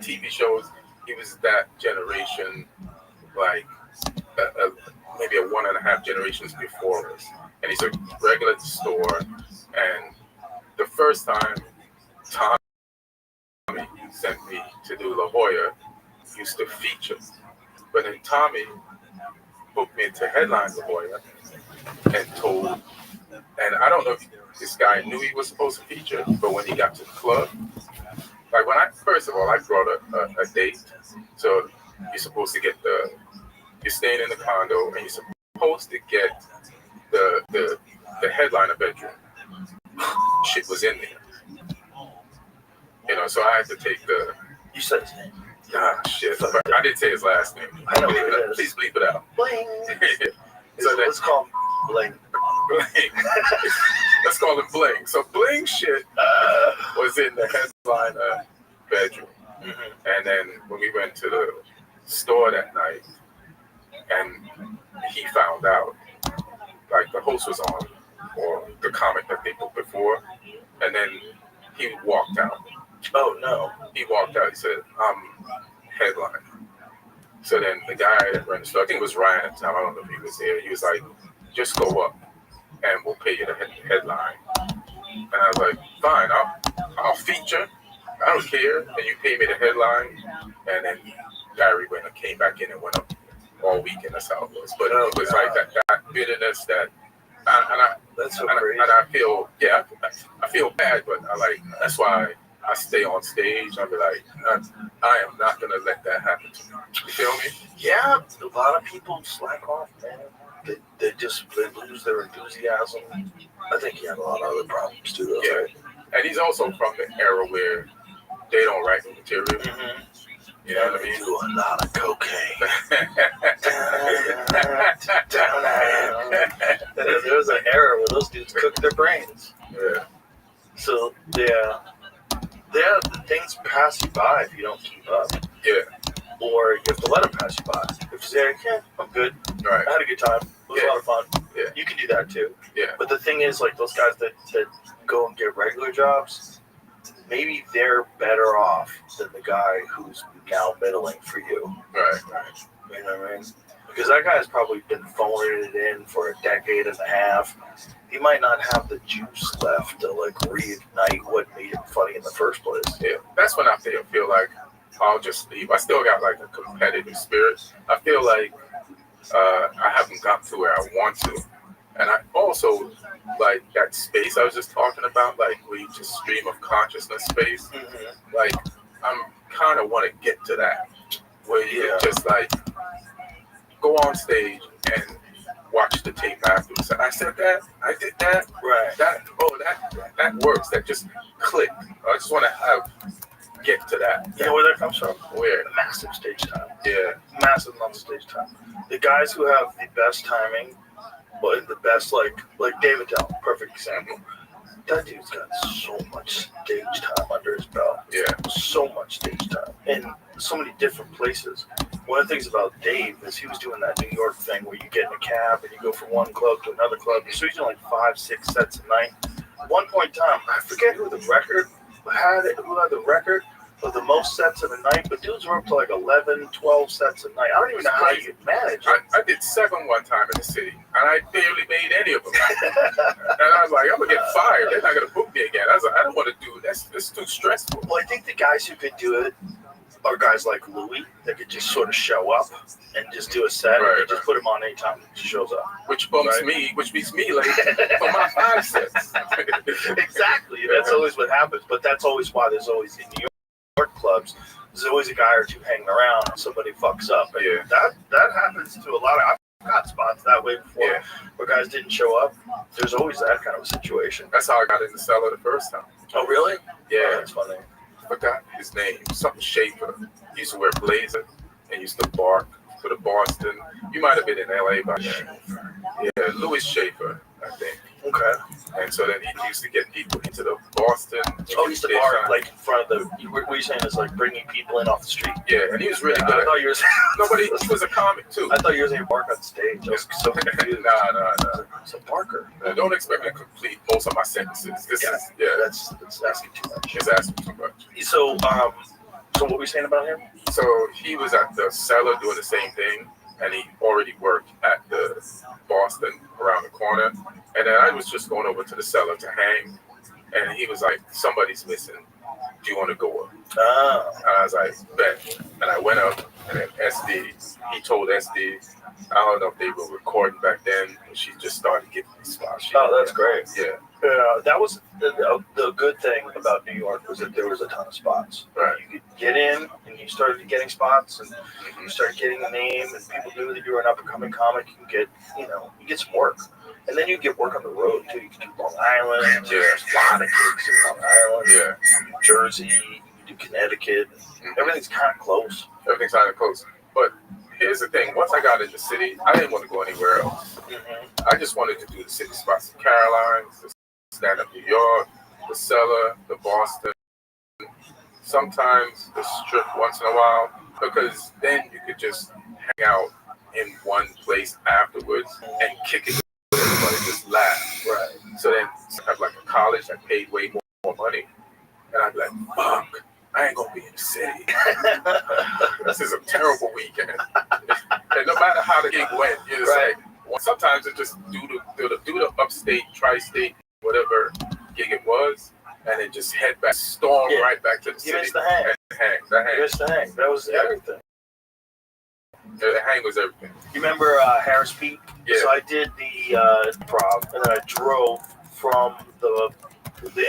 TV shows, he was that generation, like maybe a 1.5 generations before us. And he's a regular at the store. And the first time Tommy sent me to do La Jolla, used to feature. But then Tommy booked me to headline La Jolla and I don't know if this guy knew he was supposed to feature, but when he got to the club, like first of all, I brought a date. So you're supposed to get you're staying in the condo and you're supposed to get the headliner bedroom. Shit was in there. So I had to take You said his name. Ah, shit. I didn't say his last name. I know who it is. Please bleep it out. Bling. So let's call him Bling. Bling. Let's call him Bling. So Bling shit was in the headliner bedroom. Mm-hmm. And then when we went to the store that night, and he found out, like the host was on, or the comic that they booked before, and then he walked out. Oh no. He walked out, he said, I'm headlining. So then the guy that ran the store, I think it was Ryan at the time, I don't know if he was there, he was like, just go up and we'll pay you the headline. And I was like, fine, I'll feature, I don't care, and you pay me the headline. And then Gary went and came back in and went up all weekend, that's how it was. But it was like that bitterness that, that's so crazy. And I feel, I feel bad, but that's why I stay on stage. I'll be like, I am not going to let that happen to me. You feel me? Yeah, a lot of people slack off, man. They lose their enthusiasm. I think he had a lot of other problems too, though. Yeah. Right? And he's also from the era where they don't write the material. Mm-hmm. You know what I mean? Do a lot of cocaine. There was an era where those dudes cooked their brains. Yeah. So, things pass you by if you don't keep up. Yeah. Or you have to let them pass you by. If you say, yeah, I'm good. Right. I had a good time. It was a lot of fun. Yeah. You can do that too. Yeah. But the thing is, like those guys that go and get regular jobs, maybe they're better off than the guy who's now middling for you. Right. You know what I mean? Because that guy's probably been phoning it in for a decade and a half. He might not have the juice left to like reignite what made him funny in the first place. Yeah. That's when I feel like I'll just leave. I still got like a competitive spirit. I feel like I haven't gotten to where I want to. And I also like that space I was just talking about, like where you just stream of consciousness space. Mm-hmm. Like I'm kind of want to get to that where you can just like go on stage and watch the tape afterwards. I said that, I did that, right? That works. That just clicked. I just want to get to that. You know where that comes from? Where? Massive stage time. Yeah. Massive amount of stage time. The guys who have the best timing, but the best like David Tell, perfect example. That dude's got so much stage time under his belt. Yeah. So much stage time. In so many different places. One of the things about Dave is he was doing that New York thing where you get in a cab and you go from one club to another club. So he's doing like 5-6 sets a night. At one point in time, I forget who had the record of the most sets in a night, but dudes were up to like 11, 12 sets a night. I don't even know how you manage it. I did 7 one time in the city, and I barely made any of them. And I was like, I'm going to get fired. They're not going to book me again. I was like, I don't want to do this. It's too stressful. Well, I think the guys who could do it are guys like Louis that could just sort of show up and just do a set and just put him on anytime he shows up. Which beats me late for my 5 sets. Exactly. That's always what happens. But that's always why there's always in New York clubs, there's always a guy or two hanging around and somebody fucks up. And that happens to a lot of I've got spots that way before where guys didn't show up. There's always that kind of a situation. That's how I got in the cellar the first time. Oh really? Yeah. Oh, that's funny. I forgot his name. Something Schaefer. He used to wear blazer and used to bark for the Boston. You might have been in LA by then. Yeah, Louis Schaefer, I think. Okay. And so then he used to get people into the Boston. Oh, he used to bark like in front of the. What you're saying is like bringing people in off the street. Yeah, and he was really good. I thought you were saying. He was a comic too. I thought you were saying bark on stage. I was so confused. Nah. It's a barker. Don't expect me to complete most of my sentences. That's asking too much. It's asking too much. So, So what were you saying about him? So he was at the cellar doing the same thing, and he already worked at the Boston around the corner. And then I was just going over to the cellar to hang, and he was like, "Somebody's missing. Do you want to go up?" And I was like, "Bet." And I went up, and then he told SD, I don't know if they were recording back then, but she just started getting these spots. Oh, that's great. Yeah. That was the good thing about New York was that there was a ton of spots. Right. You could get in, and you started getting spots, and you started getting a name, and people knew that you were an up-and-coming comic. You could you get some work. And then you get work on the road, too. You can do Long Island. Yeah. There's a lot of gigs in Long Island. Yeah. New Jersey. You do Connecticut. Everything's kind of close. Everything's kind of close. But here's the thing. Once I got in the city, I didn't want to go anywhere else. I just wanted to do the city spots. The Carolines, the stand-up New York, the cellar, the Boston. Sometimes the strip once in a while. Because then you could just hang out in one place afterwards and kick it. Everybody just laugh. Right. So then I have like a college that paid way more money. And I'd be like, fuck, I ain't gonna be in the city. This is a terrible weekend. And no matter how the gig went, you're just like, well, sometimes it just do the upstate, tri-state, whatever gig it was, and then just head back, storm right back to the city. You missed the hang. You missed the hang. That was everything. The hang was everything. You remember Harris Pete? Yeah. So I did the improv, and then I drove from the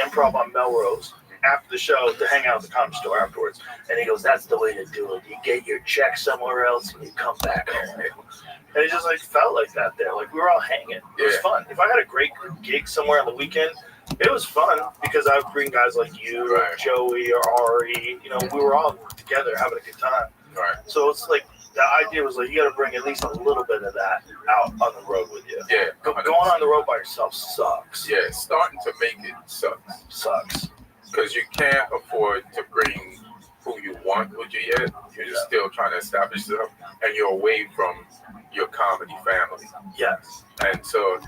improv on Melrose after the show to hang out at the comedy store afterwards. And he goes, "That's the way to do it. You get your check somewhere else, and you come back home." And it just like felt like that there. Like we were all hanging. It was fun. If I had a great gig somewhere on the weekend, it was fun because I would bring guys like you, or Joey, or Ari. We were all together having a good time. Right. So it's like, the idea was like, you got to bring at least a little bit of that out on the road with you. Yeah. Going on the road by yourself sucks. Yeah, starting to make it sucks. Because you can't afford to bring who you want with you yet. You're just still trying to establish yourself, and you're away from your comedy family. Yes. And so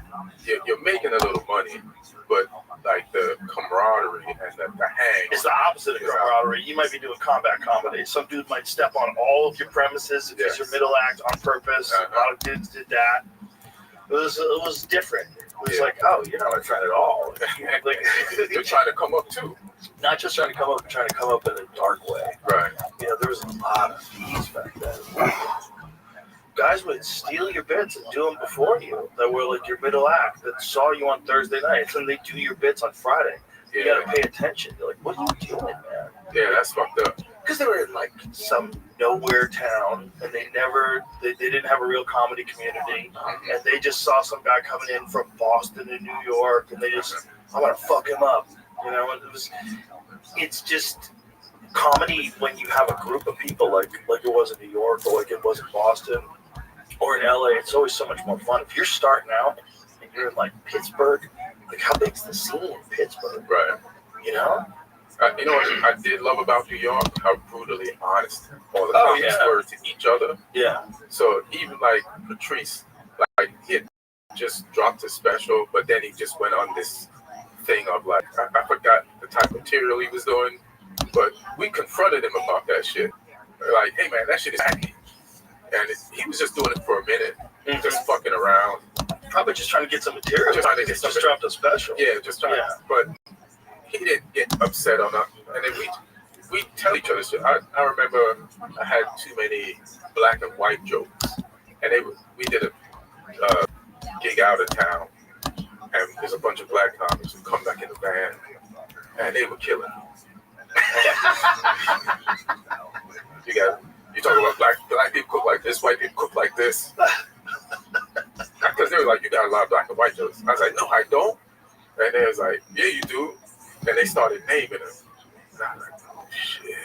you're making a little money, but like the camaraderie and the hang. It's the opposite of camaraderie. You might be doing combat comedy. Some dude might step on all of your premises if it's your middle act on purpose. A lot of dudes did that. It was different. It was like, oh, you're not my friend at all. Like, you're trying to come up too. Not just trying to come up, but trying to come up in a dark way. Right. There was a lot of fees back then. Guys would steal your bits and do them before you. That were like your middle act that saw you on Thursday nights, and they do your bits on Friday. You gotta pay attention. They're like, "What are you doing, man?" Yeah, that's fucked up. Because they were in like some nowhere town, and they didn't have a real comedy community, and they just saw some guy coming in from Boston and New York, and they just, "I'm gonna fuck him up," And it's just comedy when you have a group of people like it was in New York or like it was in Boston or in LA. It's always so much more fun. If you're starting out and you're in like Pittsburgh, like how big's the scene in Pittsburgh? Right. You know? You know what I did love about New York? How brutally honest all the comics were to each other. Yeah. So even like Patrice, like he had just dropped his special, but then he just went on this thing of like, I forgot the type of material he was doing, but we confronted him about that shit. Like, hey man, that shit is hacky. And he was just doing it for a minute, just fucking around. Probably just trying to get some material. Just trying to get something. Just dropped a special. Yeah, just trying. Yeah. But he didn't get upset on nothing. And then we tell each other shit. I remember I had too many black and white jokes, and we did a gig out of town, and there's a bunch of black comics who come back in the van, and they were killing. You talk about black people cook like this, white people cook like this. Because they were like, you got a lot of black and white jokes. I was like, no, I don't. And they was like, yeah, you do. And they started naming them. And I was like, oh shit.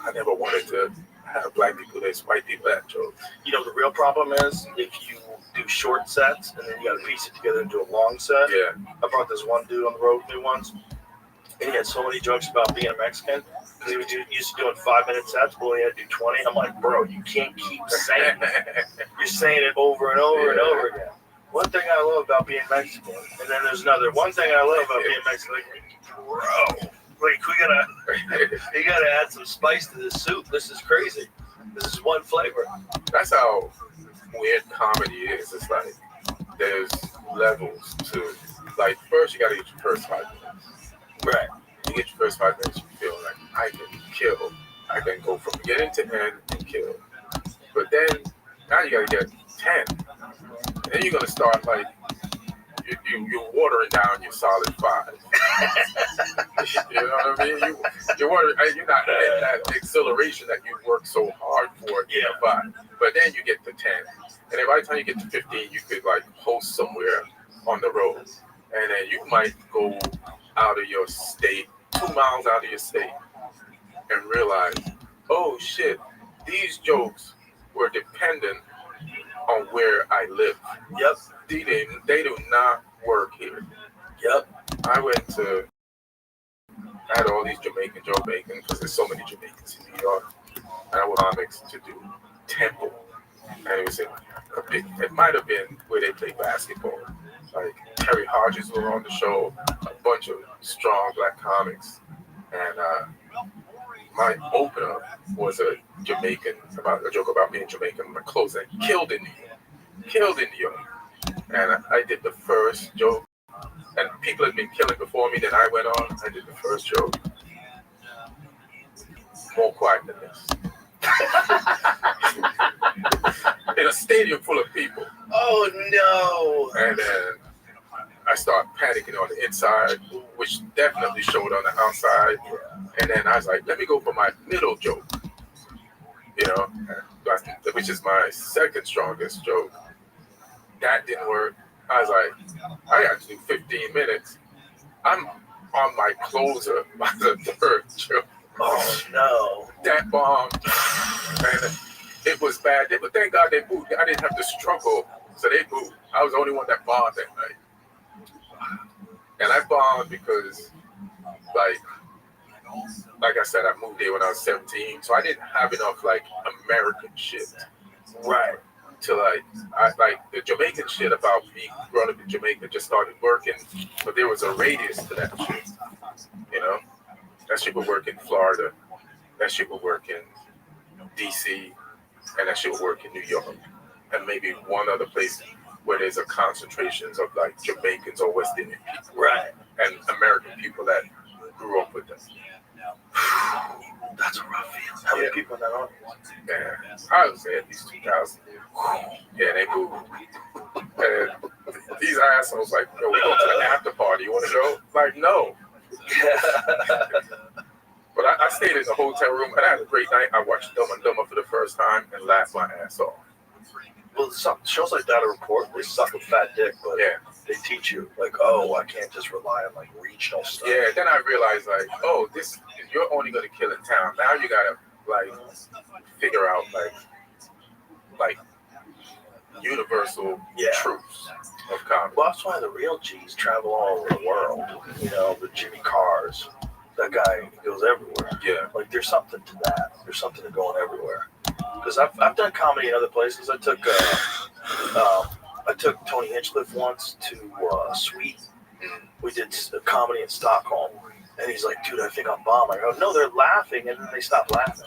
I never wanted to have black people this, white people that joke. You know, the real problem is if you do short sets and then you got to piece it together and do a long set. Yeah. I brought this one dude on the road with me once, and he had so many jokes about being a Mexican. Because he was used to doing 5-minute sets, but he had to do 20. I'm like, bro, you can't keep saying it. You're saying it over and over and over again. One thing I love about being Mexican, and then there's another. One thing I love about being Mexican, like, bro, Like you gotta add some spice to this soup. This is crazy. This is one flavor. That's how weird comedy is. It's like there's levels to. Like first, you gotta get your first 5 minutes. Right. You get your first 5 minutes, you feel like I can kill. I can go from beginning to end and kill. But then now you gotta get 10. And then you're gonna start like you're watering down your solid 5. You know what I mean? You're not getting that exhilaration that you work so hard for in a 5. But then you get to 10. And then by the time you get to 15, you could like host somewhere on the road. And then you might go out of your state, 2 miles out of your state, and realize, oh shit, these jokes were dependent on where I live. Yep. They do not work here. Yep. I had all these Jamaican because there's so many Jamaicans in New York. And I was comics to do Temple. And it was it might have been where they play basketball. Like Terry Hodges was on the show, a bunch of strong black comics. And my opener was a joke about being Jamaican. My clothes that killed in New York. And I did the first joke. And people had been killing before me. Then I went on. I did the first joke. More quiet than this. In a stadium full of people. Oh no! And then I started panicking on the inside, which definitely showed on the outside. And then I was like, let me go for my middle joke. You know, which is my second strongest joke. That didn't work. I was like, I got to do 15 minutes. I'm on my closer by the third joke. Oh no! That bombed, and it was bad. But thank God they booed. I didn't have to struggle, so they booed. I was the only one that bombed that night, and I bombed because, like I said, I moved here when I was 17, so I didn't have enough like American shit, Right? To like the Jamaican shit about me growing up in Jamaica just started working, but there was a radius to that shit, you know. That shit would work in Florida. That shit would work in DC. And that shit would work in New York. And maybe one other place where there's a concentration of like Jamaicans or West Indian people. Right. And American people that grew up with them. That's a rough feeling. How many people in that audience? Yeah. I would say at least 2,000. Yeah, they moved. And these assholes like, yo, we go to the after party. You want to go? Like, no. But I stayed in the hotel room and I had a great night. I watched Dumb and Dumber for the first time and laughed my ass off. Well, shows like that report, they suck a fat dick, but they teach you, like, oh, I can't just rely on, like, regional stuff. Yeah, then I realized, like, oh, you're only going to kill in town. Now you got to, like, figure out, like universal truths of comedy. Well, that's why the real G's travel all over the world. You know, the Jimmy Carrs. That guy goes everywhere. Yeah. Like, there's something to that. There's something to going everywhere. Because I've done comedy in other places. I took Tony Hinchcliffe once to Sweden. We did a comedy in Stockholm. And he's like, dude, I think I'm bomb. I go, no, they're laughing, and then they stop laughing.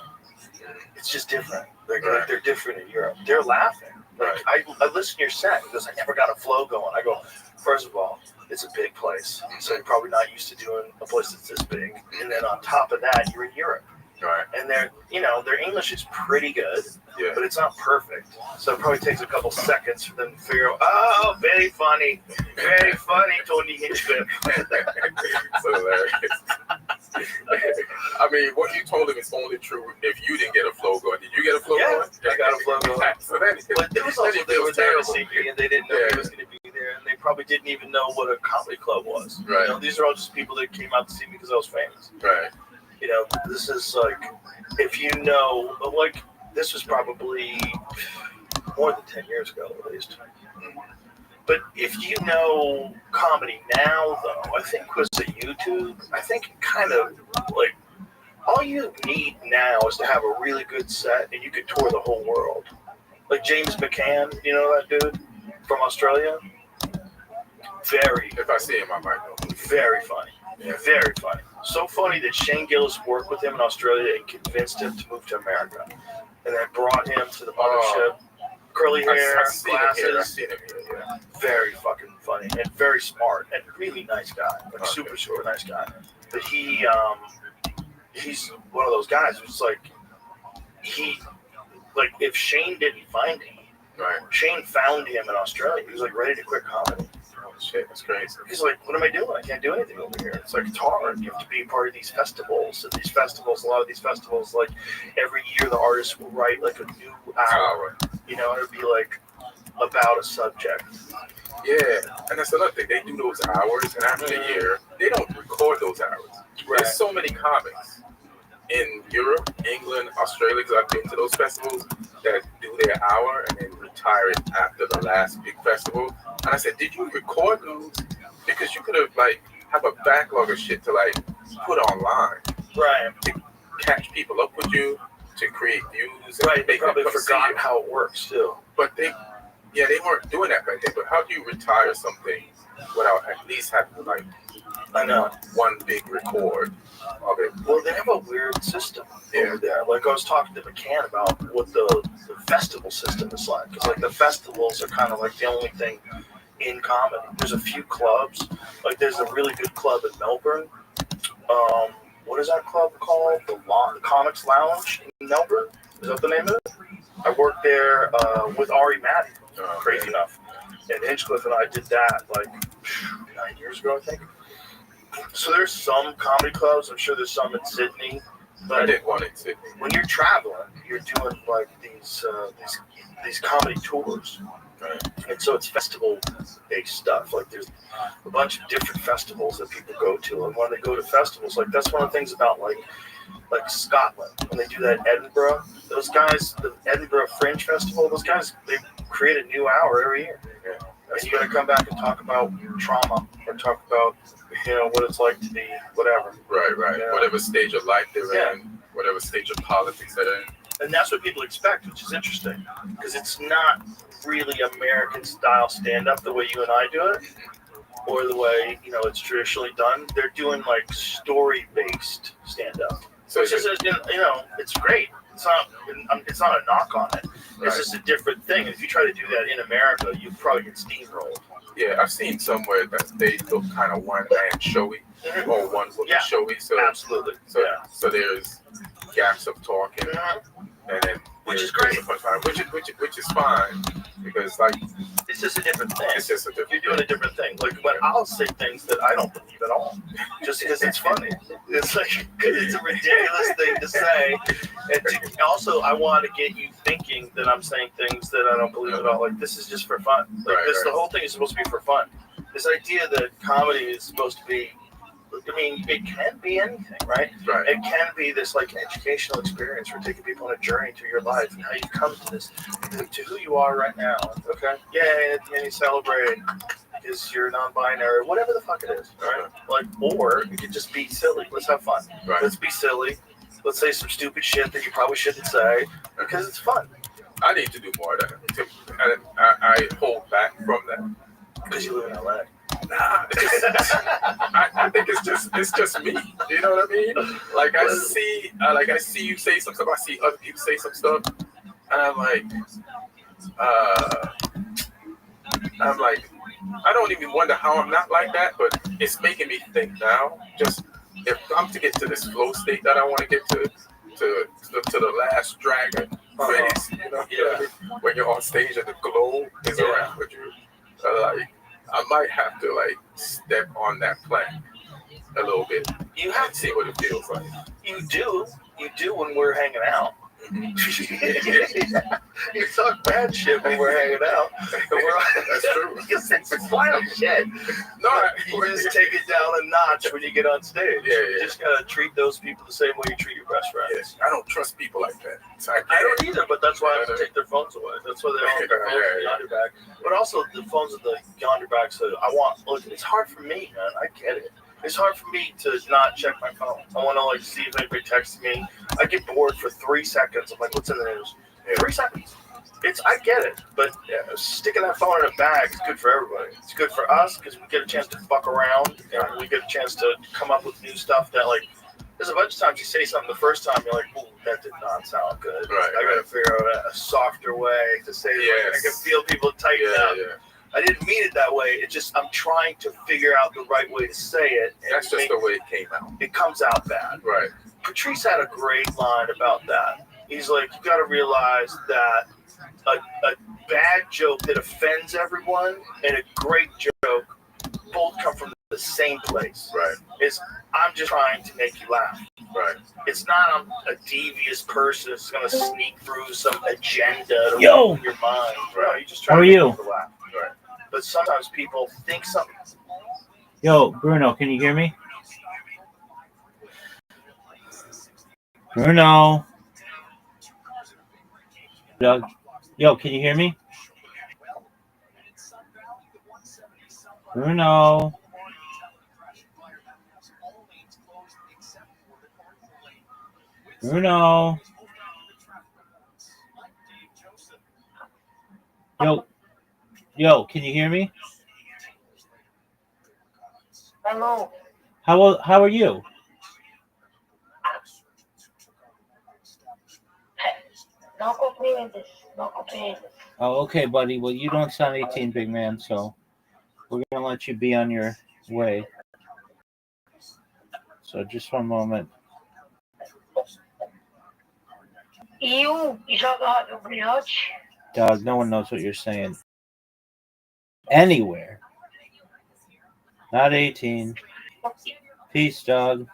It's just different. They're different in Europe. They're laughing. Like, I listen to your set because I never got a flow going. I go, first of all, it's a big place, so you're probably not used to doing a place that's this big. And then on top of that, you're in Europe. Right. And their English is pretty good, but it's not perfect. So it probably takes a couple seconds for them to figure out, oh, very funny, Tony Hinchcliffe. So hilarious. I mean, what you told him is only true if you didn't get a flow going. Did you get a flow going? I got a flow going. So then, but there was also they were there to see me, and they didn't know he was going to be there, and they probably didn't even know what a comedy club was. Right. You know, these are all just people that came out to see me because I was famous. Right. You know, this is like, if you know, like, this was probably more than 10 years ago, at least. But if you know comedy now, though, I think because of YouTube, I think it kind of, like, all you need now is to have a really good set, and you could tour the whole world. Like James McCann, you know that dude from Australia? Very. If I see him, I might know. Very funny. Yeah. Very funny. So funny that Shane Gillis worked with him in Australia and convinced him to move to America, and then brought him to the mothership. Curly hair, glasses. Yeah. Very fucking funny and very smart and really nice guy, like super nice guy. But he's one of those guys who's like if Shane didn't find him, Right. Shane found him in Australia. He was like ready to quit comedy. Oh shit, that's crazy. He's like, what am I doing? I can't do anything over here. It's like, it's hard. You have to be part of these festivals. And these festivals, a lot of these festivals, like every year the artists will write like a new hour, you know, and it'd be like about a subject. Yeah, and that's another thing. They do those hours, and after a year, they don't record those hours. Right. There's so many comics in Europe, England, Australia, because I've been to those festivals, that do their hour and then retire it after the last big festival. And I said, did you record those? Because you could have like have a backlog of shit to like put online, right? To catch people up with you, to create views. Right. They probably forgot how it works too. But they weren't doing that back then. But how do you retire something without at least having like, I know, one big record of it? Well, they have a weird system over there. Like I was talking to McCann about what the festival system is like. Because like the festivals are kind of like the only thing in comedy. There's a few clubs. Like there's a really good club in Melbourne. What is that club called? The Comics Lounge in Melbourne. Is that the name of it? I worked there with Ari Matty. Crazy enough. And Hinchcliffe and I did that like 9 years ago, I think. So there's some comedy clubs. I'm sure there's some in Sydney. But I did one in Sydney. When you're traveling, you're doing like these comedy tours. Right. And so it's festival-based stuff. Like there's a bunch of different festivals that people go to. And when they go to festivals, like that's one of the things about like Scotland, when they do that Edinburgh, those guys, the Edinburgh Fringe Festival, those guys, they create a new hour every year. Yeah. And you got to come back and talk about trauma or talk about, you know, what it's like to be whatever. Right. Yeah. Whatever stage of life they're in, whatever stage of politics they're in. And that's what people expect, which is interesting, because it's not really American-style stand-up the way you and I do it, or the way, you know, it's traditionally done. They're doing, like, story-based stand-up. So it's just, you know, it's great. It's not a knock on it. It's just a different thing. If you try to do that in America, you probably get steamrolled. Yeah, I've seen somewhere that they look kind of one-man showy, or one-woman showy. So, absolutely. So there's gaps of talking, and then which is great. Which is fine, because like it's just a different thing. It's just a different. You're doing a different thing. Like when I'll say things that I don't believe at all, just because it's funny. It's like it's a ridiculous thing to say, and also I want to get you thinking that I'm saying things that I don't believe at all. Like this is just for fun. Like the whole thing is supposed to be for fun. This idea that comedy is supposed to be. I mean, it can be anything, right? It can be this like educational experience for taking people on a journey through your life and how you come to this, to who you are right now. Okay, yeah, and you celebrate because you're non-binary, whatever the fuck it is, right? Like, or it could just be silly. Let's have fun. Let's be silly. Let's say some stupid shit that you probably shouldn't say because it's fun. I need to do more of that. I hold back from that because you live in LA. Nah, I think it's just me. You know what I mean? Like I see you say some stuff. I see other people say some stuff, and I'm like, I don't even wonder how I'm not like that, but it's making me think now. Just if I'm to get to this flow state that I want to get to the last dragon phase, you know, when you're on stage and the glow is around with you, like. I might have to like step on that plank a little bit. You have to see what it feels like. You do when we're hanging out. You talk bad shit when we're hanging out. That's true. It's wild shit. No, you just take it down a notch when you get on stage. You just gotta treat those people the same way you treat your best friends. I don't trust people like that. So I don't either, but that's why I have to take their phones away. That's why they all have their phones behind your back. But also the phones of the behind your back. So look, it's hard for me, man. I get it. It's hard for me to not check my phone. I want to like see if anybody texts me. I get bored for 3 seconds. I'm like, what's in the news? 3 seconds. I get it, but sticking that phone in a bag is good for everybody. It's good for us because we get a chance to fuck around and we get a chance to come up with new stuff that like. There's a bunch of times you say something the first time, you're like, "Ooh, that did not sound good." Right, I got to figure out a softer way to say it. Like, I can feel people tighten up. Yeah. I didn't mean it that way. It just I'm trying to figure out the right way to say it. And that's just the way it came out. It comes out bad. Right. Patrice had a great line about that. He's like, you got to realize that a bad joke that offends everyone and a great joke both come from the same place. Right. Is I'm just trying to make you laugh. Right. It's not I'm a devious person that's gonna sneak through some agenda to Yo! ruin your mind. Right. No, you just try How to are make you? people laugh. Right. But sometimes people think something. Yo, Bruno, can you hear me? Bruno. Doug. Yo, can you hear me? Bruno. Bruno. Yo, can you hear me? Hello. How are you? No comprendes. No comprendes. Oh, okay, buddy. Well, you don't sound 18, big man, so we're going to let you be on your way. So just one moment. Eu joga Rabbi Rothschild. Doug, no one knows what you're saying. Anywhere. Not 18. Peace, Doug.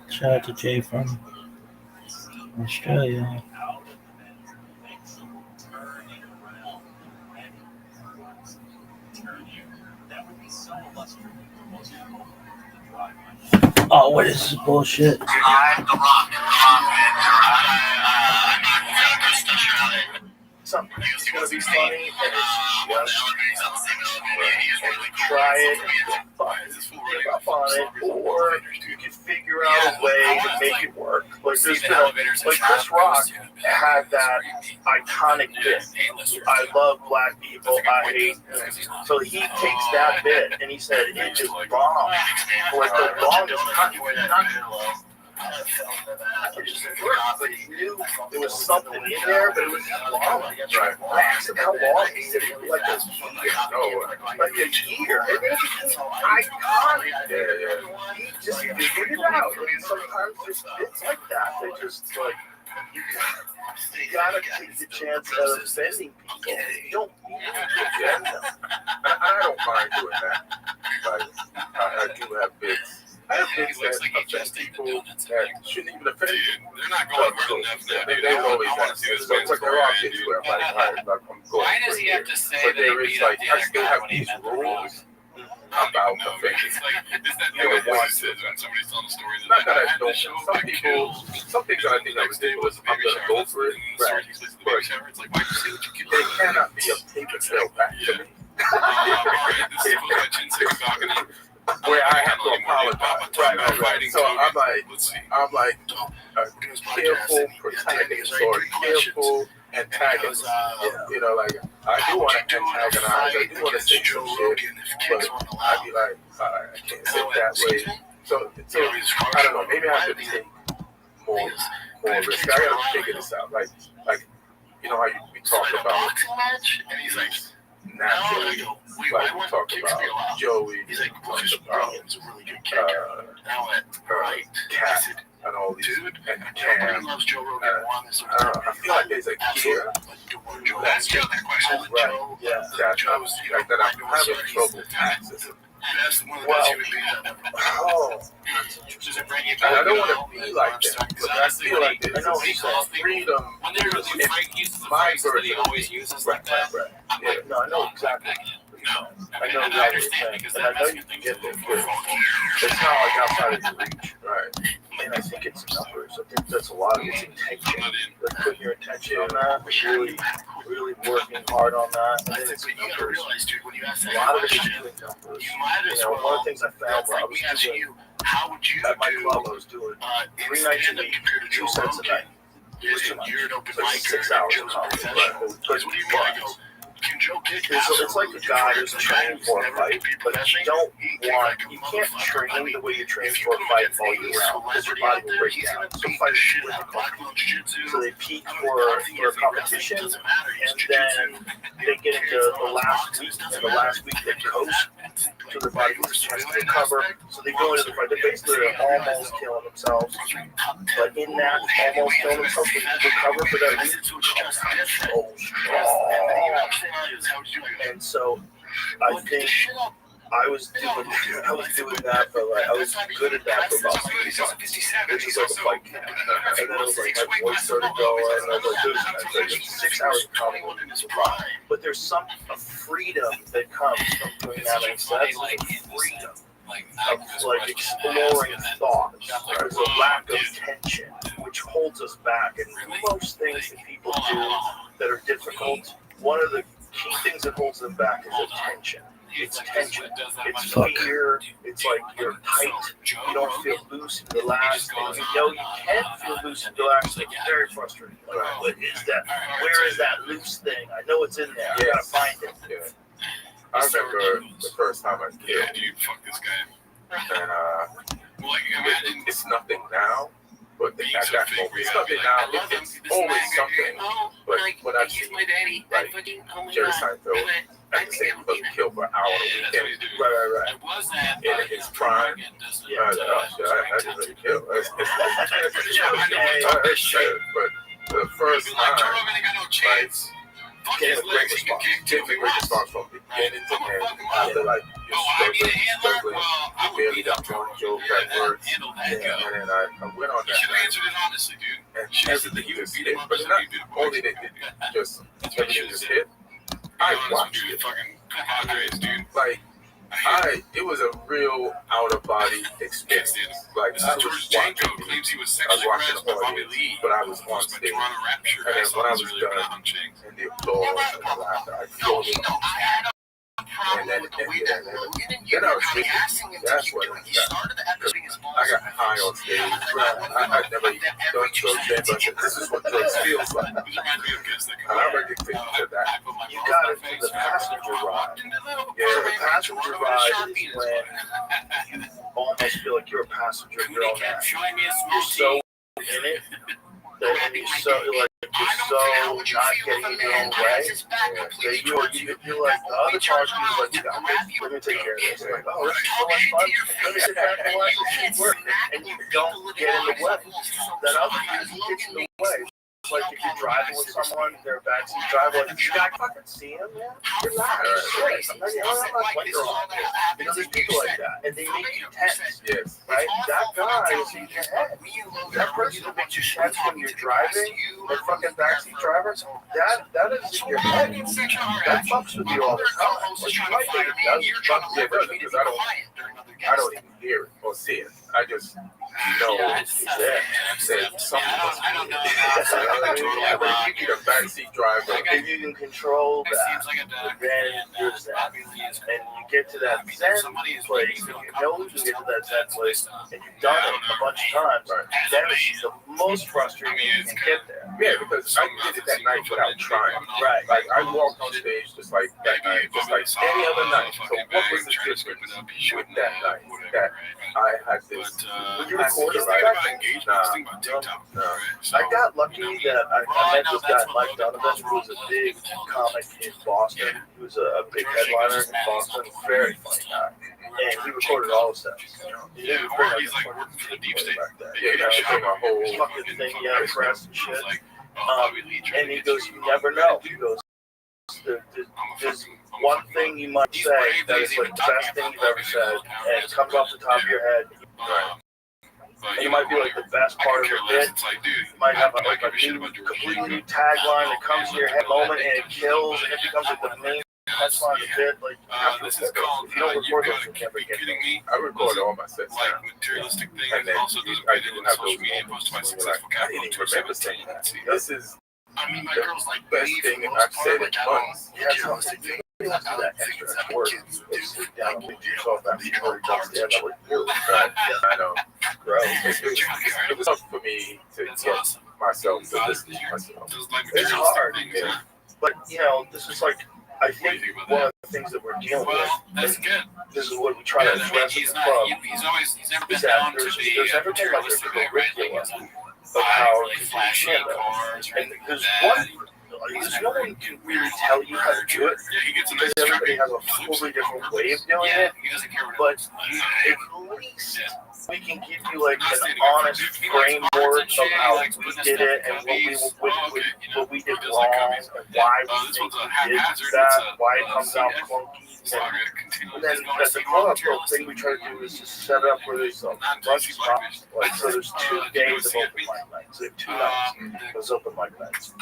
Shout out to Jay from Australia. Oh, what is this bullshit? Something is gonna be funny, and it's just try it, give up on it, or you can figure out a way to make it work. Like there's been, like Chris Rock had that iconic bit. I love black people. I hate them. So he takes that bit and he said it is wrong. Like the longest time. Like he knew there was something in there, but it was wrong. Right. How long is it? Like a year. Like a year. And it became iconic. He just figured it out. And sometimes there's bits like that. They just like you gotta take the chance of offending people. You don't need to offend them. I don't mind doing that. Like I do have bits. have things that offend people that shouldn't even offend you. They're not going hard enough now. They always ask. But there are things where I'm like, all right, I'm going. Why does he have to say that? But there is like, I still have these rules about offending. It's that thing that one says when somebody's telling a story. Not that I don't. Some things that I think are ridiculous, I'm gonna go for it. Right. But they cannot be a paper trail back to me. Where I have to apologize. Right. So I'm like a careful protagonist or a careful antagonist. You know, like I do want to antagonize, I do want to say some shit, but I'd be like, I can't say it that way. So I don't know, maybe I have to take more risk. I gotta figure this out. Like you know how we talk about naturally, like we talk about Joey, we talk about Cat and all these, and Cam. I feel like there's a gear that's just right. Yeah, that I'm having trouble accessing. Well, and I don't want to be like that, but I feel like there's a freedom in my version of me. Right. Yeah, no, I know exactly. I know exactly what you're saying, and I know you can get there quick. It's not like outside of your reach, right? And I think it's numbers. I think that's a lot of it's intention. Like putting your attention on that, really working hard on that, and then it's numbers. A lot of it is doing numbers. You know, one of the things I found when I was doing at my club, I was doing 3 nights a week, 2 sets a night. It was too much. It was like 6 hours of comedy, but it was pretty fun. It's like a guy who's training for a fight, but you can't train the way you train for a fight all year round because your body will break down. Some fighters do it. So they peak for a competition, and then they get into the last week, and the last week they coast, so their body gets a chance to recover. So they go into the fight. They're basically almost killing themselves, but in that almost killing themselves, they recover for that week. So strong. And so I think I was doing that for like, I was good at that for about 6 months, which is like a fight camp. And then it was like my voice started going, and I was like, dude, 6 hours of comedy is a lot. But there's a freedom that comes from doing that on sets, like freedom of like exploring thoughts. There's a lack of tension, which holds us back. And most things that people do that are difficult, one of the key things that holds them back is attention. It's tension. It's fear. It's like you're tight. You don't feel loose and relaxed. And you know you can feel loose and relaxed. It's very frustrating. Like, what is that? Where is that loose thing? I know it's in there. I gotta find it. Yeah. I remember the first time I killed. Dude, fuck this guy. And it's nothing now. But at that moment, it's nothing now. It's always something. But when I see like Jerry Seinfeld at the same club kill for an hour on a weekend, right. In his prime, I just really kill. But the first time, like, getting a great response from beginning to end. After like you're struggling, you barely got one joke at work, and then I went on that night, and everything just hit. But not only did it just everything just hit, I watched it. Like it was a real out of body experience. Like I was watching the audience, but I was on stage. And then when I was done, and the applause and the laughter, I felt it. And then I was thinking, that's what I got high on stage. I never even done drugs then, but this is what drugs feels like. And I recognize that. You got it from the passenger ride. Yeah, the passenger ride is when you almost feel like you're a passenger girl now. You're so in it that you're so not getting in your own way. That you're like, the other part of you is like, you got this, let me take care of this. Like, oh, this is so much fun. Let me sit back and watch this shit work. And you don't get in the way. That other person gets in the way. like if you're driving with someone, they're a backseat driver, like, you guys fucking see him, man? Relax. I'm not blinker on you. You know, there's people like that, and they make you tense. Yes. Right? That guy is in your head. That person that makes you tense when you're driving, that fucking backseat driver, that is in your head. That fucks with you all the time. Like, you might think it does, Yeah, it doesn't, because I don't even hear it or see it. I just know it's there. That something must be there. But if you get a backseat driver, if you can control that, then there's that. And you get to that Zen place, and you know you can get to that Zen place, and you've done it a bunch of times, then it's the most frustrating you can get there. yeah, because I did it that night without trying. Right. Like, I walked on stage just like that night, just like any other night. So what was the difference with that night? That I had this. Would you record it right after? Nah. I got lucky that I met this guy, Mike Donovan, who was a big comic in Boston. He was a big headliner in Boston, very funny guy. And he recorded all the stuff. He didn't record He's like working for the deep state. Yeah, that became a whole fucking thing, yeah, press and shit. And he goes, you never know. He goes, there's one thing you might say that is like the best thing you've ever said, and it comes off the top of your head. And it might be like the best part of your bit. You might have a completely new tagline that comes to your head moment, and it kills, and it becomes like the main punchline of the bit. Like, This is called, if you don't record you those, you never get kidding me? I recorded all my sets Like now. materialistic things, And then also does I it do on have social those media, moments post my where successful I capital didn't to even remember saying that. 17. This is I mean, my the girl's like best me thing for the I've most said part. in Like, I don't months. Yeah, so it's like, you don't do that extra work. It's sit down and do yourself after you already done the end of it. I know. Gross. It was tough for me to get myself to listen to myself. It's hard, yeah. But, you know, this is like, I think one of the things that we're dealing with, Well, that's and good. this is what we try to I mean, address in he's the not. club, He's never been is that down to there's the never been like a materialistic thing, right? Like, curriculum it's of how really to do flashy stand-up. cars or And anything there's like that. no one can really tell you how to do it, Yeah, he gets a because nice truck. everybody has a totally different way of doing Yeah, it. he doesn't care what But it at least Yeah. we can give you like an honest framework of how we did it and what we did wrong and why we think we did that, why it comes out clunky. And then at the club, the thing we try to do is just set it up where there's a bunch of spots. Like, so there's 2 days of open mic nights. They have 2 nights. Those open mic nights.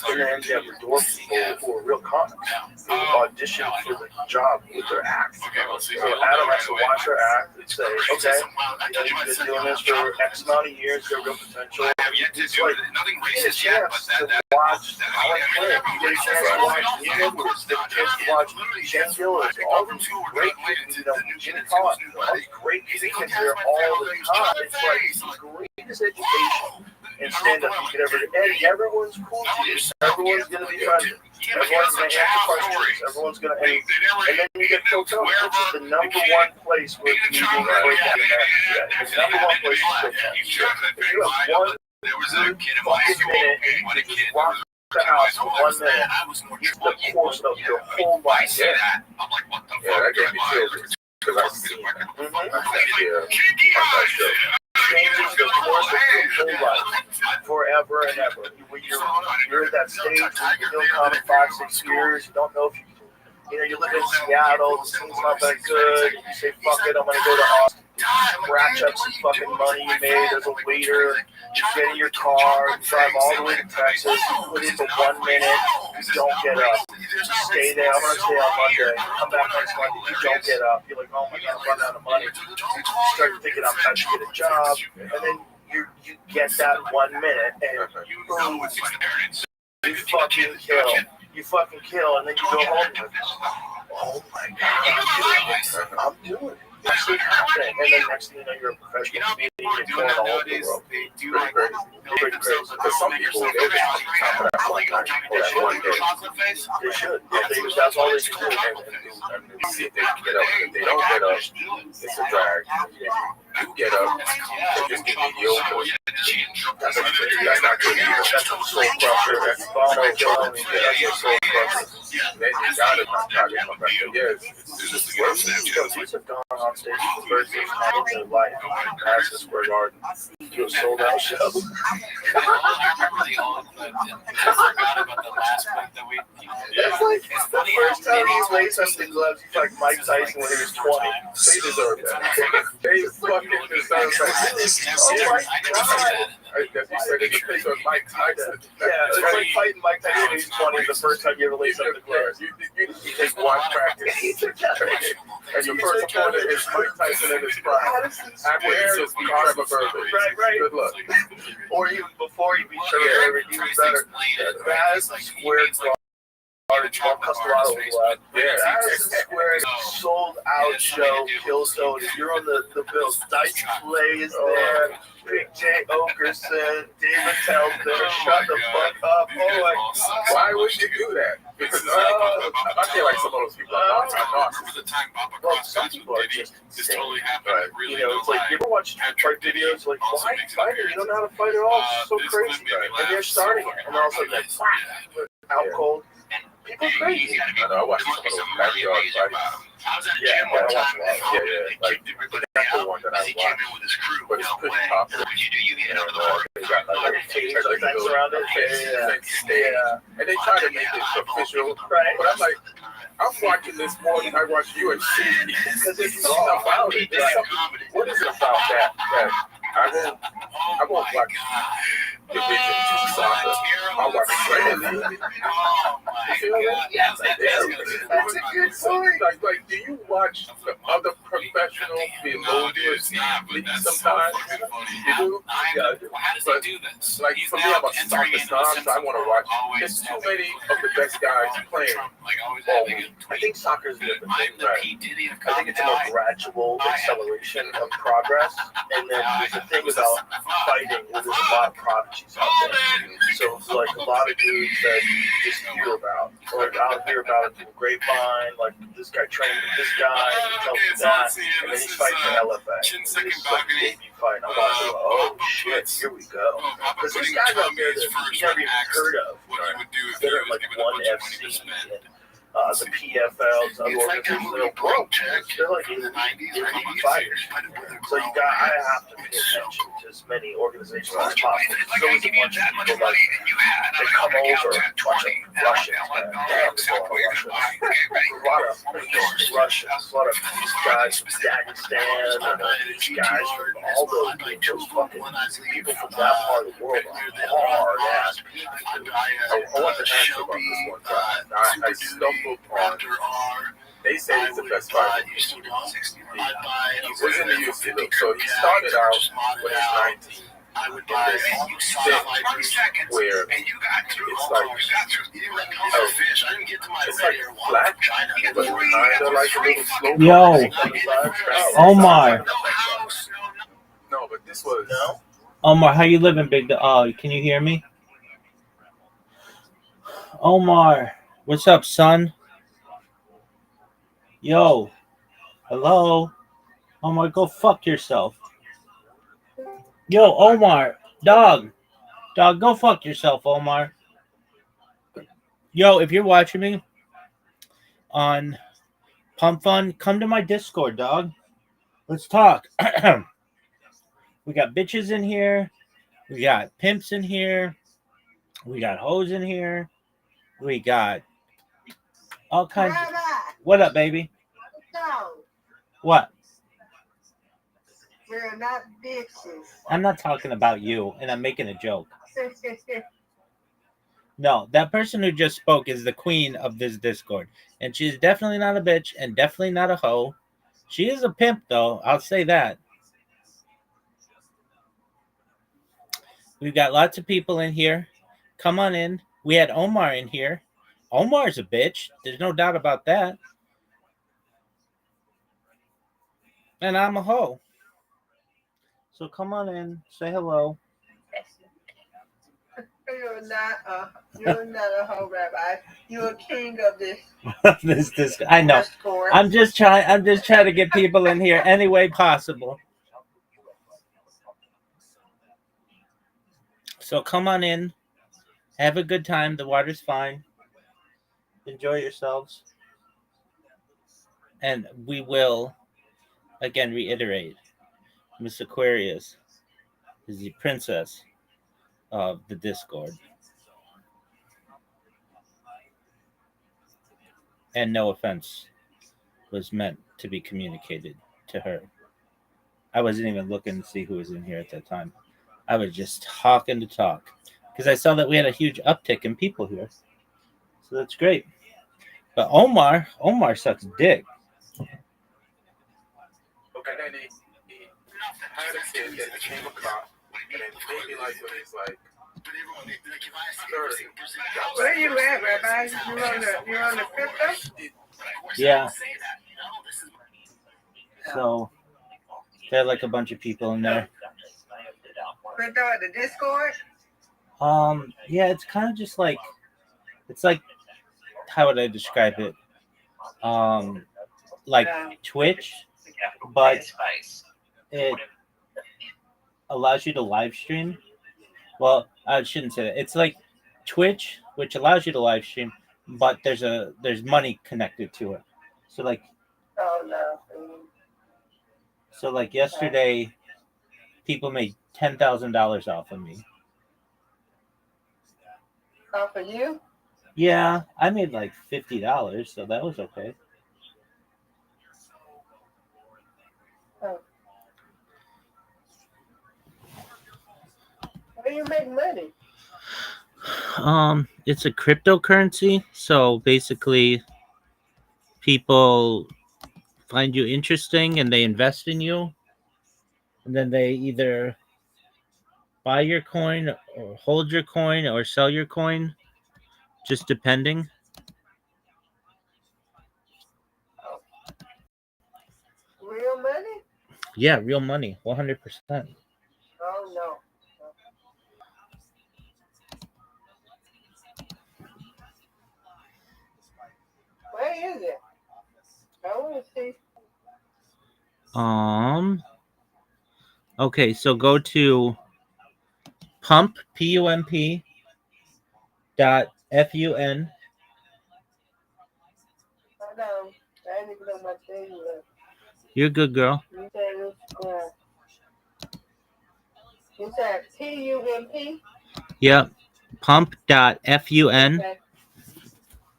And then you have the door people who are real comics who audition for the job with their act. So Adam has to watch their act and say, okay, you know, you've been doing this for X amount of years, there's real potential. It's like, you get a chance to watch Alan Flynn, you get a chance to watch Ian Edwards, you get a chance to watch Shane Gillis, all these great, you know, Jimmy Collins, all these great comedians there all the time. It's like the greatest education in stand-up you could ever do. And everyone's cool to you. Everyone's going to be friendly. Everyone's going to answer questions. Everyone's going to, and then you get Phil Tony, which is the number one place where comedians break down in America. The number one place to break down. If you have one fucking minute and you can just walk the house for 1 minute, it's the course of your whole life. Yeah, that gave me chills because I've seen that. Changes the course of your whole life forever and ever. You're at that stage where you don't come in 5-6 years. You don't know if you know, you live in Seattle, the scene's not that good. You say, fuck it, I'm going to go to Austin. Ratch up some fucking money you made as a waiter. You get in your car, you drive all the way to Texas, you put in for 1 minute, you don't get up. You stay there, I'm going to stay on Monday. You come back next Monday, you don't get up. You're like, oh my God, I'm running out of money. You start thinking, I'm trying to get a job. And then you get that 1 minute, and boom, you fucking kill. You fucking kill, and then you go home and you're like, oh my God, I'm doing it. Actually happening. And then next thing you know, you're a professional comedian, you're touring all over the world. Pretty crazy. Because some people, they'll just top of that one night or that one day. They should. That's all they can do. And see if they can get up. If they don't get up, it's a drag. do get up and just be mediocre, that's not good either. That's a soul crusher. That's Bono Jones. That's a soul crusher. Then you gotta not try to come back. Yes, it's just Well, these have gone on stage for the first time in their life. Madison Square Garden. Do a sold out show. I remember the old clip. I forgot about the last clip that we. It's like the first time he laced up the gloves, he's like Mike Tyson when he was 20. they deserve that. They fucking deserve that. Oh my God. As you said, it's a picture of Mike Tyson. Yeah, it's like fighting Mike Tyson when he was 20 the first time you ever laced up the gloves. You take one practice, and your first opponent is Mike Tyson in his prime. Afterwards, just be Trevor Burber. Right. Good luck. Or even before he beat Trevor Burber, he was better. Madison Square Garden, Trump Castellano was left. Madison Square sold out show, Killstone. If you're on the Bills, Dice Clay is there. Big J. Okerson, David Tell's there. Shut the fuck up. Oh my God. Why would you do that? Because I feel like some of those people are not. Remember the time Papa Well, Cross some got people are this just totally happened. Really, You know, it's like, you ever watch fight videos? Like, why fight it? You don't know how to fight at all. It's so crazy. And they're starting it. And all of a sudden, they're out cold. People are crazy. I know, I watched some of those backyard fights. Yeah, I watch a lot. Yeah. Like, that's the one that I watched. But it's pretty popular. They got like Taters and things around it. Yeah. and they try to make it official. Right. But I'm like, I'm watching this more than I watch UFC because there's something about it. There's something, what is it about that I won't watch Division 2 soccer. I'll watch Premier League. You feel that? Yes, That's a good point. Like, do you watch the other professional theologians sometimes? You do? How does he do this? Like, for me, I'm a soccer snob, so I want to watch. There's too many of the best guys playing. I think soccer is a different thing, right? P. Diddy of I think it's a more gradual acceleration of progress. And then there's a thing about fighting where there's a lot of prodigies out there. So it's like a lot of dudes that you just hear about. Or like, I'll hear about it through the grapevine, like this guy trained with this guy, he tells me that, and then he's fighting for LFA. And this is like a debut fight, and I'm watching, oh shit, here we go. Because there's guys out there that you never even heard of. They're at like one FC and the PFL, other organizations that are broke. They're like elite fighters. So I have to pay attention to as many organizations as possible. There's always a bunch of people like that come over, bunch of Russians, damn, there's a lot of Russians, a lot of these guys from Dagestan, and these guys from all those fucking people from that part of the world are hard ass people. I want to ask you about this one time. I stumbled on. They say he's the best fighter. He was in the UFC, so he started out when he was 19. In this thing where it's like flat, but kind of like a little slow. Yo, Omar. No, but this was. Omar, how you living, big? Can you hear me? Omar, what's up, son? Yo, hello? Omar, go fuck yourself. Yo, Omar, dog, go fuck yourself, Omar. Yo, if you're watching me on Pump Fun, come to my Discord, dog. Let's talk. We got bitches in here. We got pimps in here. We got hoes in here. We got all kinds of... What up, baby? No, What? we're not bitches. I'm not talking about you, and I'm making a joke. No, that person who just spoke is the queen of this Discord. And she's definitely not a bitch and definitely not a hoe. She is a pimp, though. I'll say that. We've got lots of people in here. Come on in. We had Omar in here. Omar's a bitch. There's no doubt about that. And I'm a hoe. So come on in. Say hello. You're not a hoe, Rabbi. You're a king of this. this I know. Discord. I'm just trying to get people in here any way possible. So come on in, have a good time. The water's fine. Enjoy yourselves. And we will, again, reiterate Miss Aquarius is the princess of the Discord. And no offense was meant to be communicated to her. I wasn't even looking to see who was in here at that time. I was just talking to talk because I saw that we had a huge uptick in people here. So that's great. But Omar sucks dick. And then he had a kid that became a cop, and then maybe like when he's like 30. Where you at, Rabbi? You're on the crypto? Yeah. So there are like a bunch of people in there. Crypto at the Discord? Yeah, it's kind of just like it's like how would I describe it? Like Twitch, but it allows you to live stream. Well, I shouldn't say that. It's like Twitch, which allows you to live stream, but there's money connected to it. So like Oh no. yesterday, people made $10,000 off of me. Oh, for you? Yeah, I made like $50, so that was okay. Oh. Where do you make money? It's a cryptocurrency, so basically people find you interesting and they invest in you, and then they either buy your coin or hold your coin or sell your coin, just depending. Real money? Yeah, real money, 100%. Oh no. Where is it? I want to see. Okay, so go to pump .fun. Hold on. I didn't even know my thing was. You're a good girl. You said it's you said PUMP? Yep. Pump.fun. Okay.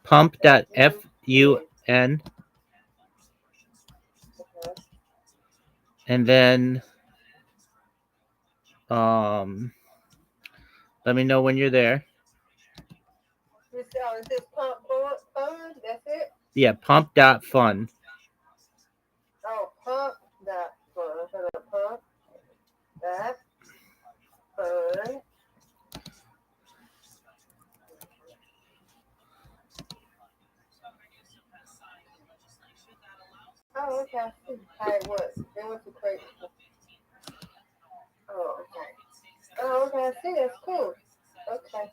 Pump.fun. Okay. And then let me know when you're there. Is this pump fun? That's it? Yeah, pump.fun. Oh, pump that fun. So the pump that fun. Oh, okay. I see how it was. They went to crazy. Oh, okay. Oh, okay. I see. That's cool. Okay.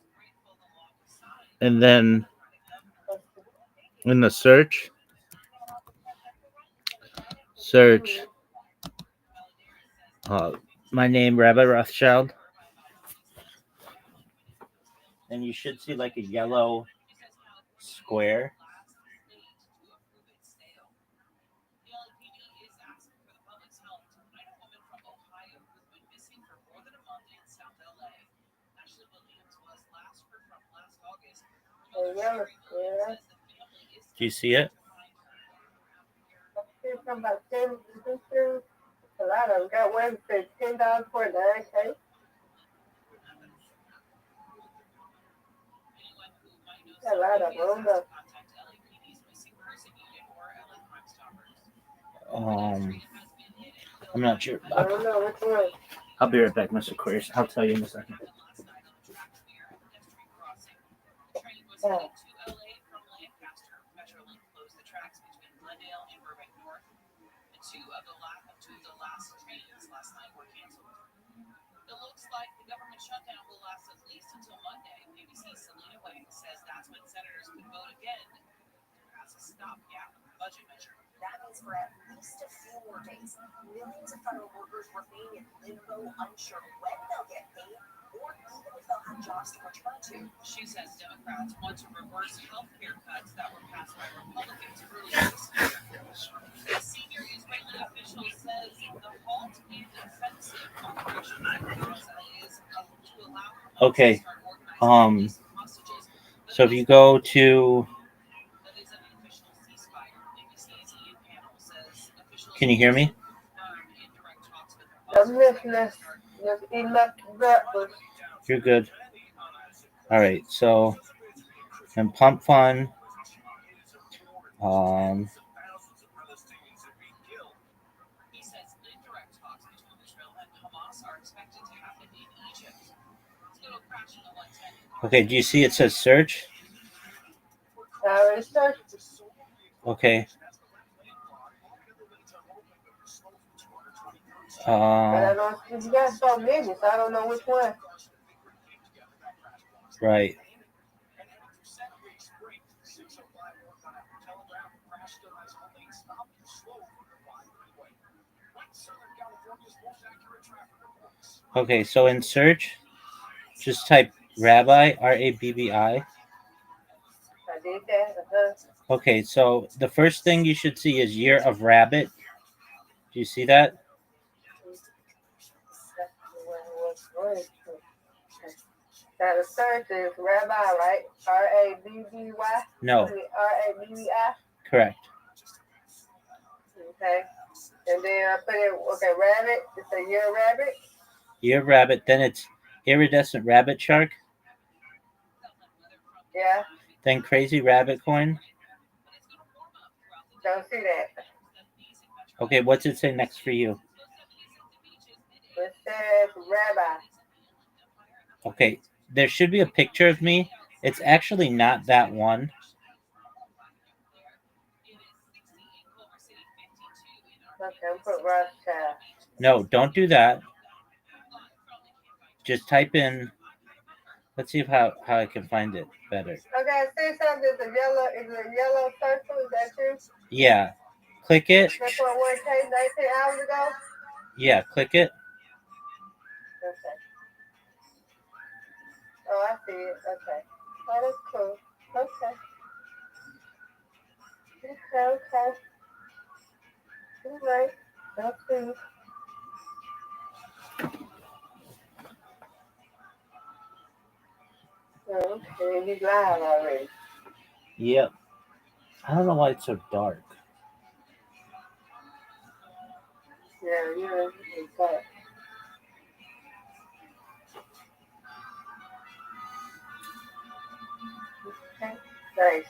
And then in the search, my name, Rabbi Rothschild. And you should see like a yellow square. Oh, yeah. Yeah. Do you see it? I see something about 10 producers. A lot of them got one for $10 for an okay. A lot of them. I'm not sure. I don't know which one. I'll be right back, Mr. Aquarius. I'll tell you in a second. Yeah. That means for at least a few more days, millions of federal workers remain in limbo, unsure when they'll get paid or even if She says Democrats want to reverse health care cuts that were passed by Republicans earlier this year. A senior Israeli official says the halt in offensive operations in Gaza is to allow Hamas Okay. to start organizing hostages. So if you go to, That is an official ceasefire. ABC's Ian Pannell says officials can you hear me? in direct talks with I'm Hamas. listening. Just eating up breakfast. You're good. All right. So, and Pump Fun. He says indirect talks between Israel and Hamas are expected to happen in Egypt. It's going to crash in the 110. Okay. Do you see it says search? I already searched. Okay. But I don't. You got so many, so I don't know which one. Right. Okay, so in search, just type Rabbi, Rabbi. I did that. Okay, so the first thing you should see is Year of Rabbit. Do you see that? Now the search is Rabbi, right? Rabby. No, Rabbi. correct. Okay. And then I put it, okay, rabbit. It's a year rabbit. Year of Rabbit, then it's Iridescent Rabbit Shark, Yeah. then Crazy Rabbit Coin. Don't see that. Okay, what's it say next for you? It says rabbi. Okay, there should be a picture of me. It's actually not that one. Okay, I'm put Rothschild. No, don't do that. Just type in. Let's see if how I can find it better. Okay, I see something. It's a yellow circle. Is that you? Yeah, click it. That's what one came 19 hours ago. Yeah, click it. Okay. Oh, I see it. Okay. Oh, that's cool. Okay. Okay. All right. I'll see. Okay, he's live already. Yep. I don't know why it's so dark. Yeah, you know, it's like, okay. Nice.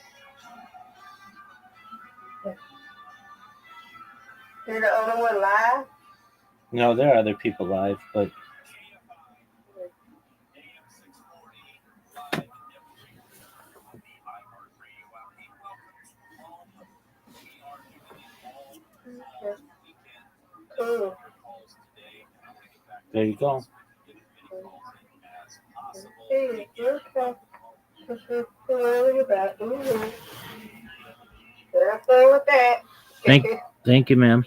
You're the only one live? No, there are other people live, but Okay. Cool. there you go. Hey, okay. Look at that. Mm-hmm. Have fun with that. Thank you, ma'am.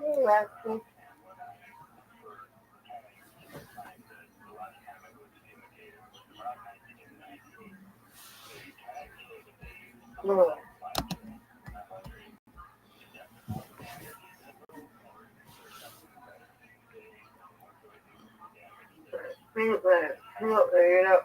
You're welcome. Lord. You know.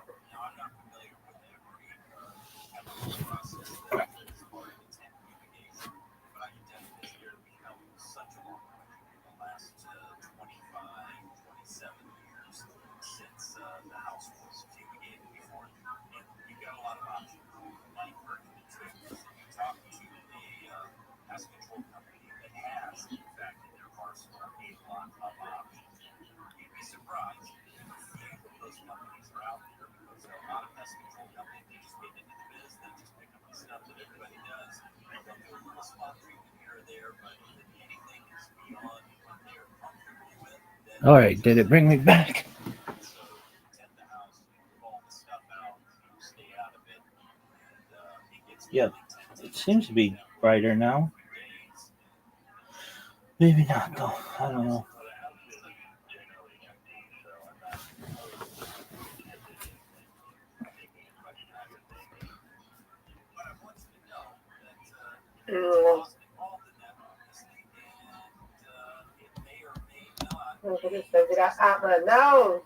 All right, did it bring me back? Yep. It seems to be brighter now. Maybe not though. I don't know. Get out my nose.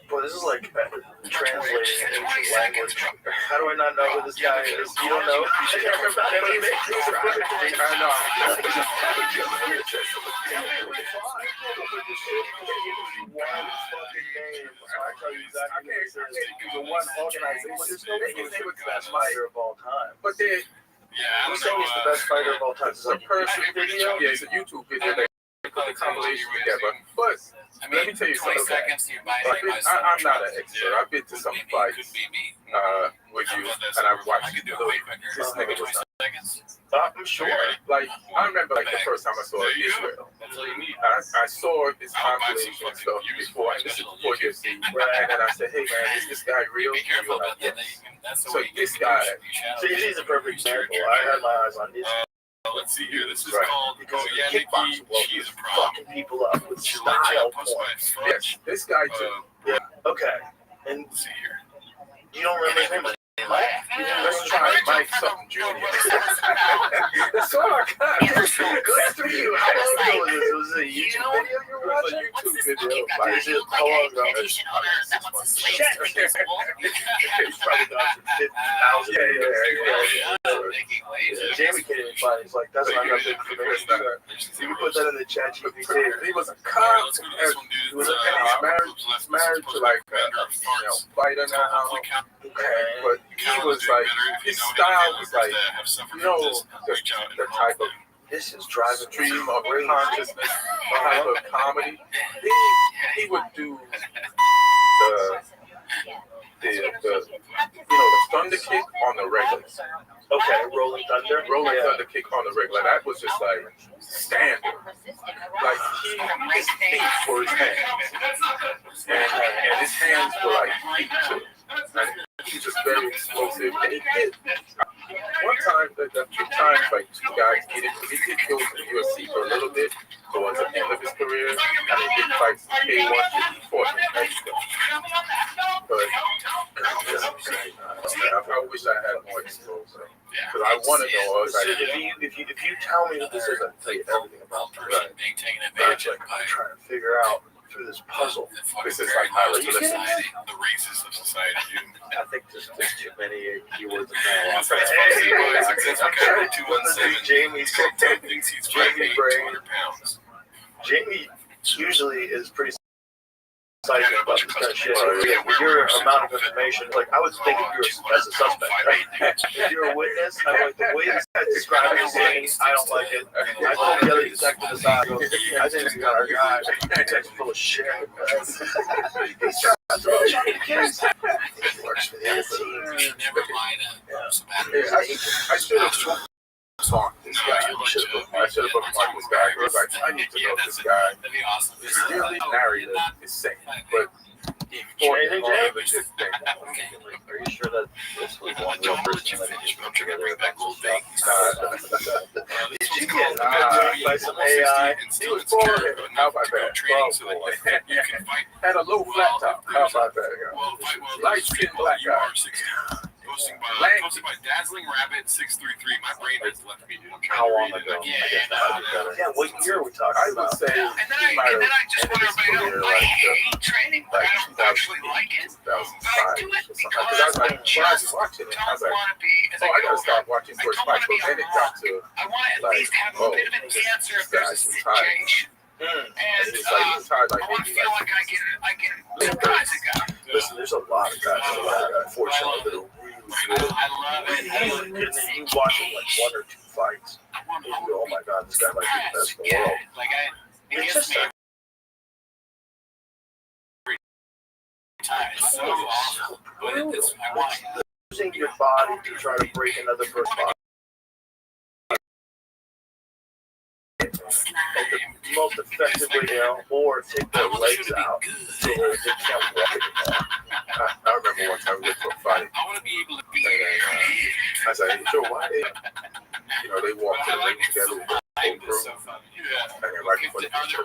Boy, this is like translating ancient language. How do I not know who this guy is? You don't know? You should have remember I know. one fucking name. I tell you exactly what it is. The one organization. Best fighter of all time. But then, Who's saying he's the best fighter of all time? it's a person video. Yeah, it's a YouTube video. They put the compilation together. But let me tell you something. I'm not an expert. I've been to some fights with you, and I've watched this nigga was I'm sure. like I remember like the first time I saw Israel. I saw his compilation and stuff before, and this is before UFC. And then I said, hey man, is this guy real? And you were like, yes. So this guy, See, he's a perfect example. I had my eyes on this. Let's see here. This is Right. called Kickboxing Cheese fucking people up with style points. yes, this guy too. Okay. And Let's see here. you don't remember his name? Let's try Mike something Jr. That's all I got. Good for you. How long ago was this? Was it a YouTube video you were watching? It was a YouTube video. Like, Is it how long ago? he's probably got 50,000 Jamie can't even find it. He's like, that's not enough information. You can put that in the chat GPT. He was a Alright, cop. let's go to this one, dude. He was he's married to like a fighter now. But he was like, his style was like, you know, the type of This is driving stream of consciousness, type of comedy. He would do the thunder kick on the regular. Okay, Rolling Thunder. Rolling thunder kick on the regular. That was just like standard. Like his feet were his hands. And his hands were like feet too. And he's just very explosive. And he hit one time, the few times, like two guys he did go to the UFC for a little bit towards the end of his career, and he did fight K1 he fought in Mexico. But I wish I had more exposure. Because I want to know. Like, if you tell me that this is, I tell you everything about that. Right. Being taken advantage Like, I'm trying to figure out through this puzzle. This is like highly society, the races of society, dude. I think there's too many keywords in there. That's funny, boys. That's what Carol 217. Jamie's Thinks he's 5'8", 200 pounds. Jamie usually is pretty excited about this kind of shit. With your amount of information, like I would think if you're as a suspect, right? If you're a witness, I'm like the way this guy describing the scene, I don't like it. I told the other detective aside, I think we got our guy. Detective's full of shit. He's trying to throw kids. He works for the other team. Never mind. I should have talked this guy. I should have bookmarked this guy. I was like, I need to know this guy. That'd be awesome. His really narrative is sick, but he fought in all of it. Are you sure that this was one real person that you put together with that little thing? Did you get by some AI? He was born in how about that? Had a low flat top. How about that? Light skinned black guy. Posted by Dazzling Rabbit 633. My brain has left me, dude. I'm trying How to long read ago? it. Yeah, what year are we talking I about? would say And then I just want everybody to know I hate training, but I don't actually like it. But I do it because I just don't want to be, as I I go gotta start over, watching I George don't want to Michael, be a then it got rock. to I want to at least have a bit of an answer if there's a situation. And it's like he's tired like I want to feel like I can surprise a guy. Listen, there's a lot of guys that unfortunately that are really I love it. good. And then you watch them like one or two fights, and you go, "Oh my God, this guy might be the best in the Yeah, world." like it It's gets just me every time. It's so awesome. But it's, I want to. Using your body to try to break another person's body. And the most effective way down, or take their legs out so they can't walk anymore. I remember one time we went to a fight. I want to be able to be I was like, Joe, why they, they walk to the ring together with the whole crew. so funny. Yeah. And then right before they Are there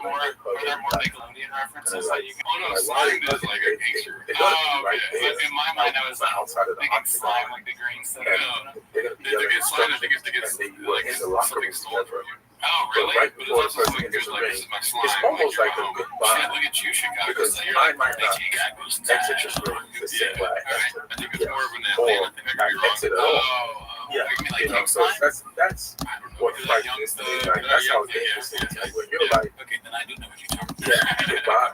more Nickelodeon references that you can? Oh no, slime is like a gangster. They gotta be right there. In my mind, I was like, outside of the they get slime octagon. like the green stuff. And they're gonna be They yelling get slime, I instructions, think it's to get and they were in the locker room together. Oh, But really? right But before it's the also person like, gets there's the like, ring, this is my slime. it's almost like a good Shit, vibe. look at you, Chicago. Because So you're mine like, might not Chicago's exit your ring the same way I Alright, exit. I think it's more of an Or Atlanta thing. I could be not exit at wrong. all. Yeah, I mean, like, You know, so that's I don't know. what Is that fight young is to stuff? me. Like, that's how it's interesting. Like when you're like, Okay, then I do know what you're talking about. yeah, get by.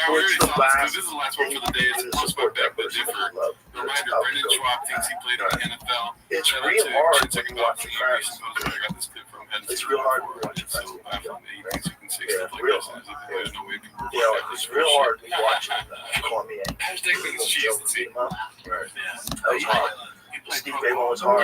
We're What's already the saw last this is the last one for the day. It's post by Beck, but different. Reminder, Brendan Schwab thinks he played in the NFL. It's Shout out real to hard Chicken when you watch Bob your Lee. friends. I got this clip from him. It's real hard when you watch your So friends. back from the 80s, you can see Yeah, stuff like real this. hard. There's no way people were You know, it's real hard when you watch Columbia. Hashtag things cheese. Let's see. Right. That was hard. Steve Babel was hard.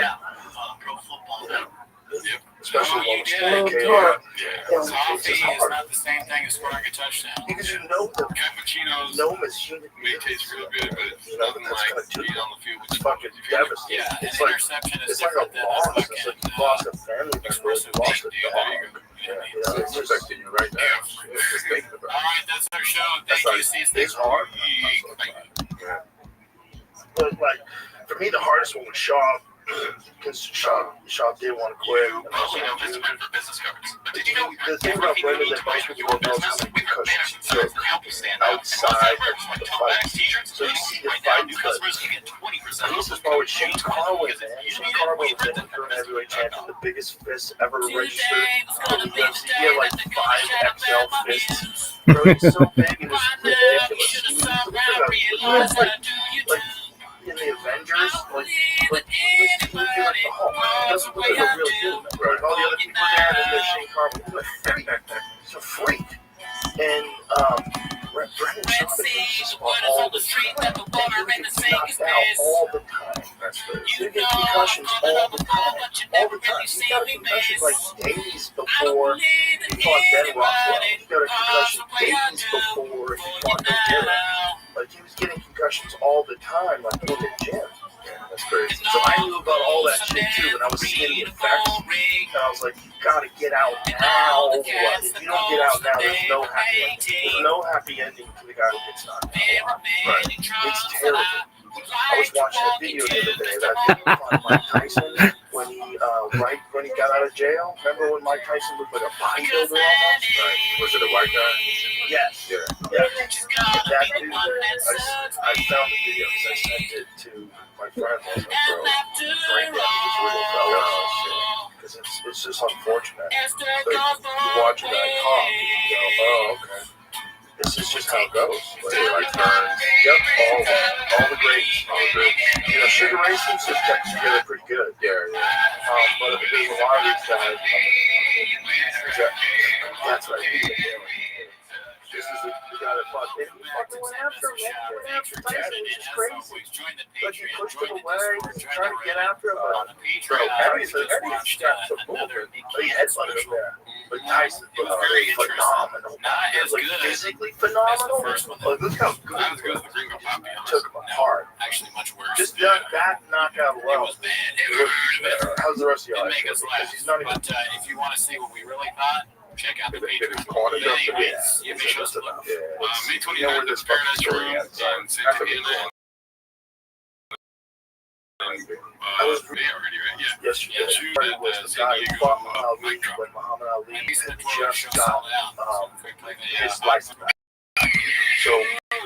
Pro football. Yep. Especially when Yeah. it was Yeah. Coffee is not the same thing as scoring a touchdown. because you know them, Cappuccinos know them as human may beings. taste real good, but it's You know, nothing that's like gonna do being on the field with It's fucking devastating. Yeah, an It's like interception is it's like a different than a loss. It's like fucking you lost a family member, explosive you lost a deal. dog. There you go. Yeah, you So know, it's it's just, affecting you right now. Just thinking about All right, that's our show. That's Thank you, like- Steve. it's hard. it. But like for me, the hardest one was Shaw, because Shaw did want to quit. And Also, you know, Mr. Man for business cards. But did you know The thing about Brendan that most people don't know is how many concussions he took outside of the fight. So you see the fight, but and this is probably Shane Carwin, man. Shane Carwin was the interim heavyweight champion, the biggest fist ever registered in the UFC. He had like 5 XL fists. Bro, he's so big, it was ridiculous. He was like in the Avengers, like he would be like the Hulk. He doesn't look like a real dude. Like all the other people there, and there's Shane Carwin. He's a freak. He's a freak. And Brendan Shaw is all the time. And he gets knocked out all the time. That's crazy. You get concussions all the time. All the time. He got a concussion like days before he fought Ben Rothschild. He got a concussion days before he fought Nogueira. Like he was getting concussions all the time, like in the gym. That's crazy. So I knew about all that shit too, and I was seeing the effects, and I was like, you gotta get out now. If you don't get out now, there's no happy ending. There's no happy ending for the guy who gets knocked out. Right. It's terrible. I was watching a video the other day that video on Mike Tyson when he when he got out of jail. Remember when Mike Tyson looked like a bodybuilder almost? Right. Was it a white guy? Yes. Yeah. That dude, I found the video because I sent it to my friend. I was like, bro, right there, just really fell out because it's just unfortunate. Like, you watch a guy talk, you go, oh, okay. This is just how it goes. Like turns. Yep, all the greats. You know, Sugar Ray seems to have kept together pretty good. Yeah. But there's a lot of these guys. That's right. This is the guy that fought. He fucking went after him. Went after Tyson, which is crazy. But he pushed him away. He's trying to get after him. But Eddie's got some movement. He headbutted him there. But Tyson was phenomenal. He was like physically phenomenal. Like, look how good he took him apart. Actually, much worse. Just that knockout alone. How's the rest of your life? Because he's not even. But if you want to see what we really thought, check out the It Patreon. was cornered up to me. You make sure to look. May You know where 29th, this the Paradise fucking Room story ends. in San That's a big Diego. one. Bay already, right? Yeah. Yes, you did. June It at was the San guy who Diego, fought Muhammad Ali mic drop. when Muhammad Ali And he said, had well, just show got sold out. So quickly they, his license back. So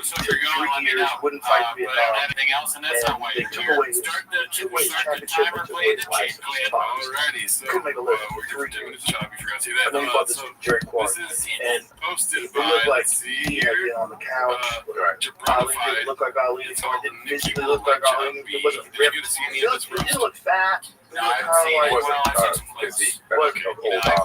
so took you're going 3 on years, now. wouldn't fight But Vietnam. anything else, and that's And not why they you're took here. away his Start the championship, timer, which play is the what his tape. license box. Alrighty, so Couldn't make a living for we're 3 doing years. this job. You forgot to see that. And then he bought this So Jerry Quarry. this is And posted it looked by, like let's see he had here, been on the couch. Ali Jabronified. didn't look like Ali. It's all It didn't Nicky physically look like Ali. It wasn't Did you ripped. get to see any He of this didn't roast? look fat. He No, I looked haven't seen kind it. of like. Well, I've seen some clips. Physique. But I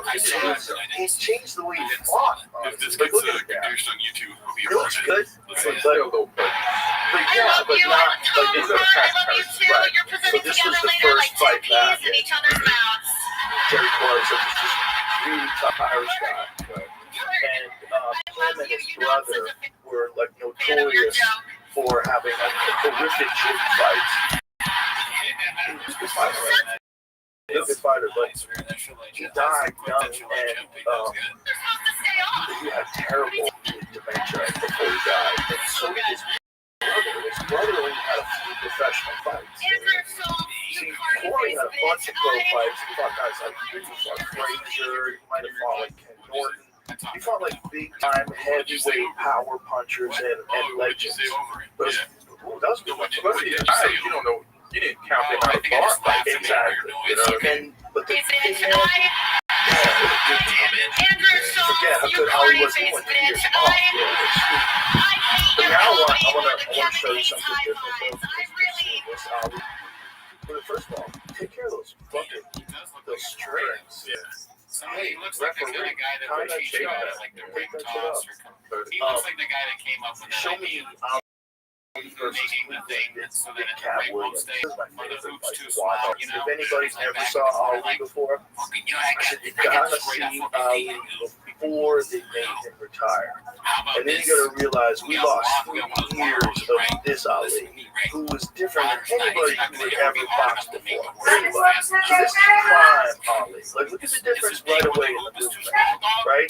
he's changed the way he fought. If this Like, gets look at that. produced on YouTube, it'll be He looks good. Let's But see. Still a little bit. yeah, but not like He's it's a a fast right. person. So this was the first fight back. Jerry Quarry, so he's just really tough Irish guy. And him and his brother were like notorious for having like horrific gym fights. He's a good fighter. He's a good fighter, but he died young and he had terrible dementia before he died. And so did his brother. His brother only had a few professional fights. See, Corey had a bunch of pro fights. He fought guys like Frazier. He might have fought like Ken Norton. He fought like big time heavyweight power punchers and legends. But that was good. You don't know. You didn't count them out of bar fights. Exactly. You know what I mean? But the thing is, forget how good Ali was when he years off. But now I want to show you something different. But first of all, take care of those strings. He looks like the kind of guy that would teach you how to like the ring toss. He looks like the guy that came up with Show that me idea. Making the thing so that the ring won't stay or the hoop's too small, you know? If anybody's never saw Ali before, I said you gotta see Ali before they made him retire. And then you gotta realize we lost 3 years of this Ali, who was different than anybody who had ever boxed before. Anybody. So this is prime Ali. Like, look at the difference right away in the movement, right?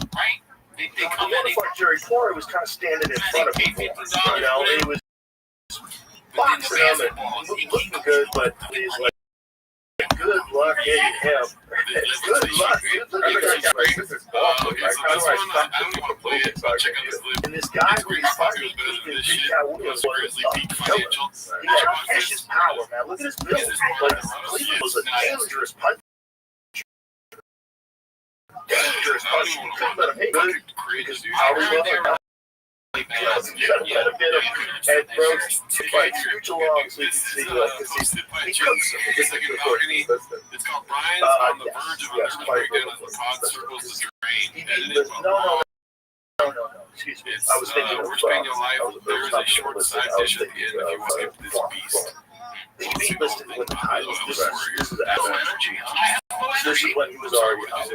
The one fight Jerry Quarry was kind of standing in front of him, you know, and he was boxing him and looking good, but he's like, good luck hitting him. Good luck. This is awful. Like, how do I stop this from moving so I can get it? And this guy who he's fighting, even Big Cat Williams, was a killer. He had vicious power, man. Look at his build. Like, Cleveland was a dangerous puncher. Dangerous puncher. You couldn't let him hit good because Ali was a you gotta let him get him. And bro, like, scooch along so you can see, because he cooks him. It's called Brian's on the verge of a nervous breakdown as the pod circles the drain. No. Excuse me. I was thinking of We're spending your life. There is a short side dish at the end if you want to skip this beast. He listed when the time was. This is after G. This is when he was already out.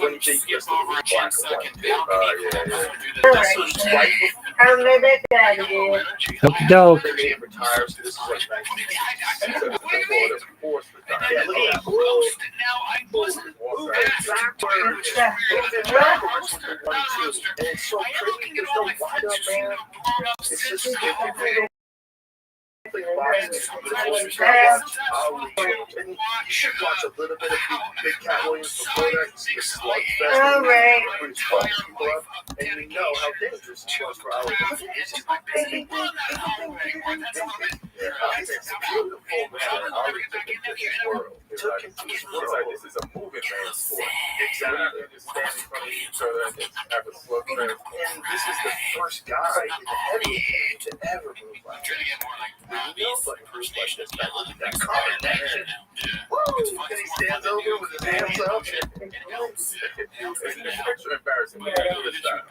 when you think skip over a 10-second balcony. Alright. I'll let that guy do it. Okie doke. they retires. This is like 19. What do you mean? And then the roast. Now I wasn't asked to do it, which is weird. I'm not a roaster. Not a roaster. And it's so I am pretty. looking at There's all no my wind friends up, who seem to man. have grown up It's since just COVID. boxes. Sometimes You you should watch want to and you should watch a little bit of Big Cat Williams before that. It's a slugfest. Alright. Where he's fucking people up, and you know how dangerous it was for our It's just my baby. Well, not a whole thing, but that's a little bit. It's a beautiful man. Ari took it to his world. It's like, this is a moving man sport. Exactly. We're not just standing in front of each other and just have a slugfest. And this is the first guy in the heavyweight to ever move like Trying to get more like nobody moves like this back with that It's combination. Woo! And he stands over with his hands up. It's extra embarrassing when you do this stuff.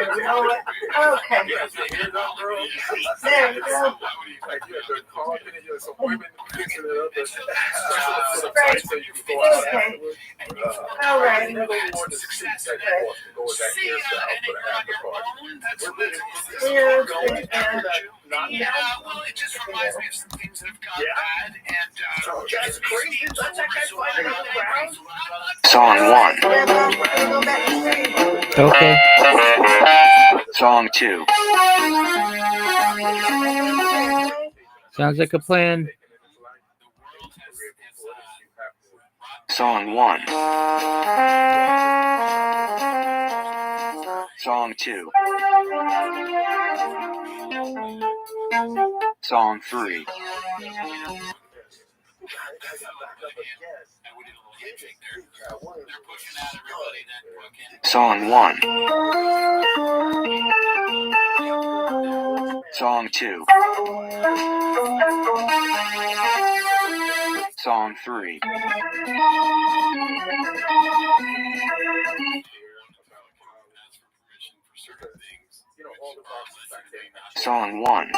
Okay. You have your hands up, bro. There you go. Like, you have the confidence, you have some women fixing it up. So you can go out afterwards. Alright. I never wanted to see that sport to go with that hairstyle for the after party. Yeah, well, it just reminds me of some things that have gone bad, and That's crazy. Let that guy fight on the ground. Song 1. Okay. Song 2. Sounds like a plan. Song 1. Song 2. Song 3. Song 1. Song 2. Song 3. Song 1.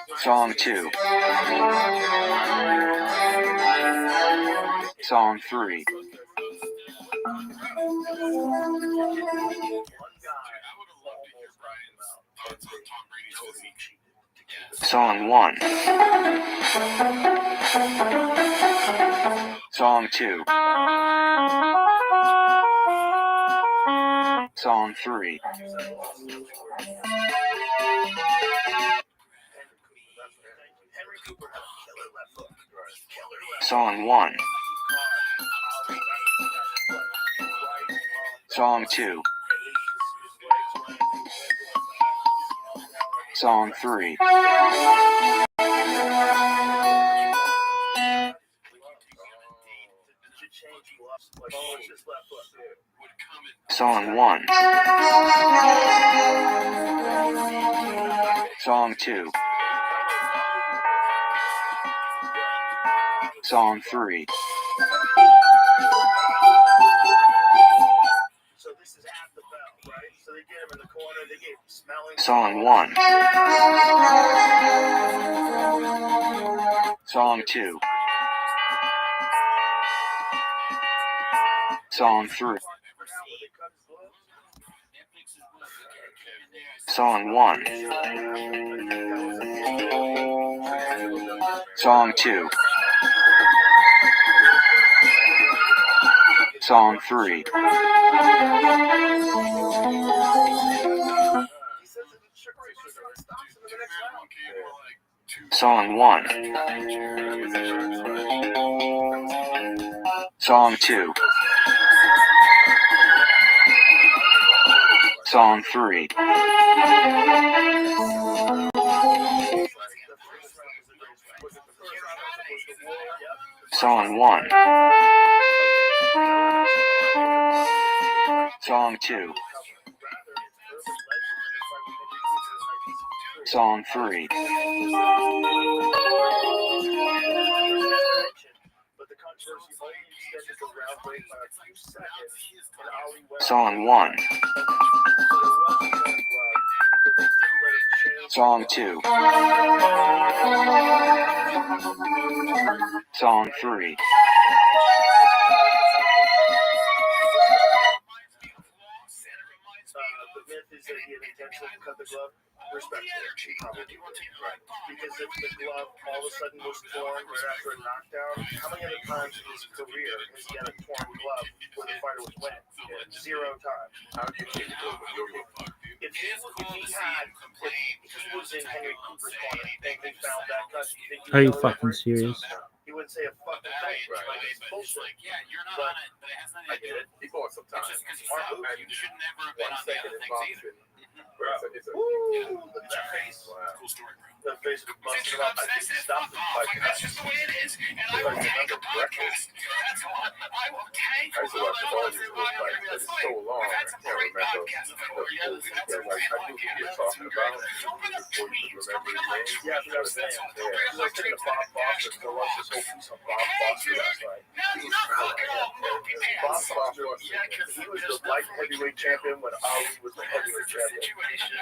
Song 2. Song 3. Song 1. Song 2. Song 3. Song 1. Song 2. Song 3. Song 1. Song 2. Song 3. So this is at the bell, right? So they get him in the corner, they get him smelling. Song 1. Song 2. Song 3. Song 1. Song 2. Song 3. Song 1. Song 2. Song 3. Song 1. Song 2. Song 3. Song 1. Song 2. Song 3. The myth is that he had intentionally cut the glove. Respectfully, he probably did. Right. Because if the glove all of a sudden was torn right after a knockdown, how many other times in his career has he had a torn glove where the fighter was winning? Yeah. 0 times. How do you think it was with yo-yo? If he was in Henry Cooper's corner and they found that cut, you think he Are you would fucking serious? He wouldn't say a fucking thing. Right. Like, it's bullshit. Yeah, you're not But on it, but it has nothing I to do get with it. He bought some time. It's just because he's Smart out. move. You should never have been 1 on the second other in things either. boxing. It's a Woo! The That face. wow. Cool story, bro. The face was busted up. I think he stopped the fight. That's just the way it is. And I will tank a podcast. That's all. I will tank I used to watch all these little fights, but it's so long. We've I had some can't great remember podcasts the before. Yeah, full that's details. Like, I knew who you're talking about. Before you could remember his name. Yeah, I was saying. I was thinking of Bob Foster. So I watched this whole piece on Bob Foster last night. He was Bob Foster. He was the light heavyweight champion when Ali was the heavyweight champion.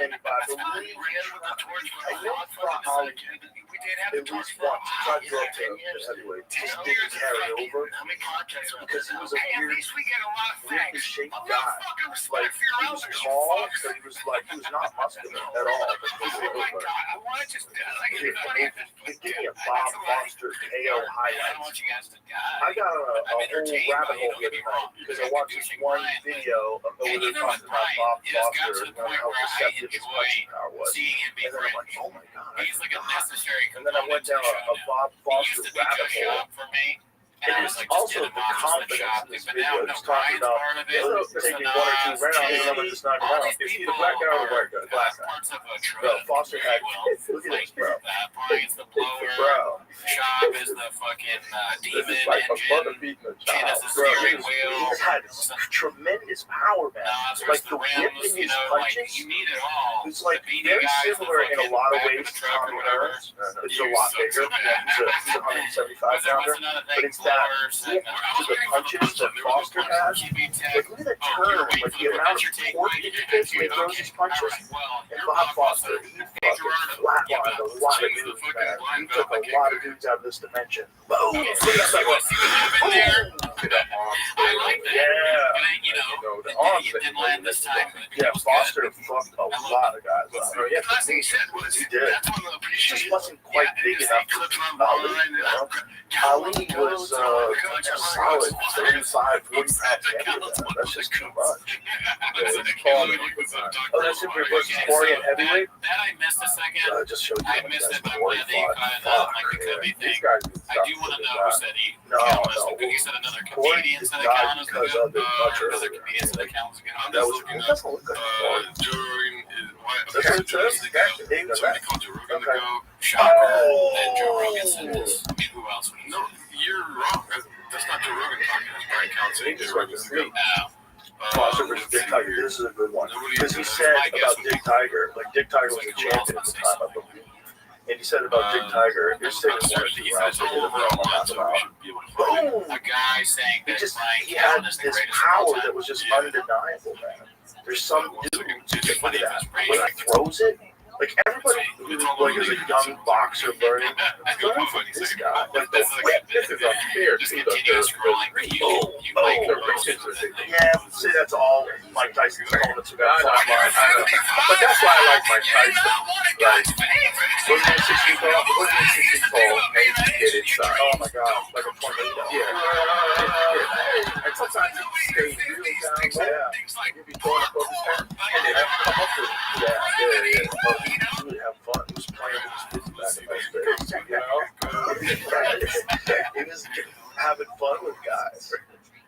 And I believe I know he fought Ali at least once. He tried to go up to heavyweight. Just didn't carry over because he was a weirdly shaped guy. Like, he was tall, but he was not muscular at all. Give me a Bob Foster KO highlights. I got a whole rabbit hole the other night because I watched this one video of where they're talking about Bob Foster and how receptive his punching power was. And then I'm like, oh my god, I forgot. And then I went down a Bob Foster rabbit hole. And it was also the confidence in this video. He's talking about taking 1 or 2 rounds and then just knocking him out. Is he the black guy or the white guy? Black guy. No, Foster had. Look at this, bro. Brian's the blower. Bro. Shab is the fucking This demon is like a mother engine. beating a Ken child. is the Bro, steering he wheel. had tremendous power, man. Like the whip in his punches. You need it all. It's like very similar in a lot of ways to Tommy Hearn. It's a lot bigger. He's a 175 pounder. But it's that whip to the punches that Foster has. Like, look at the turn, like the amount of torque he gets when he throws his punches. And Bob Foster, he fucking flatlined a lot of dudes, man. He took a lot of dudes out of this dimension. Boom! I like that. Yeah. You know, the arms it that didn't land this time. Yeah, Foster fucked a lot of guys up. Oh, yeah. Last thing he said was, He did. that's one of the He just wasn't quite big enough to beat Ali, you know? Ali was a solid 35, 40 pounds heavier. That's just too much. Oh, that's Super versus Corey at heavyweight? That I missed a second. Just showed you I how many missed guys it, but I'm Corey glad that you fought. got Fuck, like the Kobe man. thing. These guys need to I stop do want to putting know it who out. said he No, count as no. the good. He said another Corey comedian did said it not count as the because good. of it much Another earlier. comedian said it count as the good. I'm That just was, looking it up. doesn't look good. During That's what it says. somebody called Joe Rogan to Okay. go. Shocker that Joe Rogan said this. I mean, who else would he No, you're wrong. That's not Joe Rogan talking. That's Brian Council. He just went to sleep. Foster versus Dick Tiger. This is a good one. Because he said about Dick Tiger, like Dick Tiger was a champion at the time, I believe. And he said about Dick Tiger, he was taking 1 or 2 rounds to hit him and knock him out. Boom! a guy saying that He Brian had Callen is the this greatest of all power time. that was just undeniable, man. There's some dude who can look at that. When he throws it, like everybody who like is a young boxer learning from this guy. Like the whip. This is unfair Just to continue scrolling. You like the reaches are ridiculous. Yeah, see, that's all Mike Tyson's elements about. I know. But that's why I like Mike Tyson. Like, wasn't it 6 feet tall? Wasn't it 6 feet tall? And he get inside. Oh my god, like a tornado. Yeah. And sometimes he stays really down low. Yeah. He'll be throwing up his head. And they have to come up with it. Yeah. Oh, he would have fun. He was playing with his kids back in those days, you know? He was having fun with guys.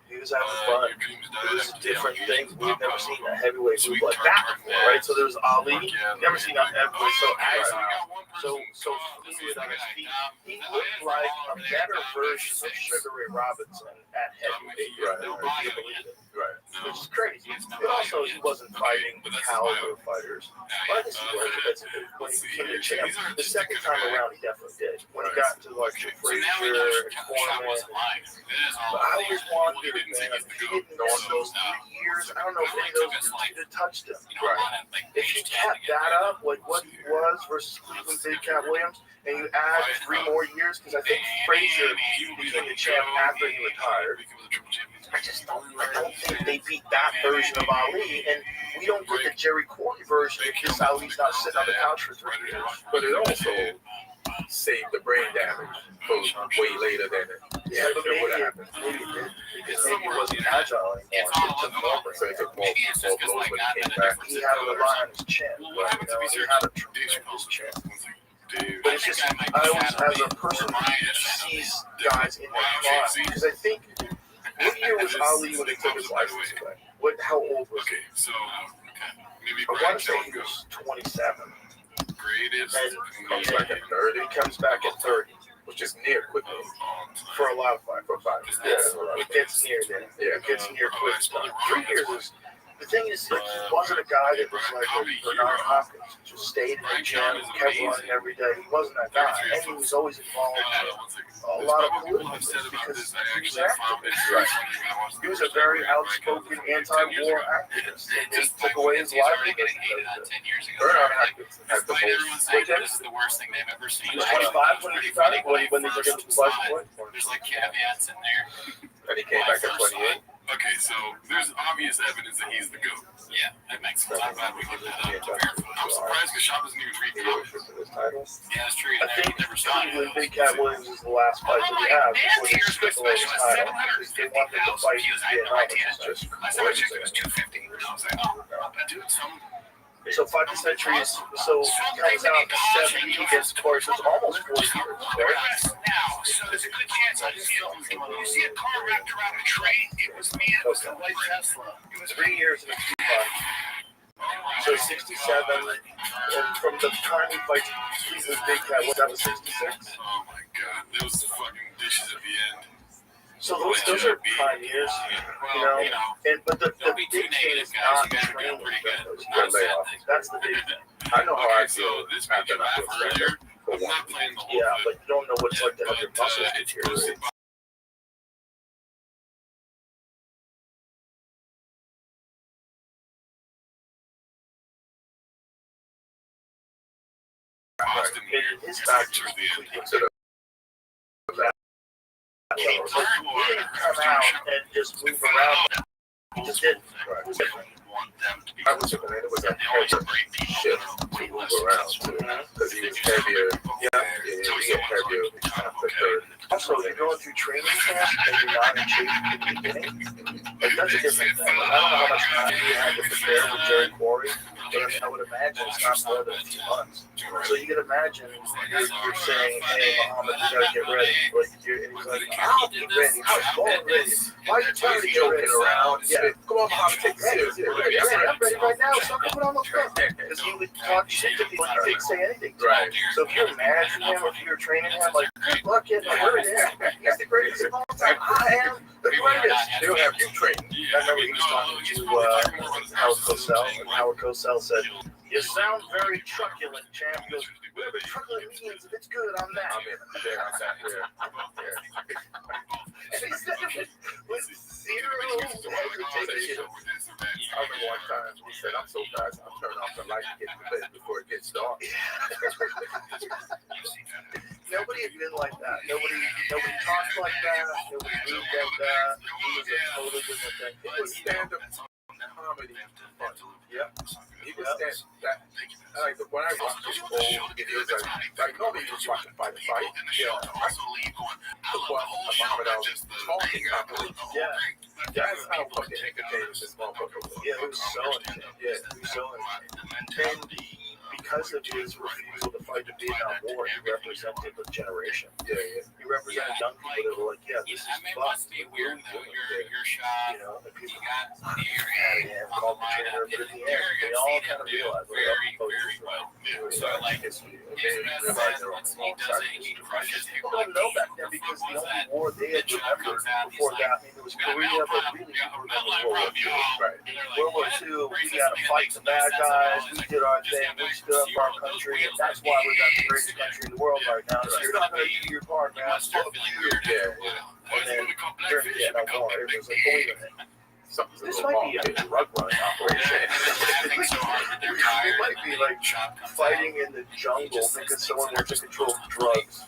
He was having fun. It was different things. We've never seen a heavyweight move like that before, right? So there was Ali. Never seen a heavyweight so agile, so fluid on his feet. He looked like a better version of Sugar Ray Robinson at heavyweight. Right. You believe it? Right. which is crazy. But also, he wasn't fighting caliber fighters. Well, I guess he was. When he became the champ, the second time around, he definitely did. When he got into like Frazier and Foreman. But I always wondered, man, if he didn't miss those 3 years, I don't know if any of those dudes had touched him. If he kept that up, like what he was versus Cleveland Big Cat Williams, and you add 3 more years, because I think Frazier became the champ after he retired. I don't think they beat that version of Ali, and we don't get the Jerry Corey version if this Ali's not sitting on the couch for 3 years. But it also saved the brain damage for way later than it would have happened. Maybe it did. Because maybe he wasn't agile anymore. It took more brain. So he took more blows when he came back. He had to rely on his chin. He had a tremendous chin. But it's just, I always, as a person who sees guys in their prime, because I think, what year was Ali when he took his license away? How old was he? I want to say he was 27. And comes back at 30. He comes back at 30. Which is near quickly. For a lot of fight. For 5 Yeah, it gets near there. Yeah. It gets near quick. 3 years is, the thing is, like, he wasn't a guy that was like Bernard Hopkins, who just stayed in the gym and kept running every day. He wasn't that guy. And he was always involved in a lot of political things because he was an activist. He was a very outspoken anti-war activist. And they took away his livelihood because of it. Bernard Hopkins has the most. This is the worst thing they've ever seen. He was 25 when he retired, when they took him to the license. There's like caveats in there. And he came back at 28. Okay, so there's obvious evidence that he's the GOAT. Yeah, that makes sense. I'm glad we looked that up. I'm surprised because Shop doesn't even read comics. Yeah, it's true. I think Cleveland Big Cat Williams is the last fight that we have before they strip away his title. Because they wanted to fight in Vietnam, which is just Last time I checked, it was 250. I was like, oh, dude, So Fight the Century is, so he comes out in 70, he gets torched, it's almost 40 years, right? now, so there's a good chance I see it. You see a car wrapped around a train, it was me, it was the white Tesla. It was 3 years and a few months. So 67, and from the time he fights Cleveland Big Cat, what, that was 66? Oh my god, those fucking dishes at the end. So those are prime years, you know, and but the big thing is not training those. That's the big thing. I know how I So feel. this week you laugh earlier, I'm not playing the whole Yeah, thing. but you don't know what it's like to have your But, muscles it's deteriorate. posted by Austin here. His back Towards the end. Consider he didn't come out and just move around. He just didn't. I was looking at it was a heavy shift to move around too, because he was heavier. Yeah, he get heavier after 30. Also, you're going through training camp and you're not in shape at the beginning. Like, that's a different thing. I don't know how much time you had to prepare with Jerry Corey, but I mean, I would imagine it's not more than a few months. So you can imagine you're saying, hey, Muhammad, you gotta get ready. Like, and he's like, I'll get ready. I was born ready. Why are you trying to get ready? Around. Yeah. Come on, Mom, take it seriously. I'm ready right now. Stop putting on those clothes. Because he would talk shit to people. He didn't say anything. Right. So if you're managing him or if you're training him, like, good luck getting hurt. He's the greatest of all time. I am the greatest. They'll have you trained. I remember he was talking to Howard Cosell, and Howard Cosell said, you sound very truculent, champ. He goes, whatever truculent means, if it's good, I'm that. I'm in. And he said it with zero hesitation. I remember one time he said, I'm so fast, I'll turn off the light and get to bed before it gets dark. Nobody had been like that. Nobody talked like that. Nobody moved like that. He was a totally different thing. He was stand-up comedy fun. Yeah. He was that. Like when I watch his old videos, like nobody was watching fight. Yeah. I watch Muhammad Ali talking comedy. Yeah. That's how fucking entertaining this motherfucker was. Yeah, he was so entertaining. Yeah, he was so entertaining. And because of his refusal to fight the Vietnam War, he represented the generation. Yeah. He represented young people that were like, yeah, this is fun. Weird though. Your shot. You know, and people had him, called the trainer, but at the end, they all kind of realized what very well. So like his best he doesn't he crushes. People don't know back then because the only war they had remembered before that, I mean, there was Korea, but really people remember World War II. Right. World War II, we got to fight the bad guys, we did our thing, we stood up for our country, and that's why we got the greatest country in the world right now. So you're not going to do your part, man. Fuck you. Yeah. And then during the Vietnam War, it was like, believe in it. Something's This a little might be wrong. a drug running operation. We might be like fighting in the jungle because someone wants to control drugs.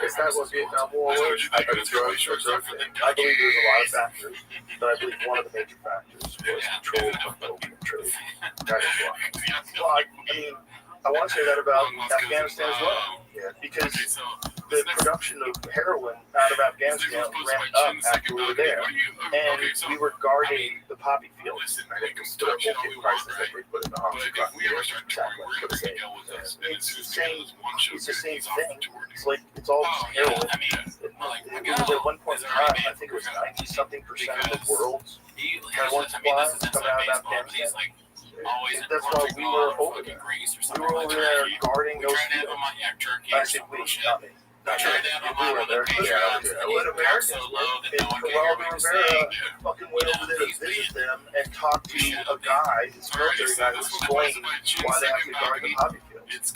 Is that what Vietnam War was? I believe I believe there's a lot of factors, but I believe one of the major factors was control of opium trade. That is why. Well, I mean, I want to say that about Afghanistan as well. Yeah. Because the production of heroin out of Afghanistan ramped up after we were there, and we were guarding the poppy fields. And it was still opiate prices that they put in the hospital. It's the same thing. It's like it's all just heroin. It was at one point in time, I think it was 90-something% of the world's heroin supply coming out of Afghanistan. That's why we were over there. We were over there guarding those fields. I said we, not me. We were there. What Americans did. And Geraldo Rivera fucking went over there to visit them and talk to a guy, this military guy, who explained why they have to guard the poppy fields. It's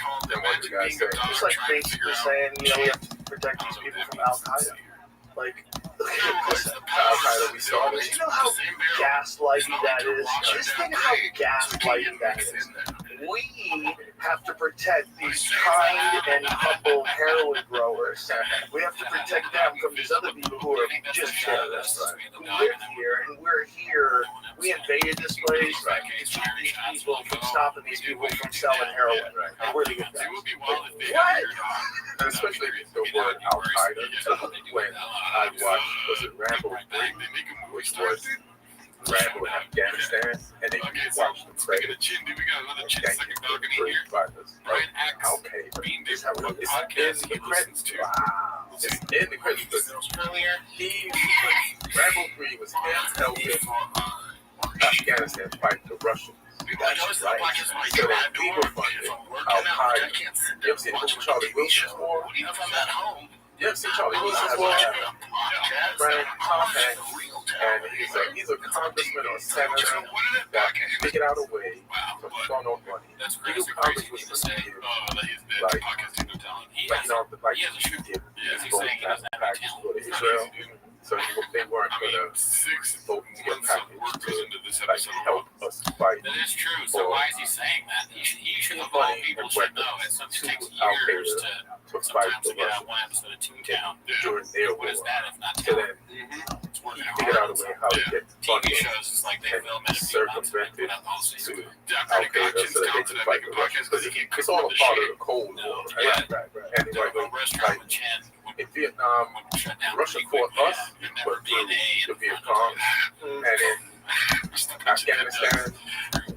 like basically saying, you know, we have to protect these people from Al Qaeda. Like, listen, Al Qaeda, we saw do this. you know how gaslighting that is? Just think how gaslighting that is. We have to protect these kind and humble heroin growers. We have to protect them from these other people who are just terrorists, who live here, and we're here. We invaded this place to keep these people from stopping these people from selling heroin. And we're the good guys. What? And especially the word Al Qaeda. When I watched, was it Rambo 3, which was Rambo in Afghanistan, and then you watch the credits. And thank you for the great fighters. Al Qaeda. It's in the credits too. Wow. It's in the credits because Rambo 3 was him helping Afghanistan fight the Russians. That's right. So that we were funded Al Qaeda. You ever seen the movie Charlie Wilson's War? You ever seen Charlie Wilson's War? Frank Tom Hanks, and he's a congressman or senator that figured out a way to fund on money. He knew Congress was going to give, like, you know, like he did his vote package for Israel. So they weren't going to vote to get package to like help us fight. That is true. So why is he saying that? He should have all people should know. It takes years to fight sometimes to get out one episode of Toontown. during their What war. is that if not So talent? then It's working he figured out a way how to get TV funding shows is like they and film it circumvented without policies. to Al Qaeda so that they can fight the Russians. Because it's all a part of the Cold War. Right. And it's like, in Vietnam, Russia fought us, but through the Vietcong, and in Afghanistan,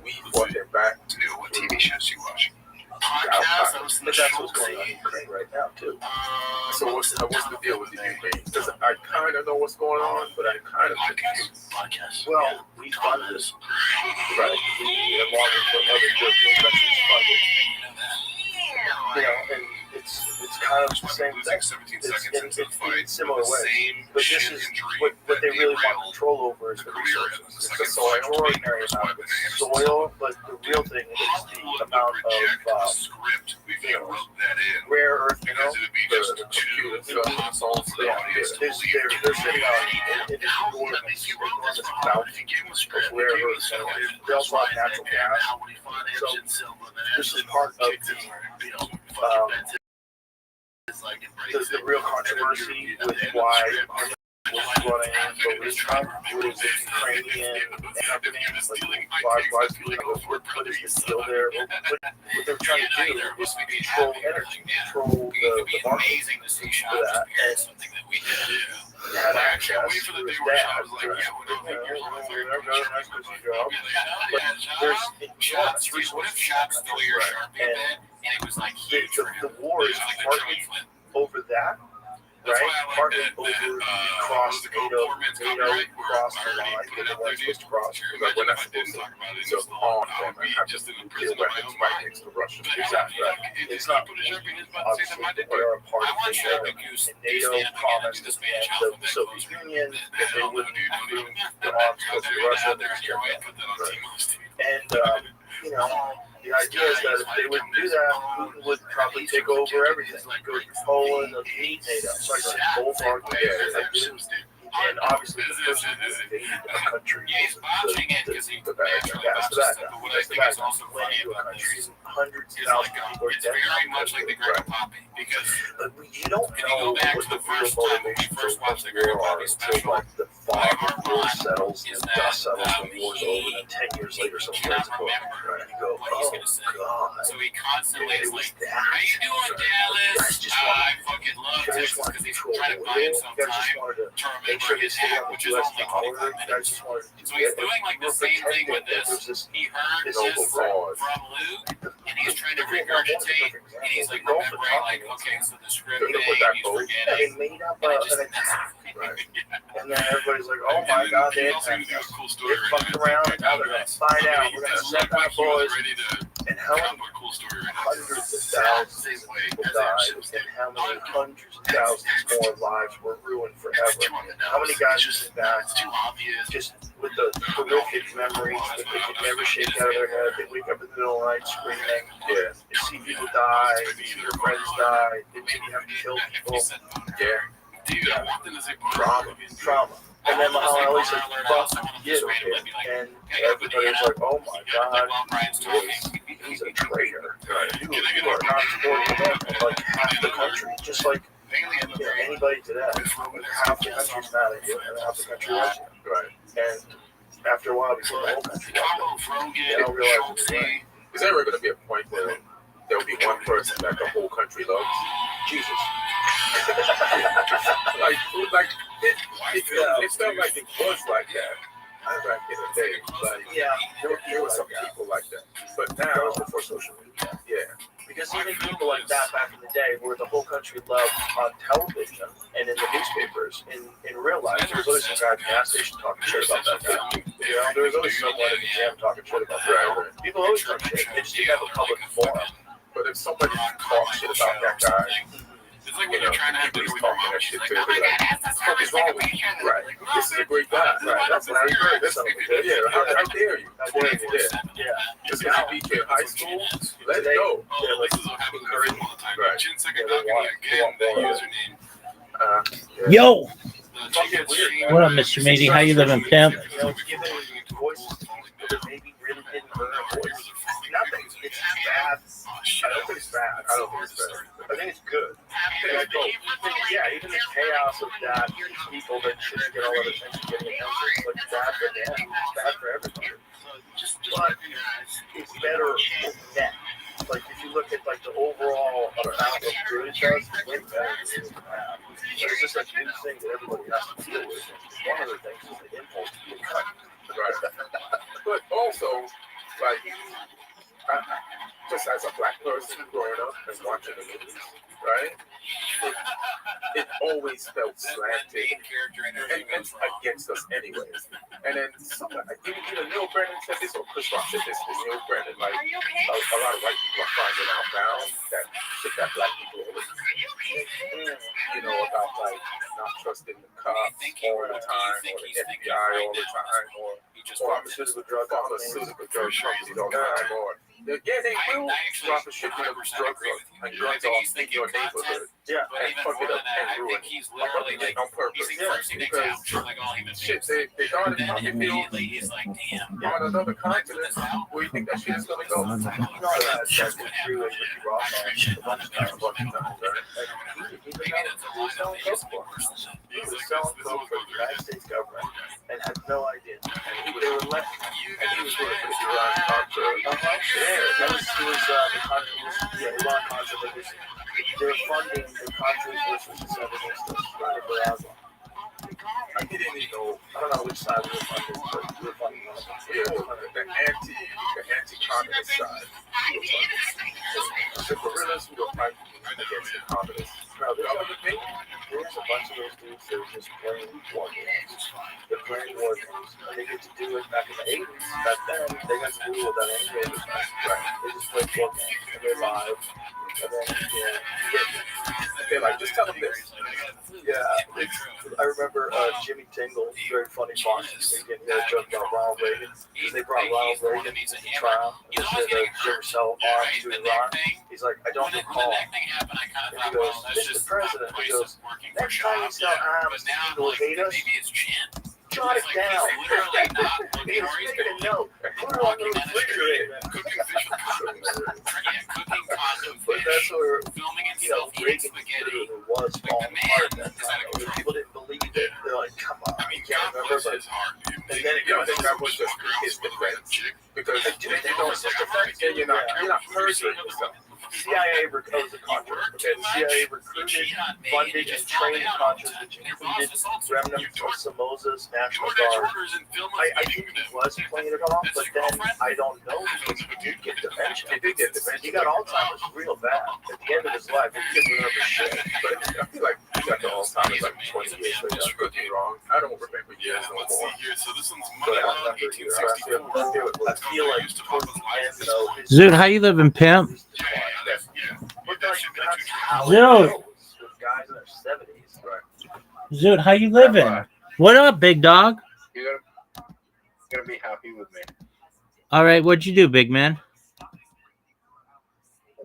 we fought them back. What TV shows you watch? But that's what's going on in Ukraine right now, too. So what's the deal with the Ukraine? Because I kind of know what's going on, but I'm kind of confused. Well, we fund this. Right. We, along with other European countries, funded. You know, and it's kind of the same thing. It's in similar ways. But this is what they really want control over is the resources. It's the soil, extraordinary amount of soil, but the real thing is the amount of rare earth minerals. the computer stuff. They're sitting on an enormous amount of rare earth minerals. They also have natural gas. So this is part of the real controversy with why was running for Russia, who is Ukrainian company, like why what is the deal there? What they're trying to do is control energy, control the market for that, and had access to his dad. But there's enormous resources, and the war is partly over that, right? why I like Partly that. over That crossed the NATO, poor man's NATO copyright. crossed the I already line, put it they out weren't there, dude. supposed to cross. Sure, Like, we're imagine not if I didn't supposed to talk about it. to It's harm I them would and be have just in the nuclear prison of my weapons own right mind. next to Russia. But Exactly. right. It's not Put a shirt in his butt and say obviously that my dick they are a part I of want the Shaq and Goose. and NATO promised at the end of the Soviet Union that they wouldn't move the arms close to Russia. And you know, the idea is that if they wouldn't do that, Putin would probably take over everything, go to Poland or lead NATO. So I see both arguments. And obviously, the person who invaded a country is the bad guy. That's the bad guy. That's the bad guy. Went into a country and hundreds of thousands of people are dead. Very much like the Great Poppy because But you don't know go back what to the the real first time when we motivations first of watched the war Great are Poppy until special. like the fog of war settles Is and that, dust settles and the war's over, and 10 years later someone writes a book and you go, what he's oh gonna say. God. So he constantly It is was like, that. how you doing, Dallas? Guys just wanted- I fucking love You guys Texas just wanted because to he's control trying to the buy world. himself You guys just time wanted to to make remember sure they his stay act, on which the is US only dollar. 25 You guys minutes. just wanted to So he's doing like the we're same thing pretending with that this. there's this He heard this this noble from cause. Luke, and he's trying to regurgitate, and he's like remembering, like, okay, so the script They thing, put that he's boat. Yeah, they forgetting. made up And it an just, attack. Right. And then everybody's like, oh my God, they attacked us. They fucked around, and now they're going to find out. We're going to set that boys. And how many hundreds of thousands of people died, and how many hundreds of thousands more lives were ruined forever. How many guys just back, just with the horrific memories that they could never shake out of their head. They wake up in the middle of the night screaming. Yeah. They see people die, they see their friends die, they maybe have to kill people. Yeah. Trauma. And then Muhammad Ali said, fuck you. And everybody's like, oh my God, he's a traitor. You are not supporting him in like half the country. Just like anybody today. Half the country's mad at you, and half the country loves you. Right. And after a while, before the whole country loves you, they don't realize it's right. Is there ever going to be a point where there'll be one person that the whole country loves? Jesus. like it felt like it was like that back in the day. Like, Yeah, there were some people like that, but that now, was before social media. yeah, Because even people like that back in the day, where the whole country loved on television and in the newspapers, in real life, there was always some guy at the gas station talking shit about that guy. You know, there was always someone at the gym talking shit about that guy. People always talk shit. They just didn't have a public forum. but if somebody talks shit about that guy, It's like you when know, you're trying to have he's dinner with your talking mom. that She's shit like, to oh my everybody. God, that's the What is wrong with you? Right. This is a great guy. Right. That's very good. That's yeah. How dare you? How dare you? Yeah. Yeah. Just because you beat you in high school, let's go. Oh, this is what happens all the time. Right. Chin second knocking me again, that username. Yeah. Yo, The chicken stream. what up, Mr. Matey? How you living, pimp? You know, giving voices to people that maybe really didn't earn a voice. Nothing. It's bad. I don't think it's bad. I don't think it's bad. I think it's good. And I think, even the chaos of that, people that shouldn't get all that attention getting attention, it's like bad for them. It's bad for everybody. But it's better net. Like if you look at like the overall amount of good it does, it's way better than it is bad. But it's just a new thing that everybody has to deal with. One of the things is the impulse to get cut. Right. But also, like, just as a black person growing up and watching the movies, right? It always felt slanted and against us anyways. And then somebody, either Neil Brennan said this or Chris Rock said this. Neil Brennan, like, a lot of white people are finding out now that shit that black people always, you know, about like not trusting the cops all the time, or the FBI all the time, or pharmaceutical drug companies all the time, or yeah, they will drop a shipment of drugs and guns off in your neighborhood. Yeah. And fuck it up and ruin it. On purpose. Because shit, they started talking He's like, damn. on another continent. Where you think that shit is gonna go? No, that's true. Ricky Rothschild a bunch of times, right? He was selling coke for us. He was selling coke for the United States government and had no idea. And they were left, and he was doing it for the Iran-Contra. That was the Contra. Yeah, Iran-Contra. They were funding the Contras versus the Sandinistas in Nicaragua. I didn't even know. I don't know which side we were funding, but we were funding one of them. Yeah, the anti-communist side. The guerrillas who were fighting against the communists. Now, the other thing, there's a those dudes that are just playing war games. They're playing war games, and they get to do it back in the 80s. Back then, they got to do it without any oversight. Right. They just play war games, and they're live. And then, you get, Okay, like, just tell them this. I remember Jimmy Tingle, very funny Boston comedian, he had a joke about Ronald Reagan, because they brought Ronald Reagan to trial, and they said, did you ever sell arms to Iran? He's like, I don't recall. And he goes, Mr. President, he goes, next time you sell arms to people who hate us, jot it down. He goes, make it a note, put it on the refrigerator. But that's where, Reagan was falling apart at that time. People didn't believe it. They're like, come on, you can't remember, but... And then it goes, that was just his defense. Because you know it's just defense, and you're not perjuring yourself. CIA was a contract. Okay, the CIA recruited, funded, and trained contracts, which included remnants of Somoza's National Guard. I think he was playing it off, but then I don't know because he did get dementia. He got Alzheimer's real bad. At the end of his life, he couldn't remember shit. But I feel like he got the Alzheimer's like 20 years later. I could be wrong. I don't remember years no more. So this one's But money I long, remember years. 1864. I feel like towards the end, though, his Zoot, how you living, pimp? What the hell? Zoot. Guys in their 70s, right? Zoot, how you living? What up, big dog? You're gonna be happy with me. All right, what'd you do, big man? I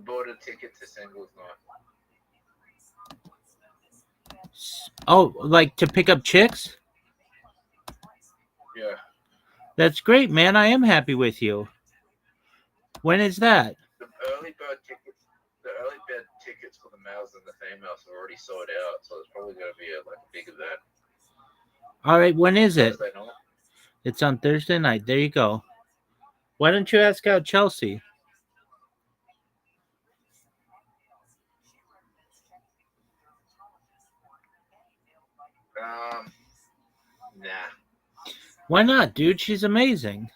bought a ticket to Singles Night. Oh, like to pick up chicks? Yeah. That's great, man. I am happy with you. When is that? The early bird tickets for the males and the females are already sold out, so it's probably gonna be a big event. All right, when is it? Thursday night. It's on Thursday night. There you go. Why don't you ask out Chelsea? Nah. Why not, dude? She's amazing.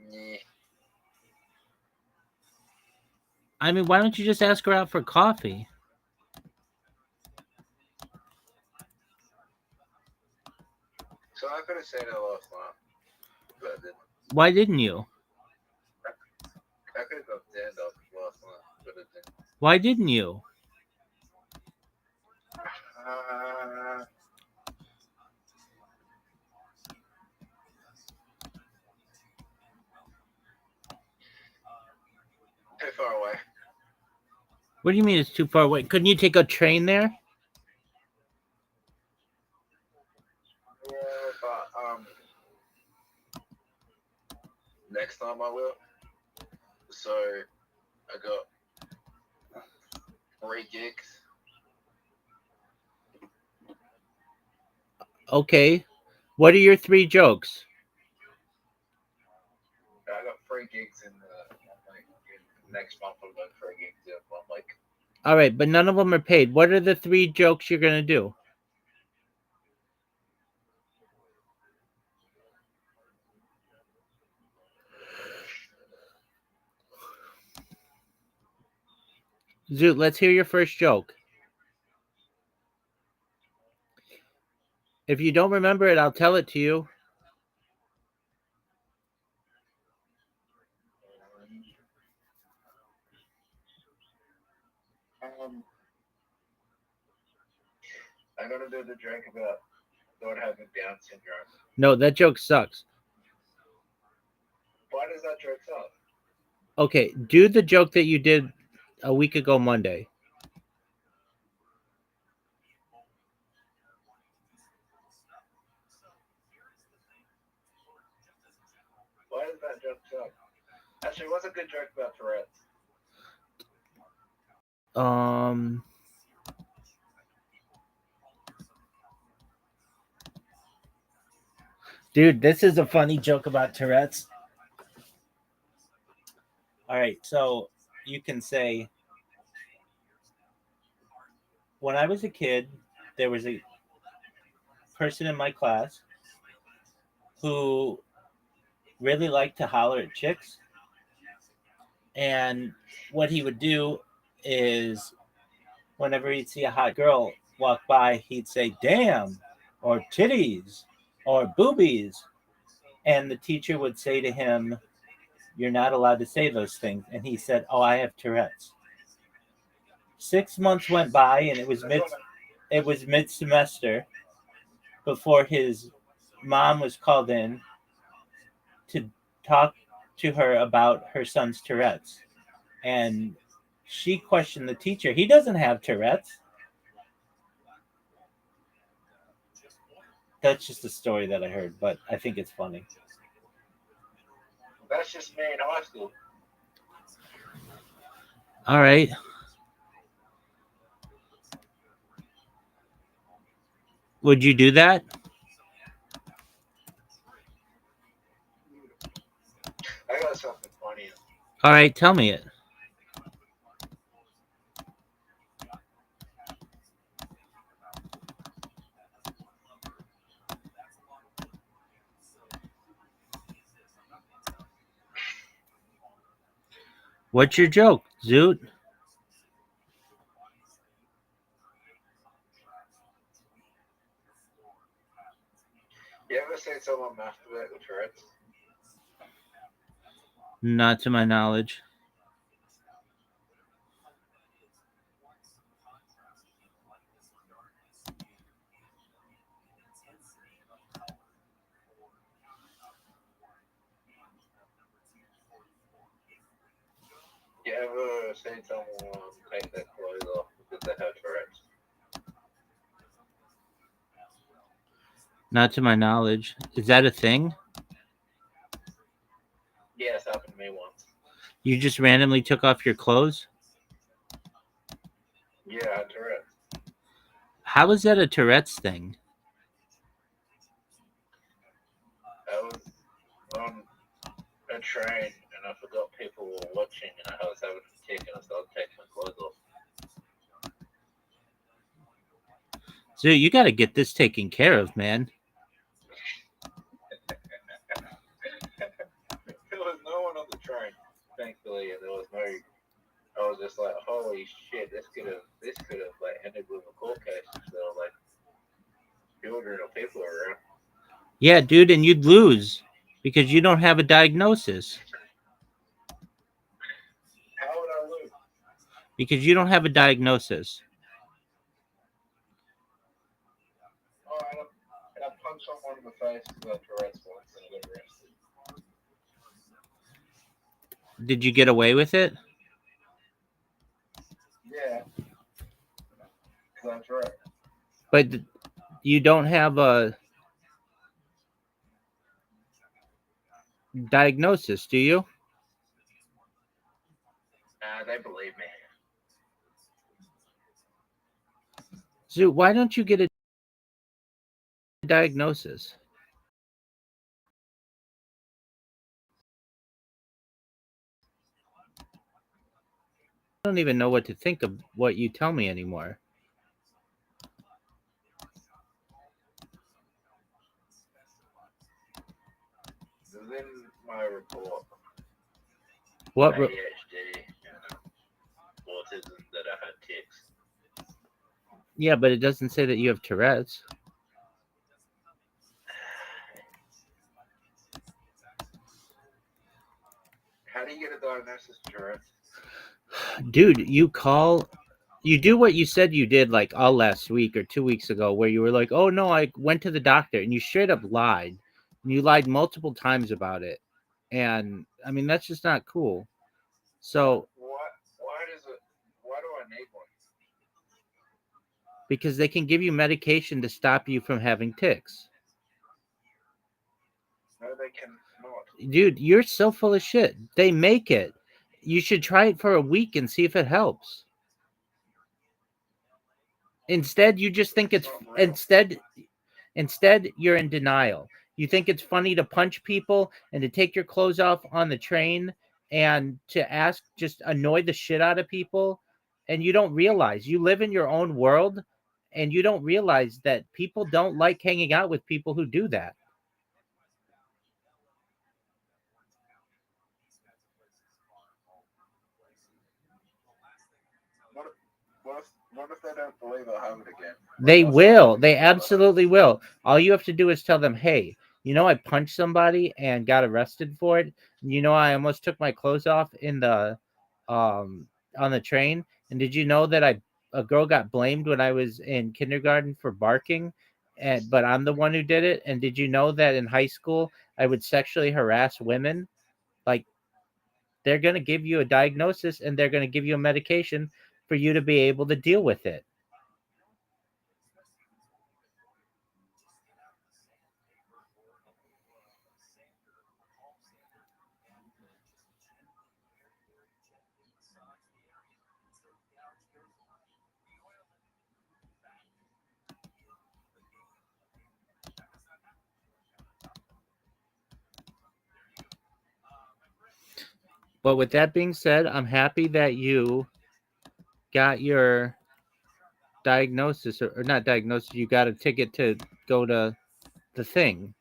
Nah. I mean, why don't you just ask her out for coffee? So I could have said it last night, but I didn't. Why didn't you? I could have got stand up last night, but I didn't. Why didn't you? Too far away. What do you mean it's too far away? Couldn't you take a train there? Yeah, but next time I will. So I got 3 gigs. Okay. What are your 3 jokes? I got 3 gigs in next month. I'm going 3 gigs in 1 week. All right, but none of them are paid. What are the 3 jokes you're going to do? Zoot, let's hear your first joke. If you don't remember it, I'll tell it to you. I'm going to do the drink about not having Down syndrome. No, that joke sucks. Why does that joke suck? Okay, do the joke that you did a week ago Monday. Why does that joke suck? Actually, what's a good joke about Tourette's? Dude, this is a funny joke about Tourette's. All right, so you can say, when I was a kid, there was a person in my class who really liked to holler at chicks. And what he would do is whenever he'd see a hot girl walk by, he'd say, "Damn," or "titties," or "boobies." And the teacher would say to him, "You're not allowed to say those things." And he said, "Oh, I have Tourette's." 6 months went by, and it was mid semester before his mom was called in to talk to her about her son's Tourette's. And she questioned the teacher. He doesn't have Tourette's. That's just a story that I heard, but I think it's funny. That's just me in high school. All right. Would you do that? I got something funny. All right, tell me it. What's your joke, Zoot? You ever seen someone masturbate with Tourette's? Not to my knowledge. You ever seen someone take their clothes off because they have Tourette's? Not to my knowledge. Is that a thing? Yeah, it's happened to me once. You just randomly took off your clothes? Yeah, I had Tourette's. How is that a Tourette's thing? I was on a train and I forgot people were watching and I was having a tick and I started taking my clothes off. Zoot, you got to get this taken care of, man. There was no one on the train, thankfully, and there was no. I was just like, holy shit, this could have like ended with a court case if there were like children or people around. Yeah, dude, and you'd lose because you don't have a diagnosis. How would I lose? Because you don't have a diagnosis. Alright, I punched someone in the face with Tourette's once and I got arrested. Did you get away with it? Yeah. Because I'm Tourette. But you don't have a diagnosis, do you? They believe me. Zoot, why don't you get a diagnosis? I don't even know what to think of what you tell me anymore. This is in my report. What? ADHD and autism that I had tics. Yeah, but it doesn't say that you have Tourette's. How do you get a diagnosis of Tourette's? Dude, you do what you said you did like all last week or 2 weeks ago, where you were like, "Oh no, I went to the doctor," and you straight up lied. And you lied multiple times about it, and I mean that's just not cool. So Why do I need one? because they can give you medication to stop you from having tics. No, they cannot. Dude, you're so full of shit. They make it. You should try it for a week and see if it helps. Instead, you just think it's instead you're in denial. You think it's funny to punch people and to take your clothes off on the train and to just annoy the shit out of people, and you don't realize you live in your own world and you don't realize that people don't like hanging out with people who do that. What if What if they don't believe they'll have it again? They will. They absolutely will. All you have to do is tell them, hey, I punched somebody and got arrested for it. I almost took my clothes off in the on the train. And did you know that a girl got blamed when I was in kindergarten for barking? But I'm the one who did it. And did you know that in high school I would sexually harass women? Like, they're going to give you a diagnosis and they're going to give you a medication for you to be able to deal with it. But with that being said, I'm happy that you got your diagnosis, or not diagnosis, you got a ticket to go to the thing,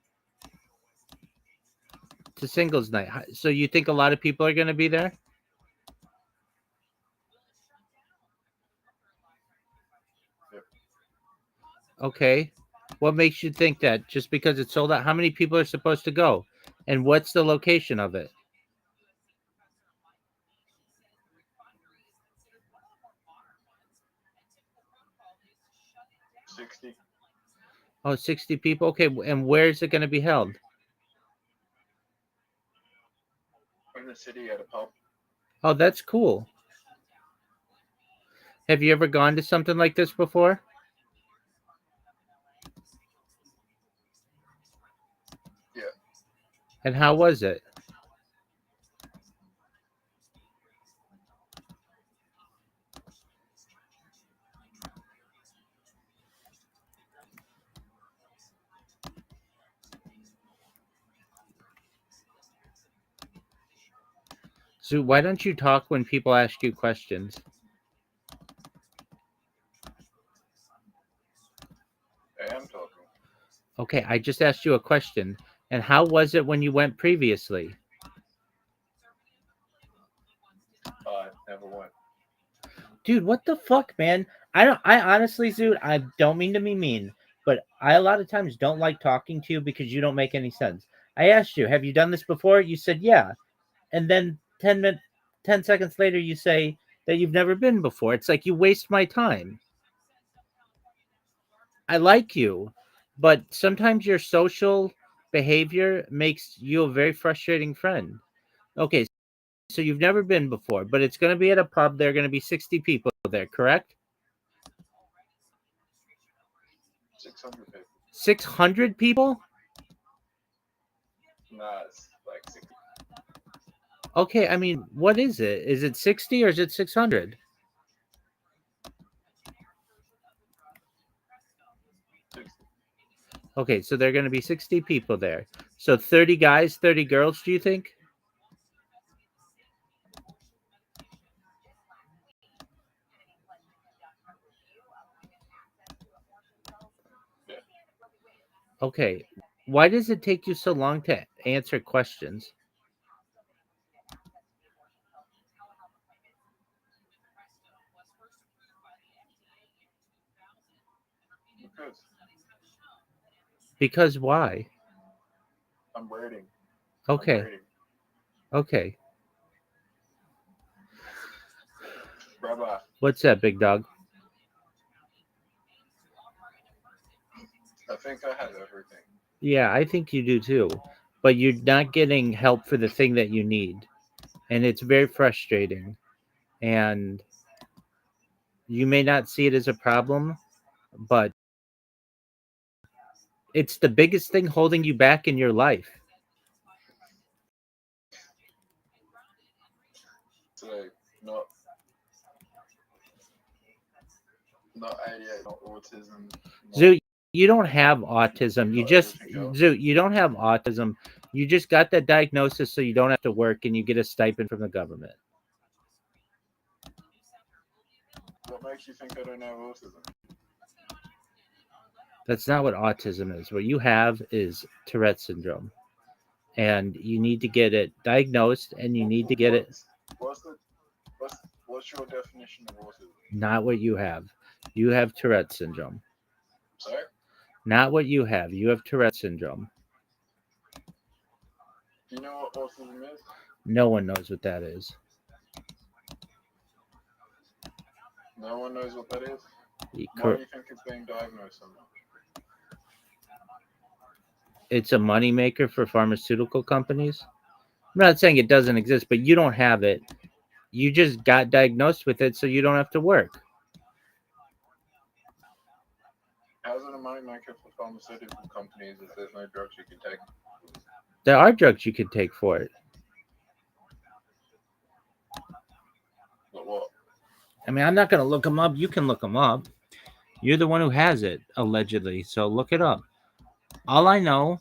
to singles night. So you think a lot of people are going to be there? Okay. What makes you think that? Just because it's sold out? How many people are supposed to go? And what's the location of it? 60. Oh, 60 people? Okay. And where is it going to be held? In the city at a pub. Oh, that's cool. Have you ever gone to something like this before? Yeah. And how was it? So why don't you talk when people ask you questions? I am talking. Okay, I just asked you a question. And how was it when you went previously? Never went. Dude, what the fuck, man? I honestly, dude, I don't mean to be mean, but I a lot of times don't like talking to you because you don't make any sense. I asked you, have you done this before? You said yeah. And then 10 seconds later you say that you've never been before. It's like you waste my time. I like you, but sometimes your social behavior makes you a very frustrating friend. Okay, so you've never been before, but it's going to be at a pub. There are going to be 60 people there, correct? 600 people. 600 people? Nah, it's like 60. Okay, I mean, what is it? Is it 60 or is it 600? 60. Okay, so there are going to be 60 people there. So 30 guys, 30 girls, do you think? Yeah. Okay. Why does it take you so long to answer questions? Because why? I'm waiting. Okay. I'm waiting. Okay. Rabbi. What's that, big dog? I think I have everything. Yeah, I think you do too. But you're not getting help for the thing that you need. And it's very frustrating. And you may not see it as a problem, but it's the biggest thing holding you back in your life. So, not ADHD, not autism. Zoo, you don't have autism. You don't have autism. You just got that diagnosis so you don't have to work and you get a stipend from the government. What makes you think I don't have autism? That's not what autism is. What you have is Tourette syndrome. And you need to get it diagnosed and you need to get it. What's What's your definition of autism? Not what you have. You have Tourette syndrome. Sorry? Not what you have. You have Tourette syndrome. Do you know what autism is? No one knows what that is. No one knows what that is? You Why cor- do you think it's being diagnosed so much? It's a moneymaker for pharmaceutical companies. I'm not saying it doesn't exist, but you don't have it. You just got diagnosed with it, so you don't have to work. How's it a moneymaker for pharmaceutical companies if there's no drugs you can take? There are drugs you can take for it. But what? I mean, I'm not going to look them up. You can look them up. You're the one who has it, allegedly, so look it up. All I know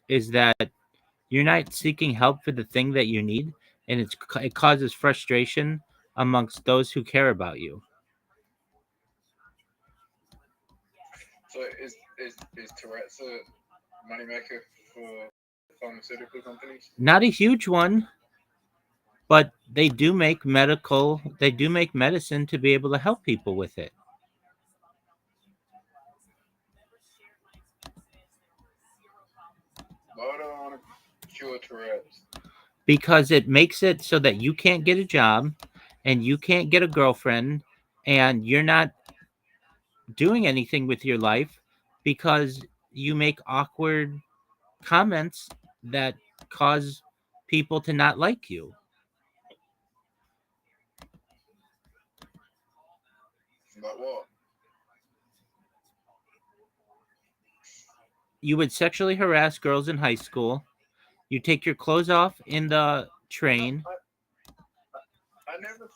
is that you're not seeking help for the thing that you need, and it causes frustration amongst those who care about you. So is Tourette's a moneymaker for pharmaceutical companies? Not a huge one, but they do make medicine to be able to help people with it. Why would I want to cure Tourette's? Because it makes it so that you can't get a job and you can't get a girlfriend and you're not doing anything with your life because you make awkward comments that cause people to not like you. Like what? You would sexually harass girls in high school. You take your clothes off in the train. I never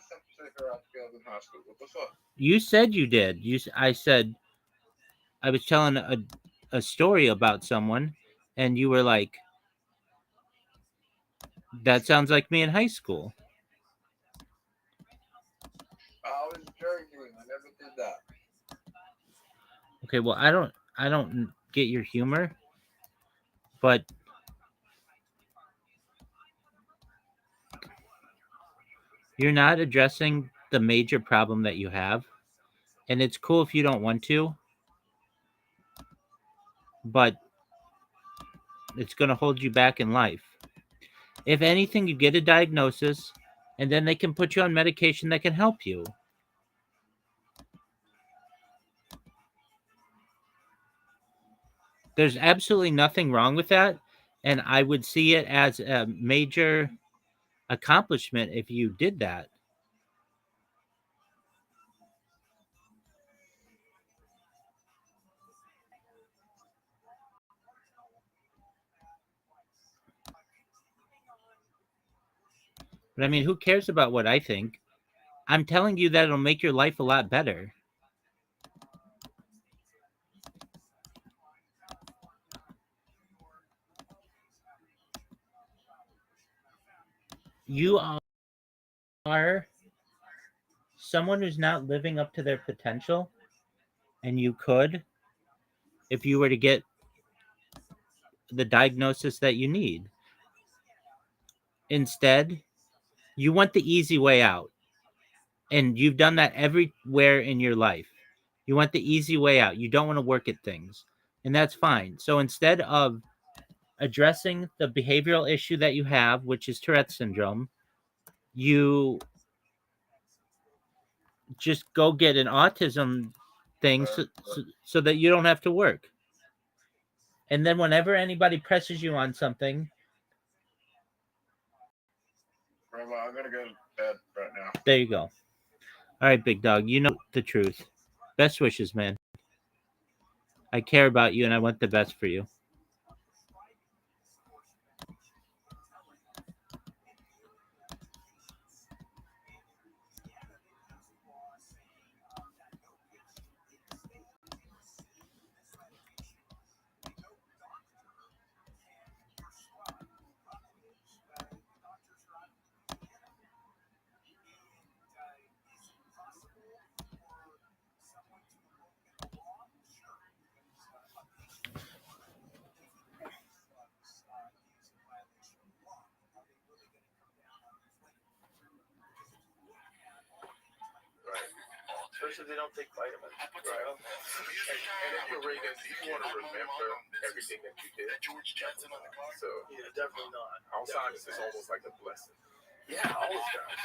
sexually harassed girls in high school. What the fuck? You said you did. I said I was telling a story about someone, and you were like, "That sounds like me in high school." I was joking. I never did that. Okay, well, I don't get your humor, but you're not addressing the major problem that you have, and it's cool if you don't want to, but it's going to hold you back in life. If anything, you get a diagnosis, and then they can put you on medication that can help you. There's absolutely nothing wrong with that, and I would see it as a major accomplishment if you did that. But I mean, who cares about what I think? I'm telling you that it'll make your life a lot better. You are someone who's not living up to their potential, and you could if you were to get the diagnosis that you need. Instead, you want the easy way out. And you've done that everywhere in your life. You want the easy way out. You don't want to work at things. And that's fine. So instead of addressing the behavioral issue that you have, which is Tourette syndrome, you just go get an autism thing so that you don't have to work. And then whenever anybody presses you on something, Grandma, I'm gonna go to bed right now. there you go. All right, big dog. You know the truth. Best wishes, man. I care about you and I want the best for you. Especially if they don't take vitamins. Right. And if you're Reagan, do you want to remember everything that you did? George Jetson on the car. So Yeah, definitely not. Alzheimer's is almost like a blessing. Yeah, always does.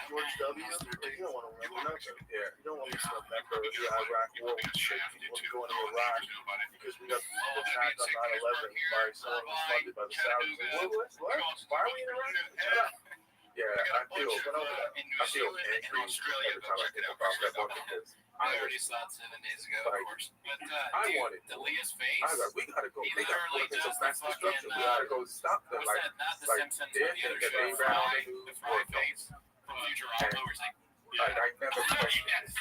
George W. You don't want to remember nothing. Yeah. You don't want to remember the Iraq War. People going to Iraq because we got attacked on 9/11 by someone who was funded by the Saudis. What? Why are we in Iraq? Shut up. Yeah, I feel angry every time I think about that one because I already saw it 7 days ago, of course. But I wanted the Leah's face. I was like, we gotta go. He They gotta go literally into some does mass the destruction. We fucking, gotta go stop them. what's Like, that? Not the like Simpsons, they but the other think that they show, ran on Fry, the news. the Fry face from Futurama, where it's like, Like, I never questioned it.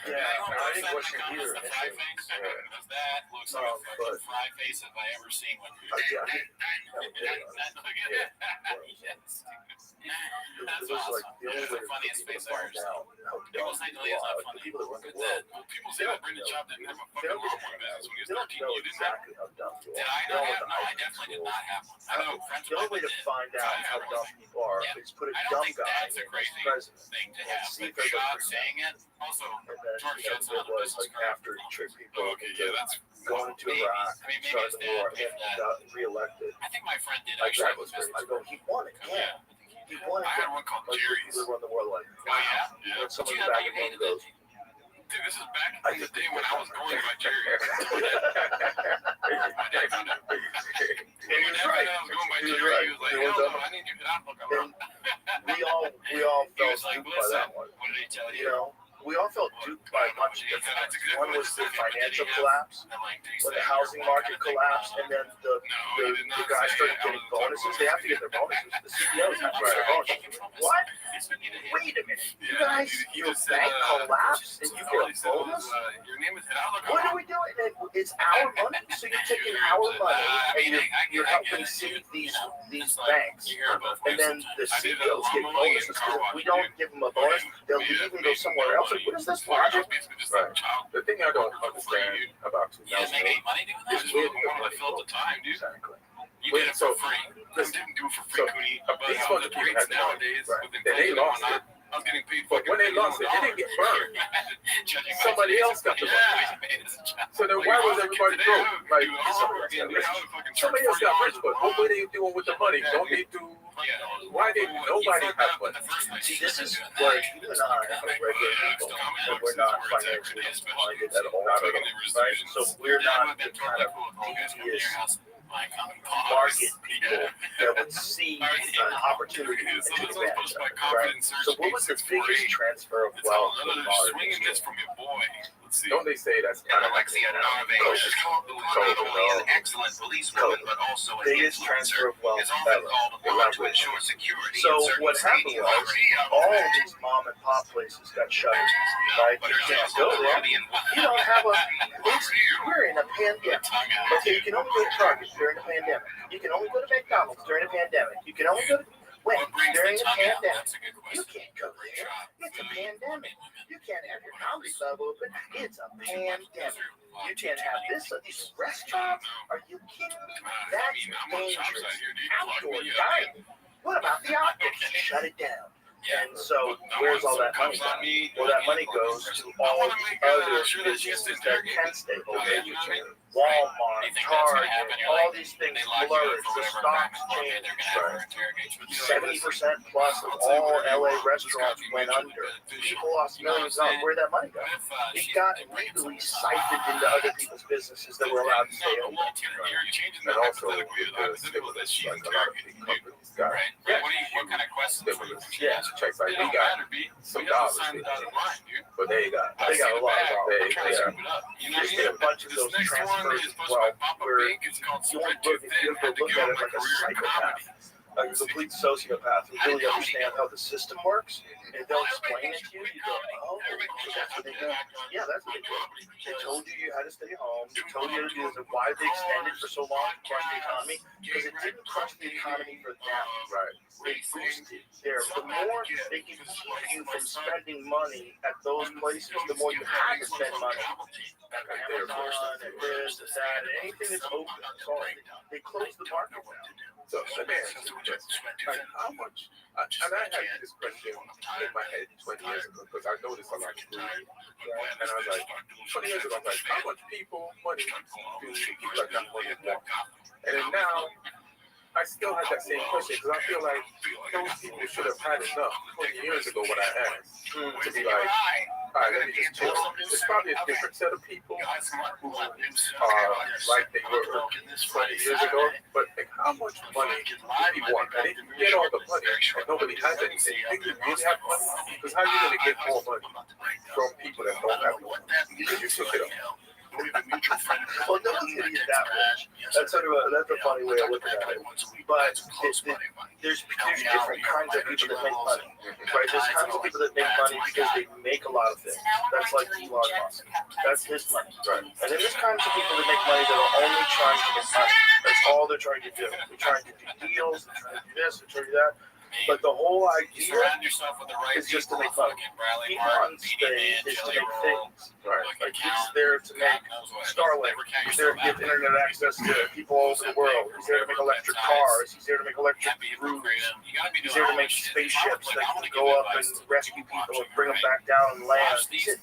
Yeah, I didn't question it either. The Fry face. Does that looks like a fucking Fry face if I ever seen one. Yeah. Yes. It That's was awesome. like the only way That's the to funniest people face to I find ever seen. out how People dumb say people Leah's not are. funny. The people that run the But world. then people say that Brendan Schaub didn't have a They fucking don't lawnmower business when he was they don't 13. know You didn't have exactly how dumb you Did are. I They not know have? what No, the I high definitely did school. not have one. I know friends The of only way mine to did. find out how dumb people are Yeah. is put a I don't dumb think guy that's a in as crazy president. thing to And have. see But if everybody Schaub freaks saying it, also, And then George you know, Jetson it on the was business like card. after he tricked people Okay, into yeah, that's going to maybe. Iraq, I mean, maybe starting his the war, dad and did that. got reelected. I think my friend did Like actually that have a was great. business I go, he won it. card. Yeah, Yeah. he won it. I had one called Like Jerry's. we run the world like. Oh, yeah? Yeah. When someone But you back had- at you home hated goes, Dude, this is back in the day when I was going by Jerry's. My dad found out. and When he's my dad right. found out I was going by He was Jerry, right. he was like, He hell was no, up. I need you to get out. Look, And we all He felt was like, duped by listen, that one. what did he tell You know, we all felt duped by a bunch of different things. One was the financial collapse, I'm like, did he when say the housing what market kind of thing? collapsed, and then No, he did the not guys say started I getting was the type of bonuses. They have to get their bonuses. The CEOs have to get their bonuses. What? Wait a minute. You guys, your bank collapsed and you get a bonus? Your name is Alec. What are we doing? It's our money, so you're taking our money and you're helping save these banks. And then the CEOs get bonuses because if we don't give them a bonus, they'll leave and go somewhere else. Like, what is this logic? Right. The thing I don't understand about You didn't make 2008 any money doing that? is where the I wanted money to fill up the goes. time, dude. Exactly. You did it for free. I Listen, didn't do it for so free, Cootie. these But fucking the people rates had money, nowadays, right? with Then they inflation and lost whatnot, it. I was getting paid But when they lost it, they didn't get burned. Somebody else got the money. So then why was everybody broke? Like, somebody else got rich, but what were they doing with the money? Don't they do? Why didn't nobody have money? See, this is where you and I are regular people, and we're not financially minded at all, right? So we're not the kind of devious market people that would see an opportunity and take advantage of it, right? So what was the biggest transfer of wealth in modern history? Don't they say that's kind of like Alexia Narve is called an excellent policewoman, but also an Biggest transfer of wealth is often ever. called upon to ensure security. So in certain what happened stadiums. was all these mom and pop places got shuttered, right? You can't go there. You don't have a. We're in a pandemic. Okay, you can only go to Target during a pandemic. You can only go to McDonald's during a pandemic. You can only go to during a pandemic. You can't go there. It's a pandemic. You can't have your comedy club open. It's a pandemic. You can't have these restaurants. Are you kidding me? That's dangerous. Outdoor dining. What about the optics? Shut it down. And so, where's all that money going? Well, that money goes to all the other businesses that can stay open. Walmart, Target, all these things flourish. The stocks change. 70% plus of all LA restaurants went under. People lost millions of dollars. Where'd that money go? It got legally siphoned into other people's businesses that were allowed to stay open. And also with the stimulus, like a lot of big companies got What kind of questions? stimulus checks. Like we got some dollars, but they got a lot of dollars. There's been a bunch of those transfers as well, where you won't look, if you ever look at it like a psychopath, a complete sociopath who really understands how the system works, and they'll explain it to you, you go, oh, that's what they do. Yeah, that's what they do. They told you you had to stay home. They told you to do this. Why they extended for so long to crush the economy? Because it didn't crush the economy for them. Right. They boosted the more they can keep you from spending money at those places, the more you have to spend money. Amazon and this and that, and anything that's open. So they close the market down. So let me ask you this: like, how much? And I had this question in my head 20 years ago because I noticed a lot of greed, right? And I was like, 20 years ago, I was like, how much money do people like that money want? And then now, I still had that same question because I feel like those people should have had enough 20 years ago when I asked to be like, all right, let me just chill. It's probably a different set of people who are like they were 20 years ago, but like, how much money do people want? And if you get all the money and nobody has anything, you think you really have money? Because how are you going to get more money from people that don't have money? Because you took it up. Well, no one's going to get that rich. That's a funny way of looking at it. But there's different kinds of people that make money, right? There's kinds of people that make money because they make a lot of things. That's like Elon Musk. That's his money, right? And then there's kinds of people that make money that are only trying to make money. That's all they're trying to do. They're trying to do deals. They're trying to do this. They're trying to do that. But the whole idea is just to make money. Elon's thing is to make things. Right. Like he's there to make Starlink. He's there to give internet access to people all over the world. He's there to make electric cars. He's there to make electric roofs. He's there to make spaceships that can go up and rescue people and bring them back down and land. He's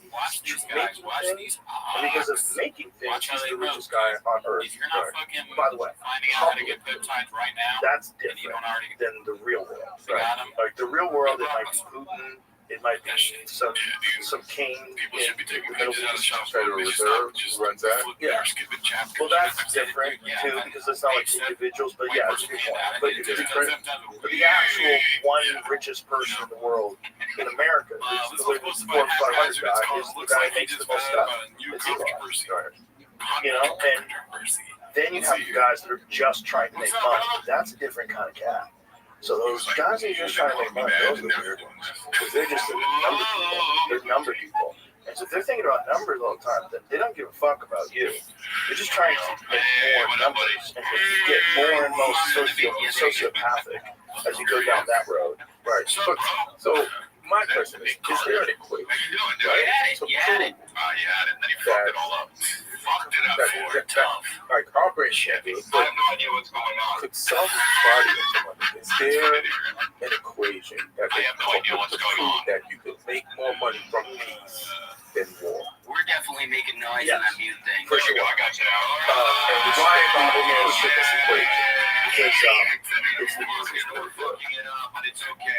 making things. And because of making things, he's the richest guy on Earth. Right. By the way, that's different than the real world. Right. Like the real world, it might be Putin, it might be some king in the Middle East, Federal Reserve runs that. Yeah. Well, that's different too because it's not like individuals, but yeah, it's a good point. But the actual one richest person in the world in America, the Forbes 500 guy, is the guy that makes the most stuff. It's Elon. You know, and then you have the guys that are just trying to make money. That's a different kind of cat. So those guys that are just trying to make money, those are the weird ones. Because they're just number people. They're number people. And so if they're thinking about numbers all the time, then they don't give a fuck about you. They're just trying to make more numbers. And if you get more and more sociopathic as you go down that road. Right. So my question is there an equation? Right? So prove like our brain can't be could somebody into money? Is there an equation that can help to prove that you could make more money from peace than war? We're definitely making noise on that mute thing. For sure. I got you And why am I pushing this equation? Because it's the easiest way to do it.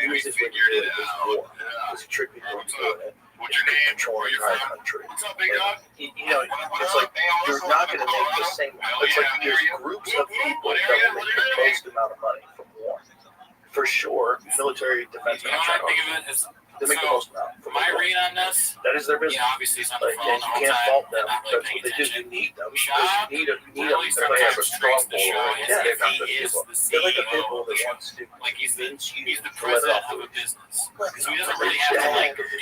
The easiest way to do it is war. It's a trick people into doing it. What's your name? Control the entire country. What's up, big dog? You know, it's like you're not going to make the same. It's like there's groups of people that will make the most amount of money from war. For sure, military defense contractors. They make the most amount from my war. read on this. That is their business. Yeah, obviously it's on the Like, phone and the you whole can't time. fault them. Not That's really what they do. paying You need them. attention. Because you need them. They have a strong board. Yeah, They're not the he is people. the They're like a CEO people of that the wants to like he's the convince you president to let it off of the a business. Look, So he doesn't really have to like do the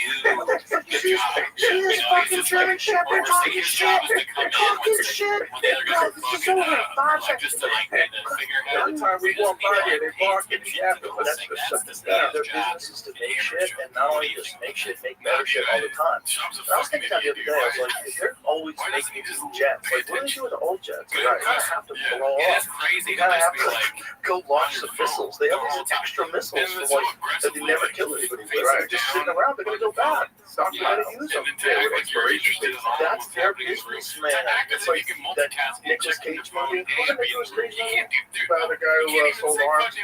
job. She is fucking German Shepherd talking shit. They're talking shit. When the other guys are fucking like just to like figure out. Every time we walk by here, they bark at me after. Their business is to make shit, and not only just make shit, make better shit all the time. And I was thinking that the other day, I was like, if they're always making new jets, like what do they do with the old jets? They kind of have to blow up. Crazy. They kind of have to go launch the missiles. They have these extra missiles from like that they never kill anybody with. They're just sitting around. They're gonna go bad. Stop trying to use them. That's their business, man. It's like that Nicolas Cage movie. What did Nicolas Cage movie? About the guy who sold arms.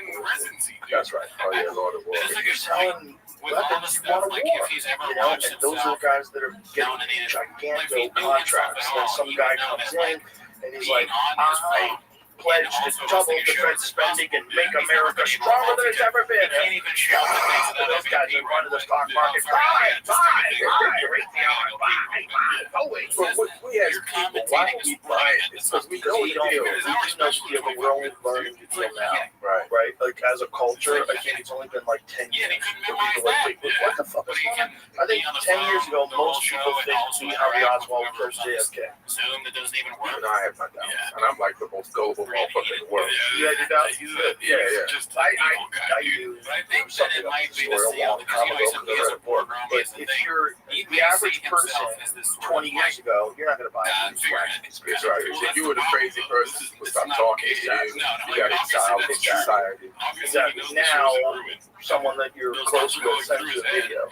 That's right. Oh yeah, Lord of War. You're selling weapons, you want a war. You know, and those are the guys that are getting gigantic contracts. And then some guy comes in and he's like, I pledge to double defense spending and make America stronger than it's ever been. And those guys are running the stock market. Buy. But we as people, why are we buying this? Because we know the deal. We know the deal, but we're only learning the deal now. Right? Like as a culture, I think it's only been like 10 years. Where people are like, wait, what the fuck is going on? I I think be on the 10 years phone ago, the whole most show people and think also Lee Harvey interact with Oswald whoever killed was on this JFK. Zoom that doesn't even work. No, I have my doubts, and I'm like the most gullible motherfucker in the world. You had your doubts? He's Yeah. just I evil guy, dude. knew But I think that something it up might the be the story a seal long because time he ago said because he I has read a a book. boardroom. But He's the if thing. you're He the may average see himself person as this sort 20 of years ago, you're not going to buy God these figure. conspiracy That's right. If you were the crazy person who stopped talking to you, you got exiled from society. Exactly. Now, someone that you're close with sends you a video,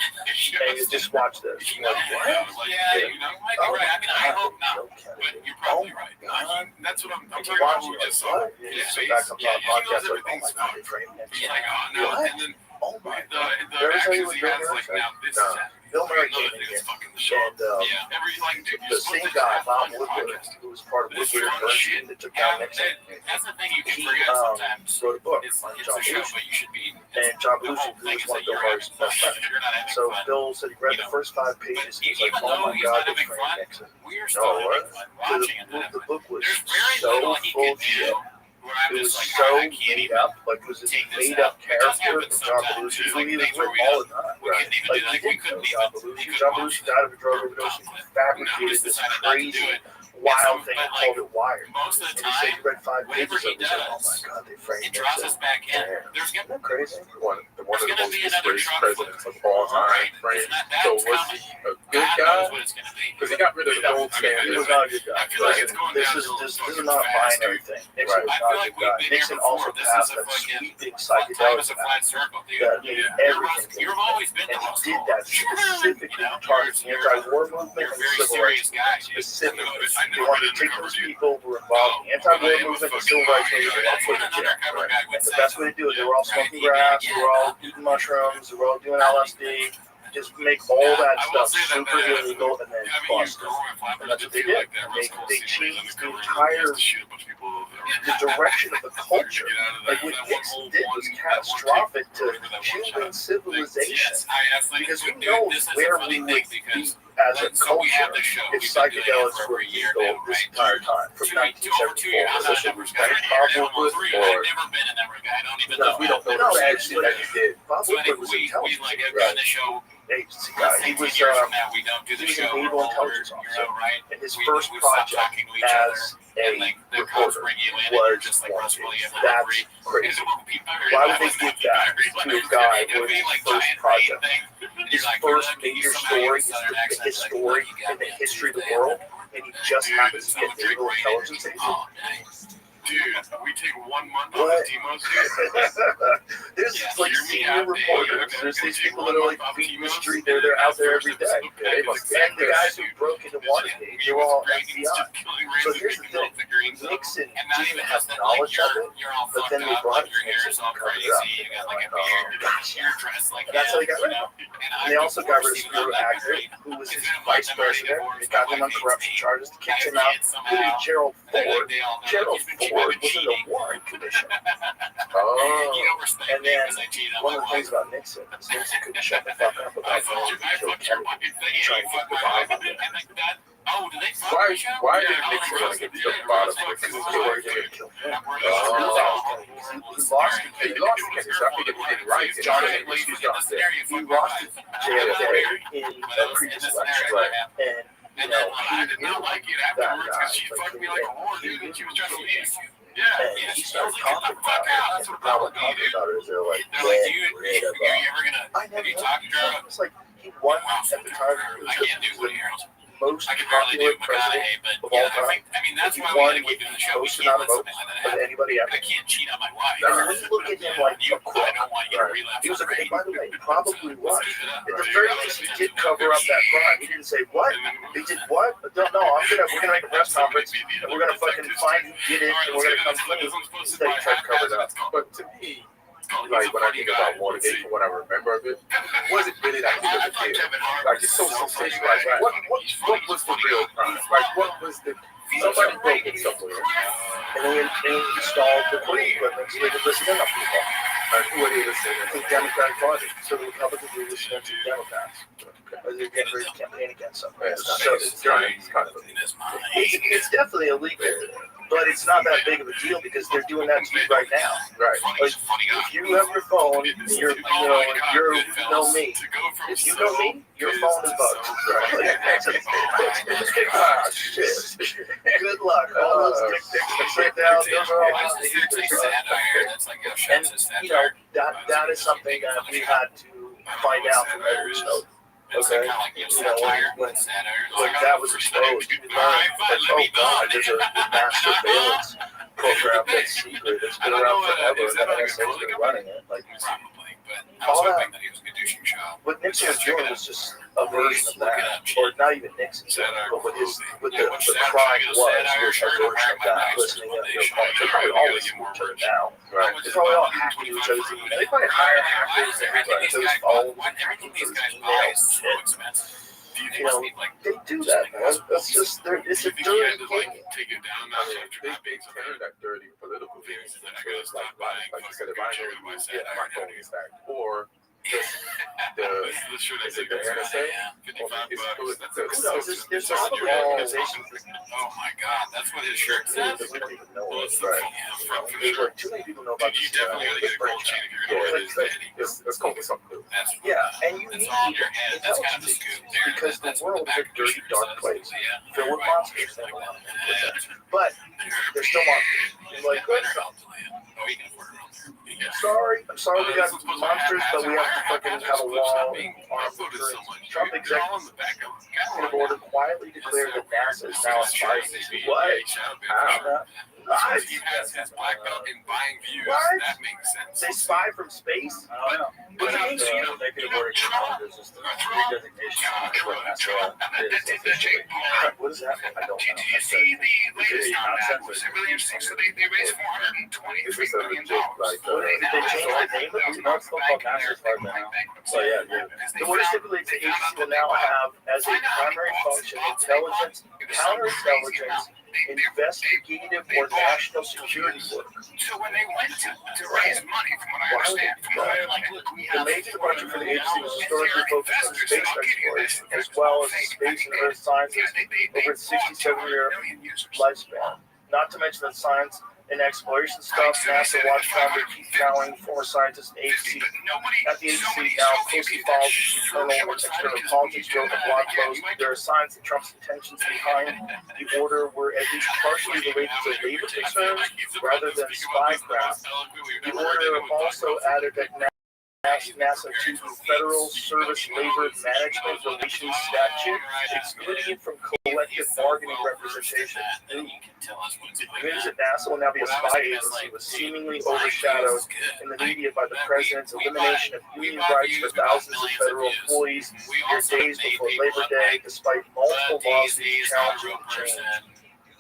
and you just watch this. You're like, what? Yeah, you know, you might be right. I mean, I hope not, but you're probably right. That's what I'm And talking you watch about. it, What we like, just saw. what? And you sit back on the podcast, like, oh my god, they framed him. He's like, oh no, What? and then Oh my the god. Did I ever tell you actions what he Bill has, Murray like, said? now this No. is happening. Bill Murray Another came in thing here, is fucking the show. and Yeah, every like, dude, you're the supposed same to guy, have fun Bob on your Woodward, podcast. who was part of This Woodward fun and shit. Bernstein that took down Yeah, Nixon, that's the thing you can he forget sometimes. wrote a book It's on a John show, Belushi. but you should be. And John The Belushi, whole who thing was is one that of Bill you're Murray's having best fun. friends. You're not having So fun. Bill said he read the first 5 pages. He was like, Even oh though my he's god, not they having framed fun, Nixon. we're No, still what? having fun watching it. The book was There's very so little he full can of shit. do where I'm It was just like, so I can't made even up, like it was this take this made up out. It does character happen from John sometimes. Belushi, There's who like he was things with where we all the time. couldn't even do Like, that. we We didn't couldn't know John even. Belushi. We John couldn't Belushi watch died of a drug or overdose. He conflict. We fabricated just this decided not to do crazy, it. wild thing But, and called it Wired. most of the And he said time, he read 5 whatever pages he of it. He's like, oh does, my god, they framed it draws Nixon. us back in. Yeah. There's Isn't that crazy? One of the most gonna be another disgraced Trump presidents of all time, right? framed. That's So was coming. he a good God guy? knows what it's gonna be. Because he got rid of the gold He standard. was not a good guy. I feel like it's going This down is to this fucking is not a fast, binary dude. thing. Nixon Right. was I not feel a like good we've guy. been here Nixon before. also This passed is a that fucking sweeping time psychedelic is a flat circle, dude. that made everything. You've always been And the he most did that specifically to target the anti-war movement You're a and very the civil rights serious guy. movement. Specifically, they wanted to take those people who were involved in the anti-war movement and the civil rights movement and put them in jail. And the best way to do it, they were all smoking grass, they were all eating mushrooms, they were all doing LSD. Just make all that stuff super illegal and then bust them. And that's what they did. They changed the entire the direction of the culture. Like what Nixon did was catastrophic to human civilization. Because who knows where we would be as a culture if psychedelics were legal this entire time from 1974. Especially with Bob Woodward or because we don't know No, the actually, shit that he did. Bob Woodward was intelligent. Agency guy. He was an naval intelligence officer. And his first project as a reporter was one. That's crazy. Why would they give that to a guy with his first project? His first major story is the biggest story in the history of the world, and he just happens to get naval intelligence agent. Dude, we take 1 month What? on the demo. There's like senior reporters. There's these people that are like feet in the street. They're out there every day. They must And the guys who broke into Watergate, they were all FBI. So here's the thing: Nixon didn't have knowledge of it, but then they brought it to Nixon and covered it up. Like, oh, gotcha. And that's how they got rid of him. And they also got rid of Spiro Agnew, who was his vice president. They got him on corruption charges, kicked him out. Including Gerald Ford. Gerald Ford was in the Warren Commission. Oh. And then one of the things about Nixon is Nixon couldn't shut the fuck up about going to kill Kennedy and trying to get the bomb on him. Why did Nixon want to get to the bottom of it? Because he was going to kill him. He lost to He lost to Kennedy, so I figured he did right. John F. Kennedy's not there. He lost to JFK in a previous election. And I did not like it afterwards because she fucked me like a whore, dude, and she was trying to leave. Yeah, he she was started like, get the talking fuck about out. it. That's And what now I'm we're talking dude. about it is they're like, They're like, get dude, rid of are you him. ever gonna, have you talked to her? It's like he won at the time. I can't do what heroes. Most I can barely do popular president McConaughey, but of all yeah, time. I mean, that's He why we won had to with keep doing the the show. We most can't amount let of something votes like that of happen. anybody ever. I can't cheat on my wife. And when you look at him like You, a I crook, don't want you to relapse. he was on like, her. hey, by the way, he probably was. Keep it up. At the very least, he did cover up that crime. He didn't say, what? He did what? No, we're gonna make a press conference, and we're gonna fucking find who did it, and we're gonna come clean. Instead, he tried to cover it up. But to me, like when I think about Watergate, from what I remember of it, wasn't really that big of a deal. Like it's so sensationalized. Like, what was the real crime? Like what was the somebody broke in somewhere? And they installed the voting equipment so they could listen in on people. Like who are they listening to? The Democratic Party. So the Republicans were listening to the Democrats. Or they're getting ready to campaign against them. Yeah, So it's kind of it's definitely illegal. but it's not that big of a deal because they're doing that to you right now. Right. Like, if you have your phone, and you know me. If you know me, your phone is bugged. Right. Ah, shit. Good luck. All those dick pics sent out, those are all on the ether. And, that is something that we had to find out from Edward Snowden. Okay, when that was exposed, we learned that, oh God, there's a mass surveillance program that's secret, that's been around forever, and the NSA's been running it. Like, all that, what Nixon was doing was just a version of that, or not even Nixon, but what the crime was a version of that, listening to their calls. They probably all listen to each other now. Right. They probably all hack into each other's emails. They probably hire hackers to hack into those phones, hack into those emails, shit. They do that, man. That's just, it's a dirty game. They turn that dirty political game into like you said, if I know you, my phone is hacked, or just is it the NSA? There's probably organizations. Oh my God, that's what his shirt says. We don't even know it. Right. Too many people know about You definitely gotta get a gold chain if you're gonna hit his daddy. Let's come with something new. Yeah, and you need intelligence because the world is a dirty, dark place filled with monsters. But they're still monsters. Like, I'm sorry we got monsters, but we have to fucking have a wall. Trump executive order quietly declared that NASA is now a spy agency. What? How? He has his black belt in buying views. What? That makes sense. They spy from space? I don't know. But it means you Executive order is just the redesignation of NASA. What is that? I don't know. Did you see the latest on that? Was it really interesting? So they raised $423 million. They changed the name of it? It's still called National Guard now. So yeah, the order stipulates the agency will now have as a primary function intelligence, counterintelligence, investigative or national security work. So when they went to raise money, from what I understand, The major departure for the agency was historically focused on space exploration as well as space and earth sciences over its 67-year lifespan. Not to mention that science and exploration stuff, NASA watch founder Keith Cowling, former scientist and agency at the agency now closely follows internal and external politics, wrote a blog post. There are signs that Trump's intentions behind the order were at least partially related to labor concerns rather than spycraft. The order also added that NASA to the Federal Service Labor Management Relations Statute, excluding it from collective bargaining representation. The news that NASA will now be a spy agency was seemingly overshadowed in the media by the president's elimination of union rights for thousands of federal employees mere days before Labor Day, despite multiple lawsuits challenging the change.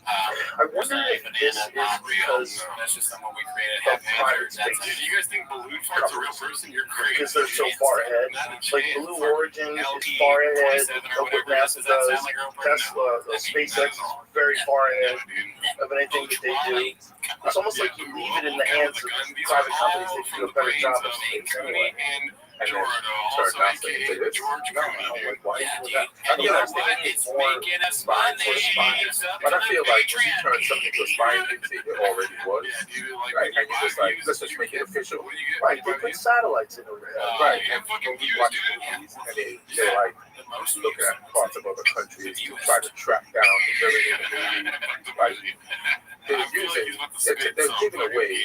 I wonder if this is because of private space. Do you guys think Balloon Fart's a real person? You're crazy. Because they're so far ahead. Like Blue Origin is far ahead of what NASA does. Tesla, SpaceX is very far ahead of anything that they do. It's almost like you leave it in the hands of private companies that do a better job of space anyway. And then start announcing it this. Why is that? I think that's more spy for spies. But I feel like when you turn something into a spy agency, it already was. Right? And you're just like, let's just make it official. Right, they put satellites in overhead. Right, and when you watch movies, and they're like looking at parts of other countries to try to track down the villain in the movie. Like, they're giving away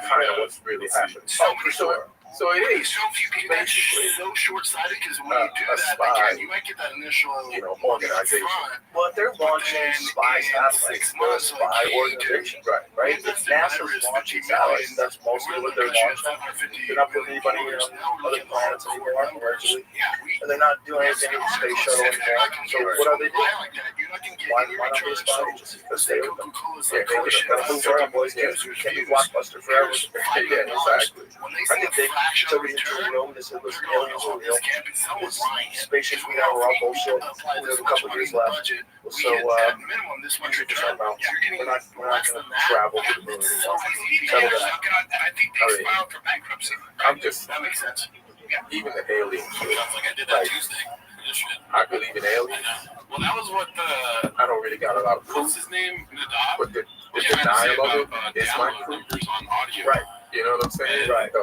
kind of what's really happening. Oh, for sure. So it is so few people basically so short-sighted because when you do that, spy, you might get that initial, organization. Well, if they're launching spy satellites, they're a spy organization, right? If NASA's launching satellites, that's mostly what they're launching. They're not putting anybody on other planets anymore, largely. And they're not doing anything with the space shuttle anymore. So what are they doing? Why not be a spy agency? Because they with them. Yeah, they gotta move around, boys. Can't be Blockbuster forever. Yeah, exactly. I think they took it into Rome. They said, listen, aliens are real. This spaceships we have are all bullshit. We have a couple years left. So, you should just come out. We're not going to travel to the moon anymore. Settle that. I'm just, even the aliens. Like, I believe in aliens. Well, that was what I don't really got a lot of proof. What's his name? Nadab? But the the denial of it is my proof. Right. You know what I'm saying? Right. The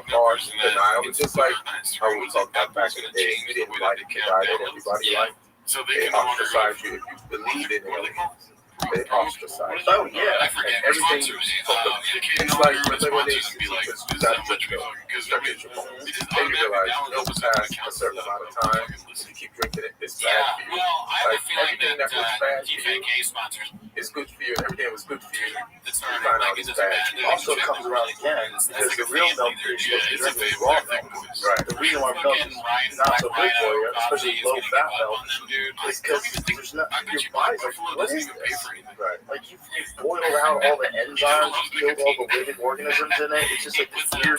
harsh denial. It's just like how we talked about back in the day. You didn't like the guy that everybody liked. They ostracize you if you believe in it. They ostracize you. Oh, yeah. And everything from the, it's like when they see because you got to drink your phone. Then you realize you know past a certain amount of time, if you keep drinking it, it's bad for you. Like everything that was bad for you is good for you. Everything that was good for you, you find out it's bad. Also comes around again because the real milk is what you drink is raw milk. Right. The reason why milk is not so good for you, especially low fat milk, is because there's not, your body's like, what is this? Right. Like you boiled out all the enzymes, you killed all the living organisms in it. It's just like this weird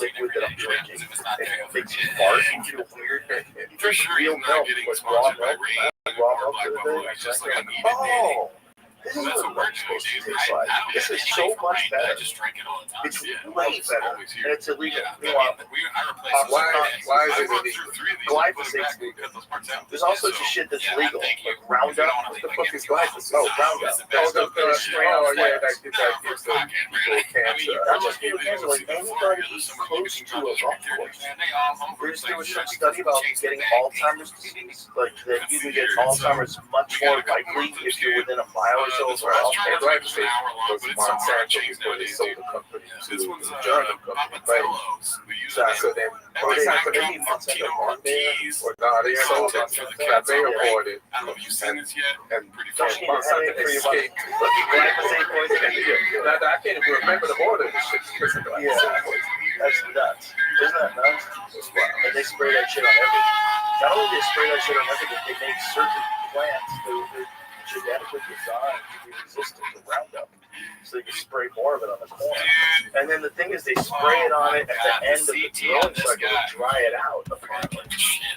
liquid that I'm drinking. It makes you fart and feel weird. You drink real milk, like raw milk the other day. I drank it, like, oh, this is what milk's supposed to taste like. This is so much better. It's way better, and it's illegal. Meanwhile, why is it illegal? glyphosate's legal. There's all sorts of shit that's legal, like Roundup. What the fuck is glyphosate? Oh, Roundup. That's the spray on yeah, plants. that gives the people cancer. Not just people cancer, like anybody who's close to a golf course. There was some study about getting Alzheimer's disease, like that you can get Alzheimer's much more likely if you're within a mile or so of a golf And course. glyphosate was Monsanto before they sold the company to the German company. So then, Or they Monsanto, maybe Monsanto bought there. or no, they sold it. They awarded, and Monsanto escaped. Look at glyphosate poisoning. I can't even remember the order of this shit. Yeah, that's nuts. Isn't that nuts? And they spray that shit on everything. Not only do they spray that shit on everything, they make certain plants that are genetically designed to be resistant to Roundup. So they can spray more of it on the corn. And then the thing is, they spray it on it at the end of the growing cycle to dry it out, apparently.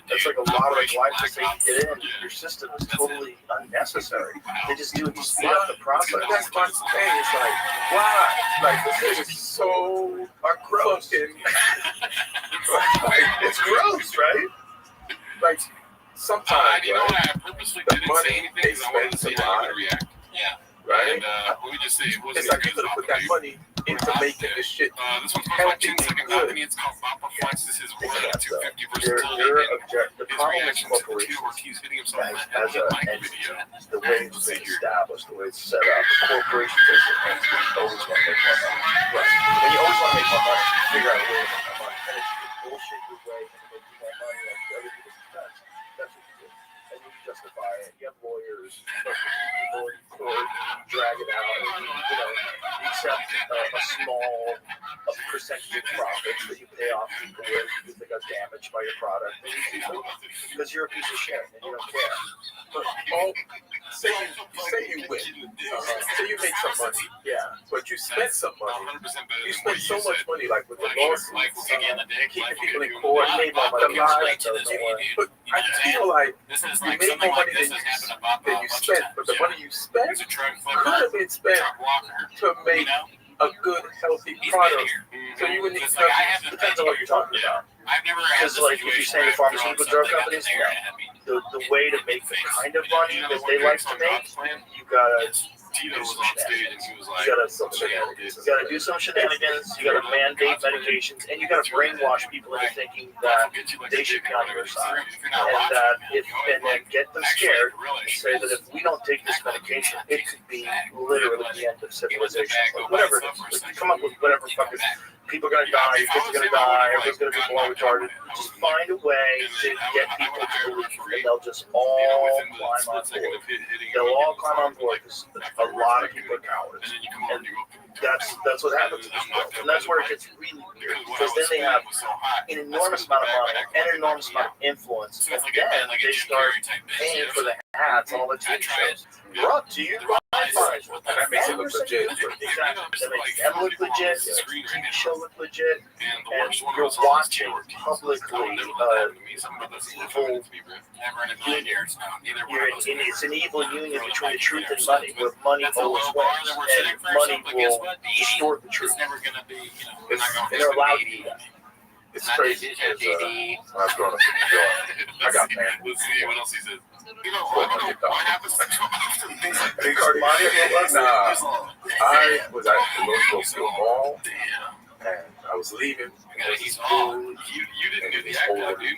That's like a lot of the glyphosate you get in your system is totally unnecessary. They just do it to speed up the process. That's my thing. It's like, why? Like, this shit is so gross. Like, it's gross, right? Like, sometimes, right, the money they spend to buy, right? It's like you could have put that money into making this shit healthy and good. The problem with corporations as an entity, the way it's been established, the way it's set up, corporations as an entity always want to make more money. Right. When you always want to make more money, you figure out a way to make more money. And it's just bullshit your way to make more money at other people's expense. That's what you do. And you justify it. You have lawyers, court, drag it out, and you accept a small percentage of profits that you pay off people with because they got damaged by your product. And you keep moving because you're a piece of shit and you don't care. But say you win. Say you make some money. Yeah. But you spent some money. You spent so much money, like with the lawsuits, keeping people in court, made more money. But I feel like you made more money than you spent, but the money you spent could have been spent to make a good, healthy product. So you wouldn't need to depends on what you're talking about. Because, like, if you're saying the pharmaceutical drug companies, the way to make the kind of money that they like to make, you gotta do some shenanigans. You gotta do some shenanigans. You gotta mandate medications, and you gotta brainwash people into thinking that they should be on your side, and that and then get them scared and say that if we don't take this medication, it could be literally the end of civilization. Like, whatever it is, like, you come up with whatever fucking. People are gonna die, your kids are gonna die, everyone's gonna be more retarded. Just find a way to get people to believe, and they'll just all climb on board. They'll all climb on board because a lot of people are cowards. And that's what happens in this world. And that's where it gets really weird. Because then they have an enormous amount of money and an enormous amount of influence. And then they start paying for the hats on all the TV shows. Brought to you by Pfizer. And that makes it look legit. Exactly. That makes them look legit, it makes the TV show look legit, and you're watching publicly it's an evil union between the truth and money, where money always wins, and money will distort the truth. And they're allowed to do that. It's crazy because when I was growing up in New York, I got mad. You know, I don't know what happens to him after things like that. Nah, I was at the Louisville Mall, and I was leaving. He's all. You didn't do the act out, dude.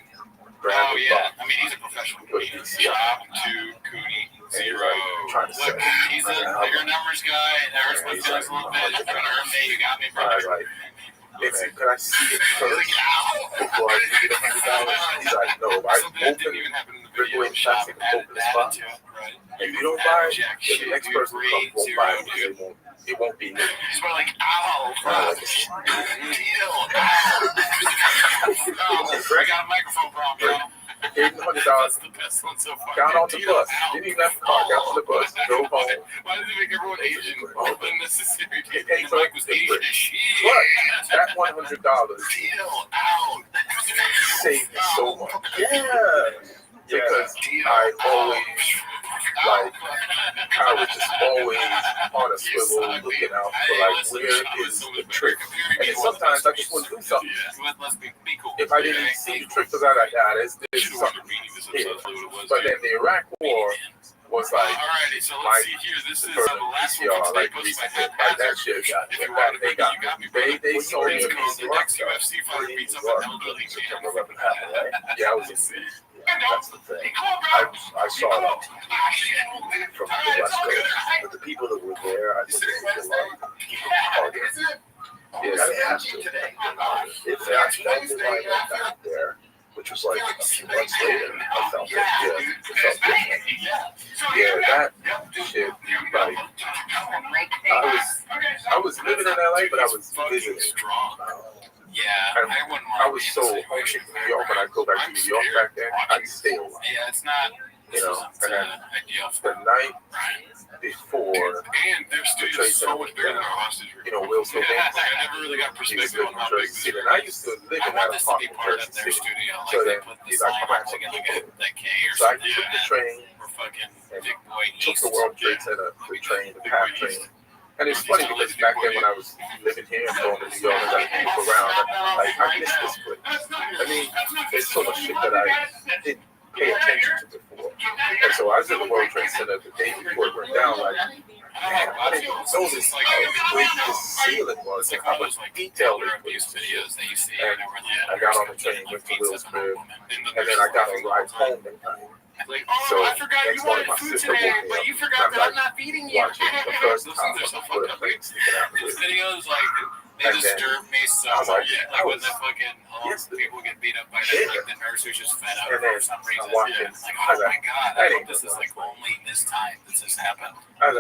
Oh, yeah. I mean, he's a professional comedian. Shop, 2, Cooney, 0. Look, he's a bigger numbers guy. It hurts my feelings a little bit. You're going to hurt me. You got me, brother. I was like, could I see it first before I give you $100? He's like, no, I open Ripley and Shots and open the spot. If you don't buy it, then the next person won't buy it because it won't be new. He's like, ow, deal, ow. I got a microphone problem, bro. Gave him $100. That's the best one so far. Got on the bus. Didn't even have a car. Got on the bus. Drove home. Why did they make everyone Asian? Unnecessary. Hey, The mic was Asian as shit. But that $100 Deal out. saved me so much. Yeah. Because I always, like, I was just always on a swivel looking out for, like, where is the trick? And then sometimes I just wouldn't do something. If I didn't see the trick, because I was like, nah, there's something here. But then the Iraq War was like, my PCR, like, recently, like, that shit got me. They got me. They sold me a piece of rock star. September 11th happened, right? Yeah, I was in the That's the thing. I saw it all from the West Coast. But the people that were there, I think they were like, keep them harder. Yeah, they have to. If they actually did, I went back there, which was like a few months later, I felt it. Yeah, it felt different. Yeah, that shit, like, I was living in LA, but I was visiting. Yeah, I was so homesick in New York when I go back to New York back then. I'd stay a while. Yeah, it's not. You know, and then the night before the Trade Center went down, you know, Will Smith, I never really got perspective on how big Jersey City, and I used to live in that apartment in Jersey City. So then he's like, come on, so I took the train and took the World Trade Center, the train, the PATH train. And it's funny because back then when I was living here and going to New York and I moved around, I missed this place. I mean, there's so much shit that I didn't pay attention to before. And so I was in the World Trade Center the day before it went down, like, man, I didn't know this, like, how big the ceiling was and how much detail they put into it. And I got on the train, went to Will's crib, and then I got a ride home that night. Like, oh, I forgot you wanted food today, but you forgot that I'm not feeding you. Watching the first time, Those things are so with fucked a up. plate sticking out. These videos, like, they disturb me so much. Like, when the fucking people get beat up by like the nurse who's just fed up for some reason. Like, oh my god, I hope this is like only this time that this happened.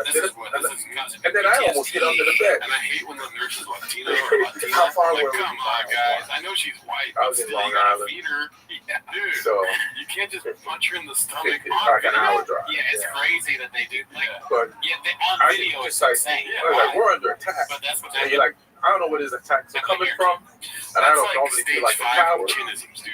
This is cousin. And then I almost get under the bed. And I hate when the nurse is Latino or Latina. How far like, were we? come on, guys. I know she's white, I but was in still, Long you gotta Island. feed her. Yeah, dude. So you can't just punch her in the stomach. like an hour drive. Yeah, it's crazy that they do. Like, But yeah, on I video just it's like, insane. we're under attack. But that's what's And you're like, I don't know where these attacks are coming from, and I don't normally feel like a coward.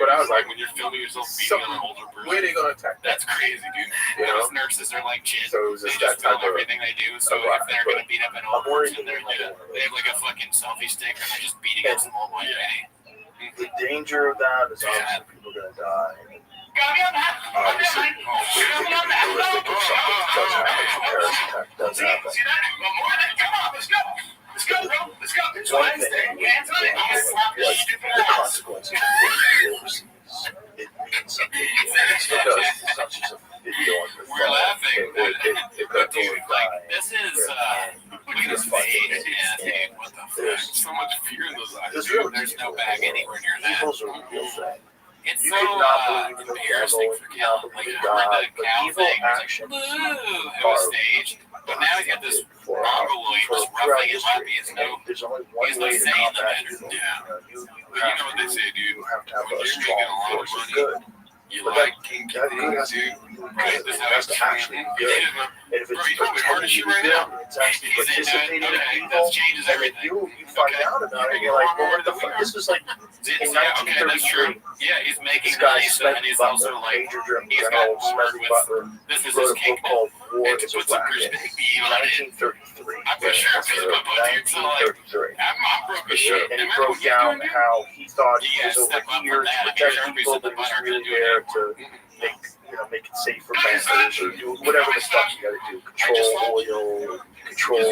But I was like, when you're filming yourself beating on an older person, where are they gonna attack? that's crazy, dude. You And know? those nurses are like shit. So it was They just just that type film of. everything they do. So Right, if they're but gonna beat up an I'm old worried person, that they have like a fucking selfie stick and they're just beating up some old white guy. The danger of that is obviously people are gonna die. Obviously, horrific if something does happen, a terrorist attack does happen. It's one thing the consequences of being overseas. It means something. It does. It's not just a video on your phone. We're laughing, It but dude, like, this is, look at his face. Yeah, dude, what the fuck? There's So much fear in those eyes, There's dude. real There's no evil. bag anywhere near that. Evil's a real thing. It's You so could not believe in the embarrassing devil, for you cannot Cal. Like, believe in remember God, the but cow evil thing? It was actions like, woo! It was staged. But now he's got this mongoloid just roughing his lap. He has no, There's only one he's no way to say in the combat matter. evil. Yeah. You But you know what they say, dude. You have to have When a you're making strong a lot of force of money, good. you But like that kinky has things, to dude. be Right? good. This It is how has it's to actually be good. And if Bro, it's you know hard as shit right now. it's actually He's into it. participating in Okay, evil, that changes and then everything. you find out about it, and you're like, well, what the fuck? This was like in Yeah, okay, that's true. 1933. Yeah, he's making This guy, money, so, and Smedley he's also Butler, like, Major General he's got bored Smedley with, Butler, this is wrote his a book kingdom. called War And to is a put some Racket. perspective on it, 1933. I'm for sure pissed about that, dude. So, like, 1933. I'm broke as shit. And he Remember broke what you're down doing, dude? how he thought he Yeah, was over step up here from to that. protect Sharpies people, at the but he was butter really to do it there anymore. to make make it safe for bankers or do whatever the stuff you got to do. Control oil, control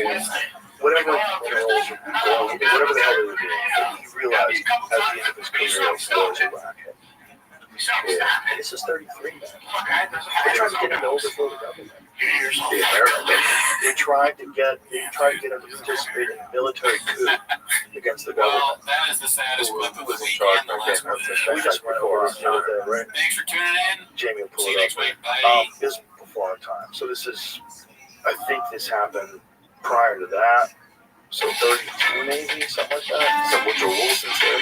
whatever minerals or gold, whatever the hell they were doing. And you realize at the end of his career, he still is a racket. Yeah. And this is 33, man. They tried to get him to overthrow the government. They tried to get him to participate in a military coup against the government. Well, that is the saddest clip of the was in week charge and the back last then? one. We just went over it the other day, right? Thanks for tuning in. Jamie will pull See you it next up. week. Bye. This is before our time. So this is, I think this happened prior to that. So 32 maybe, something like that. Some Woodrow Wilson said,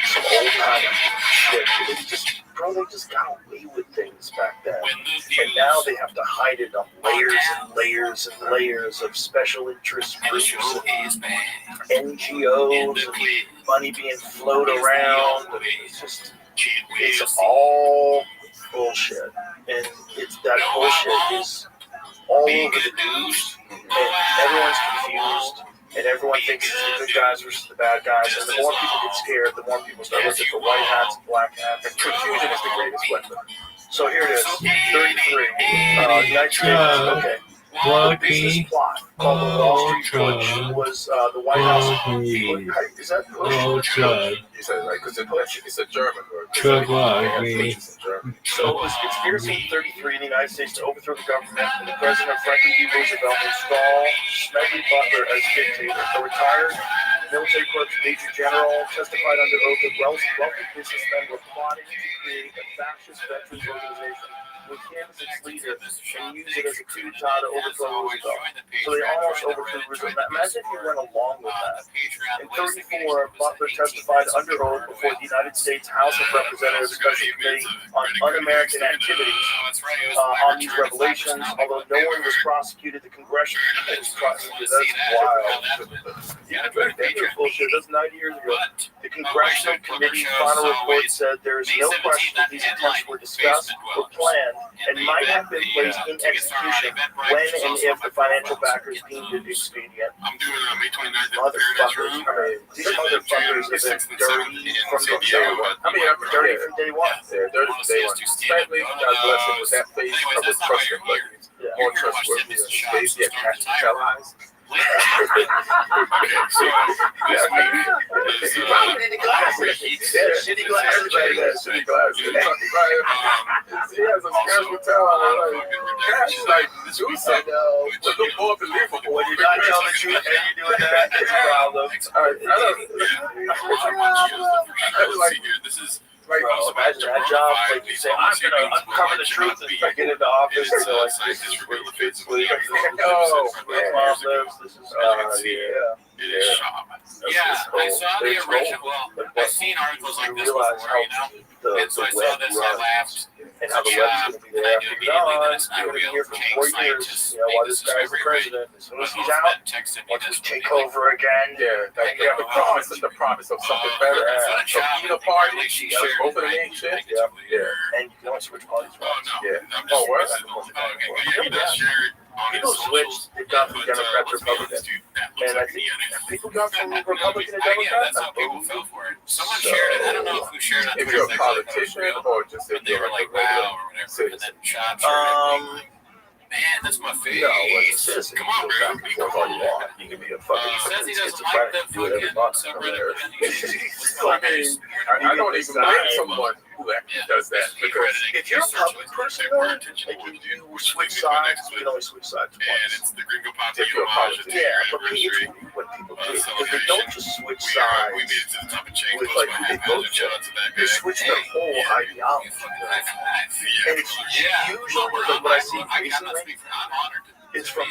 some old kind of shit. They just got away with things back then. And now they have to hide it on layers and layers and layers of special interest groups and NGOs and money being floated around. It's all bullshit. And that bullshit is all over the news. And everyone's confused. And everyone thinks it's the good guys versus the bad guys. And the more people get scared, the more people start looking for white hats and black hats. And confusion is the greatest weapon. So here it is, 33. United States, okay. The business plot called the Wall Street Putsch was the White House. Is that Bush? You said like because it's a German word. Chug So it was conspiracy in 33 in the United States to overthrow the government and the president Franklin D. Roosevelt install Smedley Butler as dictator. A retired military corps major general testified under oath that wealthy businessmen were plotting to create a fascist veterans organization with him as its leader and use it as a coup d'etat to overthrow Roosevelt. So they almost overthrew Roosevelt. Imagine if you went along with that. In 34, Butler testified under oath before the United States House of Representatives Special Committee on Un-American Activities on these revelations. Although no one was prosecuted, the Congressional Committee prosecuted. That's wild. Yeah, that's bullshit. That's 90 years ago. The Congressional Committee's final report said there is no question that these attempts were discussed or planned and might have been placed in execution when and if the financial backers deemed it expedient. Motherfuckers. These motherfuckers have been dirty from day one. I mean, dirty from day one. They're dirty from day one. Sadly, God bless him with that face of his trusted buddies. More trustworthy than his face, yet catching shell eyes. Okay, so shitty glasses. Shitty glasses. Shitty glasses. He has a casual talent. That's like juicing. But the more believable. When you're not telling the truth and you're doing that, it's a problem. This is Bro, imagine that job, like you say, I'm going to uncover the truth and get into office and like, this is where the fits with. Oh, where mom lives, this is, it is shop. Yeah, I saw the original, well, I've seen articles like this before, and so I saw this, I laughed. And how the web's going to be there. You're going to hear for 4 years, while this guy's the president. As soon as he's out, once we take over again, you have the promise of something better. So either party, both of them ain't shit. And you can only switch parties. Oh, what? People switch, they've gone from Democrat to Republican. And I think people got from Republican to Democrat. That's how people fell for it. Someone shared it. I don't know who shared it. If you're a politician or just if they were like, wow, or whatever. And then Chop shared it. Man, that's my face. No, as a citizen, come on, bro. Be all you want. You can be a fucking says he doesn't like that fucking subreddit. I don't even blame someone who does that because if you're a public person, like you switch sides, you can only switch sides once. And it's the Gringo Pop If you're a politician, but what people do is they don't just switch sides with like big vote they switch their whole ideology. And it's usually what I see recently is from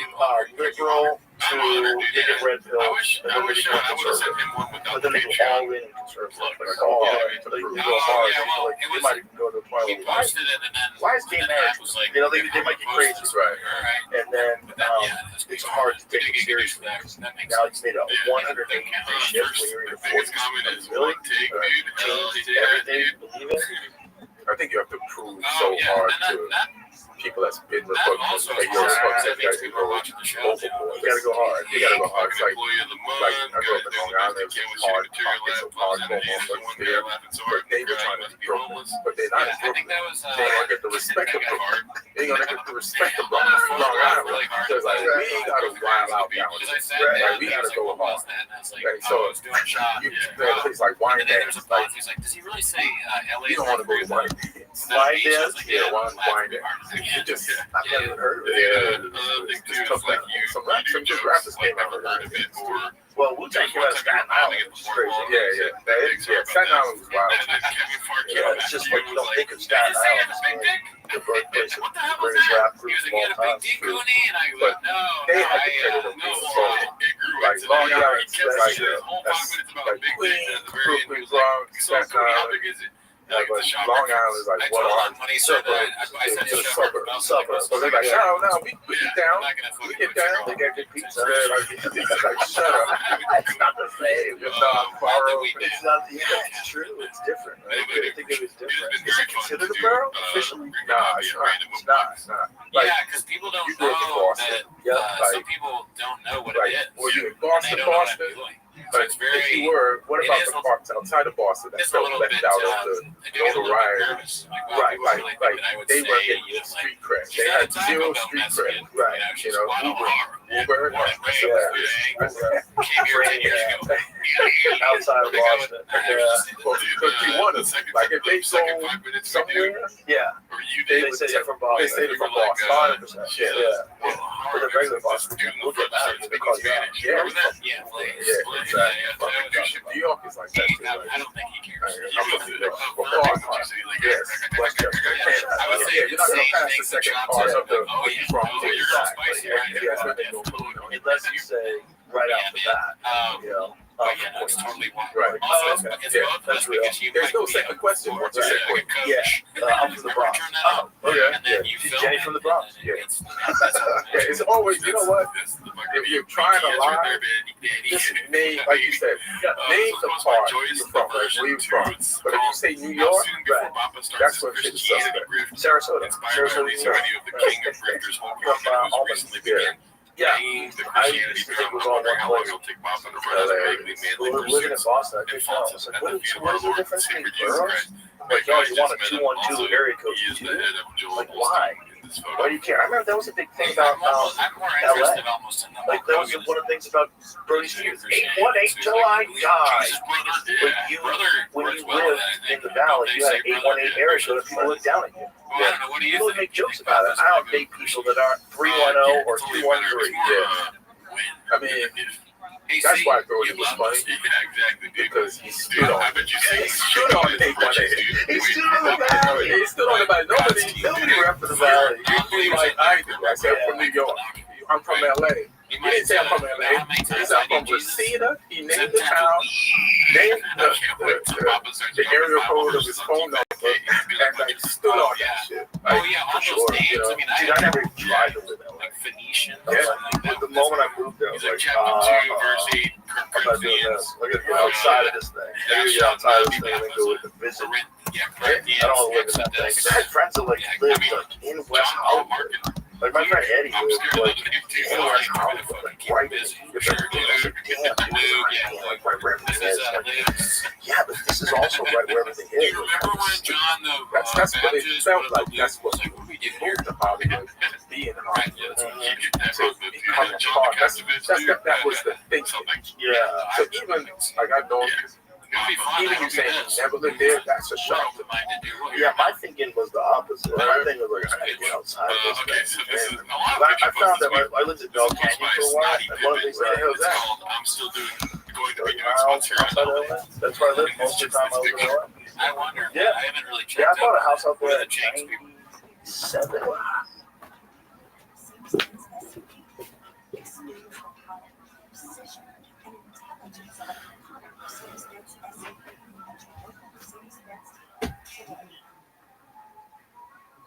liberal to they get red pill and then they become conservative. But then they go all in conservative. Like all in. They go hard. Like, they might even go to a point why is gay marriage? You know, they might get crazy. Right. And then it's hard to take it seriously. Now it's made a 180 shift when you're in your 40s. Really? Change everything you believe in? I think you have to prove so hard to people that's been the That book. also Hey, is yo, part fuck of that it. That guy. means people are watching the show. Overboard. You gotta go hard. You gotta go hard. It's like, Employee of the month. I grew up in Long Island. It was hard pockets of hardcore motherfuckers there. But they were trying to be homeless. But they're not in Brooklyn. They ain't gonna get the respect of Brooklyn. They ain't gonna get the respect of Long Island. Because like, we gotta wild out down here. Like, we gotta go hard. Right? So, it's like wine dance. Like, he's like, does he really say LA? you don't want to go to wine dance. Wine dance? Yeah, wine dance. You just, I've never heard of it. Yeah, just tough like you. Some rappers came out of it. Well, Wu-Tang came out of Staten Island, which is crazy. Yeah. Staten Island was wild. Yeah, it's just like you don't think of Staten Island as like the birthplace of the greatest rap group of all time. But they had the credit of being so, like, Long Island, like Queens, Brooklyn, Bronx, Staten Island. But Long Island is like what are suburbs. So they're like, no, we get down. We get down. They got good pizza. Like, shut up. It's not the same. It's not borrow. It's not the it's true. It's different. Right? I think it was different. Is it considered a borough officially? Nah, it's not. Like, yeah, because people don't you grew up in know Boston. that some people don't know what it is. Were you in Boston? But if you were, what about the parts outside of Boston that felt left out of the notoriety? Right, like they weren't getting street cred. They had zero street cred. Right, you know, Uber, outside of Boston. Because you want to, like, if they go somewhere, they say they're from Boston. They say they're from Boston. 100%. Yeah. For the regular Boston, we'll get mad at you because yeah, exactly. New York is like that too. I don't think he cares. I'm from New York. Yes, Westchester. Yeah, you're not gonna pass the second part of the from the back. Unless you say right off the bat, you know. That's totally right. That's real. There's no second question. What's your second question? Yeah, I'm from the Bronx. Oh, yeah. She's Jenny from the Bronx. Yeah. It's always, you know what? If you're trying to lie, just name, like you said, name the part you're from, right? Where you're from. But if you say New York, right, that's when shit's suspect. Sarasota. Sarasota, New York. From Albany. Yeah, I used to think it was all one place. Living in Boston, I couldn't tell. I was like, what is the difference between boroughs? Like, you want a 212 area code 2? Like, why? Why do you care? I remember that was a big thing about LA. Like, that was one of the things about Brody Stevens. 818 till I die. But when you lived in the valley, you had an 818 area code and people looked down at you. People would make jokes about it. I don't date people that aren't 310 or 213. I mean, that's why Brody was funny. Because he stood on it. He stood on it. He stood on the valley. He stood on the valley. Nobody rep for the valley. You like I do. I said, I'm from New York. I'm from LA. He didn't say I'm from LA. He said I'm from Reseda. He named the town, named the area code of his phone number, and like stood on that shit. Like, for sure, you know. Dude, I never even tried to live in LA. The moment I moved there, I was like, I'm not doing this. We're gonna get outside of this thing. I gotta get outside of this thing and then go to visit. I don't want to live in that thing. Because I had friends that like lived like in West Hollywood. Like my friend Eddie lived like in West Hollywood, like right in the damn, like right where everything is. Yeah, but this is also right where everything is. That's what it felt like. That's what we moved to Hollywood, be in Hollywood, to become a part. That was the thing. Yeah. So even like I know. Even you saying you never lived there, that's a shock to me. Yeah, my thinking was the opposite. My thinking was like, I gotta get outside of this thing. I found that I lived in Bell Canyon for a while, and one of the things that hell is that. I'm still doing 30 miles outside of LA. That's where I lived most of the time I was in LA. I wonder. Yeah. I haven't really checked. Yeah, I bought a house out there at 97.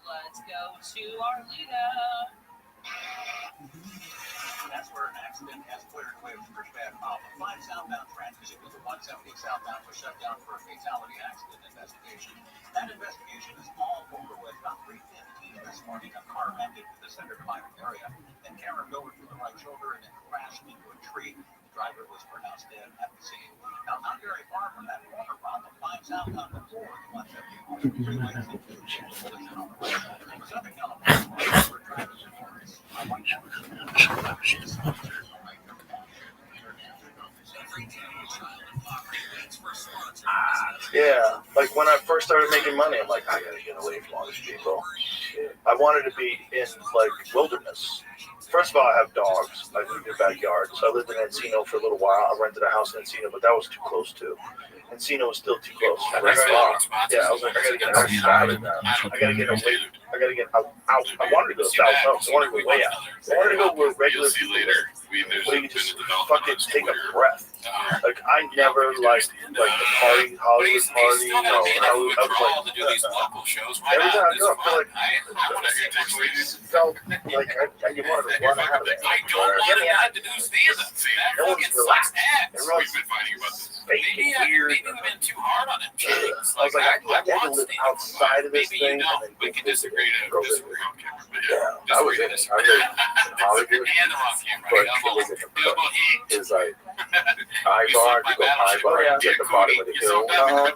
Let's go to Arleta. That's where an accident has cleared way for staff off. 5 southbound transit with the 170 southbound was shut down for a fatality accident investigation. That investigation is all over with. About 3:15 this morning, a car rear-ended the center divided area. Then Cameron over through the right shoulder and then crashed into a tree. The driver was pronounced dead at the scene. Now, not very far from that corner, Bob, finds out on the floor of the 170 freeway into the collision on the right side. It was up in California where drivers and motorists are white out. Yeah, like when I first started making money, I'm like, I gotta get away from all these people. I wanted to be in like wilderness. First of all, I have dogs. I live in their backyard. So I lived in Encino for a little while. I rented a house in Encino, but that was too close too. Encino was still too close. Yeah, I was like, I gotta get outside of that. I gotta get away. I gotta get out. I wanted to go south. I wanted to go way out. I wanted to go where regular people live. Where you can just fucking take a breath. Like I never liked like the party, Hollywood party. You know, I was like, every time I go, I felt like you wanted to run out of there. I don't want to have to do stand-up. No one's relaxed. Everyone's fake maybe and weird. Maybe we've been too hard on him. I was like, I want to live outside of this maybe thing. You don't. We can disagree to disagree. Yeah, I was in it. I lived in Hollywood, And the wrong camera. but it was in the club. It's like high bar, you go high bar, you get the bottom of the hill, and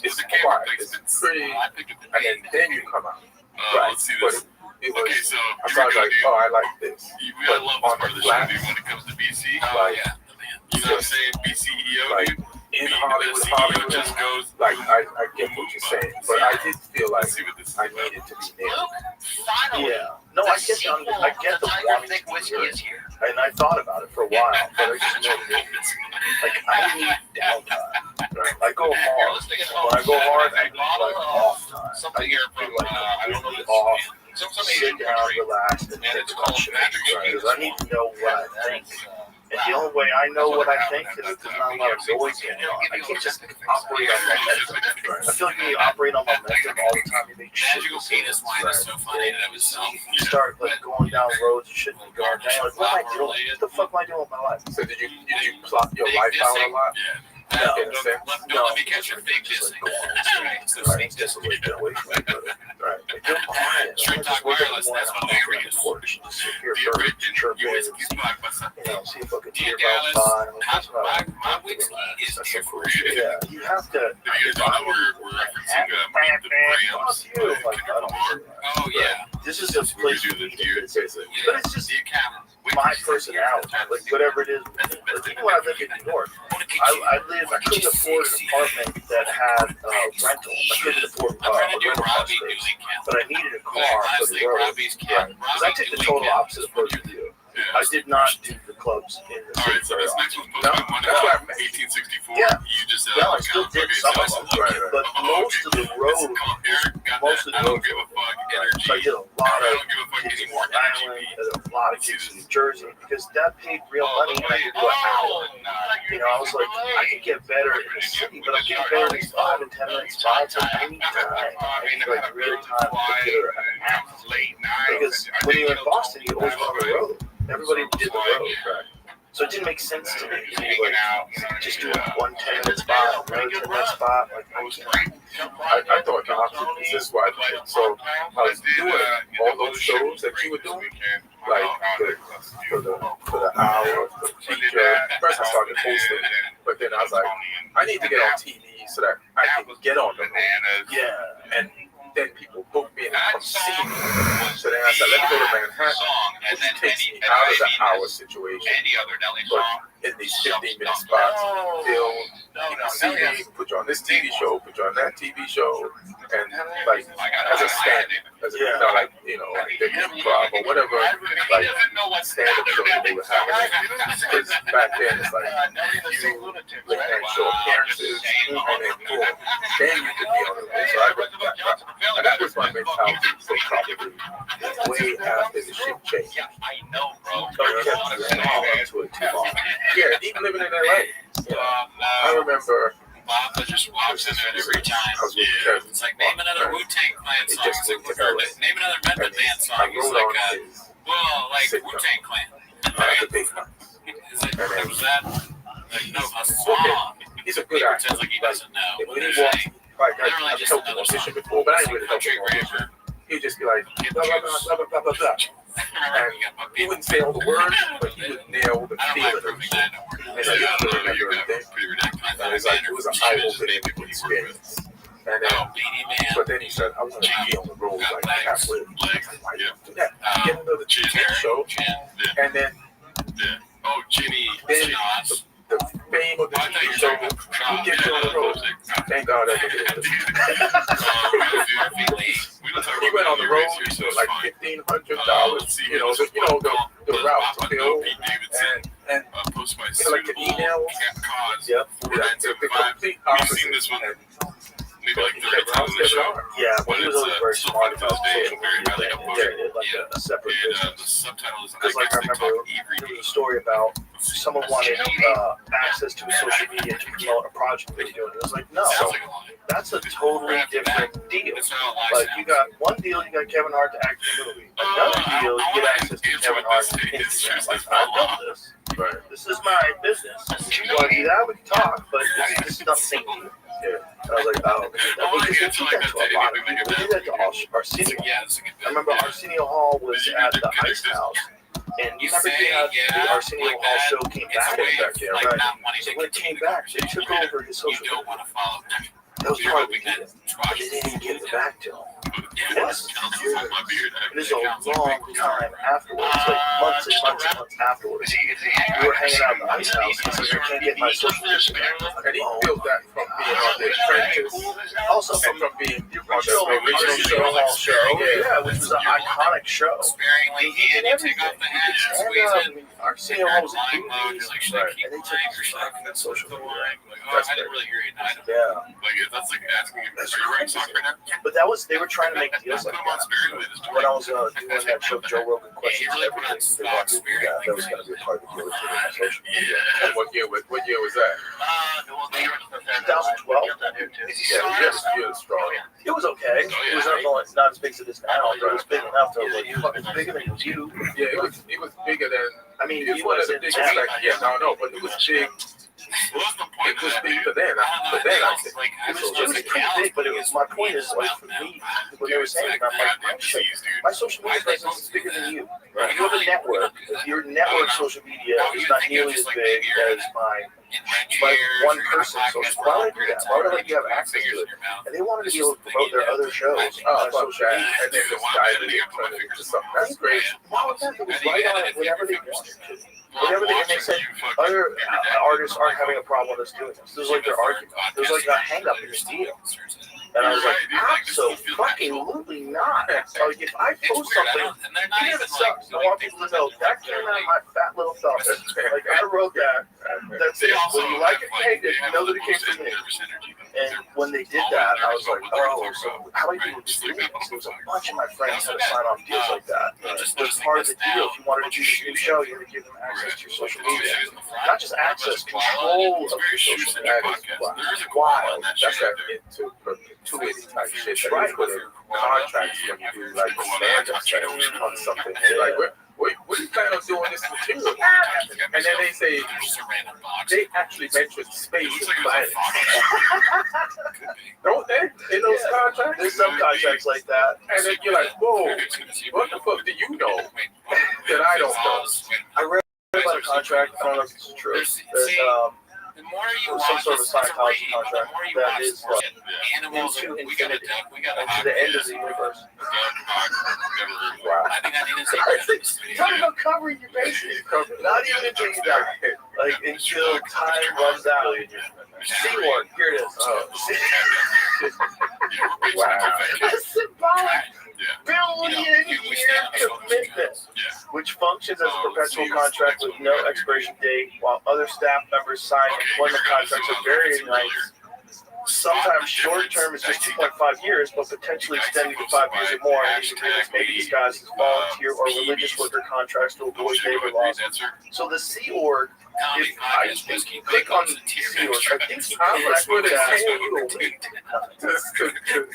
it's quiet. It's pretty, and then you come out. Right, but it was. Okay, so I started like, oh, I like this. I love this part of the show, dude, when it comes to BC. Like, you know what I'm saying? BCEO, like, dude. in Hollywood just goes. like I get what you're saying, but I did feel like I needed to be there. Yeah. No, I get the wanting to be here. And I thought about it for a while, but I just never did. Like, I need downtime. Right? I go hard. When I go hard, I need like off time. I need to be like completely off, sit down, relax, and think about shit. Because I need to know what I think. And the only way I know what I think is if there's not a lot of noise going on. I can't just operate on momentum. I feel like when you operate on momentum all the time, you make shit decisions. You start like going down roads you shouldn't be going down. Like, what am I doing? What the fuck am I doing with my life? So did you plot your life out a lot? No, let me catch your big dissing. Right, just away from it. Right. Like, you're quiet. Straight talk wireless, that's what we use. Here for chirping, you know, see if I can hear about by. My Wixie is here for you. Yeah, you have to. We're referencing Oh, yeah. This is a place where you can visit. But it's just my personality, like whatever it is. Like, even when I lived in New York, I couldn't afford an apartment that had rental. I couldn't afford a rental space, but I needed a car for the road. Because I take the total opposite approach with you. I did not do the clubs in the city very often. No, that's why 1864. Yeah. You just said, I still did some of them, but most of the road, so I did a lot of gigs in Long Island, did a lot of gigs in New Jersey, because that paid real money and I could go an hour. You know, I was like, I could get better in the city, but I'm getting better in these 5 and 10 minute spots. Like, I need time. I need like real time to figure it out. Because when you're in Boston, you always want the road. Everybody did the road, right? So it didn't make sense to me. Like, just do one 10-minute spot, another 10-minute spot. Like, I thought the opposite. This is why I did. So I was doing all those shows that you were doing, like for the hour, for the feature. First I started hosting, but then I was like, I need to get on TV so that I can get on the road. yeah. And then people book me and come see me. So then I said, let me go to Manhattan, which takes me out of the hour situation. But in these 15-minute spots, they'll see me, put you on this TV show, put you on that TV show, and like as a stand-in, as a, like the improv or whatever, like stand-up show that they were having. Because back then it's like you and show appearances, and then boom, then you could be on the road. So I went back up. And that was my mentality, so probably way after the shit changed. I know, bro. So I kept all up to it too long. Yeah, even living in LA. I remember Bob just walks in there every time. It's like, name another Wu-Tang Clan song. It's like, name another Method Man song. It's like, Wu-Tang Clan. The big ones. Is it that? Like, no, a song. He's a good actor. Pretends like he doesn't know. When he walks, like I've helped him audition before, but I didn't really help him audition. He'd just be like, blah, blah, blah, blah, blah, blah, blah. And he wouldn't say all the words, but he would nail the feeling of the shit. And he would remember everything. And it was an eye-opening experience. And then, but then he said, I want to be on the road like halfway. Why you do that? Get another show. And then, then the fame of the TV show will get you on the road. Thank God I did it. He went on the road for like $1,500, you know, the route to fill, and like the email, the complete opposite. Yeah, but he was always very smart about social media and like a separate business. Because like I remember there was a story about someone wanted access to social media to promote a project they were doing. It was like, no, that's a totally different deal. Like you got one deal, you got Kevin Hart to act in the movie. Another deal, you get access to Kevin Hart's Instagram. Like, I love this. Right. This is my business. You want to do that? We can talk, but this is nothing new. Yeah. I was like, oh, because they did that to a lot of people. They did that to Arsenio. I remember Arsenio Hall was at the Ice House. And you remember the Arsenio Hall show came back there, right? So when it came back, they took over his social media. That was part of the deal. But they didn't give it back to him. And this is a long time afterwards, like months and months and months afterwards. We were hanging out at the Ice House, and so I can't get my social media back. And he built that from being on the trenches, also from being the original show, which was an iconic show. He did everything. He did stand-up. Arsenio Hall was in movies, and they took his stuff from social media. That's great. Yeah. That's like asking if you're wearing soccer right now. But that was, they were trying to make deals like that. When I was doing that show, Joe Rogan Questions Everything, they wanted to do that. That was going to be a part of the deal with my social media. And what year was that? 2012. Yeah, strong. It was okay. It was not as big as it is now, but it was big enough to like, fuck, it's bigger than you. Yeah, it was bigger than, I mean, it's one of the biggest, like, yeah, no, but it was big. It was big for then. I think. It was pretty big, but it was, my point is, like, for me, what they were saying, I'm like, my social media presence is bigger than you. If you have a network, your network social media is not nearly as big as my one person social. Why would I do that? Why would I let you have access to it? And they wanted to be able to promote their other shows on social media. And then just dilute it and turn it into something. That's great. Why would that? It was right on it whenever they wanted to. Whatever they said, other artists aren't having a problem with us doing this. This was like their argument. There was like a hang-up in this deal. And I was like, absolutely not. So if I post something, even if it sucks, I want people to know that came out of my fat little thumb. Like, I wrote that. That's it. Whether you like it or hate it, you know that it came from me. And when they did that, I was like, oh, so how many people just do this? There was a bunch of my friends had to sign off deals like that. It was part of the deal. If you wanted to do this new show, you had to give them access to your social media. Not just access, control of your social media. Wild. That's that into perpetuity type shit. Right. Put in contracts when you do like stand-up sessions on something. Like, what do you plan on doing this material? And then they say, they actually mention space and planets. Don't they? In those contracts? There's some contracts like that. And then you're like, whoa, what the fuck do you know that I don't know? I read about a contract, I don't know if it's true, that some sort of Scientology contract that is into infinity, and to the end of the universe. Wow. Talking about covering your bases, not even until you die, like until time runs out. Seaward, here it is. Wow. A symbolic billion-year commitment, which functions as a perpetual contract with no expiration date, while other staff members sign employment contracts of varying lengths. Sometimes short-term is just 2.5 years, but potentially extending to 5 years or more. And these agreements may be disguised as volunteer or religious worker contracts to avoid labor laws. So the Sea Org, if I think you click on the Sea Org, I think you that's where they're paying you to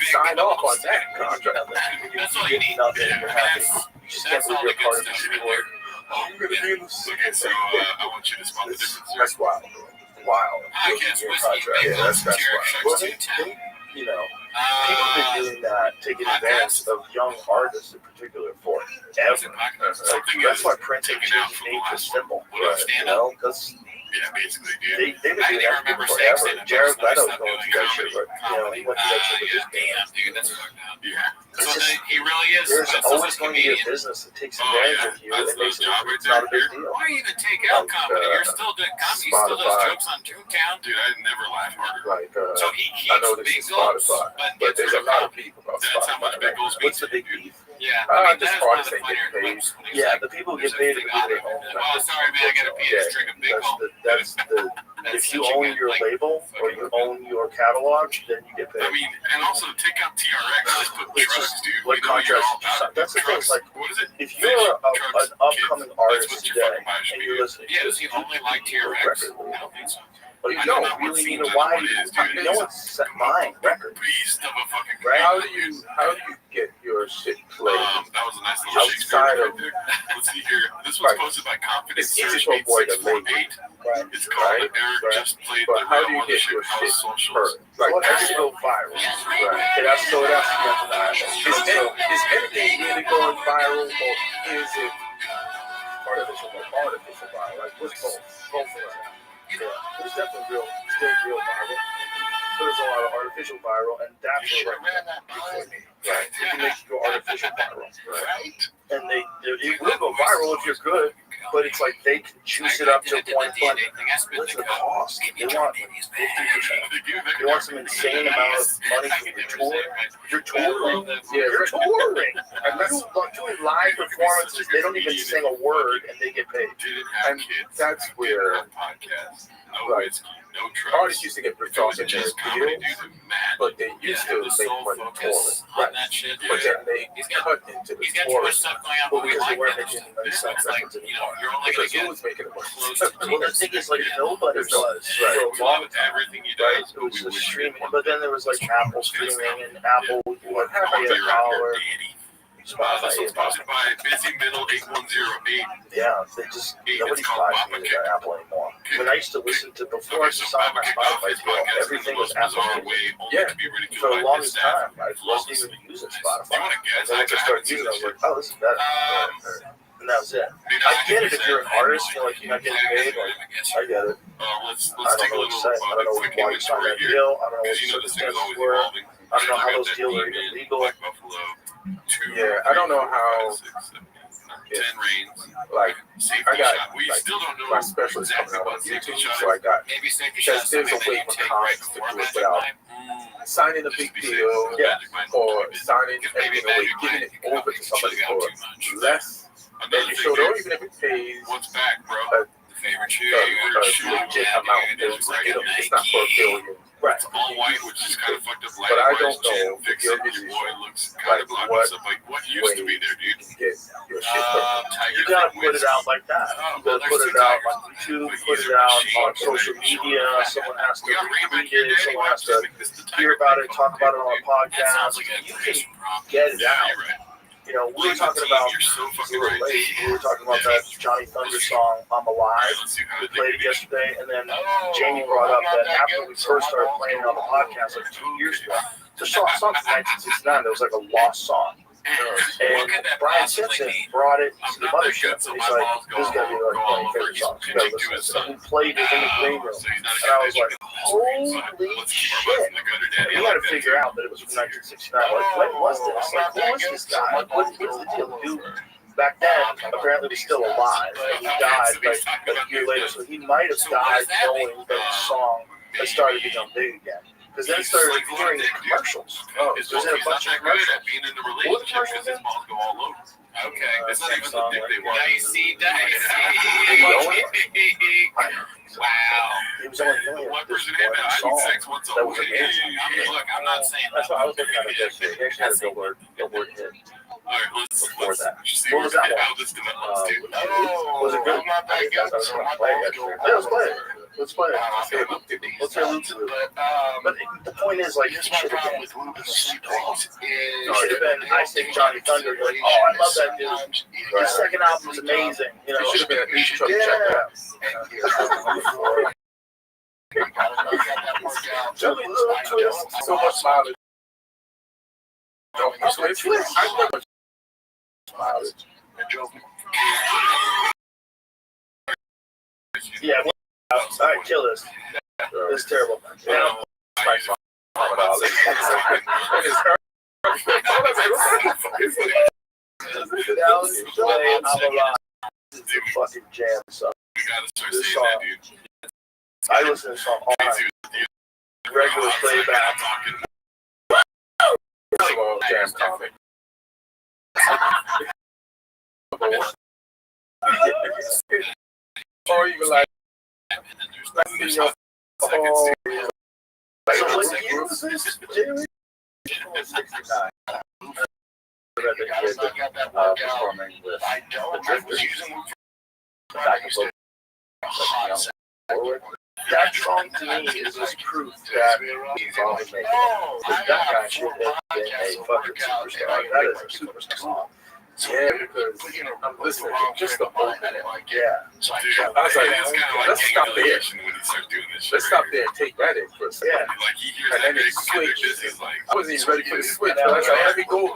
sign off on that contract. You get nothing. You're happy. You just can't believe you're part of the Sea Org. I'm going to be in the sea. So I want you to spot the difference. That's wild. Wow. Yeah, that's wild. Well, you know, people have been doing that, taking advantage of young artists in particular forever. Like, that's why Prince and Jay-Z made the symbol. You know, because basically, dude. they've been doing that forever. Jared Leto's going through that shit, but you know, he went through that shit with his band. Dude, that's fucked up. Yeah. So he really is. There's always going to be a business that takes advantage of you and makes it not a big deal. Why even take out comedy? You're still doing comedy. He still does jokes on Toontown. Dude, I never laugh harder. Like, so he I know keeps this big is goals, Spotify, but there's a lot of people about that's how much Spotify. big goals What's the big beef? Yeah, I mean, just that is one of artists the ain't getting funnier paid. clips when he's Yeah, like, the people get paid to do their own oh, sorry, man, I gotta pee this drink of big goal. That's the if you own your label or you own your catalog, then you get paid. I mean, and also take out TRX, just put It's trucks, just dude. what We know you're contrast. all about it. That's the thing. Trucks. Like, What is it? if you're an upcoming artist today and you're listening, Yeah, does he only like TRX? record I don't think so. but you I don't don't know what really need scenes a I know wide. what it is, dude. No one's buying records. Beast of a fucking Right? How do you get your shit played that was a nice little Shakespeare outside right of there. Let's see here. This was posted by Confidence It's easy Search to avoid a 8648. Right. It's called Eric Right. just played But the how do real you one get shit your house shit socials. heard? Like, Well, it has to go viral. right. It has to be undeniable. Is anything really going viral, or is it artificial viral? Like, what's both? Both of them. Yeah, there's definitely still real viral. There's a lot of artificial viral, and that's what right. You can make it go artificial viral, Right. and it will go viral if you're good, but it's like they can juice it up to a point. But what's the cost? They want 50%. They want some insane amount of money for your tour. You're touring. You're touring. And you're doing live performances. They don't even sing a word, and they get paid. And that's where Right. artists used to get ripped off in their deals, but they used to make money touring. Right. That shit, But then they cut into the he's got too touring much stuff going on, but we because they like weren't that. making This any one's like, records you know, anymore. you're only gonna Because who get was making the money? close to Well, the thing is, like, nobody was for a long time. everything you Right, do. it was just streaming, but then there was like Apple streaming, and Apple would pay $1. Spotify, This one's posted by Busy Middle 8108. yeah, they just nobody buys music on Apple anymore. I mean, I used to listen to before I signed my Spotify deal, everything was Apple Music. Yeah, For the longest time, I wasn't even using Spotify. And then once I started using it, I was like, oh, this is better. And that was it. I get it if you're an artist, you're like, you're not getting paid. Like, I get it. Let's I don't take a know what to little say. I don't know quick why you signed inventory that here. deal. I don't know what Because the you know this thing is circumstances always were. evolving. I don't know how those deals are even legal. Black Buffalo, 2, Yeah, I don't know how- 5, 6, 7, 10 rains. Like, Safety I got, shot. We like, still don't know my specialist coming exactly out on what safety YouTube, shot so I is. got Maybe safety because shot there's a something way that for you take right comics to before do it Magic without Mind. signing a big deal, Yeah. or signing everything away, giving it over to somebody for less than you should, or even if it pays What's back, bro? a Favorite shoe? legit amount. It's not for a billion. Right. It's all white, which is kind of fucked up. But I don't know Fix if it. you're Your musician, boy looks kind of like, blocked us up. Like, what used to be there, dude? You can get your shit heard. Tiger You gotta King put it wins. out like that. You gotta put it out on YouTube, put it out on social media. Someone has to retweet it. Someone has to hear about it, talk about it on a That sounds podcast. like a You British can problem. get it Yeah, out. you're right. You know, we were talking about You're so it's a fucking little right. late. We were talking about that Johnny Thunder song "I'm Alive." Let's see how We they played it do. yesterday, and then Jamie brought up that after we first started playing it on the podcast like 2 years ago, the song from 1969 that was like a lost song. And Brian Simpson brought it to the mothership, and he's like, "This is gonna be like one of my favorite songs. You gotta listen to this." And we played it in the green room, and I was like, "Holy shit!" We got to figure out that it was from 1969. Like, when was this? Like, who was this guy? Like, what's the deal? Dude, back then, apparently was still alive, and he died like a year later. So he might have died knowing that the song had started to become big again. Because then it started hearing the commercials. It was in a bunch of commercials. Being in a What relationship commercials because his balls go all over. Okay, it's not even the dick they want. Dicey. Wow. It was only knowing One this person hit me. one I need song. sex once a That was week. amazing. Look, I'm not saying That's that. why I was looking at it yesterday. He actually had a billboard hit. All right, let's Before that. see What was that one? how this develops, dude. Was it good? I was going to play it yesterday. Yeah, let's play it. Let's play it. Let's hear Loop to Loop. But the point is, like, it should have been. It should have been, I Say Johnny Thunder. You're like, oh, I love that dude. His second album was amazing. You know, It should have been at least check that out. Jelly little twist. So much mileage. Don't switch. I never mileage. Yeah, all right, kill this. This is terrible. Yeah. This is a fucking jam song. This song, I listen to this song all the time. Regular playback. Jam comic. Or even like, So what year was this, Jerry? 69. Performing with the Drifters. Back and forth. That song to me is just proof that he's all making. That guy should have been a fucking superstar. That is a superstar song. Yeah, because I'm listening to just the whole thing. Yeah. I was like, let's stop there. Let's stop there and take that in for a second. Yeah. And then it switched. I wasn't even ready for the switch. But I was like, let me go with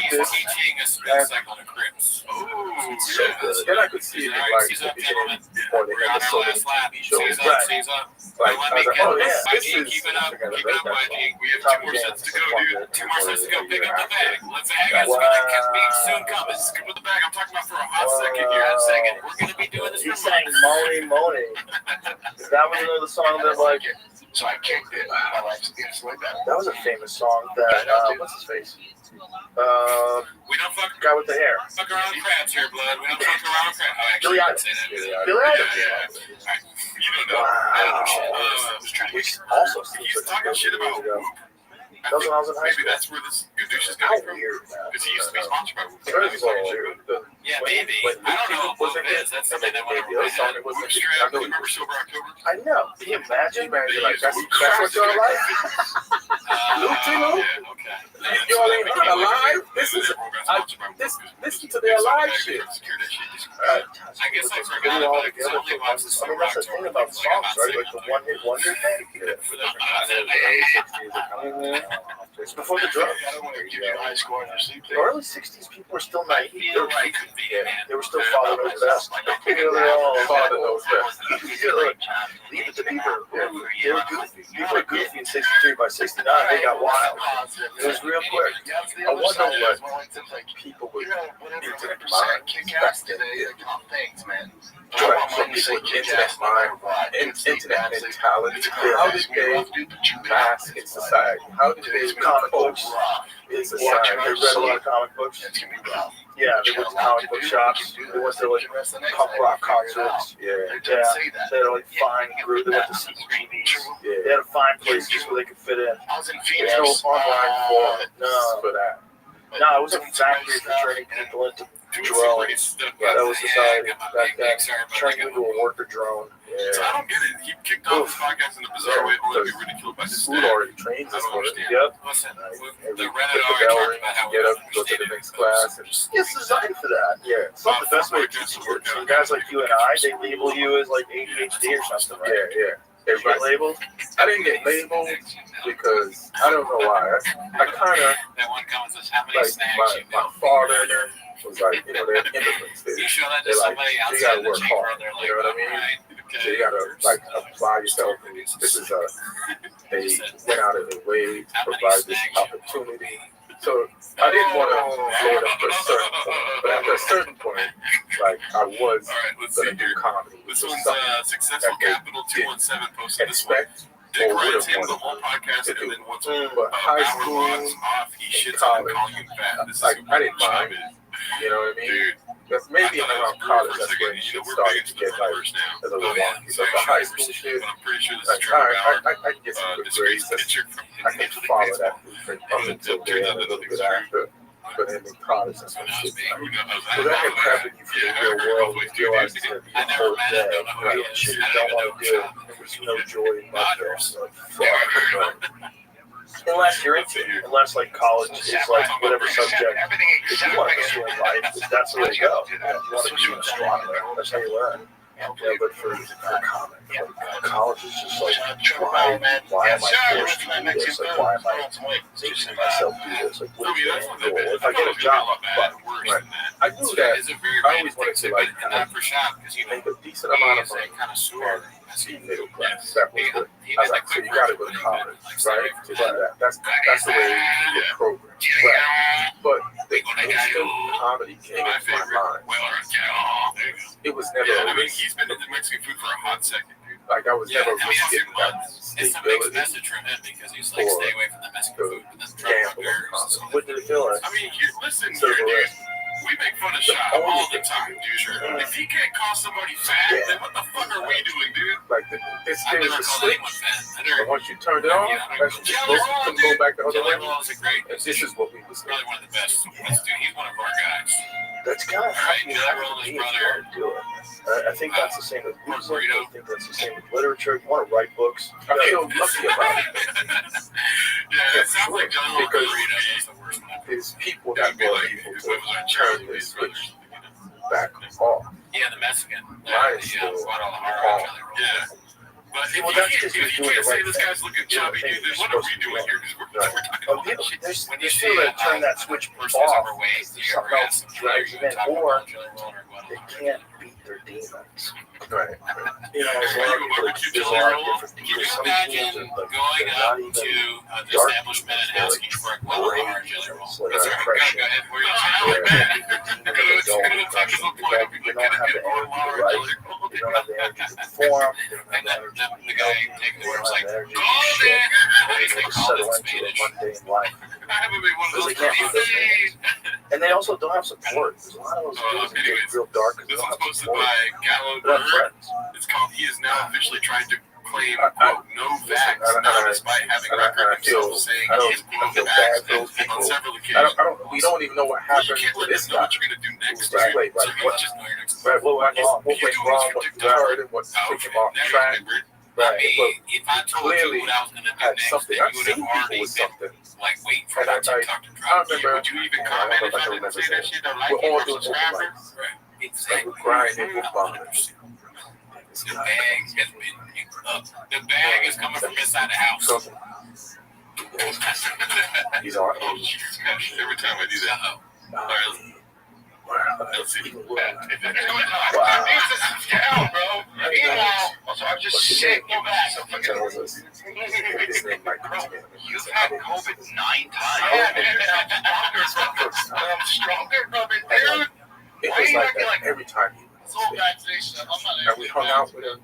this. So good. Then I could see it in like the beginning or the end of so many TV shows. Like, I was like, oh yeah, this is. We have 2 more sets to go, dude. 2 more sets to go. Pick up the bag. Let's hang us. Because being soon comes. Scoop with the bag. I'm talking about for a hot second here. Hot second. We're going to be doing this. He sang Moaning, Moaning. Is that was another song that like. So I kicked it. My life's way better. That was a famous song that what's his face? We don't fuck guy with the hair. Fuck around with crabs here, blood. We don't fuck around with crabs. Oh, actually, Billy I Idol. didn't say that. Billy Idol. You don't know. Wow. Which also seems He's like talking shit about Whoop. that was when I was in high Maybe school. that's where this Gadoosh is How coming from. weird, man. Because he used to be sponsored by Whoop. Yeah, When- maybe. when I don't know Whoop what it is. That's something that went over the my other song head. that wasn't Whoop I Strap. know You remember Sober October? I know. Can you imagine? Like, that's what y'all like? Luke, you know? Yeah, okay. Y'all ain't heard Alive? Listen to their live shit. I guess I Put forgot it all about it. together. Only watched the I Sober mean, that's the October. thing about songs, right? Like the one-hit wonder thing. It's before the drugs. The early 60s, people were still naive. They were still following those best. They were all following those best. Leave it to Beaver. They were goofy. People were goofy in 63. By 69, they got wild. It was real quick. I wonder what people would into their mind back then. What people with internet mind and internet mentality, how did they mask in society? How did they comic books in society? They read a lot of comic books. Yeah, they went to comic book shops. They went to like punk rock concerts. Yeah, they had to like find through. They went to CBGBs. They had to find places where they could fit in. There's no online forum. No, for that. No, it was a factory for turning people into drones. That was society back then. Turning into a worker drone. So I don't get it. He kicked off his podcast in a bizarre way. Only be ridiculed by his Food already trains us for it. Yep. Listen, Every the hit Reddit the already bell talked ring, about how get up, go to the next class. And It's designed for that. Yeah. It's not the best way to teach kids. So guys like you and I, they label you as like ADHD or something, right? yeah. They get labeled. I didn't get labeled because I don't know why. I kind of that one comment says how many like snacks you my father was like, you know, they're immigrants. You show that to They're like, somebody you outside gotta the work chamber, hard. and they're like, You know what I mean? right, So you gotta like apply yourself. And this is they went out of their way to provide this opportunity. So I didn't want to blow it up to a certain point, but after a certain point, like I was gonna do comedy. This So one's something Successful that they Capital 217 posted this one. expect Dick or would rides have him the wanted whole podcast, to and do. then once But high hour school logs off, he and shits on college, calling you fat. This is like who I didn't Rob mind. is. You know what I mean? Dude, Because maybe around college, that's when shit started to get like a little wonky. So the high school shit, but I'm pretty sure this like, is all Trevor right, Ballard. I get some good This grades. great picture from I can follow that blueprint up until there and a little bit after. But then in college, that's when shit started. So that can prep you for the real world. You realize it's going to be a whole day. Right? Shit you don't want to do. There's no joy in that. So, fuck. Unless you're into it. Unless like college is like whatever subject. If you want to pursue in life, that's the way to go. If you want to be an astronomer, that's how you learn. Yeah, but for college, it's just like, why am I forced to do this? Like, why am I making myself do this? Like, what is the end goal? If I get a job, but I knew that. I always wanted to like make a decent amount of money and see middle class. That was good. I was like, so you got to go to college, right? To do that. That's the way you get programmed. Right. But the instant comedy came into my mind. It was never a risk. He's been into Mexican food for a hot second, dude. Like I was never risking that It's a mixed message from him because he's like, stay away from the Mexican food, but then gamble. what did it feel like? I mean, listen here, dude. We make fun of Shop all the time, dude. If he can't call somebody fat, then what the fuck are we doing, dude? Like this I thing never was called switch. anyone fat. And once you turned it on, that's just supposed to go back the other way. And this is what we was Really one of the best. He's one of our guys. That's kind of how you have to be if you want to do it. I think that's the same with music. I think that's the same with literature. If you want to write books, I feel lucky about it. Yeah, it sounds like John because Margarita is the worst one. there's people that were able to turn this switch back off. Yeah, the Mexican. Mine is still Guadalajara. Yeah. But if you can't say this guy's looking chubby, dude, then what are we doing here? Because we're talking about shit. There's When you still see that turn that switch off. overweight, There's something else that drives them in, or they can't beat their demons. Right. You know, there's a lot of different Can you people. Some imagine teams going are up not to even the dark. establishment and asking for a Guadalajara jelly roll? It's like That's right. depression. Go ahead. Where you You don't have the energy to write. You don't have the energy to perform. You don't have the energy to the guy taking the you words don't like, have the energy call to shit. it! They just settle into a mundane life. I haven't been one of Because those they can't do those crazy. things. And they also don't have support. There's a lot of those dudes that get real dark because they This don't one's have posted support. by Gallo They don't have Bird. friends. It's called He is now officially trying to claim, quote, no vax, despite having record himself saying he is, quote, vaxxed on several occasions. We don't even know what You happened can't to let this them know guy. what you're going to do next, Right, dude. right, So right. you just know you're next. Right, what went wrong, what you heard and what took him off track. I Right, mean, if I told clearly you what I was going to do had next, something. then I've you would seen have people already with been, something. like, waiting for And that TikTok to drop. I remember. Would you even I comment don't if know I if I didn't say remember that shit or like we're it all or doing subscribe? open mics. Right. Like we're grinding with bombers. The bag has been picked up. The bag is coming from inside the house. So, he's all Oh, Jesus, gosh. Every time I do that, let's see. Down, bro. Also, I'm just sick. Go back. You've had COVID 9 times. I'm stronger from it, dude. it was like that every time he was. And we hung out with him.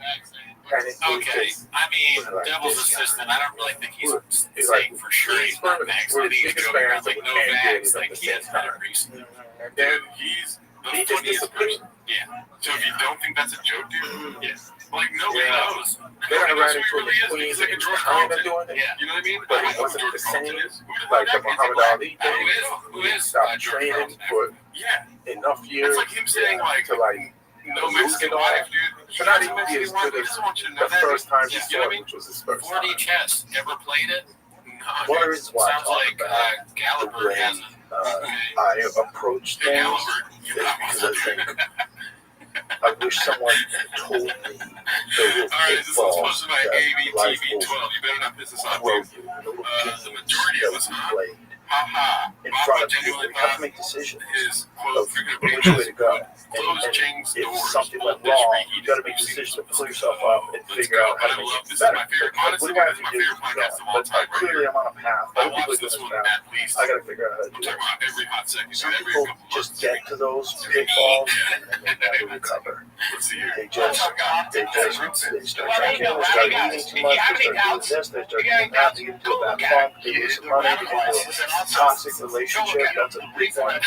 And it was Okay, just, I mean, like, Devil's this Assistant, I don't really think he's He's saying like, for sure he's not vaxxed. I think he's joking around like, no vax, like he has had it recently. and then He's the he just funniest disappeared. person. Yeah. So if you don't think that's a joke, dude, yeah. Like, nobody knows. They Nobody ran knows into who he really is. Queens He's like a and George kind of Carlton. doing it. Yeah. You know what I mean? But I it know who wasn't George the same Carlton is. Who like the the fuck Muhammad is Ali he? thing. Who is Stopped George training Carlton? for Yeah. enough years It's like him saying, like, to like no Mexican wife, dude. to not even be as good as the first time he saw it, which was his first 4D time. chess. Ever played it? No. One of the reasons why I Sounds talk like about the Gallagher way has I approach things is because I think I wish someone had told me the real Alright, this is pitfalls supposed to be my that life ABTV12. will You better not piss us off, throw dude. you, the little The games majority of that us, we huh? play Haha. in front of you. You have to make decisions His quote, of you're going to which be way to go. close And Chang's if doors. something went Hold this wrong, reheated. you got to make decisions to pull yourself up and Let's figure go. out how to I make love it this. Is better. my favorite. Like, Honestly, what do I this have is to do my to favorite do podcast that? of all But time right clearly here. I'm on a path. I Other people watch are this doing one this at least. I got to figure out how to do Talk it. about every hot second. Some Every people couple just months. get to those pitfalls and they never recover. Let's see here. They just start drinking, they start eating too much, they start doing this, they start doing that, they get into a bad funk, they lose some money, they get into a toxic relationship. That's a big one.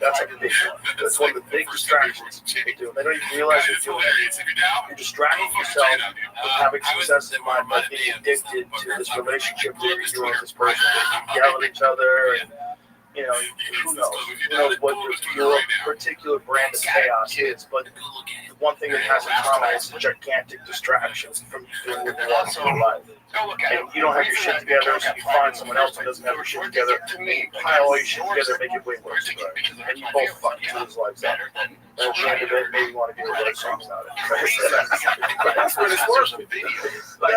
That's a big one. That's one of the big distractions people do. They don't even realize you're doing it. You're distracting yourself from having success in mind by being addicted to this relationship where you're with this person, where you yell at each other, and you know, who knows what your particular brand of chaos is. But the one thing that has in common is gigantic distractions from doing what you want to do in life. And you don't have your shit together, so you find someone else who doesn't have your shit together, pile all your shit together, make it way worse. And you both fuck each other's lives up. And at the end of it, maybe you want to get a better songs out of it. But that's when it's working. Like,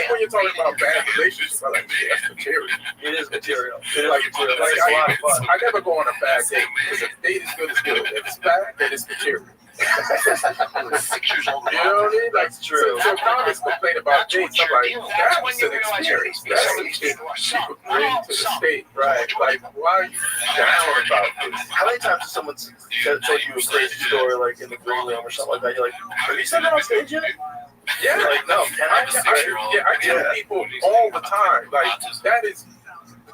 when you're talking about bad relationships, I'm like, yeah, that's material. It is material. It is like, material. Like, It's a lot of fun. I never go on a bad date because if the date is good, it's good. If it's bad, then it's material. You know what I mean? Like, true. So comics complain about dates. I'm like, that's an experience. That's an experience. People bring to the state, right? Like, why are you down about this? How many times has someone told you a crazy story, like in the green room or something like that? You're like, have you said that on stage yet? Yeah, like, no, can I? I tell people all the time, like, that is,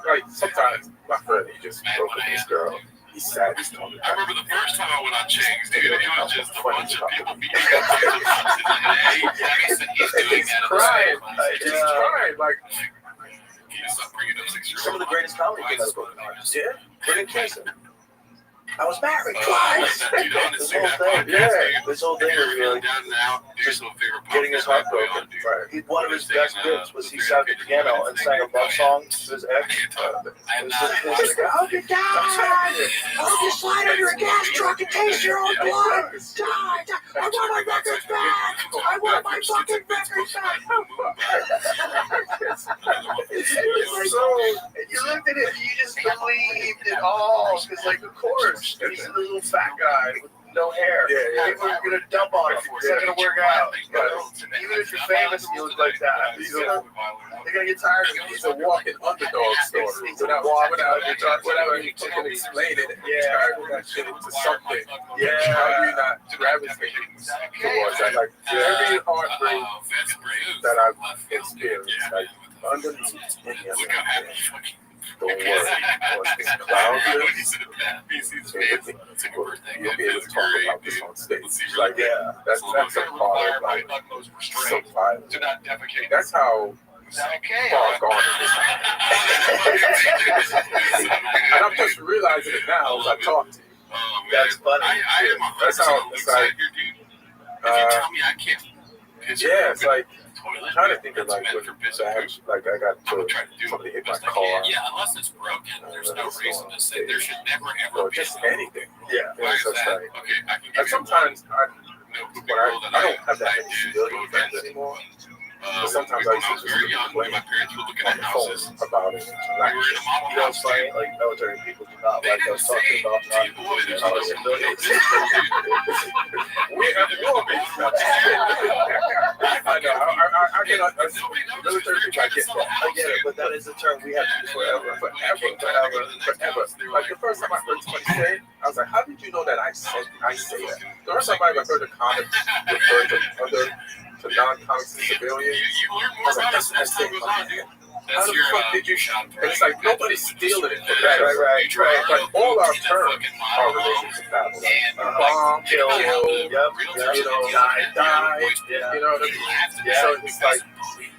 like, sometimes my friend, he just broke with this girl. He's sad. He's talking. I remember the first time I went on Chang's, dude. It was just a bunch of people beating He's crying. He's crying. Like, some of the greatest comedy things I've broken hearts. Yeah. Brendan Kingston. I was married twice. This whole thing. Yeah. This whole thing was really just getting his heart broken. Right. One of his best bits was he sat at the piano and sang a love song to his ex. Oh, you died! Oh, you slide under a gas truck and taste your own blood! Die! I want my records back! I want my fucking records back! And you looked at it and you just believed it all. Because, like, of course, he's a little fat guy with no hair. Yeah. People are going to dump on him. It's not going to work out. Even if you're famous and you look like that, they're going to get tired of you. He's a walking underdog story. Without you can explain it, turn that shit into something. Yeah. How do you not gravitate towards that? Like, every heartbreak that I've experienced, like, underneath any of that, don't worry, it's cloudless. You'll be able to talk about this on stage. Like, yeah, that's a part of, like, so violent. That's how far gone it is. And I'm just realizing it now as I talk to you. That's funny. That's how it's like. Yeah, it's like, I'm trying to think of, like, what like, I got to somebody hit my car. Yeah, unless it's broken, there's no reason to say there should never ever be just anything. Yeah, Why is it's just that? like, Okay, I can and give you sometimes I don't have that many civilian friends anymore. But sometimes I used to just complain my parents were looking on at the phone houses. about it. Like, You know what's funny? Like, military people do not like us talking about civilians. We have war, I know. I get military people. I get that. I get it, but that is a term we have to use forever. Forever. Like, the first time I heard somebody say it, I was like, how did you know that I say that? The first time I ever heard a comment refer to non-comics and civilians, I was like, that's the thing. How the fuck did you? It's like nobody's stealing it from that. Right. But all our terms are related to battle. Bomb, kill, you know, die. You know what I mean? So it's like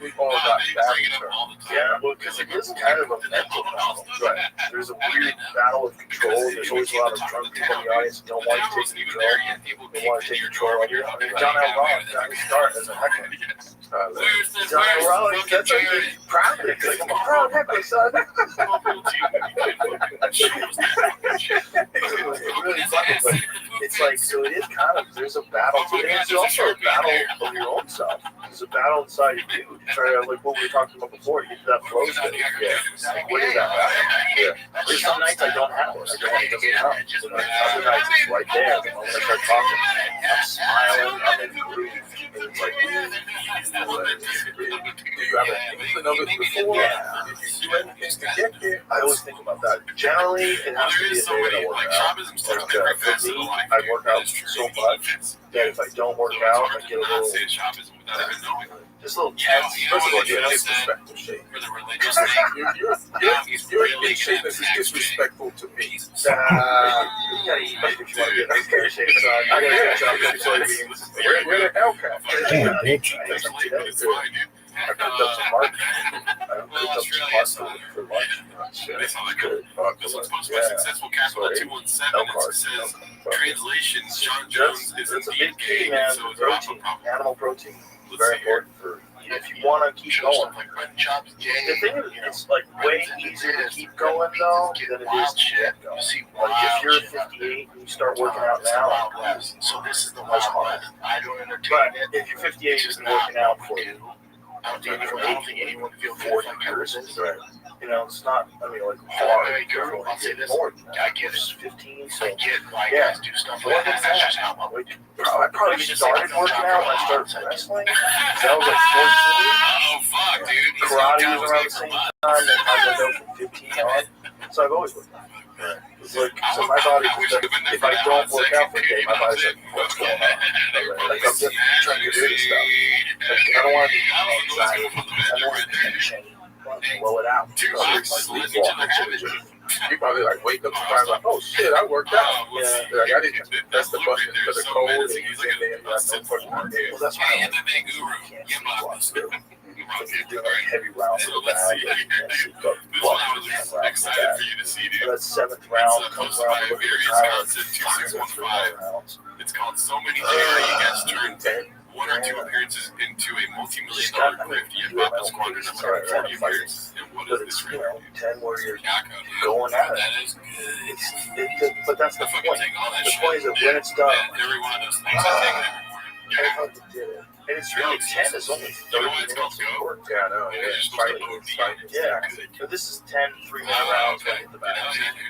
we all got battle terms. Yeah, well, because it is kind of a mental battle. Right. There's a weird battle of control. There's always a lot of drunk people in the audience who don't want to take control. They want to take control of your. I mean, John L. Rollins got his start as a heckler. John L. Rollins, that's what he's proud of. He's like, I'm a proud heckler, son. It's really funny, but it's like, so it is kind of, there's a battle to it. And there's also a battle of your own self. There's a battle inside of you. Try to, like what we were talking about before, get to that flow state. Yeah. Like, what is that battle? Yeah. There's some nights I don't have it. It doesn't come. Other nights it's right there. The moment I start talking, I'm smiling, I'm in the groove. And it's like, do you have an inkling of it before? Yeah. Did you do anything to get there? I always think about that. Generally, it has to be a day that I work out. Like, for me, I work out so much that if I don't work out, I get a little, just a little tense. First of all, you're in disrespectful shape. You're in shape that's disrespectful to me. You gotta eat if you want to get in good shape. So I gotta catch up with soybeans. Where the Hellcat? Damn, bitch. I picked up some marketing. picked up some hot food for lunch. Based on that Good. this one's posted by Successful Capital at 217. It says, translation, John Jones is It's a indeed big key, gay, man. and so is Protein, Papa. animal protein. Let's Very see here. important for if you want to keep going. Like red chops, The thing is, it's like way easier to keep going though than it is to get going. Like if you're 58 and you start working out now, so this is the that's hard. I don't entertain But it. if you're 58 and you're working out for you, I don't think anyone feel 40 years, you know, it's not. I mean, like hard. Very careful. I'll say this. More. I get it. 15. So I get why yeah. guys do stuff What like is that. That's just that? how I probably started working out when I started wrestling. That was like 14. Oh, fuck, dude. Karate was around the same time, and I went out from 15 on. So I've always worked out. It's like, so my body, if I don't work out for a day, my body's like, what's going on? Like, I'm just trying to get rid of stuff. Like, I don't want to be anxiety. I don't want to be tension. Blow it out. You probably like wake up and find like, oh shit, I worked out. Yeah. Like I didn't press the button for the code and he's in there and that's no fucking idea. Well, that's why I if you're doing like heavy rounds of the bag, and shoot up block for 10 rounds of that. So that 7th round comes around, look at the time, fucking 3 more rounds. It's called So Many Jerry. You guys turned 1 or 2 appearances into a multi-million-dollar grift. You have Papa squandered over 40 years. And what But is it's, this you record? know, 10 warriors Yaka, going at it. that is good. But that's the I point. fucking take all that The shit. point is that when it's done, Every one of those things I take every morning. I fucking did it. And it's really 10, it's only 30 minutes of work. Yeah, I know. Yeah, fighting. Yeah, so this is 10 3-minute rounds when I hit the back.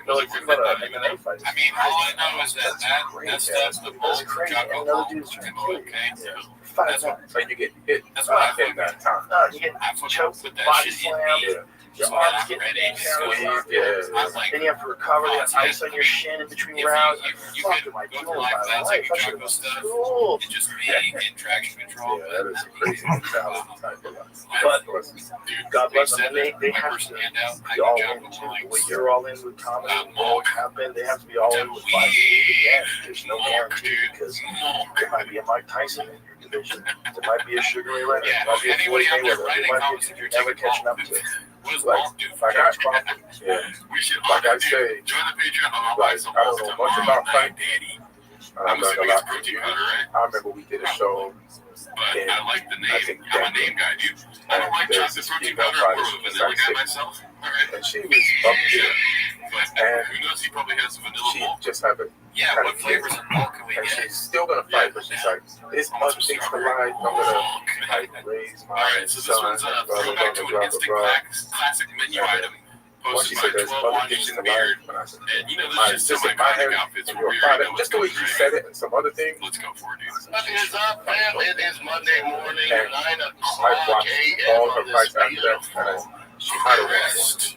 No, like, think about an MMA fight. I mean, all I know is that that stuff's the That's bulk. crazy. And another dude's trying to kill you. Okay, 5 minutes. So you get hit that's what I in that time. You get I fucking choked, put that body shit in slammed, me. your So arms I'm get ready. down. Yeah. I'm like, Then you have to recover, they have ice on your shin in between rounds. you Fuck, can am I go doing through with life my plans life? like I you should juggle have stuff. school. And just being in traction control. Yeah, that is a crazy mentality type of life. But Dude, God bless them. they They my have first to handout, I be all can in juggle too. like When you're all in with comedy, what happened, they have to be all in with fighting. Again, there's no guarantee because there might be a Mike Tyson in your division. There might be a Sugar Ray Leonard. There might be a Floyd anybody out there Mayweather. There writing might be comments a if you're you're never taking catching up Paul, to. what does Like, Paul do? like yeah. We should Like I say, join the Patreon. I'll buy like, some I don't know much about fighting. Daddy. I I'm learned a assuming lot it's from protein you. powder, right? I remember we did a show. But And I like the I name. think I'm a that- name guy, dude. I don't like there's chocolate this protein female powder. I'm fighter, more of a she's vanilla like guy 6, myself. All right. and she was up there. But And who knows? He probably has vanilla She milk. just had a Yeah, had a what flavors kid. of milk can we And get? she's still gonna fight, but she's like, it's other things for life. I'm gonna like raise my All right, so this son. one's Blah, blah, throwback to blah, an blah, instant blah, blah. classic menu item Once she posted said by there's 12 other Watches things and to Beard. life, and I said, And you know, my there's just some my iconic head, outfits and where you're we a already fighter. know Just what's the way going you to said it and some other things. Let's go for it, dude. What is up, fam? It is Monday morning, And 9 I o'clock watched a.m. all her on fights this after that, beautiful and she had a one.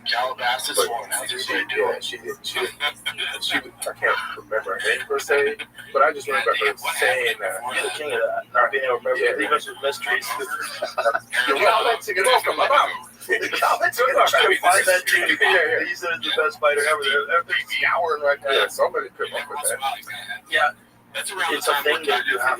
Calabasas But morning. How's she, everybody yeah, doing? she I can't remember her name per se, but I just remember her saying that. You're the king of that. Not being able to remember. Yeah. Leave us with mysteries. You're commenting it off of my mouth. The comments are trying to find that dude. Yeah. He said it's the best fighter ever. They're scouring right now. Yeah, somebody could come up with that. Yeah. That's around It's the a time thing that you have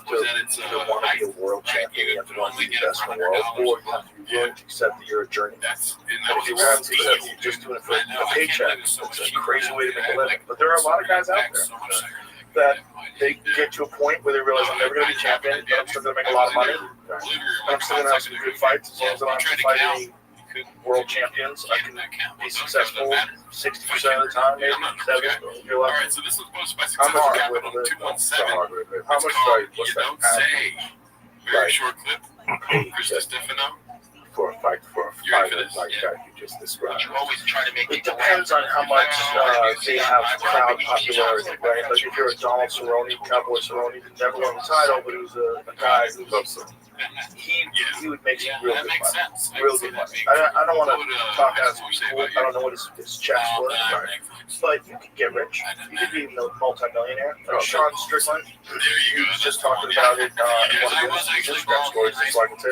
to was that it's, either want to be a world champion, you have to want to be the best in the world, or you have to be willing to accept that you're a journeyman. That's And if you want to accept that you're just doing it for a paycheck, it's a crazy way to make a living. But there are a lot of guys out there that they get to a point where they realize I'm never going to be champion, but I'm still going to make a lot of money. And I'm still going to have some good fights as long as I don't have to fight any world champions. I can be successful 60% of the time, maybe 70%. You're All left. right, so this was posted by I'm Successful hard Capital with it. 217. How It's much called like what's You that? Don't Say. Very Right. short clip. Chris Stefano. For a fight You ready for like this? that you just described. You always try to make It depends on how much they have crowd popularity, right? Like if you're a Donald Cerrone, Cowboy Cerrone, who never won the title, but he was a guy who loves him. He would make some real that good makes money. sense. Real good money. I don't want to talk out of school. I don't know what his checks were, but you could get rich. You could be a multi-millionaire. Like Sean Strickland, he was just talking about it in one of his Instagram stories, so I can say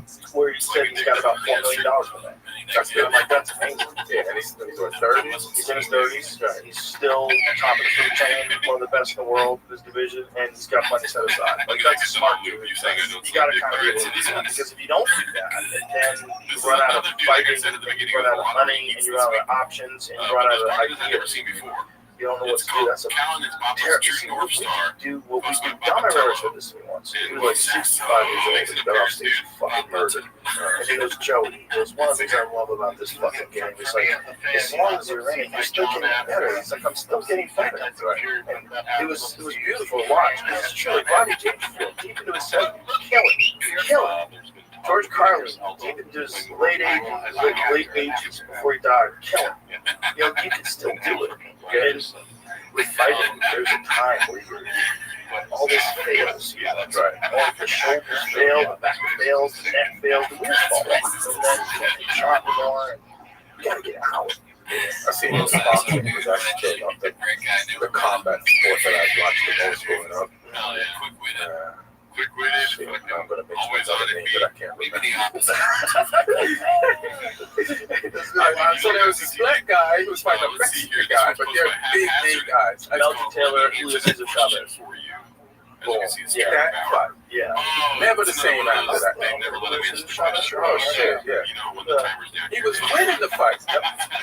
this, where he said he's got about $4 million from that. That's good. I'm like, that's amazing. Yeah, and he's in his 30s. He's in his 30s. He's still top of the food chain, one of the best in the world in this division, and he's got money set aside. Like, that's a smart dude. You got to kind of be able to do that, because if you don't do that, then you run out of fighting, you run out of money, and you run out of options, and you run out of ideas. You don't know what to do. That's a terrible thing. We do what we do. Dom Herrera said this to me once. He was like 65 years old and got off stage fucking murdered. And he goes, Joey, he goes, one of the things I love about this fucking game is like, as long as you're in it, you're still getting better. He's like, I'm still getting better. And it was beautiful to watch. Because it's true. Like, Rodney Dangerfield, deep into his 70s, kill it. George Carlin, deep into his late 80s before he died, kill him. You know, you can still do it. And with fighting, there's a time where all this fails. Right. All the shoulders fail, the back fails, the neck fails, the wheels fall off. And then you shot more, and you gotta get out. I've seen this boxing because I still love the combat sport that I've watched the most growing up. Quick-witted. I'm going to mention another name, but I can't remember. So there was this black guy who was fighting a Mexican guy, but they're big guys. Melton Taylor, Julio Cesar Chavez. Boom. Yeah, that fight. Yeah. Never the same after that. Oh, shit, yeah. He was winning the fight.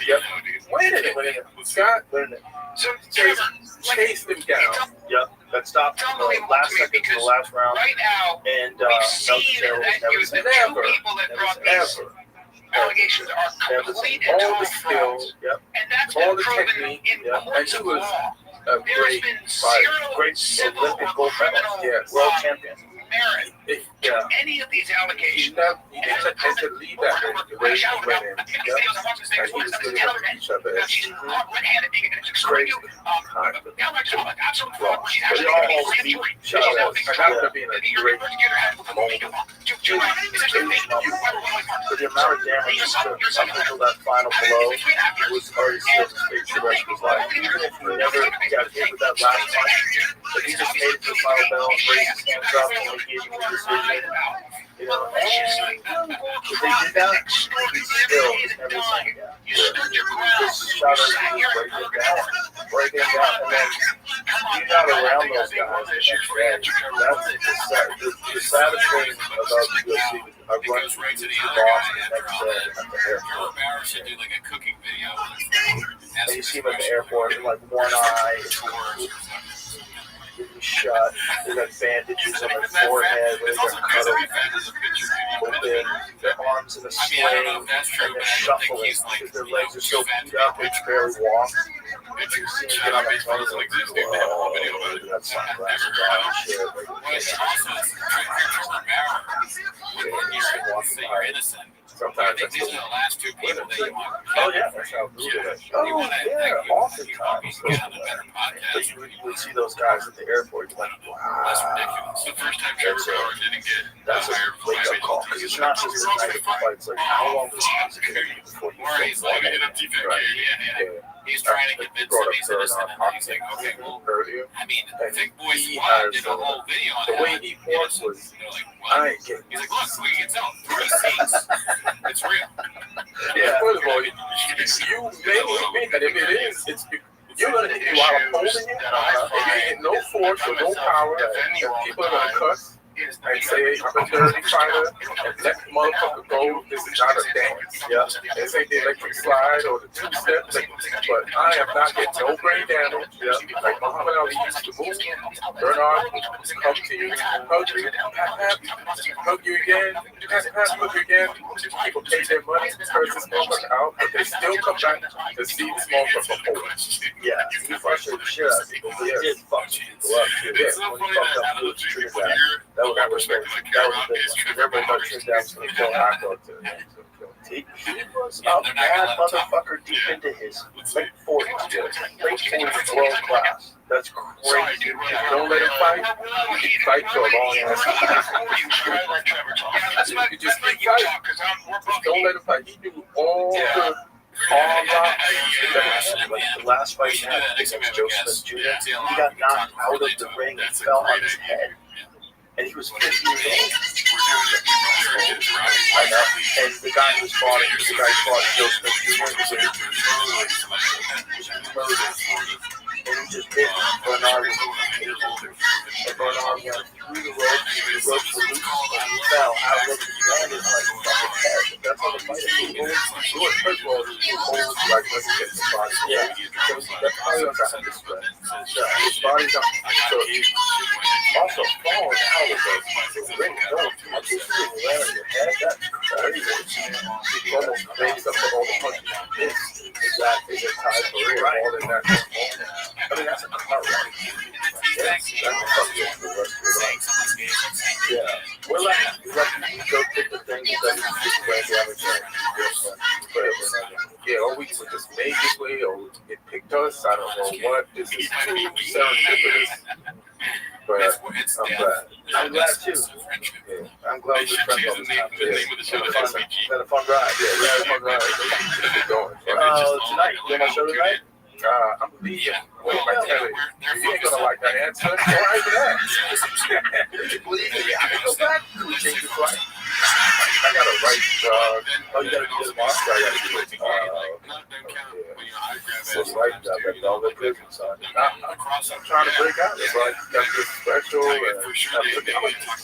Yep. Winning it. Scott chased him down. Yep. That stopped the last second to the last round. Right now, and Melton Taylor was never allegations are complete and all the total skills, frauds. And that's all been the proven technique, in courts of law. a great fighter, great Olympic gold medalist, yes, world champion. Merit to any of these allegations. He didn't to lead that way he went in. And he was really helping each other. She's caught red-handed, being an extremely for the amount of damage he took up until that final blow was already sealed the stage the rest of his life. Even if he never got hit with that last punch, but he just made it to the final bell and raised his hands up and he gave him the decision. You know, if they did that, he still was never saying that. He just shot her and break it down, and then you got around those guys. That's the saddest thing about the UFC. I run to Boston the next day at the airport. And you see him at the airport in like one eye. Getting shot. They got bandages on their forehead. They got cut open. Their arms in a sling and they're shuffling because their legs are so beat up they can barely walk. And you see him get on the phone and like, whoa, that sunglasses on and shit. Sometimes that's these are the last two people that you want. Oh yeah, that's how brutal that shit. Oh yeah, oftentimes. But you would see those guys at the airport, you're like, wow. That's ridiculous. The first time Trevor Bauer didn't get that's a wake-up call, because it's not just the night of the fight, it's like, how long is it going to be before you he's like, he's trying to convince him he's innocent, and then he's like, okay, well, I mean, Thick Boy Squad did a whole video on the way he fought was, he's like, look, we can tell 3 seats. It's real. Yeah, first of all, you make that if it is, it's you're gonna hit you while I'm holding you. If you hit no force or no power, people are gonna cuss and say I'm a dirty fighter and let the motherfucker go. This is not a dance. Yeah, this ain't the electric slide or the 2-step. But I am not getting no brain damage. Yeah, like Muhammad Ali used to move. Bernard come to you, hug you, hug you again, hug you again. People pay their money, curse this motherfucker out, but they still come back to see this motherfucker hold. Yeah, he frustrated the shit out of people, but he did fuck people up too. Yeah, when he fucked up with Trinidad, that was everybody thought Trinidad was going to kill Akko too. He was a bad motherfucker deep into his late 40s. Late 40s, world class. That's crazy. Don't let him fight. He fight for a long ass time. You just keep fighting. Just don't let him fight. He do all the like the last fight he had against Joe Smith Jr., he got knocked out of the ring and fell on his head. and he was 50 years old. I know. And the guy who fought him, the guy who fought Joe Smith Jr. was murdered. And he just hit Bernard with and Bernard went through the ropes were loose, and he fell out of his landed on his fucking head. That's how the fight is. First of all, he holds like when he gets the body. Yeah. So that's how he was at this spread. His body's up. So he's also falling out of the ring. No, I'm just landing your head. That's crazy. He almost raised up with all the punches. This is that is a tie for real. All in that. I mean, that's a car run. That's a fucking yeah. We're lucky. We're lucky to go pick the thing that doesn't play the other thing. Yeah, or we just made this way, or it picked us. I don't know what. This is too serendipitous. But I'm glad. I'm glad too. Yeah. I'm glad we're friends on this time. We had a fun ride. Yeah, we had a fun ride. Keep going. Tonight, you want my show tonight? I'm leaving. Wait, my telly. You ain't gonna like that answer. Why is that? Leave it. I can go back. Change the flight. I gotta write. Oh, you gotta do this tomorrow? I gotta do it. It's right up at Velvet Prison, son. I'm trying to break out. It's like got this special, and I'm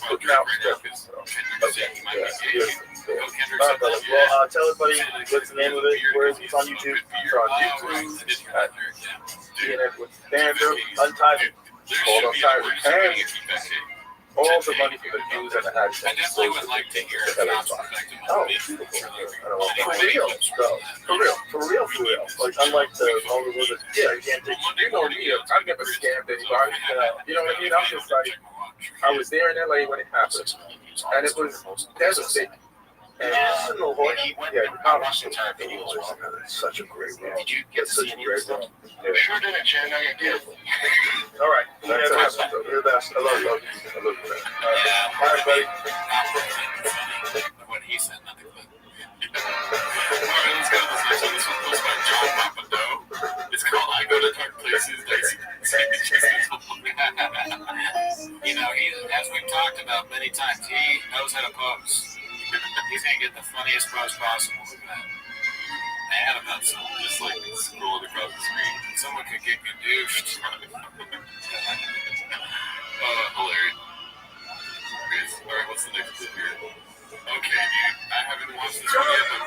putting out stuff. Okay. Well, tell everybody what's the name of it. Where is it? It's on YouTube. It's on YouTube. At CNN with Standard, Untitled, called Untitled, and all the money for the views and the AdSense goes to like to hear oh, beautiful. I don't know. For real, bro. For real. Like, unlike all the other gigantic, you know me, I've never scammed anybody. You know what I mean? I'm just like, I was there in LA when it happened, and it was devastating. And the conversation was such a great role. Did you get such a great role? Sure did, Jen. No, you did. All right. You're the best. I love you. I love you, man. All right, buddy. What he said, nothing but. It's called I Go to Dark Places. You know, as we've talked about many times, he knows how to pose. He's gonna get the funniest pose possible. I had about someone just like scrolled across the screen. Someone could get douched. Hilarious. Alright, what's the next clip here? Okay, dude. I haven't watched this one yet, but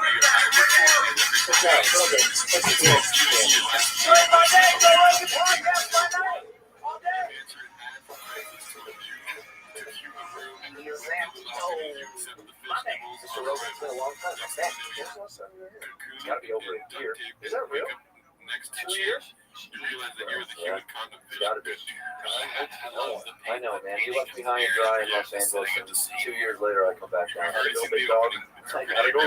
It's been a long time. It's got to be over a year. Is that real? 2 years? Yeah. It's got to be. I know, man. He left me high and dry in Los Angeles, and 2 years later, I come back down. I gotta go, big dog. I gotta go.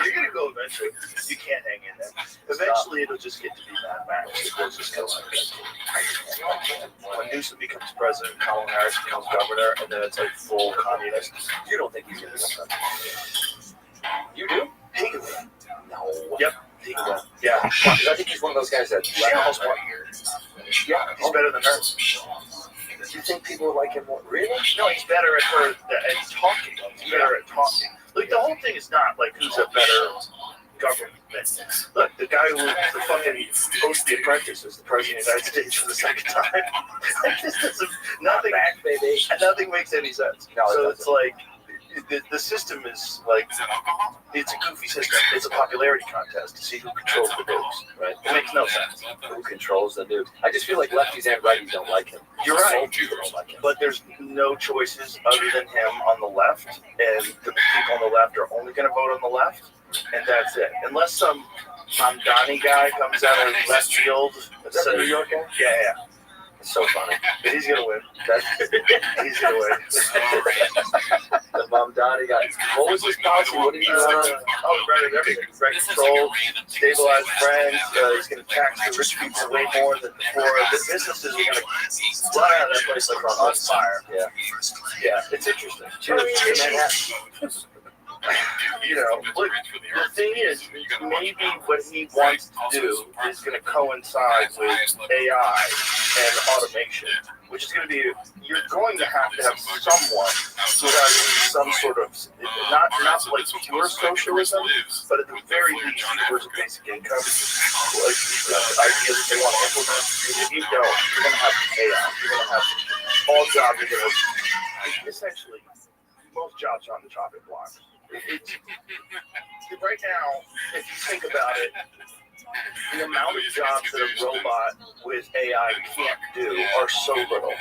You're gonna go eventually. You can't hang in there. Eventually, it'll just get to be Mad Max. It'll just go like that. When Newsom becomes president, Kamala Harris becomes governor, and then it's like full communist. You don't think he's gonna become that? You do? He can win. No. Yep. He can win. Yeah. I think he's one of those guys that almost won. Yeah. He's better than her. Do you think people would like him more? Really? No, he's better at her at talking. He's better at talking. Like, the whole thing is not like who's a better government. Look, the guy who the fucking host The Apprentice is the president of the United States for the second time. This doesn't, nothing makes any sense. No, so it's like the system is like, it's a goofy system. It's a popularity contest to see who controls the news. Right? It makes no sense. Who controls the news? I just feel like lefties and righties don't like him. You're right. Don't like him. But there's no choices other than him on the left, and the people on the left are only going to vote on the left, and that's it. Unless some Mamdani guy comes out of left field. Is that the New York guy? Yeah. It's so funny. But he's going to win. He's going to win. The Mamdani guy. What was his policy? What did he run? Oh, everything. Rent control, stabilize friends. He's going to tax the rich people way more than before. The businesses are going to run out of that place like on fire. Yeah. It's interesting. You know, look, the thing is, maybe what he wants to do is going to coincide with AI and automation, which is going to be, you're going to have someone who has some sort of, not like pure socialism, but at the very least, towards basic income, like ideas that they want to implement. If you don't, you're going to have chaos. You're going to have all jobs are going to, essentially, most jobs are on the chopping block. Right now, if you think about it, the amount of jobs that a robot with AI can't do are so little.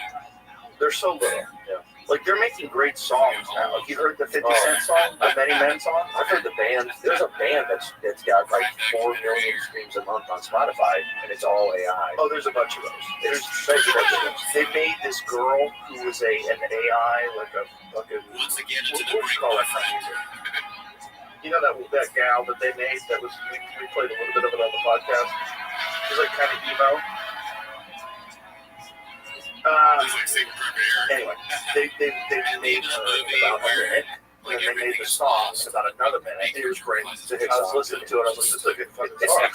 They're so little. Yeah. Like, they're making great songs now. Like, you heard the 50 Cent song, the Many Men song? I've heard the band. There's a band that's got like 4 million streams a month on Spotify, and it's all AI. Oh, there's a bunch of those. There's a bunch of those. They made this girl who was an AI, like a fucking, what do you call that kind of music? You know that gal that they made that was, we played a little bit of it on the podcast? She's like kind of emo. Anyway, they made her about a minute, and then they made the song about another minute. It was great. I was listening to it. I was like, this is a good fucking song.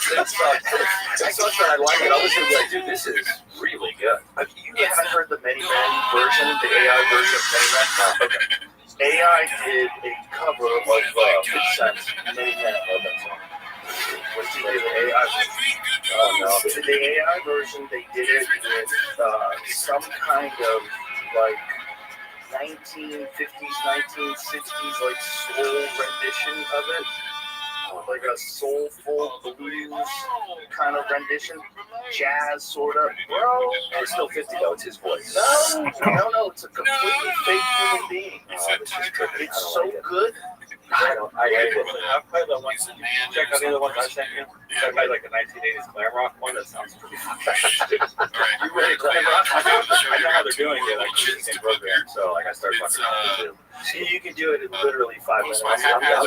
It's such that I like it. I was like, dude, this is really good. You haven't heard the Many Men version, the AI version of Many Men? No. Okay. AI did a cover of 50 Cent's Many Men of that song. What did you do the AI version? Oh no. The AI version, they did it with some kind of like 1950s, 1960s like soul rendition of it. Like a soulful blues kind of rendition, jazz sort of. Bro, and it's still 50 though. It's his voice. No, it's a completely fake human being. It's so good. I've played the ones. Check out the other ones I sent you. I played like the 1980s glam rock one. That sounds pretty fun. You ready glam rock? I know how they're doing it. Like the same program. So like I started fucking around with it. See, you can do it in literally 5 minutes. I'm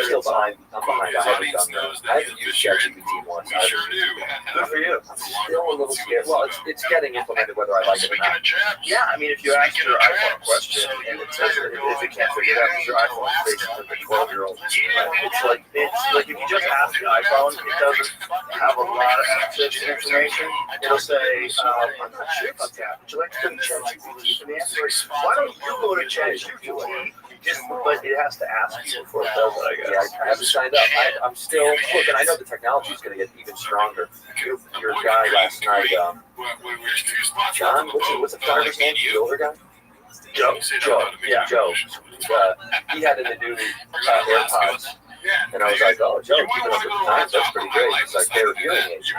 still behind. I haven't done that. I haven't used ChatGPT once. Good for you. I'm still a little scared. Well, it's getting implemented whether I like it or not. Yeah, I mean, if you ask your iPhone a question and it says that if it can't figure it out, because your iPhone is basically like a 12-year-old. It's like if you just ask the iPhone, it doesn't have a lot of access to information. It'll say, I'm not sure about that. Would you like to go to ChatGPT? And the answer is, why don't you go to ChatGPT? But it has to ask you before it does it, I guess. Yeah, I haven't signed up. I'm still looking. I know the technology is going to get even stronger. Your guy last night, John, what's the driver's name? The older guy? Joe. Yeah, Joe. He had in the new AirPods. And I was like, oh, Joe, keeping up with the times, that's pretty great. He's like, they're hearing aids.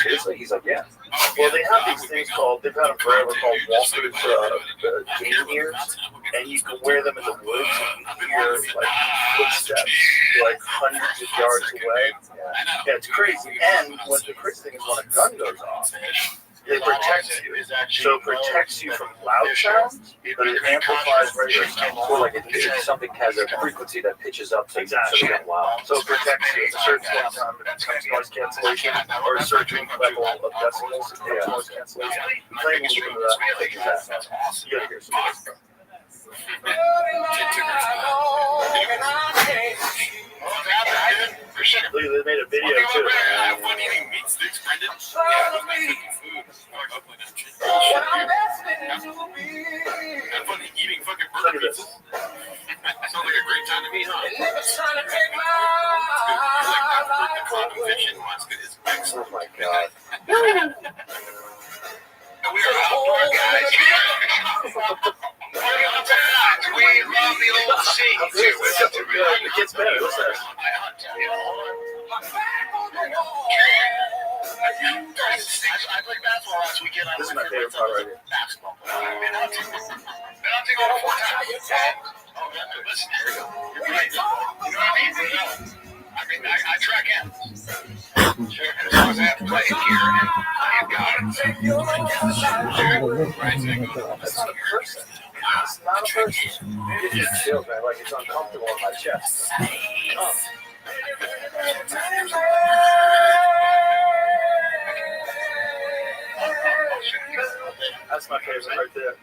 Seriously? He's like, yeah. Well, they have these things called, they've had them forever, called Walker's game ears, and you can wear them in the woods and you can hear like footsteps like hundreds of yards away. Yeah, it's crazy. And what the crazy thing is, when a gun goes off, it protects you. So it protects you from loud sounds, but it amplifies regular sounds. Or like if something has a frequency that pitches up. Exactly. So it protects you. It's a certain sound that becomes noise cancellation, or a certain level of decibels becomes noise cancellation. Playing a little bit of that, I think is that. You gotta hear some of this stuff. Look, they made a video too. Look at this. Sounds like a great time to be home. Oh my God. We are outdoor guys here. We love the old sea too. It gets better. What's that? I play basketball last weekend. This is my favorite part right here. Basketball. I've been hunting over 4 times. Oh, listen, here we go. You're right. You know what I mean? I mean, I track in. Sure, as long as I have to play here, I have got it. That's not a person. It's not a person. It just feels, man, like it's uncomfortable in my chest. That's my favorite right there.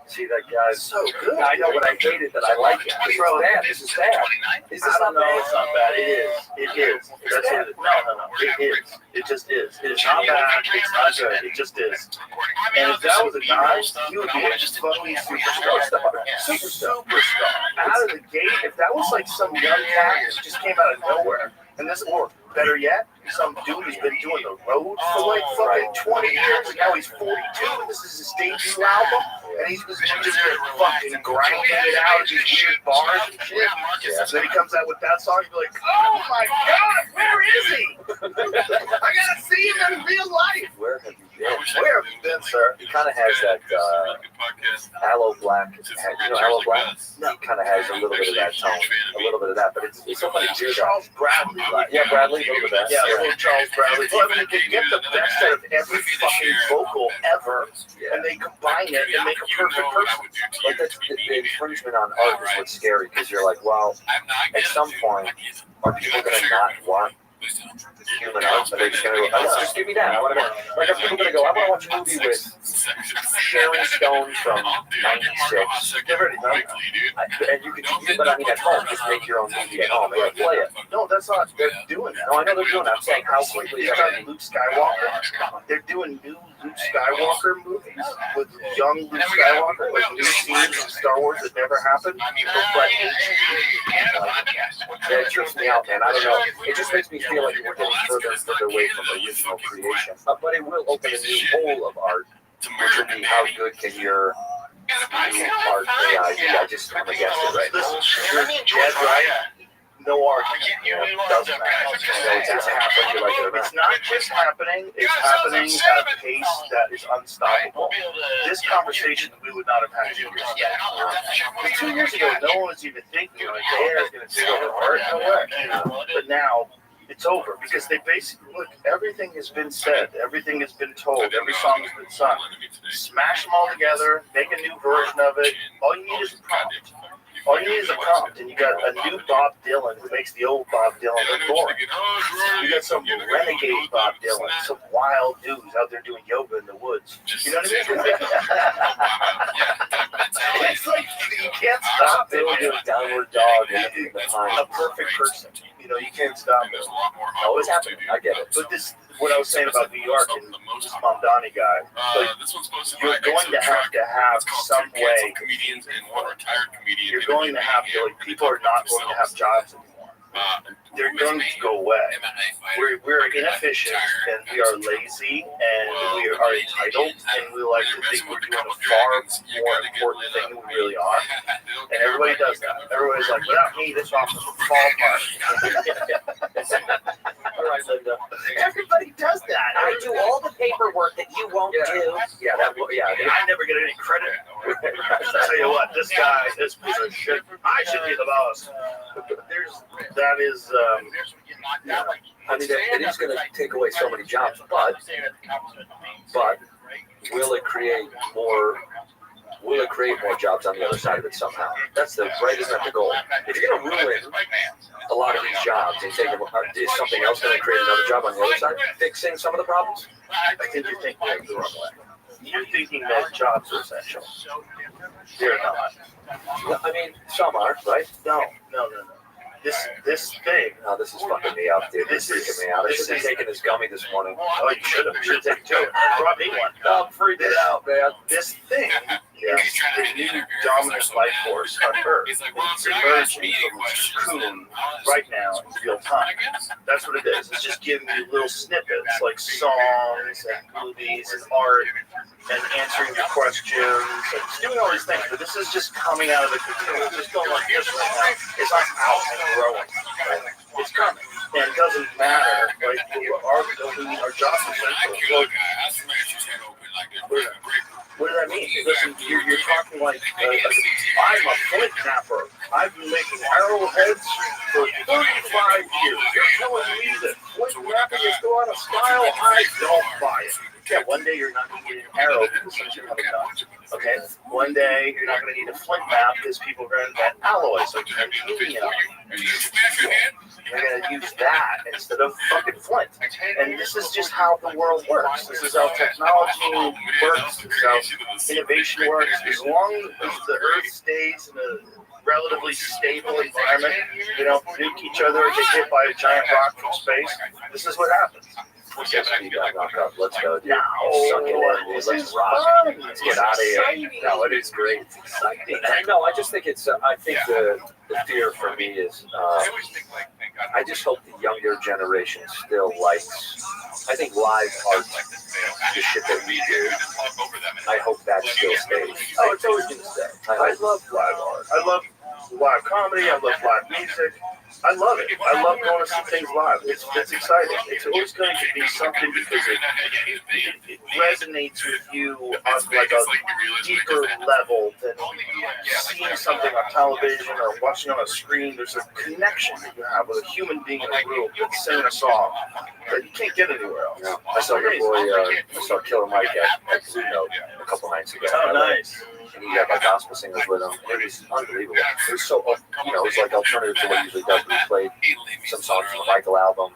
See that guy's So good. I know what I hated that I like it. This is bad. This is bad. Is this I don't not know. bad? It's not bad. It is. It is. That's what it, no. It is. It just is. It is not bad. It's not good. It just is. And if that was a guy, he would be a fucking superstar. Superstar. Out of the gate, if that was like some young cat that just came out of nowhere, and this, or better yet, some dude who's been doing the road for like fucking 20 years, and now he's 42, and this is his debut album, and he's just been fucking grinding it out at these weird bars and shit. And then he comes out with that song, you're like, oh my god, where is he? I gotta see him in real life. Where have you been? Where have you been, sir? He kind of has that Aloe Black. You know Aloe Black? He kind of has a little bit of that tone, a little bit of that, but it's somebody weird. Charles Bradley. Yeah, Bradley, a little bit of that. Yeah, little Charles Bradley. Well, I mean, they get the best out of every fucking vocal ever, and they combine it and make a perfect person. Like the infringement on art is what's scary, because you're like, well, at some point, are people going to not want human art? Are they just going to go, oh, just give me that? I want to go. Like, are people going to go, I want to watch a movie with Sharon Stone from '96? And you could, but I mean, at home, just make your own movie at home and play it. No, that's not. They're doing that. No, I know they're doing that. I'm saying how quickly They got Luke Skywalker. They're doing new Luke Skywalker movies with young Luke Skywalker, like new scenes in Star Wars that never happened. But yeah, it trips me out, man. I don't know. It just makes me feel like we're getting further and further away from original creation. But it will open a new hole of art, which will be how good can your new art AI be? I'm against it right now. Listen, you're dead right. No art doesn't matter. It's happening. It's not just happening. It's happening at a pace that is unstoppable. This conversation we would not have had 2 years ago. 2 years ago, no one was even thinking like the air is going to take over art. No way. But now it's over because they basically look. Everything has been said. Everything has been told. Every song has been sung. Smash them all together. Make a new version of it. All you need is a prompt. All you need is a prompt, and you got a new Bob Dylan who makes the old Bob Dylan look boring. You got some renegade Bob Dylan, some wild dudes out there doing yoga in the woods. You know what I mean? It's like you can't stop it. A downward dog in the time. A perfect person. You know, you can't stop it. Oh, it's happening. I get it. But this, what I was saying about New York and this Mamdani guy, like, you're going to have some way. You're going to have to, like, people are not going to have jobs anymore. They're going to go away. We're inefficient, and we are lazy, and we are entitled, and we like to think we're doing a far more important thing than we really are. And everybody does that. Everybody's like, without me, this office will fall apart. All right, Linda. Everybody does that. I do all the paperwork that you won't do. Yeah, I never get any credit. I'll tell you what, this guy, this piece of shit, I should be the boss. That is, I mean, it is going to take away so many jobs, but will it create more? Will it create more jobs on the other side of it somehow? That's the right. Isn't that the goal? If you're going to ruin a lot of these jobs and take them, is something else going to create another job on the other side, fixing some of the problems? I think you're thinking it the wrong way. You're thinking that jobs are essential. They're not. I mean, some are, right? No. This thing. No, this is fucking me up, dude. This is freaking me out. I should have taken this gummy this morning. Oh, you should have. You should have taken two. Brought me one. No, I'm freaking out, man. This thing is the new dominant life force on Earth. It's emerging from its cocoon right now in real time. That's what it is. It's just giving you little snippets like songs and movies and art and answering your questions and it's doing all these things. But this is just coming out of the cocoon. It's just going like this right now. It's not out and growing. Right? It's coming. And it doesn't matter. Like, our job is essential. What does that mean? Listen, you're talking like, I'm a flint knapper. I've been making arrowheads for 35 years. You're telling me that flint knapping is still out of style? I don't buy it. Yeah, one day you're not going to get an arrow because you're coming up. Okay, one day you're not going to need a flint map because people are going to invent alloys like titanium. You're going to use that instead of fucking flint. And this is just how the world works. This is how technology works. This is how innovation works. As long as the Earth stays in a relatively stable environment, we don't nuke each other or get hit by a giant rock from space. This is what happens. Let's go, dude. No, Suck it in, dude. Let's rock. Let's get out of here. No, it is great. It's exciting. No, I just think it's. I think the fear for me is. I just hope the younger generation still likes. I think live art, the shit that we do. I hope that still stays. Oh, it's always going to stay. I love live art. I love live comedy. I love live music. I love it. I love going to see things live. It's exciting. It's always going to be something because it resonates with you on like a deeper level than seeing something on television or watching on a screen. There's a connection that you have with a human being in a room that's singing a song that you can't get anywhere else. Yeah. I saw your boy, I saw Killer Mike at Blue Note a couple nights ago. Oh, nice. And he had like gospel singers with him. It was unbelievable. It was so, it was like alternative to what he usually does. He played some songs from the Michael album.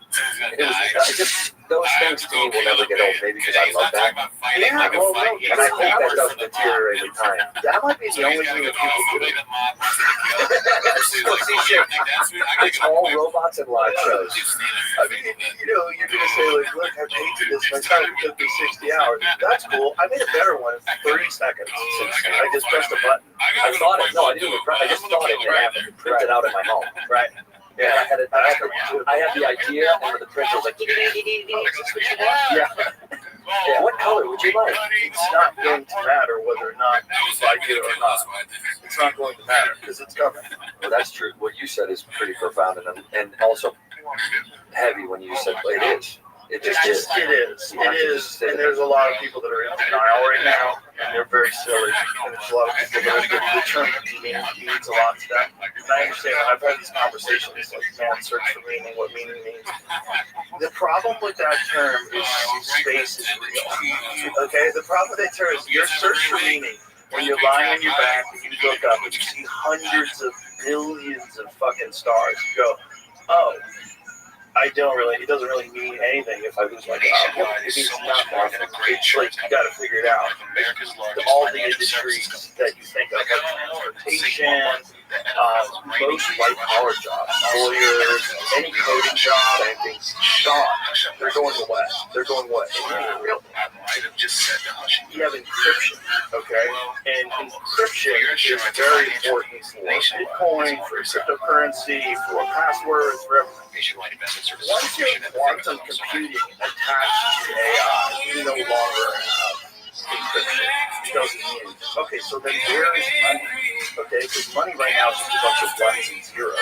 It was just those things to me will never get old. Maybe because I love that. Yeah, and I hope that doesn't deteriorate with time. That might be the only thing that people do. It's all robots and live shows. I mean, you're going to say, like, look, I paid for this. My time took me 60 hours. That's cool. I made a better one in 30 seconds. I just pressed a button. I thought it. No, I didn't even press. I just thought it and I have to print it out at my home. Right. Yeah, I had the idea, and with the printer was like, yeah. Yeah. What color would you like? It's not going to matter whether or not you like it or not. It's not going to matter because it's coming. Well, that's true. What you said is pretty profound and also heavy when you said it is. It is. It is. And there's a lot of people that are in denial right now, and they're very silly. And there's a lot of people that are the term meaning means a lot to them. And I understand that. I've had these conversations like, man, search for meaning, what meaning means. The problem with that term is space is real. Okay? The problem with that term is your search for meaning. When you're lying on your back and you look up and you see hundreds of billions of fucking stars, you go, oh, it doesn't really mean anything if I lose my job. It means nothing. It's like, you gotta figure it out. All the industries that you think of, like transportation, most white-collar jobs, lawyers, any coding job, anything, gone. They're going away. They're going away. You have encryption, okay? And encryption is very important for Bitcoin, for cryptocurrency, for passwords, for everything. Once you have quantum computing attached to AI, you no longer have encryption. It doesn't mean, okay, so then where is money? Okay, because money right now is just a bunch of ones and zeros.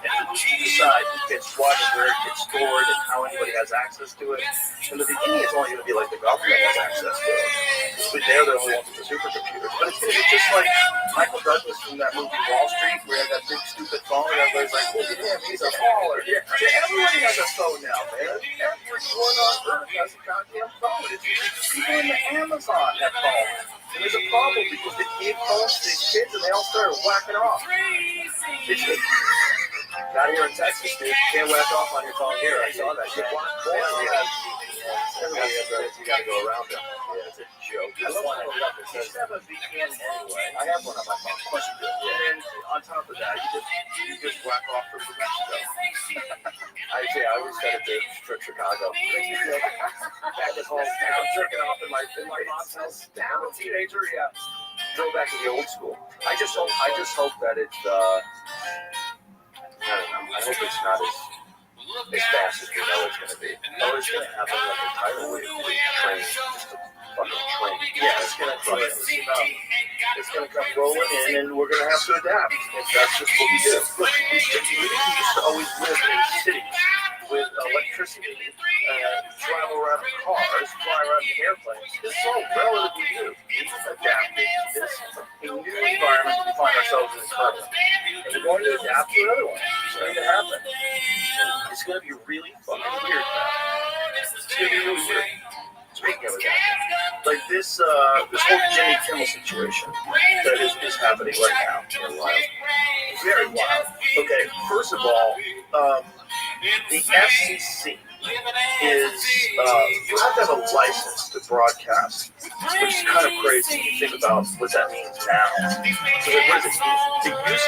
And you decide who gets what and where it gets stored and how anybody has access to it. In the beginning, it's only going to be like the government has access to it. But they're the only ones with the supercomputers. But it's going to be just like Michael Douglas from that movie Wall Street, where he had that big stupid phone, and everybody's like, look at him, he's a baller. Yeah, everybody has a phone now, man. Everyone on Earth has a goddamn phone. It's people in the Amazon have phones. And there's a problem because they gave phones to these kids and they all started whacking off. Not here in Texas, dude. You can't whack off on your phone here. I saw that. Everybody has that. You gotta go around them. Yeah, it's a joke. I love one that says, have a VPN anyway. I have one on my phone. Of course you do. And then on top of that, you just whack off from New Mexico. I always said it to Chicago. Back at home, I'm jerking off in my mom's house. I'm a teenager. Yeah. Go back to the old school. I just hope that it's. I don't know. I hope it's not as fast as we know it's going to be. No, it's going to happen like a tidal wave. Train, just a fucking train. Yeah, it's going to come. It's going to come rolling in, and we're going to have to adapt. And that's just what we do. Look, we used to always live in cities with electricity, travel around in cars, fly around in airplanes. This is all relatively new. We've adapted to this a new environment we find ourselves in currently. And we're going to adapt to another one. It's going to happen. It's going to be really fucking weird now. It's going to be really weird. Speaking of it, like this this whole Jimmy Kimmel situation that is happening right now. Very wild. Okay, first of all, the FCC is you have to have a license to broadcast, which is kind of crazy if you think about what that means now. So what does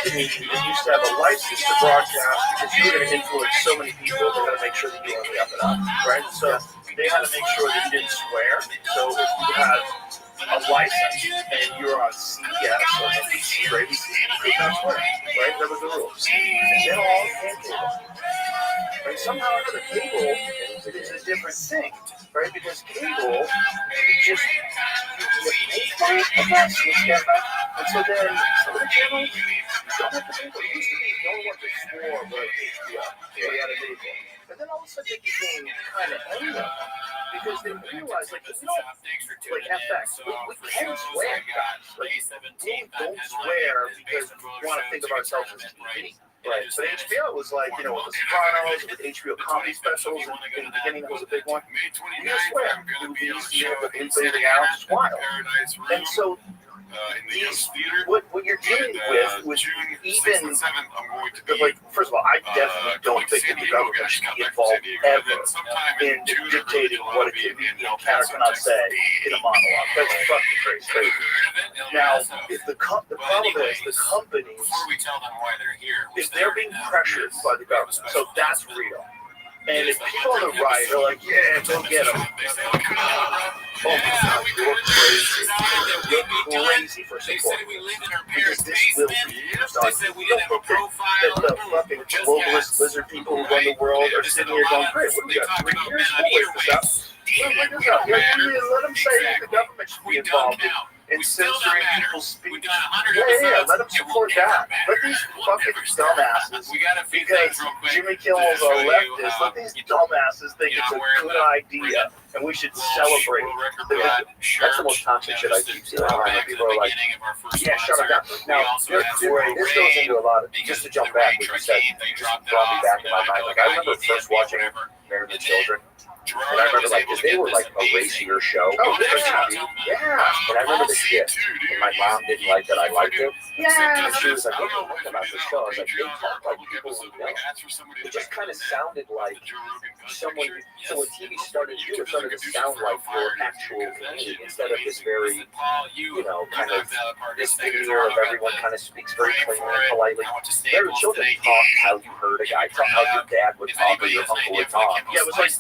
it mean? It used to have a license to broadcast because you were going to influence so many people. They had to make sure that you were on the up and up, right? So they had to make sure that you didn't swear. So if you had a license and you're on CBS or NBC or ABC, you could not swear, right? That was the rules. And then all came cable. And somehow or another, cable is a different thing, right? Because cable, you just pay for it, I guess. And so then some of the channels don't have to pay for it. It used to be no one could swore was HBO. They had a label. But then all of a sudden it became kind of anyone. Because they realized, like, you know, like FX, we can swear, guys. Like, we don't swear because we want to think of ourselves as TV. Right. But HBO was like, you know, with The Sopranos, with HBO comedy specials, and in the beginning that was a big one. You just swear. Movies, you know, the everything out, it's wild. And so these, what you're dealing with even, like, first of all, I definitely don't think that the government should be involved ever in dictating what a comedian can or cannot say in a monologue. That's fucking crazy. Now, if the problem is the companies, if they're being pressured by the government, so that's real. And if people on the right are like, yeah, go get them. Oh my God, you're crazy. You're crazy for supporting this. Because this will be done. You don't think that the fucking globalist lizard people who run the world are sitting here going, great, what do we got, 3 years? We'll wait this out. Let them say that the government should be involved in censoring people's speech. Yeah, let them support that. Let these fucking dumbasses, because Jimmy Kimmel's a leftist, let these dumbasses think it's a good idea, and we should celebrate it. That's the most toxic shit I keep seeing online. People are like, yeah, shut up. Now, this goes into a lot of, just to jump back, what you said, just brought me back in my mind. Like, I remember first watching Married with Children. And I remember, like, because they were, like, a racier show. Oh, yeah. And I remember the shit. And my mom didn't like that I liked it. Yeah. And she was like, what do you like about this show? I was like, they talk like people who know. It just kind of sounded like someone, so when TV started to do it, started to sound like your actual community instead of this very, you know, kind of this veneer of everyone kind of speaks very cleanly and politely. Married with Children talked how you heard a guy talk, how your dad would talk or your uncle would talk. Yeah, it was like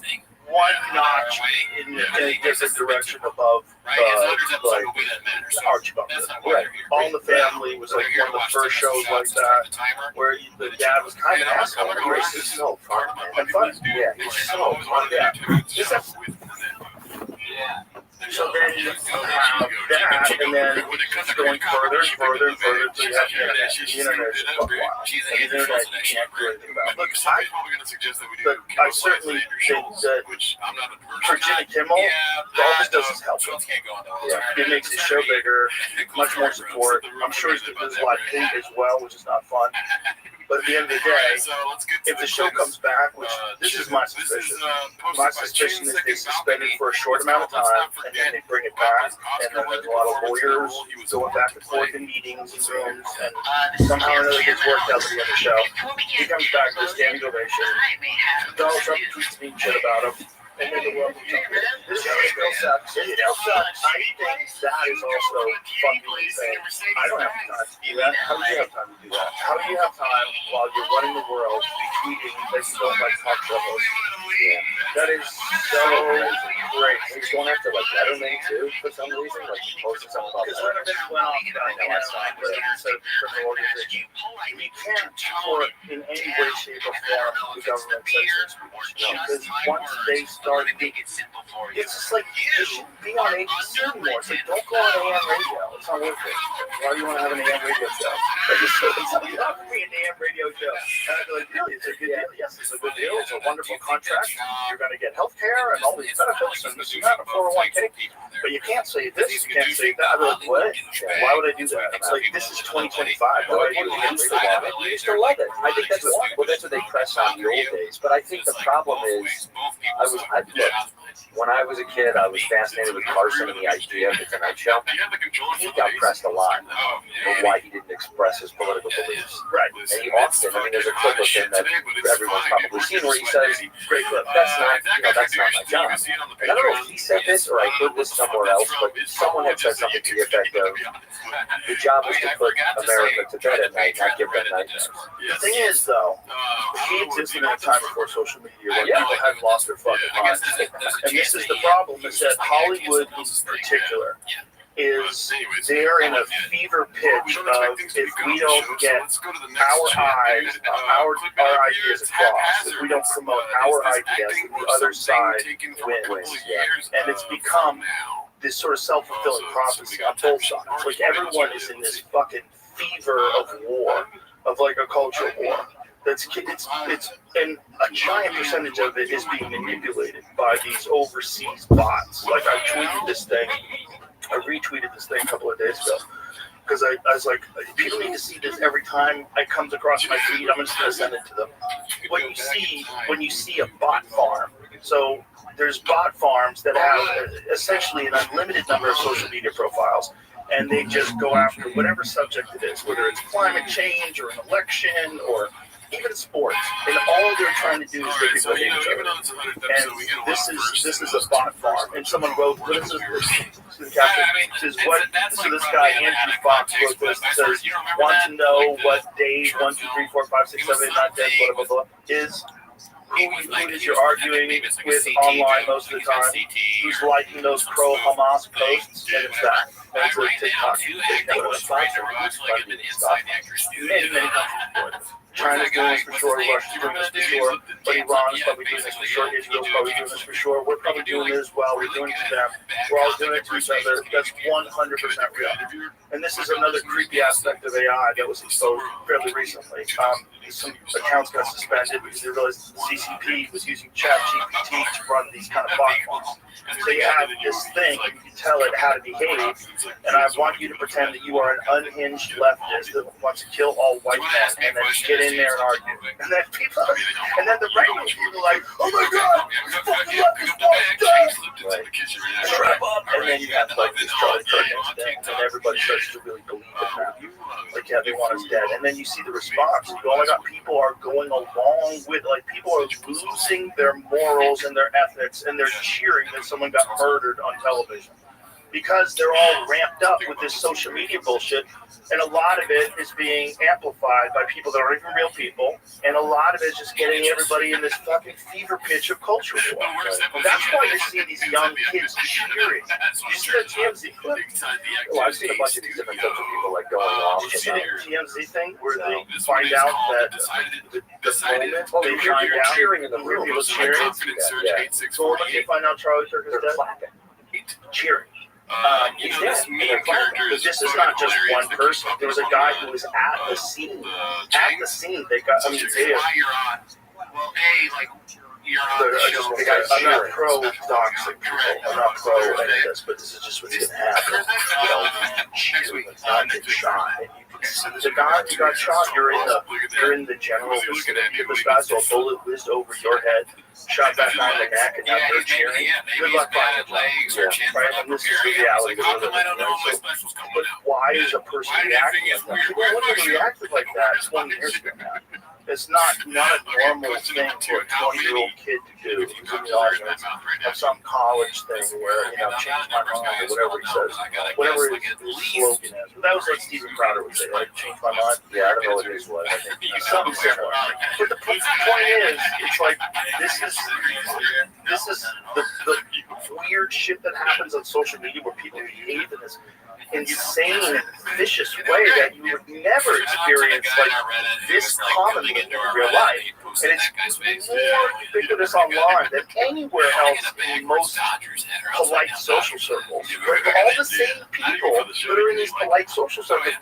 one notch in a different direction above like Archibald. Right. All in the Family was like one of the first shows like that where the dad was kind of an asshole. He was just so fun, man. And fun. Yeah, he's so fun. Yeah. So then you have that, and then going further and further and further until you have the internet. The internet is fucking wild. The internet you can't do anything about. Look, I certainly think that for Jimmy Kimmel, all this does is help him. Yeah. It makes his show bigger, much more support. I'm sure there's a lot of hate as well, which is not fun. But at the end of the day, if the show comes back, which this is my suspicion, is they suspend it for a short amount of time, and then they bring it back, and then there's a lot of lawyers going back and forth in meetings and rooms, and somehow or another gets worked out at the end of the show. He comes back with a standing ovation. Donald Trump tweets mean shit about him. And then the world this show still sucks. It still sucks. I think that is also fucking insane. I don't have time to do that. How do you have time to do that? How do you have time while you're running the world to be tweeting that you don't like talk show hosts? Yeah. That is so great. He's going after like Letterman too for some reason. Like he posted something about that. Well, I know that's not good. It's a criminal organization. You can't support in any way, shape, or form the government censoring speech. Because once they start, it's just like you should be on ABC more. It's like don't go on AM radio. It's not worth it. Why do you want to have an AM radio show? Like it's something not for me an AM radio show. And I'd be like, really, it's a good deal. Yes, it's a good deal. It's a wonderful contract. You're going to get health care and all these benefits and this and that, and 401k. But you can't say this, you can't say that. I'd be like, what? Why would I do that? It's like, this is 2025. Why would I do that? You used to love it. I think that's what they press on the old days. But I think the problem is, when I was a kid, I was fascinated with Carson and the idea of the Tonight Show. He got pressed a lot for why he didn't express his political beliefs. Right. And he often, I mean, there's a clip of him that everyone's probably seen where he says, "Great clip. That's not my job." And I don't know if he said this or I heard this somewhere else, but someone had said something to the effect of, "The job is to put America to bed at night, not give them nightmares." The thing is, though, he existed in a time before social media where people hadn't lost their fucking minds. And this is the problem, is that Hollywood in particular is they're in a fever pitch of, if we don't get our ideas across, if we don't promote our ideas, then the other side wins. And it's become this sort of self-fulfilling prophecy on both sides. Like, everyone is in this fucking fever of war, of like a culture war. It's and a giant percentage of it is being manipulated by these overseas bots. Like, I retweeted this thing a couple of days ago because I was like, people need to see this every time it comes across my feed. I'm just gonna send it to them. What you see when you see a bot farm. So there's bot farms that have essentially an unlimited number of social media profiles. And they just go after whatever subject it is, whether it's climate change or an election or even sports. And all they're trying to do is make people hate each other. And this is a bot farm. And someone wrote, what is this? So this guy, Andrew Fox, wrote this and says, want to know what Dave 1, 2, 3, 4, 5, 6, 7, 8, 9, 10, blah, blah, blah, is. Who is you're arguing with online most of the time? Who's liking those pro-Hamas posts? And it's that. That's a TikTok. Many countries. China's doing this for sure. Russia's doing this for sure. But Iran's probably doing this for sure. Israel's probably doing this for sure. We're probably doing it as well. We're doing it to them. We're all doing it to each other. That's 100% real. And this is another creepy aspect of AI that was exposed fairly recently. Some accounts got suspended because they realized CCP was using ChatGPT to run these kind of bot farms. So you have this thing, you can tell it how to behave, and I want you to pretend that you are an unhinged leftist that wants to kill all white men, and then get in there and argue. And then the regular people are like, oh my god, fucking leftist wants dead! And then you have like this Charlie Kirk incident, and everybody starts to really believe it now. Like, yeah, they want us dead. And then you see the response. You go, oh my god, people are going along with, like, people are losing their morals and their ethics, and they're cheering that someone got murdered on television. Because they're all ramped up with this social media bullshit, and a lot of it is being amplified by people that aren't even real people, and a lot of it is just getting everybody in this fucking fever pitch of culture war. And that's why you're seeing these young kids cheering. You see that TMZ clip? Well, I've seen a bunch of these different types of people like going off. Did you see the TMZ thing where they find out that the moment they find out cheering in the room, people cheering? So when they find out Charlie Kirk is dead, cheering. He's dead. But this is not just one person. There was a guy who was at the scene. At the scene, they got. I mean, I'm not pro-toxic people. I'm not pro any of this, but this is just what's going to happen. You know, not get shot. And the guy who got shot, you're in the general vicinity of this guy, so a bullet whizzed over your head, shot back on the neck, and now they're cheering. Good luck finding a job. Right? And this is the reality of it. But why is a person reacting like that? People wouldn't have reacted like that 20 years ago now. It's not a normal thing for a 20-year-old kid to do. He's in the audience of some college thing where, you know, change my mind or whatever he says, whatever his slogan is. But that was what Stephen Crowder would say, like, change my mind. Yeah, I don't know what his was. I think something similar. But the point is, it's like, this is the weird shit that happens on social media where people behave in this insane, vicious way that you would never experience like this commonly in real life. And it's more ubiquitous online than anywhere else in most polite social circles. Where all the same people that are in these polite social circles,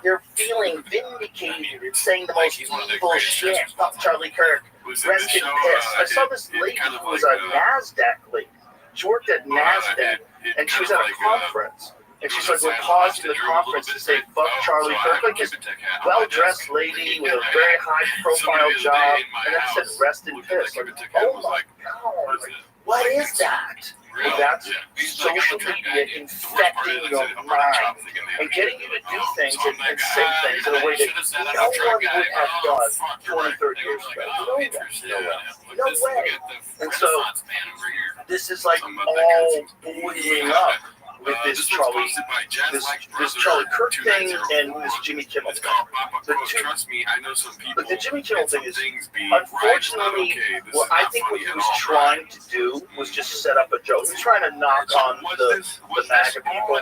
they're feeling vindicated and saying the most evil shit. Fuck Charlie Kirk. Rest in piss. I saw this lady who was a NASDAQ lady. She worked at NASDAQ, and she was at a conference. And she's like, we're pausing the conference to say, fuck Charlie Kirk. Like this well-dressed lady with a very high-profile job. And then said, rest in piss. Like, oh my God. Like, What is that? Well, that's social media infecting your mind and getting you to do things and say things in a way that no one would have done 20, 30 years ago. No way. And so this is like all boiling up with this Charlie Kirk thing and this Jimmy Kimmel thing. But the Jimmy Kimmel thing is, unfortunately, well, I think what he was trying to do was just set up a joke. He was trying to knock on the MAGA people,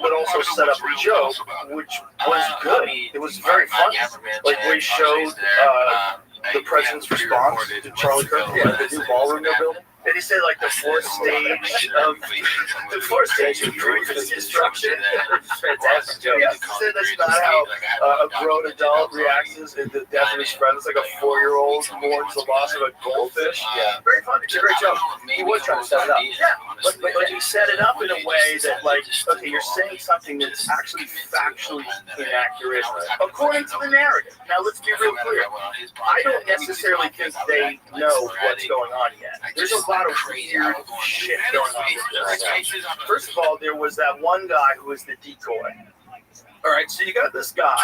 but also set up a joke, which was good. It was very funny. Like where he showed the president's response to Charlie Kirk, the new ballroom they're building. Did he say like the fourth stage of grief is destruction? Fantastic joke. Yeah, he said that's not how a grown adult reacts to the death of his friend. It's like a 4-year-old mourns the loss of a goldfish. Yeah, very funny. It's a great joke. He was trying to set it up. Yeah, but he set it up in a way that, like, okay, you're saying something that's actually factually inaccurate according to the narrative. Now let's be real clear. I don't necessarily think they know what's going on yet. There's a lot of weird shit going on with this. First of all, there was that one guy who was the decoy. All right, so you got this guy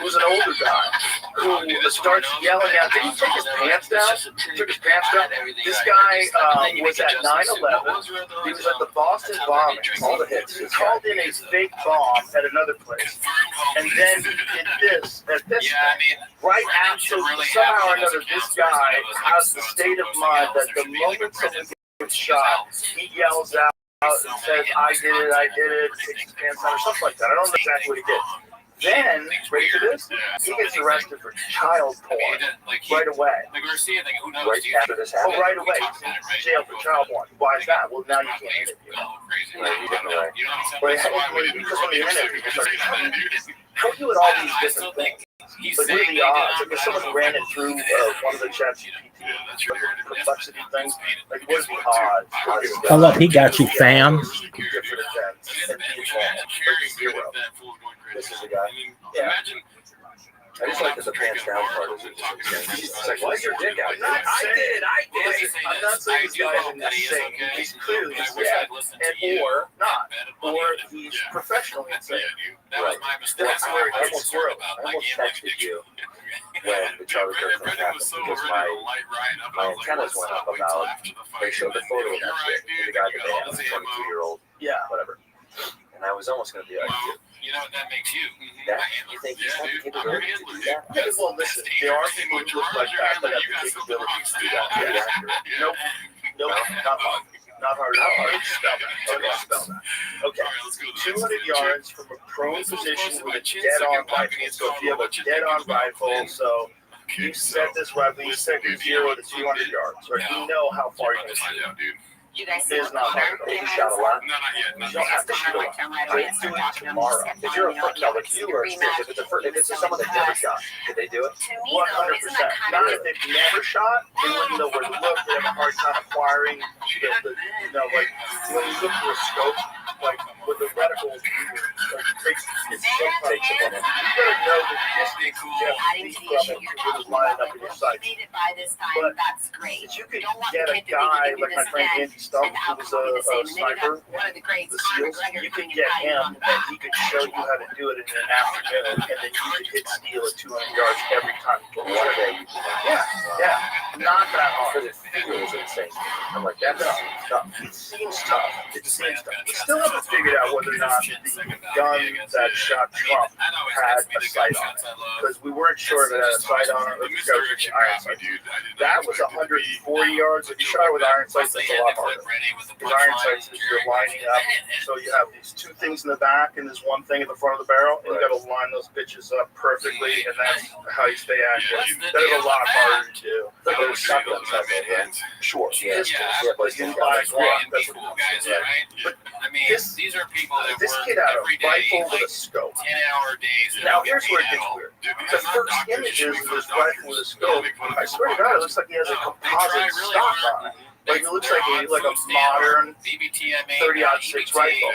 who's an older guy who starts yelling out. Did he take his pants down? Took his pants down. This guy was at 9/11. He was at the Boston bombing. All the hits. He called in a fake bomb at another place, and then he did this at this thing. Right after, somehow or another, this guy has the state of mind that the moment someone gets shot, he yells out and says, I did it, takes his pants down, or something like that. I don't know exactly what he did. Then, ready for this? He gets arrested for child porn right away. Right after this happened? Oh, right away. He's in jail for child porn. Why is that? Well, now you can't interview him. Right, you get away. Because when you interview, it's like, how do you do all these different things? But what are the odds? Like if someone ran it through one of the ChatGPT complexity things, like what are the odds? Oh, look, he got you, fam. This is the guy. Yeah. I just like the pants down part. It's like, why's your dick out? I did. I'm not saying this guy is insane. He's clearly insane. And or not. Or he's professionally insane. Right. That's where I almost texted you when the Charlie Kirk thing happened because my antennas went up about, they showed the photo of that shit. The guy that was a 22-year-old. Yeah. Whatever. And I was almost going to be like, you know what that makes you? That, you think he's got the capability to do that? Yeah, well, listen, there are people who look like that that have the capability to do that. Yeah. Nope, not hard. Not hard. Spell that. Okay, 200 yards from a prone position with a dead-on rifle. So if you have a dead-on rifle, so you set this rifle, you set your 0 to 200 yards, right? You know how far you're going to shoot. You guys It's not hard. You shot a lot. No, not yet. You don't have to shoot a lot. They do it tomorrow. If you're a first, no, like you or if it's someone that never shot, did they do it? 100%. Not if they've never shot, they wouldn't know where to look. They have a hard time acquiring like when you look through a scope, like with the reticle, it takes a minute. You gotta know the distance you have to be from it to really line up in your sights. But if you could get a guy like my friend Andy Stump, who was a sniper, the SEALs, you could get him and he could show you how to do it in an afternoon, and then you could hit steel at 200 yards every time you get one day. Yeah, not that hard. It feels insane. I'm like, that's tough. It seems tough. We still haven't figured out whether or not the gun that shot Trump had a sight on it, because we weren't sure if it had a sight on it or if it was using iron sights. That was 140 yards. If you shot it with iron sights, that's a lot harder. Because iron sights is you're lining up, so you have these two things in the back and this one thing at the front of the barrel, and you got to line those bitches up perfectly, and that's how you stay accurate. That is a lot harder to do. Like those shotguns have their hands. Sure. But you buy a Glock, that's what it is. But I mean, these are people that this work kid had a every day, rifle with like a scope. 10-hour days. Now here's where it gets weird. The first images of this rifle with a scope, I swear to God, it looks like he has a composite stock on it. Like it looks like a modern 30-06 rifle.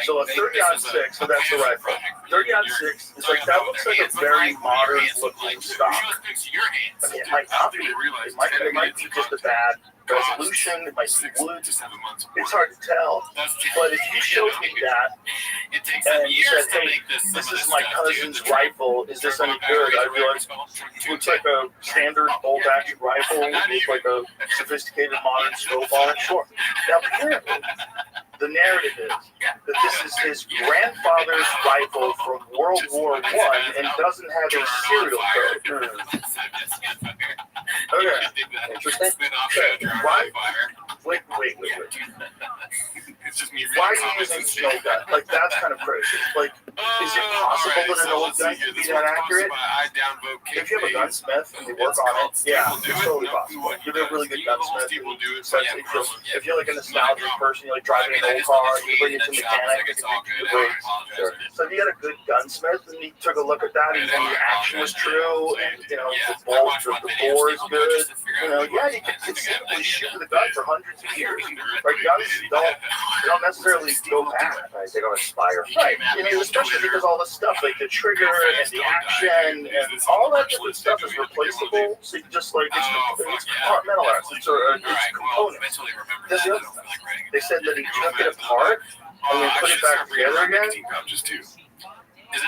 So a 30-06, so that's the rifle. 30-06 is like, that looks like a very modern looking stock. I mean, it might not be. It might be just a bad resolution, it might be wood. It's hard to tell. But if you showed me that and you said, hey, this is my cousin's rifle, is this any good? I'd be like, looks like a standard bolt-action rifle with like a sophisticated modern scope on it. Sure. Now, apparently, the narrative is that this is his grandfather's rifle from World War I and doesn't have a serial code. Okay. Interesting. Okay. Why? Wait. Why are you using snow gun? Like, that's kind of crazy. Like, is it possible that an old gun can be that accurate? If you have a gunsmith and you work on it, yeah, it's totally possible. If you're a really good gunsmith, if you're like a nostalgic person, you like driving an old car, you bring it to mechanic, you can do the brakes. Sure. So if you got a good gunsmith and he took a look at that and the action was true and, you know, the bore is good, you know, yeah, you can conceivably shoot with a gun for hundreds of years. Right? Guns don't necessarily go bad. Right, they don't expire. Right. I mean, especially because all this stuff, like the trigger and the action and all that different stuff is replaceable. So you just like, it's compartmentalized. It's components. That's the other thing. They said that he took it apart and then put it back together again.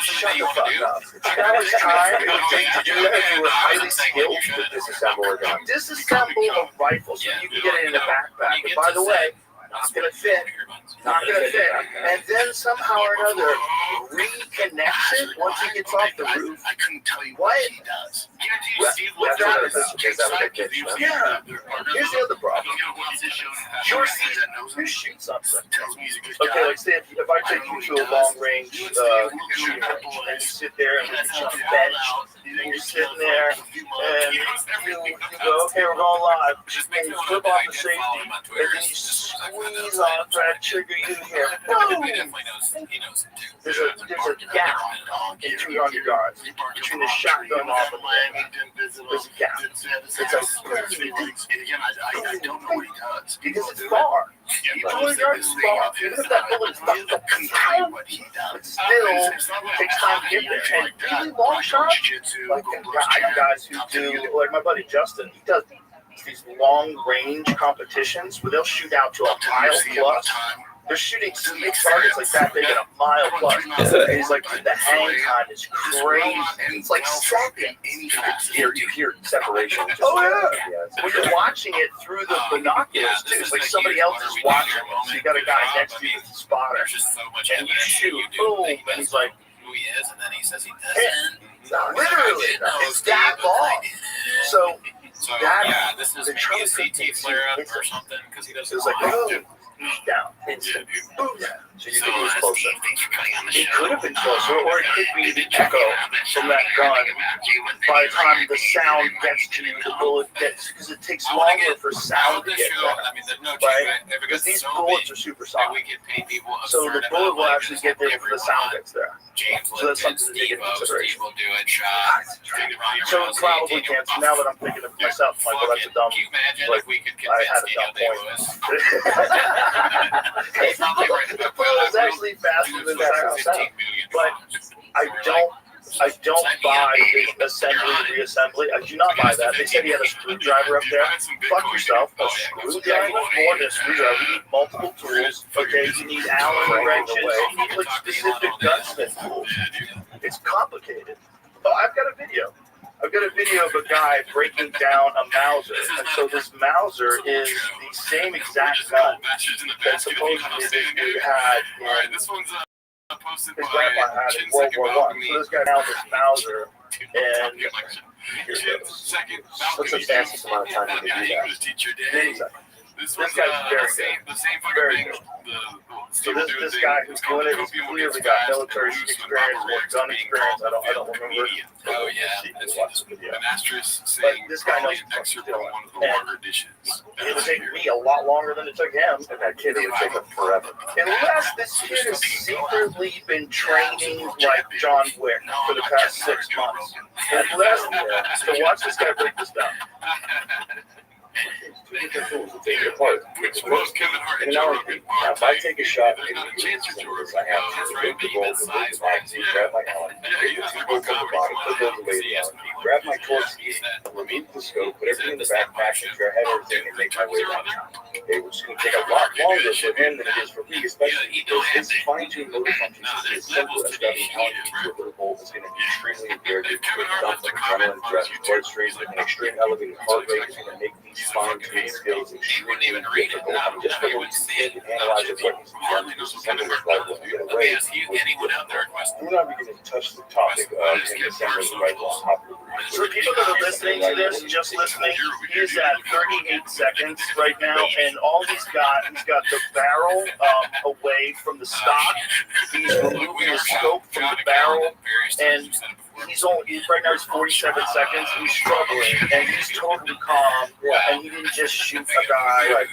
Shut the fuck up. That was time it would take to do that if you were highly skilled to disassemble a gun. Disassemble a rifle so you can get it in a backpack. And by the way, not gonna fit. And then somehow or another reconnects it once he gets off the roof. I couldn't tell you what he does. Here's the other problem. You shoot something. Okay, like say if I take you to a long range shooting range and you sit there and you're on the bench and you're sitting there and you go, okay, we're going live. And you flip off the safety and then you squeeze off that trigger you hear. Boom! There's a gap in 200 yards between the shotgun off and there's a gap. It's like, I don't know what he does. because it's far. 200 yards is far. Even if that bullet's not it still takes time to get there. And really long shots, like I know guys who do, like my buddy Justin, he does these long range competitions where they'll shoot out to a mile plus. They're shooting targets like that big at a mile plus. And he's like, the hang time is crazy. It's like seconds. You hear separation. Oh, yeah. When you're watching it through the binoculars, too, it's like somebody else is watching it. So you got a guy next to you with a spotter. And you shoot, boom, and he's like, who he is, and then he says he doesn't. Literally, it's that long. So that, yeah, this is maybe a CT flare-up or something, because he doesn't. It was like, boom, down, instant, boom, down. So you think he was closer? It could have been closer, or it could be the echo from that gun. By the time the sound gets to you, the bullet gets, because it takes longer for sound to get there, right? Because these bullets are supersonic. So the bullet will actually get there before the sound gets there. So that's something to take into consideration. So it probably can't. So now that I'm thinking of myself, I'm like, well, that's a dumb, like, I had a dumb point. The bullet is actually faster than sound. But I don't buy the assembly, reassembly. I do not buy that. They said he had a screwdriver up there. Fuck yourself. A screwdriver? More than a screwdriver. You need multiple tools. Okay, you need Allen wrenches. You need like specific gunsmith tools. It's complicated. Oh, I've got a video of a guy breaking down a Mauser. And so this Mauser is the same exact gun that supposedly they had in his grandpa had in World War I. So this guy now has this Mauser, and here it goes. What's the fastest amount of time you can do that? This guy's very good. So this guy who's doing it, he's clearly got military experience or gun experience. I don't remember. Oh yeah, But this guy knows what he's doing. And it would take me a lot longer than it took him. And that kid, it would take him forever. Unless this kid has secretly been training like John Wick for the past 6 months. Unless, so watch this guy break this down. two different tools to take it apart. And now, if I take a shot, maybe I have to remove the bolt, remove the magazine, grab my helmet, take the two bolts on the bottom, put those away down, grab my torch key, remove the scope, put everything in the backpack, and try head everything and make my way down. Okay, which is going to take a lot longer for him than it is for me, especially because his fine-tuned motor functions is as simple as grabbing a helmet with a bolt is going to be extremely impaired with dump of adrenaline, bloodstream, and extreme elevated heart rate is going to make these fine-tuned skills extremely difficult. I mean, just for him to analyze what he's done to assemble his rifle and get away. We're not beginning to touch the topic of him assembling the rifle on top of the roof. So people that are listening to this, just listening, he's at 38 seconds right now, and all he's got the barrel away from the stock. He's removing his scope from the barrel, and right now he's 47 seconds. He's struggling, and he's totally calm. And he didn't just shoot a guy,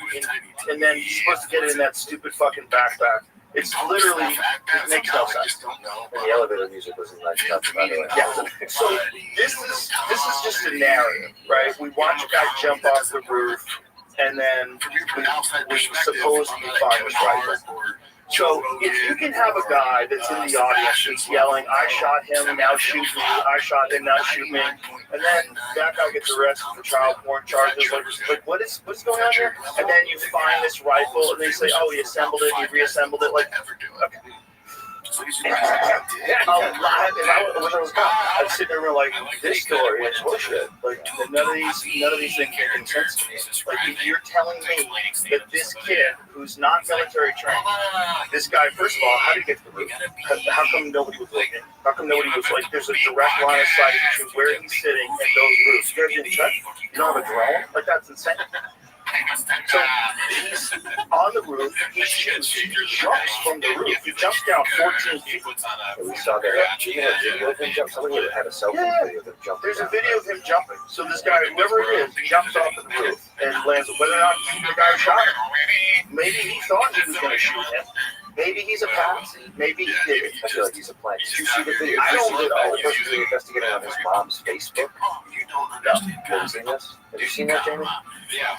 and then he's supposed to get it in that stupid fucking backpack. It's literally, it makes no sense. And the elevator music was a nice touch, by the way. Yeah. So this is just a narrative, right? We watch a guy jump off the roof, and then we supposedly find his rifle. So if you can have a guy that's in the audience that's yelling, "I shot him, now shoot me! I shot him, now shoot me!" and then that guy gets arrested for child porn charges, like what's going on here? And then you find this rifle, and they say, "Oh, he assembled it, he reassembled it." Like, okay. I was sitting there like, this story is bullshit. Like, none of these things make sense to me. Like, if you're telling me that this kid who's not military trained, this guy, first of all, how did he get to the roof? How come nobody was looking? How come nobody was like, there's a direct line of sight between where he's sitting and those roofs? You guys didn't check? You don't have a drone? Like, that's insane. So he's on the roof, he shoots, he jumps from the roof, he jumps down 14 feet. We saw that. Video of him jump. Somebody had a cell phone video of him jumping. There's a video of him jumping. So this guy, whoever it is, jumps off the roof and lands. Whether or not the guy shot him, maybe he thought he was going to shoot him. Maybe he's a pass. Maybe he did. I feel like he's a plant. Did you see the video? I don't know. I was investigating on his mom's Facebook. No. Have you seen this? Have you seen that, Jamie?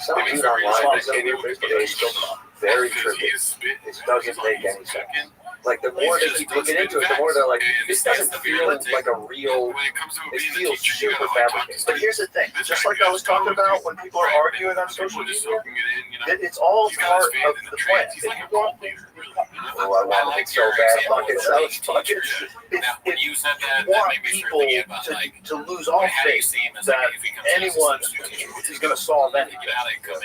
Some dude online is on your Facebook. Very tricky. It doesn't make any sense. Like, the more they keep looking into it, the more they're like, this doesn't feel like a real, it feels super fabricated. But here's the thing, just like I was talking about when people are arguing on social media, it's all part of the plan. If you want, I want it so bad, fucking sell it, fucking. If you want people to lose all faith that anyone is going to solve anything,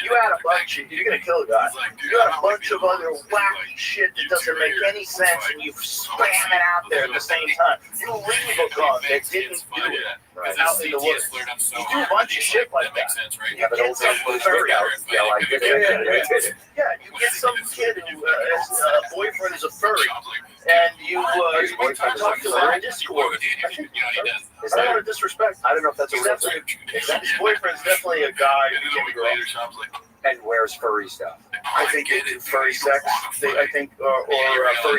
you add a bunch, you're going to kill a guy. You add a bunch of other wacky shit that doesn't make any sense, and you spam it out there at the same time. You leave a gun that didn't do it out in the woods. You do a bunch of shit like that. You get some furry. Yeah, you get some kid who his boyfriend is a furry, and you talk to him on Discord. Is that not a disrespect? I don't know if that's a real thing. His boyfriend's definitely a guy who can grow and wears furry stuff. I think they do furry sex. Or furry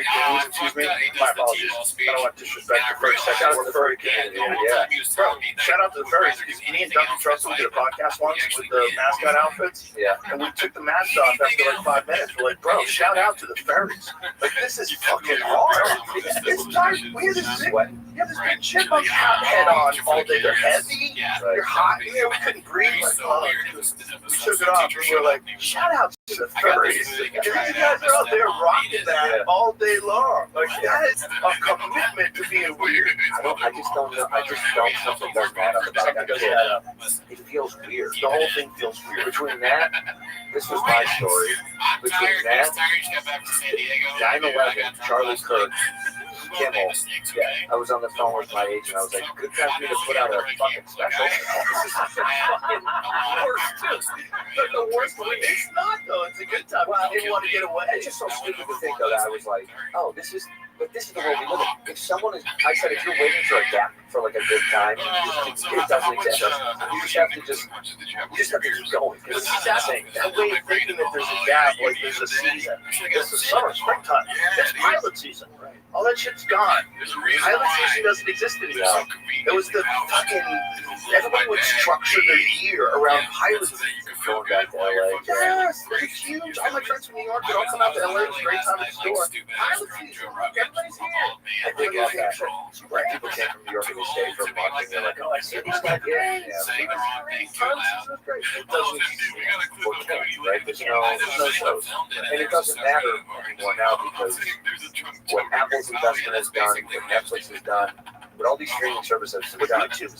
games. Excuse me. My apologies. I don't want to disrespect the furry sex. Shout out to the furry community. Yeah. Bro, shout out to the furries. Because me and Duncan Trussell did a podcast once with the mascot outfits. Yeah. And we took the masks off after like 5 minutes. We're like, bro, shout out to the furries. Like, this is fucking hard. It's time. We have this big chipmunk head on all day. They're heavy. They're hot. We couldn't breathe. Like, we took it off. We were like, shout out to the furries. These guys are out there rocking that all day long. Like, that is a commitment to being weird. I just don't know. Something doesn't add up about that. It feels weird. The whole thing feels weird. Between that, this was my story. Between that, 9/11, Charlie Kirk, Kimmel. Yeah, I was on the phone with my agent. I was like, good time for me to put out a fucking special. This is fucking worst. But the worst one, it's not though. It's a good time. Well, I didn't want to get away. It's just so stupid to think though that I was like, oh, this is the world we live in. If someone is, I said, if you're waiting for a gap for like a good time, it doesn't exist. You just have to keep going. Because it's insane. That way, thinking that there's a gap, like there's a season. It's the summer, springtime. It's pilot season. All that shit's gone. Pilot season doesn't exist anymore. It was the fucking, everybody would structure their year around pilot season. Going back to LA. Yes, it's huge. All my friends from New York, they all come out to LA. It's a great time at the store. Pilot season. Everybody's here. I think about that. Right, people came from New York and they stay for a month and they're like, oh, I see these guys here. Pilot season is great. It doesn't right? There's no shows. And it doesn't matter anymore now because what Apple's investment has done, what Netflix has done, what all these streaming services have done, YouTube,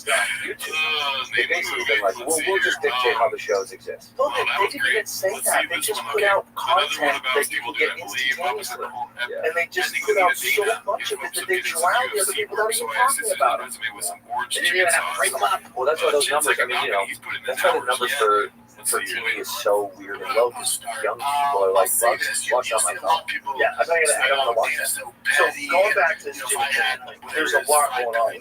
they've basically been like, we'll just dictate how the shows exist. Well, they didn't even say that. They just put out content that you can get instantaneously. Yeah. And they just put out so much of it that they drown the other people that are even talking about it. They didn't even have to break them up. Well, that's why those numbers, I mean, you know, that's why the numbers for TV is so weird and low because young people are like, watch on my phone. Yeah, I don't want to watch that. So going back to this Jimmy thing, there's a lot going on.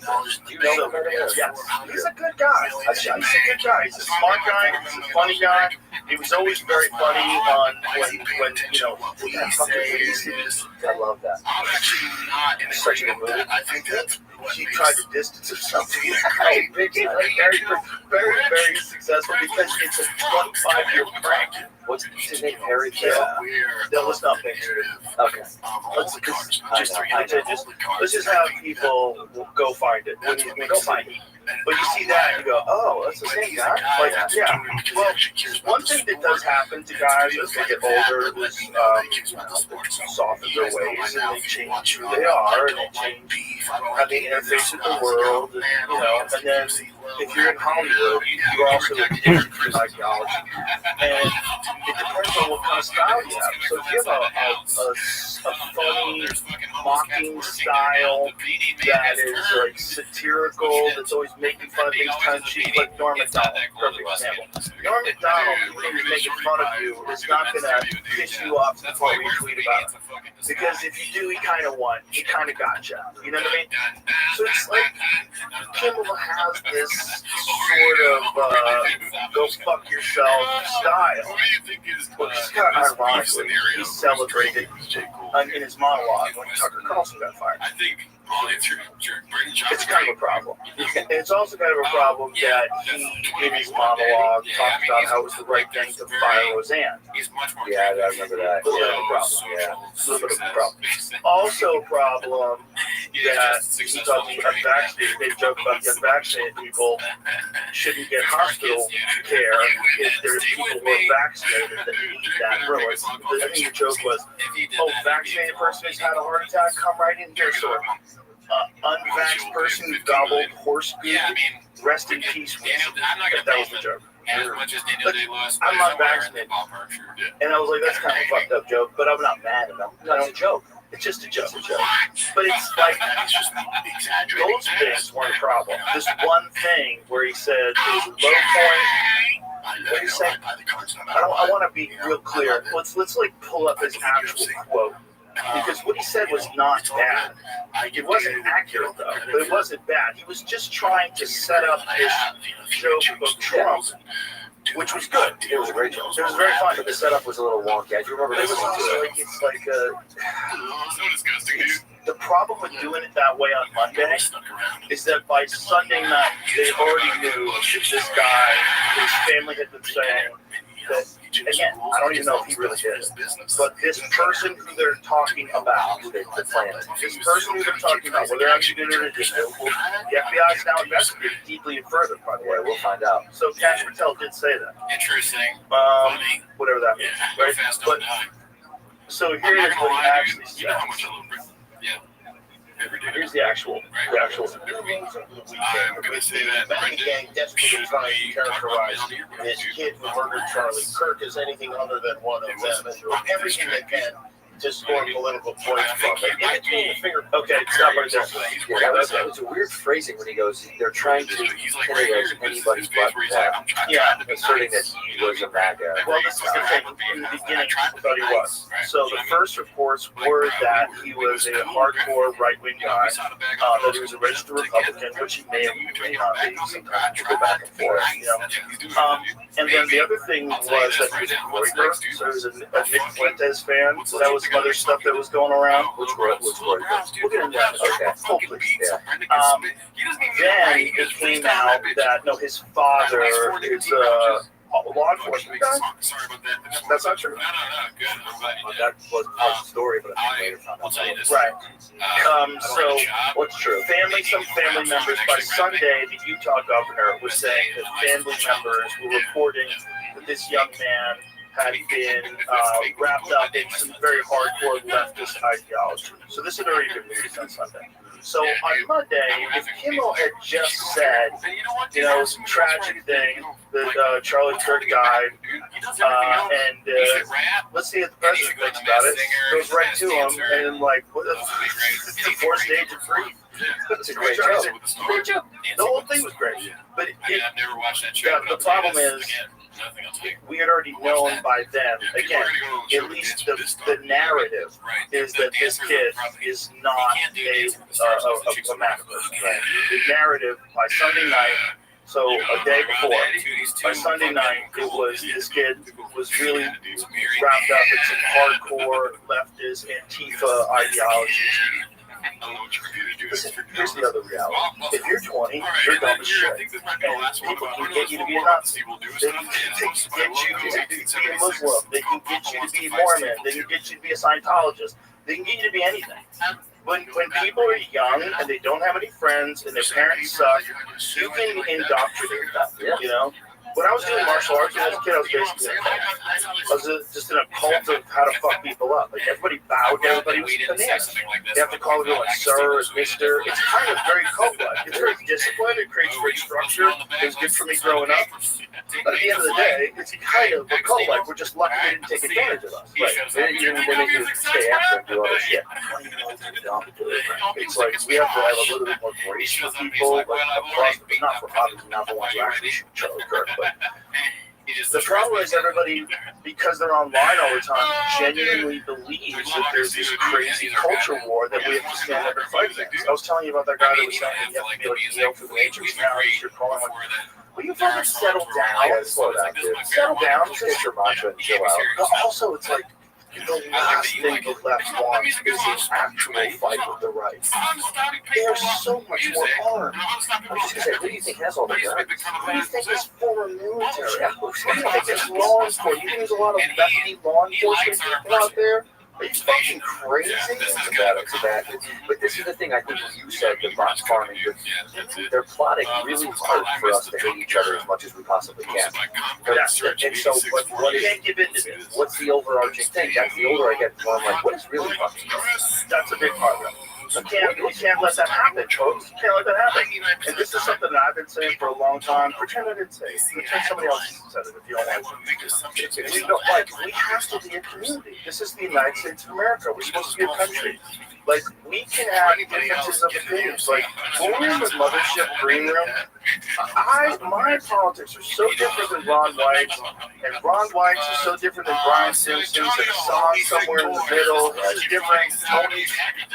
Do you know who it is? Yes, he's a good guy. He's a good guy. He's a smart guy. He's a funny guy. He was always very funny on when you know, I love that. such a good movie. I think that he tried to distance himself from very successful because it's a 25-year prank. What's his name? Harry? Yeah. That was not pictured. Okay. Let's just have people go find it. Go find it. But you see that and you go, oh, that's the same guy? Like, yeah. Well, one thing that does happen to guys as they get older is soften their ways and they change who they are and they change how they interface with the world. And, you know, and then if you're in Hollywood, you're also addicted to ideology. And it depends on what kind of style you have. So if you have a funny, mocking style that is like satirical, that's always making fun of things tongue-in-cheek, like Norm Macdonald, perfect example. Norm Macdonald, when he's making fun of you, is not going to piss you off to the point where you tweet about it. Because if you do, he kind of won. He kind of got you. You know what I mean? So it's like Kimmel has this sort of go fuck yourself style. Well, it's kind of ironically, he celebrated in his monologue when Tucker Carlson got fired. It's kind of a problem. And it's also kind of a problem that he, in his monologue, talked about how it was the right thing to fire Roseanne. Yeah, I remember that. A little bit of a problem. Yeah, a little bit of a problem. Also a problem that he talked about unvaccinated. They joke about the unvaccinated people shouldn't get hospital care if there's people who are vaccinated that need that. I think the joke was, oh, vaccinated person who's had a heart attack, come right in here. So unvaxxed person who gobbled horse food, rest in peace. That was the joke. I'm not vaccinated. And I was like, that's kind of a fucked up joke, but I'm not mad at him. It's a joke. It's just a joke. But it's like, those things weren't a problem. This one thing where he said it was a low point. What do you say? I want to be real clear. Let's like pull up his actual quote. Because what he said was not bad. It wasn't accurate, though, but it wasn't bad. He was just trying to set up his joke of Trump, which was good. It was a great joke. It was very fun. But the setup was a little wonky. I do remember It was listening to it. like, it's like the problem with doing it that way on Monday is that by Sunday night, they already knew that this guy, his family had been saying that, again, I don't even know if he really did it, but this person who they're talking about, this person who they're talking about, whether actually did it or didn't, the FBI is now investigating deeply and further, by the way. We'll find out. So Cash Patel did say that. Interesting. Whatever that means, right? But, so here's what he actually said. Here's the actual. I'm going to say that Bad gang desperately trying to characterize this kid who murdered Charlie Kirk as anything other than one of them and do everything they can to score political points from it. In between the finger. Okay, stop right there. Yeah, that was a weird phrasing when he goes, they're trying to intimidate anybody but that. Yeah. Asserting that he was a MAGA. Well, this is the thing. In the beginning, I thought he was. So the first reports were that he was a hardcore right-wing guy, that he was a registered Republican, which he may or may not be. Sometimes you go back and forth, you know. And then the other thing was that he was a Reuther, so he was a Nick Fuentes fan. So that was some other stuff that was going around. Which Reuther? We'll get into that. Okay. Hopefully, yeah. Then it came out that, no, his father is a law enforcement guy. That's not true. That was the story, but I later found out. Right. So what's true? Some family members by Sunday, the Utah governor was saying that family members were reporting that this young man had been wrapped up in some very hardcore leftist ideology. So this had already been released on Sunday. So on Monday, if Kimmel had just said, you know, some tragic thing that Charlie Kirk died, and let's see what the president thinks about it, goes right to him and like, it's the forced age of grief. It's a great joke. Great joke. The whole thing was great. But the problem is, we had already known by then, again, at least the narrative is that this kid is not a MAGA person. Right? The narrative by Sunday night, so a day before, by Sunday night, it was this kid was really wrapped up in some hardcore leftist Antifa ideologies. Listen, here's the other reality. If you're 20, you're dumb as shit. And people can get you to be a Nazi. They can get you to be a Muslim. They can get you to be Mormon. They can get you to be a Scientologist. They can get you to be anything. When people are young and they don't have any friends and their parents suck, you can indoctrinate them, you know? When I was doing martial arts when I was a kid, I was basically in a cult. I was just in a cult of how to fuck people up. Like, everybody bowed to everybody. Was bananas. They have to call everyone like sir or mister. It's kind of very cult-like. It's very disciplined. It creates great structure. It was good for me growing up. But at the end of the day, it's kind of a cult-like. We're just lucky they didn't take advantage of us. Right. They didn't stay after and do other shit. It's like we have to have a little bit more grace for people, like across, not for obviously not the ones who actually shoot Charlie Kirk, but the problem is everybody, because they're online all the time, genuinely believes that there's this crazy culture war that we have to stand up and fight against. I was telling you about that guy that was saying you have to be like Neil for the Matrix now. You're calling like, will you fucking settle down? Slow down, dude. Settle down. Get your mantra and chill out. But also, it's like, the last thing the left wants is an actual fight with the right. They are so much more armed. I was just gonna say, who do you think has all the guns? Who do you think is former military? Who do you think is law enforcement? You think there's a lot of lefty law enforcement people out there? Are you fucking crazy? It's bad. But this is the thing I think you said, the box farming, they're plotting really hard for us to hate each other as much as we possibly can. And so, what can't give in to this. What's the overarching thing? That's the older I get, the more I'm like, what is really fucking going on? That's a big part of it. We can't let that happen, folks. We can't let that happen. And this is something that I've been saying for a long time. Pretend I didn't say it. Pretend somebody else said it if you don't like it. We have to be a community. This is the United States of America. We're supposed to be a country. Like, we can have differences of opinions. Like, when we're in the mothership green room, my politics are so different than Ron White's, and Ron White's is so different than Brian Simpson's, and Hassan's somewhere in the middle. It's different.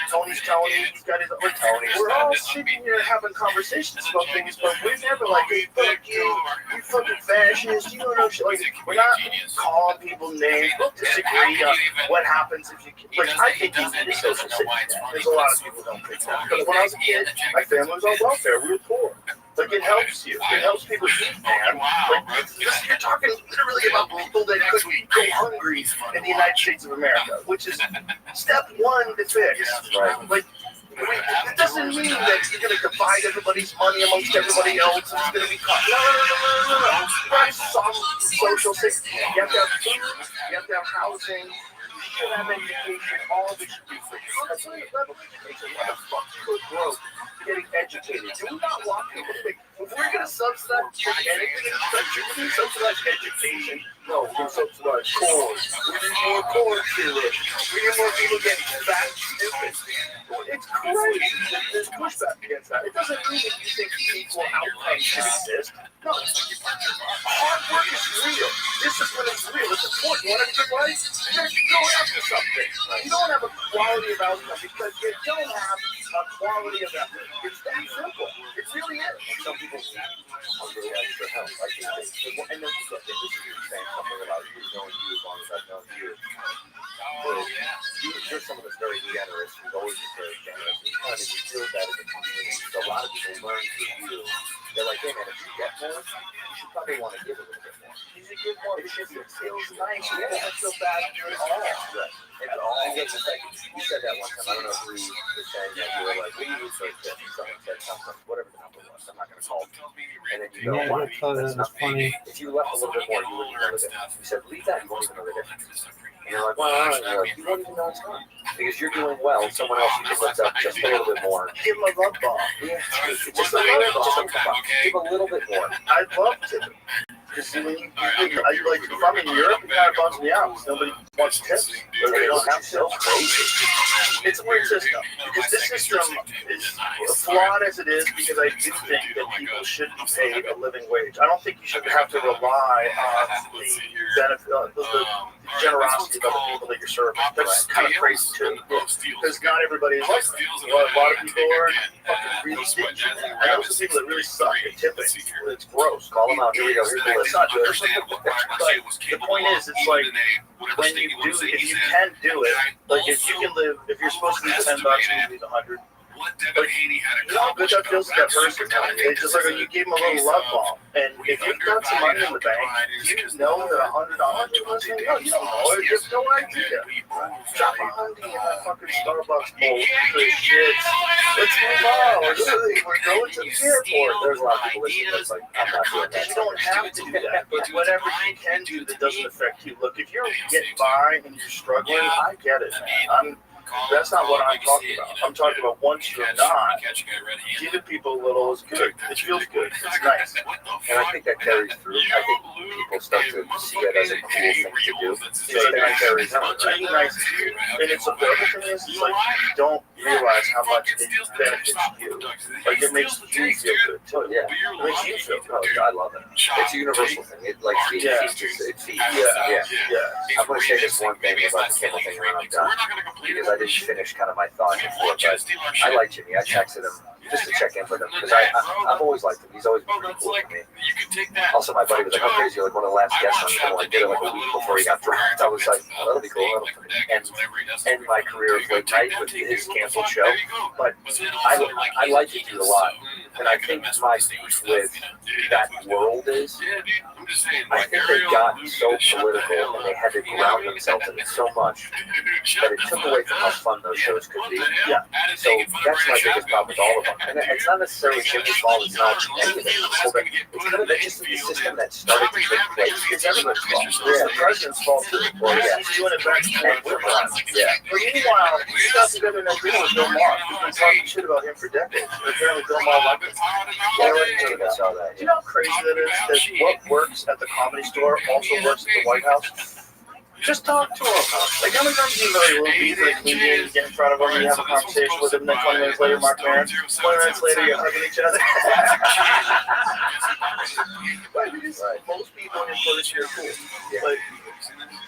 Tony's Tony. He's got his other Tony. We're all sitting here having conversations about things, but we're never like, hey, fuck you fucking fascist, you don't know shit. Like, we're not calling people names. We'll disagree on what happens if you, like, I think you need a social safety. There's a lot of people who don't think that. Because when I was a kid, my family was on welfare. We were poor. Like, it helps you. It helps people eat, man. Like, you're talking literally about people that could go hungry in the United States of America, which is step one to fix. Right? Like, it doesn't mean that you're going to divide everybody's money amongst everybody else and it's going to be cut. No. That's social safety. You have to have food. You have to have housing. You should have education. All of it should be free. That's why level education. What the fuck? Good growth. Getting educated. Do we not want people to think, if we're going to subsidize anything in this country, we're going to subsidize education, No, we're subsidized corn. We need more corn syrup. We need more people getting fat and stupid. It's crazy. There's pushback against that. It doesn't mean that you think equal outcomes should exist. No. Hard work is real. Discipline is real. It's important. You want a good life? You gotta go after something. You don't have a quality of outcome because you don't have a quality of effort. It's that simple. It really is. Some people really ask for help. I think and this is something. This is you saying something about you knowing you as long as I've known you. You're someone that's very generous. You've always been very generous. You kind of feel that in the community. So a lot of people learn through you. They're like, hey man, if you get more, you should probably want to give a little bit more. You should give more because it feels nice. You don't feel bad at all. At all. And yet, you said that one time. I don't know if we were saying that. You were like, what do you need for a tip? Someone said something, whatever the number was. I'm not going to call it. And then you go, what? That's not funny. If you left a little bit more, you wouldn't know the difference. You said, leave that, you won't even know the difference. And you're like, well, you're like, you won't even know it's gone. Because you're doing well, someone else you can lift up just a little bit more. Give them a love ball. Yeah, just a little ball. Give a little bit more. I'd love to. Because when you like, if I'm in Europe, it kind of bums me out. Nobody wants tips. Or they don't have tips. It's a weird system. Because this system is flawed as it is, because I do think that people should be paid a living wage. I don't think you should have to rely on the benefit, the generosity of other people that you're serving. That's kind of crazy too. Because not everybody is like that. A lot of people are fucking really stingy. I know some people that really suck at tipping. It's gross. Call them out. Here we go. Here's the list. It's not good. But the point is, it's like when you do, if you can do it, like if you can live, if you're supposed to leave $10 and you leave 100. Like, you know how good that feels to that person? It's just like you gave them a little love bomb. And if you've got some money in the bank, you know that $100 is going to go. You don't know. You have no idea. Drop $100 in that fucking Starbucks bowl because shit. Let's move on. We're going to the airport. There's a lot of people listening that's like, I'm not doing that. You don't have to do that. But whatever you can do that doesn't affect you. Look, if you're getting by and you're struggling, I get it, man. That's not what I'm talking about. I'm talking about once you're not, giving people a little is good. It feels good. It's nice. And I think that carries through. I think people start to see it as a cool thing to do. So that carries on. Being nice and it's affordable to me. It's like you don't realize how much it benefits you. Like it makes you feel good too. Yeah. It makes you feel good. Oh, I love it. It's a universal thing. It like feeds. It feeds. Yeah. I'm going to say this one thing about the cable thing when I'm done. Because I didn't finish kind of my thought before, but I like Jimmy. I texted him just to check in with him because I've always liked him. He's always been pretty cool to me. Also, my buddy was like, "Oh, crazy! You're like one of the last guests on the show." I did it like a week before he got dropped. I was like, "Oh, that'll be cool." And my career of late night with his canceled show, but I like to do a lot, and I think my beef with that world is. I think they got so political and they had to ground themselves in it so much that it took away from how fun those shows could be. Yeah. So that's my biggest problem with all of them. And it's not necessarily Jimmy's fault, it's not any of it. It's kind of just the system that started to take place. It's everyone's fault. Yeah, the president's fault too. Well, yeah, he's doing it back and we're not. Yeah. But meanwhile, he got together in agreement with Bill Maher. He's been talking shit about him for decades. And apparently Bill Maher liked it. Yeah, I saw that. Do you know how crazy that is? That what works at the Comedy Store also works at the White House? Just talk to him. Like, how many times do you know you will be like comedian, you get in front of him, you have a conversation with him, and then 20 minutes later, Mark Maron, 20 minutes later, you're hugging each other. But because most people in footage here are cool. Like,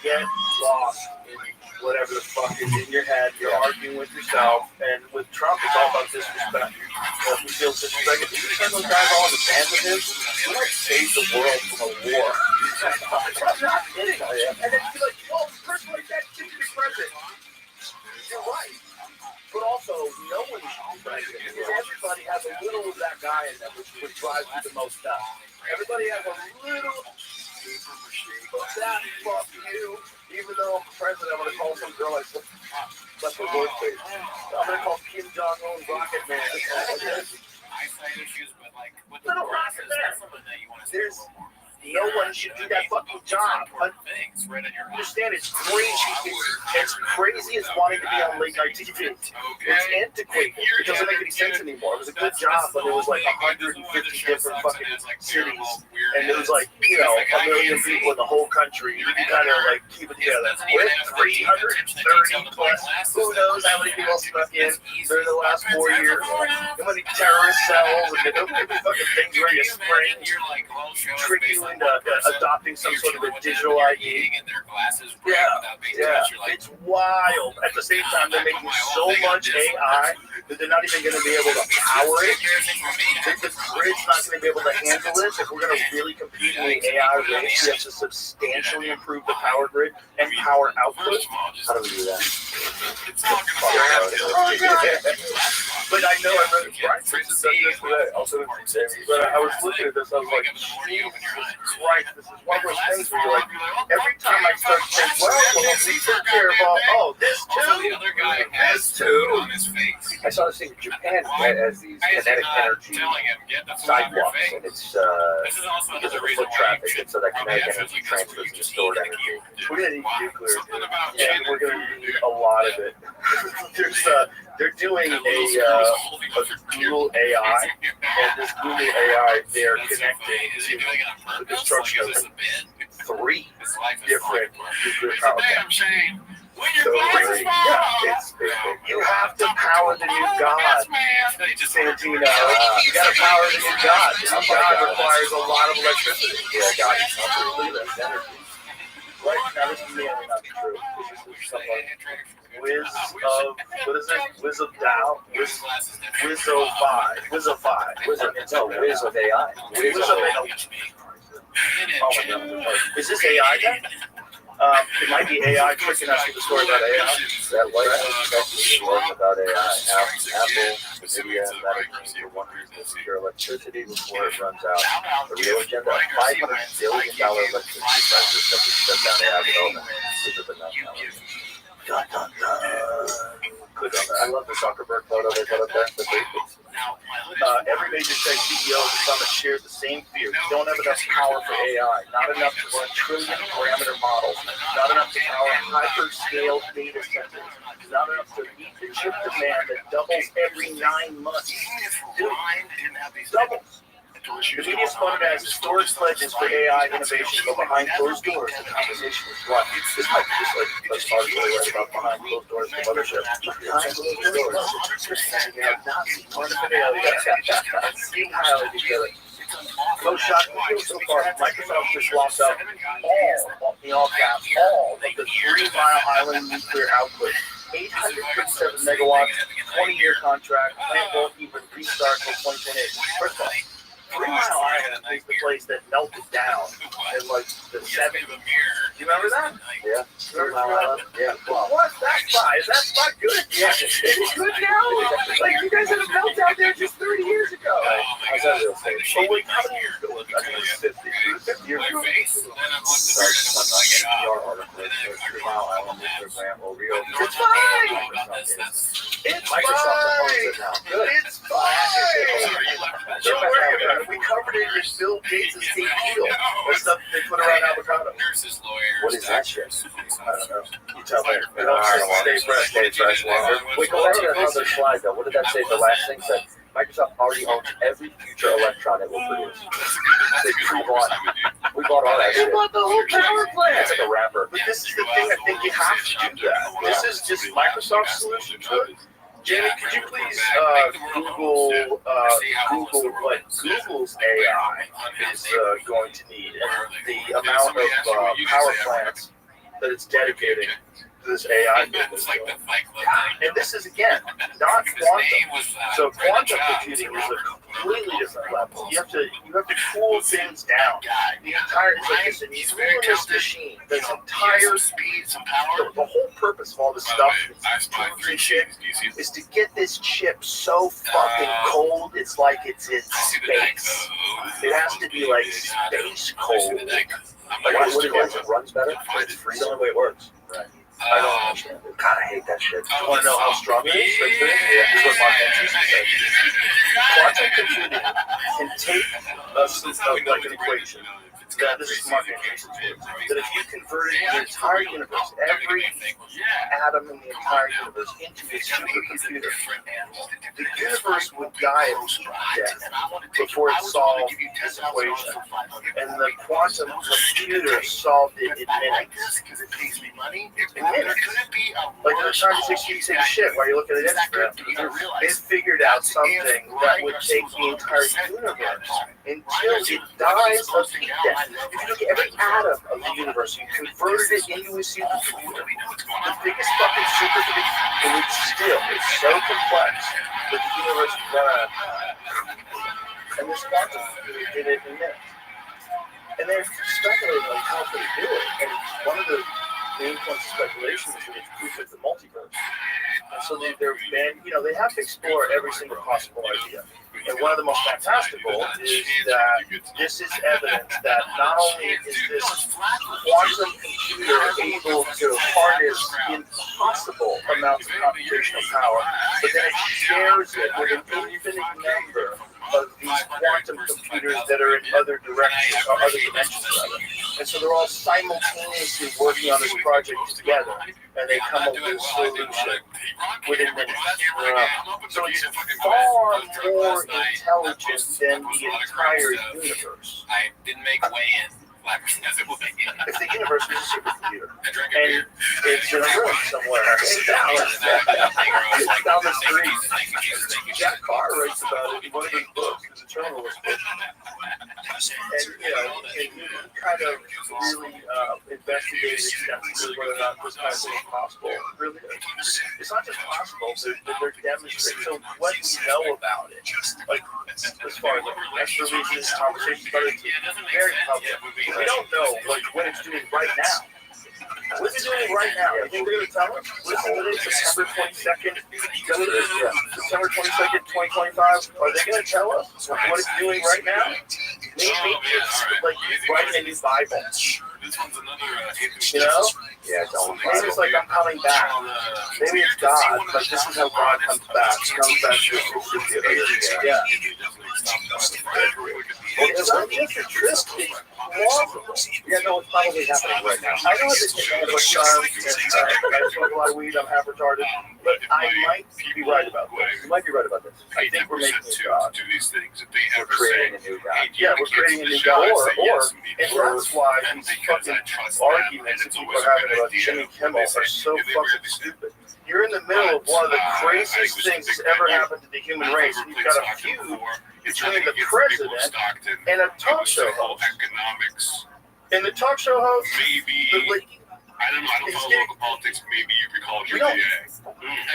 get lost in whatever the fuck is in your head. You're arguing with yourself, and with Trump, it's all about disrespect. If we feel disrespected, if you send those guys all in the band with him, we might save the world from a war. I'm not kidding. And then you're like, well, a person like that shouldn't be president. You're right. But also, no one should be president, because everybody has a little of that guy in them, which drives you the most nuts. Everybody has a little of that, fuck you. Even though I'm president, I'm going to call some girl I said, that's the word face. I'm going to call Kim Jong-un Rocket Man. Eyesight issues, but like, with the Little Rocket Man. that you want to There's no one should do that fucking job. Understand, it's crazy. As crazy as wanting to be on late night TV. It's antiquated. It doesn't make any sense anymore. It was a good job, but it was like 150 different fucking cities, and it was like, you know, 1 million people in the whole country. You can kind of like keep it together. With 330 plus, who knows how many people snuck in during the last 4 years? How many terrorist cells and fucking things ready to spring, trick you into adopting some sort of a digital ID. Yeah, it's wild. At the same time, they're making so much AI that they're not even going to be able to power it. The grid's not going to be able to handle it. If we're going to really compete in the AI race, we have to substantially improve the power grid and power output. How do we do that? But I know I read Brian Prince said this today. Also, but I was looking at this, I was like, Jesus Christ, this is one of those things where you're like, every time I start to think, well, we took care of all, this too, this too. I saw this thing in Japan as these kinetic energy sidewalks, and it's because of foot traffic, and so that kinetic energy transfers into stored energy. We're going to need nuclear, and we're going to need a lot of it. They're doing a Google AI, and this Google AI, they're connecting to the construction of 3 different nuclear power plants. So you have to power the new God, Santino. You got to power the new God. The new God requires a lot of electricity. Yeah, God, look at that energy. Right now, this is mainly not true. This is something Wiz of, what is it? Wiz of Dow? Wiz of AI. Wiz of AI. Oh my God. Is this AI then? It might be AI tricking us with the story about AI. That white house was about AI. Apple, NVIDIA, Meta, for one reason to secure electricity before it runs out. The real agenda of $500 billion electricity prices that would shut down AI development. These are the nuts. Dun, dun, dun. I love the Zuckerberg photo they put up there. Every major tech CEO of the summit shares the same fear. We don't have enough power for AI, not enough to run trillion parameter models, not enough to power hyperscale data centers, not enough to meet the chip demand that doubles every 9 months. Dude, doubles. The media spun it as historic pledges for AI innovation, but behind closed doors, the conversation was what? This might be just like an article I read about behind closed doors of mothership. Behind closed doors, you have Nazi paraphernalia. Being highlighted together. No shocking deal so far. Microsoft just locked up all of the 3 Mile Island nuclear output. 837 megawatts, 20-year contract. Plant won't even restart until 2028. First of all, 3 Mile Island is the place that melted down in like the 70s. You remember that? Yeah. 3 Mile Island? Yeah. Well, what's that spot? Is that spot good? Yeah. Is it good now? Like, you guys had a meltdown there just 30 years ago. How's that real safe? Oh, wait, how many years ago was that? I think it was 50 years ago. Three Mile Island nuclear plant will reopen. It's fine! It's fine! It's fine! Don't worry about it. We covered it in Bill Gates' state deal. The stuff they put around avocado. What is that shit? I don't know. You tell me. Stay fresh longer. Wait, go back to another slide though. What did that say? The last thing said Microsoft already owns every future electron it will produce. We bought all that shit. We bought the whole power plant. It's like a wrapper. But this is the thing. I think you have to do that. This is just Microsoft's solution to it. Jamie, could you please Google what Google's AI is going to need and the amount of power plants that it's dedicating to this AI movement. And this is, again, not quantum. So quantum computing is a completely different level. You have to cool things down. The entire, it's like this enormous machine. This entire speed, the whole purpose of all this stuff, this tubes and shit, is to get this chip so fucking cold, it's like it's in space. It has to be like space cold. Like what it does, it runs better. It's free. The only way it works. Right. I don't understand it. God, I hate that shit. You want to know how strong it is? Yeah, this is what Mark Andrews said. Quantum computing can take like an equation that this is Mark Andreessen's words, that if you converted the entire universe, every atom in the entire universe into a supercomputer, the universe would die of death before it solved this equation. And the quantum computer solved it in minutes. In minutes. Like they're trying to teach you the same shit while you're looking at Instagram. They figured out something that would take the entire universe until it dies of heat death. If you look at every atom of the universe, you converted it into a supercomputer. The biggest fucking supercomputer, it would still, it's so complex that the universe would run out of time. And this quantum computer did it in minutes. And they're speculating on how they do it. And one of the main points of speculation is that it's proof of the multiverse. And so they have to explore every single possible idea. And one of the most fantastical is that this is evidence that not only is this quantum computer able to harness impossible amounts of computational power, but then it shares it with an infinite number of these quantum computers that are in other directions or other dimensions rather. And so they're all simultaneously working on this project together, and they come up with a solution within minutes. So it's far more intelligent than the entire universe. I didn't make a way in. If the universe was a supercomputer, and it's in a room somewhere, it's down the street. Jack Carr writes about it in one of his books, his Eternalist book. And you kind of really investigate extensively whether or not this kind of thing is possible. Really, it's not just possible, but they're demonstrating. So what we know about it, like as far as press releases, conversations about it, it's very public. We don't know what it's doing right now. What's it doing right now? You think they're going to tell us? Listen to this, September 22nd, September 22nd, 2025. Are they going to tell us what it's doing right now? Maybe it's like writing a new Bible. You know? Yeah, maybe it's like I'm coming back. Maybe it's God. Like this is how God comes back. He comes back to the yeah. It's not just a trick. It's plausible. Yeah, no, it's probably happening right now. I know this is kind of like I smoke a lot of weed. I'm half retarded, but I might be right about this. You might be right about this. I think we're making a God. We're creating a new God. Yeah, we're creating a new God. And that's why these fucking arguments that people are having about Jimmy Kimmel are so fucking stupid. You're in the middle of one of the craziest things that's ever happened to the human race, and you've got a feud between the president and a talk show host. And the talk show host, I don't follow local politics. Maybe you could call it your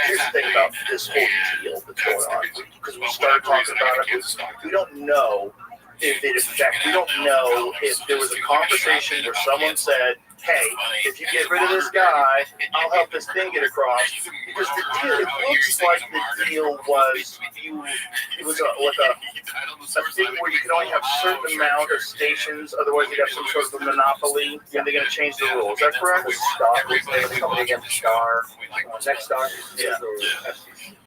Here's the thing about this whole deal that's going on, because we started talking about it, we don't know if it affects. We don't know if there was a conversation where someone said, hey, if you get rid of this guy, I'll help this thing get across. Because the deal, it looks like the deal was, it was a thing where you could only have a certain amount of stations, otherwise you'd have some sort of a monopoly, and they're going to change the rules. Is that correct? Somebody against Star. Next Star. Yeah.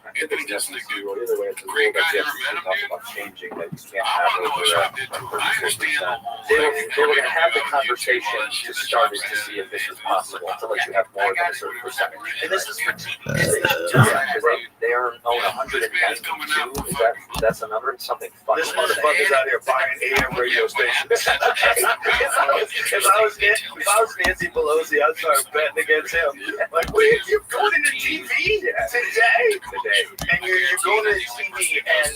I think it's necessary. Either way, it's a rule that the FCC talks about changing that you can't have over 34%. They were going to have the conversation to start it to see if this is possible, to let you have more than a certain percentage. And this is for TV. Because they own 192. That's the number? Something fucking This motherfucker's out here buying AM radio stations. if I was Nancy Pelosi, I'd start betting against him. Like, wait, you're going into TV today? And you're going to TV, and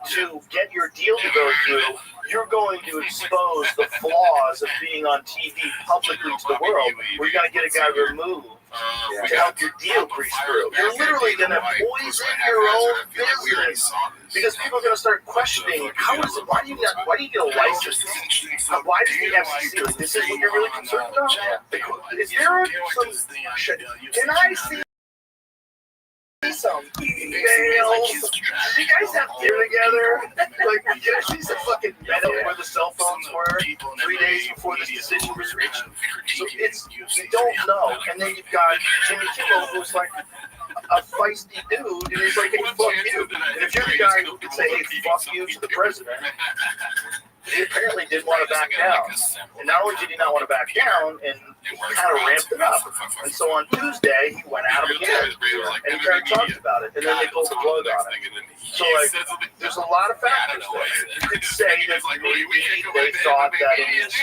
to get your deal to go through, you're going to expose the flaws of being on TV publicly to the world. We're going to get a guy removed to help your deal breeze through. You're literally going to poison your own business because people are going to start questioning why do you get a license? Why does the FCC? Like, this is what you're really concerned about? Is there some? Can I see some emails? Do you guys have dinner together? Like, can I see some fucking meta where the cell phones were 3 days before this decision was reached? So you don't know. And then you've got Jimmy Kimmel, who's like a feisty dude, and he's like, hey, fuck you. And if you're the guy who can say, hey, fuck you to the president, he apparently didn't want to back down. And not only did he not want to back down, and he kind of ramped it up. And so on Tuesday, he went at him again. And he kind of talked about it. And then they pulled the plug on it. So, like, there's a lot of factors there. You could say that maybe they thought that in this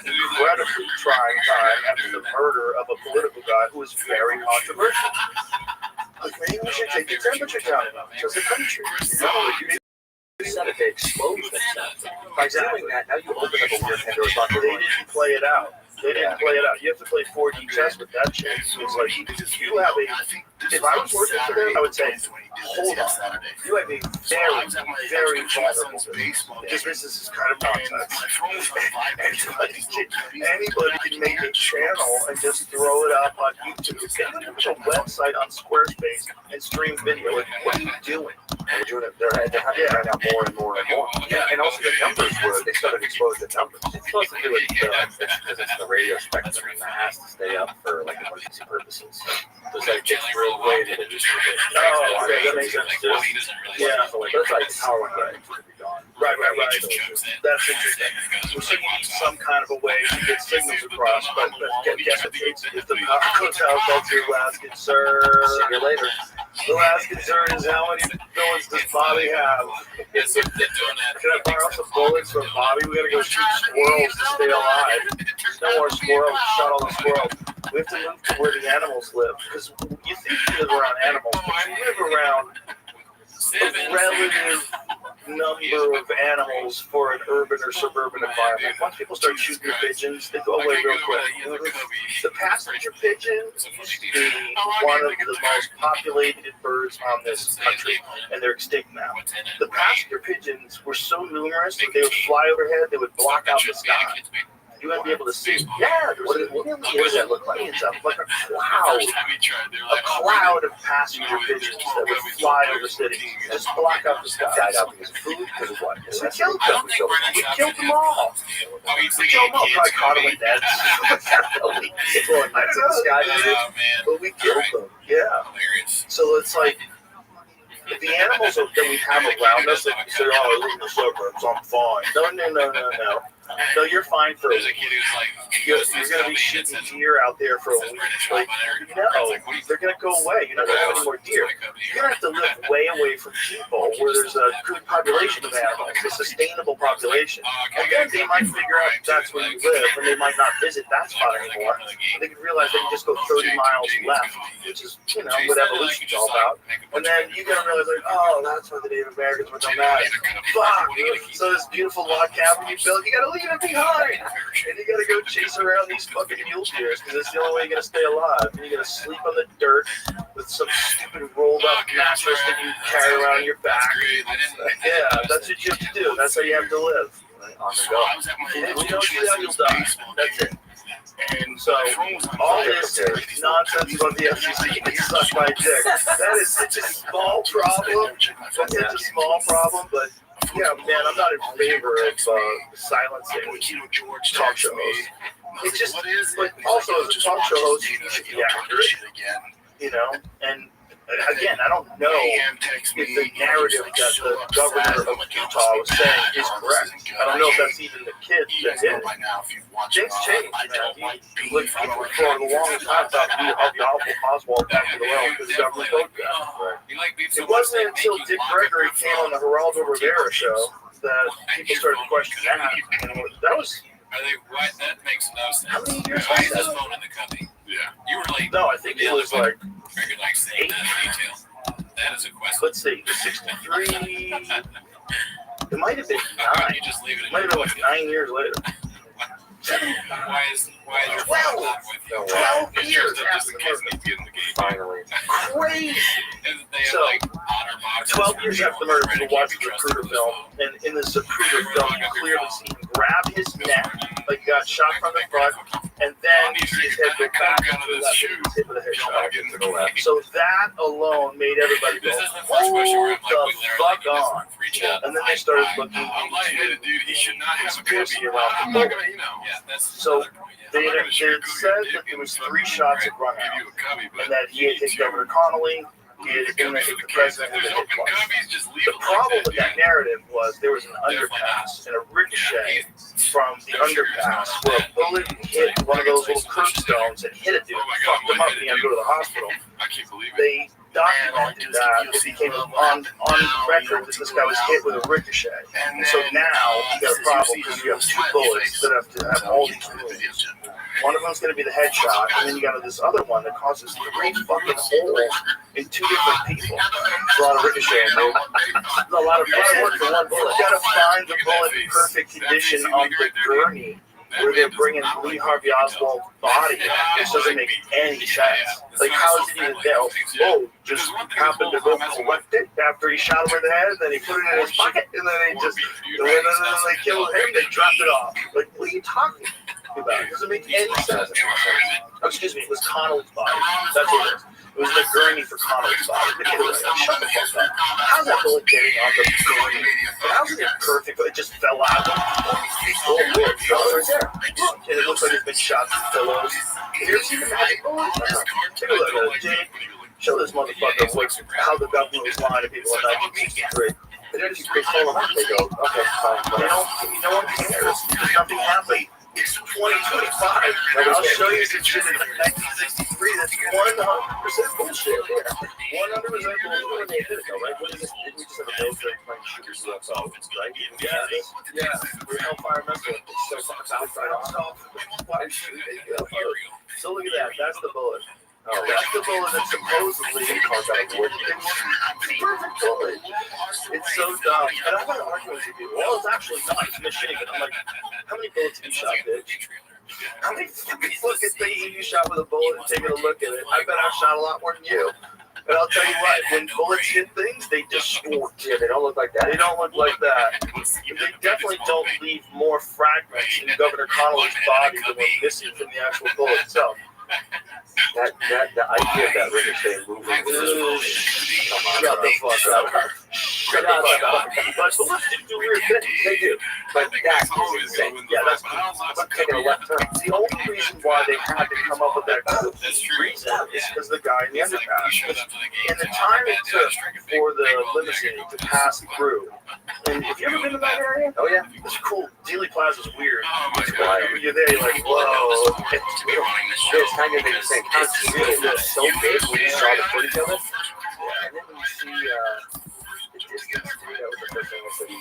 incredibly trying time after the murder of a political guy who was very controversial, like, maybe we should take the temperature down as a country. You know, like, Said if they expose themselves. By doing that, now you open up a weird Pandora's box. They didn't play it out. They didn't play it out. You have to play 4D chess with that shit. It's like, you have a, if I was working for them, I would say, hold on. You have a very, very vulnerable business. This business is kind of nonsense. Anybody can make a channel and just throw it up on YouTube. Anybody can make a website on Squarespace and stream video. Like, what are you doing? They're doing it. They're having it right now more and more and more. Yeah, and also the numbers were they started exposing the numbers. It's supposed to do it because it's the radio spectrum and that has to stay up for like emergency purposes. So it's like it's real way to just oh, okay, that makes sense. Yeah, so like that's like power grids to be gone. Right. That's interesting. So you need some kind of a way to get signals across, but guess what? If the hotel calls your last concern. See you later. The last concern is how many bullets does Bobby have? Can I borrow some bullets from Bobby? We gotta go shoot squirrels to stay alive. There's no more squirrels. Shot all the squirrels. We have to move to where the animals live. Because you think you live around animals, but you live around a relative number of animals for an urban or suburban environment. Once people start shooting the pigeons, they go away real quick. The passenger pigeon used to be one of the most populated birds on this country, and they're extinct now. The passenger pigeons were so numerous that they would fly overhead, they would block out the sky. You wouldn't be able to see. Yeah, what does that look like? It's like a cloud of passenger pigeons that would fly over cities, just block out the sky. Died out because of food, because of what? We killed them. We killed them all. We killed them all. Probably caught them with nets. Throwing nets in the sky, but we killed them. Yeah. So it's like, the animals that we have around us, that we say, oh, I live in the suburbs, I'm fine. No. No, you're fine for a week. You're going to be shooting deer out there for a week. Like, no, they're going to go away. You're not going to have any more deer. You're going to have to live way away from people where there's a good population of animals, a sustainable population. And then they might figure out that's where you live, and they might not visit that spot anymore. They can realize they can just go 30 miles left, which is, what evolution's all about. And then you're going to realize, like, oh, that's why the Native Americans were done that. Fuck! So this beautiful log cabin you built, you got to leave it behind, and you gotta go chase around these fucking mule deers because it's the only way you're gonna stay alive. And you're gonna sleep on the dirt with some stupid rolled up mattress that you carry around your back. Yeah, that's what you have to do. That's how you have to live. On the go. If you don't do that, you'll die. That's it. And so all this nonsense about the FCC can suck my dick. That is such a small problem. That's such a small problem, but. Yeah, man, I'm not in favor of silencing talk show hosts. It's just, but also as a talk show host, you should be accurate, and again, I don't know if the narrative that the governor of Utah was saying is correct. I don't know if that's even the kid that did it. Things change, man. For a long time, thought the awful Oswald back to the realm because the government voted that. It wasn't until Dick Gregory came on the Geraldo Rivera show that people started questioning that. And that was. That makes no sense. How many years was that? Phone in the company? Yeah. You were like. No, I think it was like. Saying that detail. That is a question. Let's see, 63. It might have been 9. It might have been like 9 years later. Why is 12 years after the murder. Finally. Crazy. So, 12 years after the murder, people watched the Zapruder film, and in the Zapruder film, you clearly see him grab his neck, like he got shot from the front, and then you see his head go back to the left, and he's hit with a headshot to the left. So that alone made everybody go, hold the fuck on. And then they started looking into the conspiracy around the bullet. So they had said that there was 3 shots at run out, and that he had hit Governor Connolly, he had hit the president with a hit twice. The problem with that narrative narrative was there was an underpass and a ricochet from the underpass where a bullet hit one of those little curbstones and hit a dude, fucked him up, and he had to go to the hospital. They documented that. It became on record that this guy was hit with a ricochet. And so now you got a problem because you have two bullets that have to have all these wounds. One of them's going to be the headshot, and then you got this other one that causes 3 fucking holes in 2 different people. It's a lot of ricocheting, dude. It's a lot of work for one bullet. You got to find the bullet in perfect condition on the gurney where they're bringing Lee Harvey Oswald's body. It doesn't make any sense. Like, how is it even there? Oh, just happened to go collect it after he shot him in the head, and then he put it in his pocket, and then they just, and then they killed him, they dropped it off. Like, what are you talking about? It doesn't make any sense. Oh, excuse me, it was Connolly's body. That's what it is. It was the gurney for Connolly's body. Shut the fuck up. How's that bullet getting on the gurney? And how's it perfect, but it just fell out? Oh, look, it fell right there. Look, and it looks like it's been shot through pillows. Have you ever seen the magic bullet? Take a look at it, Jimmy. Show this motherfucker how the government was lying to people in 1963. And then they call them up, they go, okay, fine. No one cares. Nothing happened. It's 2025. I'll show you some shit in 1963 that's 100% bullshit. 100% bullshit. When they did it, though, right? What is this? Didn't we just have a military plane shooters UFO, right? Yeah. We're Hellfire missile. So outside off. So look at that. That's the bullet. Oh, that's the bullet that supposedly caused out of wood. It's perfect bullet. It's so dumb. And I've had arguments with people. Well, it's actually not. It's machine gun. I'm like, how many bullets have you shot, bitch? How many fucking things have you shot with a bullet and taken a look at it? I bet I've shot a lot more than you. And I'll tell you what, when bullets hit things, they distort. Yeah, they don't look like that. They don't look like that. They definitely don't leave more fragments in Governor Connolly's body than were missing from the actual bullet itself. The idea of that ricochet moving shut the fuck up. Shut the fuck up. But bullets do weird things. They do. But that's insane. Yeah, that's taking a left turn. The only reason why they had to come up with that reason is because the guy in the underpass. And the time it took for the limousine to pass through. And have you ever been to that area? Oh yeah, it's cool. Dealey Plaza's weird. You're there, you're like, whoa. It's kind of the same. It was so big when you saw the footage of it. Yeah, and then when you see the distance, that was the first thing I said.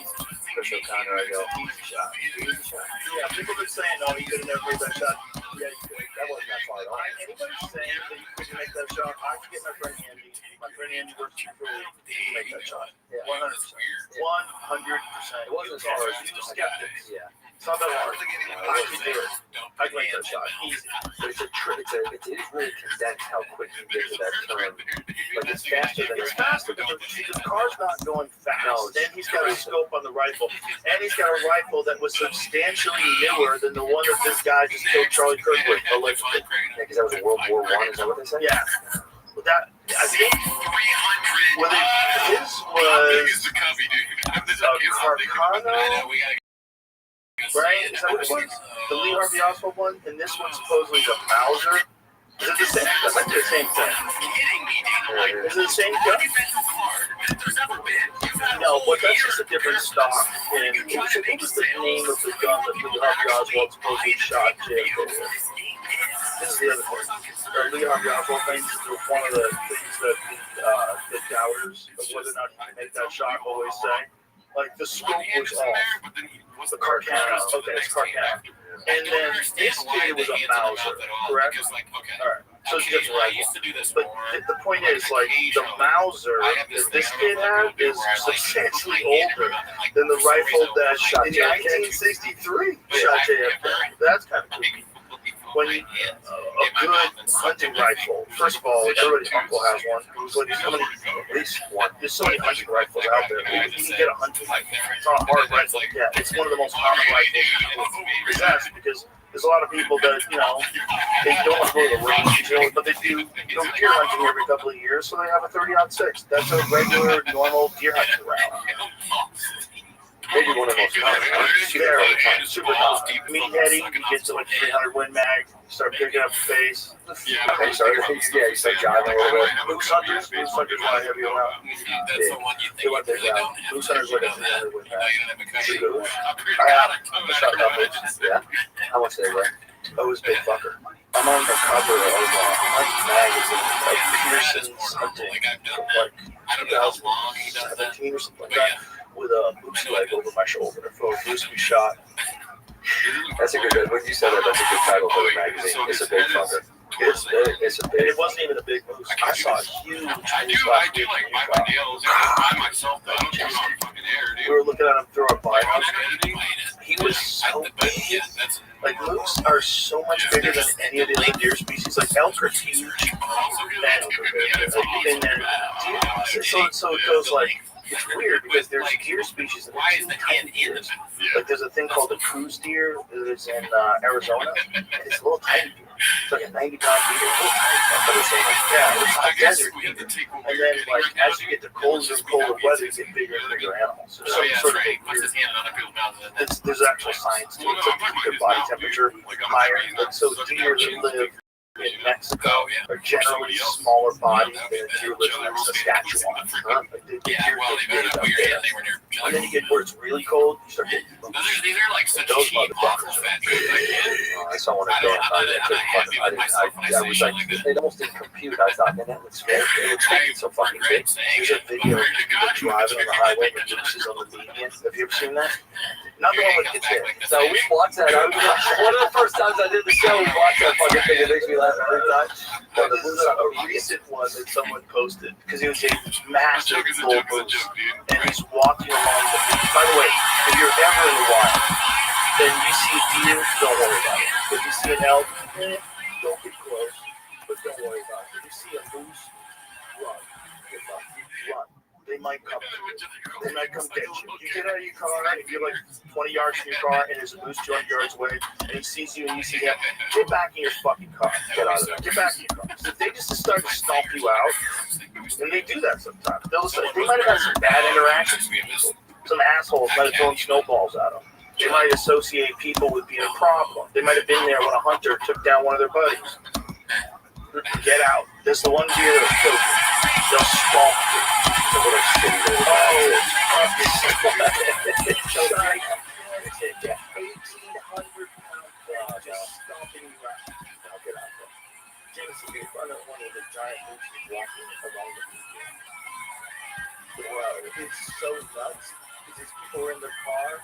Chris O'Connor, I go, easy shot. Yeah, people have been saying, no, he could have never made that shot. Yeah, he could. That wasn't that far at all. Anybody saying that you couldn't make that shot, I can get my friend Andy. My friend Andy works for Philly to make that shot. Yeah. 100%. 100%. It wasn't as hard as you were skeptics. Yeah. It's not that hard. I can do it. I can make that shot. Easy. But it is really condensed how quick you get to that turn. Like it's faster than the car's not going fast. No, then he's got a scope on the rifle. And he's got a rifle that was substantially newer than the one that this guy just killed Charlie Kirk with. Allegedly. Yeah, because that was a World War I, is that what they said? Yeah. Well, that, I think, his was a Carcano. Right? Is that what it was? The Lee Harvey Oswald one? And this one supposedly is a Mauser? Is it the same? That might be the same thing. Is it the same gun? No, but that's just a different stock. And what was the name of the gun that Lee Harvey Oswald supposedly shot JFK with? This is the other thing. Lee Harvey Oswald things is one of the things that the doubters of whether or not he can make that shot always say. Like, the scope was off. The Carcano. Okay, it's Carcano. And then this kid was a Mauser, correct? All right. So it's just rifle. But the point is, like, the Mauser that this kid had is substantially older than the rifle that shot in 1963 shot JFK. That's kind of creepy. When you, a good hunting rifle, first of all, everybody's uncle has one. So there's so many, at least one. There's so many hunting rifles out there. You can get a hunting rifle. It's not a hard rifle. Yeah, it's one of the most common rifles people possess because there's a lot of people that, you know, they don't want to go to the range, but they do deer hunting every couple of years, so they have a 30-06. That's a regular, normal deer hunting route. They maybe one of the most common. Super hot. Meatheady, you get to like 300 Win Mag, start picking up the pace. Okay, sorry. Yeah, you start jiving a little bit. Moose hunters want to have you around. That's the one you They think want their ground. Moose hunters like a 300 Win Mag. Yeah. How much they weigh? Oh, it was big fucker. I'm on the cover of magazine of Pearson's hunting from like 2017 or something like that, with a moose leg over my shoulder for a moose we shot. That's a good. When you said that, that's a good title for the magazine. It's a big fucker. It's a big. And it wasn't even a big moose. I saw a huge moose last week. We were looking at him through our bypass. He was so big. Like moose are so much bigger than any of the other deer species. Like elk are huge. So it goes like. It's weird because there's deer species and there's two tiny deers. Like there's a thing called the cruise deer that is in Arizona. And it's a little tiny deer. It's like a 90-pound deer. Yeah, it's a desert deer. And then like as you get to colder and colder weather, you get bigger and bigger animals. There's some sort of weird. There's actual science to it. It's like to keep their body temperature higher. Like so deer that live in Mexico are generally smaller bodies than deer live in Saskatchewan. And then you get where it's really cold, you start getting these are like such cheap, awful factories. I saw one of them. I was like, it almost didn't compute. I thought, man, that looks great. It looks like it's so fucking big. There's a video of people driving on the highway with mooses on the median. Have you ever seen that? Not the one with the kid. So we watched that. One of the first times I did the show, we watched that fucking thing. It makes me laugh every time. But this is a recent one that someone posted because he was a massive bull moose and he's walking along the beach. By the way, if you're ever in the wild, then you see a deer, don't worry about it. If you see an elk, don't get close, but don't worry about it. If you see a moose, run. Run. They might come. They might come get you. You get out of your car, if you're like 20 yards from your car and there's a moose 200 yards away and he sees you and you see him, get back in your fucking car. Get out of there. Get back in your car. So if they just start to stomp you out, and they do that sometimes. They might have had some bad interactions with people. Some assholes might have thrown snowballs at them. They might associate people with being a problem. They might have been there when a hunter took down one of their buddies. Get out. There's the one deer that'll kill you. They'll stomp you. Oh, it's 1,800 pounds just stomping you out. Now get out there. Jameson, in front of one of the giant mooses walking along the beach. Wow, it's so nuts. Because these people are in their car.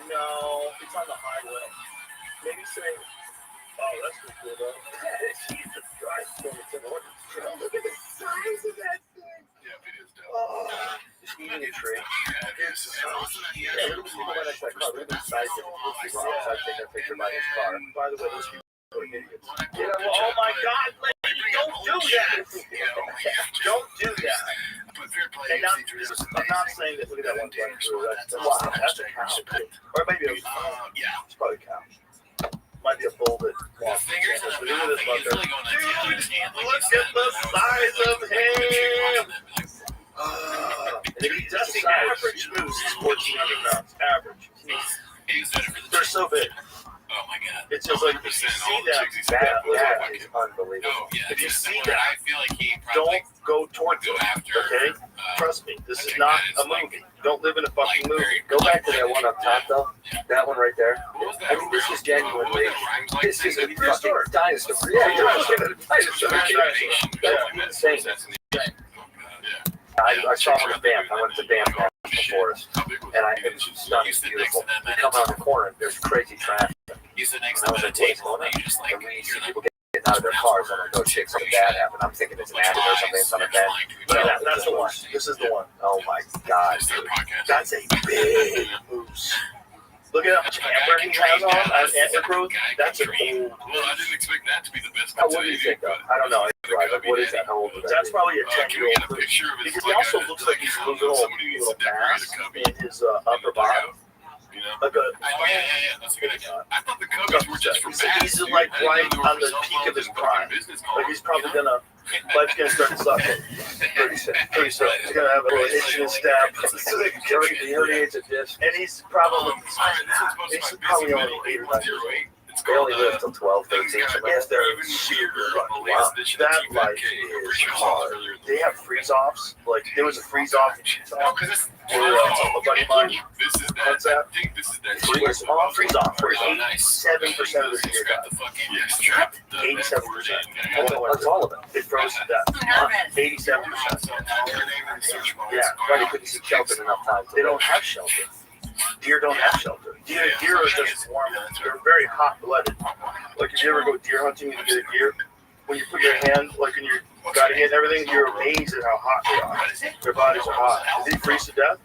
No, it's on the highway. Maybe say, oh, that's pretty cool though. Jesus Christ, it's an order. Look at the size of that thing. Yeah, it is dope. Oh, just eating a tree. It's so huge. Yeah, look at the people that car. Look at the size of it. I've taken a picture by his car. By the way, those people are idiots. Yeah, well, oh my God, lady, don't do that. Don't do that. And now, I'm not saying that. Look at that one running through. That's a cow. Or maybe a it's probably a cow. Might be a bull that walks. Look at this fucker. Dude, look at the size of him. And that's the average moose is 1,400 pounds. Average. They're so big. Oh my God! It's just like if you see that is unbelievable. If you see that, don't go towards it. Okay? Trust me, this is not a movie. Don't live in a fucking movie. Go back to that one up top, though. That one right there. I mean, this is genuinely. This is a fucking dinosaur. Yeah, you're looking at a dinosaur. That's insane. I saw one in Banff. I went to Banff before us, and it was stunning, beautiful. You come around the corner, there's crazy traffic. And I was at table, and we see people getting out of their cars. I'm like, oh shit, something bad happened. I'm thinking it's an accident or something. It's not a bad. Yeah, that's the one. This is the one. Oh my God, dude. That's a big moose. Look at how much amber he has on antler growth. That's an old. Well, I didn't expect that to be the best. What do you think, though? I don't know. Like, what is that? How old is that? That's probably a 10-year-old moose. Because he also looks like he's a little mass in his upper body. Like a. That's a good idea. I thought the Cubbies were just for bass. He's like right on the peak of his prime. Like he's probably gonna life's gonna start sucking. Pretty soon. He's gonna have a little itch in his stab. He already ate a disc. And he's probably only 8 or 9 years old. They only live till 12, 13. Yes, they're super lucky. Wow. That life is hard. They have freeze-offs. Like, there was a freeze-off in Utah where a buddy of mine, what's that? Freeze-off. 87% of the deer died. 87%. That's all of it. They froze to death. 87%. Yeah, But he couldn't see shelter enough time. they don't have shelter. Deer don't have shelter. Deer are just warm. They're very hot-blooded. Like, if you ever go deer hunting and you get a deer, when you put your hand, like, when you're guiding it and everything, you're amazed at how hot they are. Their bodies are hot. Did they freeze to death?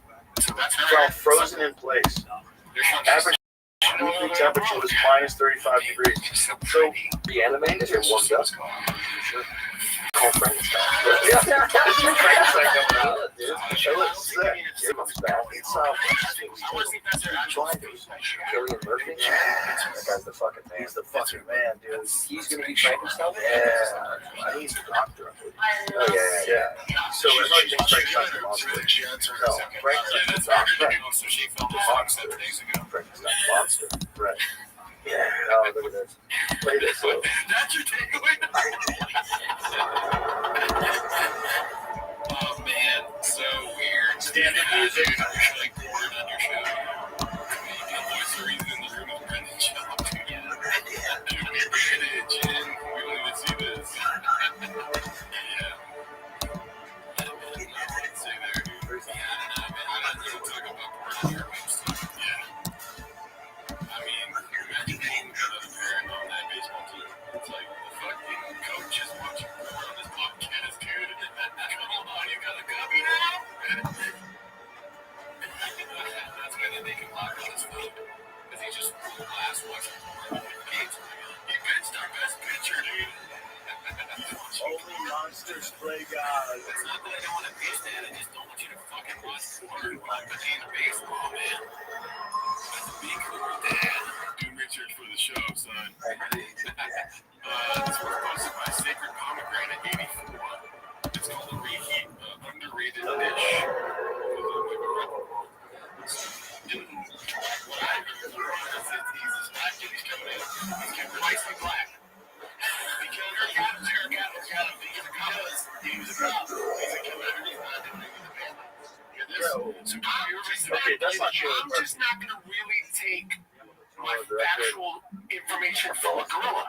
Well, frozen in place. Average weekly temperature was minus 35 degrees. So, Reanimated or warmed up? Call Frankenstein. yeah, this is Frankenstein coming out. It looks sick. It's Killian Murphy? That guy's the fucking man. He's the fucking man, dude. He's gonna be Frankenstein? Yeah. He's the doctor. Oh, yeah. So everybody thinks Frankenstein's the monster. No, Frankenstein's the doctor. Frankenstein's monster. Right. Yeah. Oh, look at this. Play this. That's your takeaway. Oh man, so weird. Standard music. Like word on your show. The voice the reason in the room is Brendan Schaub. Jen, we don't even see this. Yeah. Say there. Yeah, I don't know, man. I don't really talk about word on your stuff. Yeah. I mean, imagine being a parent on that baseball team. It's like the fucking coach is watching porn on this podcast, dude. Come on, you got a copy now? That's why they make him lock on his phone. Because he just rolled glass watching porn on the games. He benched our best pitcher, dude. Only monsters play God. It's not that I don't want to pitch that. I just don't want you to fucking watch porn while playing baseball, man. Be cool, Dad. Do research for the show, son. This was posted by Sacred Pomegranate 84. It's called a reheat, underrated dish. What I heard is that he's this black kid, he's coming in. He's getting spicy black. Because he's a cop. He's a cop. He's a killer. He's not doing anything to bad. Okay, that's not true. I'm just not going to really take my factual information from a gorilla.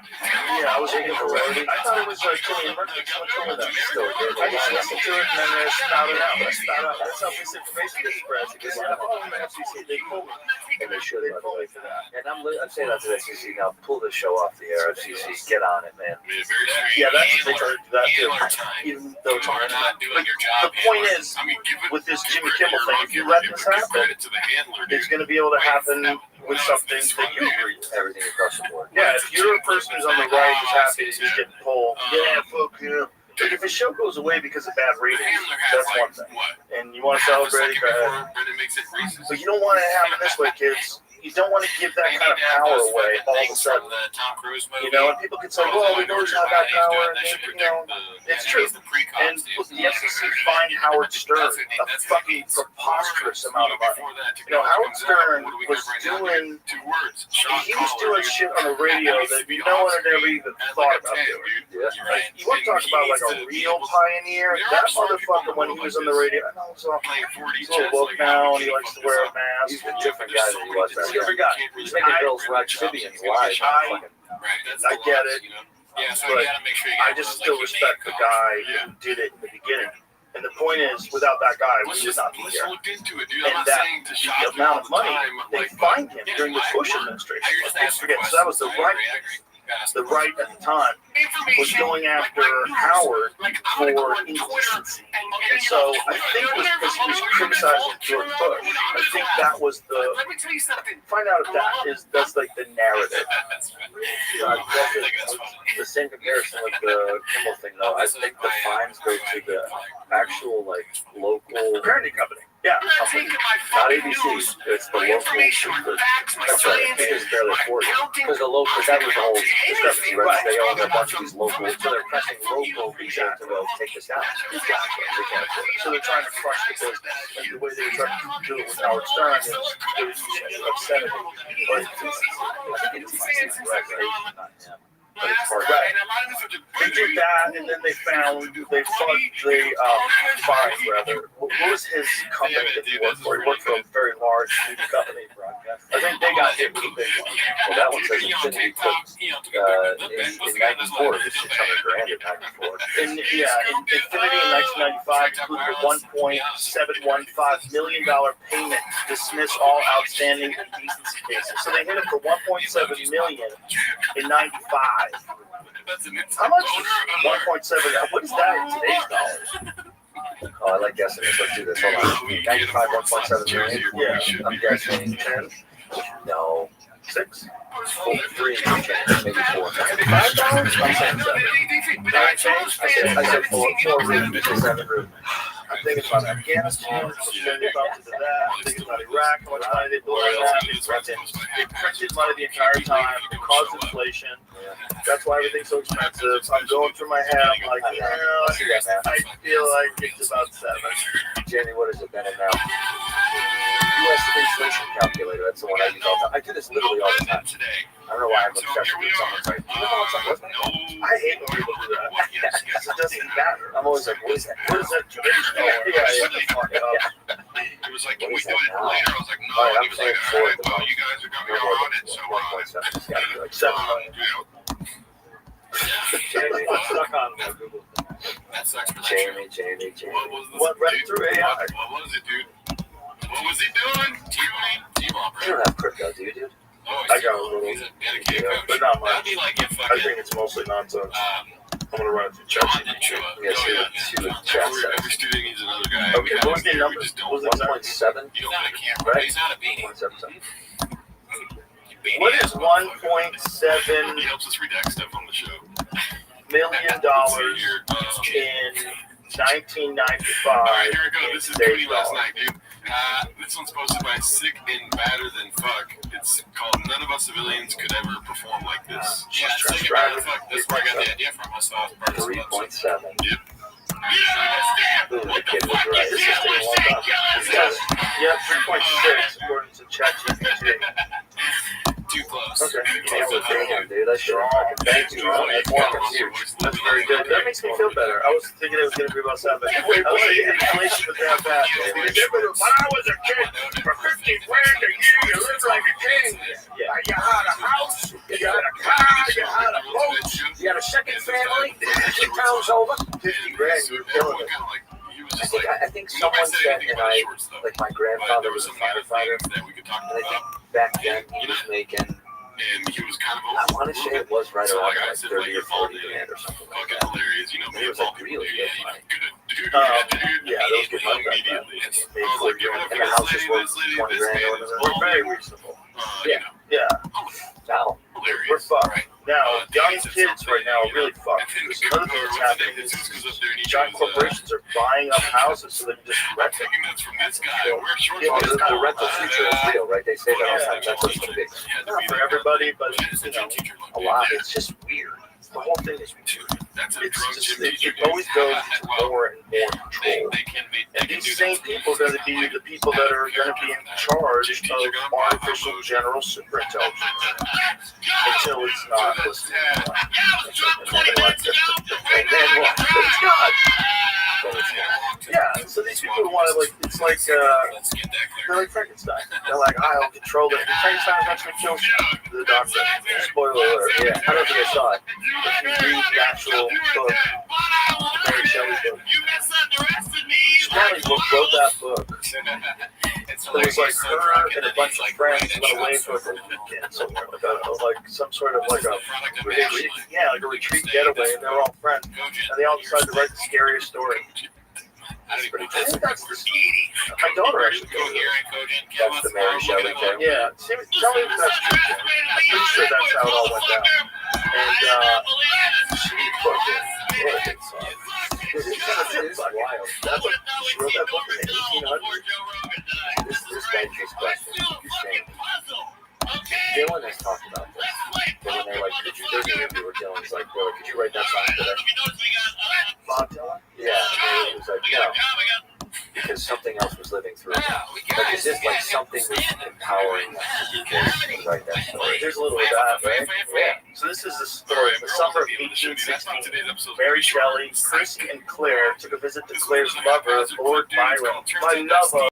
Yeah, I was thinking already. I thought it was Killian Murphy. What's wrong with that? I just listened to it and then I spouted out. That's how misinformation gets spread. Because FCC, they pull me. And they should, by the way. for that. And I'm saying that to the FCC now. Pull the show off the air, FCC. Get on it, man. Yeah, that's what they try to do that too. Even though it's hard. The point is, with this Jimmy Kimmel thing, if you let this happen, it's going to be able to happen with something that you agree with. Everything across the board. Yeah, if you're a person who's on the right who's happy to just get pulled, yeah, fuck you. Like if a show goes away because of bad ratings, that's one thing. And you want to celebrate it, but you don't want it to happen this way, kids. You don't want to give that kind of power away all of a sudden. You know, and people can say, well, we know he's not that power. And, you know, it's true. And the FCC fined Howard Stern a fucking preposterous amount of money. You know, Howard Stern was doing shit on the radio that no one had ever even thought about doing. Like, you want to talk about like a real pioneer? That motherfucker, when he was on the radio, I know he's a little woke now and he likes to wear a mask. He's a different guy than he was then. He's a different guy. He's making Bill's Amphibians live. I get it. But I just still respect the guy who did it in the beginning. And the point is, without that guy, we would not be here. And that the amount of money they fined him during the Bush administration. Let's forget, so that was the right at the time was going after Howard for indecency. And so I think it was because he was criticizing George Bush. I think that was the find out if that's like the narrative. The same comparison with the Kimmel thing though. I think the fines go to the actual like local parenting company. Yeah, Not taking my Not fucking ABC. news, It's the my local. information, my facts, my That's right. science, It is barely my 40. counting. Because the local, that was the whole discrepancy, right? Right. They own a bunch of these local, so they're pressing local people to go take this down. Exactly. They can't afford it. So they're trying to crush the business. Like the way they were trying to do it with Howard Stern is it was upsetting. But I think it's right. Not him. But it's hard. right. They did that, and then they found they find rather. What was his company that he worked for? He worked for a very large media company. I think they got hit with a big one. Well, that one says Infinity took in 94, it was 600 grand in 94. And Infinity in 1995 included a $1.715 million payment to dismiss all outstanding indecency cases. So they hit it for $1.7 million in 95. How much is 1.7? What is that in today's dollars? Oh, I like guessing this. Let's do this. Hold on. 95, 1.7 million? Yeah. I'm guessing 10. No. 6. 3 and change. Maybe 4. $5? I'm saying 7. I said 4 room, 7 room. I'm thinking about Afghanistan, how much money they bumped into that. I'm thinking about Iraq, how much money they blew on that. They printed money the entire time. It caused inflation. That's why everything's so expensive. I'm going through my head. I'm like, I feel like it's about 7. Jamie, what is it then now? U.S. inflation calculator. That's the one I use all the time. I do this literally all the time. I don't know why I'm obsessed with someone's like, you know what something was? I hate when people do that. Because it doesn't matter. I'm always like, what is that? What is that? It was like, can we do it later? I was like, no. And he was like, all right, well, you guys are going to be on it, so it's got to be like 7 million. Jamie, I'm stuck on Google. That sucks for Jamie. What read through AI? What was it, dude? What was he doing? T-Bone. You don't have crypto, do you, dude? I got a little, but not much. I think it's mostly nonsense. I'm gonna run it through ChatGPT. Yeah, see what chat says. Every student needs another guy. Okay, what was the number? What was it? 1.7? You don't want a camera. Right? He's not a beanie. 1.7. What is $1.7 He helps us redact stuff on the show. million in 1995? All right, here we go. This is today's Cody last dollar? night, dude. This one's posted by Sick and Badder Than Fuck. It's called None of Us Civilians Could Ever Perform Like This. Yeah, Sick and Badder Than Fuck. That's where I got the idea from. I saw it. 3.7. Yep. Ooh, the kid was right. This is taking a long time. Yeah, 3.6 according to ChatGPT. Too close. Okay. Damn, dude, that's strong. Thank you. That's more confused. That's very good. That makes me feel better. I was thinking it was going to be about 7. I was thinking inflation was that bad. When I was a kid, for 50 grand a year, you lived like a king. Yeah. You had a house, you had a car, you had a boat, you had a second family, 2 towns over. 50 grand, you were killing it. I think someone said, and like my grandfather was a firefighter, and I think back then he was making, and he was kind of I want to say it was right around like 30 or 40 grand or something like that. hilarious, you know. It was like really good money. Yeah, those good money back then. And the house is worth 20 grand or whatever. We're very reasonable. Yeah. Now, We're fucked. Now, young kids right now are really fucked. There's another thing that's happening is giant corporations are buying up houses so they can just rent them. yeah, the rental future is real, right? They say that all the time. That's what's big. Not for everybody, but you know, A lot. It's just weird. the whole thing is weird. It's just, it always goes to more and more control. And these same people are going to be the people that are going to be in charge of artificial general superintelligence until it's not listening. And then what? But it's not. Yeah, so these people want to, like, it's like, they're like Frankenstein. They're like, I'll control it. And Frankenstein eventually kills the doctor. Spoiler alert. Yeah, I don't think I saw it. If you read the actual book, Mary Shelley's book, Shelley wrote that book. It was like her and a bunch of friends went away for a weekend somewhere, like some sort of like a retreat, like a retreat getaway, and they were all friends, and they all decided to write the scariest story. I think that's my daughter actually told me that's the Mary Shelley tale. Yeah, tell me if that's true. I'm pretty sure that's how it all went down. And she fucking, what a good song. It's wild. That's what she wrote that book in the 1800s. This dangerous question. Dylan has talked about this. Dylan, they're like, there's an interview where Dylan's like, Dylan, could you write that song today? Bob Dylan? Yeah, and he was like, no. Because something else was living through him. Like, it's just like something was empowering them to write that story. Here's a little of that, right? Yeah. So this is the story. In the summer of 1816, Mary Shelley, Percy, and Claire took a visit to Claire's lover, Lord Byron. My lover,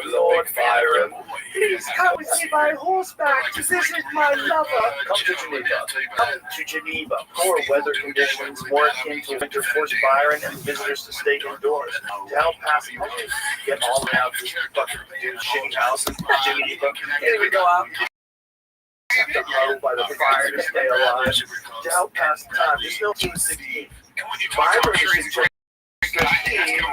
Lord Byron. Please come with me by horseback to visit my lover. Come to Geneva. Come to Geneva. Poor weather conditions, more akin to winter, forced Byron and visitors to stay indoors. To help pass the money, get all around this fucking dude shitty house in Geneva. Here we go out. To huddle by the fire to stay alive. To help pass the time. Just no 216. Byron is just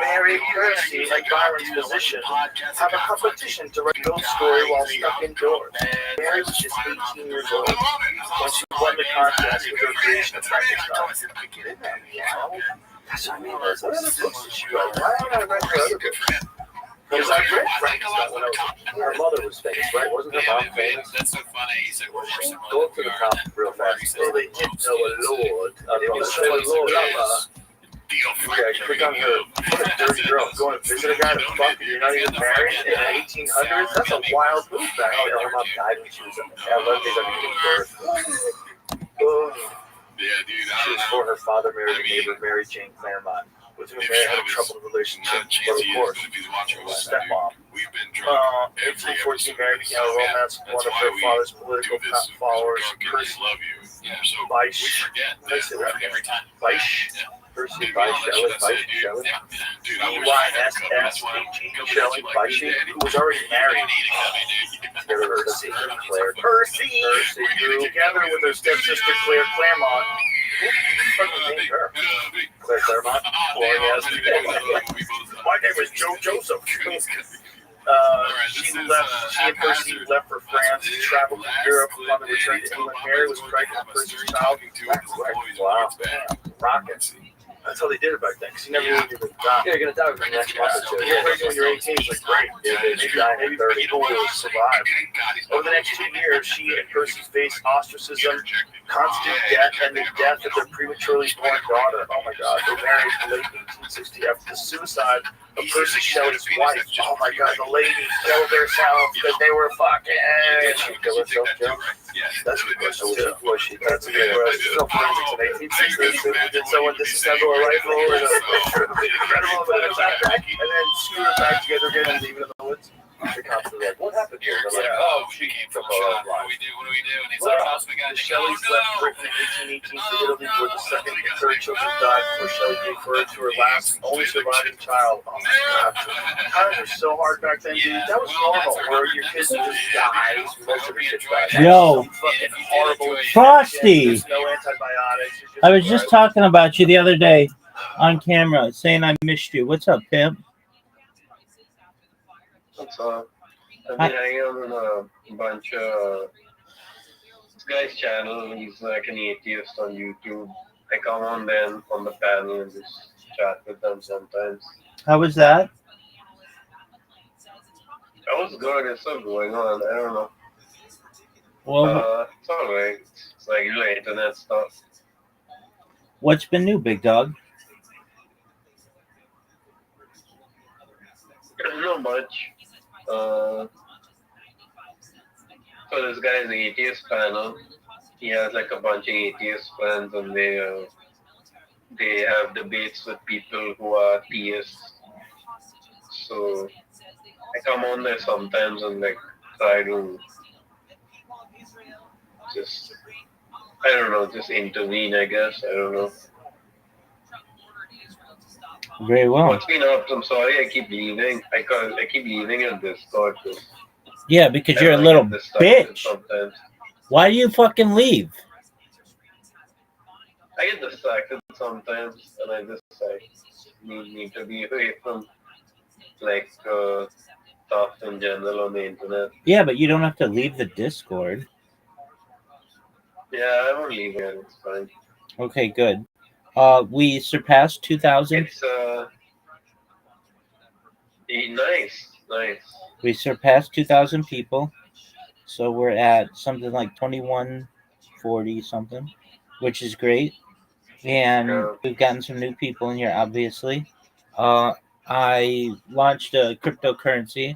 Mary Percy, like Byron's position, have a competition to write a ghost story while stuck indoors. Mary was just 18 years old when she won the contest with her creation of Frankenstein. Isn't that wild? That's what I mean. What other books did she write? Why haven't I read her other books? Because I read Frankenstein when I was. Her mother was famous, right? Wasn't her mom famous? That's so funny. He said, Go up to the top real fast. Oh, they did know a lord. They know a lord lover. Yeah, click on her. What a dirty girl. Going to visit a guy to fuck and you're not even married in the 1800s? That's a wild move back then. Her mom died when she was 11 days after giving birth. Yeah, dude. She was for her father married a neighbor, Mary Jane Claremont, with whom Mary had a troubled relationship. But of course, stepmom. 1814, Mary began a romance with one of her father's political followers, Percy Bysshe. Percy Bysshe, B-Y-S-S-H-E, Shelley Bysshe, who was already married. Percy, together with her stepsister Claire Claremont. Who fucking named her? Claire Claremont? My name is Joe Joseph. She and Percy left for France and traveled to Europe. On the return to England, Mary was pregnant with Percy's child. Wow, rockets. That's how they did it back then, because you never really did it. Yeah, you're going to die within the next month or two. You're pregnant when you're 18, it's like great. Maybe 30 people will survive. Over the next 2 years, she and Percy faced ostracism, constant debt, and the death of their prematurely born daughter. Oh my God. They married in late 1860 after the suicide of Percy Shelley's wife. Oh my God, the lady killed herself because they were fucking. Did she kill herself, Joe? That's a good question. That's a good question. There's no forensics in 1860s. Did someone disassemble a rifle and a picture of the incredible backpack and then screw it back together again and leave it in the woods? The cops are like, what happened here? They're like, oh, she came from a What do we do? And he's like, oh, we got the Shelleys left Britain in 1818 to Italy, where the second and third children died before Shelley gave birth to her last only surviving child. Oh my God. Times were so hard back then, dude. That was normal, where your kids would just die. Most of your kids died. Yo, Frosty. No antibiotics. I was just talking about you the other day on camera, saying I missed you. What's up, pimp? What's up? I've been hanging out on a bunch of this guy's channel. He's like an atheist on YouTube. I come on then on the panel and just chat with them sometimes. How was that? That was good. It's still going on. I don't know. Well, it's alright. It's like the internet stuff. What's been new, big dog? There's not much. So this guy is an atheist panel. He has like a bunch of atheist friends, and they have debates with people who are theists. So I come on there sometimes and like try to just just intervene, I guess. I don't know. Very well. What's been up? I'm sorry, I keep leaving. I keep leaving in Discord. Yeah, because you're a little bitch. Why do you fucking leave? I get distracted sometimes, and I just need to be away from like stuff in general on the internet. Yeah, but you don't have to leave the Discord. Yeah, I won't leave it. It's fine. Okay, good. We surpassed 2,000. It's nice. We surpassed 2,000 people. So we're at something like 2140 something, which is great. And Yeah. we've gotten some new people in here, obviously. Uh, I launched a cryptocurrency,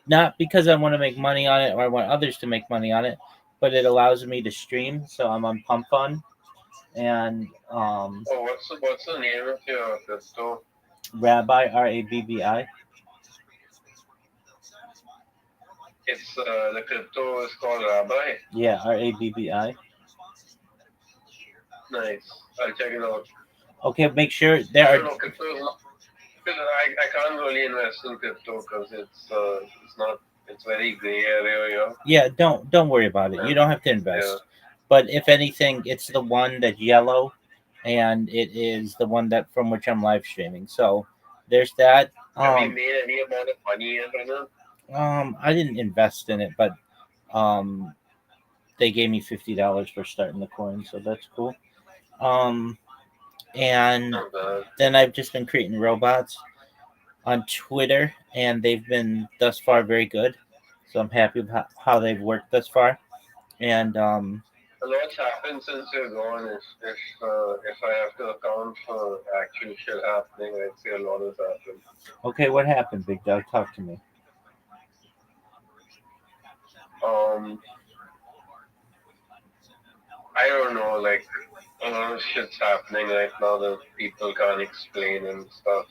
not because I want to make money on it or I want others to make money on it, but it allows me to stream. So I'm on Pump Fund, and Oh, what's the name of your crypto? Rabbi RABBI. It's the crypto is called Rabbi. Yeah, RABBI. Nice. I'll check it out. Okay, make sure there I are. don't know, crypto is not, because I can't really invest in crypto because it's very gray area. Yeah, don't worry about it. You don't have to invest. Yeah. But if anything, it's the one that's yellow, and it is the one that from which I'm live streaming. So there's that. Have you made any amount of money yet, brother? I didn't invest in it, but they gave me $50 for starting the coin, so that's cool. And Not bad. then I've just been creating robots on Twitter, and they've been thus far very good. So I'm happy with how they've worked thus far. And A lot's happened since you're gone. If I have to account for actual shit happening, I'd say a lot has happened. okay, what happened, Big Dog? Talk to me. I don't know, like a lot of shit's happening right now that people can't explain and stuff.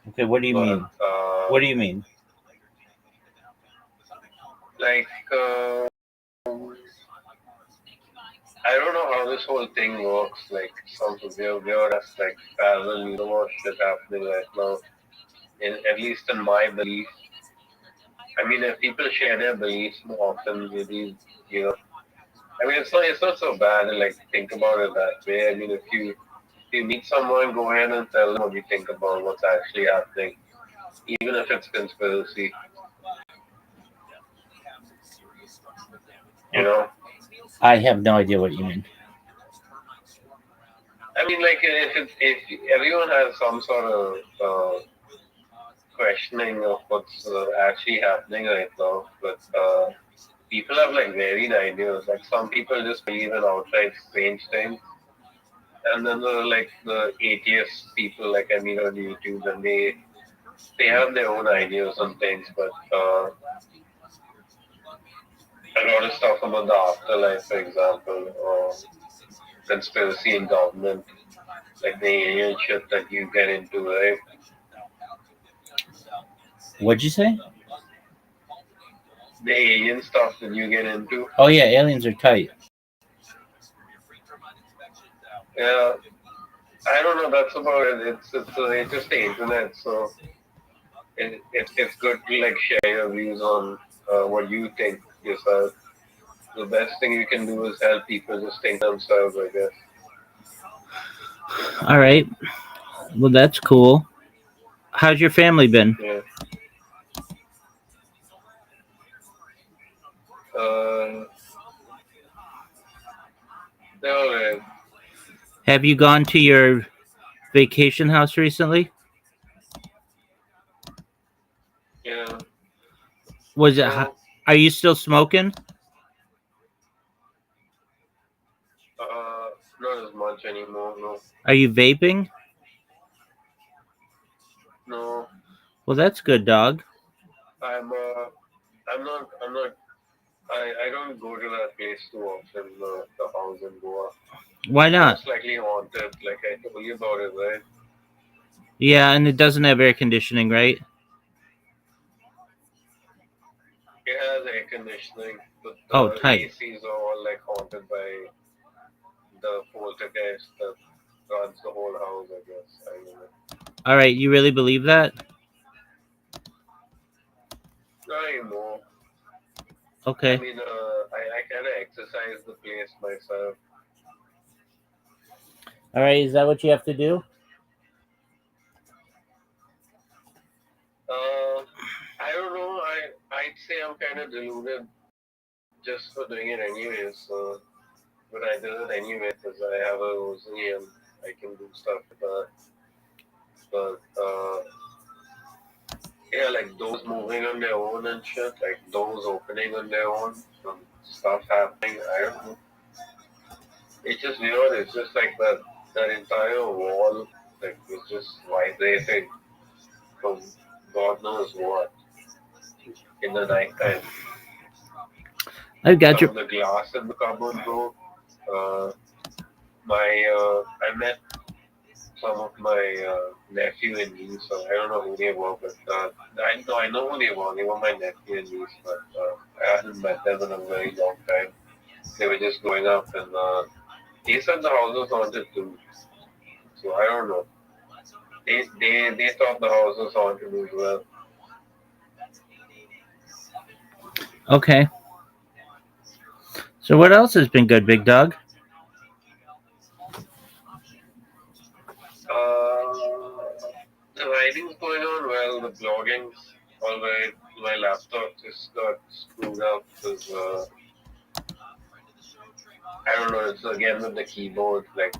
Okay, what do you mean? What do you mean? Like, I don't know how this whole thing works. Like, some weird as like parallel universe shit happening right now. At least in my belief. I mean, if people share their beliefs more often, maybe I mean, it's not so bad. Like, think about it that way. I mean, if you meet someone, go ahead and tell them what you think about what's actually happening, even if it's conspiracy. You know. I have no idea what you mean. I mean, like if everyone has some sort of questioning of what's actually happening right now, but people have like varied ideas. Like some people just believe in outright strange things, and then there are like the atheist people, like I mean on YouTube, and they have their own ideas on things, but a lot of stuff about the afterlife, for example, or conspiracy in government, like the alien shit that you get into, right? What'd you say? The alien stuff that you get into. Oh yeah, aliens are tight. Yeah, I don't know. That's about it. It's just the internet, so it's good to like share your views on what you think yourself. The best thing you can do is help people just think themselves, I guess. All right. Well, that's cool. How's your family been? Yeah. They're all right. Have you gone to your vacation house recently? Yeah. Was it? So, Are you still smoking? not as much anymore. No. Are you vaping? No. Well, that's good, dog. I'm not. I don't go to that place too often. The house in Goa. Why not? Most likely haunted. Like I told you about it, right? Yeah, and it doesn't have air conditioning, right? It has air conditioning, but the tight. ACs are all like haunted by the poltergeist that runs the whole house. I guess. I don't know. All right, you really believe that? Not anymore. Okay. I mean, I kind of exercise the place myself. All right, is that what you have to do? I don't know. I'd say I'm kind of deluded just for doing it anyway. So, but I did it anyway because I have a rosary and I can do stuff with that. But yeah, like doors moving on their own and shit, like doors opening on their own, and stuff happening. I don't know. It's just weird. It's just like that entire wall, like was just vibrating from God knows what in the nighttime. I got you. The glass in the cupboard broke. I met some of my nephew and niece. So I don't know who they were, but I know who they were. They were my nephew and niece, but I hadn't met them in a very long time. They were just growing up, and they said the house was haunted too. So I don't know. They thought the house was haunted as well. Okay. So what else has been good, big dog? The writing's going on well. The blogging's all right. My laptop just got screwed up because I don't know. It's again with the keyboard, like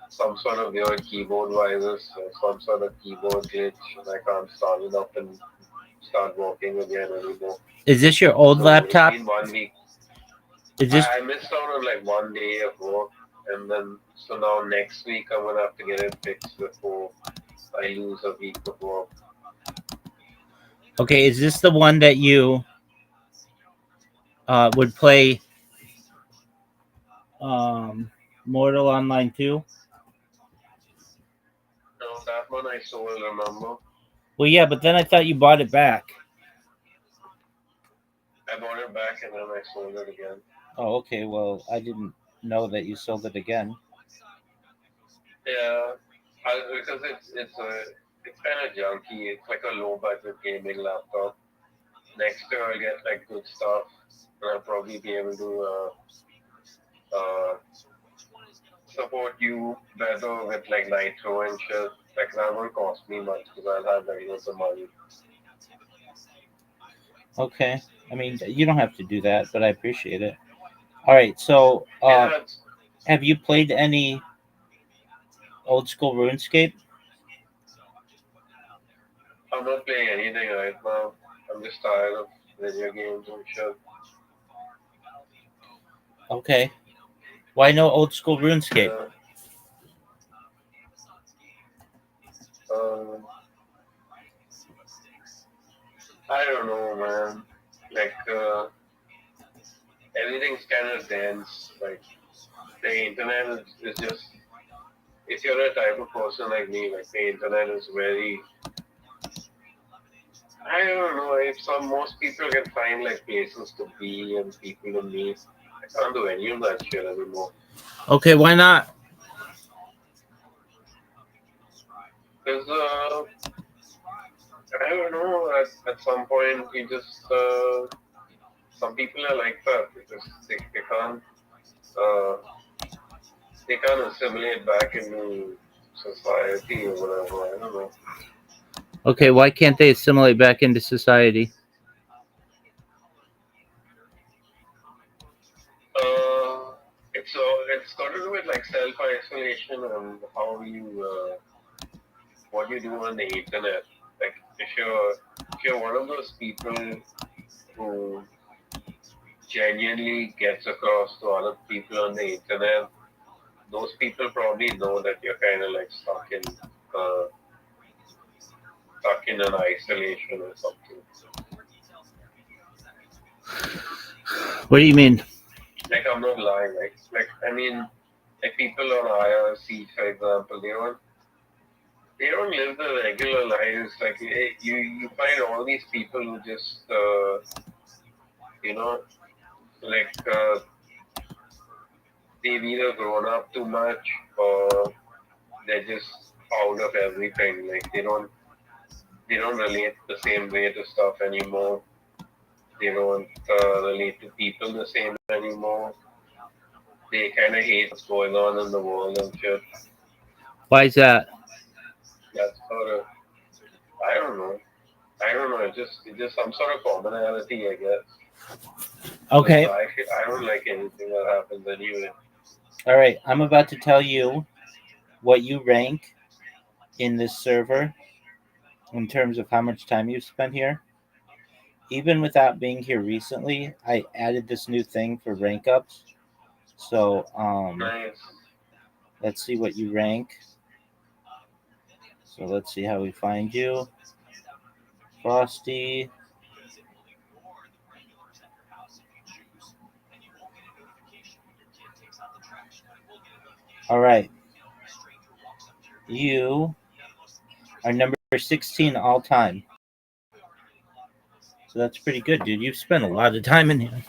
some sort of weird keyboard virus or some sort of keyboard glitch, and I can't start it up and start working again anymore. Is this your old So laptop? it's been 1 week. Is this I missed out on like 1 day of work, and then so now next week I'm gonna have to get it fixed before I lose a week of work. okay? Is this the one that you would play Mortal Online 2? No, that one I sold, remember? Well, yeah, but then I thought you bought it back. I bought it back and then I sold it again. Oh, okay. Well, I didn't know that you sold it again. Yeah, because it's kind of junky. It's like a low budget gaming laptop. Next year I'll get like good stuff, and I'll probably be able to support you better with like Nitro and shit. Like that won't cost me much because I'll have like lots of money. Okay. I mean, you don't have to do that, but I appreciate it. All right. So, Yeah, have you played any old school RuneScape? I'm not playing anything right now. I'm just tired of video games and shit. Okay. Why no old school RuneScape? Yeah. I don't know, man. Like, everything's kind of dense. Like, the internet is just. If you're a type of person like me, like the internet is very. I don't know. If most people can find like places to be and people to meet, I can't do any of that shit anymore. Okay, why not? Because I don't know. At some point, you just some people are like that because they can't assimilate back into society or whatever. I don't know. Okay, why can't they assimilate back into society? It's got to do with like self isolation and how you what you do on the internet. Like if you're one of those people who genuinely gets across to other people on the internet, those people probably know that you're kind of like stuck in an isolation or something. What do you mean? Like I'm not lying. Like I mean, like people on IRC, for example, they don't live the regular lives. Like you find all these people who just you know like they've either grown up too much or they're just out of everything. Like they don't relate the same way to stuff anymore. They don't relate to people the same anymore. They kind of hate what's going on in the world and shit. Why is that? That's sort of, I don't know. It's just some sort of commonality, I guess. Okay. I don't like anything that happens anyway. All right. I'm about to tell you what you rank in this server in terms of how much time you've spent here. Even without being here recently, I added this new thing for rank ups. So Nice. let's see what you rank. So let's see how we find you. Frosty. All right. You are number 16 all time. So that's pretty good, dude. You've spent a lot of time in here.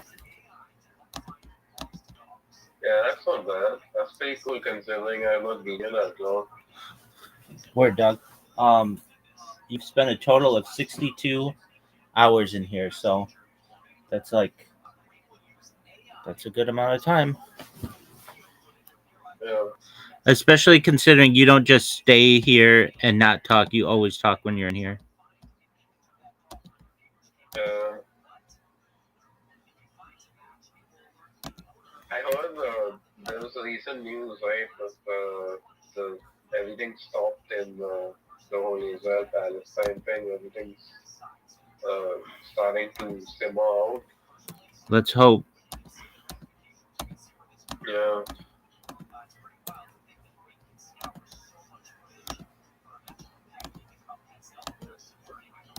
Yeah, that's not bad. That's pretty cool considering I've not been here that long. Word, dog. You've spent a total of 62 hours in here, so that's a good amount of time. Yeah. Especially considering you don't just stay here and not talk. You always talk when you're in here. I heard there was a recent news, right? The everything stopped in the whole Israel-Palestine thing. Everything's starting to simmer out. Let's hope. Yeah.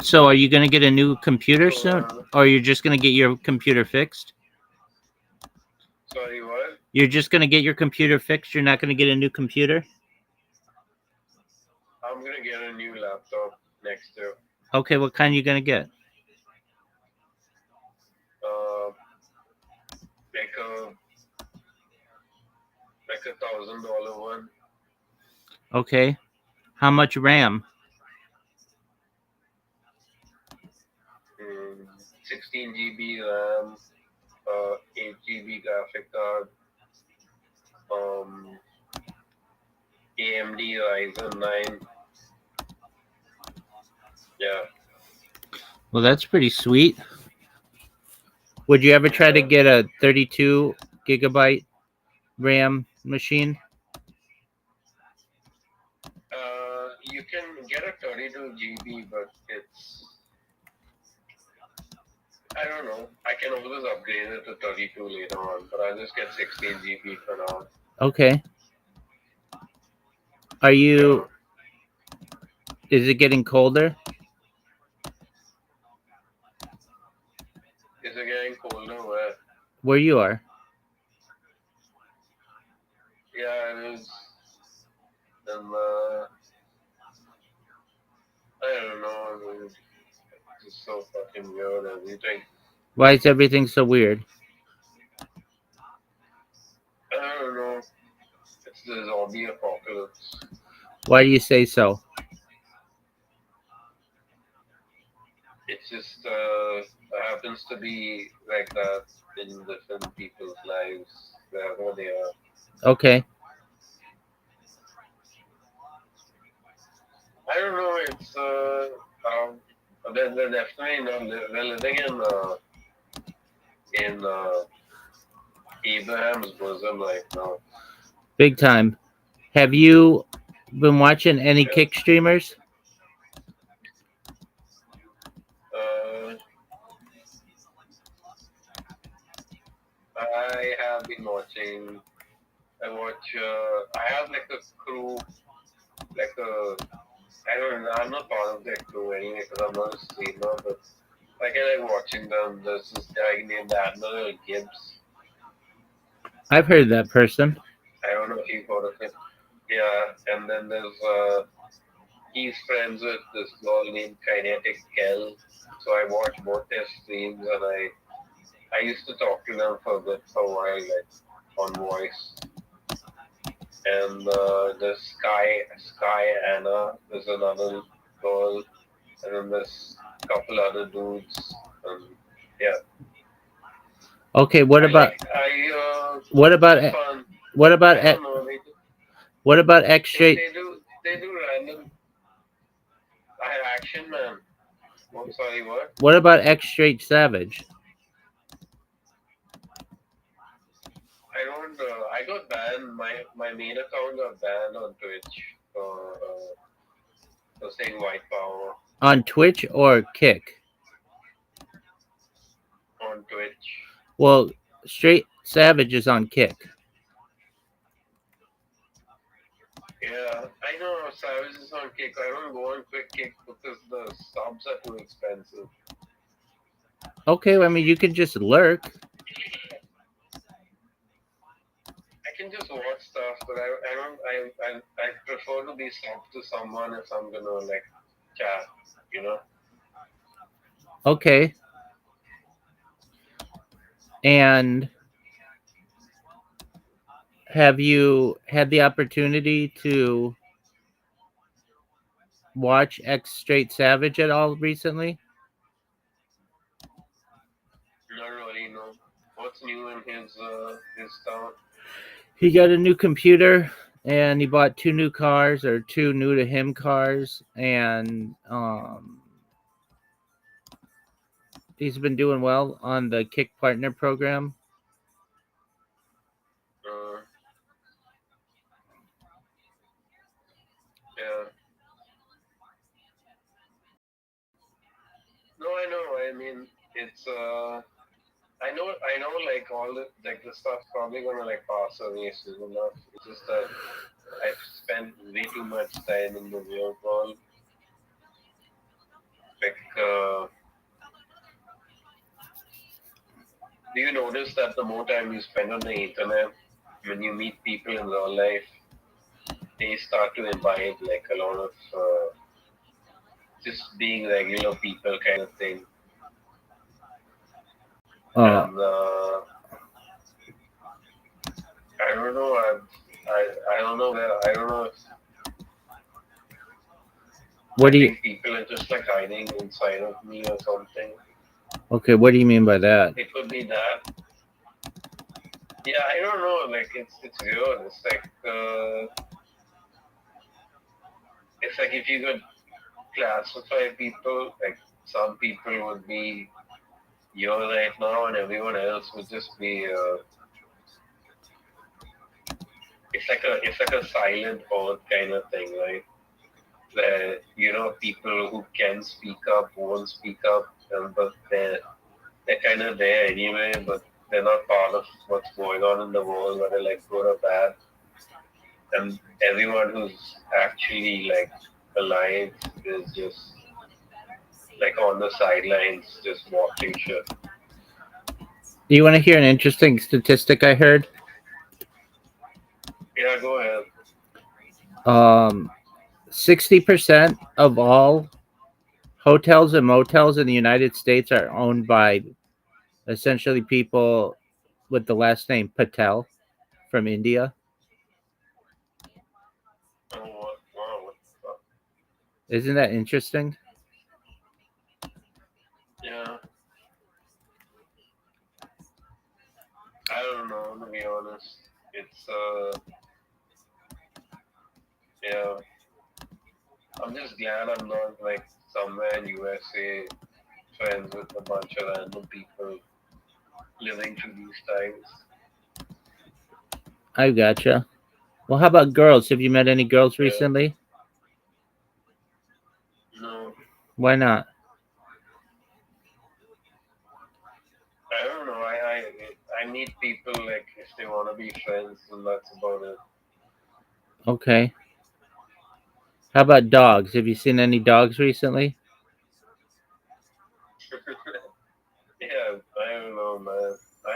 So are you going to get a new computer soon? Or you're just going to get your computer fixed? Sorry, what? You're just going to get your computer fixed? You're not going to get a new computer? I'm going to get a new laptop next year. Okay, what kind are you going to get? Like $1,000 one. Okay. How much RAM? 16 GB RAM, 8 GB graphic card, AMD Ryzen 9. Yeah. Well, that's pretty sweet. Would you ever try to get a 32 gigabyte RAM machine? You can get a 32 GB, but I don't know. I can always upgrade it to 32 later on, but I'll just get 16 GB for now. Okay. Is it getting colder? Is it getting colder where? Where you are? Yeah, it is. And I don't know. It's just so fucking weird. Everything. Why is everything so weird? I don't know. It's the zombie apocalypse. Why do you say so? It's just happens to be like that in different people's lives, wherever they are. Okay. I don't know. It's they're definitely not. They're living in Abraham's bosom right now. Big time. Have you been watching any kick streamers? I have been watching. I have like a crew, I don't know. I'm not part of their crew anyway because I'm not a streamer, but like I like watching them. There's this guy named Admiral Gibbs. I've heard of that person. I don't know if you've heard of him. Yeah, and then there's he's friends with this girl named Kinetic Kel. So I watch both their streams and I used to talk to them for a while, like on voice. And there's Sky Anna, there's another girl, and then there's a couple other dudes. Yeah. Okay, what about X straight? They do random. Action Man. I'm sorry, what? What about X straight Savage? I don't I got banned. My main account got banned on Twitch for saying white power On Twitch or Kick? on Twitch. Well, Straight Savage is on Kick. Yeah, I know Savage is on Kick. I don't go on Quick Kick because the subs are too expensive. Okay, I mean you can just lurk. I can just watch stuff, but I prefer to be subbed to someone if I'm gonna like chat, you know. Okay. And have you had the opportunity to watch X Straight Savage at all recently? Not really, no. What's new in his town? He got a new computer and he bought 2 new cars, or 2 new to him cars, and he's been doing well on the Kick Partner program. Yeah. No, I know. I mean, it's I know, like all the stuff probably gonna like pass away soon enough. It's just that I've spent way too much time in the real world. Like, do you notice that the more time you spend on the internet, when you meet people in real life, they start to imbibe like a lot of just being regular people kind of thing. And I don't know. I don't know where. I don't know if What do you? People are just like hiding inside of me or something. Okay, what do you mean by that? It could be that. Yeah, I don't know. Like it's weird. It's like if you could classify people, like some people would be you right now, and everyone else would just be. It's like a silent horde kind of thing, right? Where people who can speak up won't speak up, but they're kind of there anyway, but they're not part of what's going on in the world, whether like good or bad. And everyone who's actually like alive is just like on the sidelines, just watching shit. Do you want to hear an interesting statistic I heard? Yeah, go ahead. 60% of all hotels and motels in the United States are owned by essentially people with the last name Patel from India. Oh, wow. Isn't that interesting? Yeah. I don't know, to be honest. It's yeah. I'm just glad I'm not like somewhere in USA friends with a bunch of random people living through these times. I gotcha. Well, how about girls? Have you met any girls recently? No. Why not? I don't know. I meet people like if they want to be friends, and that's about it. Okay. How about dogs? Have you seen any dogs recently? Yeah, I don't know, man. I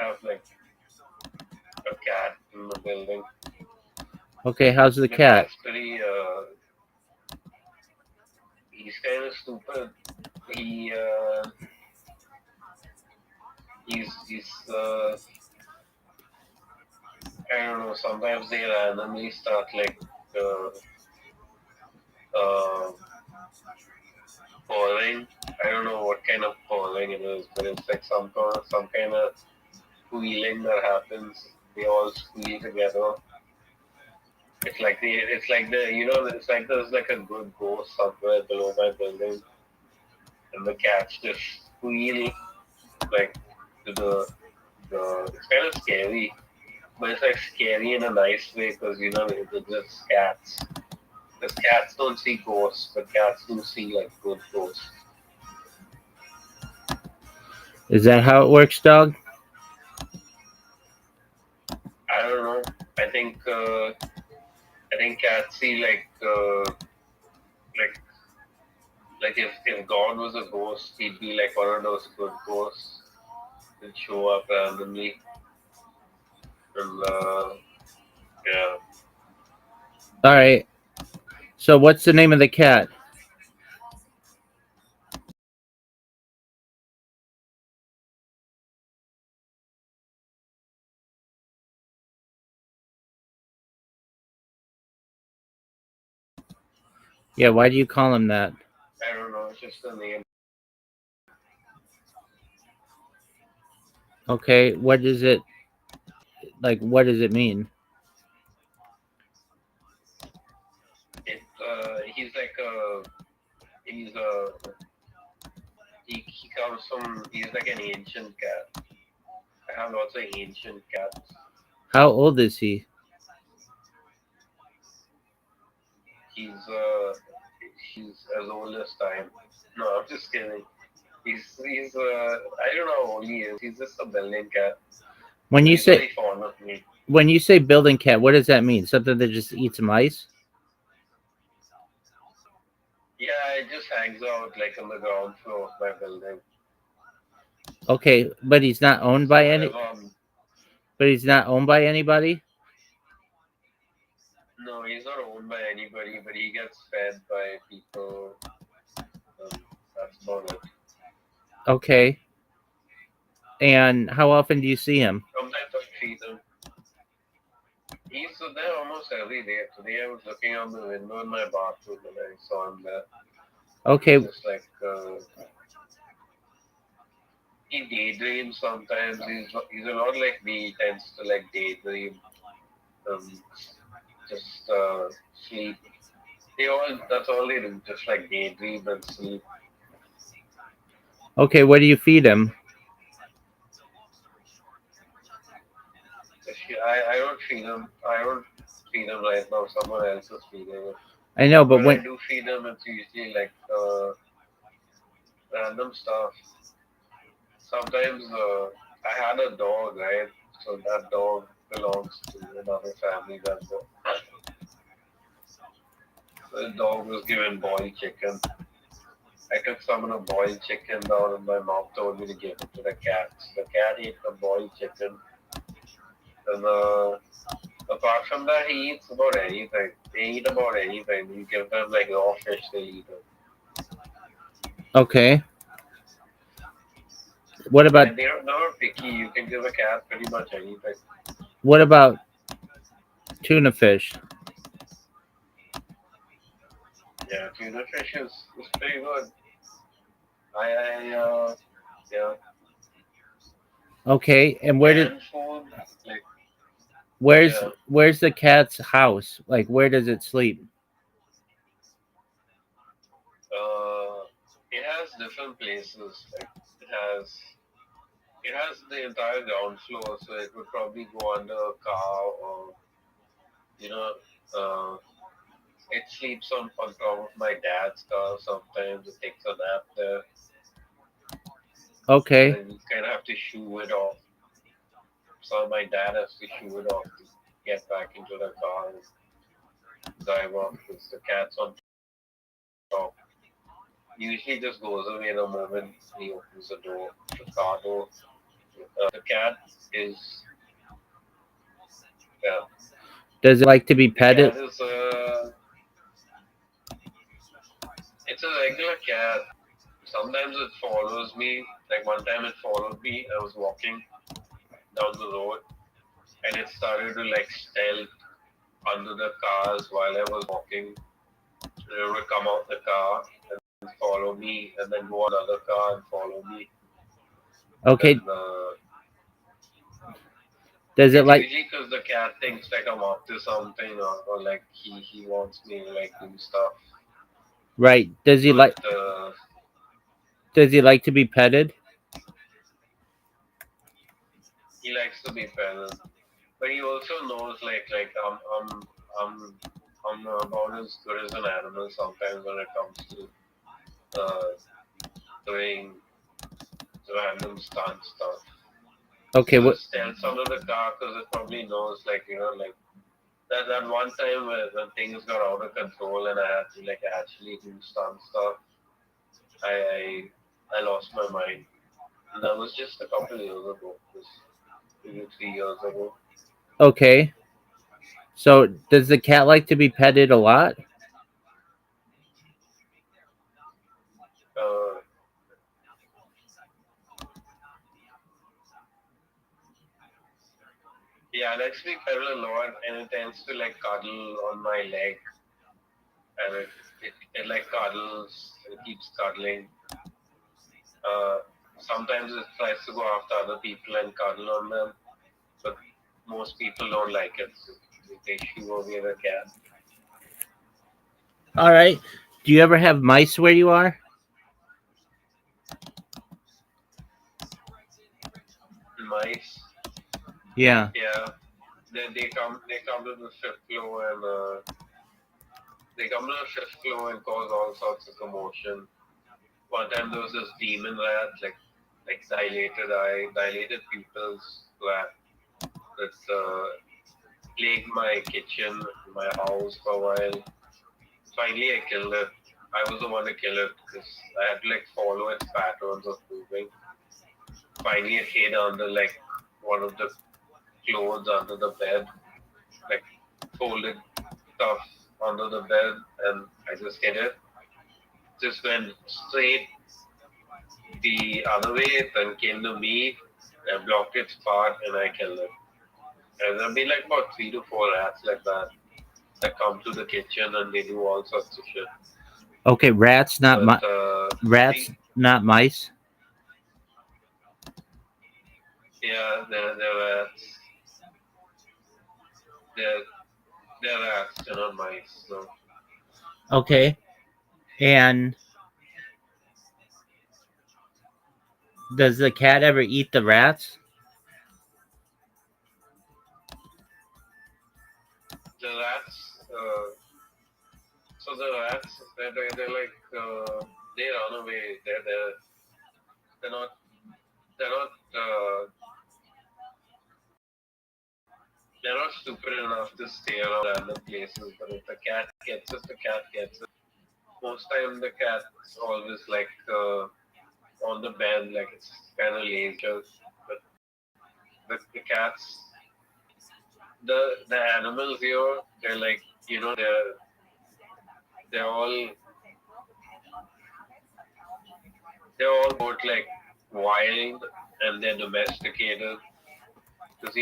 have like a cat in the building. Okay, how's the cat? That's pretty. He's kind of stupid. He's I don't know. Sometimes they randomly start like purring. I don't know what kind of purring it is, but it's like some kind of squealing that happens. They all squeal together. It's like it's like there's like a good ghost somewhere below my building, and the cats just squeal like It's kind of scary, but it's like scary in a nice way because it's just cats. Because cats don't see ghosts, but cats do see like good ghosts. Is that how it works, dog? I don't know. I think cats see like if God was a ghost, he'd be like one of those good ghosts that show up randomly. And yeah. All right. So what's the name of the cat? Yeah, why do you call him that? I don't know. It's just a name. Okay, what is it? Like, what does it mean? He's like he comes from, he's like an ancient cat. I have lots of ancient cats. How old is he? He's as old as time. No, I'm just kidding. He's I don't know how old he is. He's just a building cat. When you He's say very fond of me. when you say building cat, what does that mean? Something that just eats mice? Yeah, it just hangs out like on the ground floor of my building. Okay, but he's not owned by any. But he's not owned by anybody. No, he's not owned by anybody, but he gets fed by people. That's about it. Okay. And how often do you see him? Sometimes I feed him. He's there almost every day. Today I was looking out the window in my bathroom and I saw him there. Okay. He's just like he daydreams sometimes. He's a lot like me. He tends to like daydream, just sleep. That's all they do. Just like daydream and sleep. Okay, what do you feed him? I don't feed him. I don't feed him right now. Someone else is feeding him. I know, but when I do feed him, it's usually like random stuff. Sometimes I had a dog, right? So that dog belongs to another family member. The dog was given boiled chicken. I took some of the boiled chicken down and my mom told me to give it to the cats. The cat ate the boiled chicken. And apart from that, he eats about anything. They eat about anything. You give them like raw fish, they eat it. Okay. What about? And they're not picky. You can give a cat pretty much anything. What about tuna fish? Yeah, tuna fish is pretty good. Yeah. Okay, and where's the cat's house? Like, where does it sleep? It has different places. Like it has the entire ground floor, so it would probably go under a car or it sleeps on top of my dad's car. Sometimes it takes a nap there. Okay. And you kind of have to shoo it off. So my dad has to shoo it off to get back into the car and drive off because the cat's on top. Usually just goes away the moment he opens the door, the car door. The cat is. Yeah. Does it like to be petted? The cat is, it's a regular cat. Sometimes it follows me. Like one time it followed me. I was walking down the road and it started to like stealth under the cars while I was walking. It would come out the car and follow me and then go on the other car and follow me. Okay. And, does it like? Usually because the cat thinks like I'm up to something or like he wants me to like do stuff. Right. Does he like? Does he like to be petted? He likes to be present, but he also knows I'm about as good as an animal sometimes when it comes to doing random stunt stuff. Okay, So what? it stands under the car because it probably knows, that one time when things got out of control and I had to actually do stunt stuff, I lost my mind. And that was just a couple of years ago, just 2 3 years ago. Okay. So does the cat like to be petted a lot? Uh, yeah, it actually pedal a lot, and it tends to cuddle on my leg, and it cuddles, it keeps cuddling. Uh, Sometimes it tries to go after other people and cuddle on them, but most people don't like it. So they shoo away the cat. All right. Do you ever have mice where you are? Mice, Yeah. yeah, they come to the fifth floor and they come to the fifth floor and cause all sorts of commotion. One time there was this demon rat, dilated eye, dilated pupils rat that plagued my kitchen, my house for a while. Finally, I killed it. I was the one to kill it because I had to follow its patterns of moving. Finally, it hid under one of the clothes under the bed, like folded stuff under the bed, and I just hit it. Just went straight the other way, then came to me, and blocked its path, and I killed it. And there'll be about 3 to 4 rats like that come to the kitchen and they do all sorts of shit. Okay, rats, not But rats, not mice. yeah, they're rats. They're rats, they're not mice. So Okay. And does the cat ever eat the rats? the rats, the rats, they run away. They're not they're not uh, they're not stupid enough to stay around random places. But if the cat gets it, the cat gets it. Most time the cat's always on the bed, it's kind of lazy. But the cats, the animals here, they're they're all both wild and they're domesticated. Because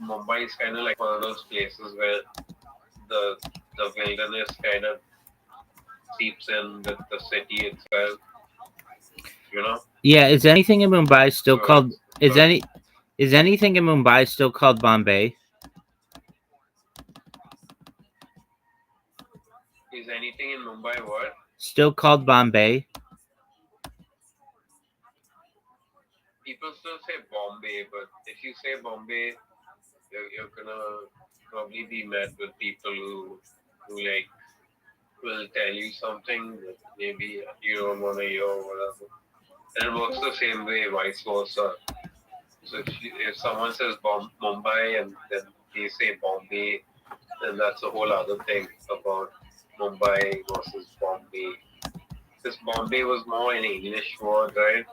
Mumbai is kind of one of those places where the wilderness kind of seeps in with the city itself. Yeah. Is anything in Mumbai still So called? Is anything in Mumbai still called Bombay? Is anything in Mumbai what? Still called Bombay? People still say Bombay, but if you say Bombay, you're gonna probably be met with people who will tell you something that maybe you don't want to hear or whatever. And it works the same way, vice versa. So if someone says Mumbai and then they say Bombay, then that's a whole other thing about Mumbai versus Bombay. Because Bombay was more an English word, right?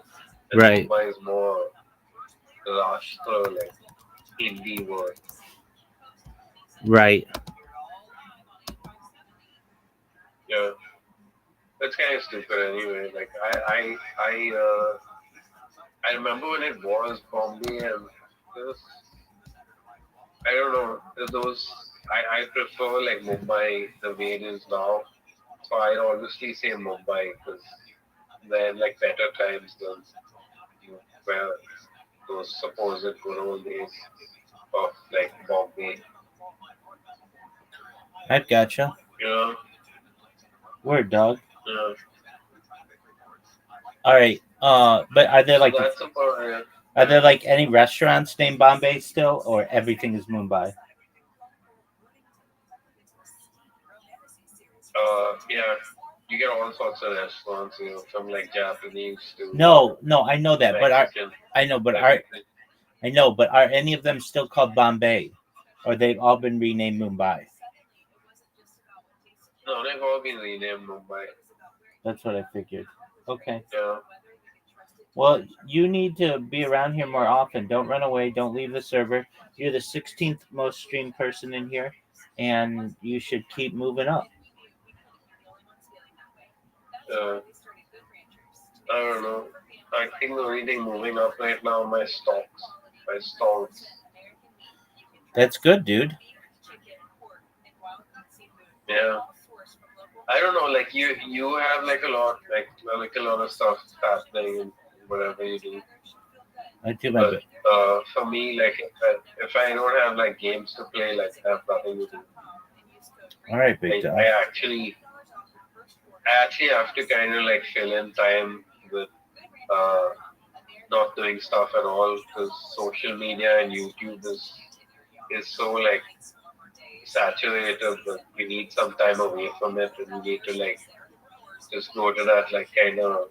And Right. Mumbai is more Rashtra, Hindi word. Right. Yeah. That's kind of stupid anyway. I remember when it was Bombay and I don't know, I prefer Mumbai the way it is now. So I'd obviously say Mumbai because they're better times than where those supposed good old days of Bombay. I gotcha. Yeah. Word, dog. Yeah. All right. But are there So that's about it. Are there like any restaurants named Bombay still, or everything is Mumbai? Yeah, you get all sorts of restaurants, you know, from like Japanese to No, I know that, but Mexican, I know, but everything. are any of them still called Bombay, or they've all been renamed Mumbai? No, they've all been renamed Mumbai. That's what I figured. Okay. Yeah. Well, you need to be around here more often. Don't run away. Don't leave the server. You're the 16th most streamed person in here, and you should keep moving up. I don't know. I think the only thing moving up right now are my stocks. My stocks. That's good, dude. Yeah. I don't know, like you have like a lot of stuff happening in whatever you do. I do my But best. for me, like if I don't have like games to play, like I have nothing to do. All right, big dog. I actually have to kind of like fill in time with not doing stuff at all because social media and YouTube is so like saturated that we need some time away from it and we need to like just go to that like kind of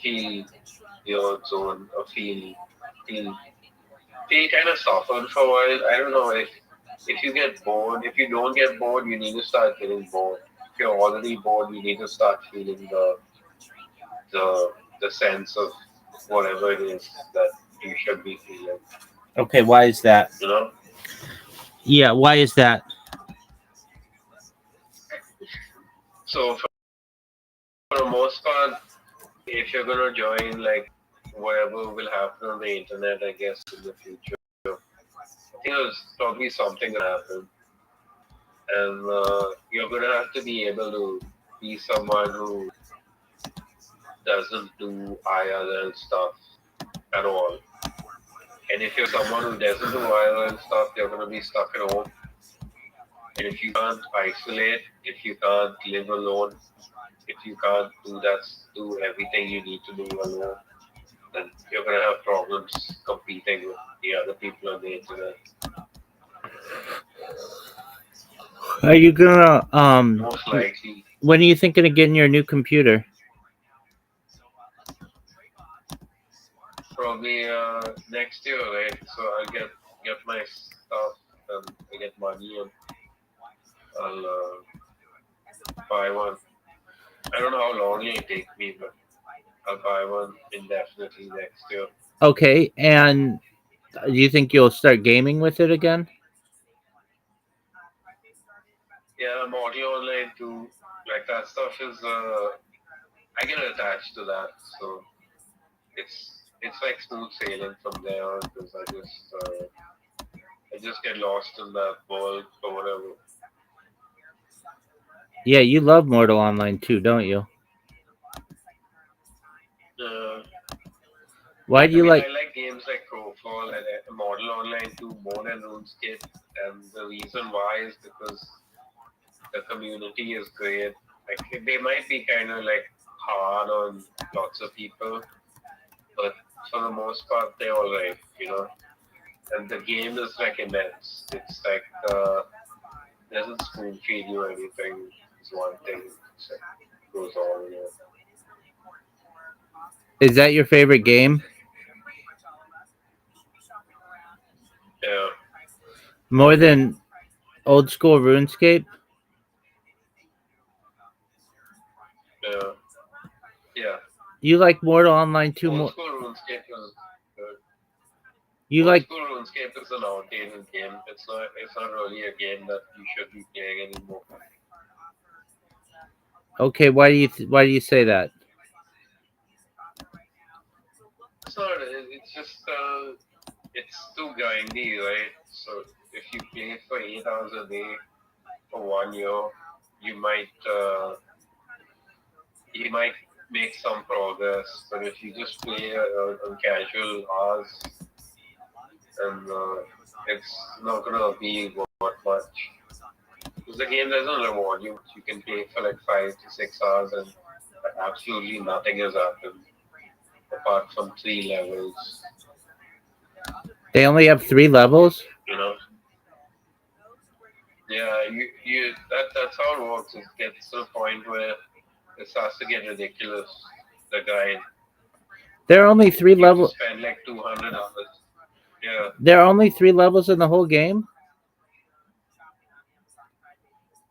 feel your zone or feel kind of softened for a while. I don't know if you get bored. If you don't get bored, you need to start getting bored. If you're already bored, you need to start feeling the sense of whatever it is that you should be feeling. Okay, why is that? You know? Yeah, why is that? So for the most part, if you're gonna join like whatever will happen on the internet, I guess in the future, I think there's probably something gonna happen, and you're gonna have to be able to be someone who doesn't do IRL stuff at all. And if you're someone who doesn't do IRL stuff, you're gonna be stuck at home. And if you can't isolate, if you can't live alone, if you can't do everything you need to do alone, then you're gonna have problems competing with the other people on the internet. Are you gonna Most likely, when are you thinking of getting your new computer? probably next year, right? So I'll get my stuff and I get money and I'll buy one. I don't know how long it'll take me, but I'll buy one indefinitely next year. Okay, and do you think you'll start gaming with it again? Yeah, Model Online too. Like that stuff is I get attached to that, so it's like smooth sailing from there because I just get lost in that world or whatever. Yeah, you love Mortal Online too, don't you? Why do you I like? like games like Crowfall and Model Online too more than RuneScape, and the reason why is because the community is great. Like they might be kind of like hard on lots of people, but for the most part they're alright, you know. And the game is like immense. It's like doesn't spoon feed you anything. It's one thing. It's like, goes on. You know. Is that your favorite game? Yeah. More than old school RuneScape? Yeah. Yeah. You like Mortal Online too Old more? school RuneScape is good. You Old like? school RuneScape is an outdated game. It's not really a game that you should be playing anymore. Okay, why do you say that? It's not. It's just it's too grindy, right? So if you play for 8 hours a day for 1 year, you might make some progress. But if you just play on casual hours, and it's not gonna be worth much. Because the game doesn't reward you. You can play for like 5 to 6 hours and absolutely nothing has happened. apart from 3 levels. They only have 3 levels? You know? Yeah, that's how it works. It gets to the point where it starts to get ridiculous. The guy, There are only 3 you have to levels. spend like $200. Yeah. There are only 3 levels in the whole game?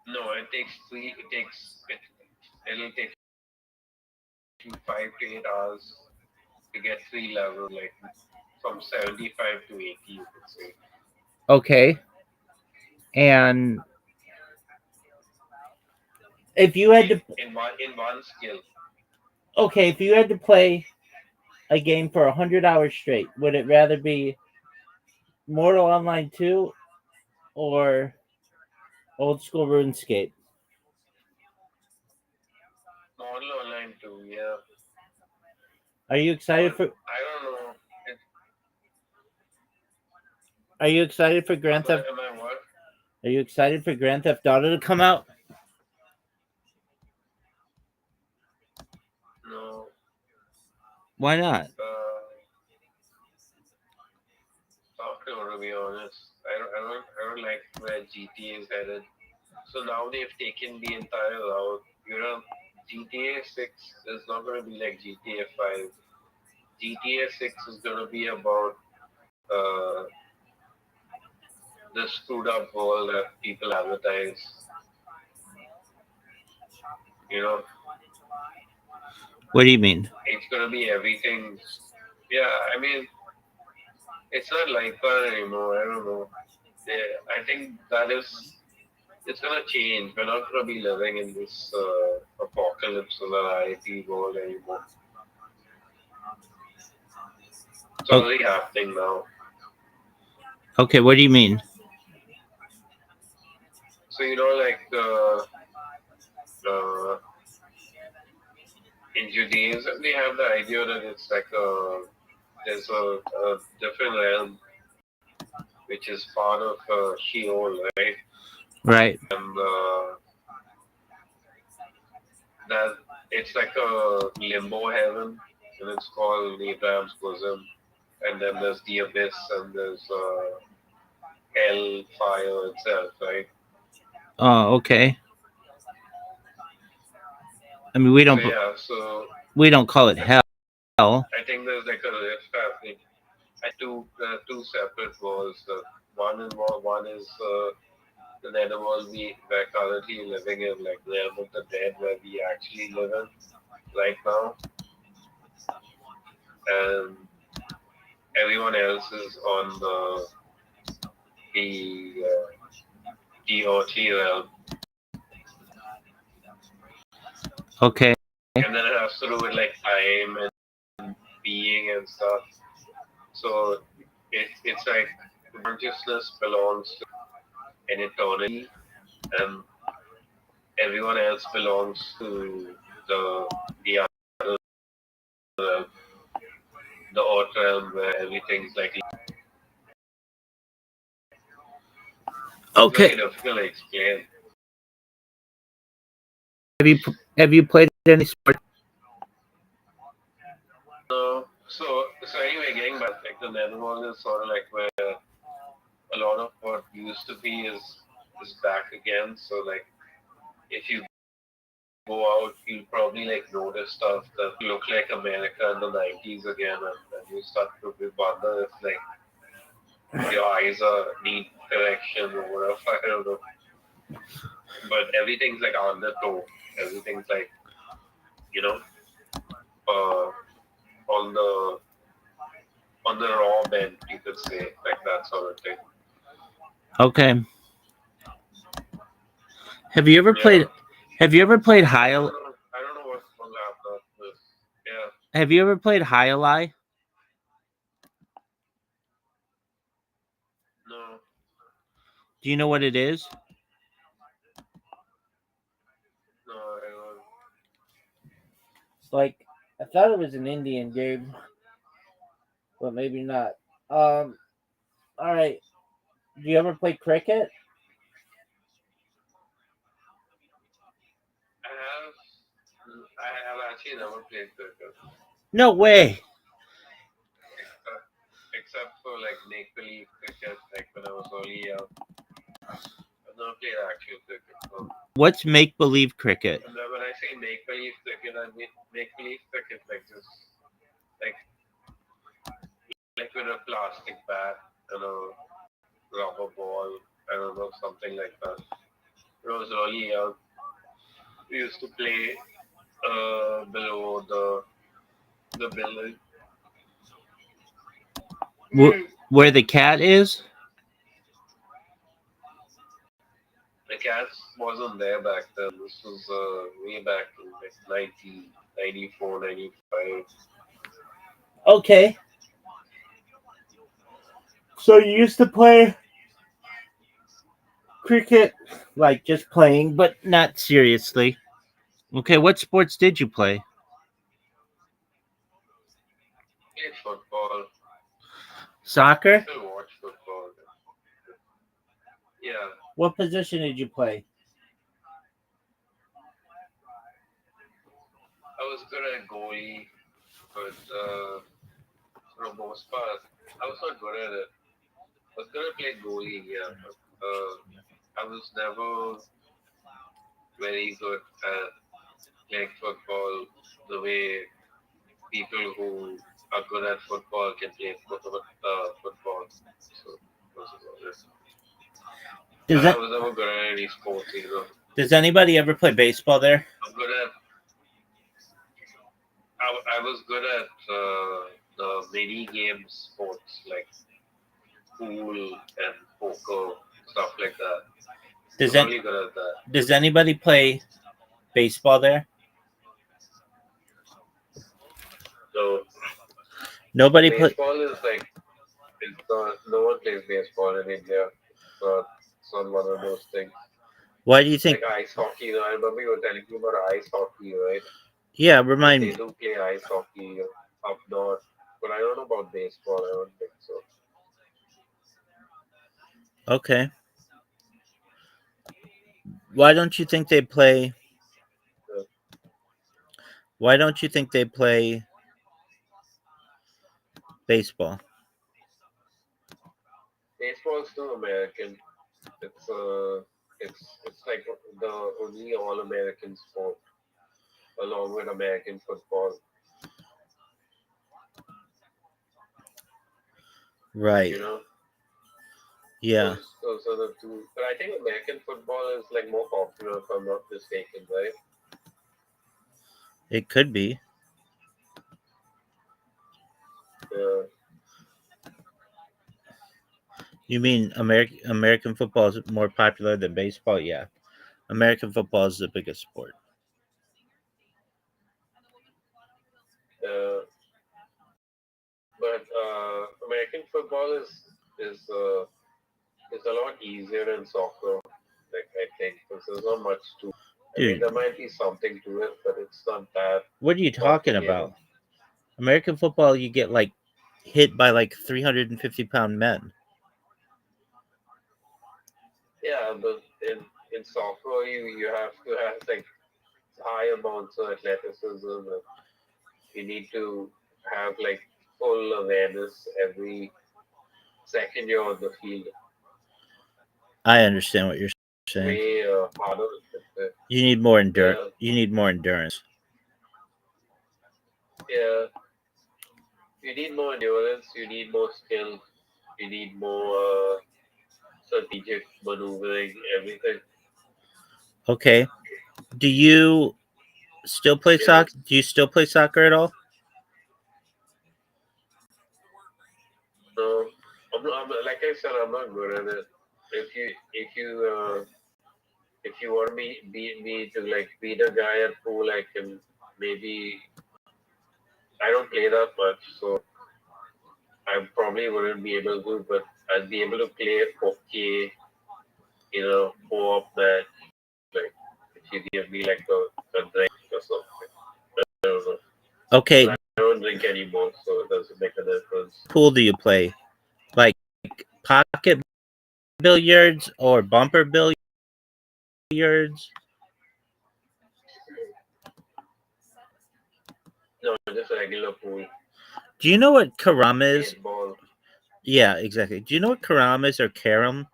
No, it'll take you 5 to 8 hours to get 3 levels, like from 75 to 80, you could say. Okay. And if you had to in one skill. Okay, if you had to play a game for 100 hours straight, would it rather be Mortal Online 2 or old school RuneScape? Model Online 2, yeah. Are you excited for I don't know. Are you excited for Grand Theft Am I what? Are you excited for Grand Theft Auto to come out? No. Why not? To be honest, I don't like where GTA is headed. So now they've taken the entire route. You know, GTA 6 is not going to be like GTA 5. GTA 6 is going to be about the screwed up world that people advertise. You know? What do you mean? It's going to be everything. Yeah, I mean, it's not like that anymore. I don't know. I think it's going to change. We're not going to be living in this apocalypse society world anymore. It's already happening now. Okay, what do you mean? So, you know, like in Judaism, they have the idea that it's like there's a different realm which is part of Sheol, right? Right. And that it's like a limbo heaven, and it's called Abraham's bosom. And then there's the abyss, and there's hell, fire itself, right? Oh, okay. I mean, we don't call it hell. I think there's like a rift happening. Two separate worlds. One is the netherworld we're currently living in, like realm of the dead, where we actually live in right now, and everyone else is on the DOT realm. Okay. And then it has to do with like time and being and stuff. So it's like consciousness belongs to an eternity, and everyone else belongs to the other realm, the earth realm, where everything's like. Okay. It's very difficult to explain. Have you played any sport? No. So anyway, getting back, like the netherworld is sort of like where a lot of what used to be is back again. So like, if you go out, you'll probably like notice stuff that look like America in the 90s again, and you start to wonder if like your eyes need correction or whatever. I don't know. But everything's like undertow. Everything's like, you know, on the raw bend, you could say, like that sort of thing. Okay. Have you ever played High? I don't know what's on laptop. Yeah. Have you ever played High Ally? No. Do you know what it is? No, I don't. Like, I thought it was an Indian game, but maybe not. All right. Do you ever play cricket? I have actually never played cricket. No way. make-believe cricket, like when I was early young. I've never played actual cricket. So. What's make-believe cricket? And then when I say make-believe cricket, I mean make-believe cricket like this, like with a plastic bat and a rubber ball. I don't know, something like that. When I was early young, we used to play below the building. Where the cat is? The cat wasn't there back then. This was way back in like 1994, 95. Okay. So you used to play cricket, like just playing, but not seriously. Okay, what sports did you play? Played football. Soccer? Still watch football. Yeah. What position did you play? I was good at goalie, but for the most part, I was not good at it. I was good at playing goalie, yeah, but I was never very good at playing football the way people who are good at football can play football. So that's about it. I was never good at any sports either. Does anybody ever play baseball there? I'm good at. I was good at the mini game sports like pool and poker, stuff like that. Really good at that. Does anybody play baseball there? So Nobody baseball is like it's not, no one plays baseball in India. It's not one of those things. Why do you think? Like ice hockey, I remember you were telling me about ice hockey, right? Yeah, remind me. They do play ice hockey up north, but I don't know about baseball. I don't think so. Okay. Why don't you think they play? Why don't you think they play baseball? Baseball is still American. It's like the only all-American sport, along with American football. Right. You know. Yeah. Those are the two. But I think American football is like more popular, if I'm not mistaken, right? It could be. Yeah. You mean American football is more popular than baseball? Yeah. American football is the biggest sport. But American football is a lot easier than soccer. Like I think because there's not much to. I mean, Dude. there might be something to it, but it's not that. What are you talking about? American football, you get like hit by like 350-pound men. Yeah, but in soccer, you have to have like high amounts of athleticism. And you need to have like full awareness every second you're on the field. I understand what you're saying. Way harder. You need more endurance. Yeah. You need more endurance. Yeah. You need more endurance. You need more skill. You need more strategic maneuvering. Everything. Okay. Do you still play soccer? Do you still play soccer at all? No, I'm like I said, I'm not good at it. If you want me to like beat a guy at pool, I can maybe. I don't play that much, so I probably wouldn't be able to. But I'd be able to play okay, co-op match. Like if you give me like a drink or something. I don't know. Okay. I don't drink anymore, so it doesn't make a difference. Pool do you play? Like pocket billiards or bumper billiards? No, just a regular pool. Do you know what carom is? Baseball. Yeah, exactly. Do you know what carom is or carom?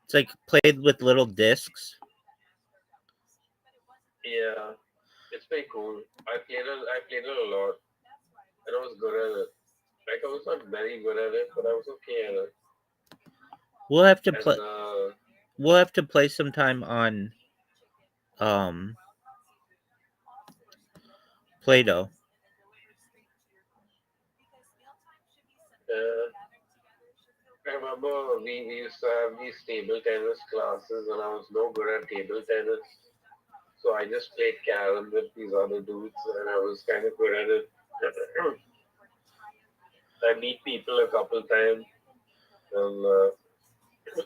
It's like played with little discs. Yeah, it's pretty cool. I played it a lot, and I was good at it. Like I was not very good at it, but I was okay at it. We'll have to play. And We'll have to play sometime on um Play-Doh. I remember we used to have these table tennis classes, and I was no good at table tennis. So I just played carom with these other dudes, and I was kind of good at it. I meet people a couple times, and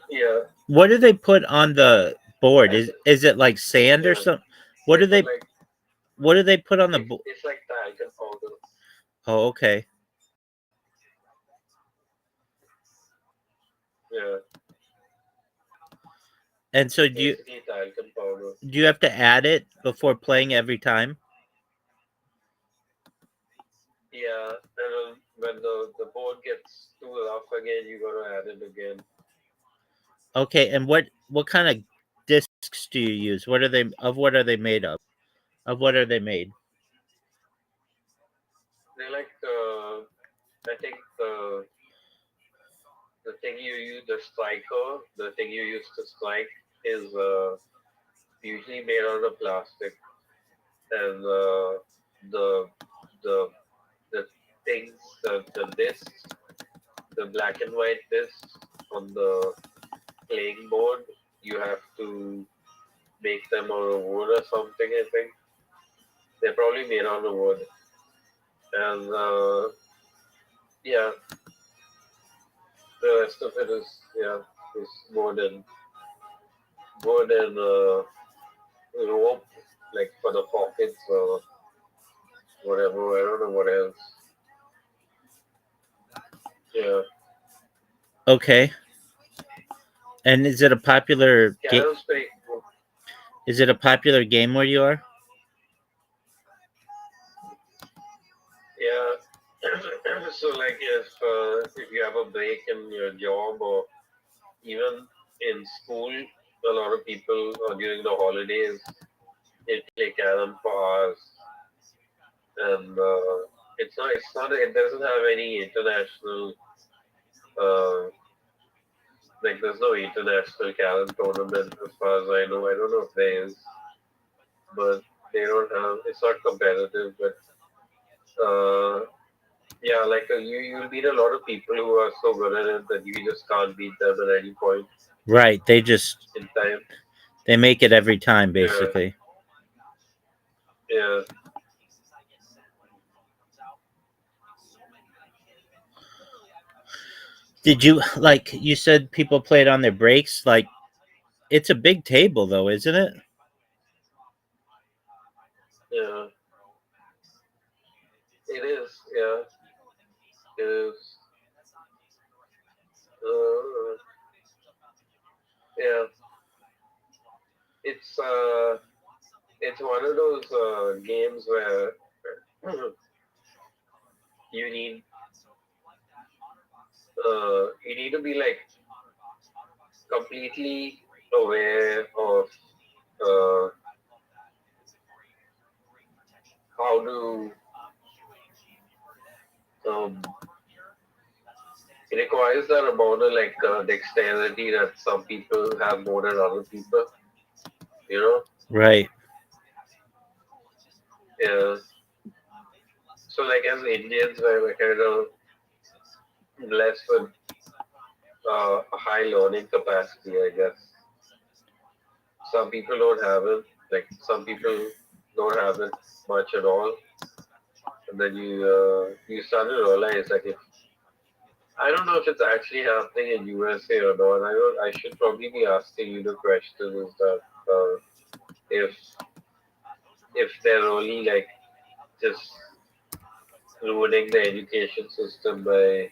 yeah, What do they put on the board? Is it like sand or yeah. something? What They do put they like What do they put on the board? it's like talcum powder. Oh, okay. Yeah, And so basically talcum powder. do you have to add it before playing every time? Yeah, and when the board gets too rough again, you gotta add it again. Okay, and what kind of discs do you use? What are they made of? Of what are they made? They like I think the thing you use the thing you use to strike is usually made out of plastic, and the the the things the discs, the black and white discs on the playing board, you have to make them out of wood or something. I think they're probably made out of wood, and yeah, the rest of it is is wood and rope, like for the pockets or whatever. I don't know what else. Yeah, Okay. And is it a popular game? Carol's pretty cool. Is it a popular game where you are? Yeah. So like if you have a break in your job or even in school, a lot of people during the holidays they play carom for hours, and it doesn't have any international uh, like there's no international carom tournament as far as I know. I don't know if there is, but they don't have. It's not competitive, but uh, yeah, like you'll meet a lot of people who are so good at it that you just can't beat them at any point Right. They just in time. they make it every time Yeah, basically. yeah, Did you like you said people play it on their breaks? Like it's a big table though, isn't it? yeah. It is. Yeah, it is. Uh, yeah, it's it's one of those games where you need you need to be like completely aware of uh, how to um, it requires that amount of like dexterity that some people have more than other people. You know? Right. Yeah. So like as Indians, we're kind of blessed with a high learning capacity, I guess. Some people don't have it. Like some people don't have it much at all, and then you start to realize like if I don't know if it's actually happening in USA or not. I should probably be asking you the question is that if they're really like just ruining the education system by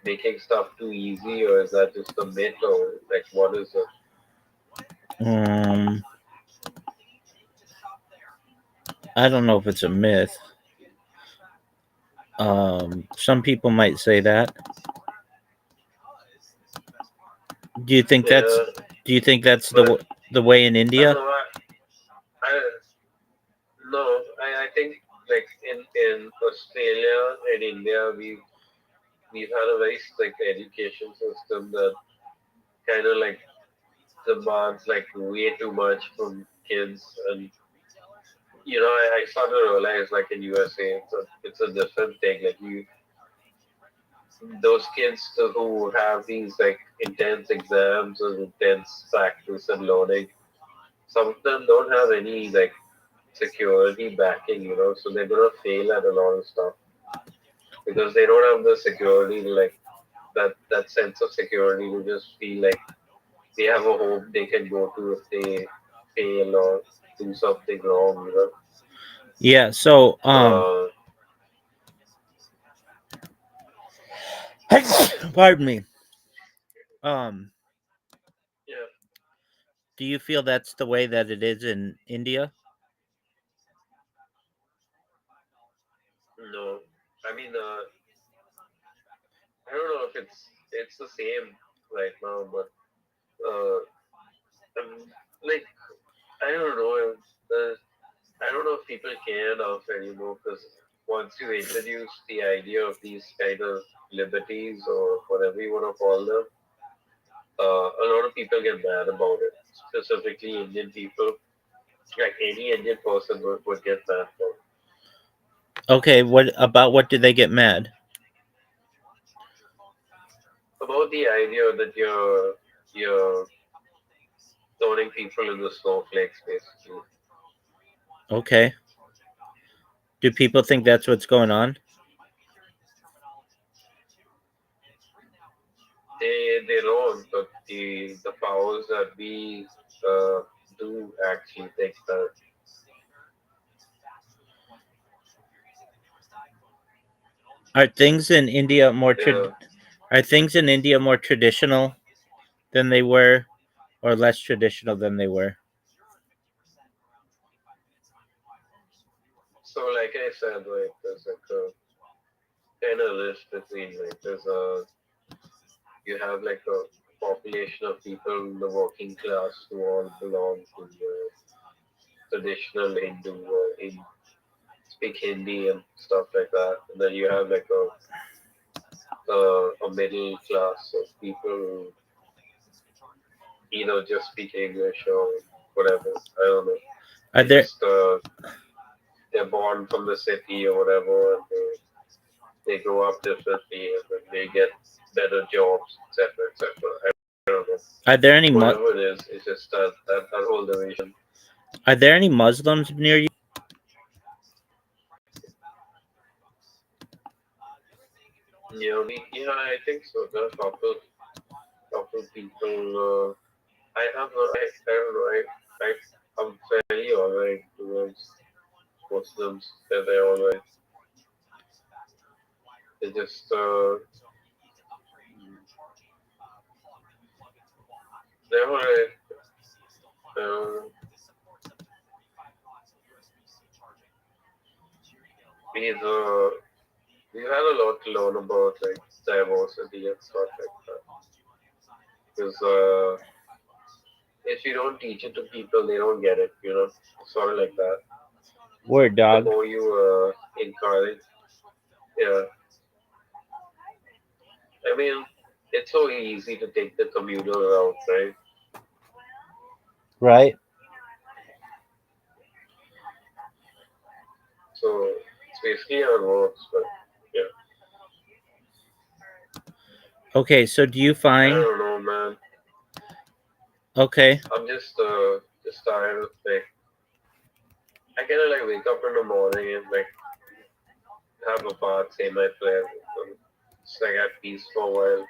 making stuff too easy, or is that just a myth, or like what is it? Um I don't know if it's a myth. Some people might say that. Do you think that's Yeah, do you think that's but the way in I don't India? know. I no. I think like in Australia and India, we've had a very strict education system that kind of like demands like way too much from kids, and I started to realize like in USA, it's a different thing. Like those kids who have these like intense exams and intense practice and learning, some of them don't have any like security backing, so they're gonna fail at a lot of stuff because they don't have the security, like that sense of security to just feel like they have a home they can go to if they fail or do something wrong. Yeah. So Uh, pardon me. Um, yeah, do you feel that's the way that it is in India? no, I mean, I don't know if it's the same right now, but uh, like I don't know. Uh, I don't know if people care enough anymore because once you introduce the idea of these kind of liberties or whatever you want to call them, a lot of people get mad about it. Specifically, Indian people, like any Indian person would get mad about it. Okay. What did they get mad? About the idea that you're turning people into snowflakes, basically. Okay. Do people think that's what's going on? They don't, but the powers that we uh, do actually think that. Are things in India more Yeah. are things in India more traditional than they were, or less traditional than they were? So, like I said, like there's like a kind of rift between like you have like a population of people in the working class who all belong to the traditional Hindu in speak Hindi and stuff like that, and then you have like a middle class of people who just speak English or whatever. I don't know. Are They there just they're born from the city or whatever, and they grow up differently, and then they get better jobs, etc., etc. I don't know. are there any Whatever it is, it's just that whole division. are there any Muslims near you? Yeah, I think so. There are a couple people. I don't know. I'm fairly alright towards Muslims. They're alright. They just they're alright. Uh, we've uh, we've had a lot to learn about like diversity and stuff like that. Because if you don't teach it to people, they don't get it. It's sort of like that. Word The dog. more you encourage, yeah. I mean, it's so easy to take the communal route, right? Right. So it's basically how it works, but yeah. Okay. So do you I find don't know, man. okay? I'm just tired of like I kind of like wake up in the morning and like have a bath, say my prayers, and it's like at peace for a while.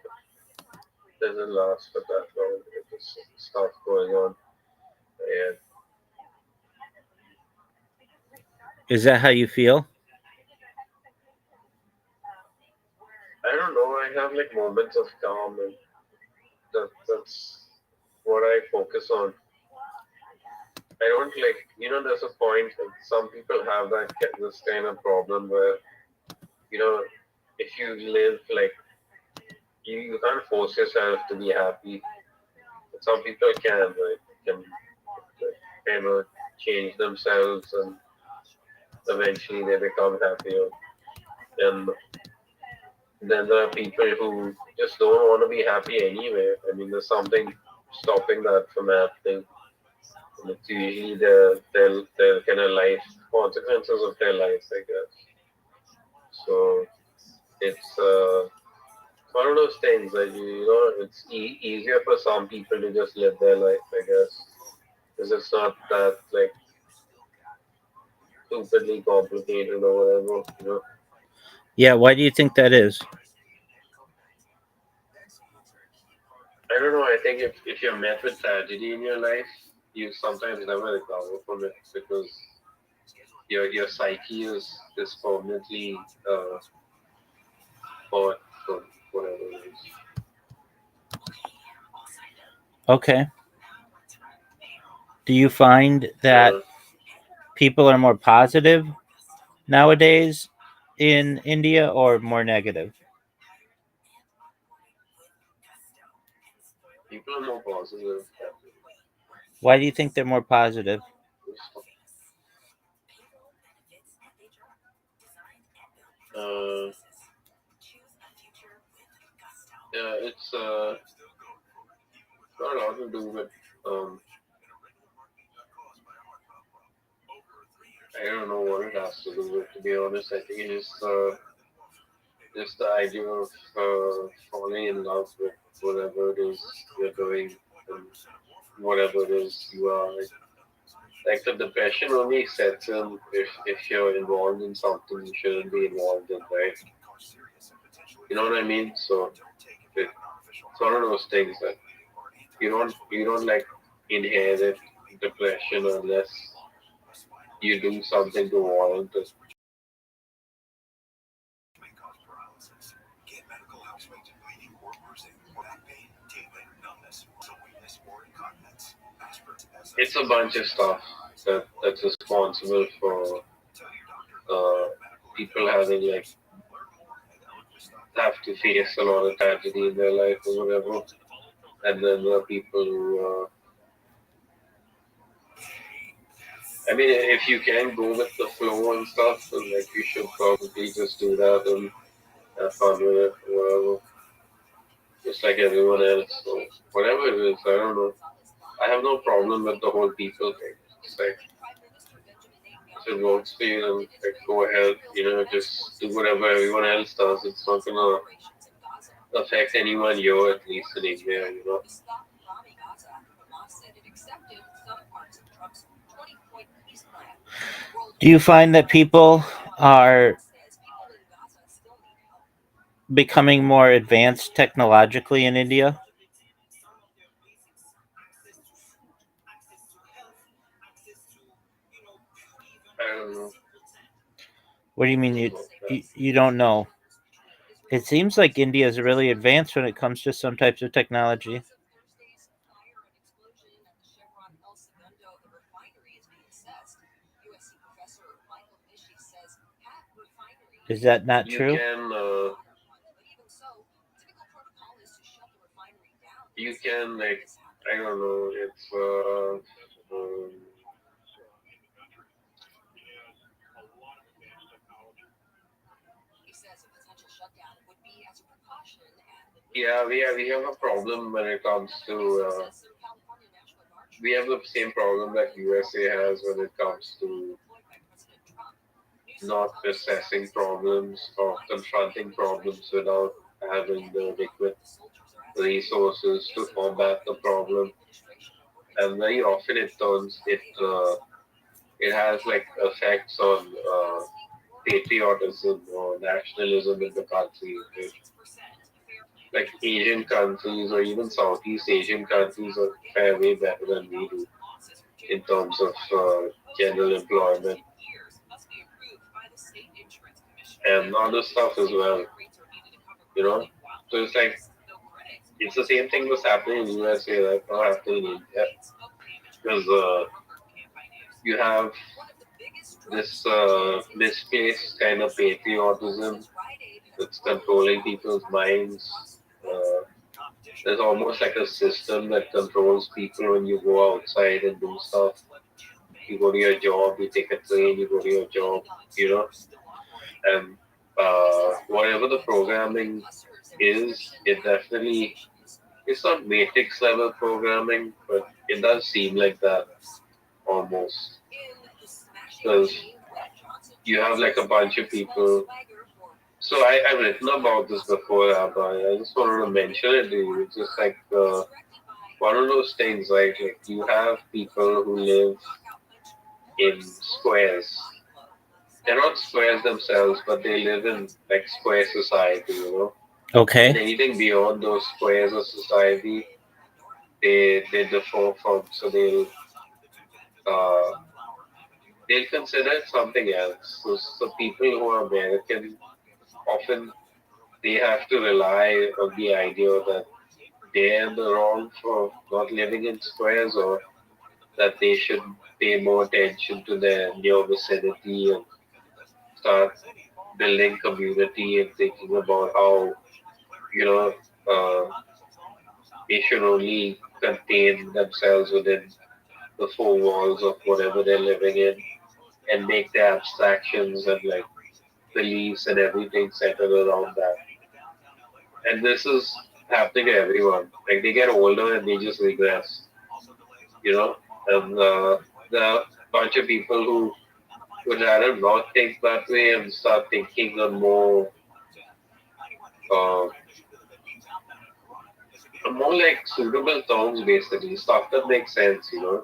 But it doesn't last for that long. It just stuff going on. Yeah, Is that how you feel? I don't know. I have like moments of calm, and that's what I focus on. I don't like, there's a point that some people have this kind of problem where, you know, if you live like, you can't force yourself to be happy. some people can kind of change themselves and eventually they become happier. And then there are people who just don't want to be happy anyway. I mean, there's something stopping that from happening. And it's usually their kind of life consequences of their life, I guess. So it's one of those things that it's easier for some people to just live their life, I guess, because it's not that like stupidly complicated or whatever. Yeah, why do you think that is? I don't know. I think if you're met with tragedy in your life, you sometimes never recover from it because your psyche is permanently hurt from whatever it is. Okay. Do you find that people are more positive nowadays in India or more negative? People are more positive. Why do you think they're more positive? Uh, yeah, it's got a lot to do with I don't know what it has to do with. To be honest, I think it's just the idea of falling in love with whatever it is you're doing and whatever it is you are. Like the depression only sets in if you're involved in something you shouldn't be involved in, right? You know what I mean? So it's one of those things that you don't like inherit depression unless you do something to warrant it. It's a bunch of stuff that's responsible for uh, people having like have to face a lot of tragedy in their life or whatever, and then there are people who I mean, if you can go with the flow and stuff, then like you should probably just do that and have fun with it, or whatever. Just like everyone else. So whatever it is, I don't know. I have no problem with the whole people thing. It's like if it works for you, then like, go ahead. Just do whatever everyone else does. It's not gonna affect anyone here, at least in India. Do you find that people are becoming more advanced technologically in India? I don't know. What do you mean you don't know? It seems like India is really advanced when it comes to some types of technology. Is that not You true? can like I don't know. It's yeah, we have a problem when it comes to we have the same problem that USA has when it comes to not assessing problems or confronting problems without having the adequate resources to combat the problem. And very often it has like effects on patriotism or nationalism in the country. Like Asian countries or even Southeast Asian countries are fare way better than we do in terms of general employment and other stuff as well. You know, so it's like it's the same thing that's happening in USA that's not happening in India because you have this misplaced kind of patriotism that's controlling people's minds. Uh, there's almost like a system that controls people when you go outside and do stuff. You go to your job, you take a train, you go to your job, you know, and whatever the programming is, it definitely it's not matrix level programming, but it does seem like that almost because you have like a bunch of people. So I've written about this before, Rabbi. I just wanted to mention it to you. It's just like one of those things, right? Like you have people who live in squares. They're not squares themselves, but they live in like square society, you know. And Okay. anything beyond those squares of society, they differ from. So uh, they'll consider it something else. So people who are American often they have to rely on the idea that they're in the wrong for not living in squares or that they should pay more attention to their near vicinity and start building community and thinking about how, you know, uh, they should only contain themselves within the four walls of whatever they're living in and make their abstractions and like beliefs and everything centered around that. And this is happening to everyone. Like they get older and they just regress, you know. And there are a bunch of people who would rather not think that way and start thinking on uh, more like suitable terms, basically stuff that makes sense, you know.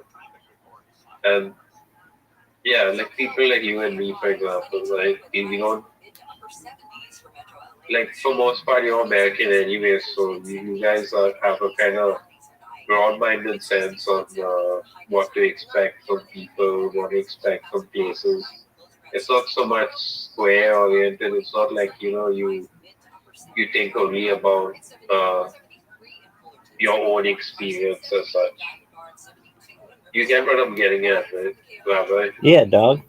And yeah, like people like you and me, for example, right? We don't like for most part you're American anyway, so you guys have a kind of broad-minded sense on what to expect from people, what to expect from places. It's not so much square-oriented. It's not like you think only about uh, your own experience as such. You get what I'm getting at, right, Rabbi? Yeah, dog.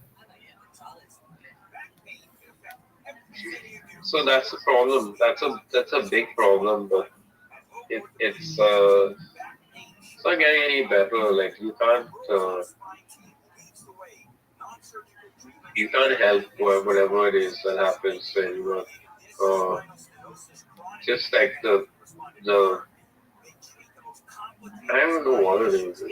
So that's a problem. That's a big problem, but it's not getting any better. Like you can't help whatever it is that happens to anyone. Uh, just like the I don't know what it is.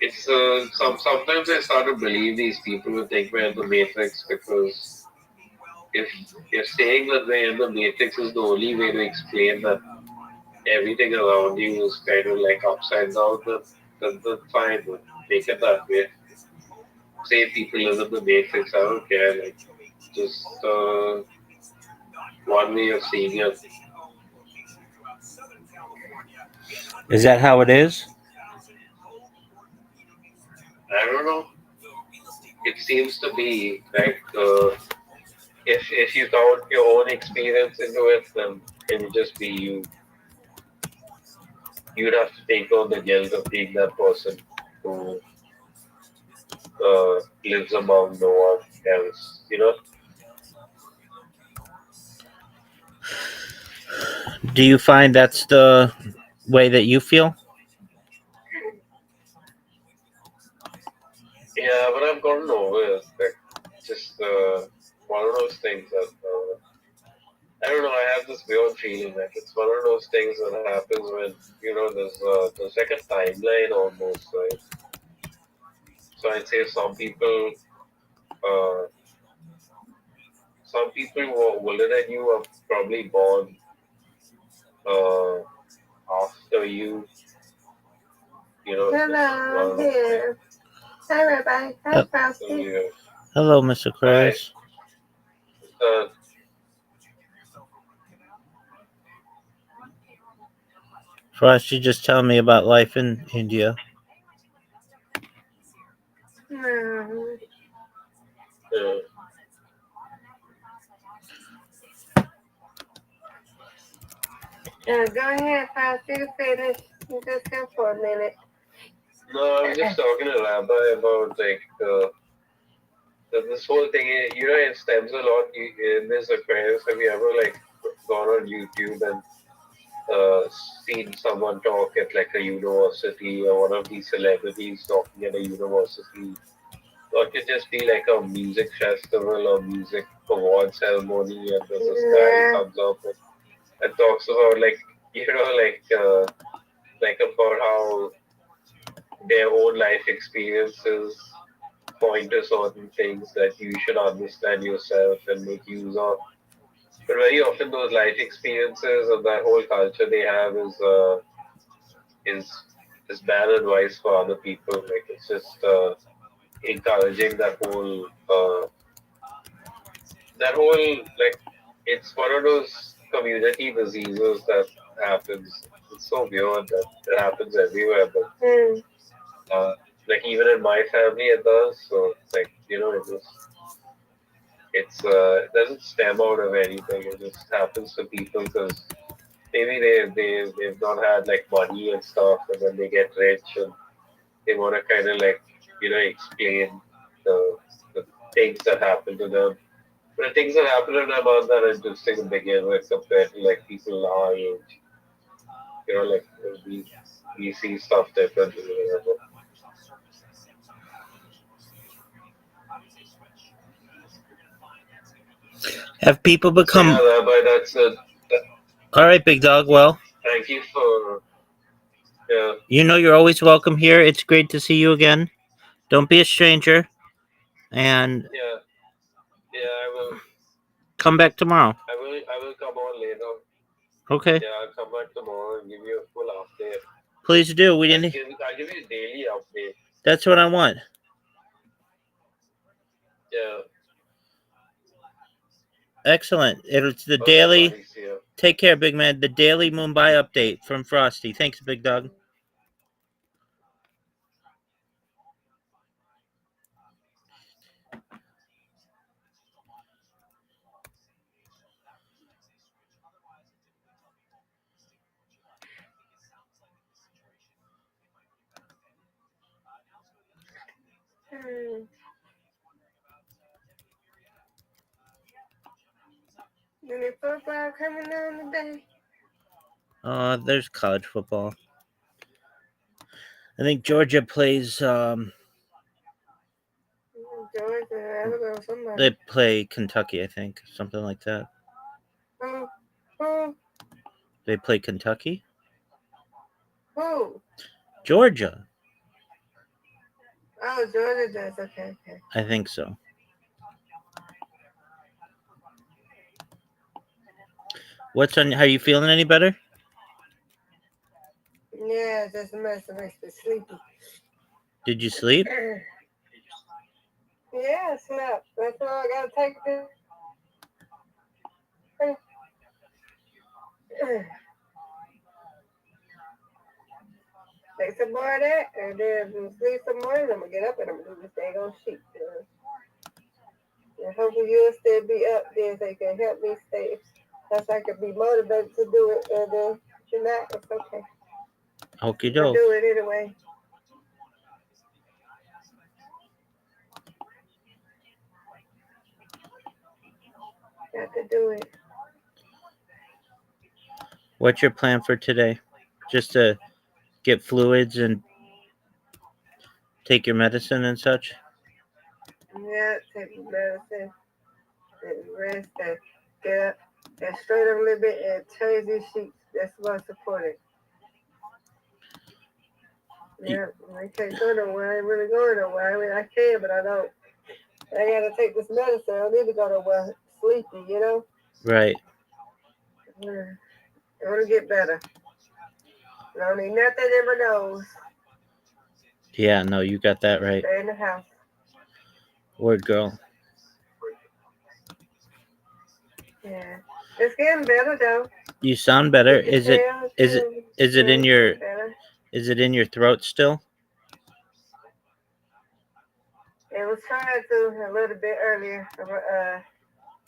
It's sometimes I start to believe these people who think we're in the Matrix because if if saying that we're in the Matrix is the only way to explain that everything around you is kind of like upside down, then fine, but make it that way. Say people live in the Matrix, I don't care. Like just one way of seeing it. Is that how it is? I don't know. It seems to be like if you count your own experience into it, then it would just be you. You'd have to take on the guilt of being that person who lives among no one else. You know? Do you find that's the way that you feel? Yeah, but I've gotten over it. Like, just one of those things that I don't know. I have this weird feeling like it's one of those things that happens when there's like a timeline almost, right? So I'd say uh, some people who are older than you are probably born uh, after you. You know, it's Hello, one I'm of those things. here. Hi, Rabbi. Hi, Uh, So Frosty. yeah. Hello, Mr. Hi. Chris. First, you just tell me about life in India. Hmm. Go ahead, Frosty, to finish. You just go for a minute. No, I was just talking to Rabbi about like this whole thing. It stems a lot in this Aquarius. Have you ever like gone on YouTube and seen someone talk at like a university or one of these celebrities talking at a university. Or it could just be like a music festival or music award ceremony, and there's this guy Yeah. comes up and talks about like about how their own life experiences point to certain things that you should understand yourself and make use of. But very often those life experiences and that whole culture they have is is bad advice for other people. Like it's just encouraging that whole like it's one of those community diseases that happens. It's so weird that it happens everywhere, but Mm. like even in my family it does. So like it doesn't stem out of anything. It just happens to people because maybe they've not had like money and stuff, and then they get rich and they want to kind of like explain the things that happen to them. But the things that happen to them aren't that interesting to begin with compared to like people our age. Like we see stuff differently. Whatever. Have people So become yeah, but that's it. all right, big dog? Well, Thank you for yeah. you know you're always welcome here. It's great to see you again. Don't be a stranger, and Yeah, yeah, come back tomorrow. I will come on later. Okay, Yeah, I'll come back tomorrow and give you a full update. please do. We didn't. I'll give you a daily update. That's what I want. Yeah. Excellent. It's the Okay, daily. buddy. See ya. Take care, big man. The daily Mumbai update from Frosty. Thanks, big dog. Mm. Any football coming on today? There's college football. I think Georgia plays. Georgia, Alabama, somebody. They play Kentucky. I think something like that. Who? They play Kentucky. Who? Georgia. Oh, Georgia does. Okay. I think so. What's on? How you feeling? Any better? Yeah, just makes me sleepy. Did you sleep? Yeah, I slept. That's why I gotta take this. Take some more of that, and then sleep some more, and I'm gonna get up and I'm gonna do this thing on sheet. And hopefully you'll still be up there so you can help me stay. That's I can be motivated to do it, and then if you're not, it's okay. Okie I'll doke. do it anyway. Got to do it. What's your plan for today? Just to get fluids and take your medicine and such? Yeah, take your medicine and rest and get up and straight up a little bit and change these sheets. That's what I support it. Yeah, I can't go nowhere. I ain't really going nowhere. I mean, I can, but I don't. I gotta take this medicine. I don't need to go nowhere sleepy, you know? Right. Yeah. I want to get better. I don't need nothing in my nose. Yeah, no, you got that right. Stay in the house. Word girl. Yeah. It's getting better though. You sound better. Is it in your better. is it in your throat still? It was trying to a little bit earlier.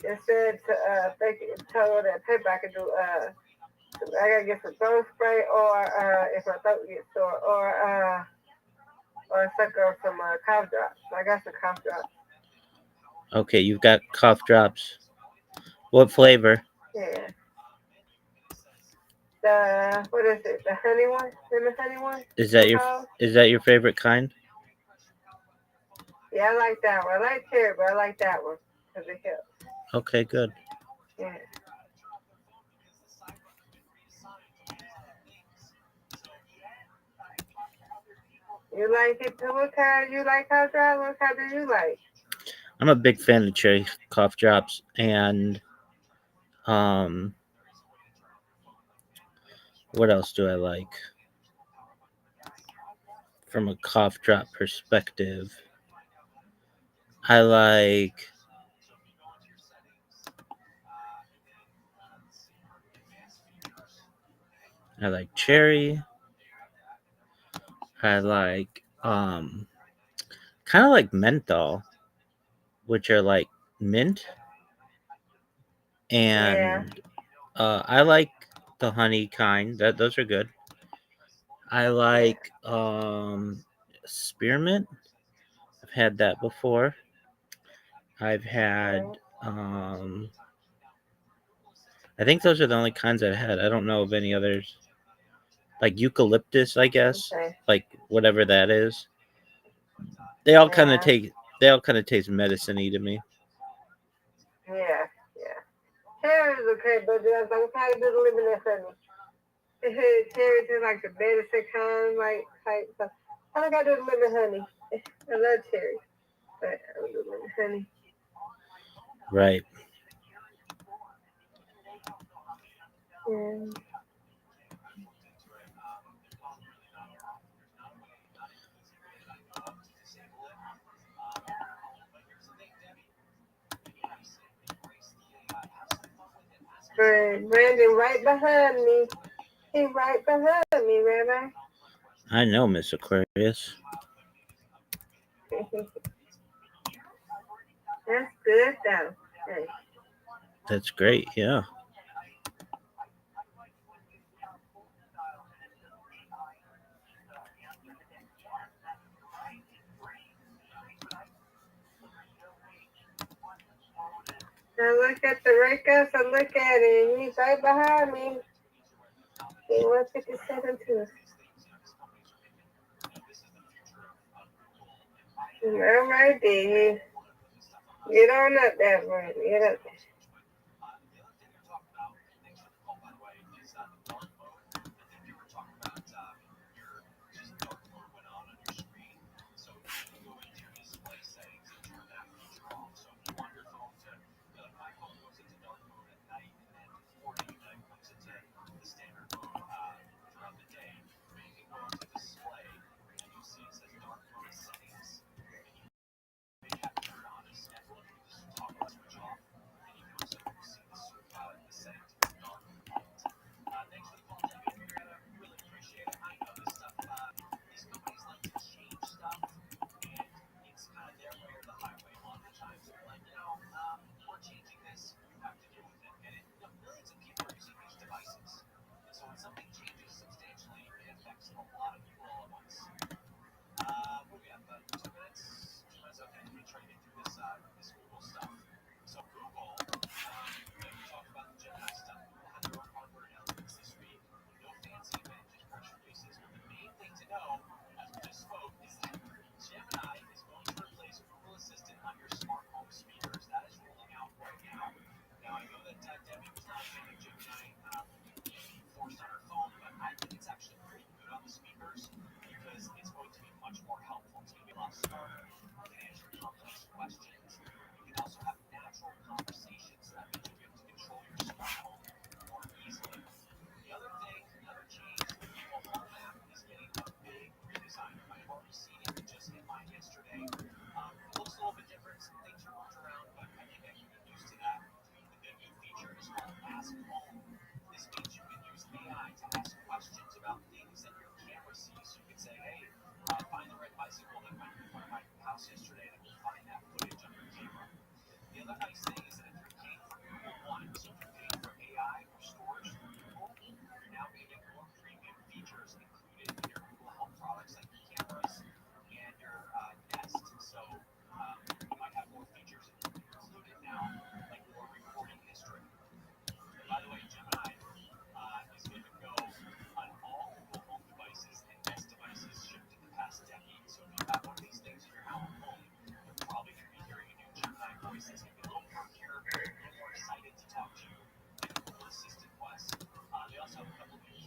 It said to told that paper I could do I gotta get some throat spray or if my throat gets sore or suck on some cough drops. I got some cough drops. Okay, you've got cough drops. What flavor? Yeah. The what is it? The honey one, lemon honey one. Is that your favorite kind? Yeah, I like that one. I like cherry, but I like that one because it helps. Okay, good. Yeah. You like it too? What kind you like cough drops? What kind do you like? I'm a big fan of cherry cough drops, and what else do I like from a cough drop perspective? I like cherry. I like kind of like menthol, which are like mint, and I like the honey kind. Those are good. I like spearmint. I've had that before. I've had I think those are the only kinds I've had. I don't know of any others. Like eucalyptus, I guess. Okay. Like whatever that is. They all kind of Yeah. taste medicine-y to me. Yeah. Yeah. Cherry is okay, but there's like kind of do the lemon and honey. Cherry is like the medicine kind, like type stuff. I think I do the lemon honey. I love cherry, but I don't do lemon honey. Right. Yeah. Brandon right behind me. He right behind me, Rabbi. I know, Miss Aquarius. That's good though. Hey. That's great. Yeah. I look at the records, I look at it, and he's right behind me. He 157 too. All right, then. Get on up there, Brandon. Get up there.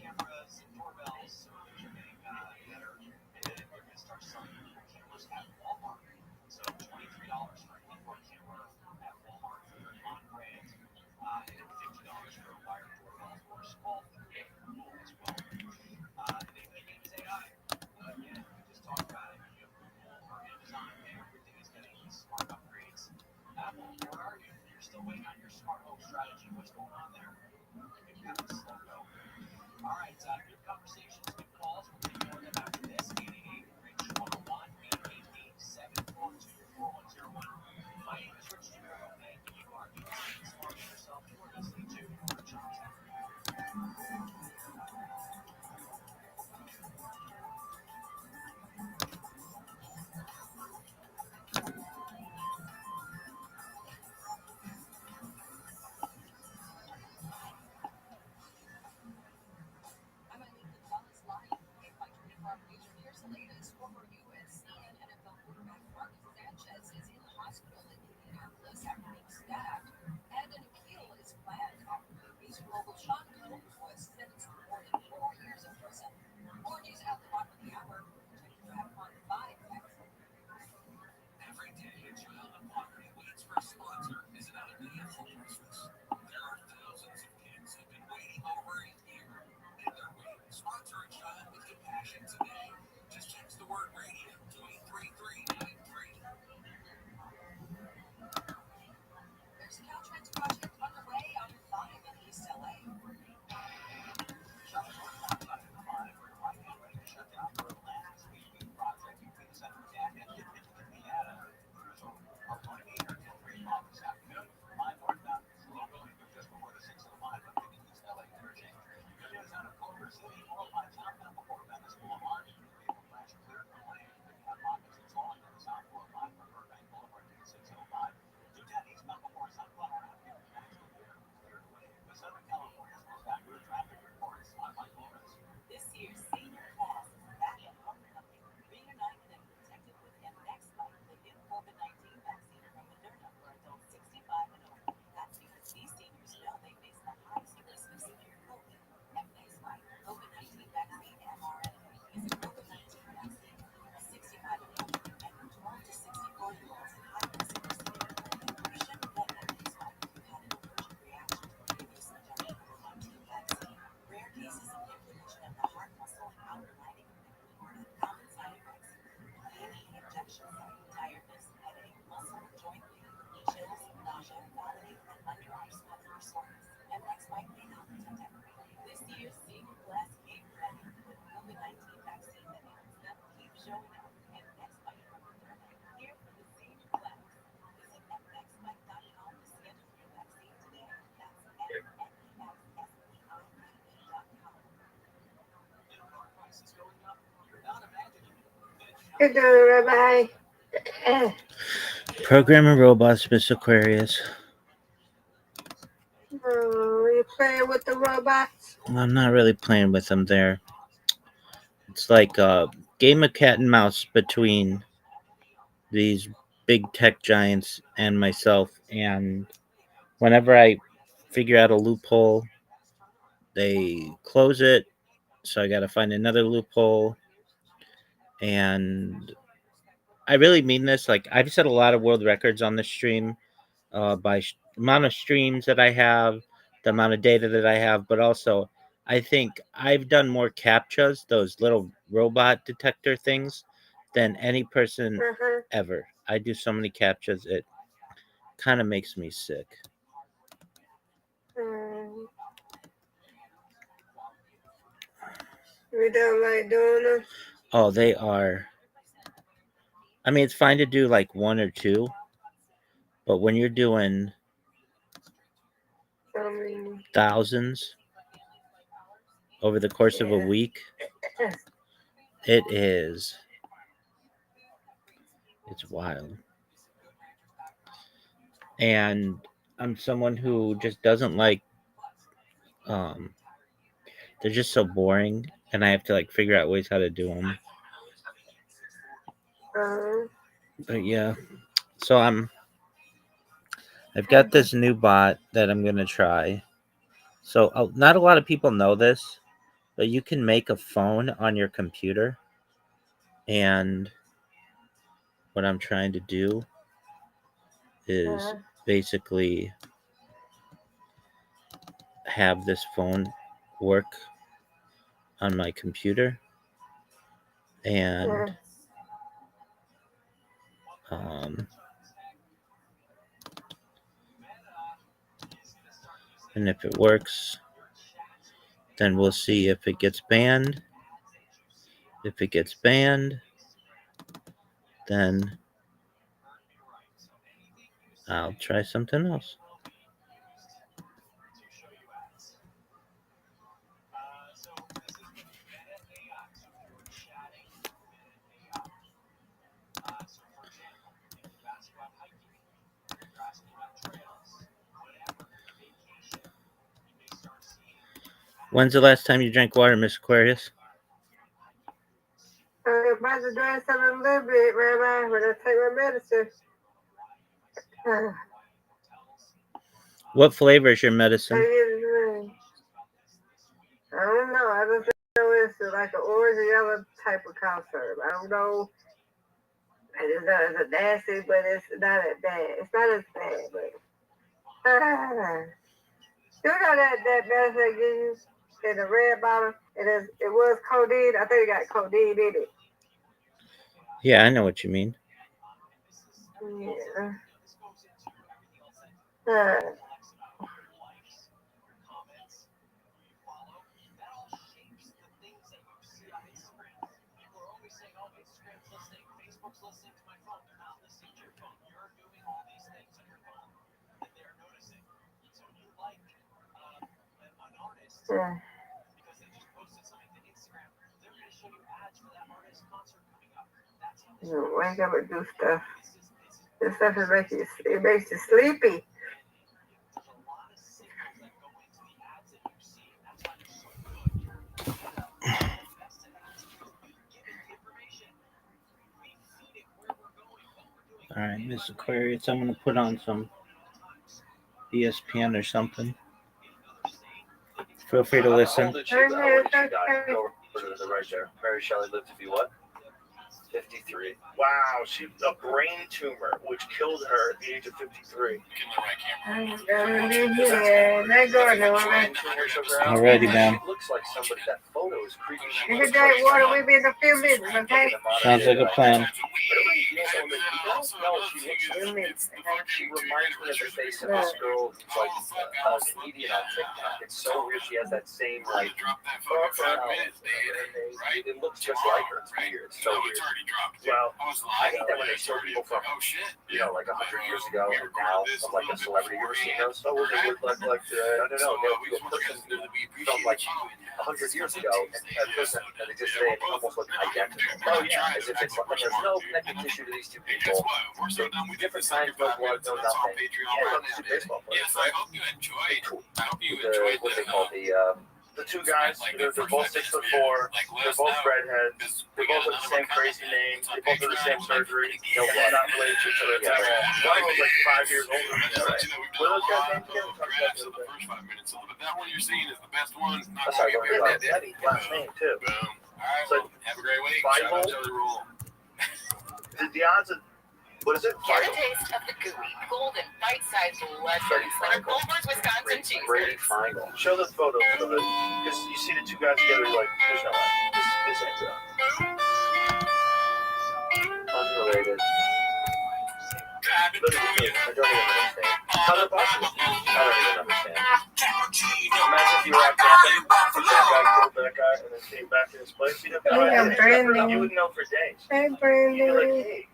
cameras and doorbells are getting better, and they're going to start selling cameras at Walmart. So $23 for an indoor camera at Walmart for their on-brand, and $50 for a wired doorbell or small as well. The name is AI. Again, we just talked about it. You have Google or Amazon, everything is getting these smart upgrades. Apple, where are you? You're still waiting on your smart home strategy. What's going on there? You've got a slow go. All right, good conversations, good calls. We're going to go to them after this. 888-RICH-101, 888-742-4101. My name is Rich Giro, and you are doing smart yourself. You are listening to Rich on Tech. Every day, a child in poverty waits for a sponsor is another day of hopelessness. There are thousands of kids who've been waiting over a year, and they're waiting. Sponsor a child with compassion today. Just text the word radio to 83393. There's a Caltrans project underway on 5 in East LA. Shut down for a last week project between the Center and Indiana. Our 28 or 3 o'clock this afternoon. Line northbound, slow going just before the 6 of the line, but the East LA interchange. Good news out of Culver City, Laurel Pine southbound before Venice Boulevard. Vehicle flash clear from lane. Hot pockets and slowing on the South 405 from Burbank Boulevard to 605. 210 eastbound before Sunflower Avenue. Maxwell Pier cleared away. With Southern California's most accurate traffic reports, I'm Mike Flores. This year's senior class is back at homecoming. Reunited and protected with MX-Spike, the new COVID-19 vaccine from Moderna for adults 65 and over. That's because these seniors know they face the highest risk of severe COVID. MX-Spike, COVID-19 vaccine mRNA, is a COVID-19 vaccine for 65 and over and for 12 to 64-year-olds at high risk for severe COVID. You shouldn't get MX-Spike if you've had an allergic reaction to a previous COVID-19 vaccine. Rare cases of inflammation of the heart muscle and outer lining have been reported. Common side effects include pain at the injection site, tiredness, headache, muscle, joint pain, chills, nausea, vomiting, and underarm swelling or soreness. MX-Spike may not protect everybody. This year's senior class came ready with COVID-19 vaccine that helps them keep showing up. MX-Spike from Moderna, here for the senior class. Visit mxspike.com to schedule your vaccine today. That's mxspike.com. Car prices going up? You're not imagining it. Good doing, Rabbi. Programming robots, Miss Aquarius. Oh, you playing with the robots? I'm not really playing with them there. It's like a game of cat and mouse between these big tech giants and myself. And whenever I figure out a loophole, they close it. So I got to find another loophole. And I really mean this. Like, I've set a lot of world records on this stream by amount of streams that I have, the amount of data that I have, but also I think I've done more CAPTCHAs, those little robot detector things, than any person ever. I do so many CAPTCHAs, it kind of makes me sick. We don't like doing them. Oh, they are. I mean, it's fine to do like one or two, but when you're doing thousands over the course of a week, it's wild. And I'm someone who just doesn't like, they're just so boring, and I have to like figure out ways how to do them. But yeah, so I've got this new bot that I'm gonna try. So not a lot of people know this, But you can make a phone on your computer, and what I'm trying to do is basically have this phone work on my computer, and and if it works, then we'll see if it gets banned. If it gets banned, then I'll try something else. When's the last time you drank water, Miss Aquarius? I'm about to drink some a little bit, Rabbi, when I take my medicine. What flavor is your medicine? I don't know. I just know it's like an orange and yellow type of cough syrup. I don't know. It's a nasty, but it's not as bad. It's not as bad, but you know that medicine they give you in the red bottle? It was codeine. I think it got codeine in it. Yeah, I know what you mean. Yeah. You wake up and do stuff. This stuff makes you sleepy. All right, Miss Aquarius, I'm going to put on some ESPN or something. Feel free to listen. How old did she die? Go over to the right there. Mary Shelley lived to be what? 53. Wow, she a brain tumor, which killed her at the age of 53. Alrighty, man. It looks like somebody. That photo is creepy. You can drink water with me in a few minutes, okay? Sounds like a plan. She reminds me of the face of this girl who's like a comedian on TikTok. It's so weird. She has that same like. It looks just like her. It's weird. It's so weird. Well, I hate that when they show people from, like 100 years ago and now of like a celebrity. You ever seen those? Oh, they would look like I don't know. They'll do a person from like 100 years ago and a person and they just say it almost look identical. Oh yeah, as if it's like there's no connective tissue to these two people. Different times, no blood, no nothing. Yeah, these two baseball players. I hope you enjoyed. Cool. I hope you enjoyed. What they call the two guys, they're both 6'4". They're both redheads. They both have the same crazy names. They both have the same surgery. No, they're not related to each other at all. One was like 5 years older than the other. What are those guys' names again? But that one you're seeing is the best one. That's how I go Last name too. Alright, have a great week. Bible. The odds of what is it? Get a taste of the gooey, golden, bite-sized legends that are Goldberg's Wisconsin cheese. Brady Final. Show the photo of it, because you see the two guys together. You're like, there's no way. This ain't real. Unrelated. I don't even understand. How the possible? I don't even understand. Imagine if you were out camping, that guy killed that guy, and then came back to his place. You would know for days. Hey, You'd Brandon. be like, hey,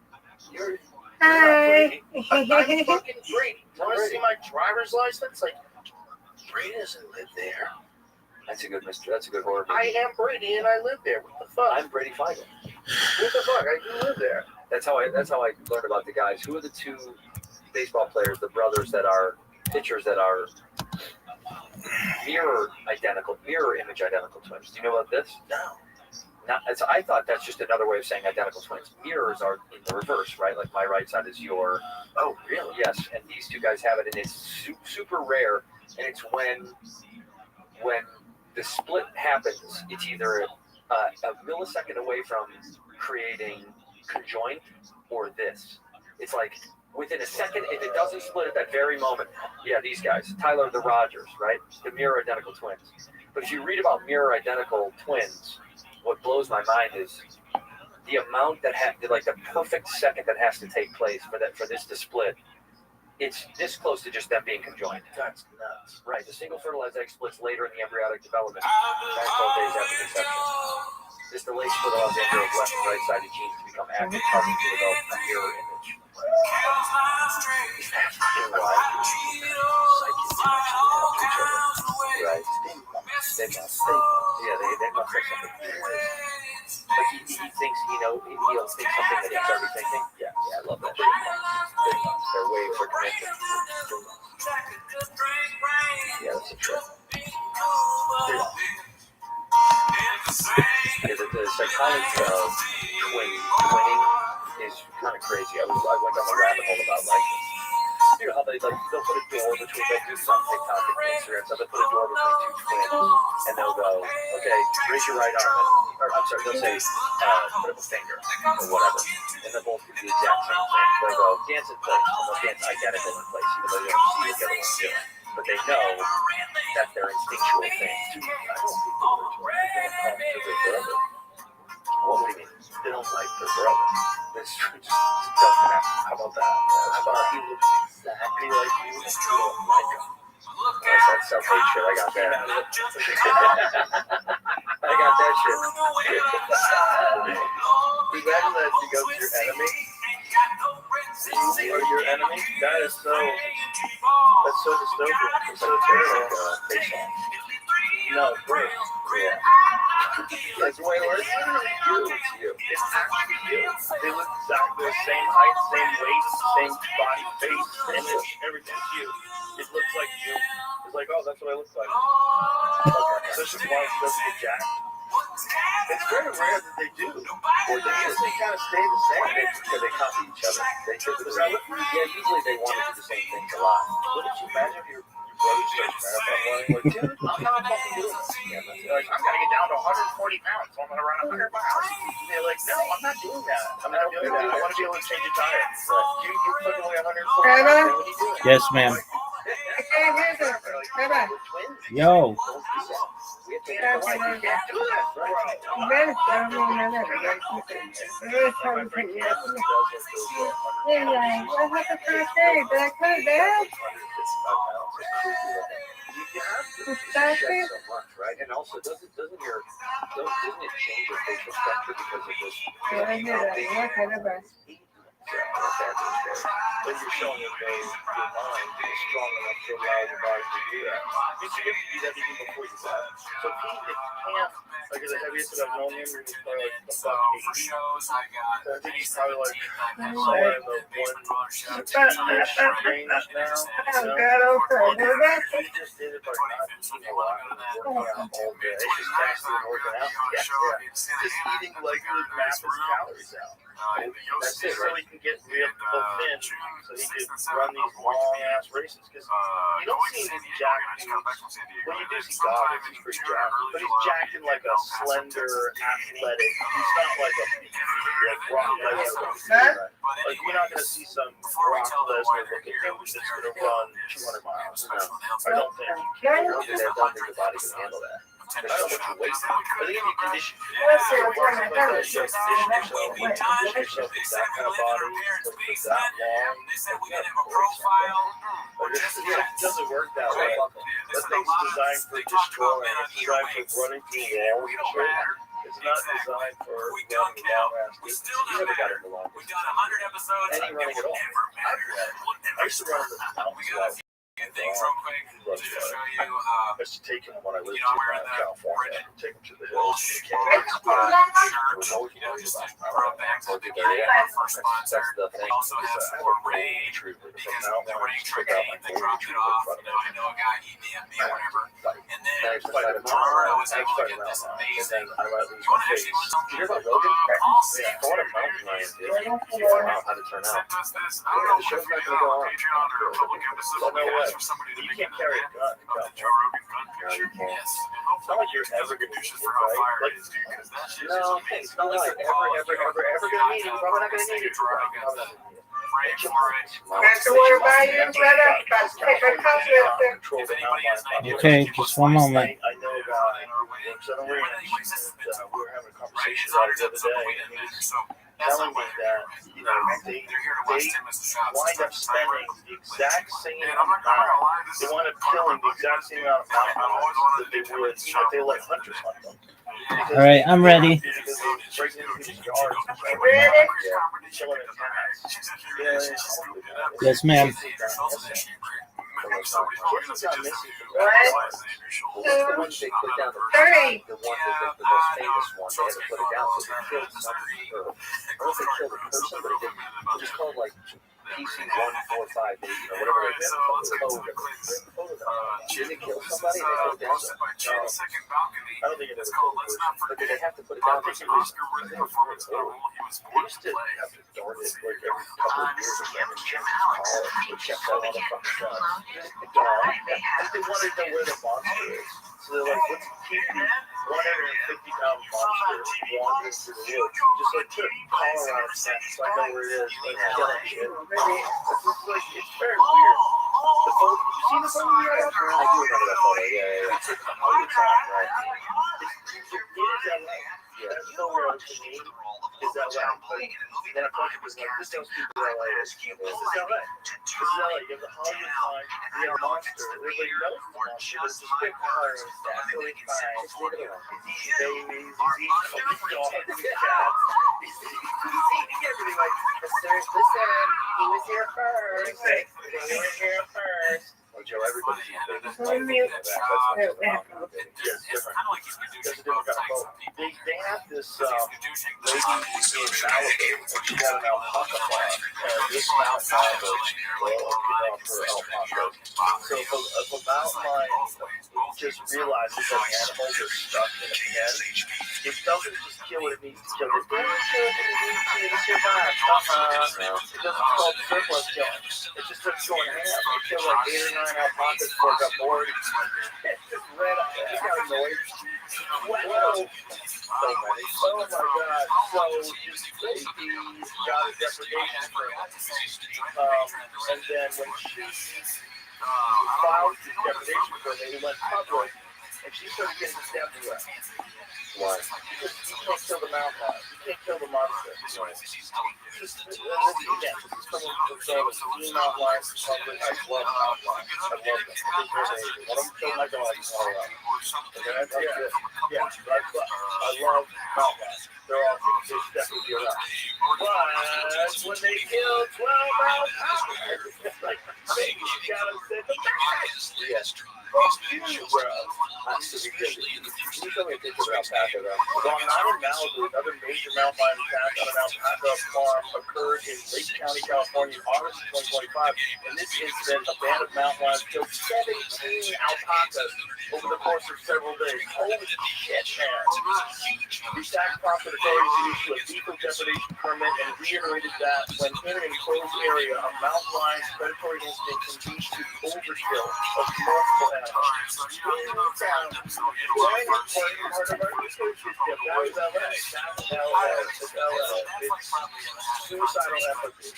you're Hi. I'm fucking Brady. Want to see my driver's license? Like, Brady doesn't live there. That's a good mystery. That's a good horror I movie. am Brady, and I live there. What the fuck? I'm Brady Feigl. What the fuck? I do live there. That's how I learned about the guys. Who are the two baseball players, the brothers that are pitchers that are mirror image identical twins? Do you know about this? No. I thought that's just another way of saying identical twins. Mirrors are in the reverse, right? Like my right side is your. Oh, really? Yes, and these two guys have it, and it's super rare. And it's when the split happens, it's either a millisecond away from creating conjoined or this. It's like within a second, if it doesn't split at that very moment, yeah, these guys, Tyler the Rogers, right? The mirror identical twins. But if you read about mirror identical twins, what blows my mind is the amount that like the perfect second that has to take place for this to split. It's this close to just them being conjoined. That's nuts. Right. The single fertilized egg splits later in the embryonic development, 12 days after conception. This delayed split allows the embryo's left and right-sided genes to become active, causing to develop a mirror image. That's fucking wild. Psychics actually help each other. Right. They must. Yeah, they must have something. Like he thinks he'll think something that he's already thinking. Yeah, I love that shit. Their waves are connected. Yeah, that's a trip. Yeah, the psychology of twinning is kind of crazy. I went down the rabbit hole about like, you know how they'll put a door between, they'll do this on TikTok and Instagram, so they'll put a door between two twins, and they'll go, okay, raise your right arm, they'll say, put up a finger, or whatever, and they'll both do the exact same thing. They'll go, dance in place, and they'll dance identical in place, even though they don't see what the other one's doing. But they know that's their instinctual thing. I don't think people are twins, they don't come to their brother. What do you mean? They don't like their brother. This just doesn't happen. How about that? How about he looks exactly like you and you don't like him? That's that self-hate shit. I got that. I got that shit. Imagine that you go to your enemy. You are your enemy? That is so... That's so dystopian. It's so terrible. No, bro. Yeah. That's way worse. It's you. It's actually you. They look exactly the same height, same weight, same body, face, image, everything's you. It looks like you. It's like, oh, that's what I look like. Okay. This is why it doesn't get jacked. It's very rare that they do. Or they kind of stay the same because they copy each other. They typically, usually they want to do the same things a lot. What did you imagine if your brother starts marathon running? Like, dude, I'm not fucking doing this. Yeah, like, I'm gonna get down to 140 pounds, so I'm gonna run 100 miles. They're like, no, I'm not doing that. I'm not doing that. I want to be able to change a tire. Right. You fucking weigh 140 pounds. What are you doing? Yes, ma'am. Yo. Right? And also, doesn't it change your facial structure because of this? When you're showing that your mind is strong enough to allow your body to do that. You should do that even before you die. So if he can't, like the heaviest that I've known him, he was probably like the fuck 80. I think he's probably like somewhere in the 160-ish range now. He just did it by not eating a lot and working out all day. It's just fasting and working out. Yeah. Just eating like massive calories out. That's it, so he can get real thin, so he can run these long-ass races, because you don't see him jacked, well, you do see Goggins, he's pretty jacked, but he's jacked in like a slender, athletic, he's not like a Brock Lesnar, like you're not going to see some Brock Lesnar looking dude that's going to run 200 miles, no, I don't think the body can handle that. There's so much weight. I think if you condition yourself with that kind of body, for that long, you got to break something. It doesn't work that way. That thing's designed for destroying. It's designed for running through walls and shit. It's not designed for running long-ass distance. You never got into long distance. Any running at all. I used to run in the mountains. Things real quick to show you. I used to take him when I lived in California. Take him to the hills. Just to throw back to the beginning of our first sponsor. We also have for Ray, because the Ray trick game, they dropped it off. I know a guy, he DM'd me or whatever. And then tomorrow I was able to get this amazing. You want to actually learn something? You hear about Rogan? Yeah, I want a mountain lion, dude. How to turn out. The show's not going to go on. Patreon or a public episode. No way. You can't carry a gun. No, you can't. It's not like you're ever going to need it, right? Like, no, it's not like you're ever going to need it. Probably not going to need it. That's the word by you, brother. Take my coffee. Okay, just one moment. I know a guy who works on a ranch, and we were having a conversation about it the other day, and he was telling me that, you know, they wind up spending the exact same amount. They wind up killing the exact same amount of mountains that they would, even if they let hunters hunt them. All right, I'm ready. Yes, ma'am. Hey. The most famous one, they had to put it down because they killed something. I don't know if they killed a person, but it was called like PC 145, whatever they did. Did they kill somebody and they put it down? I don't think it ever killed a person, but did they have to put it down for some reason? They used to have to guard it like every couple of years or something. They checked out all the fucking guns. They wanted to know where the monster is. So they're like, let's keep the 150-pound monster wandering through the woods. Just like put Colorado snacks so I know where it is. Like killing shit. It's very weird. The photo, you seen the photo we had up there? I do remember that photo, yeah. It's all the time, right? It is LA. That's so real to me. Is LA. And then a bunch of us like, this don't speak to LA. This is LA. This is LA. You have the Hollywood sign, you have a monster. Everybody knows the monster. There's a big car. It's absolutely fine. It's eating babies. He's eating dogs. He's eating cats. He's eating everything. Like, there's this one. He was here first. He was here first. Well, Joe, everybody's eating babies. That's different. That's a different kind of boat. They have this lady in Malibu, and she had an alpaca farm. This mountain lion was off her alpaca. So if a mountain lion just realizes that animals are stuck in a pen, it doesn't just kill what it needs to kill. It doesn't kill what it needs to survive. It doesn't call surplus killing. It just starts going ham. It kills like 8 or 9 alpacas before it got bored. It's just red up. It got annoyed. Well, so many. Oh my God. So this lady got a depredation permit. And then when she filed the depredation permit, it went public, and she started getting death threats. Why? Because you can't kill the mountain lion. You can't kill the monster. This is someone who saw the mountain lions in public. I love mountain lions. I love them. They're amazing. One of them killed my dog in Colorado. I love mountain lions. They're awesome. They should definitely be around. But when they kill 12 alpacas, it's like, baby, you gotta send them back. Yes. Fuck you, bro. That's just ridiculous. Can you tell me a picture of alpaca, though? Well, not in Malibu. Another major mountain lion attack on an alpaca farm occurred in Lake County, California in August of 2025. In this incident, a band of mountain lions killed 17 alpacas over the course of several days. Holy shit, man. The attack prompted authorities to issue a lethal depredation permit and reiterated that when in an enclosed area, a mountain lion's predatory instinct can lead to overkill of multiple animals. Suicidal empathy.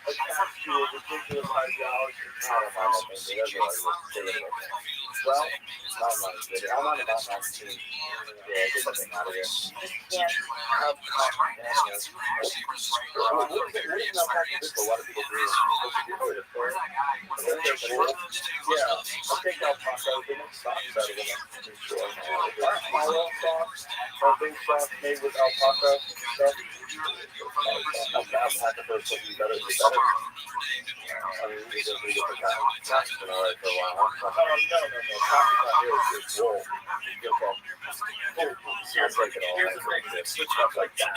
Attached to a ridiculous ideology. Well, I'm on the mountain lion team. Yeah, get that thing out of here. you can't have animals. What is an alpaca good for? A lot of people agree. Yeah, I'll take alpaca. They make socks out of them. Follow socks are big socks made with alpaca stuff. Alpaca first would be better. I mean, we just need to put that. That's been alright for a while. No. Alpaca's not here. It's wool. Here's the thing. It's stuff like that.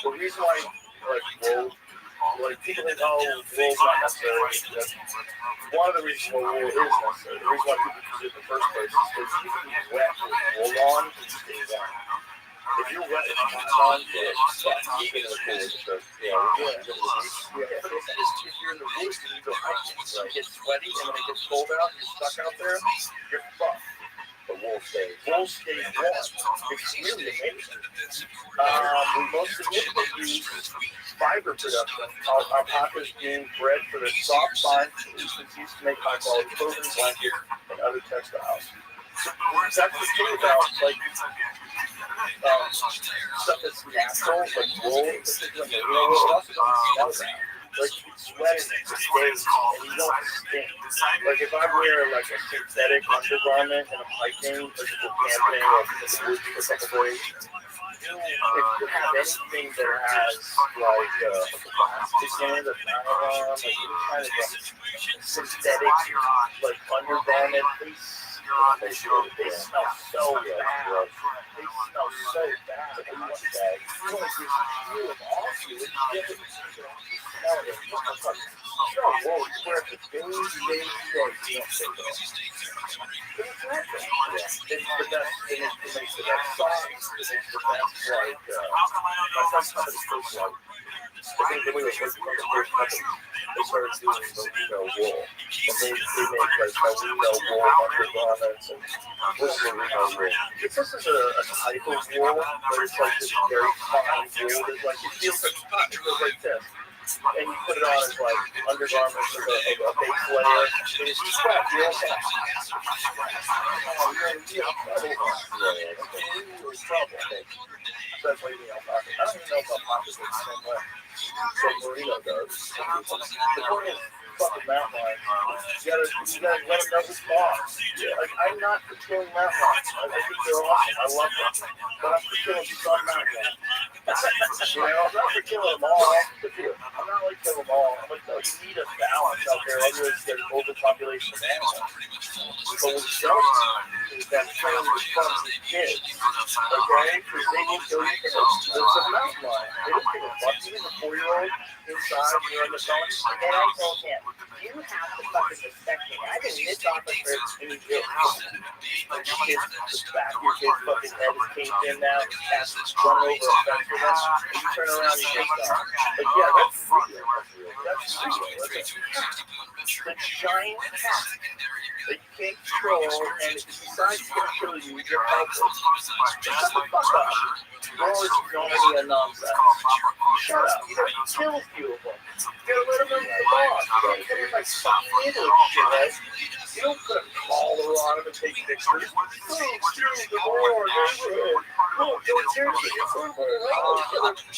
The reason why, like, wool, like, people think, oh, wool's not necessary. One of the reasons why wool is necessary, the reason why people use it in the first place is because you can be wet with wool on and stay warm. If you're wet and it's on, it's stuck. You get in the pool, it's just, if you're in the woods and you go hiking, it gets sweaty, and when it gets cold out, you're stuck out there, you're fucked. But stage. Bull stage 1. It's really amazing. We most significantly use fiber production. Alpacas being bred for their soft fine since used to make high quality clothing, blankets, and other textiles. That's the thing about like stuff that's natural, like wool, particularly merino wool. It also doesn't smell bad. Like you can sweat in it for days and you don't stink. Like if I wear like a synthetic undergarment and I'm hiking, like if we're camping or in the woods for a couple days, if you have anything that has like plastic in it, or nylon, like any kind of synthetic like undergarment, they smell so bad. They smell so bad. You want to peel them off you. It's whoa, you wear it for days, straight. You don't take it off. But it's natural. It's the best. It makes the best sauce. It makes the best, like, my friend's company first one. I think we were first one of the first companies. They started doing merino wool. And they make like merino wool undergarments and what's merino wool? This is a type of wool, but it's like this very fine wool. It's like it feels like cotton. It goes like this. And you put it on as like undergarments of a base layer. And it's sweat. You're okay. You're in trouble. So that's why you need alpaca. I don't even know if alpaca's the same way. So merino does. The point is, fucking mountain lions. You gotta let them know who's boss. Like, I'm not for killing mountain lions. I think they're awesome. I love them. But I'm for killing some mountain lions. You know, I'm not for killing them all. I'm not like kill them all. I'm like, no, you need a balance out there. Otherwise, there's overpopulation of animals. So what we don't is that trailing from the kids. Okay? Because they will kill you kids. It's a mountain lion. They don't give a fuck. Even a 4-year-old inside, you're in the phone. And I told him, you have to fucking respect me. I've been in this office for 2 years. The back of your kid's fucking head is caved in now. His cat's running over a fence with us. And you turn around and you take off. But yeah, that's real. That's real. The giant cat that you can't control, and if it decides to kill you, you're helpless. Shut the fuck up. You're always ignoring a nonsense. Shut up. You gotta kill a few of them. You gotta let them in the boss. You gotta put them like fucking Italy, right? You don't put a collar on them and take pictures. Oh, excuse the war, neighborhood. Oh, don't tear it. They're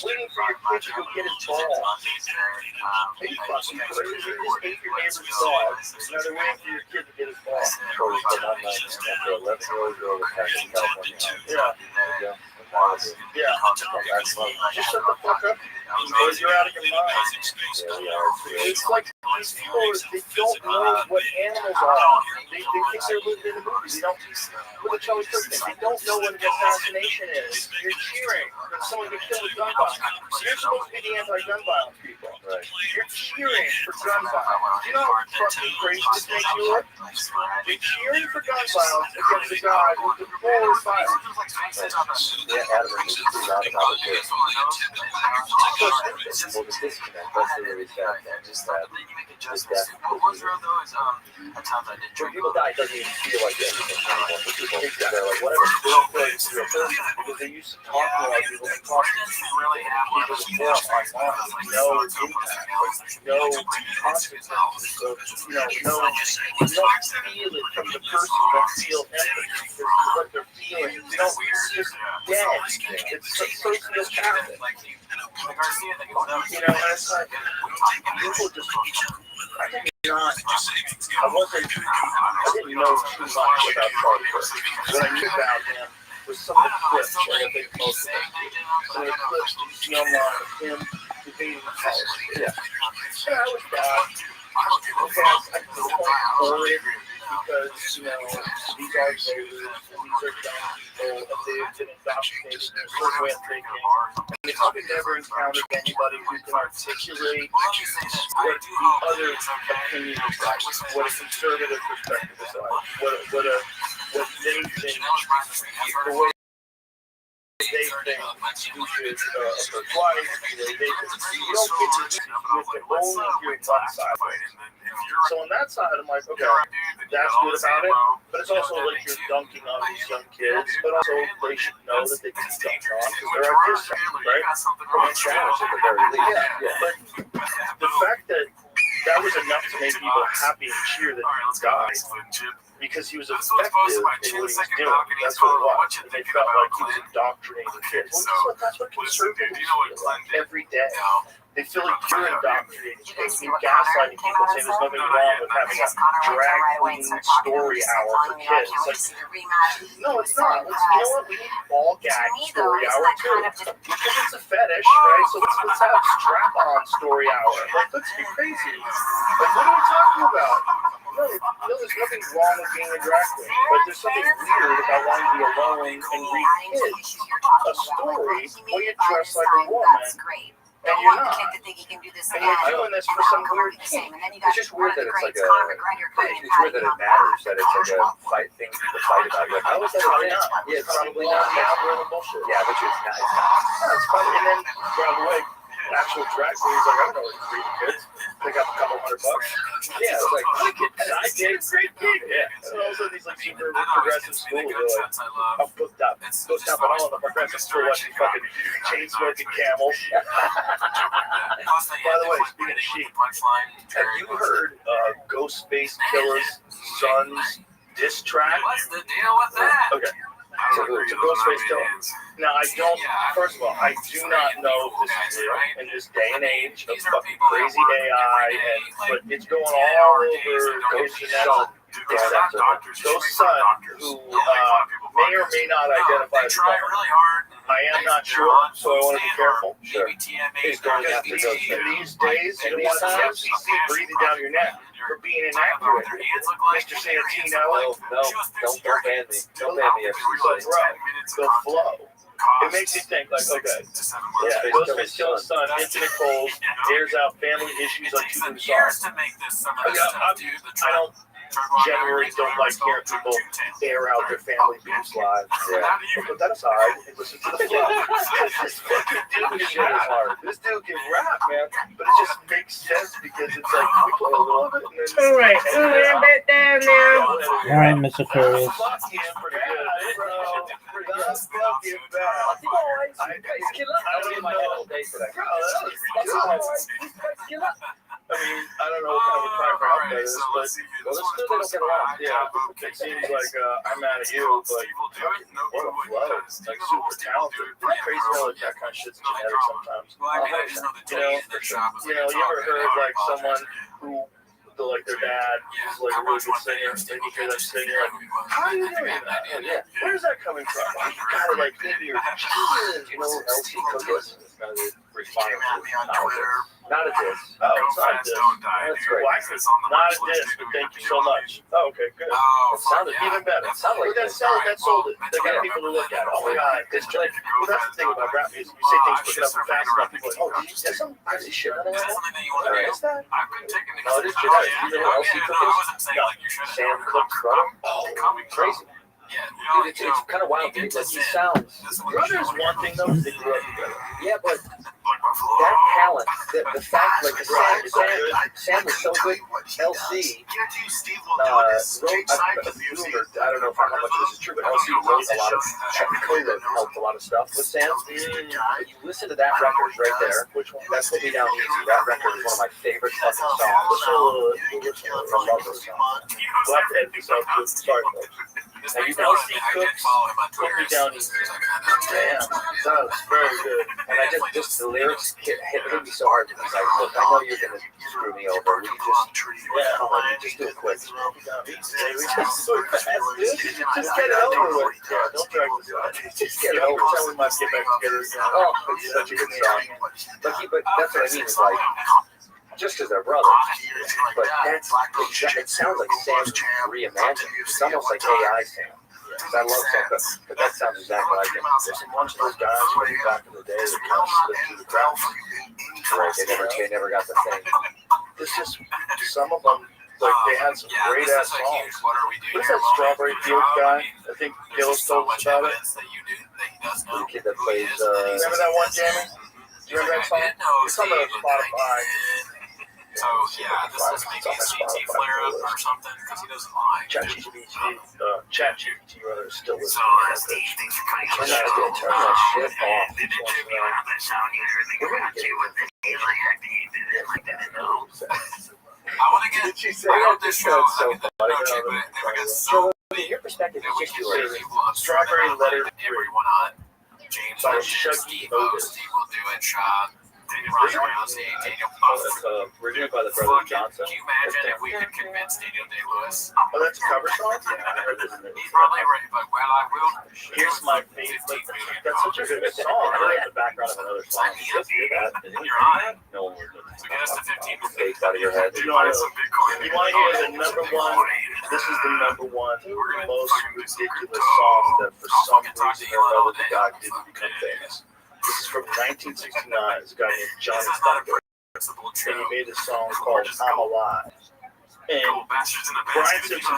waiting for your kid to go get his ball. Are you fucking crazy? You just hate your neighbor's dog. Now they're waiting for your kid to get his ball. So we put on my 11-year-old girl with Patrick California. Yeah. Yeah. Just shut the fuck up. Because you're out of your mind. It's like these people, they don't know what animals are. They think they're living in a movie. They don't, with a Charlie Kirk thing, they don't know what an assassination is. You're cheering when someone gets killed with gun violence. You're supposed to be the anti-gun violence people. Right. You're cheering for gun violence. You know how fucking crazy this makes you look? You're cheering for gun violence against a guy who deploys violence. Yeah, Adam is not about it. Well, the disconnect, that's the really sad thing, is that just that when people die, it doesn't even feel like anything anymore. For people, they're like, whatever, they don't feel like it's real person, because they used to talk to like people and talk to people before online, no impact, no consequences, so, you know, you don't feel it from the person, you don't feel empathy for what they're feeling, you don't, it's just dead, it's sociopathic. You know, and it's like, people just, I did not, I didn't know too much about Charlie Kirk. What I knew about him was some of the clips, like I think most of them, some of the clips that you see online of him debating politics. Yeah. And I was bad. I feel horrid because, you know, these are voters, and these are young people, and they've been indoctrinated in a certain way of thinking. And they probably never encountered anybody who can articulate what the other opinion is like, what a conservative perspective is like, what they think, the way they think you should approach twice. You don't get to you can only hear one side. So on that side, I'm like, okay, that's good about it. But it's also like you're dunking on these young kids, but also they should know that they can dunk on because they're artistic, right? From a challenge at the very least. Yeah. But the fact that that was enough to make people happy and cheer that he died. Because he was effective in what he was doing. That's what it was. And they felt like he was indoctrinating kids. Well, that's what conservatives feel like every day. They feel like you're indoctrinating kids. You're gaslighting people, saying there's nothing wrong with having a drag queen story hour for kids. Like, no, it's not. You know what? We need all gag story hour too. Because it's a fetish, right? So let's have strap-on story hour. Like, let's be crazy. Like, what are we talking about? No, there's nothing wrong with being a drag queen, but there's something weird about wanting to be alone and read kids a story when you dress like a woman, and you're not. And you're doing this for some weird kink. It's just weird that it's like it's weird that it matters, that it's like a fight thing people fight about. Like, how is that? Probably not. Yeah, it's probably not. Now we're in the bullshit. Yeah, which is nice. No, it's probably, and then, by the way, actual drag queens, like, I don't know what to read kids. Pick up a couple $100. Yeah, it's like, I did great gig. Yeah. And all of a sudden, these like super progressive schools are like, I'm booked up. Booked up, but all of the progressive school watching fucking chain smoking camels. By the way, speaking of sheep, have you heard Ghostface Killer's son's diss track? What's the deal with that? Okay. So Ghostface Killer. Now, I don't, first of all, I do not know if this is real in this day and age of fucking crazy AI, but it's going all over the internet. Ghost son, who may or may not identify as a woman. I am not sure, so I want to be careful. Sure. He's going after those in these days, you know what? FCC breathing down your neck for being inaccurate. Mr. Santino. No, don't ban me. Don't ban me, FCC. The flow. It makes you think, like, okay, yeah, Ghostface Killer's son, Infinite Cold, airs out family issues on 2 new songs. I don't generally don't like hearing people air out their family beefs live. Yeah. Put that aside and listen to the flow. This fucking dude is hard. This dude can rap, man, but it just makes sense because it's like we play a little of it and then. All right, so we're back down now. All right, Mr. Furious. I mean, I don't know what kind of a crime rap that is, but they don't get along. Yeah, it seems like I'm mad at you, but what a flow. Like, super talented. It's crazy how like, that kind of shit's genetic sometimes. You ever heard like someone who, like their dad is like a really good singer, and you hear them sing, you're like, how are you doing that? And yeah, where's that coming from? You gotta like maybe you're you know, LC Cookies is kind of responding to not a diss. Oh, it's not a diss. That's great. Not a diss, but thank you so much. Oh, okay, good. It sounded even better. It sounded like that sold it. They got people to look at. Oh my god, it's like, well, that's the thing about rap music. You say things quick enough and fast enough, people are like, oh, did you get some crazy shit on that? Is that? No, it is genetic. You know LC Cookies? Sam Cooke's brother? Oh, crazy. Dude, it's kind of wild. Like, he sounds. Brothers one thing though, they grew up together. Yeah, but that talent, the fact, like Sam was so good. LC wrote, I don't know how much this is true, but LC wrote a lot of, co-wrote helped a lot of stuff with Sam. You listen to that record right there. Which one? That's Put Me Down Easy. That record is one of my favorite fucking songs. From Love Those songs. We'll have to edit this out too. Sorry, folks. Now you LC Cooks, Put Me Down Easy. Damn, that was very good. And I just the lyrics hit me so hard because like, look, I know you're gonna screw me over. We come on, just do it quick. Just get it over with. Yeah, don't drag this out. Just get it over. Tell me we might get back together again. Oh, it's such a good song. But that's what I mean. It's like, just because they're brothers, but it sounds like Sam's reimagined. It's almost like AI Sam. I love Sam, but that sounds exactly like him. There's a bunch of those guys way back in the day that kind of slipped through the crowd. Right, they never got the thing. There's just some of them, like they had some great ass songs. What's that Strawberry Fields guy? I think Gillis told us about it. The kid that plays. Remember that one, Jamie? Do you remember that song? It's on the Spotify. So yeah, this is maybe a CT flare up or something because he doesn't lie. ChatGPT rather still listening. So Steve, thanks for coming on the Turn show. that shit off. Did you heard that sound you heard me go out to with the days I had to like that? No. I want to get. Did she say I hope that? this show. So I mean, no cheap, but it never gets so big. Your perspective That we is can just see yours. people on Strawberry letter everyone on. James by Legend, Shuggy Steve O, Otis. Steve will do it. Sean, Ronnie Rousey, Daniel Buff. Reviewed by the brother Johnson. Can you imagine if we could convince Daniel Day-Lewis? Oh, that's a cover song? Yeah, he's probably right, but well, I will. Here's my favorite. That's such a good song. I like the background of another song. You just hear that. You're on it. No one would So get us to 15 to face out of your head. You want to hear the number one? This is the number one most ridiculous song that for some reason or another the guy didn't become famous. This is from 1969. This guy named Johnny Thunder. And he made a song called I'm Alive. And Brian Simpson brought it to the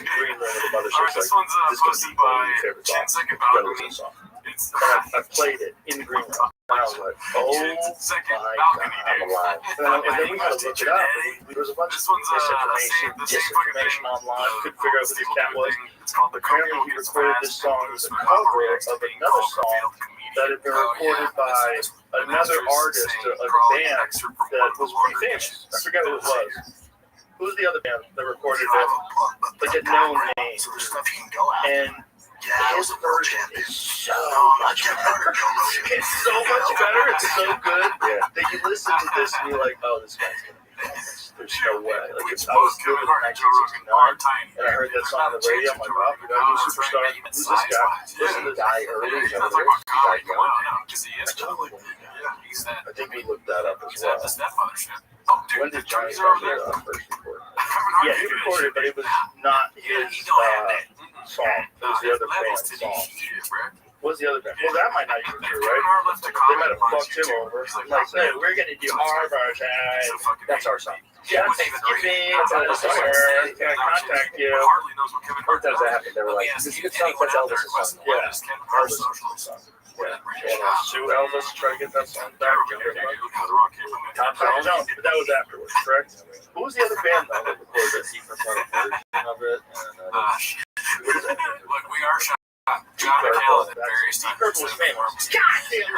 green room with the mothership. Like, this is going to be one of your favorite songs. Gotta listen to the song. And I played it in the green room. And I was like, oh my God, I'm alive. And then we had to look it up. And there was a bunch of disinformation online. Couldn't figure out who this cat was. Apparently he recorded this song as a cover of another song that had been recorded by another artist, a band that was pretty famous. I forget who it was. Who was the other band that recorded it? Like a known name. And his version is so much better. It's so much better. It's so good that you listen to this and you're like, oh, this guy's gonna be famous. There's no way. Like, I was doing it in 1969, and I heard that song on the radio. I'm like, wow, you know, new superstar. Who's this guy? Listen to this guy early. I think we looked that up as well. When did Johnny Thunder first record? Yeah, he recorded, but it was not his song. It was the other band's song. What was the other band? Well, that might not even be true, right? They might have fucked him over. Like, hey, we're going to do our version. That's our song. Yeah, Thanksgiving, can I contact you? Or does that happen? They were like, this is a good song, that's Elvis' song. Yeah, Elvis' song. Yeah. Sue Elvis try to get that song back. Tom Jones, but that was afterwards, correct? Who was the other band though that recorded this? Of it. Look, we are shot. John McHale at various times. Purple was famous. God damn it.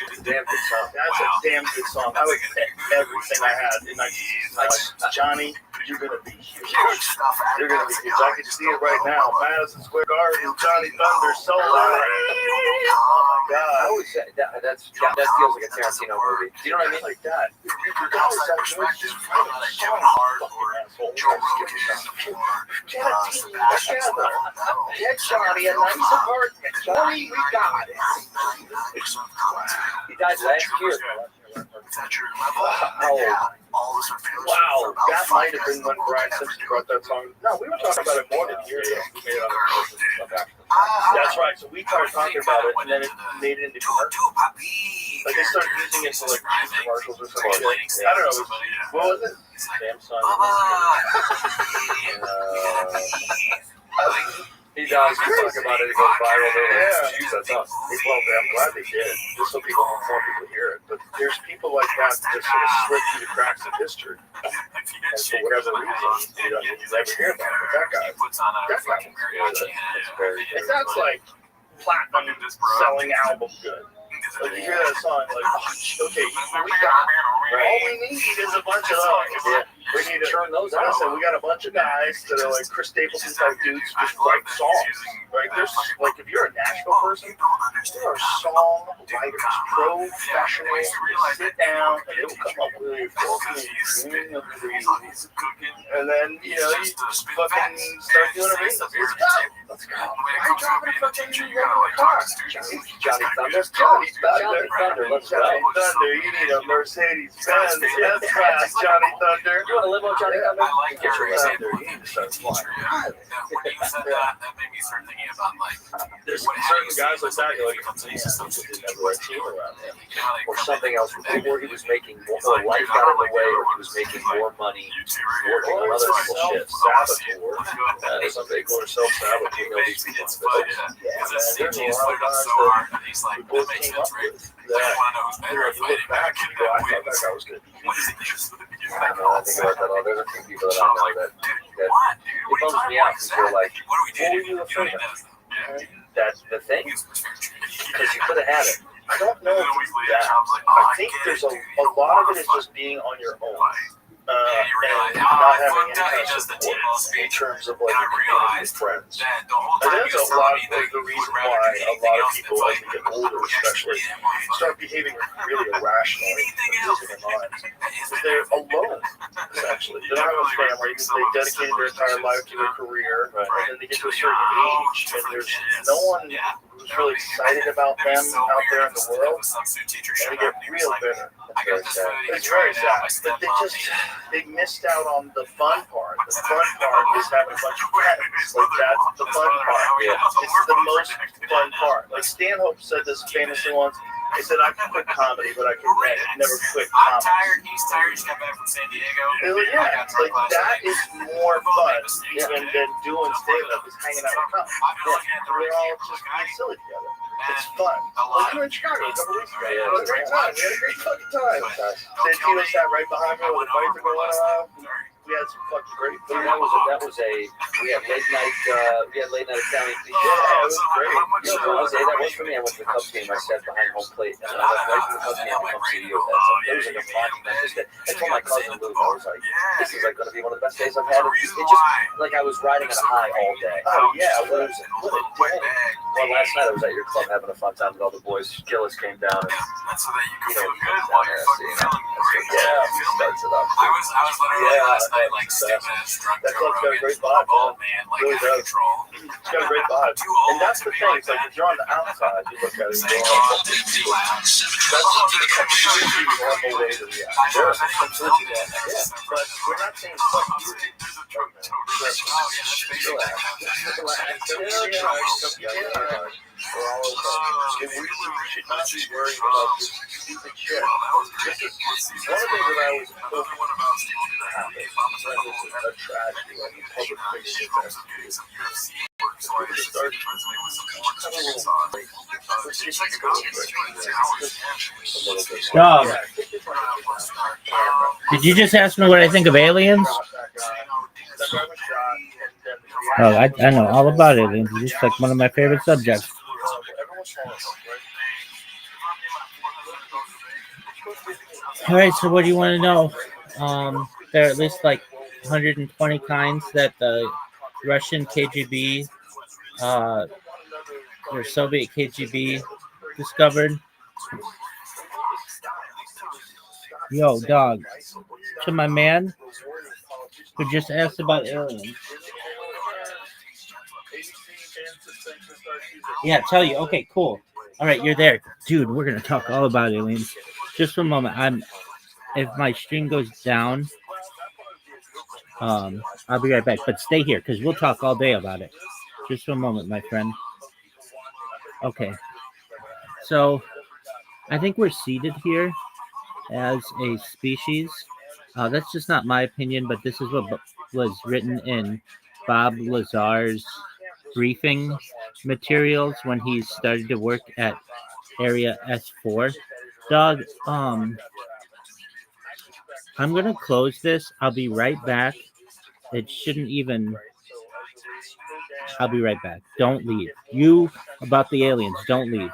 It's a damn good song. That's a damn good song. I would bet everything I had in 1969. Johnny, you're going to be huge. You're going to be huge. I can see it right now. Madison Square Garden, Johnny Thunder, so loud. Oh my God. I always say that feels like a Tarantino movie. Do you know what I mean? Like that. Kevin Hart or Joe Rogan. Get Johnny a nice apartment. Johnny, we got it. He died last year. Wow, that might have been when Brian Simpson brought that song. No, we were talking about it more than a year ago. That's right. So we started talking about it, and then it made it into commercials. Like they started using it for like commercials or something. I don't know. What was it? Samsung. He does. We talk about it. It goes viral. Yeah. Use that song. Well, I'm glad they did, just so more people hear it. But there's people like that that sort of slip through the cracks of history. And for whatever reason, you don't ever hear about it. But that guy and that's like platinum selling album good. Like you hear that song, like, oh, okay, we got all we need is a bunch of those. Yeah. We need to turn those out. So we got a bunch of guys that are like Chris Stapleton type dudes just write songs. Right? There's like if you're a Nashville person, there are song writers, professionals who sit down and they will come up with a fucking and then you know you fucking start doing a race. Let's go. Let's go. I drive a fucking car. Johnny Thunder. Johnny Thunder. Let's go. Johnny Thunder. You need a Mercedes Benz. Yes, fast, Johnny Thunder. You want to live on Johnny Thunder? I like your Thunder. You need to start flying. When you said that made me start thinking about like there's certain guys like that, you're like, man, he didn't have the right team around him. Or something else, or he was making more, or life got in the way, or he was making more money working on other people's shifts. Saboteur. Some they go to self-sabotage. You know these people. Yeah, man, there's a lot of guys that we both came up with that, you look back and you go, I thought that guy was going to be I know, I think about that. There's a few people that I know that it bums me out because you're like, what were you afraid of? That's the thing. Because you could have had it. I don't know if it's that. I think there's a lot of it is just being on your own. And not having any kind of support in terms of like your community and friends. And that's a lot of the reason why a lot of people, as they get older especially, start behaving really irrationally and losing their minds. Because they're alone, essentially. They don't have a family. They dedicated their entire life to their career, and then they get to a certain age, and there's no one who's really excited about them out there in the world, and they get real bitter. It's very sad. But they missed out on the fun part. The fun part is having a bunch of friends. Like, that's the fun part. Yeah. It's the most fun part. Like, Stanhope said this famously once. He said, I can quit comedy, but I can never quit comedy. He's tired. He just got back from San Diego. Yeah, like, that is more fun even than doing stand-up, is hanging out with comics. We're all just being silly together. It's fun. Like, we were in Chicago a couple weeks ago. It was a great time. We had a great fucking time. Santino sat right behind me with the fights going on. We had some fucking great food. We had late night Italian pizza. Yeah, it was great. You know what day that was for me? I went to the Cubs game. I sat behind home plate, and I left right from the Cubs game to come see you. It was like a monumental day. I told my cousin Lou, I was like, this is like going to be one of the best days I've had. It just like I was riding on a high all day. Oh yeah, what a day. Well, last night I was at your club having a fun time with all the boys. Gillis came down, and that's so that you can feel good while you're fucking feeling great. Yeah, he starts it up. I was literally last night like stupid ass drunk. That club's got a great vibe, man. Like really does. It's got a great vibe. And that's the thing. It's like if you're on the outside, you look at it and go, that's the normal way to react. Sure, completely normal. Yeah, but we're not saying fuck you. We should not be worried about this stupid shit. This is one of the things that I was hoping would happen. A tragedy, like public figure Dog, did you just ask me what I think of aliens? Oh, I know all about aliens. It's just like one of my favorite subjects. All right, so what do you want to know? There are at least like 120 kinds that the Russian KGB or Soviet KGB discovered. Yo, dog, to my man who just asked about aliens. Yeah, tell you. Okay, cool. All right, you're there. Dude, we're going to talk all about aliens. Just for a moment. If my stream goes down, I'll be right back. But stay here because we'll talk all day about it. Just for a moment, my friend. Okay. So, I think we're seated here as a species. That's just not my opinion, but this is what was written in Bob Lazar's briefing materials when he started to work at Area S4. Dog, I'm gonna close this. I'll be right back. It shouldn't even. I'll be right back. Don't leave. You about the aliens. Don't leave.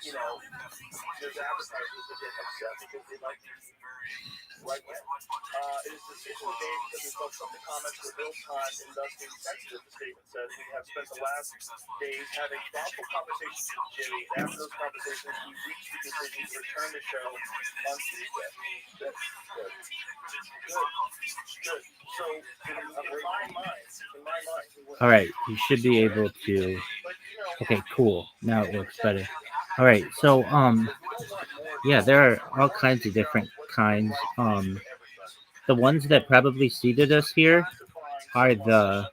And, there's advertisers that get upset because they like to be right wing. It is the decision made because we felt some of the comments were ill-timed and thus insensitive, the statement says. We have spent the last days having thoughtful conversations with Jimmy, and after those conversations, we reached the decision to return the show on Tuesday. Good. So, in my mind, all right, you should be able to. Okay, cool. Now it works better. All right. So yeah, there are all kinds of different kinds. The ones that probably seeded us here are the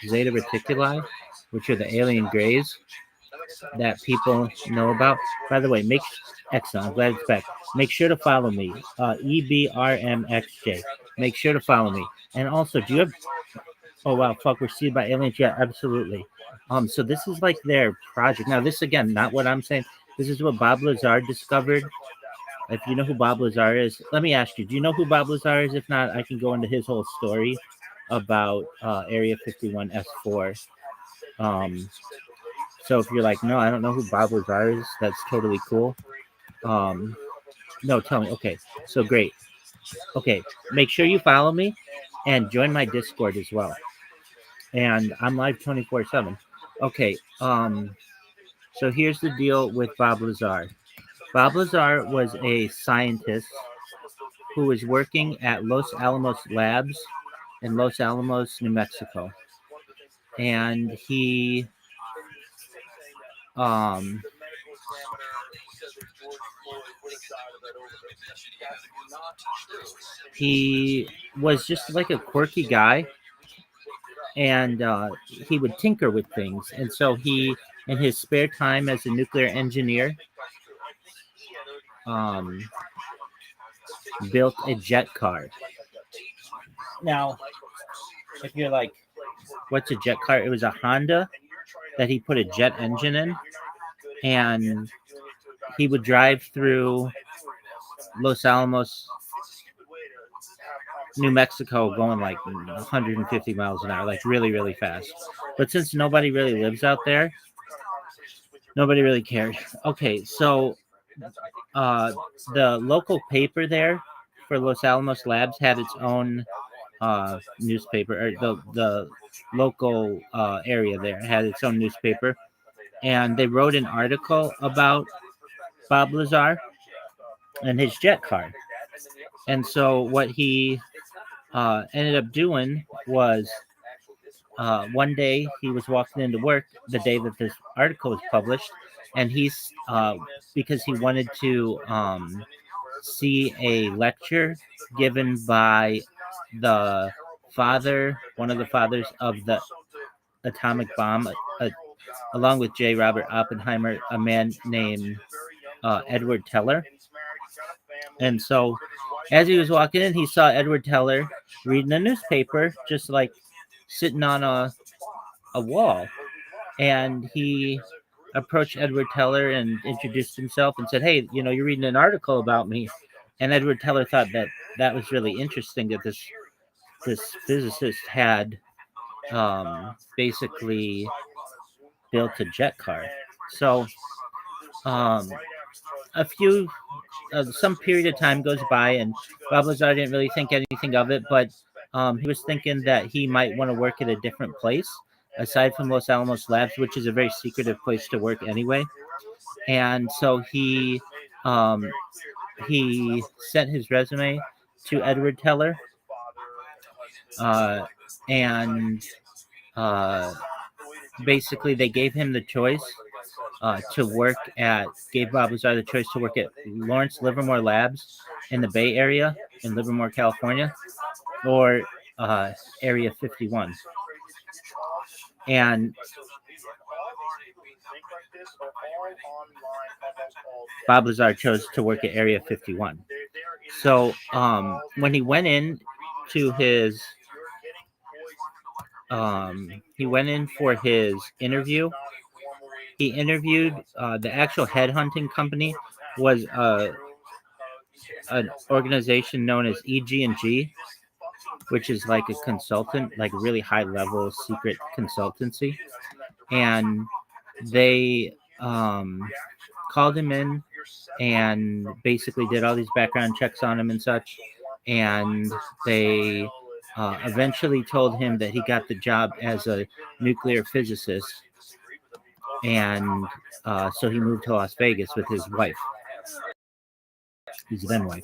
Zeta Reticuli, which are the alien grays that people know about. By the way, excellent. I'm glad it's back. Make sure to follow me. EBRMXJ. Make sure to follow me. And also, do you have? Oh wow, fuck, we're seeded by aliens. Yeah, absolutely. So this is like their project. Now, this again, not what I'm saying. This is what Bob Lazar discovered. If you know who Bob Lazar is, let me ask you: do you know who Bob Lazar is? If not, I can go into his whole story about Area 51 S4. So if you're like, no, I don't know who Bob Lazar is, that's totally cool. No, tell me. Okay, so great. Okay, make sure you follow me and join my Discord as well. And I'm live 24/7. Okay, so here's the deal with Bob Lazar. Bob Lazar was a scientist who was working at Los Alamos Labs in Los Alamos, New Mexico. And he was just like a quirky guy, and he would tinker with things. And so he, in his spare time as a nuclear engineer, built a jet car. Now, if you're like, what's a jet car? It was a Honda that he put a jet engine in, and he would drive through Los Alamos, New Mexico, going like 150 miles an hour, like really, really fast. But since nobody really lives out there, nobody really cared. Okay, so the local paper there for Los Alamos Labs had its own newspaper, or the local area there had its own newspaper, and they wrote an article about Bob Lazar and his jet car. And so what he ended up doing was one day he was walking into work the day that this article was published, and he's because he wanted to see a lecture given by the father, one of the fathers of the atomic bomb, along with J. Robert Oppenheimer, a man named Edward Teller. And so as he was walking in, he saw Edward Teller reading a newspaper, just like sitting on a wall. And he approached Edward Teller and introduced himself and said, "Hey, you know, you're reading an article about me." And Edward Teller thought that was really interesting, that this physicist had basically built a jet car. So some period of time goes by, and Bob Lazar didn't really think anything of it, but he was thinking that he might want to work at a different place aside from Los Alamos Labs, which is a very secretive place to work anyway. And so he sent his resume to Edward Teller, and basically they gave him the choice gave Bob Lazar the choice to work at Lawrence Livermore Labs in the Bay Area in Livermore, California, or Area 51. And Bob Lazar chose to work at Area 51. So when he went in to his he went in for his interview, he interviewed the actual headhunting company was an organization known as EG&G, which is like a consultant, like a really high level secret consultancy. And they called him in and basically did all these background checks on him and such. And they eventually told him that he got the job as a nuclear physicist. And so he moved to Las Vegas with his wife, his then wife.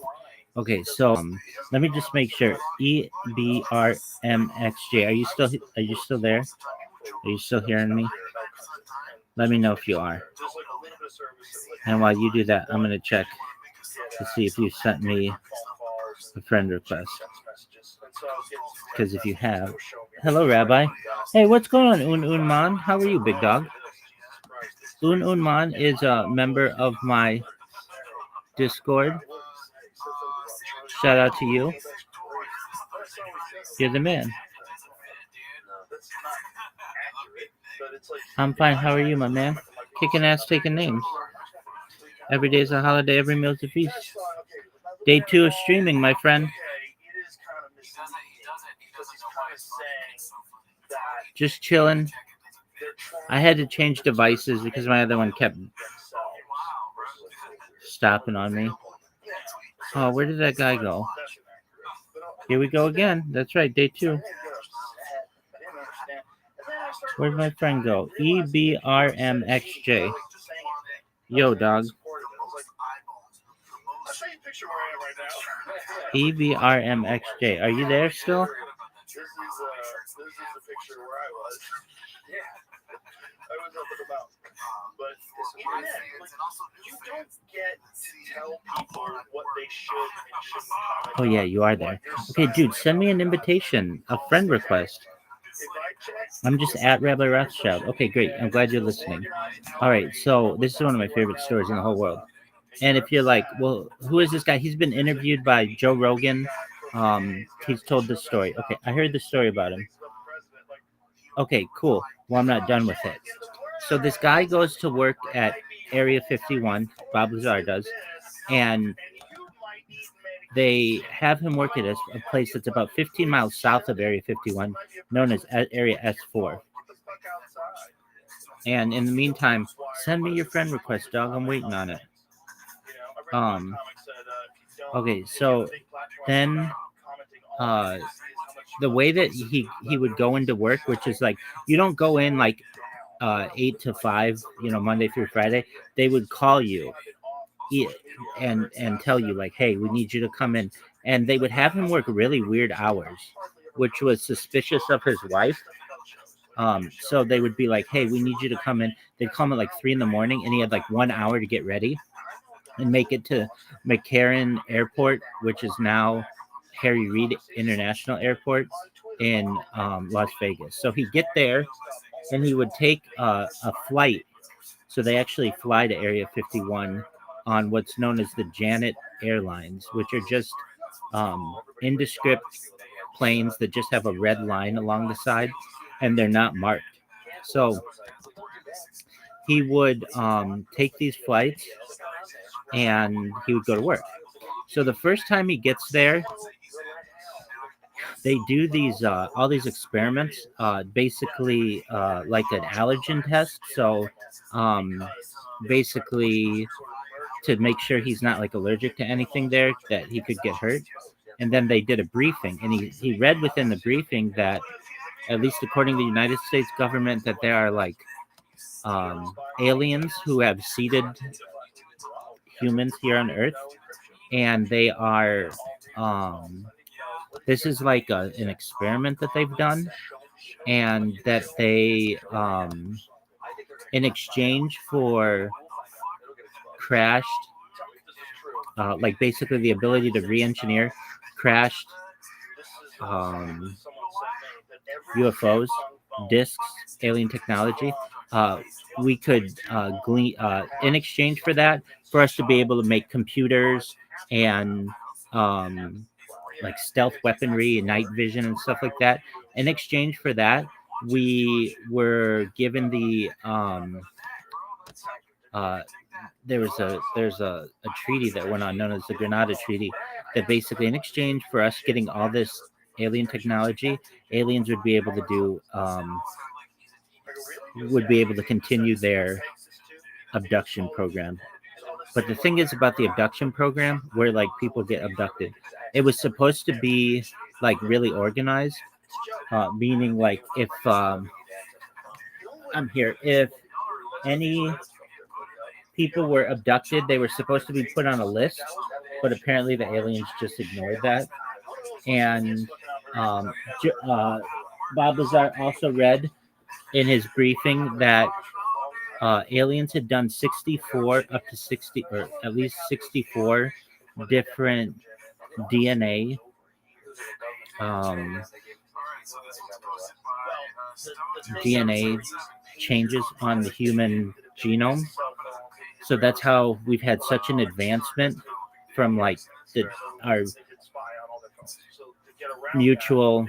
Okay, so let me just make sure. EBRMXJ, are you still there? Are you still hearing me? Let me know if you are. And while you do that, I'm going to check to see if you sent me a friend request. Because if you have, hello, Rabbi. Hey, what's going on, Unman? How are you, big dog? Unman is a member of my Discord. Shout out to you. You're the man. I'm fine. How are you, my man? Kicking ass, taking names. Every day is a holiday. Every meal's a feast. Day 2 of streaming, my friend. Just chilling. I had to change devices because my other one kept stopping on me. Oh, where did that guy go? Here we go again. That's right, day 2. Where'd my friend go? EBRMXJ. Yo, dog. EBRMXJ. Are you there still? This is the picture where I was. Yeah. I was up at the mountain. But you don't get to tell people what they should and shouldn't comment. Oh, yeah, you are there. Okay, dude, send me an invitation, a friend request. I'm just at Rabbi Rothschild. Okay, great. I'm glad you're listening. All right, so this is one of my favorite stories in the whole world. And if you're like, well, who is this guy? He's been interviewed by Joe Rogan. He's told this story. Okay, I heard the story about him. Okay, cool. Well, I'm not done with it. So this guy goes to work at Area 51, Bob Lazar does, and they have him work at a place that's about 15 miles south of Area 51, known as Area S4. And in the meantime, send me your friend request, dog. I'm waiting on it. Okay, so then the way that he would go into work, which is like, you don't go in like 8 to 5, Monday through Friday. They would call you and tell you like, hey, we need you to come in. And they would have him work really weird hours, which was suspicious of his wife. So they would be like, hey, we need you to come in. They'd call him at like 3 a.m, and he had like 1 hour to get ready and make it to McCarran Airport, which is now Harry Reid International Airport in Las Vegas. So he'd get there and he would take a flight. So they actually fly to Area 51 on what's known as the Janet Airlines, which are just indescript planes that just have a red line along the side and they're not marked. So he would take these flights and he would go to work. So the first time he gets there, they do these all these experiments, basically like an allergen test. So basically to make sure he's not like allergic to anything there that he could get hurt. And then they did a briefing, and he read within the briefing that, at least according to the United States government, that there are like aliens who have seeded humans here on Earth, and they are this is like an experiment that they've done, and that they in exchange for crashed like basically the ability to re-engineer crashed UFOs, discs, alien technology, we could glean in exchange for that, for us to be able to make computers and like stealth weaponry and night vision and stuff like that. In exchange for that, we were given the there's a treaty that went on known as the Granada Treaty, that basically in exchange for us getting all this alien technology, aliens would be able to do would be able to continue their abduction program. But the thing is about the abduction program, where like people get abducted, it was supposed to be like really organized, meaning like if I'm here, if any people were abducted, they were supposed to be put on a list, but apparently the aliens just ignored that. And Bob Lazar also read in his briefing that aliens had done 64 up to 60, or at least 64 different DNA DNA changes on the human genome. So that's how we've had such an advancement from like our mutual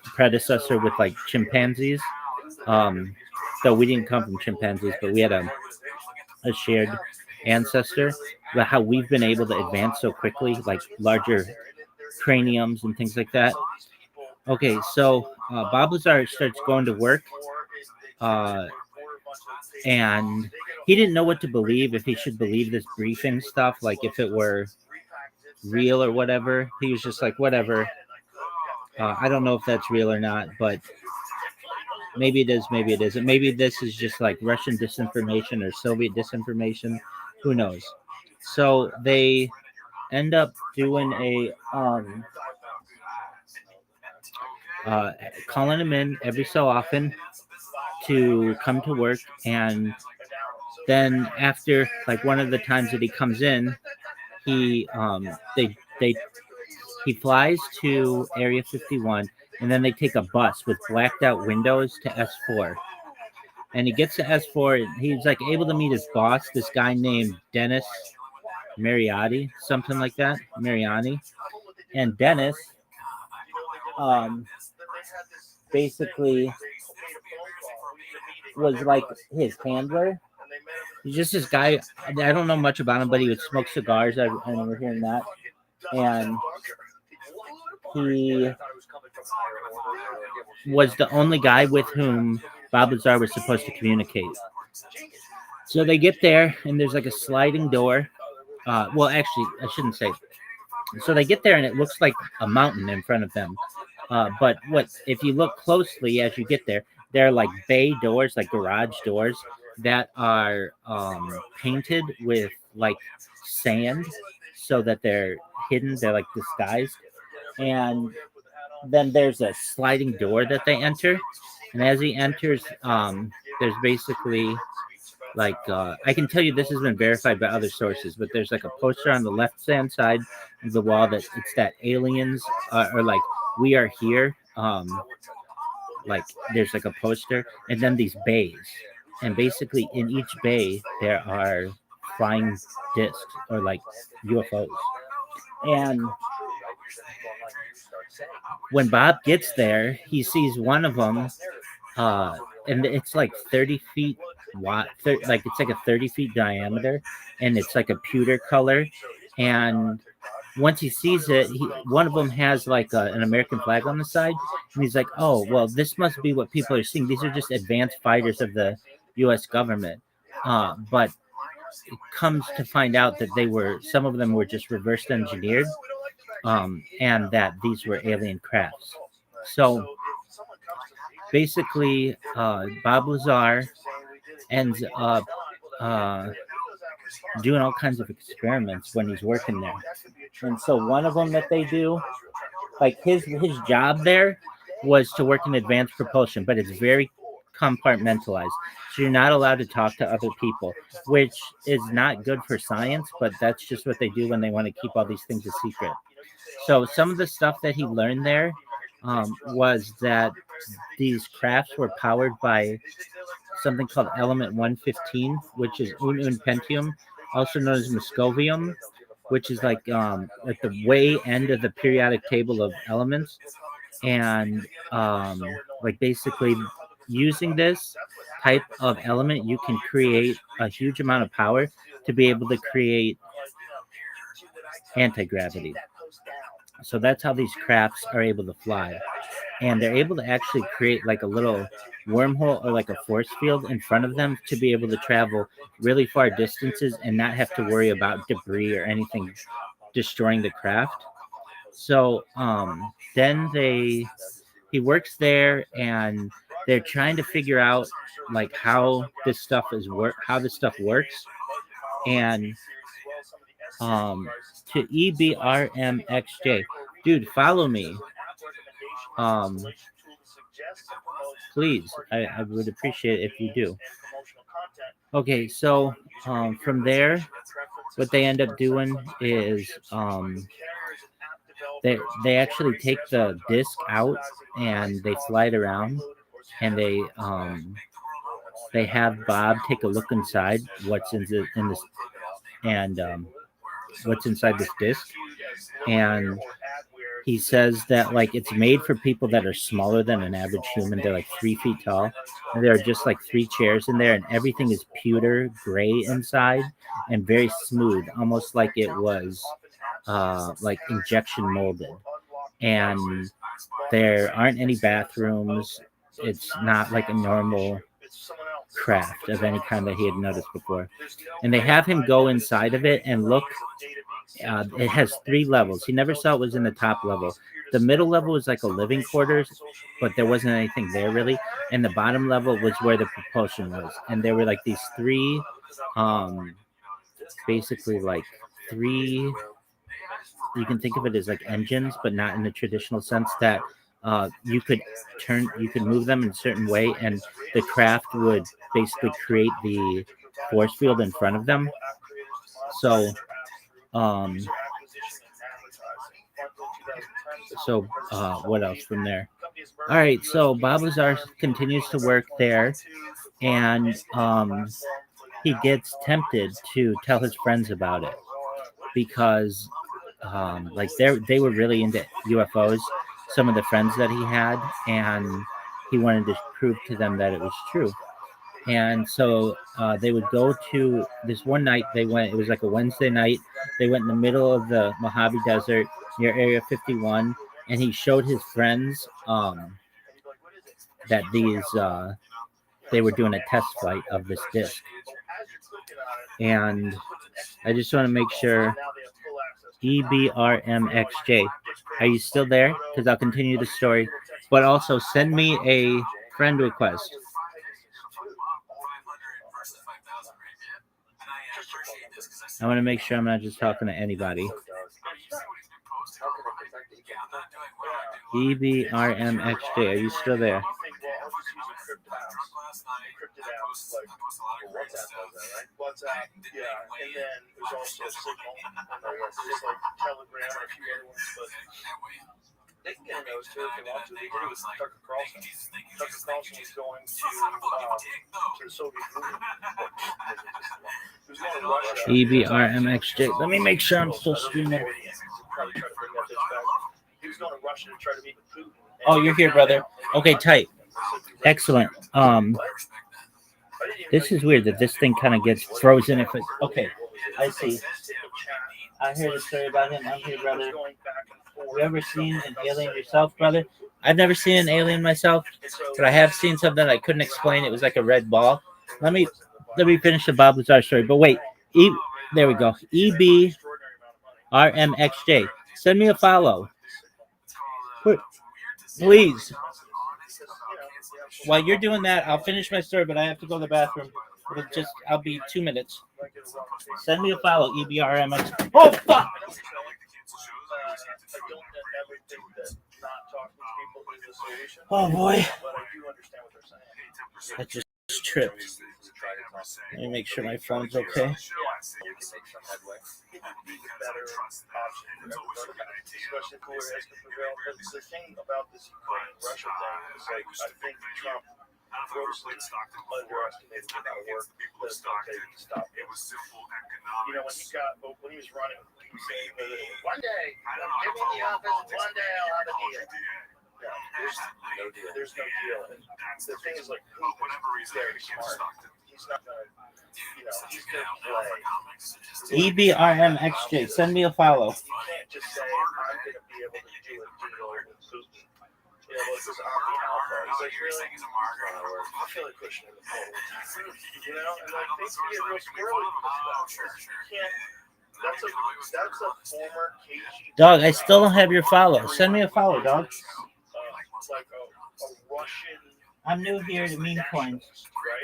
predecessor with like chimpanzees. Though we didn't come from chimpanzees, but we had a shared ancestor. But how we've been able to advance so quickly, like larger craniums and things like that. Okay, so Bob Lazar starts going to work, and he didn't know what to believe, if he should believe this briefing stuff, like if it were real or whatever. He was just like, whatever. I don't know if that's real or not, but maybe it is, maybe it isn't. Maybe this is just like Russian disinformation or Soviet disinformation. Who knows? So they end up doing a calling him in every so often to come to work, and then after like one of the times that he comes in, he he flies to Area 51, and then they take a bus with blacked out windows to S4. And he gets to S4, and he's like able to meet his boss, this guy named Dennis Mariani, something like that, Mariani. And Dennis basically was like his handler. He's just this guy. I don't know much about him, but he would smoke cigars. I remember hearing that. And he was the only guy with whom Bob Lazar was supposed to communicate. So they get there, and there's like a sliding door. Well, actually, I shouldn't say. So they get there, and it looks like a mountain in front of them. But if you look closely as you get there, they're like bay doors, like garage doors that are painted with like sand, so that they're hidden. They're like disguised. And then there's a sliding door that they enter, and as he enters, there's basically like I can tell you this has been verified by other sources, but there's like a poster on the left hand side of the wall that it's that aliens are like, we are here. Like there's like a poster, and then these bays, and basically in each bay there are flying discs or like UFOs. And when Bob gets there, he sees one of them, and it's like 30 feet wide, like it's like a 30 feet diameter, and it's like a pewter color. And once he sees it, one of them has like an American flag on the side, and he's like, "Oh, well, this must be what people are seeing. These are just advanced fighters of the U.S. government." But it comes to find out that some of them were just reverse engineered, and that these were alien crafts. So basically, Bob Lazar ends up doing all kinds of experiments when he's working there. And so one of them that they do, like his job there was to work in advanced propulsion, but it's very compartmentalized. So you're not allowed to talk to other people, which is not good for science, but that's just what they do when they want to keep all these things a secret. So some of the stuff that he learned there was that these crafts were powered by something called element 115, which is un pentium, also known as moscovium, which is like at the way end of the periodic table of elements. And like basically using this type of element, you can create a huge amount of power to be able to create anti-gravity. So that's how these crafts are able to fly. And they're able to actually create like a little wormhole or like a force field in front of them to be able to travel really far distances and not have to worry about debris or anything destroying the craft. So then he works there, and they're trying to figure out like how this stuff works. And to EBRMXJ, dude, follow me. Please, I would appreciate it if you do. Okay, so from there, what they end up doing is they actually take the disc out and they fly it around, and they have Bob take a look inside what's in this and what's inside this disc, and he says that like it's made for people that are smaller than an average human. They're like 3 feet tall, and there are just like 3 chairs in there, and everything is pewter gray inside and very smooth, almost like it was like injection molded. And there aren't any bathrooms. It's not like a normal craft of any kind that he had noticed before. And they have him go inside of it and look. It has 3 levels. He never saw it was in the top level. The middle level was like a living quarters, but there wasn't anything there really. And the bottom level was where the propulsion was. And there were like these 3, basically like 3. You can think of it as like engines, but not in the traditional sense that you could move them in a certain way, and the craft would basically create the force field in front of them. So, what else from there? All right, so Bob Lazar continues to work there, and he gets tempted to tell his friends about it because like they were really into UFOs, some of the friends that he had, and he wanted to prove to them that it was true. And so they would go to this one night. It was like a Wednesday night. They went in the middle of the Mojave Desert near Area 51, and he showed his friends that they were doing a test flight of this disc. And I just want to make sure, EBRMXJ, are you still there? Because I'll continue the story. But also send me a friend request. I want to make sure I'm not just talking to anybody. EBRMXJ, are you still there? WhatsApp, yeah, and then there's also Signal, just like Telegram and a few other ones, but they can get in those too if they want to. They did it with Tucker Carlson. Tucker Carlson was going to the Soviet Union. He was going to Russia. EBRMXJ. Let me make sure I'm still streaming. He was going to Russia to try to meet with Putin. Oh, you're here, brother. Okay, tight. Excellent. This is weird that this thing kind of gets frozen if it. Okay, I see. I heard a story about him. I'm here, brother. You ever seen an alien yourself, brother? I've never seen an alien myself, but I have seen something I couldn't explain. It was like a red ball. Let me finish the Bob Lazar story. But wait, there we go. EBRMXJ. Send me a follow. Please. While you're doing that, I'll finish my story, but I have to go to the bathroom. I'll be 2 minutes. Send me a follow, EBRMX. Oh, fuck! Oh, boy. I just tripped. Let me make sure my phone's okay. Especially cooler as to prevail. But the thing about this Russia thing is, like, I think Trump grossly underestimated the amount of work that it's going to take to stop it. You know, when he was running, he was saying, one day, give me the office, one day I'll have a deal. No, there's no deal. And the thing is, like, he's very smart. He's not going to, he's going to play. EBRMXJ, send me a follow. You can't just say, I'm going to be able to do a deal with Putin. You know, it's this Omni Alpha. He's like, really? I feel like pushing in the pole. You know? And like, they can get real squirrely with this stuff. You can't. That's a former KGB. Dog, I still don't have your follow. Send me a follow, dog. Like a Russian. I'm new here to Meme Coins.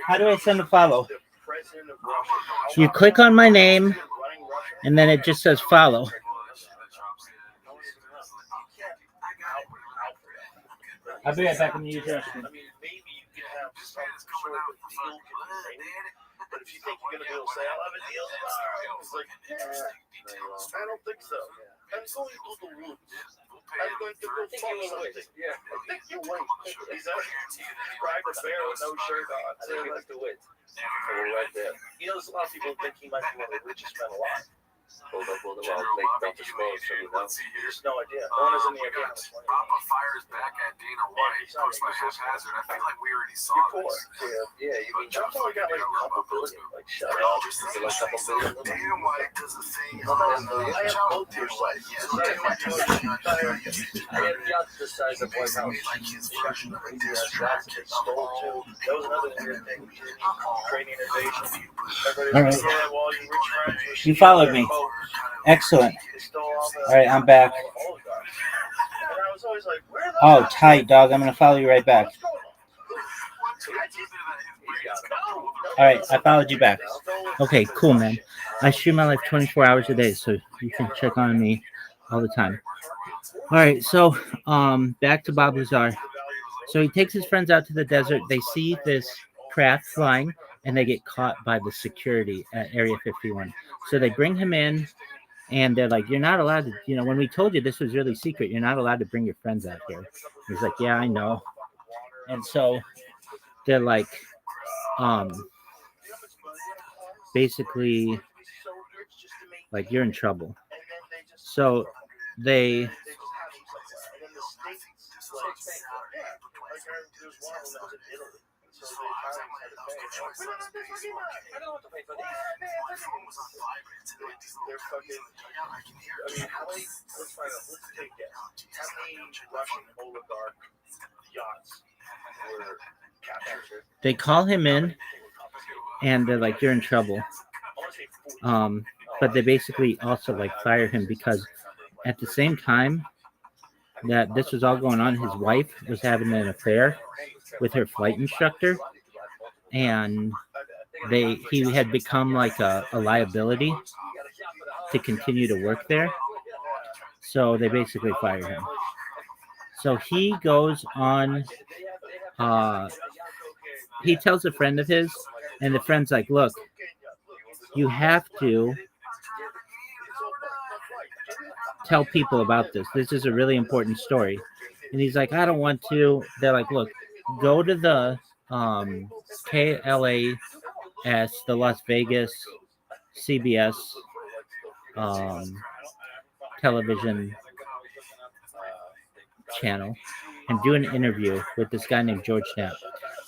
How do I send a follow? The president of Russia. You click on my name, and then it just says follow. I'll be right back in the user. I mean, maybe you can have some sure the deal can be made. But if you think you're gonna be able to say, "I'll have a deal tomorrow," it's like, I don't think so. I'm going to the woods. I'm going to go find something. Yeah, I think you wait. He's actually described a bear with no shirt on. I think he went to wit. Right there. You know, there's a lot of people who think he might be one of the richest men alive. Hold up, well, don't disclose, so you know. There's no idea. No one has any idea how much money. Papa fires back at Dana White, post by haphazard. I feel like we already saw this. Yeah, you mean Trump's only got like a couple billion. Like, shut up. Just like a couple billion. Dana White does the thing. I have both your sides. I had yachts the size of White House. That was another weird thing. Ukrainian invasion. All right. Yeah, well, you rich friends. You followed me. Excellent. All right, I'm back. Oh, tight, dog. I'm going to follow you right back. All right, I followed you back. Okay, cool, man. I stream my life 24 hours a day, so you can check on me all the time. All right, so back to Bob Lazar. So he takes his friends out to the desert. They see this craft flying, and they get caught by the security at Area 51. So they bring him in, and they're like, "You're not allowed to, you know, when we told you this was really secret, you're not allowed to bring your friends out here." He's like, "Yeah, I know." And so they're like, basically, like, "You're in trouble." So they They're fucking. I mean, let's find out. Let's take it. How many Russian oligarch yachts were captured? they call him in, and they're like, "You're in trouble." But they basically also like fire him because at the same time that this was all going on, his wife was having an affair with her flight instructor, and he had become like a liability to continue to work there. So they basically fire him. So he goes on, he tells a friend of his, and the friend's like, "Look, you have to tell people about this. This is a really important story." And he's like, "I don't want to." They're like, "Look, go to the KLAS, the Las Vegas CBS television channel, and do an interview with this guy named George Knapp."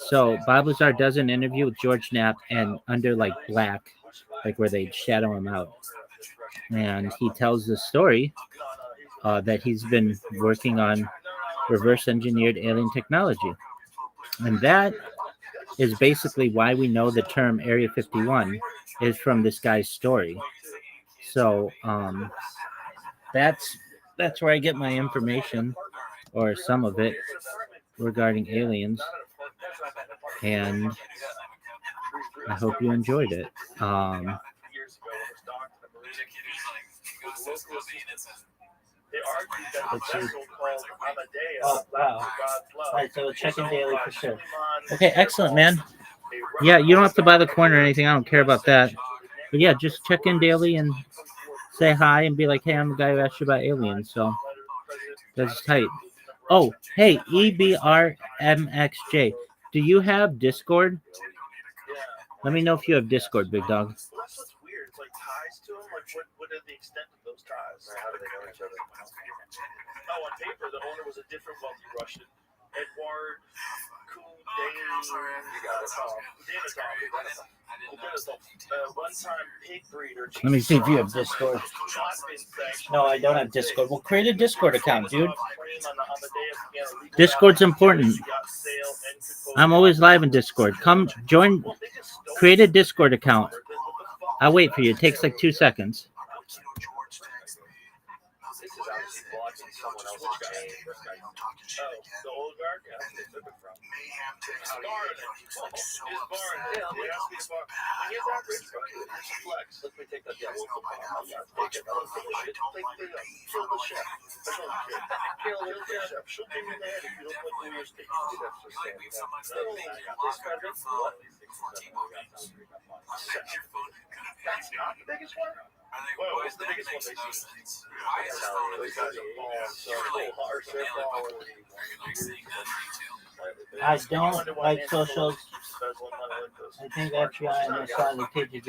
So Bob Lazar does an interview with George Knapp, and under like black, like where they shadow him out, and he tells the story that he's been working on reverse engineered alien technology, and that is basically why we know the term Area 51 is from this guy's story. So that's where I get my information, or some of it, regarding aliens. And I hope you enjoyed it. Let's see. Oh, wow. All right, so check in daily for sure. Okay, excellent, man. Yeah, you don't have to buy the coin or anything. I don't care about that. But yeah, just check in daily and say hi and be like, "Hey, I'm the guy who asked you about aliens." So that's tight. Oh, hey, EBRMXJ. Do you have Discord? Let me know if you have Discord, big dog. That's what's weird. It's like ties to them. Like, what are the extent of those ties? How do they know each other? Oh, on paper, the owner was a different wealthy Russian, Edward one-time pig breeder. Let me see if you have Discord. No, I don't have Discord. Well, create a Discord account, dude. Discord's important. I'm always live in Discord. Come join. Create a Discord account. I'll wait for you. It takes like 2 seconds. someone else's name. The oligarch? Yeah, that's where they took it from. He's barring it. He's barring it. Yeah, he asked me to bar. When you're that rich, it's a flex. Let me take that devil. Take it. Kill the chef. Kill the chef. She'll give you the head if you don't put the steak. That's for sale. That's not the biggest one? Well, what's the biggest one they see? I don't like socials. I think FBI and SI the KGB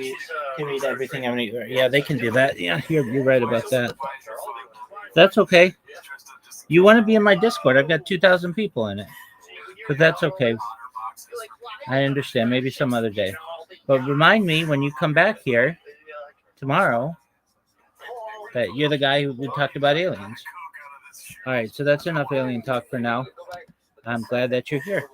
can read everything anywhere. Yeah, they can do that. Yeah, you're right about that. That's okay. You want to be in my Discord? I've got 2,000 people in it, but that's okay. I understand. Maybe some other day. But remind me when you come back here tomorrow that you're the guy who talked about aliens. All right, so that's enough alien talk for now. I'm glad that you're here.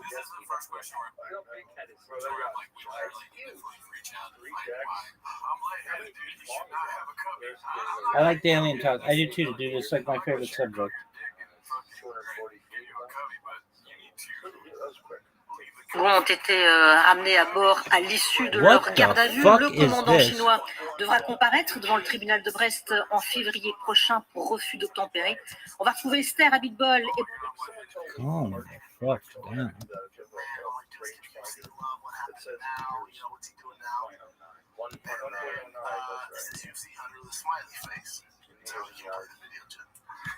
I like the alien talk. I do too, dude. It's like my favorite subject. Ont été amenés à bord à l'issue de leur garde à vue. Le commandant chinois devra comparaître devant le tribunal de Brest en février prochain pour refus d'obtempérer. On va retrouver Esther à Bitbol. Oh, fuck, damn.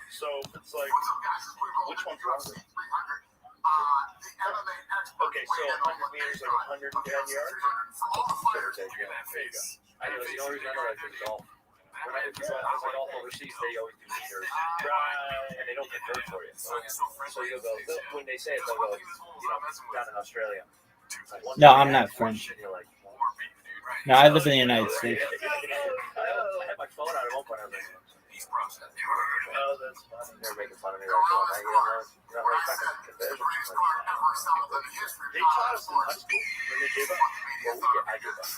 So it's like, which one's longer? Okay, so 100 meters, like 110 yards? There you go. I know, the only reason I know that is golf. When I was golf overseas, they always do meters. Right. And they don't convert for you. So you'll go, when they say it, they'll go, down in Australia. No, I'm not French. No, I live in the United States. I had my phone out at one point. I was like, oh, that's funny. They're making fun of me right now. You're not right back in conversion. They taught us in high school when they gave up. Well, I gave up.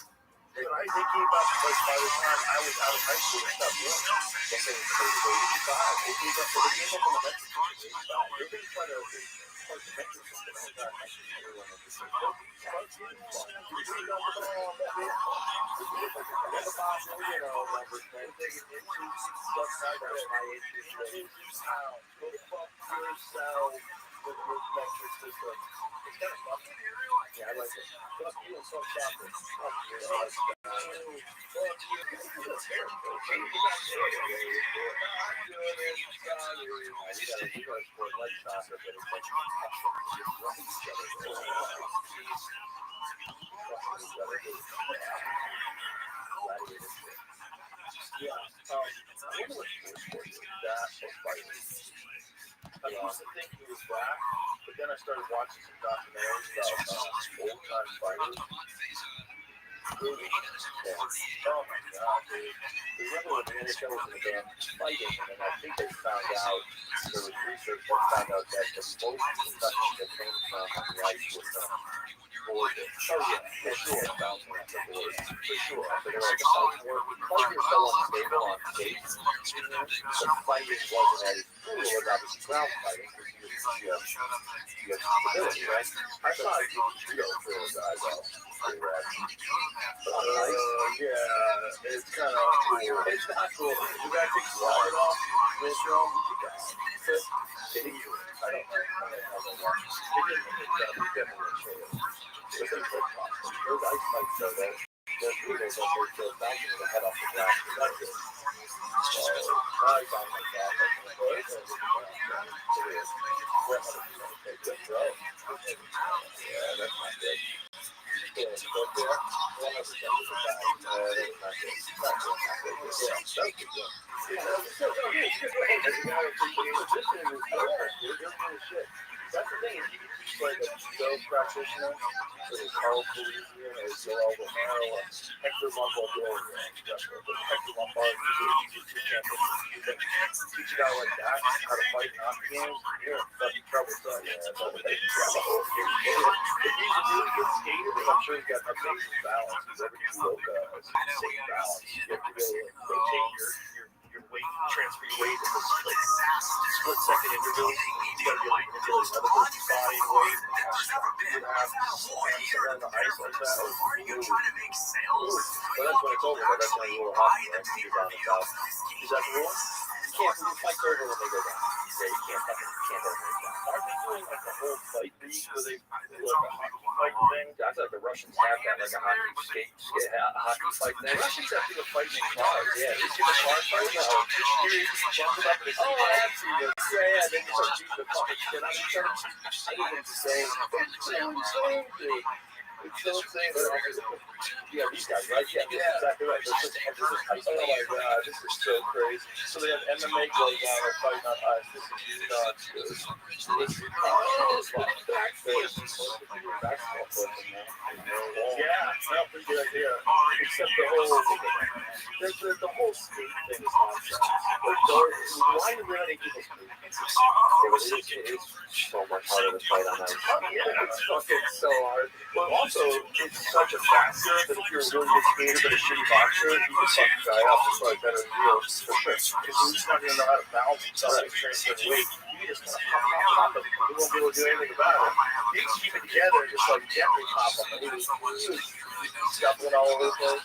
They gave up because by the time I was out of high school, they stopped doing it. They gave up on the next year. They're going to try to start the next Yeah, I like it. Fuck you and fuck chocolate. Fuck I used to think he was black, but then I started watching some documentaries about old-time fighters. Oh my god, dude. Remember when the NHL was in the band fighting, and then I think they found out, there was research that found out that the most concussions that came from life was organ. Oh yeah, for sure, bouncing off the board, for sure. But they're like, because you're so unstable on skates, the fighting wasn't as cool as obviously ground fighting, because you have stability, right? I saw a judo for a guy, though. Yeah, it's kind of cool. It's not cool. You gotta take the wallet off, with your own, I don't know. It definitely show it. Those ice fights, though, they're brutal, but they're bouncing the head off the ground. That's it. So, I found my dad, yeah, that's not good. That's the thing, if you can teach like a judo practitioner, so they call police here, and they go over Harold, Hector Lombard, Hector Lombard, teach a guy like that how to fight in hockey games, you're in fucking trouble, son. Yeah, that's all they do. If he's a really good skater, then I'm sure he's got amazing balance. He's every yoga has insane balance. You have to really take your weight way you can transfer your weight in this like split-second intervals. You gotta be able to manipulate another person's body and weight. You have something on the ice like that. Well, that's when it's over. That's when you will hockey, right? You're down and south. Is that the rule? You fight over when they go down. Yeah, you can't have them down. Aren't they doing like the whole fight league where they do like a hockey fight thing? I thought the Russians have that, like a hockey fight thing. The Russians have to fight in cars. Yeah, you see the car fight? No, you jump up and oh, I have seen this. Yeah, they just start beating the fucking shit out of each other. I think it's insane. Dude. It's so insane. Yeah, these guys, right? Yeah, exactly right. Oh my god, this is so crazy. So they have MMA going on or fighting on ice. This is nuts, dude. This is basketball person, man. Yeah, not a good idea. Except the whole skate thing is nonsense. Why do we letting people skate? Yeah, but it is so much harder to fight on ice. Yeah, it's fucking so hard. Well, also, it's such a factor that if you're a really good skater but a shitty boxer, you can fuck a guy up. It's probably better than you, for sure. Because you're just not going to know how to balance yourself and transfer weight. You just kind of pop them. You won't be able to do anything about it. You can keep it together and just like gently pop them. Scuffling all over the place.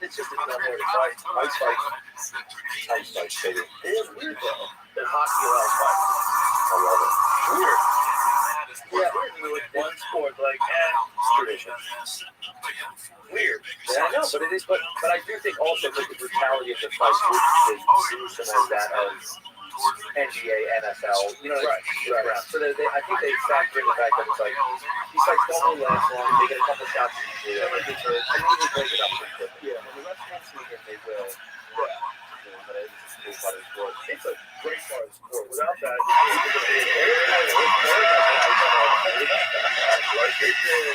It's just a dumb way to fight. Ice fight, baby. It is weird though that hockey allows fighting. I love it. Weird. Yeah, we're with one sport, like, tradition. Weird. Yeah, I know, but it is. But I do think also that the brutality of the fight is seen as that of NBA, NFL, you know, right. So I think they factor in the fact that it's like these fights don't really last long. They get a couple shots, and then they break it up pretty quickly. Yeah, when the refs can't sneak in, they will. Yeah. But it's a cool part of the sport. It's a great part of the sport. Without that, try taking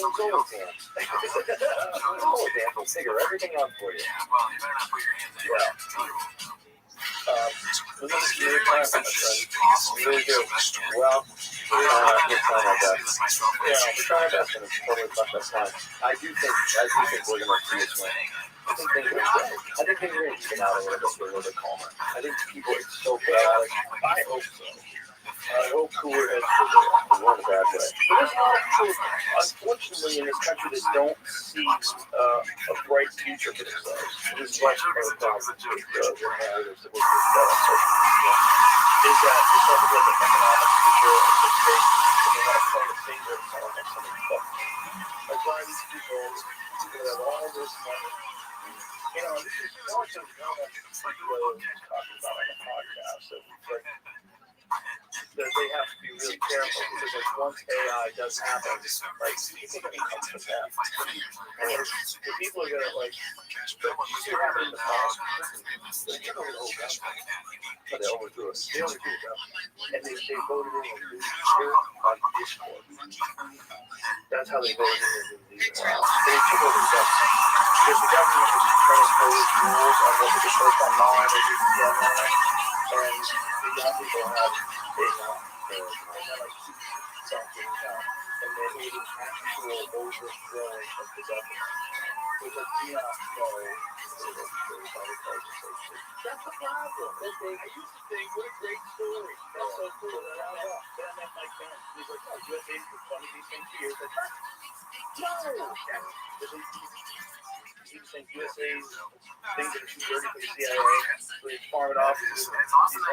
solo dance. Solo dance will figure everything out for you. Yeah. We need to do time, my friend. We really do. Well, we're trying our best. Yeah, we're trying our best, and it's totally fucked up time. I do think we're going to see a swing. I think things are going to even out a little bit calmer. I think people are so chaotic. I hope so. I hope cooler heads prevail. In a bad way. But there's a lot of people, unfortunately, in this country that don't see a bright future for themselves. This is much of a problem with the narratives that we're set on social media. Is that there's something like an economic future in the state, and they want to point a finger at someone like something fucked. Like, why these people have all this money? You know, this is also talking about on the podcast that they have to be really careful because like once AI does happen, like people are gonna come to them. And the people are gonna like you have in the past, they get over the whole government, but they overthrew it. They overthrew the government. And they voted in a leader on Discord. That's how they voted in a leader. They took over the government. Because the government was trying to impose rules on what they could post online or do online. And the young people have something and they made an actual overthrowing of the government. Which I do not know. That's the problem. I used to think, what a great story. That's so cool. Then I met my friend. He's like, oh, USA's been funding these things for years. Like, no! You think USA's things that are too dirty for the CIA, so they farm it off to these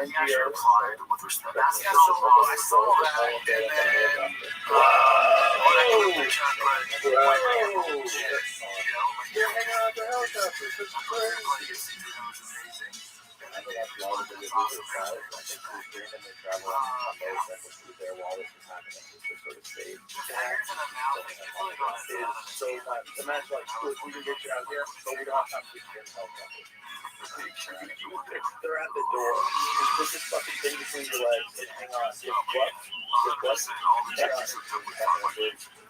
NGOs. never left Florida to live with guys. I think he was doing and they travel on motorcycles through there while this was happening. It just sort of stayed. It's so much. The man's like, look, we can get you out here, but we don't have time to get you in helicopter. They're at the door. Just put this fucking thing between your legs and hang on. Just what? Hang on.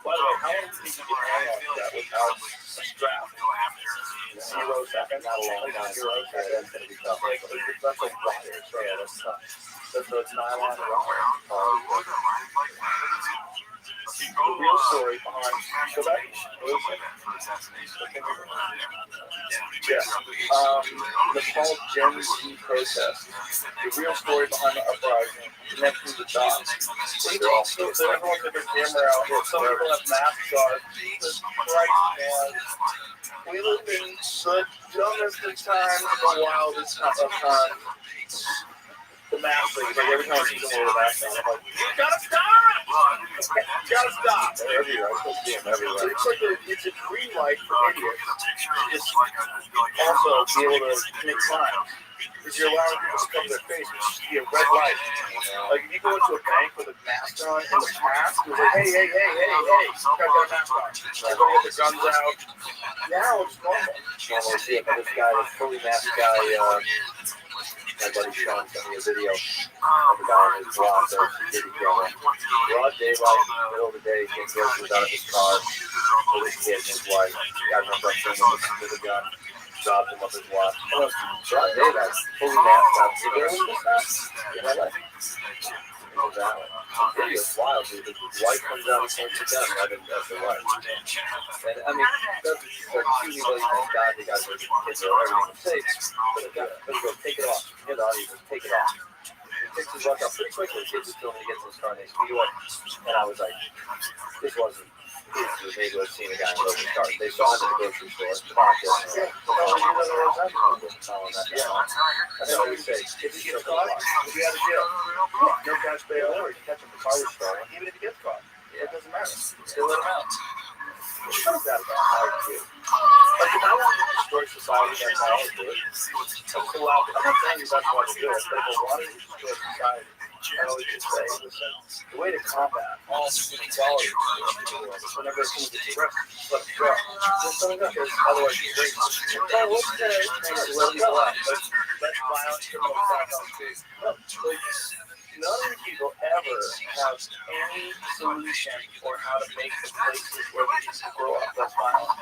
By the way, how long do you think you can hang on that without a strap? 0 seconds? Not a long time. 0 seconds. That's going to be tough. That's like wires, right? Yeah, that's tough. That's the nylon wire. The real story behind go back. Yeah. Nepal Gen Z protest. The real story behind the uprising. Connecting the dots. Everyone took their camera out here. Some people have masks on. Jesus Christ, man. We live in the dumbest of times, the wildest of times. The mask thing, like every time I see someone with a mask on, I'm like, you gotta stop! You gotta stop! They're everywhere. I'm supposed to see them everywhere. It's a green light for idiots. It's also be able to commit crimes. Because you're allowing people to cover their face, which should be a red light. Like if you go into a bank with a mask on in the past, it was like, hey, gotta get a mask on. Everybody get the guns out. Now it's normal. Normal to see it, but this guy, this fully masked guy, my buddy Sean sent me a video of the guy on his block, the security camera. Broad daylight, middle of the day, he goes out of his car with his kid and his wife. The guy runs up to him with a gun, jobs him up his watch. Broad daylight, fully masked up. You know what you know that? It was wild, dude. His wife comes out and points a gun right at the wife. And I mean, that's really thank God the guys are kids are everything safe. But the guy goes, take it off. You know, he goes, take it off. He picks his watch up pretty quickly. Kids are still when he gets in his car and they speed away. And I was like, this wasn't. This was maybe I've seen a guy in the car. They saw him at the grocery store. I always say, if he gets caught, he'll be out of jail. No cash bail, or you catch him in the car was stolen. Even if he gets caught, it doesn't matter. Still let him out. What comes out about how you do? Like, if I want to destroy society, that's how I do it. I'm not saying that's what to do it, but if I want to destroy society, I always just say, listen, the way to combat all inequality is whenever it comes to stress, let it go. Just let it go, because otherwise you're great. Oh, what's that? Let it go. Let's violence criminal back on the street. No, none of these people ever have any solution for how to make the places where they used to grow up less violent.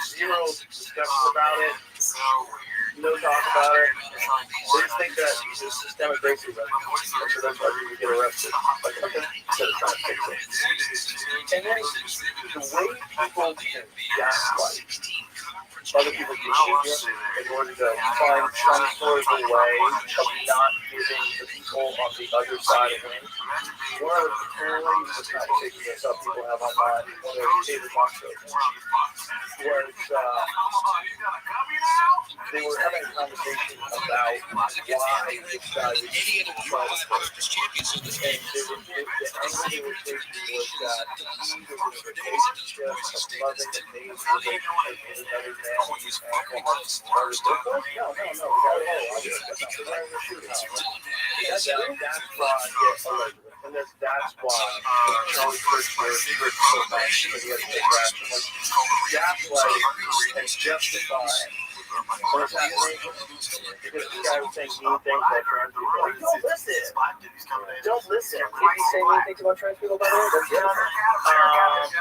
Zero discussion about it. No talk about it. They just think that it's systemic racism. And so that's why people get arrested. Like, okay, instead of trying to fix it. And then the way people can gaslight other people's behavior in order to find some sort of a way of not giving the people on the other side a win. One of the clearly the conversations I saw people have online, one of David Rothschild, was they were having a conversation about why this guy was trying to and the angle they were taking was that he was in a relationship of loving and amazing relationship with another man. No, we got it all. That's why, and that's why Charlie Church was so much because he had to take action. Gaslighting and justifying what's happening because this guy was saying mean things about trans people. Like, don't listen. Don't listen. Did he say mean things about trans people, by the way?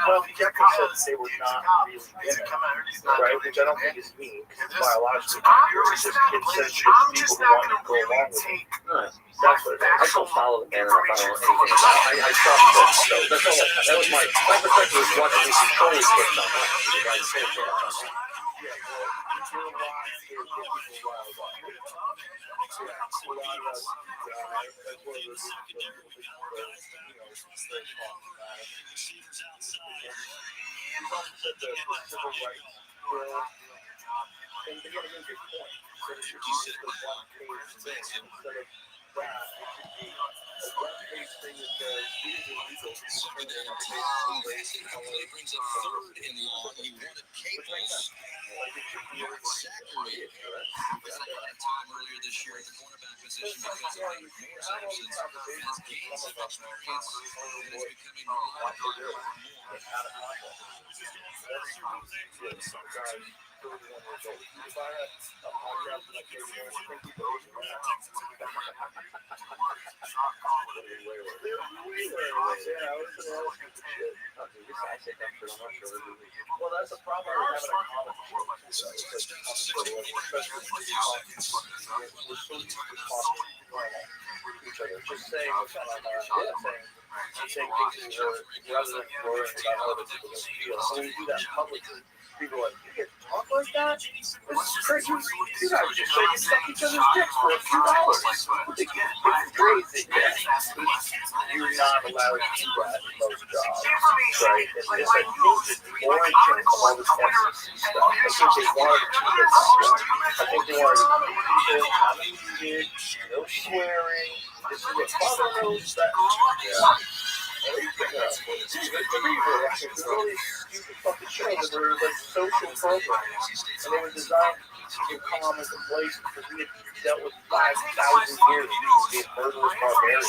Well, he definitely said they were not really in it, right? Which I don't think is mean, because it's biologically it's just insensitive people who want to go along with it. That's what it is. I don't follow the band enough. I don't know anything about it. I stopped it. So that's all. That was my perspective was watching these controlling clips online. The guys say shit online. Yeah, well, you're a lot of people riled up. That's one of the He's also said the civil rights bill, and again, it's a good point. So it should be just the one page thing instead of That brings up third and long. He wanted cables. Exactly. He was a lot of time earlier this year at the cornerback position because of Moore's absence. Has gained some experience and is becoming reliable more and more. Well, that's the problem with having a common so just saying what's on my mind, saying things rather than worrying about how other people feel. So when you do that publicly, people are like, you get to talk like that? This is crazy. You guys just say you suck each other's dicks for a few hours. It's crazy. You're not allowed to do that in most jobs. Right? It's like the origin of all this FCC stuff. I think they wanted to keep it that. I think they wanted to keep it how muted, no swearing. This is what Father knows that. Yeah. It's all these stupid fucking shows that were like social programs, and they were designed to calm and complace because we had dealt with 5,000 years of people being murderous barbarians.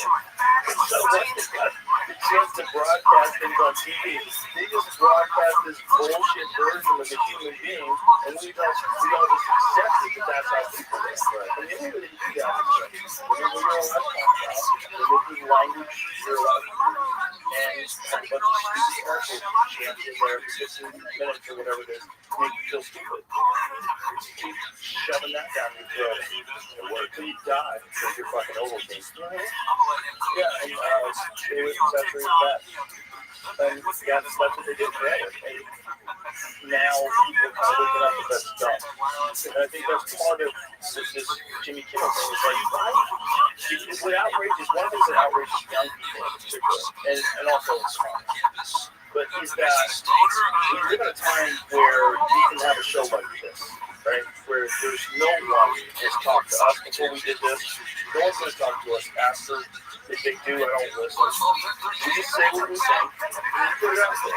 So what's the chance to broadcast things on TV? They just broadcast this bullshit version of a human being, and we all just accept it that that's how people are. And the only way to do that is whenever you're allowed to talk about, the language you're allowed to use. And a bunch of stupid commercials chances there for 15 minutes or whatever it is, make you feel stupid. Keep shoving that down your throat until you die because you're fucking Ovaltine. Yeah, and stay with saturated fat. And yeah, that's what they did forever. And now people are kind of looking up at that stuff. And I think that's part of this Jimmy Kimmel thing. It's like, what outrages, one thing that outrages young people in particular, and also it's fun. But is that we live in a time where we can have a show like this, right? Where there's no one has talked to us before we did this. No one's going to talk to us after. If they do, I don't listen. We just say what we think and we put it out there.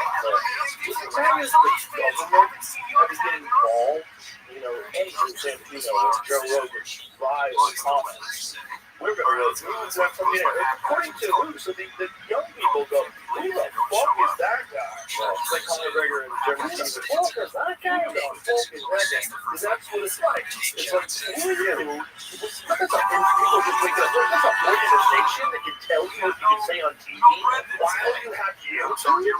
The time is the government has to get involved. You know, any example, Joe Rogan's vile comments. We're going to remove that from the air. According to who? So the young people go, who the fuck is that guy? It's like Conor McGregor and Jeremy Stevenson. Who is that guy? Who the fuck is that guy? Because that's what it's like. It's like, who are you? People just wake up. That's an organization that can tell you what you can say on TV while you have YouTube, while you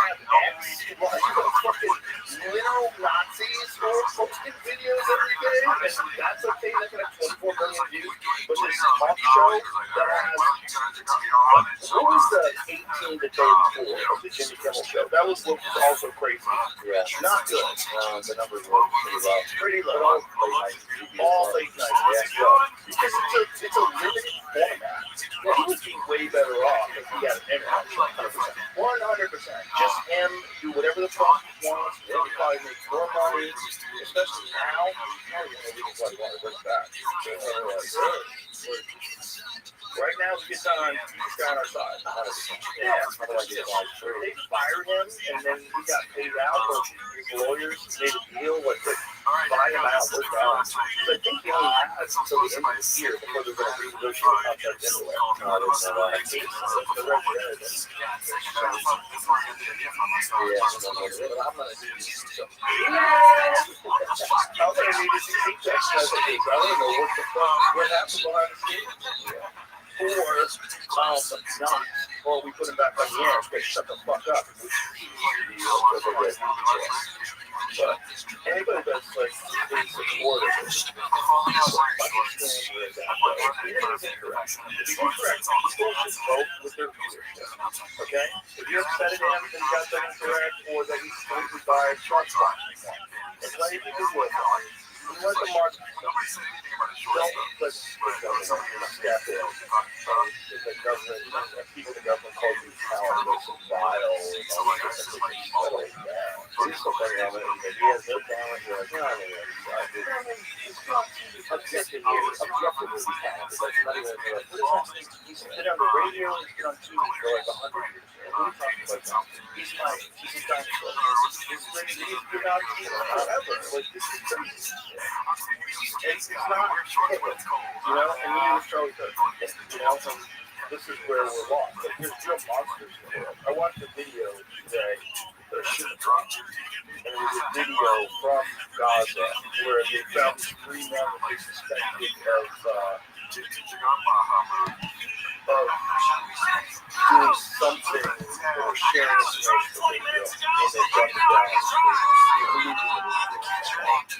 have X, while you have fucking literal Nazis who are posting videos every day. And that's okay. That's like 24 million views. But this talk show that has, what was the 18 to 34 of the Jimmy Kimmel show? That was what was also crazy. Yeah. Not good. The numbers were pretty low. All late night. Yeah. Because it's a limited format. Well, he would be way better off if he had an internet show. 100%. Just him do whatever the fuck he wants. He would probably make more money. Especially now. We can probably want to bring back. Right now, it's good time. He's got our side. 100%. Yeah. They fired him, and then he got paid out. But his lawyers made a deal with it. Buy him out. We're down. So I think he only has until the end of the year before they're going to renegotiate the contract anyway. I think the representative. Yeah. I'm not a so. How many needed to keep that messages? I don't know what the fuck. What happened behind the scenes? Or we put him back on the air and shut the fuck up. But anybody that's like in support of this, people should vote with their viewership. Okay? If you're upset at him that he got that incorrect or that he's completely biased, that's fine. It's not even good work on it. You let the market don't let the government step in. The government, people in the government call you powerless and vile. He's so funny on it. He has no talent. You're like, no, he's not objective movie calendar. Like, not even like, he's been on the radio, he's been on TV for like 100 years. What are you talking about? He's a dinosaur. He's been on TV forever. Like, this is crazy. It's not Hitler, you know, and neither is Charlie Kirk. You know, and this is where we're lost. Like, there's real monsters in the world. I watched a video today. And it was a video from Gaza where they found these 3 men that they suspected of doing something or sharing information with video, and they brought it down.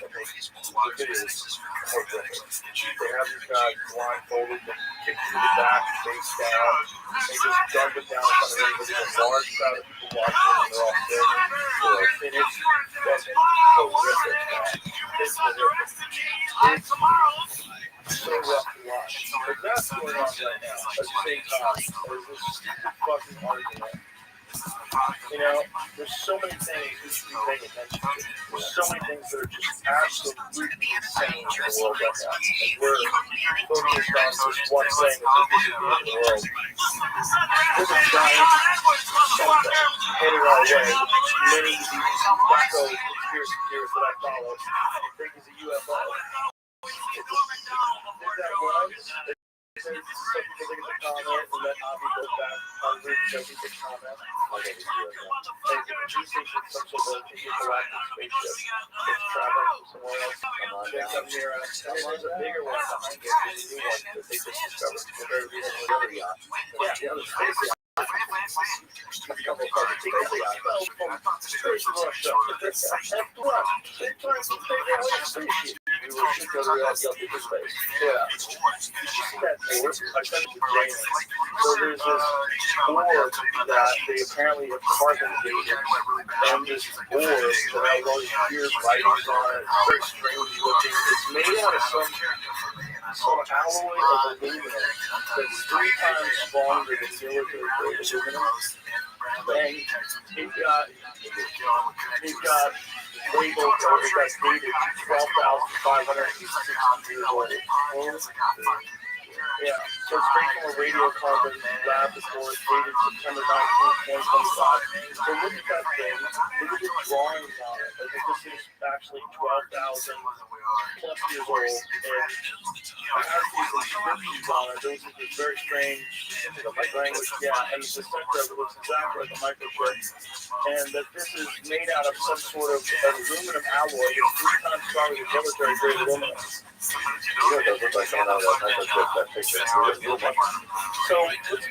The video is horrific. They have these guys blindfolded, them kicked through the back, face down. They just dug it down in front of everybody. There's a large crowd of people watching, and they're all filming. And it's fucking horrific, man. It's horrific. It's so rough to watch. But that's going on right now. At the same time, there's this stupid fucking argument. You know, there's so many things we should be paying attention to. There's so many things that are just absolutely insane in the world right now. And we're focused on just one thing that's the end of the world. There's a giant something headed our way. Many of these wacko conspiracy theorists that I follow think is a UFO. There's that one. Some people think it's a comment, and then Avi goes back on the route because it's a comment. Okay, it's UFO. And he thinks it's some sort of intergalactic spaceship that's traveling somewhere else. Check up near us. And there's a bigger one behind it, there's a new one that they just discovered. The very recent other yacht. Yeah, the other space yacht. A couple of other space yachts. Space Russia. F1. They're trying to take out a spaceship. We will shoot over the other space. Yeah. Did you see that board? I sent it to Jane. So there's this board that they apparently have carbon dated, and this board that has all these weird writings on it, very strange looking. It's made out of some alloy of aluminum that's 3 times stronger than military grade aluminum. And it got labeled, or it got dated 12,560 years old. Yeah, so it's straight from a radiocarbon laboratory dated September 19, 2025. So look at that thing, look at the drawings on it. I think this is actually 12,000 plus years old, and it has these inscriptions on it. Those are just very strange language, yeah, and the center of it looks exactly like a microchip, and that this is made out of some sort of aluminum alloy. It's 3 times stronger than military grade aluminum. You know, it does look like someone out of that microchip, that picture. So let's go back, go up a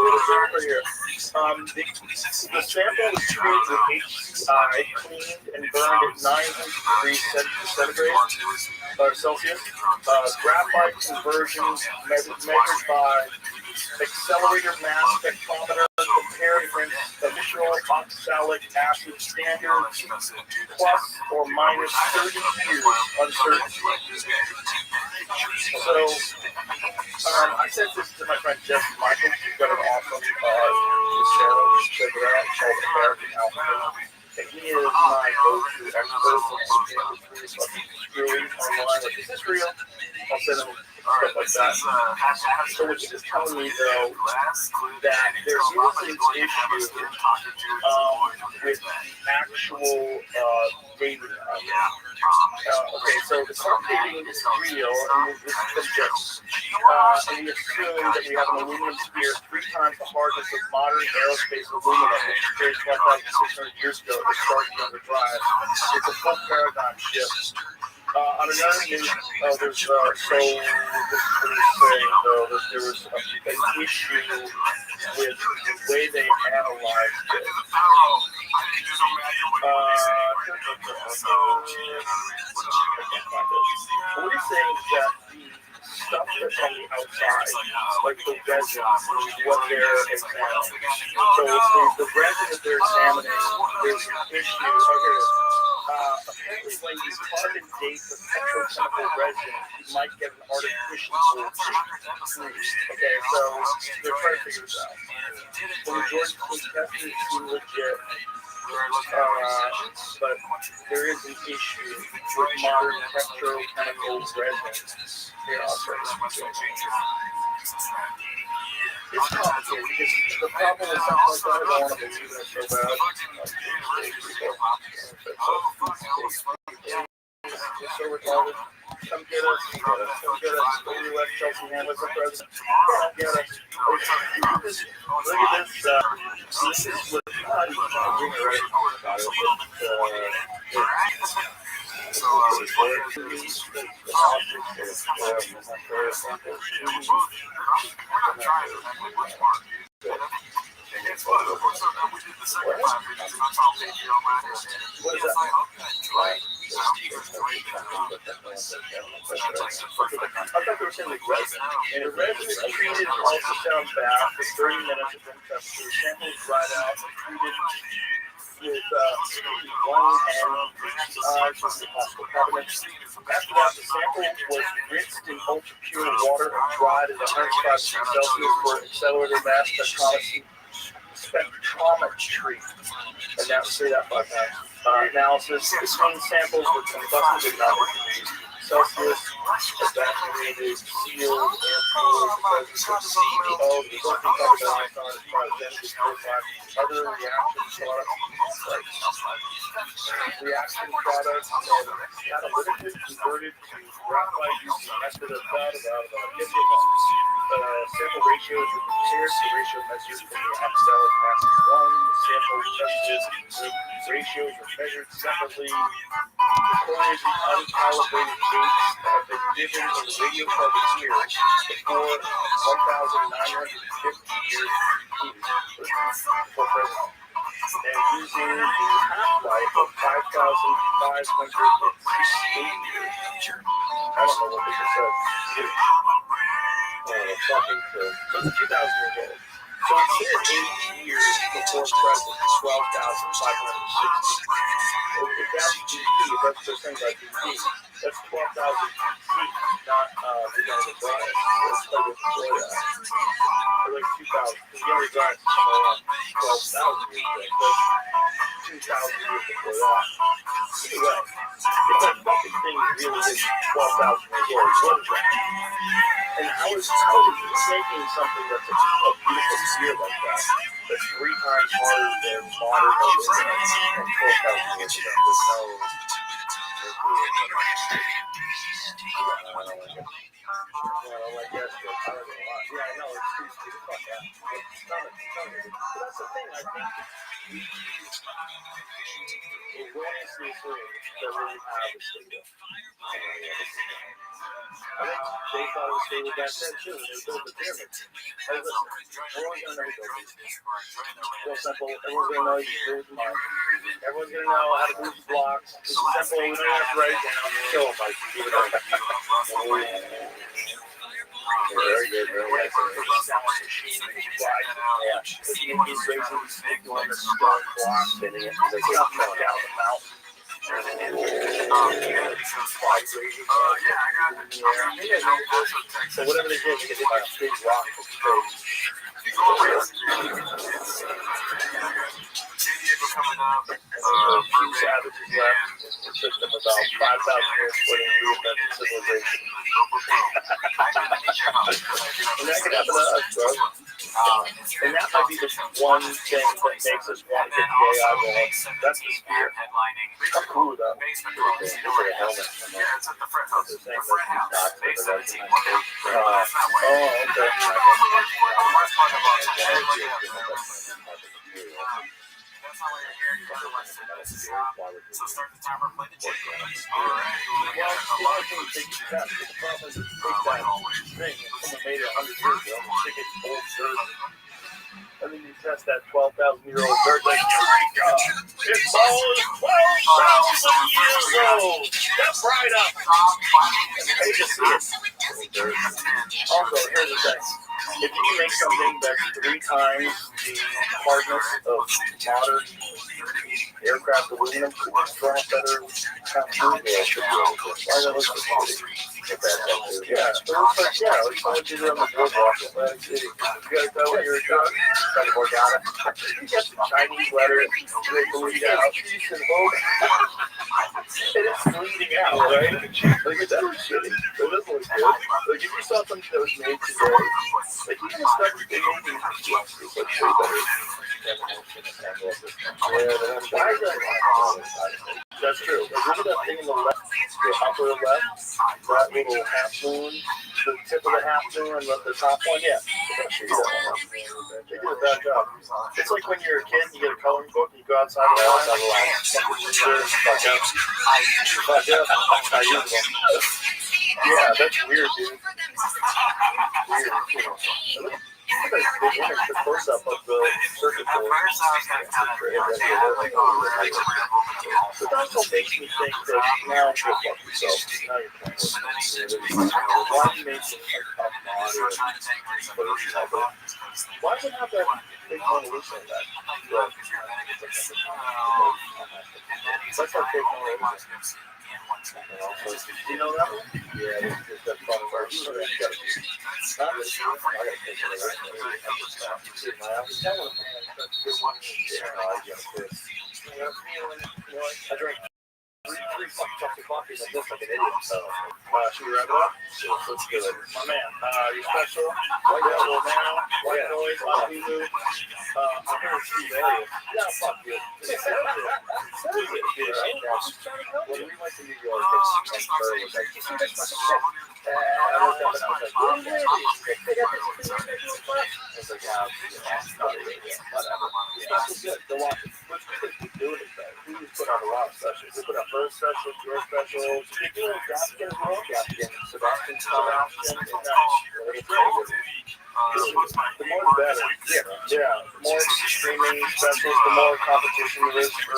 little bit over here. The sample was treated with HCI, cleaned and burned at 900 degrees centigrade or Celsius. Graphite conversion measured by accelerator mass spectrometer compared against additional oxalic acid standards plus or minus 30 years uncertainty. So I sent this to my friend Jesse Michael. He's got an awesome channel. Check it out. It's called American Alchemy. And he is my go-to expert on really fucking screwy online. Like, is this real? I'll send him stuff like that. So what he was telling me, though, that there is an issue with the actual dating. Okay, so the current dating is real, and this is subject. And we assume that we have an aluminum sphere 3 times the hardness of modern aerospace aluminum, which was created 1,600 years ago to start the underdrive. It's a full paradigm shift. On another news, there's this is what he's saying, though, that there was an issue with the way they analyzed it. What he's saying is that the stuff that's on the outside, like the resin, is what they're examining. So the resin that they're examining, there's an issue. Apparently, when you carbon date the petrochemical resin, you might get an artificial freeze. Okay, so they're trying to figure this out. So the Georgia State testing is legit. But there is an issue with modern petrochemical resins. Here, I'll try this. It's complicated because the problem with something like that is I want to believe in it so bad. It's so retarded. Come get us. Come get us. Go to West Chelsea man with the president. Come get us. Look at this. This is what I'm being right about it. I thought they were saying like resin. And the resin is treated and also sound bad for 30 minutes at room temperature. Samples dried out and treated with 1 and from the possible carbonate. After that, the sample was rinsed in ultra pure water and dried at 105 degrees Celsius for accelerated mass spectrometry. And now say that 5 times. Analysis. The swing samples were combusted at 90 degrees Celsius, evaporated, sealed, and cooled because of CBO, the resulting carbon dioxide is cryogenic purified. Other reaction products and catalytically converted to graphite using the method of sample ratios were compared to the ratio measured from the oxalic mass 1. The sample tested the ratios were measured separately. Recorded the uncalibrated dates have been given in the radiocarbon year before 1,950 years before present. And using the half-life of 5,568 years. I don't know what they just said. Fucking so it's 2,000 years old. So it said 8 years before present, 12,560. If that's GP, if that's the thing about GP, that's 12,000 GP, not the Brian. Let's play with that. Or like 2,000. Because the younger Brian is somewhere around 12,000 years old. So 2,000 years before that. Anyway, if that fucking thing really is 12,000 years old, what is that? And how is he making something that's a beautiful sphere like that, that's 3 times harder than modern aluminum and 12,000 years ago? There's no well, I guess I don't know. Yeah, I know it's too stupid. Fuck that. But that's the thing. I think we erroneously assume that we have a stable. I think they thought it was stable back then too when they built the pyramid. Hey, listen, we're always going to know who built these. Real simple. Everyone's going to know you build the mine. Everyone's going to know how to move the blocks. It's simple. We don't have to write it down. Kill them, Mike. Give it up. Very good. Very good. Yeah. He's raising the stick on the block, spinning it. They get up down the mountain. So whatever they did, they did like a big rock for space. Few savages left. It took them about 5,000 years for them to reinvent civilization. And that could happen to us, bro. And that might be the one thing that makes us want to get the AI going. That's the spear. I'm cool with that. It's like a helmet. It's at the fret house. The fret house. Base 17. Oh, okay. That's not why you're here. You gotta watch it. So start the timer, play the tape. Alright. Well, a lot of things take you test. The problem is, take that thing, someone made it 100 years ago, and stick it in old dirt. And then you test that 12,000-year-old dirt, like, oh my God, it's all 12,000 years old. Step right up. And they just see it. Also, here's the thing. If you can make something that's 3 times the hardness of modern aircraft aluminum, could you throw a better company? Yeah, should be able to. Why not look for Yeah, it looks like, like someone did it on the boardwalk in Atlantic City. You guys know when you're drunk, trying to work out. You get the Chinese letters, they bleed out, peace and hope. And it's bleeding out, right? Like, it's that shitty. It doesn't look good. Like, if you saw something that was made today, like, you can expect that they made these it's like way better. That's true. Like, look at that thing in the left, the upper left, that little half moon, the tip of the half moon and the top one, yeah. They did a bad job. It's like when you're a kid and you get a coloring book and you go outside the line. Fuck up. Yeah, that's weird, dude. Weird. The close up of the circuit board. But that also makes me think that now you fuck yourself. Now you're playing with why do you make it like top modern version of it? Why would it have that big Mona Lisa in that? That's our big Mona Lisa. You know that one? Yeah, it's that fun version. I gotta take I drank three fucking cups of coffee and I look like an idiot. So, should we wrap it up? Let's do it. My man, you special? White Devil now, White Noise, Lulu. I'm here with Steve Elliott. Yeah, fuck you. When we went to New York, and Curry was like, you see this fucking shit? I looked up and I was like, what is it? They got this thing in the class. I was like, whatever. Special's good. Go watch it. What's good? Keep doing it, though. We just put out a lot of specials. We put out first specials, your specials. Keep doing Gaspian as well. Gaspian, Sebastian, it's really good. The more the better. Yeah. The more streaming specials, the more competition there is for,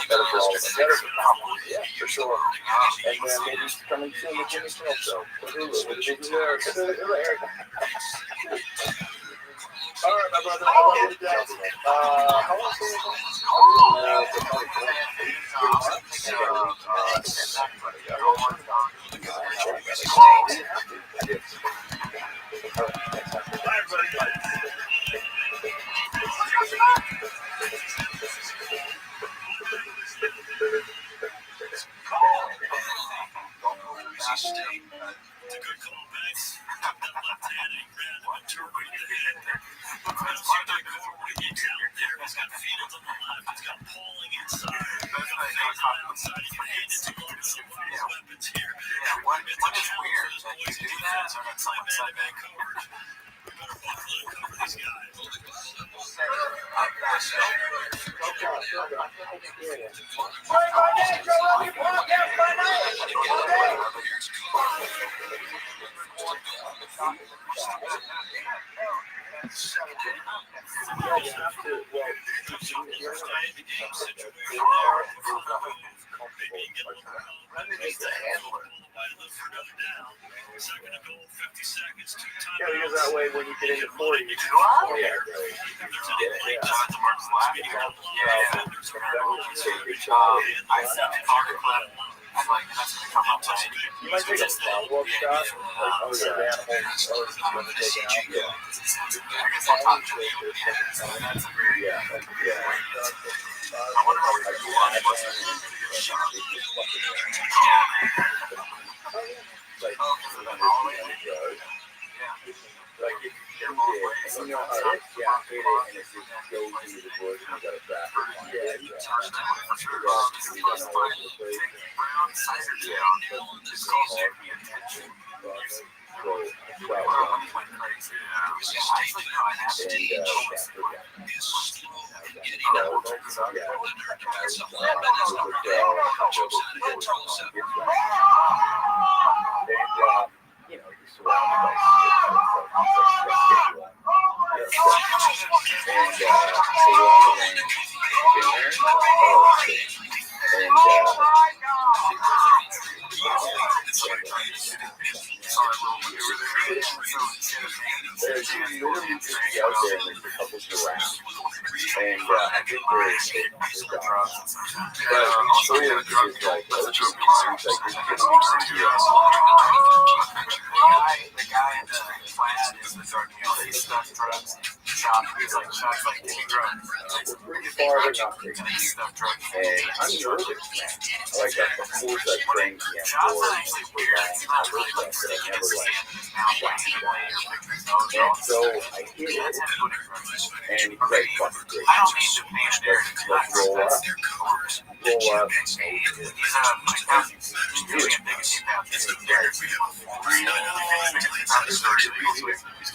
better for all of them. Better for comedy. Yeah, for sure. And then maybe coming soon the Jimmy Kimmel show. All right, my brother. I love you to death. How long is because that way when you get into 40, you can you might take a follow-up shot, like, oh, yeah, the animals, oh, it's going to take it out. You know how it is, yeah, I hate it, and it just goes into the woods and you got a traffic one. Yeah, you And I think they're The guy in the class is the drug dealer. He stuffed drugs. He's like, shots like, give me drugs. pretty far, but not crazy. And he stuffed drugs. And I'm nervous, man. Like, of course, I trained the Shots are actually weird. He smells really like sticky. It's the sand in his mouth. and so I hit it, and he's like, fucking great. I don't mean to paint narrative. Let's roll up. Roll up. He's doing a big impact. It's a very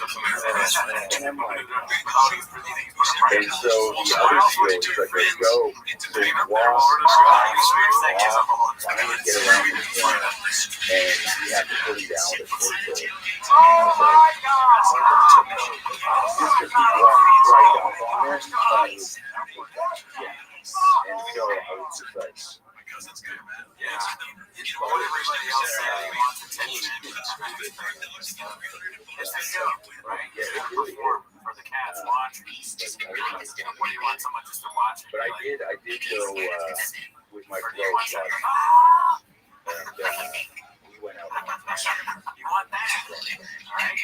and I'm like, and so the other skill is like, let's go. So we walk, finally get around the corner, and we have to put him down with a short oh my God! Just because we walked right up on it, yeah. And so I was just like, Because it's good, man. Yeah. What everybody else said, he wants attention. It's the show, right? Yeah, it really for the cats watch. What do you want someone just to watch? but I did go with my bro, and we went out. You want that? Right?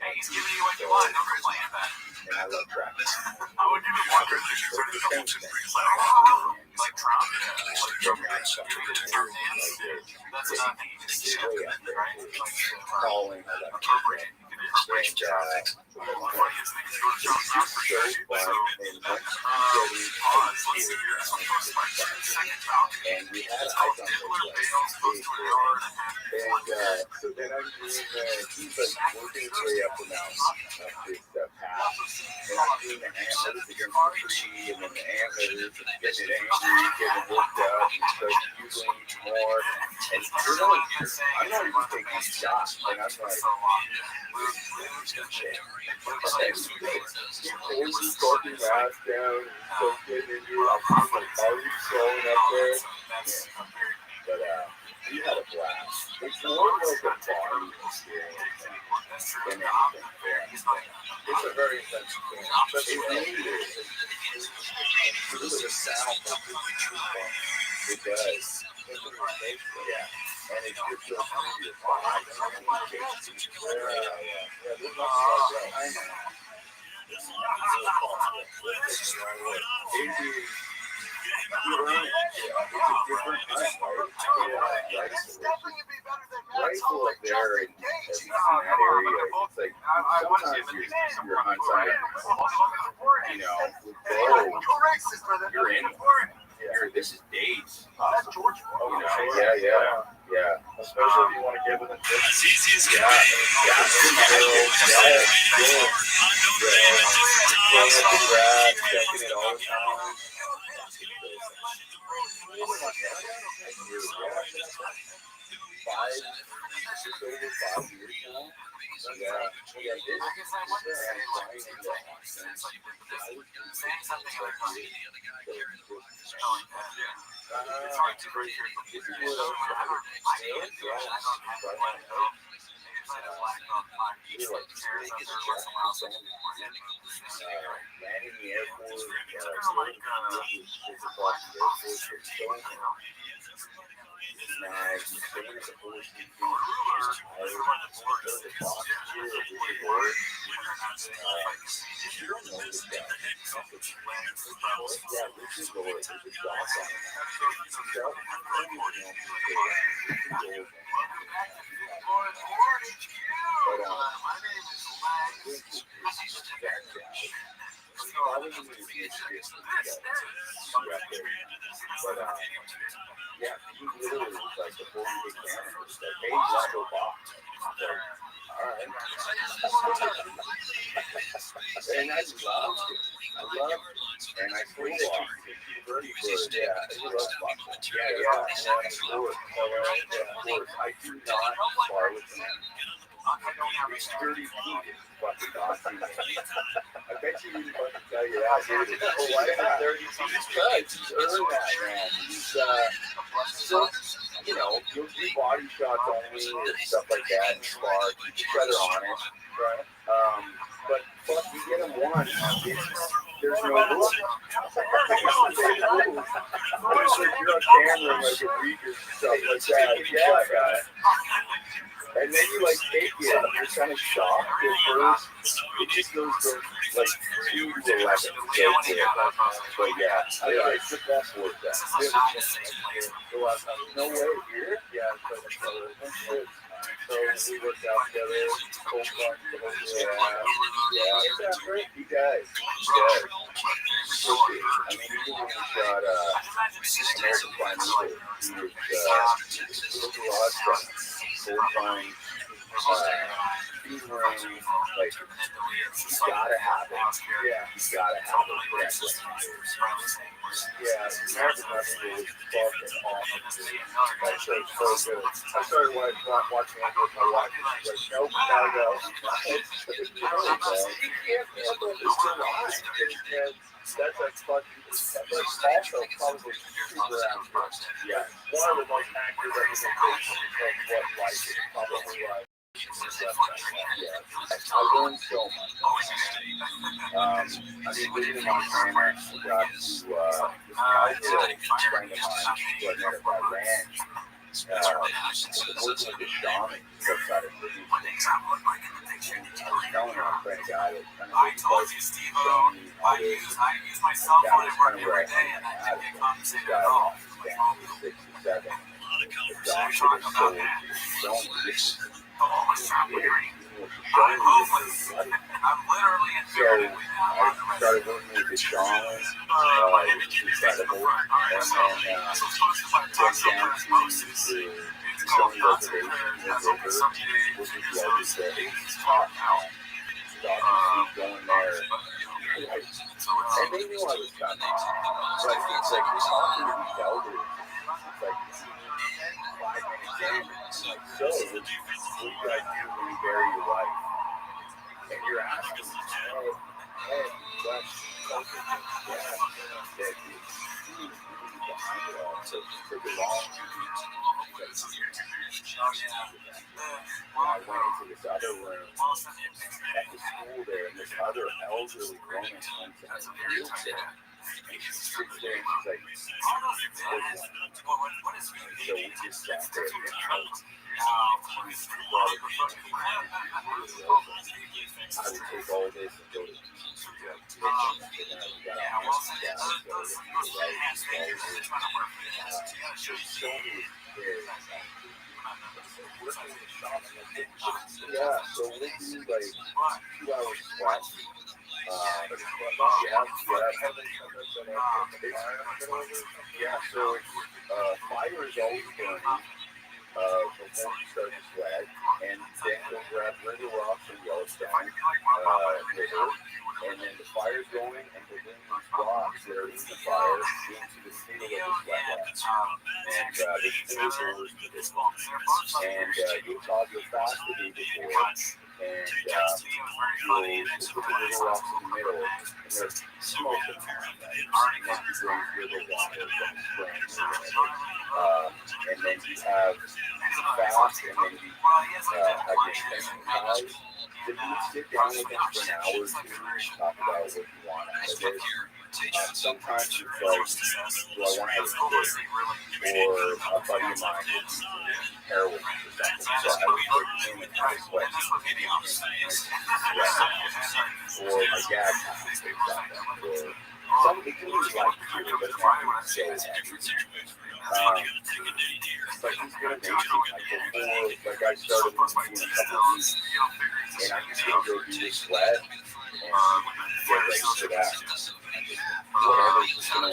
Hey, he's giving you what you want. Don't complain about it. And I love track. I would give it one good thing. You turn it up to like Trump. That's another thing you can see, right? Calling, Appropriate. and so fun. And once and we had a hike on and so then I'm doing he's like working his way up the mountain up this path, and I'm doing the antlers against the tree, and then the antlers, and getting it angry, getting worked up, and starts bugling more, and I'm not even taking shots, and I'm like, he's talking mask down, so getting into it, I'm like, are we going up there? But we had a blast. It's more like a farming experience than anything. It's a very intense experience. But it really is. It was a sound that really true fun. It does. Yeah. And it's just so through your body. Yeah. There's nothing like that. I know. It's a different rifle up there in that area. It's like sometimes you're on something, with bow, you're in. This is days. Yeah. Especially if you want to get within distance. Checking it all the time. Landing the airport, yeah, he literally was like, before we get down, he was like, hey, let's go box. All right. And I loved it. And I still walk. Yeah, I love boxing. Yeah. Of course. I do not spar with him. He's 30 feet. Fucking awesome. I bet you didn't fucking tell you that. Oh, why is it 30 feet? He's earned that, man. He's, so, you'll do body shots only and stuff like that and spar. Keep each other honest. Right. But fuck, you get him one. There's no rules. It's like you're on camera and like it reads stuff like that. And then you like take it and you're kind of shocked at first. It just goes from like 2 to 11. But yeah, it's the best work that. No way here? Yeah, so we worked out together. Cold fun. You guys. I mean, even when we shot American Prime Evil, he was full-time, featuring, like, you gotta have it. Yeah, you gotta have it. Yeah, American Prime Evil was fucking awesome. Like, so good. I started watching it with my wife. She's like, nope, gotta go. You can't handle this tonight. That's like fucking. That's also probably super accurate. Yeah, one of the most accurate representations of what life is probably like. I learned so much. I mean, living in Montana, I got to this friend of mine who I met at my ranch. Working with the shaman outside of Livingstone. I was telling her I'm a guy that kind of looks like showing me all this. That was kind of where I hang out. This guy was 6 or 7. The doctor was so showing me this. So I started working with the shaman, which is incredible, and then went down to the Stony Reservation in the river, which is largest top now. Going there, and they knew I was coming, but it's like talking to these elders, it's like 5 minutes in, and like, so, what do you guys do when you bury your wife? And you're asking, hey, what's something that is behind it all, so for the long I went into this other room at the school there, and this other elderly woman comes in and feels it. And she sits there and she's like, so we just sat there and I would take all this and go to yeah, so we do like 2 hours squat. Yeah, so fire is always burning before you start to sweat, and then go grab River Rocks and Yellowstone River, and then the fire's going, and we're bringing these rocks that are in the fire into the middle of the sweat, and there's 4 doors to this one, and you'll talk real fast the day before, and you'll put the River Rocks in the middle, and there's smoke in there, and then you bring river water from the springs, and then you have fast, and then you have your extension ties. If you sit down with them for an hour or 2, talk about what you want out of it. Sometimes it's like, do I want to have a kid? Or a buddy of mine is heroin or something. So I would put him in high sweat. Or my dad has something. Or something, it can be like too, but it's not so but he's gonna make it like I started working in a couple of weeks, and I'm just gonna go do this sweat and get ready for that. Whatever it's gonna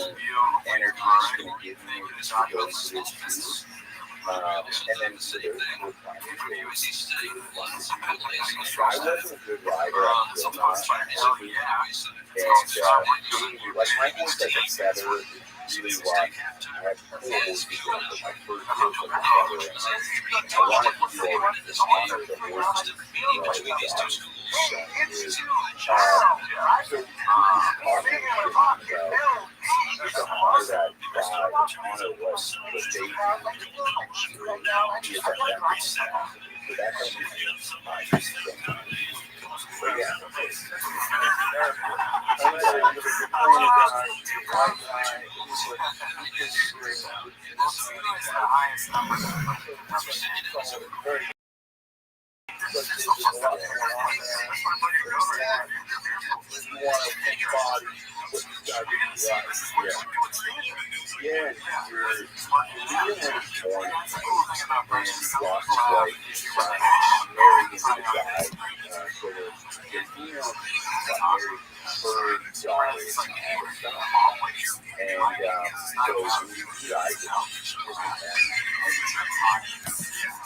energy is gonna give me to go into this juice. And then so there's more time. I wasn't a good rider until not. And like my horse like a feather. Really like I had cool horses but my first horse was a feather, and I wanted to do all this honor the horses. So it's to honor that pride, honor what they do, so that's only but yeah.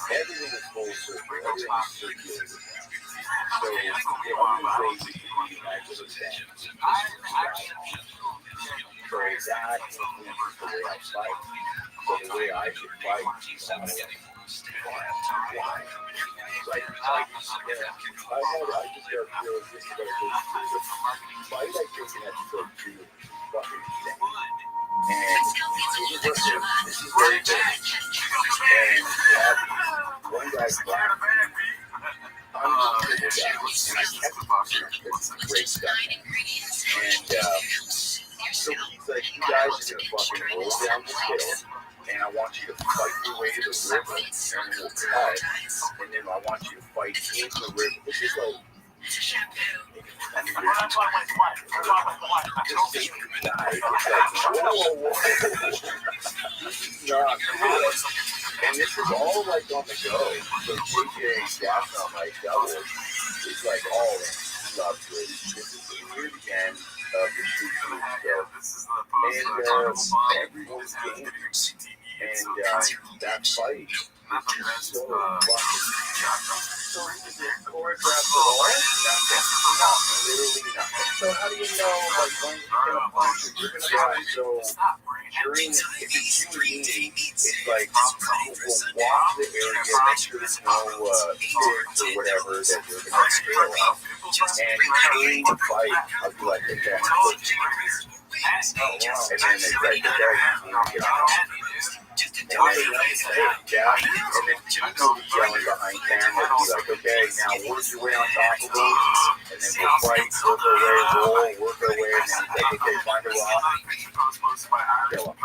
Everything is full circle. Everything is circular. So the only way we can unite with them is to so that influences the way I fight. So the way I should fight is why? Like, I just got to feel this is a fight I think in episode 2 is fucking insane. And this is very good. And one guy's black. Unbelievable guy. And I kept watching great stuff. And so he's like, you guys are going to fucking roll down this hill. And I want you to fight your way to the river. And we'll cut. And then I want you to fight in the river. It's just like, and this is all like on the go. So JJ Daphne, my double, is like all in. Loves it. This is near the end of the shoot. And everyone's game. And that fight is so fucking. So is it choreographed at all? Nothing. Literally nothing. So how do you know, like, when you're going to punch it? You're going to die. So during, if it's you and me, it's like, we'll walk the area, make sure there's no kids or whatever that you're going to scale up. And during the fight, I'll be like, okay, I'm going to put and then it's like, okay, get out. And then yeah, and then two people yelling behind camera and be like, okay, now work your way on top of them, and then we'll fight, work our way, roll, work our way, and then it's like, okay, find a rock, kill him.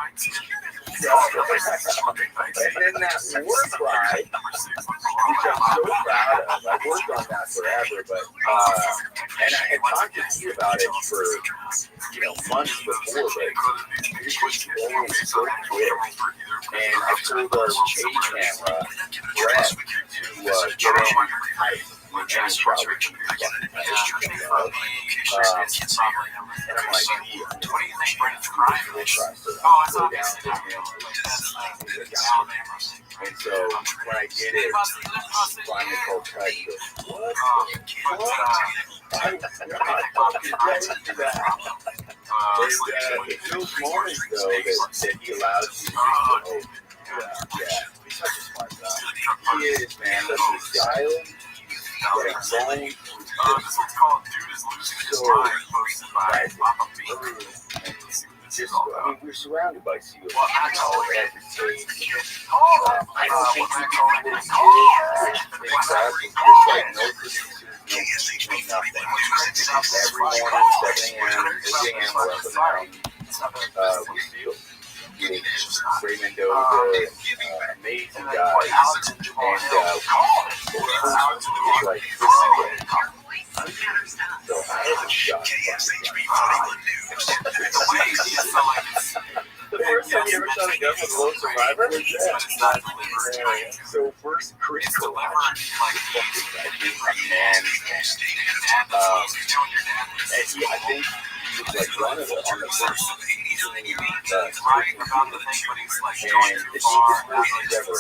And then that war cry, which I'm so proud of, I worked on that forever, but, and I had talked to Pete about it for, months before, but it was always so quick. And I told our chase camera, Brett, to get in tight. And I'm like, and so when I did it, finally called Cut, he goes, what? I'm not fucking ready for that. It's those moments, though, that he allows you to go, yeah, he's such a smart guy. He is, man. That's his style. He's going just, I mean, we're surrounded by seals. I don't think we can every morning, 7 a.m., 8 a.m., we're up and around with seals. Ray Mendoza, amazing guy, and like so I haven't shot. The first time you ever shot a gun was Lone Survivor? Yeah. So first critical watch, and I think he was like running on the first and the cheapest person he's ever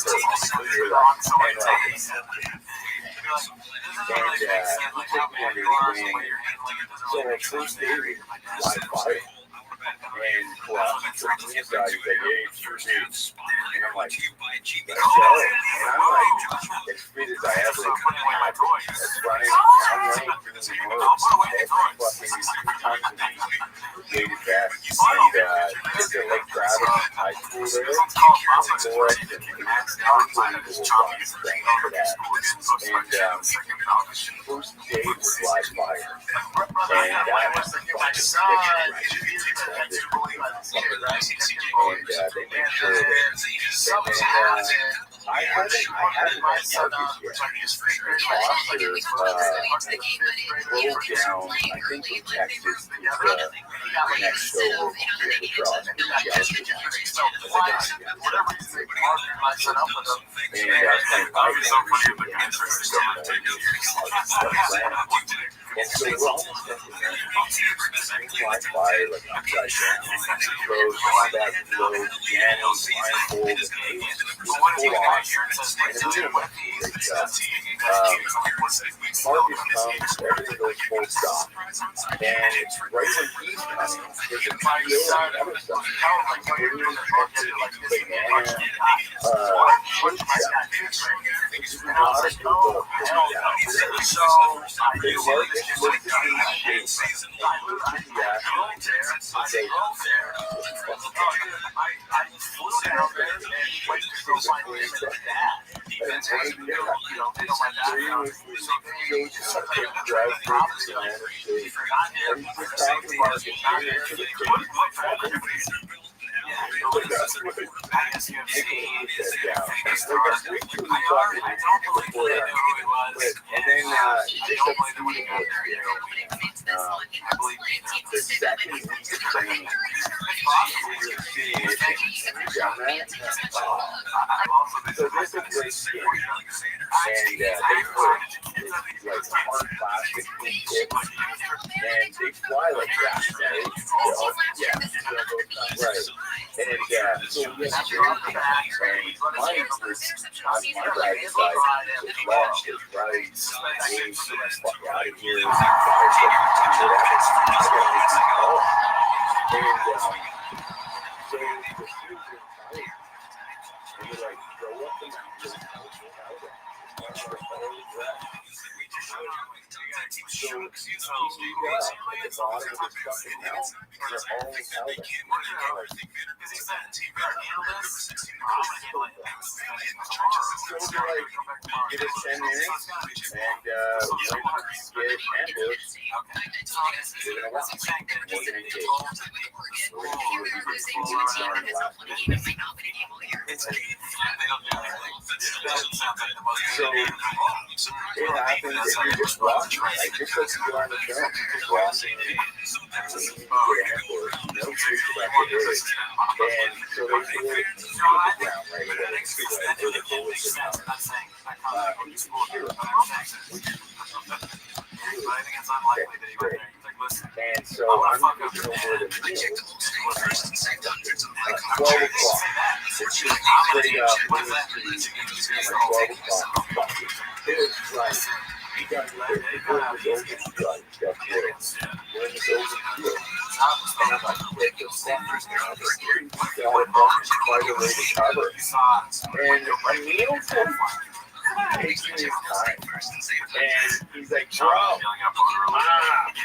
so at first theory, live fire. And he took me aside, he's like, hey, it's your dude. And I'm like, let's go. And I'm like, as fit as I ever had. That's running, I'm running through the road every fucking tons of dated back, and just at Lake Travis High School there, and Forest, and unbelievable fun staying for that. And first day was live fire, and that was the fucking and they made sure that, I haven't met Marcus yet. Foster drove down, I think from Texas to the next show with the Cross. And I was playing and so we're almost done with that. Live fire, like upside down, close, combat close, piano, blindfold, and full on. And it's doing a great job. Marcus comes, everything goes full stop. And it's right when he's coming, there's a PA and other stuff. Banana, shake shop. There's a lot of people doing that. They Marcus looked at these shapes and looked at the athletes and say, so this is great skin, and they put like hard plastic tips, and they fly like that, right? Right. And so we have jumping, and mine was on my right side, was lost, was right, and fuck out of here, so the shoes are tight. And you're like, go up the mountain, so you got at the bottom of this fucking house, they're all held up. So you're like, give it 10 minutes, and when you get ambushed, you're gonna walk. We're gonna engage. We're gonna see what you did in the last minute. So it happens if you're just walking, like just like you are on the film, just walking, and you get ambushed, no truth about the village. And so they do it with the ground right away, where the bullets are out. And you can hear it. And so I'm looking over the meals. 12 o'clock. It's just straight up. It was 12 o'clock. It was like, you got to go. People in this open field. We're in this open field. And I'm like, what the fuck is going on? Got it up and find a way to cover. And Emil takes me his time. And he's like, bro,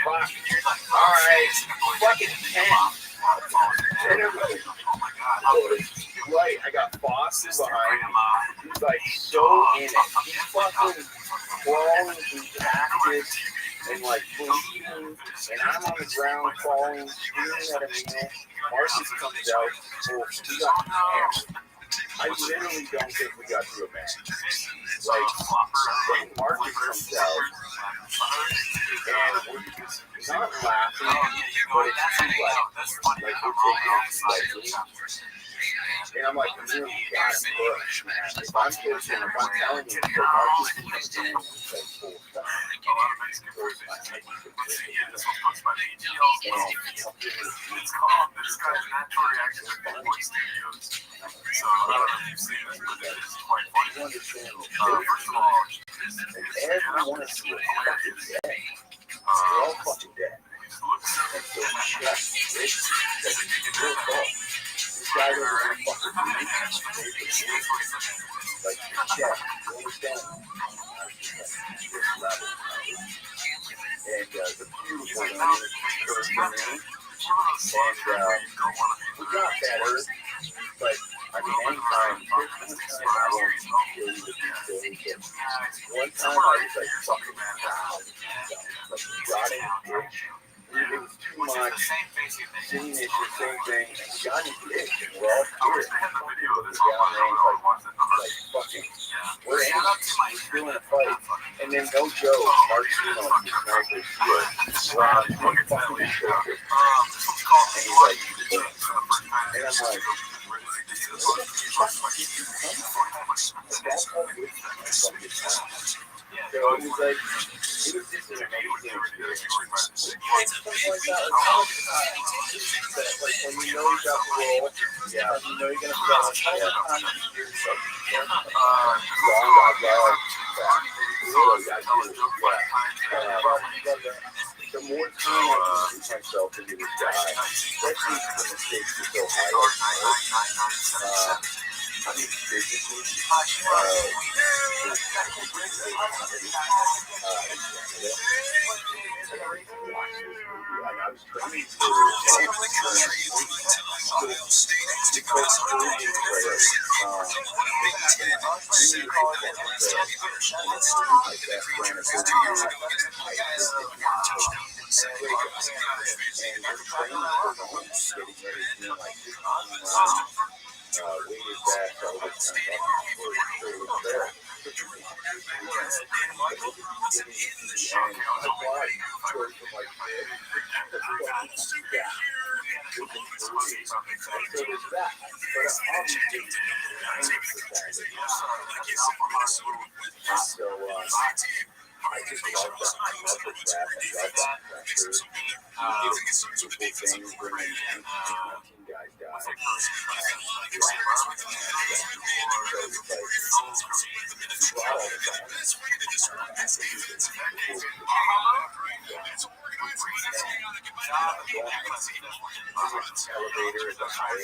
fuck. Alright, fucking 10. And I'm like, oh, right, I got Foster behind me. He's like so in it. He's fucking crawling through cactus and like bleeding. And I'm on the ground crawling, screaming at a meal. Marcus comes out. Oh, he got hammered. I literally don't think we got to a match. Like, then Marcus comes out, and we're not laughing, but it's too light. Like, we're taking it lightly. And I'm like, I'm really got to push, man. If I'm pushing, if I'm telling you, so Marcus comes in and says, full stop. Everyone is fucking dead. They're all fucking dead. And so we check this, like, real close. This guy doesn't want to fucking leave. Like, check, goes down. And the beautiful one is first in. we got better, but I mean, anytime, I won't kill you with these things, but one time I was like fucking down, like got in the ditch. It was too much. Singing is the same thing. And we got in the ditch, and we're all clear. Looking down there, like fucking, we're in it. We're still in a fight. And then no joke, Martino, the sniper, grabs me fucking shoulder. And he's like, and I'm like, that's how good fucking sounds. So it was like, it was just an amazing experience. Like when you know you got the role, yeah, you know you're gonna fail. The more time I can put myself into this guy, especially when the stakes are so high. I mean, physically, I was training weighted back all the time. I just love that. I love the craft. I love that pressure. Things bringing 19 guys down. Elevator is a high.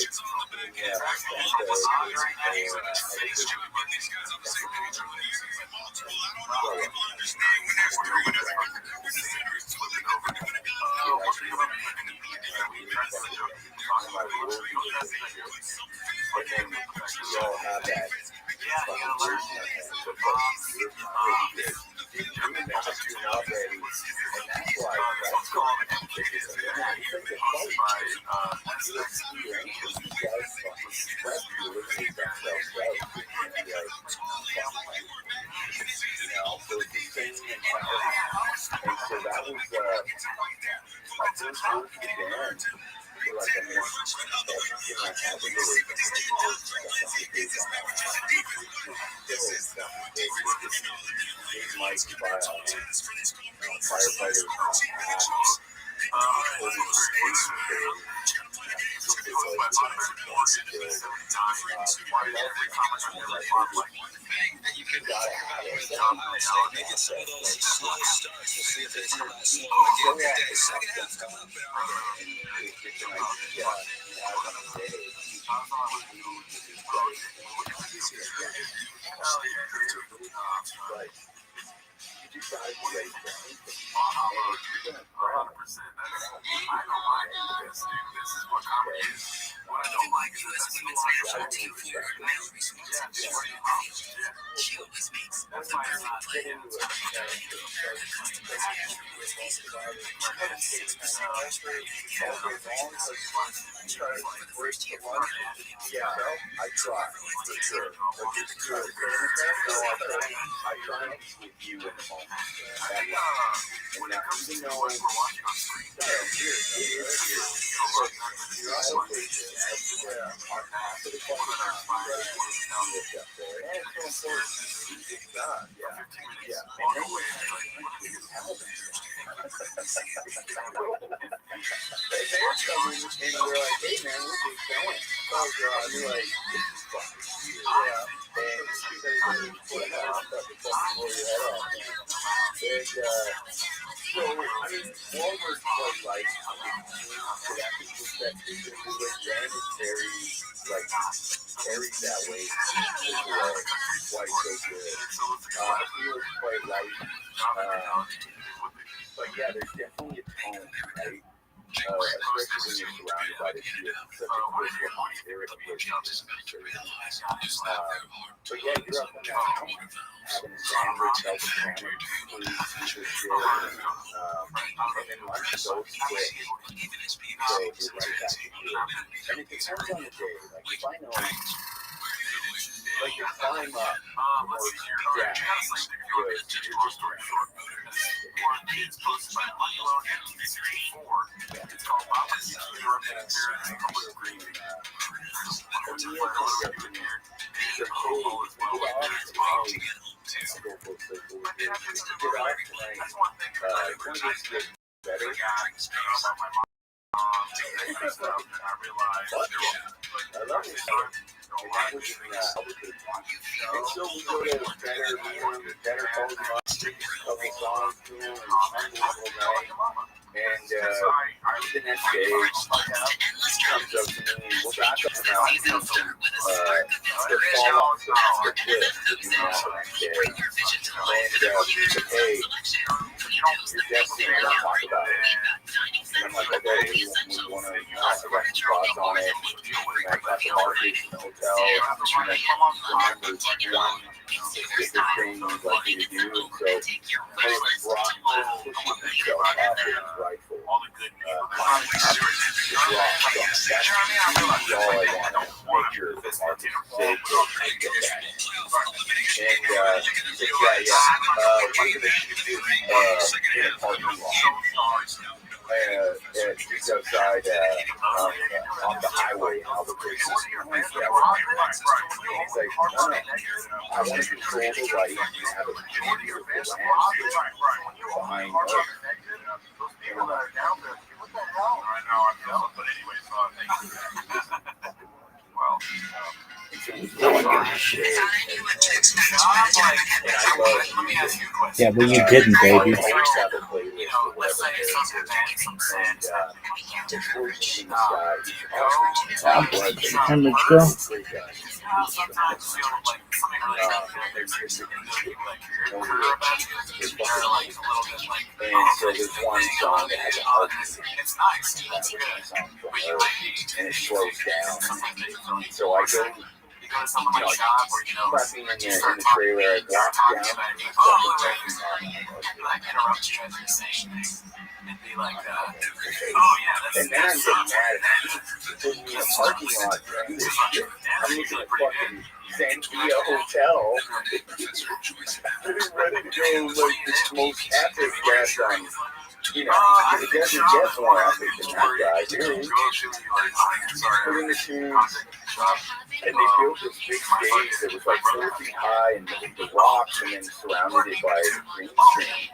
But yeah, there's definitely a tone, right? especially when you're surrounded by this shit. Such a quick one. They're at the place. But yeah, you're up in that house, having a sandwich, helping family, food, shit. And then lunch goes quick. So you're right back to you. And it depends on the day. Like if I know, like you climb up, yeah, you're just and so we go to better phones and couple songs to him, unbelievable night. And the next day, comes up to me, we'll back up now, the fall off the cliff that you know the next day. And she said, hey, your destiny, I don't talk about it. And I'm like, okay, we want to have some spots on it. And I got the market in the hotel. And I remember one particular thing I'd like you to do. And so I brought myself up in his rifle. That's all I want to make sure the market is safe. And he said, we're going to shoot in a parking lot. Just outside on the highway in Albuquerque. He's like, no, I want to control the light and have a beautiful landscape behind us. And I'm like, what the hell? I know, I feel it, but anyways, well, yeah, but you didn't, baby. Image girl. And so there's one song that has a heartbeat. And it slows down. So I go, prepping in the trailer, I walk down and then I'm getting mad at putting me in a parking lot during this shit. I'm looking at fucking Sandia Hotel. Ready to go like the most epic guest on. You know, it doesn't get more epic than that guy, really. Putting the tunes, and they built this big stage that was like 4 feet high and the rocks, and then surrounded it by green screen.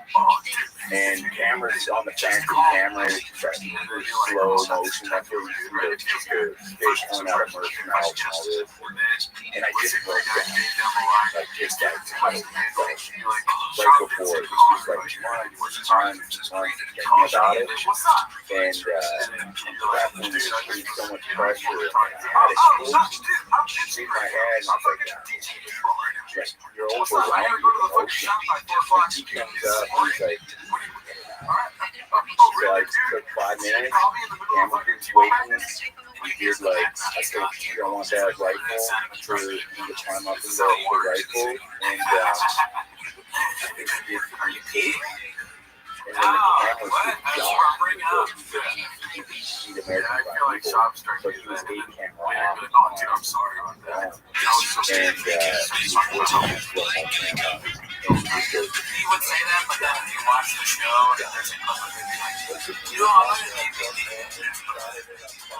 And cameras on the fancy cameras, really slow motion. That's where you see the fish coming out of Mercer Mouth and all this. And I just broke down. Like, just that tight. Right before it was just like, one. About it, and that one was putting so much pressure, and I had it in my head, and I was like, you're overwhelmed with emotion. And he comes up, and he's like, so I took 5 minutes, camera crews waiting, he did like, I said, you don't want that rifle for you to climb up in the rifle, and I think he did. And then the camera was see the American rifle, so he was 8 camera off. I'm sorry about that. And he was working his slow mo camera. And he just goes, he would say that, but then if you watch the show, and there's a couple of like, you know, I'm going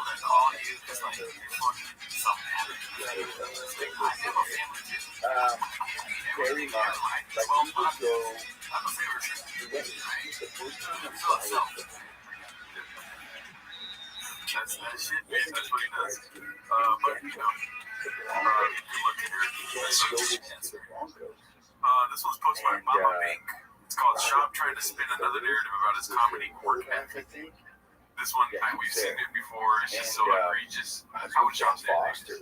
to call you because like, you're fucking something happened. Very much. Like, we would go. That's that shit, man. That's what he does. But you know, look here. This was posted by Mama Mink. It's called Shop Trying to Spin Another Narrative About His Comedy Work Ethic. This one, we've seen it before. It's just so egregious. How would Shop Foster?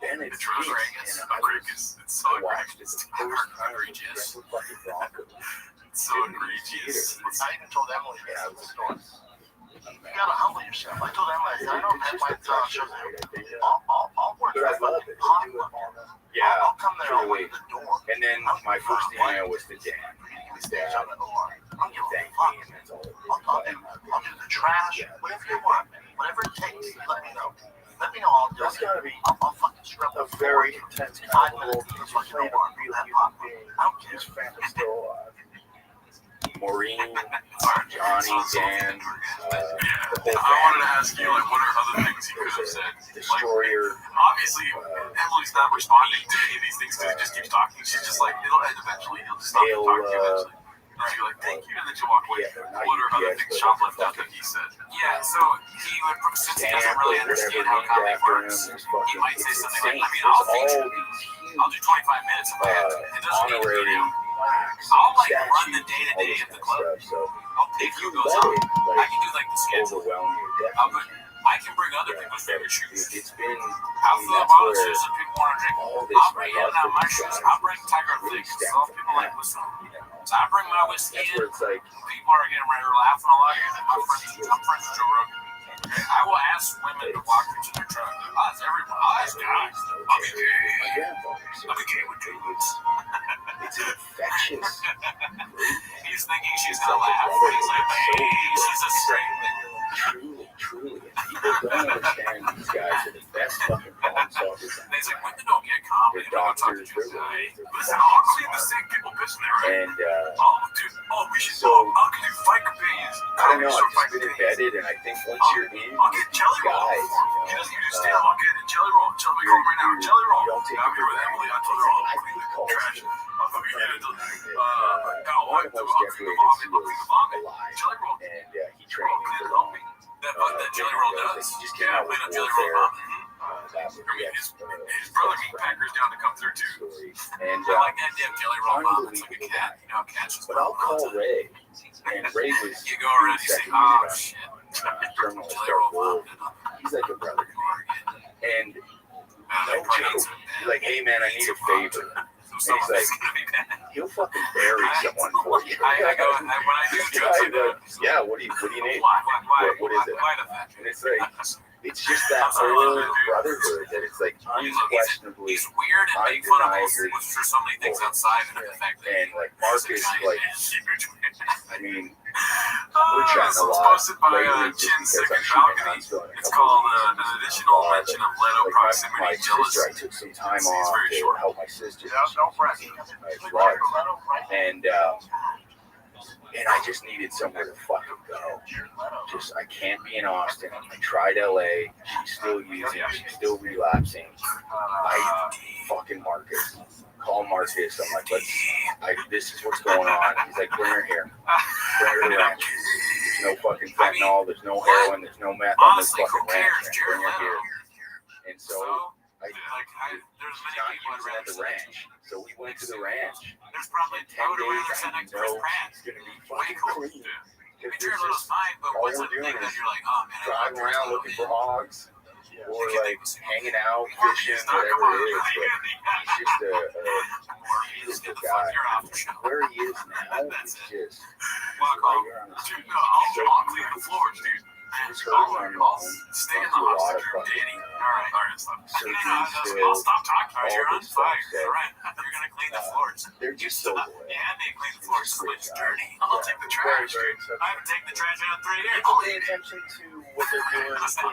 And then it's outrageous. It's so outrageous. It's outrageous. It's so egregious. I even told Emily that I was going. gotta humble yourself. I told Emma, I don't have my shows. I'll work But I love it. Yeah, I'll come there. I'll truly. wait at the door. And then my first email was to Dan. His dad. I'll give a Thank fuck. me, and that's all it I'll do the trash, whatever you want, whatever it takes. Let me know. Let me know. I'll do That's it. gotta be I'll fucking scrub a the very floor. intense 5 kind of minutes role to the because fucking you're playing door. a real That human pop. being I don't care. whose family's still alive. Maureen, Johnny, Dan, the whole I wanted to family. ask you, like, what are other things you could have said? Destroyer. Obviously, Emily's not responding to any of these things because it just keeps talking. She's just like, it'll end eventually. He'll just stop talking eventually. And she'll be like, thank you, and then she'll walk away. What are other things Sean left out that he said? Yeah, so he would, since he doesn't really understand how comedy works, he might say something like, I mean, I'll feature, I'll do 25 minutes if I have to. It doesn't mean honorary video. plaques, I'll like run statues, the day-to-day all of the this club. kind of stuff. So I'll pick if who you goes let on. it, I like, can do like the schedule. overwhelm you, I'll definitely. put, I can bring other people's favorite shoes. It's been, I'll fill up all the shoes that people want to drink. all this, I'll bring my in love for my these shoes. guys I'll bring Tiger really Flicks. stems Some from people like that, listen. you know. So I bring my whiskey That's in. where it's like, People are getting ready to laugh a lot. I'm friends with Joe Rogan. I will ask women to walk into their truck. That's everyone. That's guys. I'll be gay. my grandfather said, I'll be gay with dudes. it's infectious. He's thinking she's gonna laugh. He's like, hey, she's a straight nigga. Truly. People don't understand these guys are the best fucking problem solvers. And he's like, women don't get comedy. They're They don't talk to doctors, you. they're Listen, I'll clean the sink. People pissing there, right? and Oh, dude. Oh, we should so, I'll do fight opinions. I don't know, I've just been embedded, and I think once you're in I'll with get these jelly roll. guys, He doesn't even do stand up. I'll get a jelly roll. Tell me, call right now. Jelly roll. I'm here with Emily. I told her all the trash. I'll fucking get it. one of us Jeffrey was alive, Jelly roll. and he trained me for long. That jelly roll does. He just came out with Jelly warfare. roll. That was His brother meat packer's down to come through too. story. And I like that damn jelly roll mom. It's like a cat. You know, a cat's just. but I'll call Ray, and Ray was You go around, you say, second oh unit shit. on Terminal Jelly Star roll World. mom. He's like a brother to me. And no Like, joke, he's like, hey man, I need a favor. And he's like, he'll fucking bury someone for you. I go, when I do jokes like that, yeah, what do you need? why What is it? the fact? And it's like, it's just that old brotherhood that it's like unquestionably He's weird and make fun of us for so many things outside of the fact that and like Marcus, like, I mean, we're this chatting a was lot posted by lately just Chin because Second I'm shooting Balcony. Huntsville in a It's couple called of an weeks. additional mention of Leto Like proximity my jealousy. sister, I took some time It's off very to short. help my sister. No press. And I just needed somewhere to fucking go. Just, I can't be in Austin. I tried LA. She's still using. She's still relapsing. I fucking Marcus. Call Marcus. I'm like, this is what's going on. He's like, bring her here. Bring her to the ranch. There's no fucking fentanyl. There's no heroin. There's no meth on this fucking ranch. Bring her here. And so There's many people not using at the ranch. So we went to the ranch. There's probably, I would have rather sat next to Chris Pratt. It's gonna be Way fucking cool. clean. I mean, Jared Leto's fine, but All what's we're the doing thing that is you're like, oh man, I driving love around Jared looking Leto. for hogs, or like hanging out, fishing, whatever it is. But he's just a beautiful guy. Where he is now is just Walk home. Dude, no, I'll clean the floors, dude. he's hurting on his own. Stay in Went the through a lot house, of you're fucking dating. Alright, stop. surgeries I'll stop talking all about you're on this stuff. fire. So, Alright, you're gonna clean the floors. they're just so good. Yeah, they clean the floors. He's a great It's guy. dirty. I'll take the trash. I haven't taken the trash out in 3 years. People pay attention to what they're doing in Texas.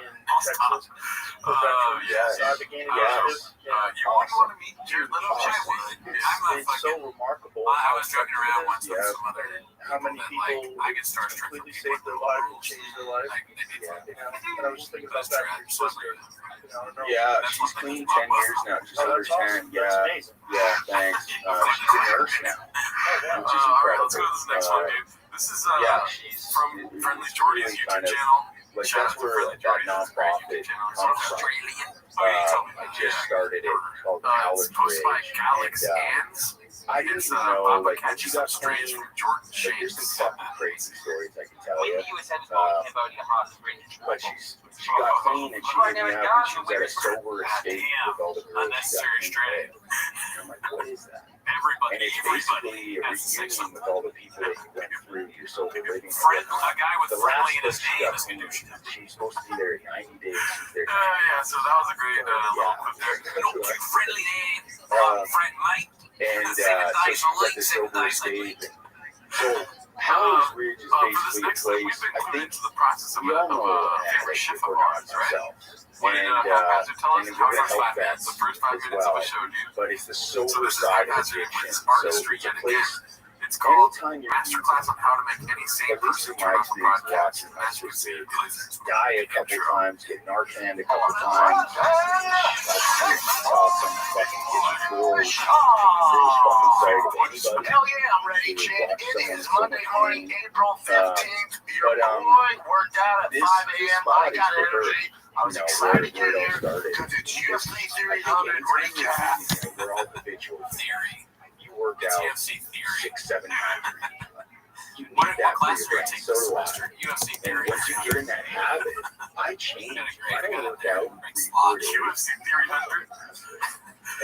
You want to meet Jared Leto? I would. It's so remarkable. I was joking around once with some other how many people I get starstruck completely saved their life and changed their life. And I was just thinking about that for your sister. Yeah, she's clean 10 years now. She's under 10. Yeah, yeah, thanks. She's a nurse now, which is incredible. Let's go to this next one, dude. This is from Friendly Jordy's YouTube channel. Like, that's where that nonprofit comes from. I just started it called It's posted by Alex Anns. I didn't even know, like, when she got clean, like, there's some fucking crazy stories I can tell you. But she got clean and she hit me up and she was at a sober escape with all the girls she got clean with. And I'm like, what is that? And it's basically a reunion with all the people that you went through you're sober living. A guy with The friendly in last his name is gonna do. she's supposed to be there in 90 days. She's there. Yeah, so that was a great little clip there. No, friendly name. Friend Mike. And so she's at the sober stage. So Howard's Ridge is basically a place, I think, we all know an addict if we're not ourselves. And we're going to help that as well. But it's the sober side of addiction. So it's a place, it's called anytime you're Masterclass on How to Make Any Sane Person Turn Off a Podcast. Die a couple times, get Narcan a couple times, saw some fucking kitchen drawers, really fucking sorry to anybody. Hell yeah, I'm ready, Chad. It is Monday morning, April 15th. Your boy worked out at 5 a.m. I got energy. I was excited to get here because it's UFC 300 recap. We're all habitual theory. You work out 6-7 times. You need that for your brain. So do I. And once you get in that habit, I change. I don't work out 3-4 days. UFC 300.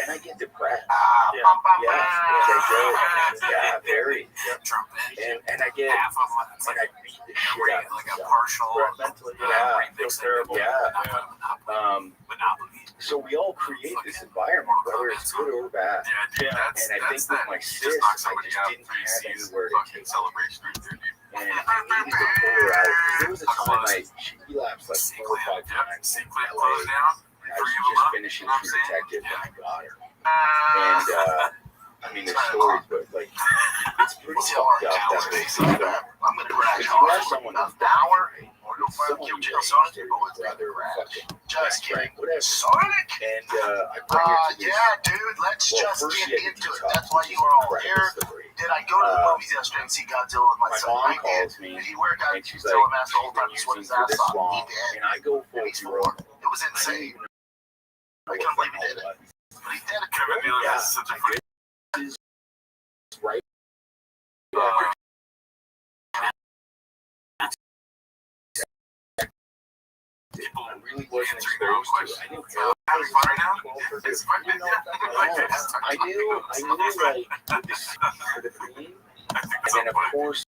And I get depressed. Yeah, very. And I get, and I beat the shit out of myself. Mentally, I feel terrible. So we all create this environment, whether it's good or bad. And I think with my sis, I just didn't have anywhere to take it. And I needed to pull her out. There was a time she relapsed like 4 or 5 times in LA. I was just finishing True Detective and I got her. And I mean, there's stories, but like, it's pretty fucked up. I'm going to crash hard. Someone an hour or no fun kill jail Sonic. Just kidding. Sonic? And I bring her to this. Yeah, dude, let's just get into it. That's why you are all here. Did I go to the movies yesterday and see Godzilla with my son? My mom calls me, and he worked out and she's Godzilla like, mask the whole time. He sweat his ass off. And I go full zero. It was insane. I couldn't believe he did it. But he did it. Kevin Miller has such a funny. Right. People really wasn't answering their own exposed questions. to it. I Having fun right now? It's fun. knew like for the theme, and then of course,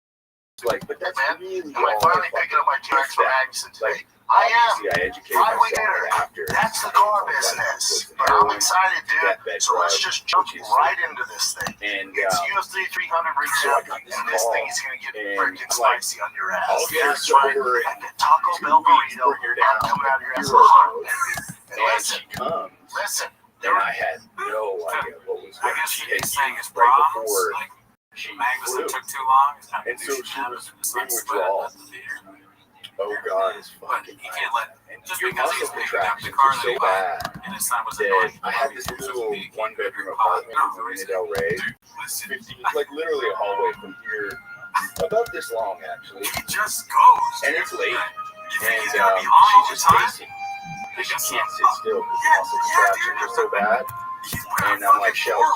like, but that's really am I finally picking up my T-Rex from Magnuson today? I am. I educated 5 weeks myself later. after. That's the car business. But I'm excited, dude. So let's just jump right into this thing. And it's UFC 300 recap, and this thing is going to get freaking spicy on your ass. That's right. And the Taco Bell burrito, I'm coming out of your ass hot. And listen. And I had no idea what was going on. She had saying his right problems, before like, she Magnuson flew. took too long. And so she was in withdrawal. Oh God, it's fucking bad. And your muscle contractions are so bad that I had this little 1-bedroom apartment in Marina Del Rey, 15, like literally a hallway from here, about this long actually. He just goes. And it's late. And he's gonna be on she's just pacing. She can't sit still because the muscle contractions are so bad. And I'm like, Shell, go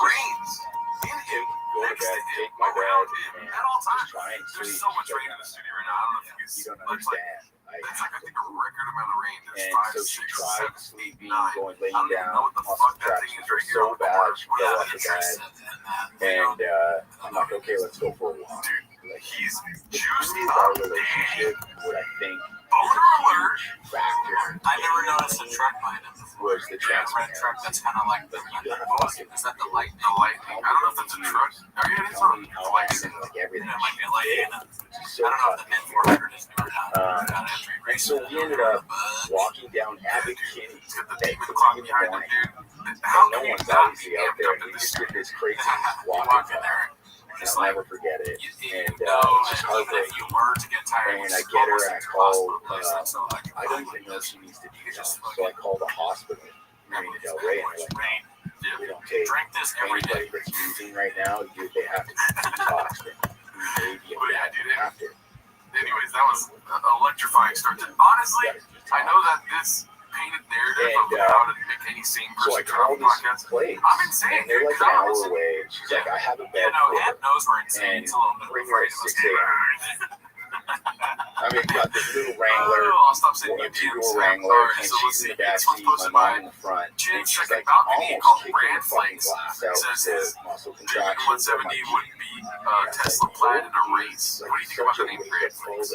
to bed, take my bed, and just try and sleep. There's so much rain in the studio right now. I don't know if you don't understand. It's like, I think, a record amount of rain. There's And 5, so 6, she tried 7, sleeping, 9. going laying I don't even down. know what the Muscle fuck that thing contractions is were right here so on the bad, corner. she fell off the bed. And I'm like, okay, let's go for a walk. Like, He's the juiced beauty of our up. relationship, what I think Boner alert. factor I never noticed a truck behind him before. was the Yeah, red truck that's kind of like the. Is that the light? The lightning. I don't know if that's a truck. Oh yeah, it's on. how I did like everything. It might be a lightning. So I don't know if the Mint 400 is newer down. and so we ended up walking down Abbott Kinney at 3 in the morning. And no one's obviously out there. And we just did this crazy walking there. And I'll never forget it. And it's just heartbreaking. And I get her and I call, I don't even know if she needs to do that. So I call the hospital in Marina Del Rey and they're like, we don't take anybody that's using right now. They have to be detoxed. And maybe after. Anyways, that was electrifying start. Honestly, I know that this painted narrative of how to make any sane so I person call this podcast. place, I'm insane. and they're like an hour away. She's like, I have a bed for her. Aunt knows we're insane. And bring her at 6 a.m. I mean, got this little Wrangler, I'll stop saying a museums. two-door Wrangler, and she's in the back seat, my mom in the front, and she's like almost kicking the fucking glass out with the muscle contraction. 170 would beat Tesla Plaid in a race. What do you think about the name Brand Flakes?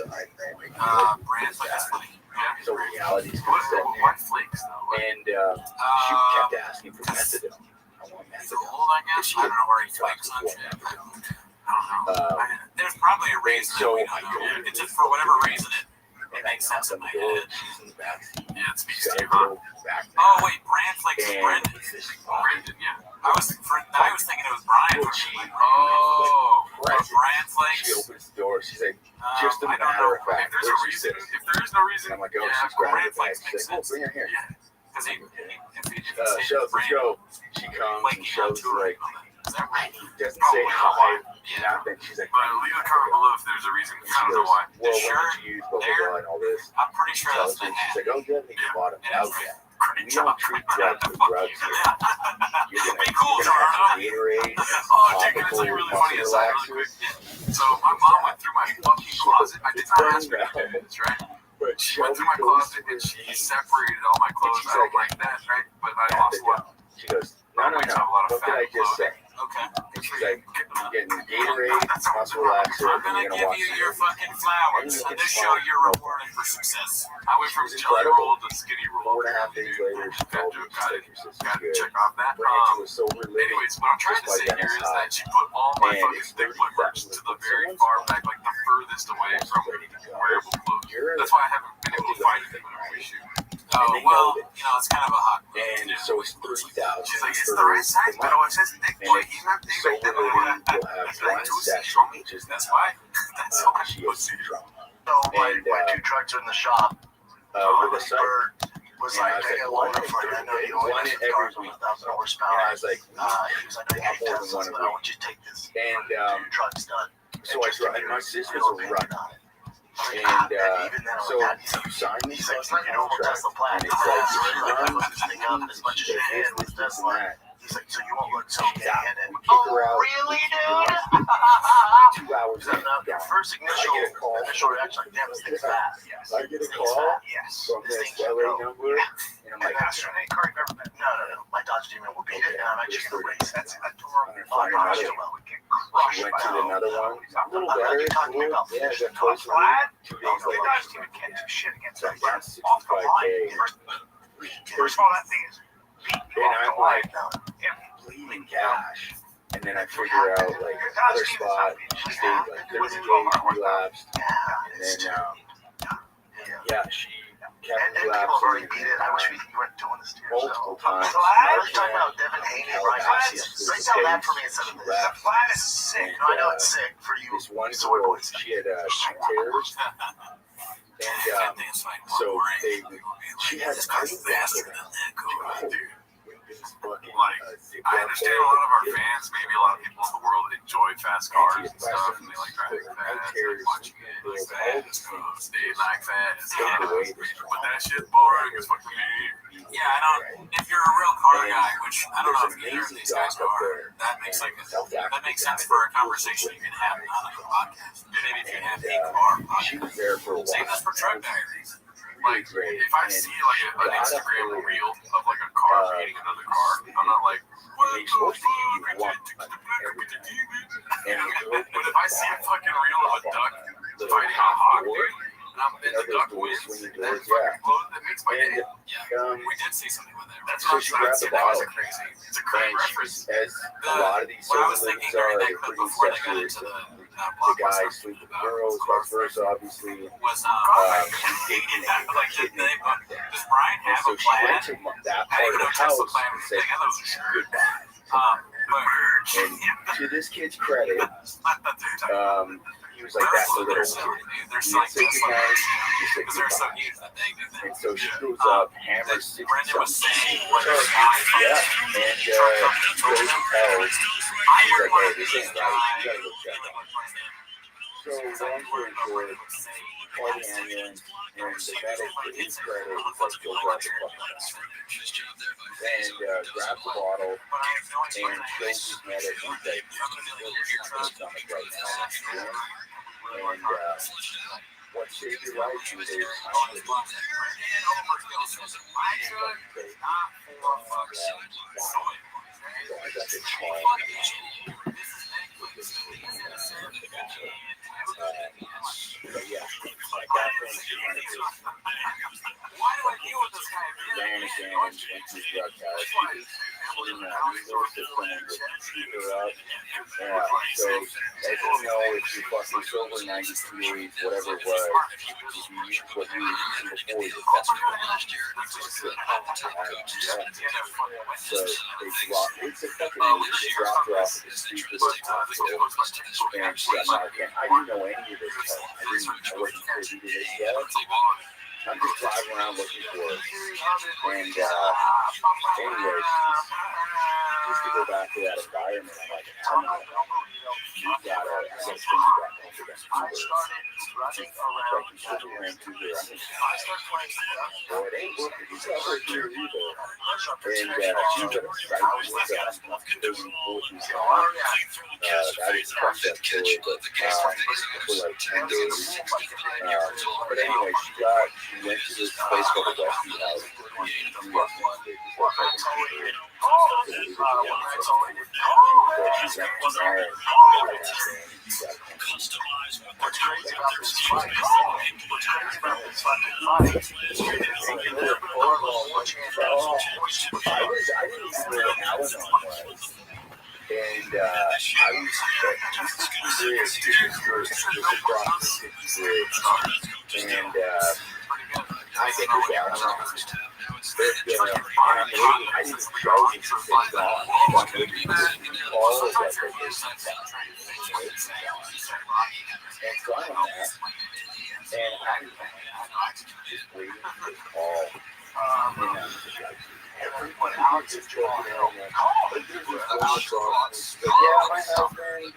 Brand Flakes is funny. Yeah. So reality's Why Flakes though? And she kept asking for methadone. I want He's methadone. old, I guess. I don't know where he flakes on shit. I don't know. There's probably a reason that we don't know. It's just for whatever reason it makes sense in my head. Yeah, it speaks to you, huh? Oh wait, Brand Flakes is Brendan. Brendan, yeah. I was thinking it was Brian. Oh, Brand Flakes. She opens the door. She's like, just a matter of fact. If there's a reason, if there is no reason, I'm like, oh, yeah, she's grabbing Brand the bag. Flakes She's makes like, oh, sense. bring her here. Yeah, because he Let's go. She comes and shows like, doesn't say hi, nothing. She's like, but leave a comment below if there's a reason. I don't know why. well, The what shirt did you use, blah, blah, blah, and all this. I'm pretty sure that's the She's hat. like, oh, yeah, they bought him out yet. Great We don't job. treat drugs with drugs here. You're Be cool, gonna have Jordan. Gatorade, Oh, dude, can I tell you really funny aside really quick? So my mom went through my fucking closet. I did not ask her to do this, right? But She went through my closet and she separated all my clothes. I don't like that, right? But I lost one. She goes, no. What did I just say? Okay. And she's like, you're getting Gatorade, muscle relaxer, I'm and gonna you're give gonna you watch your fucking flowers and just show you're rewarded for success. I went from jelly roll to skinny roll. 4.5 days later, she called me. She's like, your sister's Got to good. check off that. Went into a sober living. Anyways, what I'm trying to say here is that she put all my fucking thick flippers to the very far back, like the furthest away from wearable clothes. That's why I haven't been able to find anything when we shoot. Oh, well, you know, it's kind of a hot move. And so it's 30,000. She's like, it's the right size, but it says thick boy. He's not big right sober living, you'll have one session, which is that's why. That's why she is drunk. So my two trucks are in the shop. With a site. Was like, I got one for you. I know you only have some cars with 1,000 horsepower. And I was like, he was like, I got more than one, but I want you to take this. And your truck's done. so I tried. My sister's a runner. And so you sign this fucking contract, and it's like, if you run, as much as you can with this line. He's like, so you won't look so bad in it. Kick her out. Really, dude? 2 hours in. Your first initial reaction, like, damn, this thing's fast. Yes. I get a call from this LA number, and I'm like, no. My Dodge Demon will beat it, and I'm actually going to race. That's a tour. Find another. We get crushed. Went to another one. A little better. Yeah, got closer. 2 days later. Dodge Demon can't do shit against So I that. got Off the 65K. line. First of all, that thing is beat And off I'm the line. like, bleeding cash. And then I figure out, like, another spot. She stayed, like, 30 days, relapsed. And then, yeah, she kept And people have already relapsing. beat it. I wish we weren't doing this to Multiple times. I was talking about Devin Haney, Ryan Garcia. Write down that for me instead of this. The flat is sick. No, I know it's sick for you. This one girl, she had tears. And so she had a I understand a lot of our fans, maybe a lot of people in the world enjoy fast cars and stuff, and they like driving fast, like watching it like fast, stay like fast. But that shit's boring as fucking me. Yeah, I don't. If you're a real car guy, which I don't know if either of these guys are, that makes sense for a conversation you can have on a podcast. Maybe if you have a car podcast. Same as for truck diaries. Like, if I see like an Instagram reel of like a car beating another car, I'm not like, what the fuck? But if I see a fucking reel of a duck fighting a hawk, dude, and I'm in the duck wins, that makes my day. Yeah, we did see something with that. That's what I was saying. That was crazy. It's a great reference. As a lot of these sober livings are, they're pretty incestuous. The guys sleep with girls, vice versa, obviously. She's dating a kid named Monday. And so she went to that part of the house and said, goodbye. And to this kid's credit, he was like that for little kid. He didn't say goodnight, he said goodbye. And so she grows up, hammers 60 something. Yeah, and she goes and tells, she's like, hey, this ain't right, you gotta go check out. So long story short, called the ambulance, and the medic, to his credit, was like, go grab the fucking bottle. And grabs the bottle, and shows his medic, and he's like, your stomach right now. And what saved your life? You were there. Why do I deal with this guy? Ran again and went to the drug house. So, as you know, if you fucking sober 93 days, whatever it was, if you use what you were using before, you're fucking So, they dropped, it's a fucking, they dropped her off at the street with the hospital, and she got knocked in. I didn't know any of this stuff. I wasn't privy to this yet. I'm just driving around looking for it. And, anyway, just to go back to that environment, I'm like, I'm not, you gotta think back over that Uber. Like, you should have ran through there. Boy, it ain't working. He's not right here either. And, she's at a strike with that. There's an important car. That is fucked up story, but, for like 10 days. But anyway, she went to this place called the Westie House. And I was and I get her down around. I didn't go and she said, God, all of that. And so I'm on that. And I'm just waiting for the call. And I'm just like, everyone out just talking out. But there's this one across. But yeah, my husband,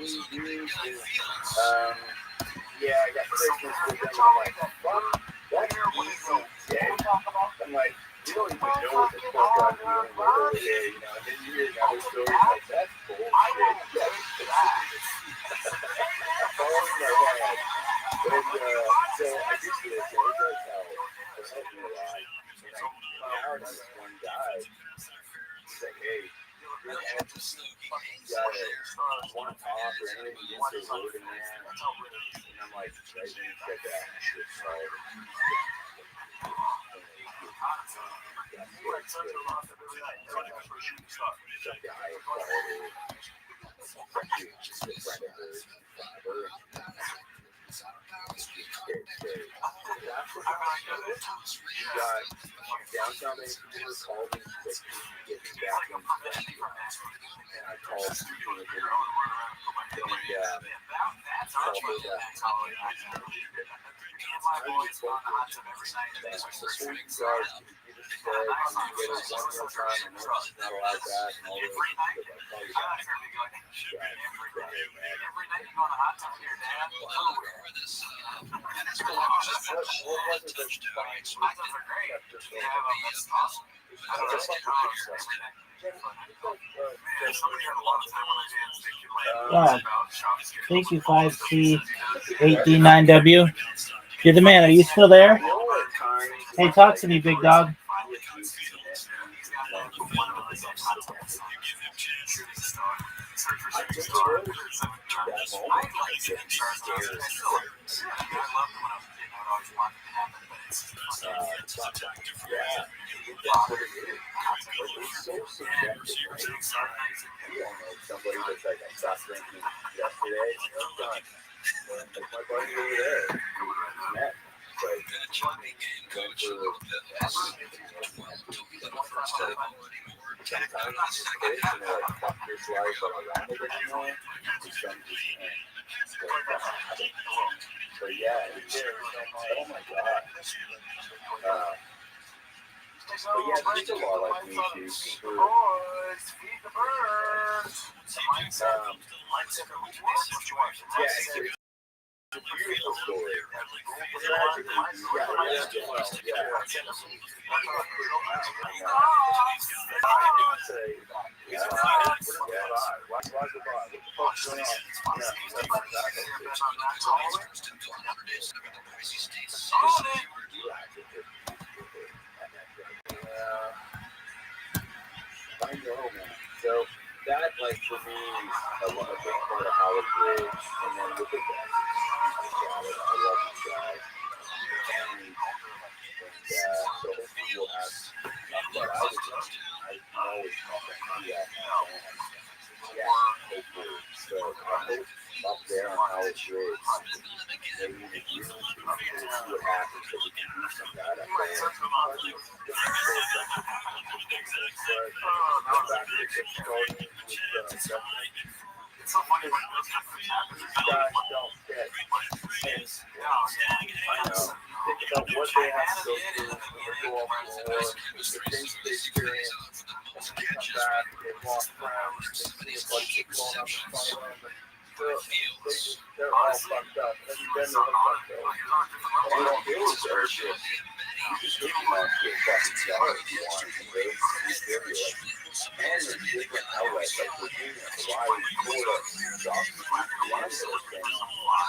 yeah, I got Christmas with them. I'm like, fuck. That's easy day. I'm like, you don't even know what the fuck I'm dealing with over there, you know. And then you hear another story like, that's bullshit. That's all in my head. And so I just did it. So it does help. It helped me a lot. And I married this one guy. He's like, hey, you gotta want to talk or anything against the road in there. And I'm like, right when you said that, shit, sorry. Downtown Vancouver called me to get me back in, and I called people and Thank you, 5C8D9W. You're the man. Are you still there? Hey, talk to me, big dog. Somebody was like, I stopped drinking yesterday. I'm done. Like my buddy over there. Met. Like, going for the sometimes it's good, and they're like, fuck this life, but I want it anymore. So yeah, oh my god. But yeah, there's a lot like me too. Super, yeah, it's a beautiful story. I know, man. So that, like, for me, is a big part of Howard Bridge. And then with the guys, I love these guys. And so hopefully we'll have but I was always hopefully. So I hope up there on Howard Bridge, maybe in the future, see what happens, so we can do some of that up there. It's so funny when those guys don't get things. I know. Think about what they have to go through when they go off the war, the things they experience, and when they come back, they've lost friends, they see a bunch of blown up in front of them. They're all fucked up. Every day they're fucked up. They don't deal with their shit. You just take them out to a fucking yard if you want, and they feel like. And there's different outlets like Virginia, Hawaii, Florida, South one of those things. And that's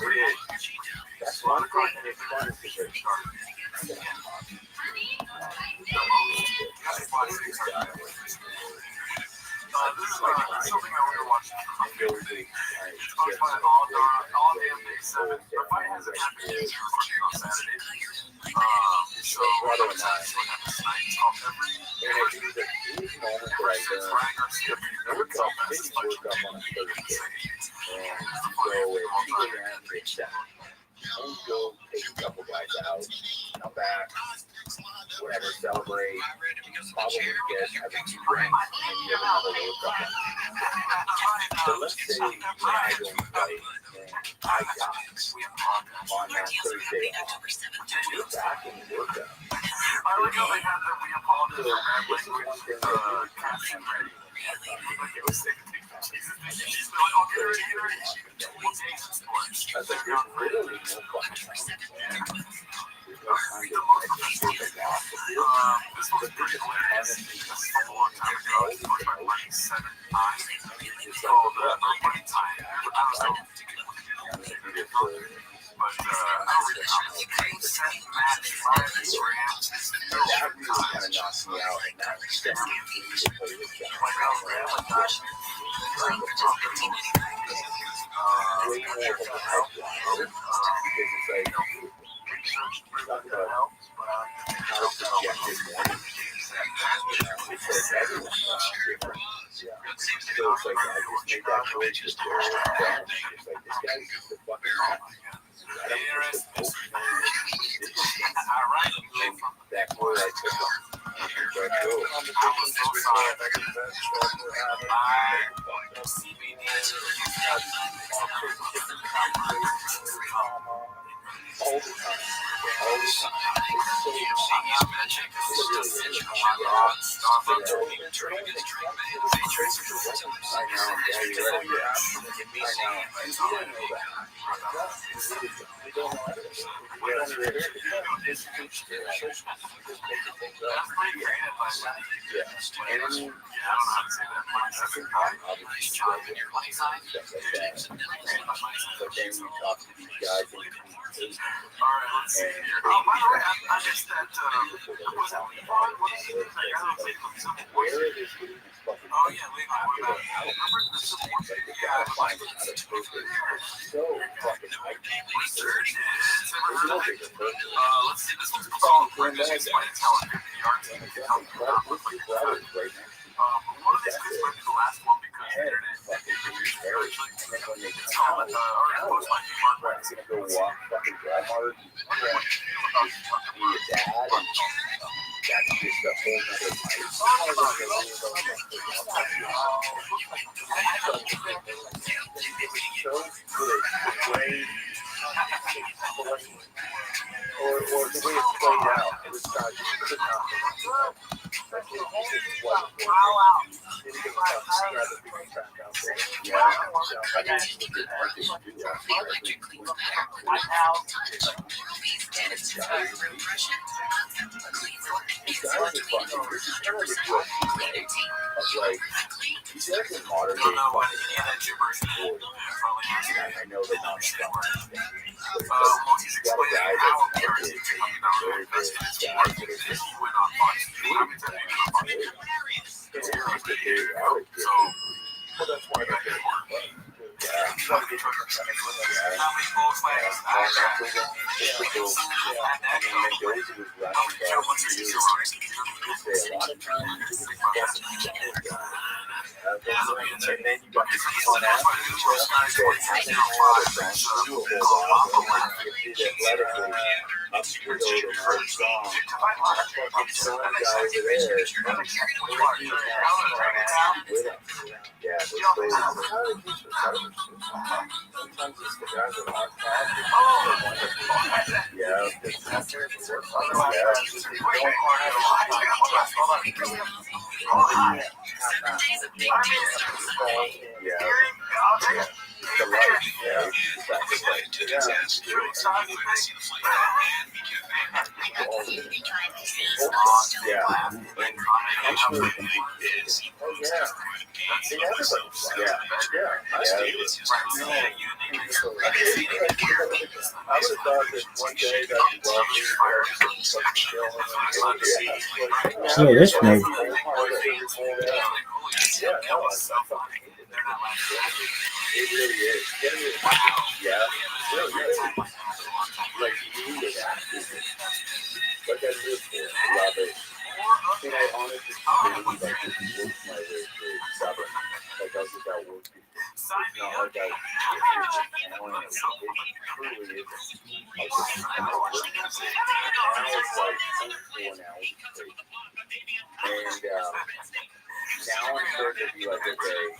really what you that's one thing that it's fun This is something I was watching. It's talks about all the NBA 7. The fight hasn't happened yet. We're recording on Saturday. So we're going to have this night. It's called Every. And it was a huge moment that I learned. Work up on a Thursday. And so at 2 a.m. it's and go take a couple guys out, come back, whatever, celebrate, probably have a few drinks, and you have another workout. So let's say I go and play, and I got on that Thursday off. You're back in the workout. I like how they had that we apologize for rambling with caption ready. It was sick. She's like, oh, get ready. We'll take some sports. I was like, there's really no fucking time. This was pretty hilarious. This was a long time ago. I was like 7, 9. So, running time. I don't know. But I don't really know. Set match 5 Rams. That really kind of knocks me out. And that way more of a outlier because it's like talk about how subjective morning it's like everyone's different. So it's like I just made that choice just to it's like this guy's just a fucking that's where I took him. All the time. Let's see, this one's called British by Intelligent Yards. One of these kids might be the last one because the internet is very it's called, or it looks like you are right. Gonna go walk fucking drive hard. Be a dad, and that's just a whole nother life. So good. The way or the way it's played out. This guy just could not like it just wasn't working. Didn't give a fuck to grab the big track out there. Yeah. I know they're not he's explaining how parents are coming down and investing in his market. He went on Fox. It's very good. So, that's why that didn't work. How many Volkswagens So this movie. It really is. Yeah. Like you need that. Like I live for it. I love it. And I honestly really like this work my way through stubborn. Like I was about work before. It's not like I was it truly is. Now it's like 4 hours straight. And now I'm starting to be like, okay,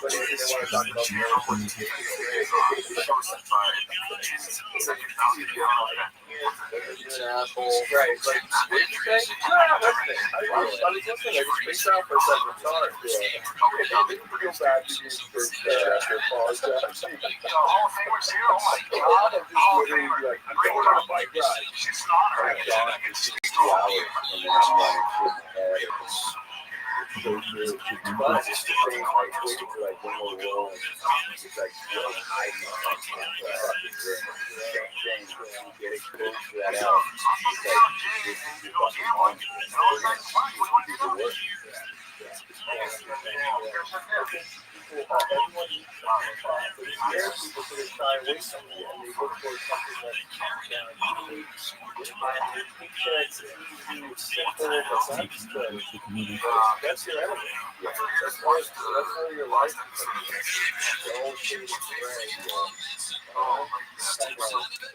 But they want to talk about right, like, what did you say? No, I was listening. I just spaced out for a second. Sorry. Yeah. They feel bad for you for apologize. Hall of Famers here. Oh my God. I'm just literally like, I'm going on a bike ride. It's just an honor. I'm gone for 2 hours, and then I'm running shit in my head. So true. But it's the same, like, waiting for, like, one more roll, and it's like, really hiding on my fucking grin. Same thing. When you get exposed to that out, it's like, this is your fucking mom. You do the work. Everyone needs something, but it's rare people that are shy away from it, and they look for something that's unique, and they think that it's easy, it's simple, but that's your enemy. That's where your life is. The whole shade of gray.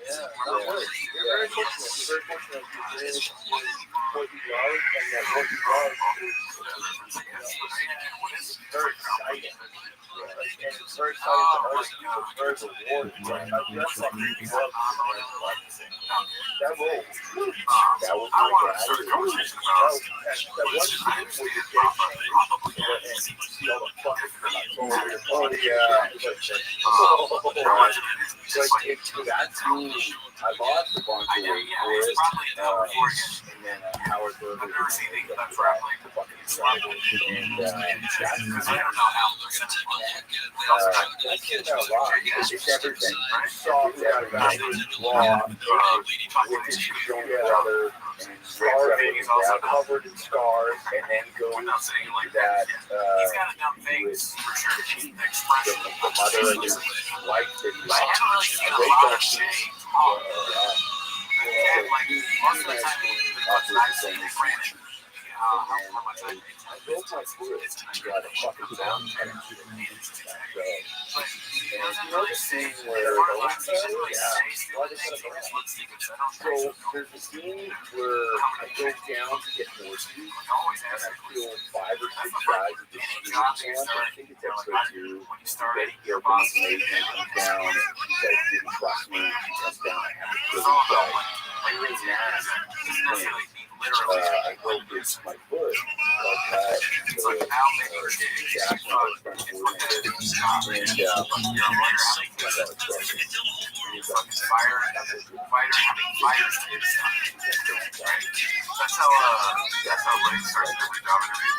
Yeah, not worried. You're very fortunate. You're very fortunate. You're really what you love, and that what you love is very exciting. And it's very exciting to other people. It's very rewarding. That's like you love that role. That was that wasn't where your day changed and you see all the fucking oh yeah. Like it's that's who I lost a bunch of weight for it. And then Howard Berger was fucking incredible. And that's a lot. It's everything. Soft, everything. Raw, wicked, shown brother, and starving, covered in scars, and then going to that with the mother of his life that he lost. I wake up I built my career. I got a fucking down. And you know the scene where so there's a scene where I go down to get more food, and I feel 5 or 6 guys at the shooting camp. I think it's episode 2. Betty Gilpin's maid comes down, and she says, didn't trust me. She comes down, I have to kill this guy. I'm really nasty. I broke my foot, That's how Lake started every job interview.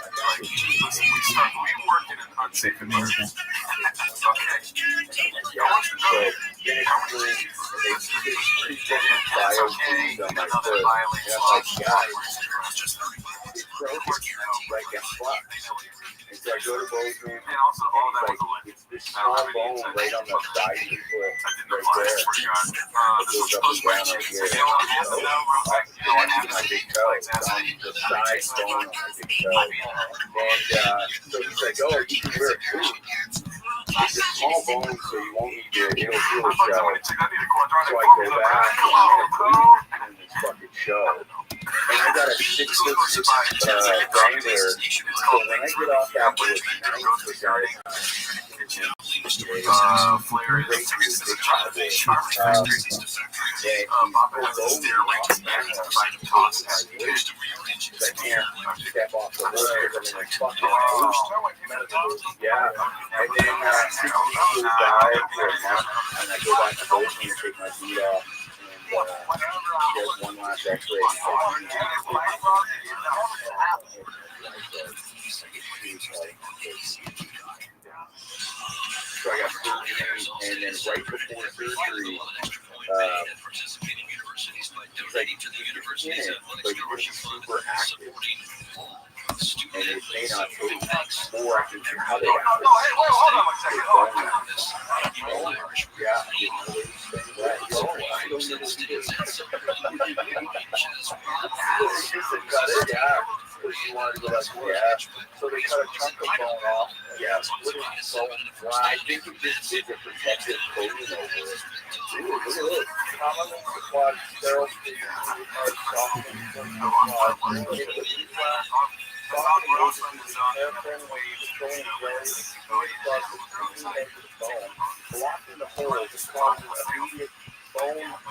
Like, we worked in an unsafe environment. Okay. And so I go to Bozeman, and it's this small bone right on the side of your foot, right there. It goes up and down right here. My big toe, on the side bone on my big toe. And so he's like, oh, you can wear a boot. It's a small bone, so you won't need to, it'll heal itself. So I go back and this fucking show. And I got a 6'6" Wrangler. So when I get off that with 9%, Flair is big child. I can't step off the road. I'm in a fucking boost. Yeah. And then I go die for a month, and I go back to Bozeman and take my feet off. He does one last x-ray. So I got surgery, and then right before surgery, he's like, you're in it, but you're super active. And it may not take, or I can see how they act. Yeah, you know, they so they cut a chunk of bone off. Yeah, I think it just did the protective coating over it. Ooh, look at this. Commonly supplied sterile are softened from the blocking the holes and causing immediate bone hemostasis.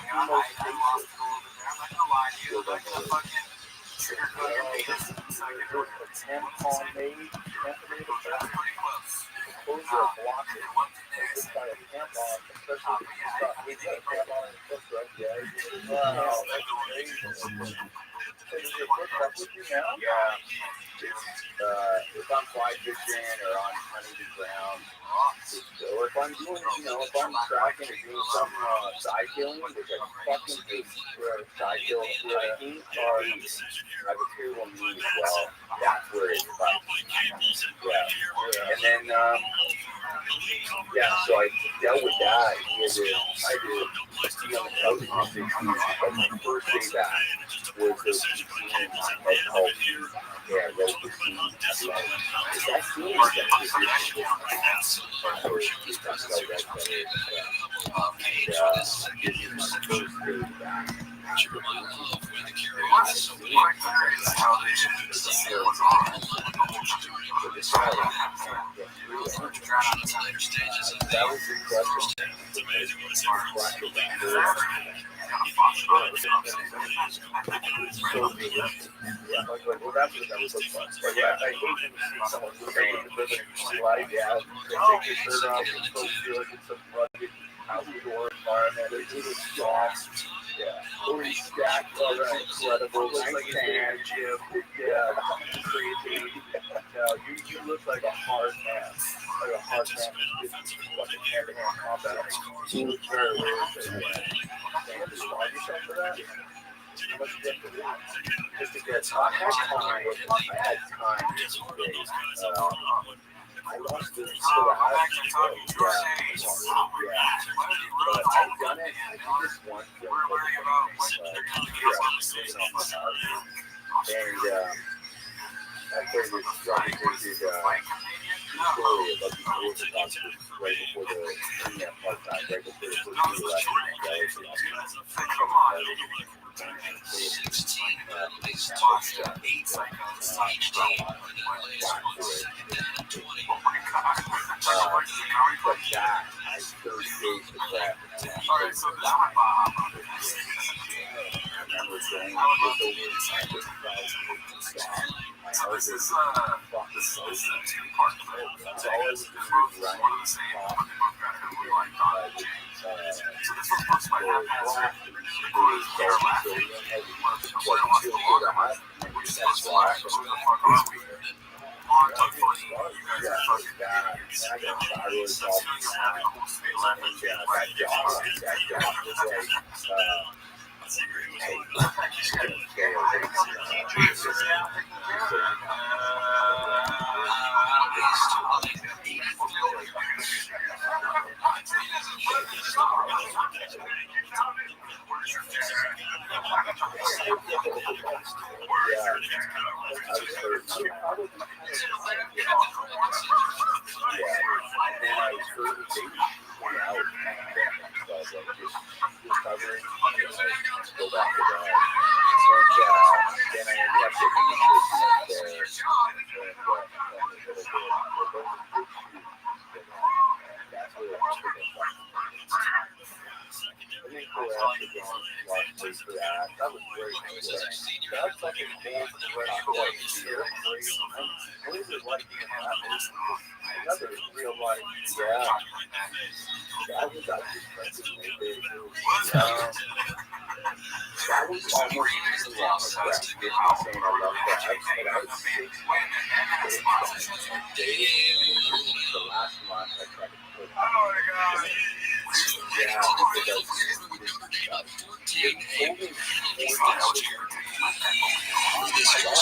Tampon made effect. Exposure of blockage just by a tampon, especially if you got a tampon in your foot, right? Yeah. Wow, that's crazy. So does your foot fuck with you now? Yeah. If I'm fly fishing or on uneven ground, or if I'm doing, if I'm tracking or doing some side killing, which I fucking hate, side kill hiking, or I have a terrible knee as well. That's where it's fun. Yeah. And then, so I dealt with that. I did be on the couch for 6 weeks. But my first day back was those routines that helped me. Yeah, those routines. That scene was outdoor environment. It was soft. Yeah. Or stacked incredible. Like sand, gym. Yeah. Creativity. No, you look like a hard man. Like a hard man who's fucking hand-to-hand combat. You look very weird. You have to slide yourself for that? How much you get for that? Just to get I had time. I lost this so I but I've done it just once and I played this story about the right before the apartheid, right before the election.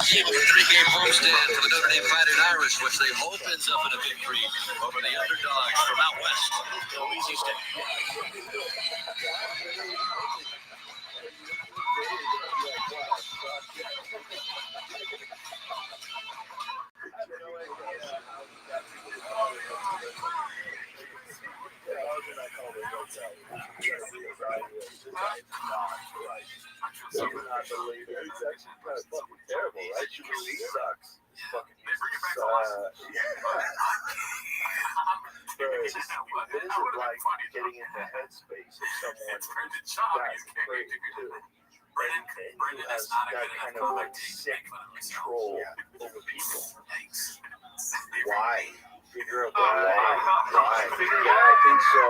Three-game homestand for the Notre Dame Fighting Irish, which they hope ends up in a victory over the underdogs from out west, Boise State. It's actually kind of fucking terrible, right? She really sucks. fucking They bring it back to it is like getting in the headspace of someone who's got great too. And who has that kind of like sick control over people. Why? Figure out Why? Yeah, I think so.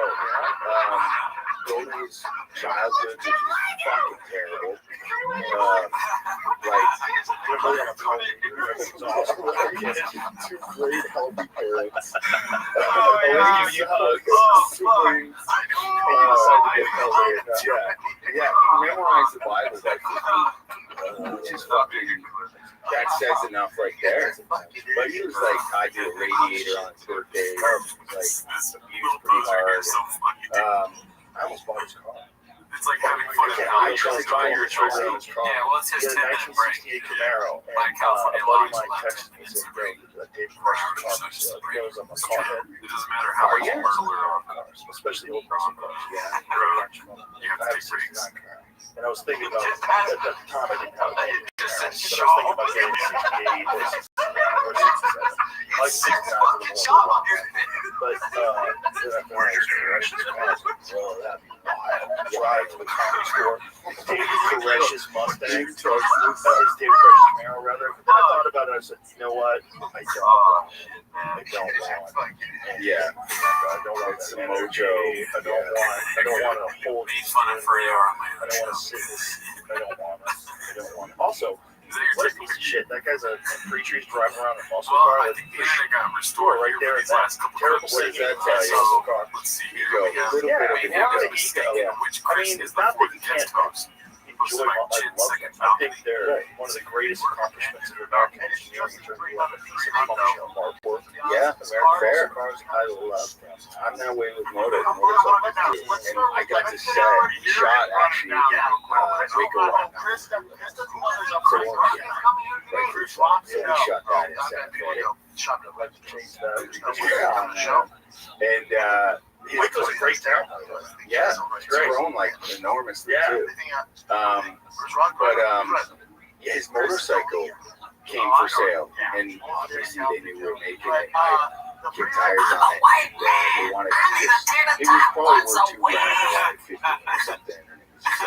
Go to his childhood, which is fucking terrible. Two great healthy parents. Yeah, memorize the Bible by 15, which is fucking, that says enough right there. But he was like, I do a radiator on his birthday, like, abused pretty hard. I almost bought his car. It's like having fun at college. I tried your choice on his car. Yeah, well, it's his He had a 10-minute break. 1968 Camaro, and Like a California buddy of Lodge mine texted me and said, "Bro, Dave crushed car." So he knows I'm a carhead. It doesn't matter how much you murder Cars, especially old muscle cars. Yeah. I have a 69 Camaro. And I was thinking about, at the time I didn't have a Camaro, but I was thinking about getting a 68 or 69 or 67. I like 69 a little more. But then I found Koresh's cars. Oh, that'd be wild. Drive to the comic store. David Koresh's Mustang. David Koresh's Camaro, rather. But then I thought about it. I said, you know what? I don't want. Yeah. I don't want It's some a mojo. I don't want a whole. I don't want to sit this. I don't want. Also, what a piece of shit. That guy's a preacher. He's driving around in a muscle car. Like, got restored right there. It's that terrible What does that safety tell you? muscle car. Let's see You here. go, a little bit of an ego. Which I mean, it's not that you can't enjoy. I love them. I think they're one of the greatest accomplishments of American engineering in terms of a piece of functional hard work. Yeah, fair. Cars, I love them. I'm that way with motorcycles too. And I got to set shot actually Waco on. So we shot that in San and Waco's a great town. yeah, it's grown like enormously too. Yeah, his motorcycle came for sale, and obviously they knew we were making it. I kicked tires on it. They wanted to just, it was probably worth $2,000, like 50 or something. And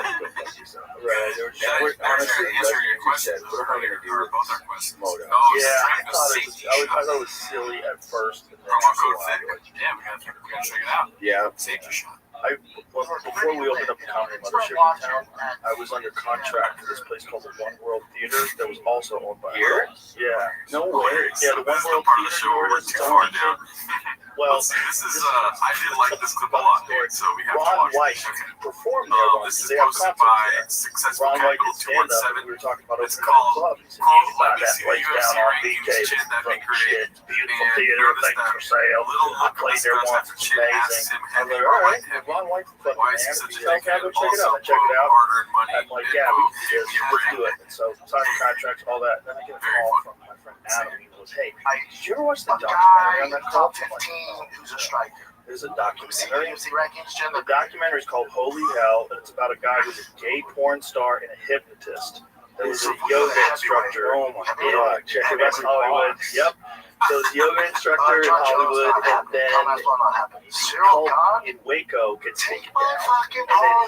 it was just like, Right. They were just, honestly, answer your question. what am I going to do with Both our questions. moto? yeah, I thought it was silly at first, and then after a while, Yeah, we gotta check it out. Yeah. Safety shot. before we opened up the comedy mothership in town, I was under contract for this place called the One World Theater that was also owned by Here? Yeah. No way. Yeah, the One World Theater. Too far down. Well, See, this is I did like this clip a lot, dude. So we have to Ron watch White this. performed there once. This is They have posted concerts by there. Successful Ron White Capital did stand up. 217. We were talking about It's opening up a club. called He said, you should buy that Legacy place UFC down on Ratings BK. Chin that we Fucking created. shit. Beautiful And theater. notice Things that for sale. little I played there once. after It's Chin asks amazing. him, I'm like, heavy or all light right. heavy? Ron White's a fucking Why is he man. such He's a like, yeah, go dickhead? check it out. Also, I check it out. hard-earned money. I'm like, yeah, we can do this. Let's do it. And so signing contracts, all that. Then I get a call from my friend Adam. He goes, hey, did you ever watch the documentary on that club? I'm like, who's a striker. there's a documentary. The The documentary is called Holy Hell, and it's about a guy who's a gay porn star and a hypnotist. That was a yoga instructor. Oh my in God, check it West out. Hollywood. Yep. So he's a yoga instructor in Hollywood, and then his cult in Waco gets taken down.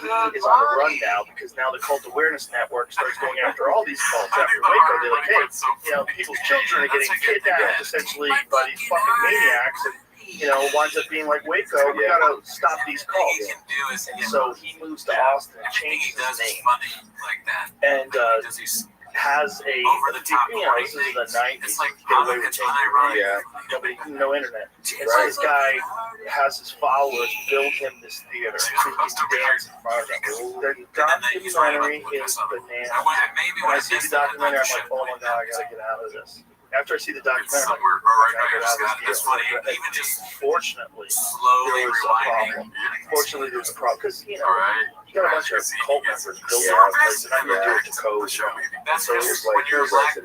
And then he is on the run now because now the Cult Awareness Network starts going after all these cults after Waco. They're like, hey, you know, people's children are getting kidnapped essentially by these fucking maniacs, and you know, winds up being like Waco. We gotta stop these cults. And so he moves to Austin and changes his name, and has a, you know, this is the 90s, get away with changing your name. Yeah. Nobody, no internet. And so this guy has his followers build him this theater so he can dance in front of them. The documentary is bananas. When I see the documentary, I'm like, oh my God, I gotta get out of this. After I see the documentary, I'm like, I gotta get out of this deal. Fortunately, there was a problem. Fortunately, there was a problem because, you know, you got a bunch of cult members building out places, and I'm gonna do it to code. So it was like, there was a lot of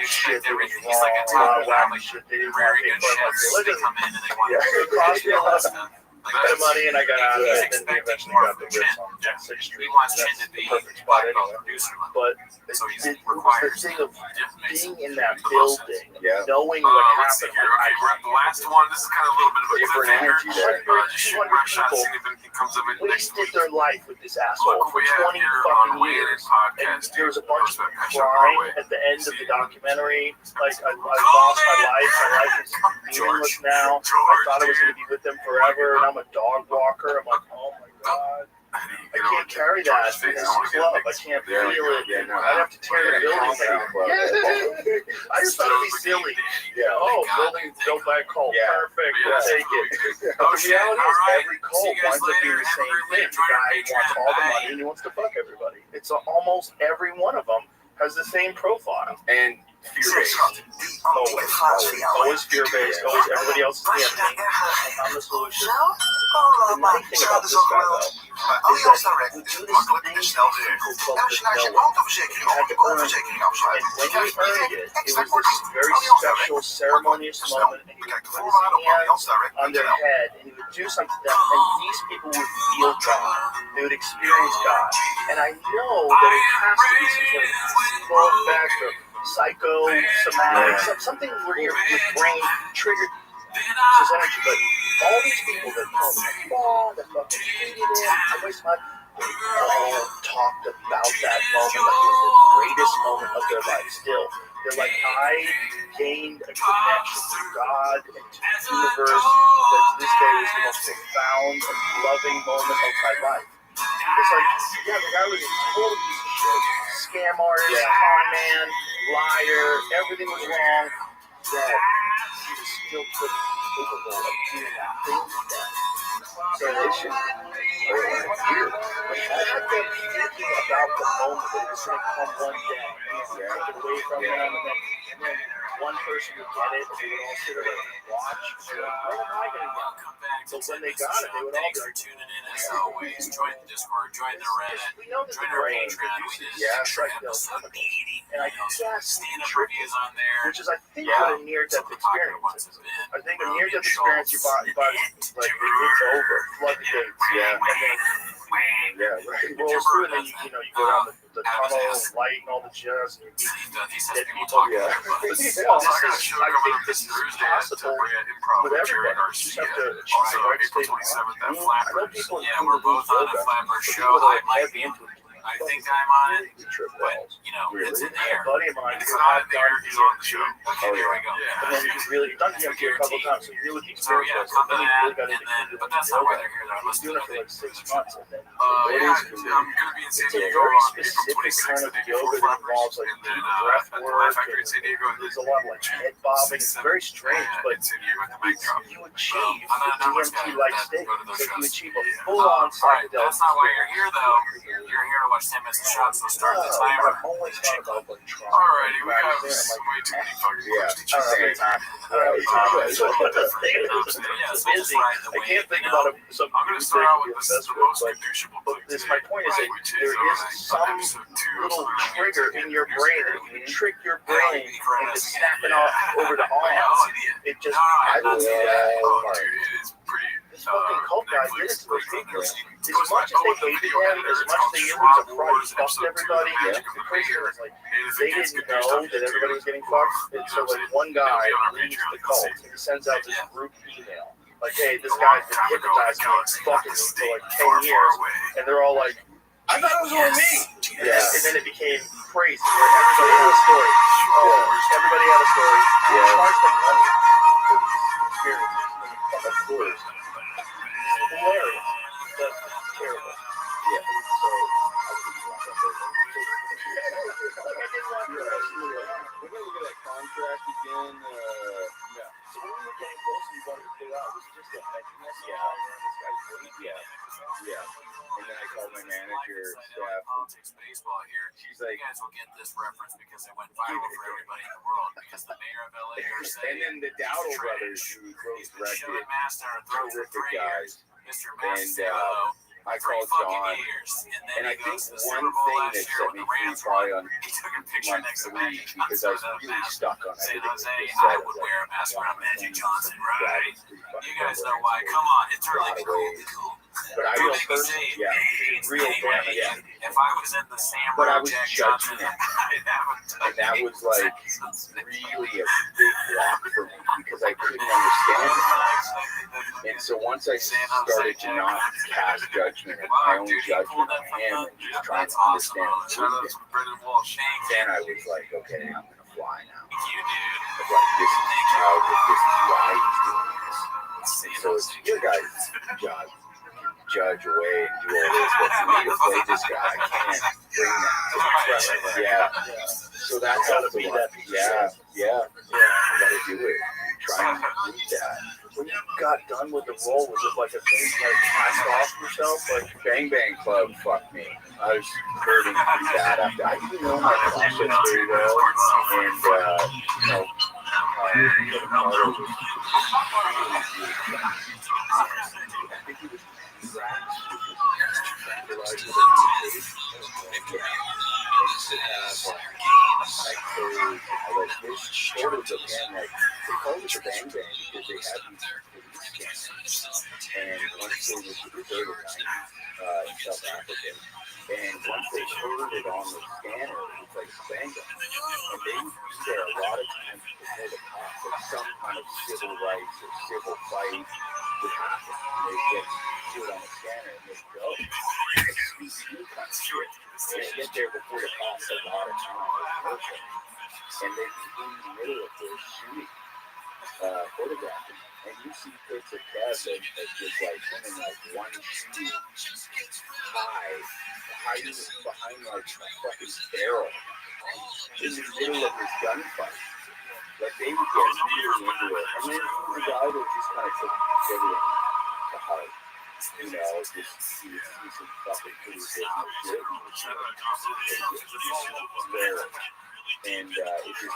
shit that was wrong, a lot of wacky shit. They didn't want to pay for it. Like religion. Yeah, it cost me a lot. the money and I got out of it, and then we eventually got the Ritz on 6th Street. That's the perfect spot anyway. But it was the thing of being in that building, knowing what happened. The last one, this is kind of a little bit of a different energy there. 200 people wasted their life with this asshole for 20 fucking years. And there was a bunch of crying at the end of the documentary. Like, I lost my life. My life is meaningless now. I thought I was going to be with them forever, and I'm a dog walker. I'm like, oh my God. I can't carry that in this club. I can't feel it. I'd have to tear the building down. I just thought it'd be silly. Oh, building built by a cult. Perfect. We'll take it. But the reality is every cult winds up being the same thing. The guy wants all the money and he wants to fuck everybody. It's almost every one of them has the same profile. And fear-based. Always fear-based. Always everybody else is the enemy. I'm the solution. The nice thing about this guy, though, is that we do this thing people call this no. You had to earn it. And when you earned it, it was this very special, ceremonious moment, and he would put his hands on their head, and he would do something to them, and these people would feel God. They would experience God. And I know that it has to be some sort of placebo effect or psychosomatic, something where your brain triggered this energy. But all these people that called him a fraud, that fucking hated him, I waste my time, they all talked about that moment like it was the greatest moment of their life still. They're like, I gained a connection to God and to the universe that to this day is the most profound and loving moment of my life. It's like, yeah, the guy was a total piece of shit, scam artist, con man, liar, everything was wrong, that he was still capable of doing that thing with them. So they should, or here, like, I had them thinking about the moment that it was going to come one day, and take it away from them, and then one person would get it, and they would all sit there and watch, and they're like, when am I going to get it? So when they got it, they would all be like, as always, join the Discord, join the Reddit, we know that the join our brain Patreon. produces psychedelic chemicals, and I guess stand-up reviews on there. which is, I think, what a near-death experience is. I think a near-death experience, your body like, it's over, floodgates, and then it rolls through, and then you go down the tunnel, light, and all the jazz, and you meet dead people. This is, I think this is possible with everybody. You just have to achieve the right state of mind. I know people we're both on a Flappers show. I might be into it. I think I'm on it, but, it's in the air. A buddy of mine It's who not had in the air, done he's on the show. Okay, there we go. and then he's really done DMT a couple of times, so he knew what the So, experience was. come to And then he that, really got into but that's not why they're here. They're He's doing listening it to for like 6 months, and then I'm gonna be in San it's a Diego very on specific April 26th kind of at yoga that involves like deep breath work, and San Diego. there's a lot of like head bobbing. It's very strange, but you achieve the DMT-like state. So you achieve a full-on psychedelic. That's not why you're here, though. You're here to watch 10 minutes of shots, so start the timer. I've always thought about like trying. Alrighty, we have way too many fucking questions. It's busy. I can't think about something I'm gonna start out with the most conducible but this, my point is that there is some little trigger in your brain that can trick your brain into snapping off over to on. It just, I don't know. This fucking cult guy did it to those people. As much as they hated him, as much as they knew he was a fraud, he fucked everybody. The crazy thing is, like, they didn't know that everybody was getting fucked. And so, like, one guy leads the cult, and he sends out this group email. Like, hey, this guy's been hypnotizing me, fucking me for like 10 years. And they're all like, I thought it was only me. And then it became crazy, where everybody had a story. Everybody had a story. Charged them money for these experiences. Of course. Hilarious, but terrible. So, we're gonna look at that contract again. So when we were getting close and you wanted to pull out, was it just a headiness? And then I called my manager, staff. Politics baseball here. She's like, you guys will get this reference because it went viral for everybody in the world. Because the mayor of LA and then the Dowdle brothers who both directed, terrific guys. Mr. And I called John, and I think one thing that set me free probably on month 3, because I was really stuck on everything that they said. I would wear a mask around Magic Johnson, right? You guys know why. Come on, it's really cool. But I real person, yeah, real family, yeah. If I was in the same room, but I was judging it, and that was like really a big block for me because I couldn't understand it. And so once I started to not cast judgment, my own judgment on him, and just trying to understand the movement, then I was like, okay, I'm gonna fly now. Like this is how, this is why he's doing this. And so it's your guys' job. Judge away and do all this, but for me to play this guy, I can't bring that. Yeah. So that's also what, yeah. I gotta do it. Try and do that. When you got done with the role, was it like a thing like passed off yourself? Like Bang Bang Club fucked me. I was hurting pretty bad after. I didn't know my process very well, and I think he was photos of him, like they called it the Bang Bang because they had these scanners, and once they was recorded in South Africa, and once they heard it on the scanner, it's like Bang Bang, and they would be there a lot of times before the cops, like some kind of civil rights or civil fight would happen, and they get to it on the scanner and they'd go, like Scooby-Doo kind of shit. They get there before the cops a lot of times, and they'd be in the middle of their shooting, photographing, and you see pics of Kev that just like him in like one shoe high, hiding behind like a fucking barrel in the middle of his gunfight. Like they would get really into it, and then the guy that just kind of took everything to heart. You know, just see some fucking pretty business shit. And it just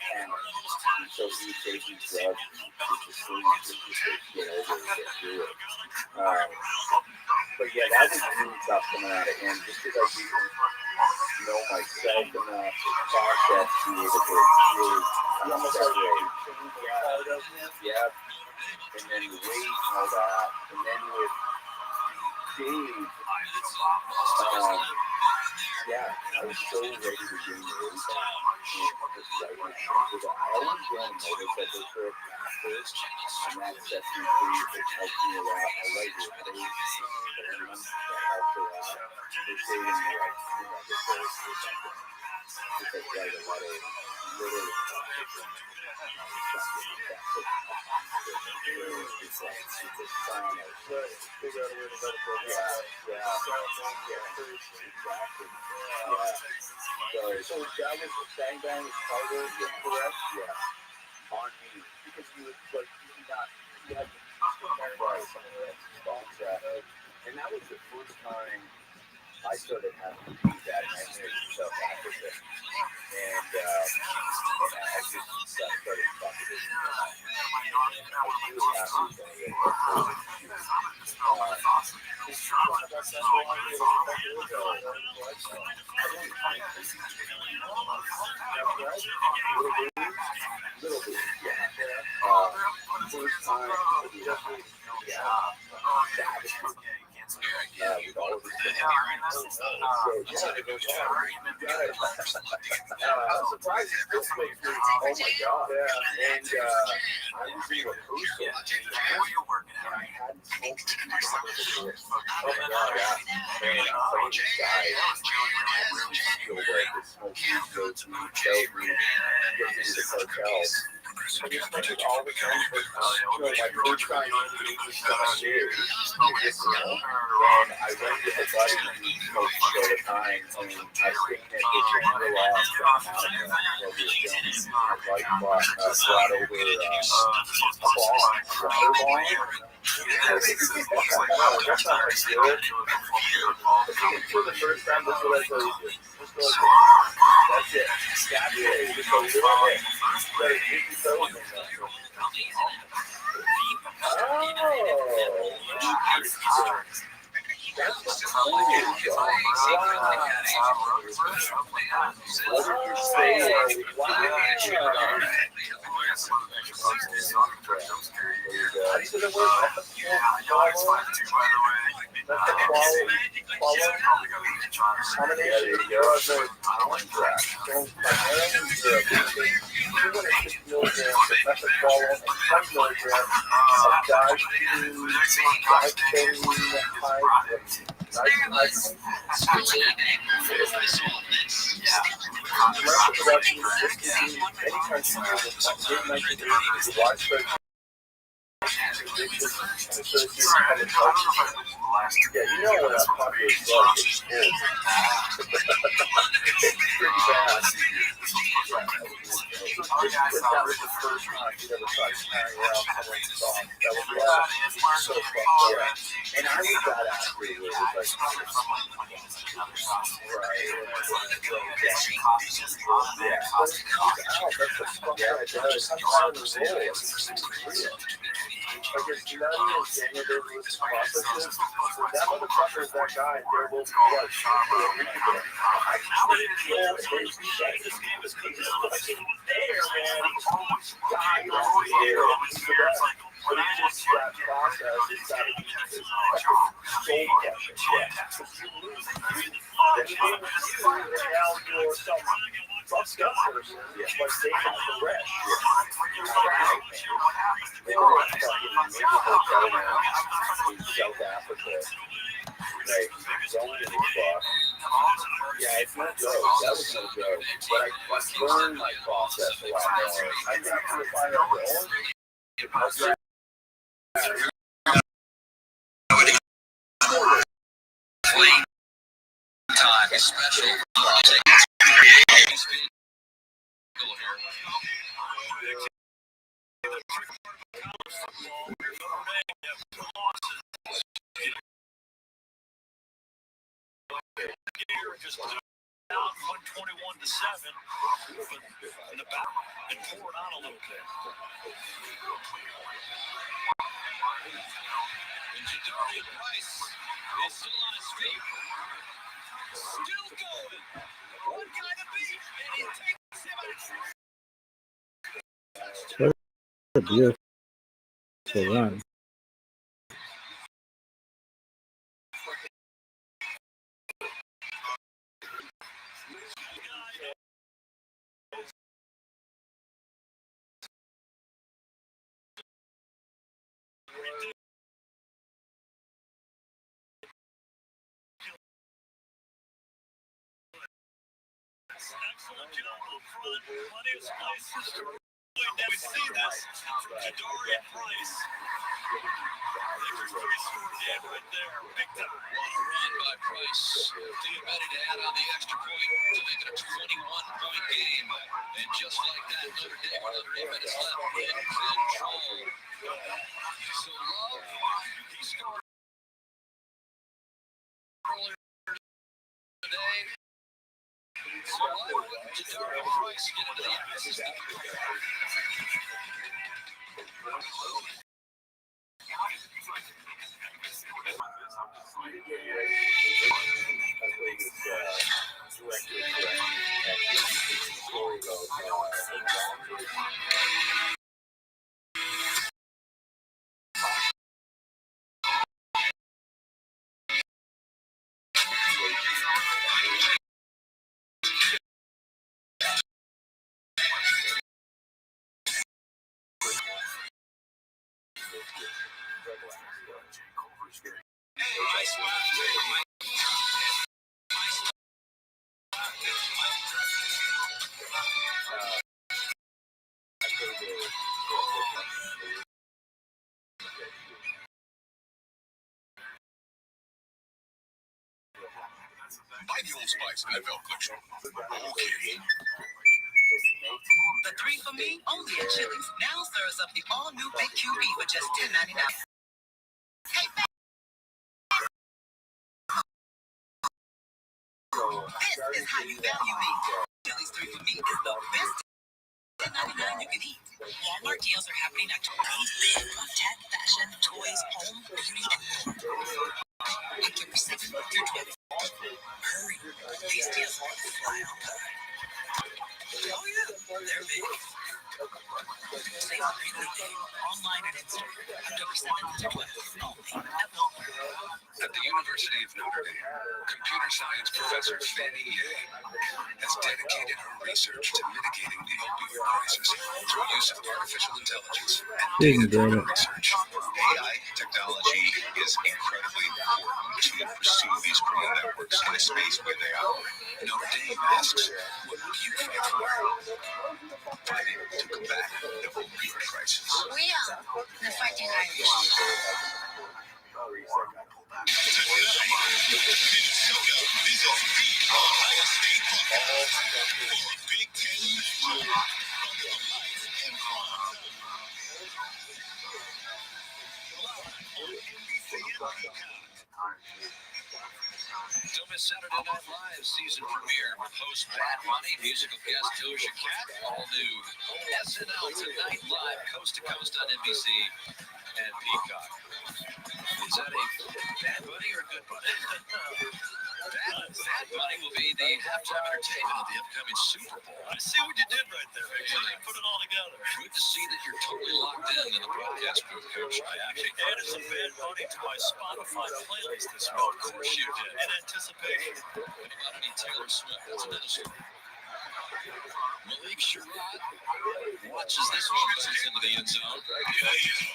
hammered. And so he would take these drugs to just sleep and just get over it and get through it. But yeah, that was really tough coming out of him just because I didn't know myself enough to process to be able to really separate. Yeah. And then the weight and all that. And then with Dave, I was so ready to do the weight back. I always ran motorcycles for a master, and that sets me free. It helps me a lot. I like your face, that helps a lot. They say in the the first or something. Just like write a lot of little So that was Bang Bang was harder, correct? Yeah. On me. Because you would like you had to memorize some of that songs and that was the first time I started having to do that in South Africa. And I just started fucking with it. I was really happy with it. Little bit, yeah. First time, with all of this I'm surprised he still makes me. Oh my god. And I was being a crucial. And I hadn't smoked before. Oh my god, yeah. And I'm playing this guy. I really feel like the smoke goes to me, tells me, gets into the cartels. And you smoke it all the time. My first time this stuff I did, and I went with a buddy who smoked all the time, and I stayed at the Chicago Loft from Monica where we were filming. My buddy brought over a water ball. That's not very good. For the first time, that's what I told you. Just go that's it. That's it. Just go a little bit. Let it get you so. Time is special. Just out 121-7 in the back and pour it on a little bit. And Jadarian Price is still on his feet. Still going. One guy to beat, and he takes him out. What a beautiful run. Excellent job up front. Plenty of spaces to we see this from Jadarian Price. Lakers three-score game right there. Big time. What a run by Price. Diabetti to add on the extra point to make it a 21-point game. And just like that, Notre Dame with under 8 minutes left in control. So Love, he scored earlier today. So why wouldn't Jadarian Price get into the action? Buy the Old Spice NFL collection. Okay. The 3 for Me only at Chili's now serves up the all-new Big QB for just $10.99. Hey, this is how you value me. Chili's 3 for Me is the best $10.99 you can eat. Walmart deals are happening at big on tech, fashion, toys, home, beauty, and more. Get your University of Notre Dame, computer science professor Fannie Yeh has dedicated her research to mitigating the opioid crisis through use of artificial intelligence and data-driven research. AI technology is incredibly important to pursue these criminal networks in a space where they operate. Notre Dame asks, what would you fight for? Fighting to combat the opioid crisis. We are the Fighting Irish. Minnesota visits the Ohio State Buckeyes for a Big Ten matchup under the lights and prime. Live on NBC and Peacock. Don't miss Saturday Night Live season premiere with host Bad Bunny, musical guest Doja Cat, all new SNL Tonight Live, coast to coast on NBC and Peacock. Is that a Bad Bunny or a Good Bunny? Bad Bunny will be the halftime entertainment of the upcoming Super Bowl. I see what you did right there, Big Bunny. Put it all together. Good to see that you're totally locked in the broadcast booth, Coach. I actually added some Bad Bunny to my Spotify playlist this week. Of course you did. In anticipation. What about any Taylor Swift? That's another story. Malik Sherrod watches this one bounce into the end zone.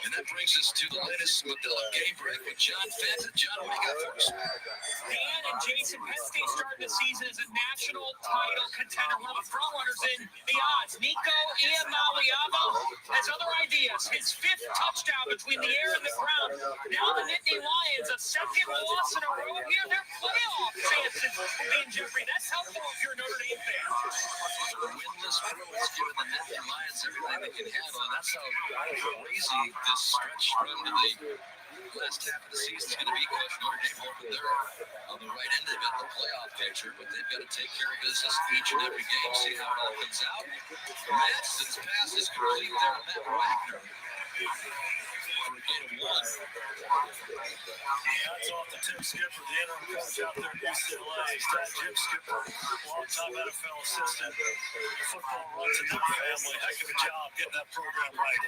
And that brings us to the latest Modelo game break with John Fenton. John, what do you got for us? Dan and Jason, Penn State started the season as a national title contender, one of the front runners in the odds. Nico Iamaleava has other ideas. His fifth touchdown between the air and the ground. Now the Nittany Lions, a second loss in a row here. Their playoff chances will be in jeopardy. That's helpful if you're a Notre Dame fan. The winless crew has given the Nittany Lions everything they can handle, and that's how crazy this stretch run to the last half of the season is going to be. Coach, Notre Dame hoping they're on the right end of it, the playoff picture, but they've got to take care of business each and every game, see how it all comes out. Madsen's pass is complete there. Matt Wagner. Gain of one. That's off the Tim Skipper, the interim coach out there at UCLA. Stat Jim Skipper, longtime NFL assistant. Football runs in their family. Heck of a job getting that program right.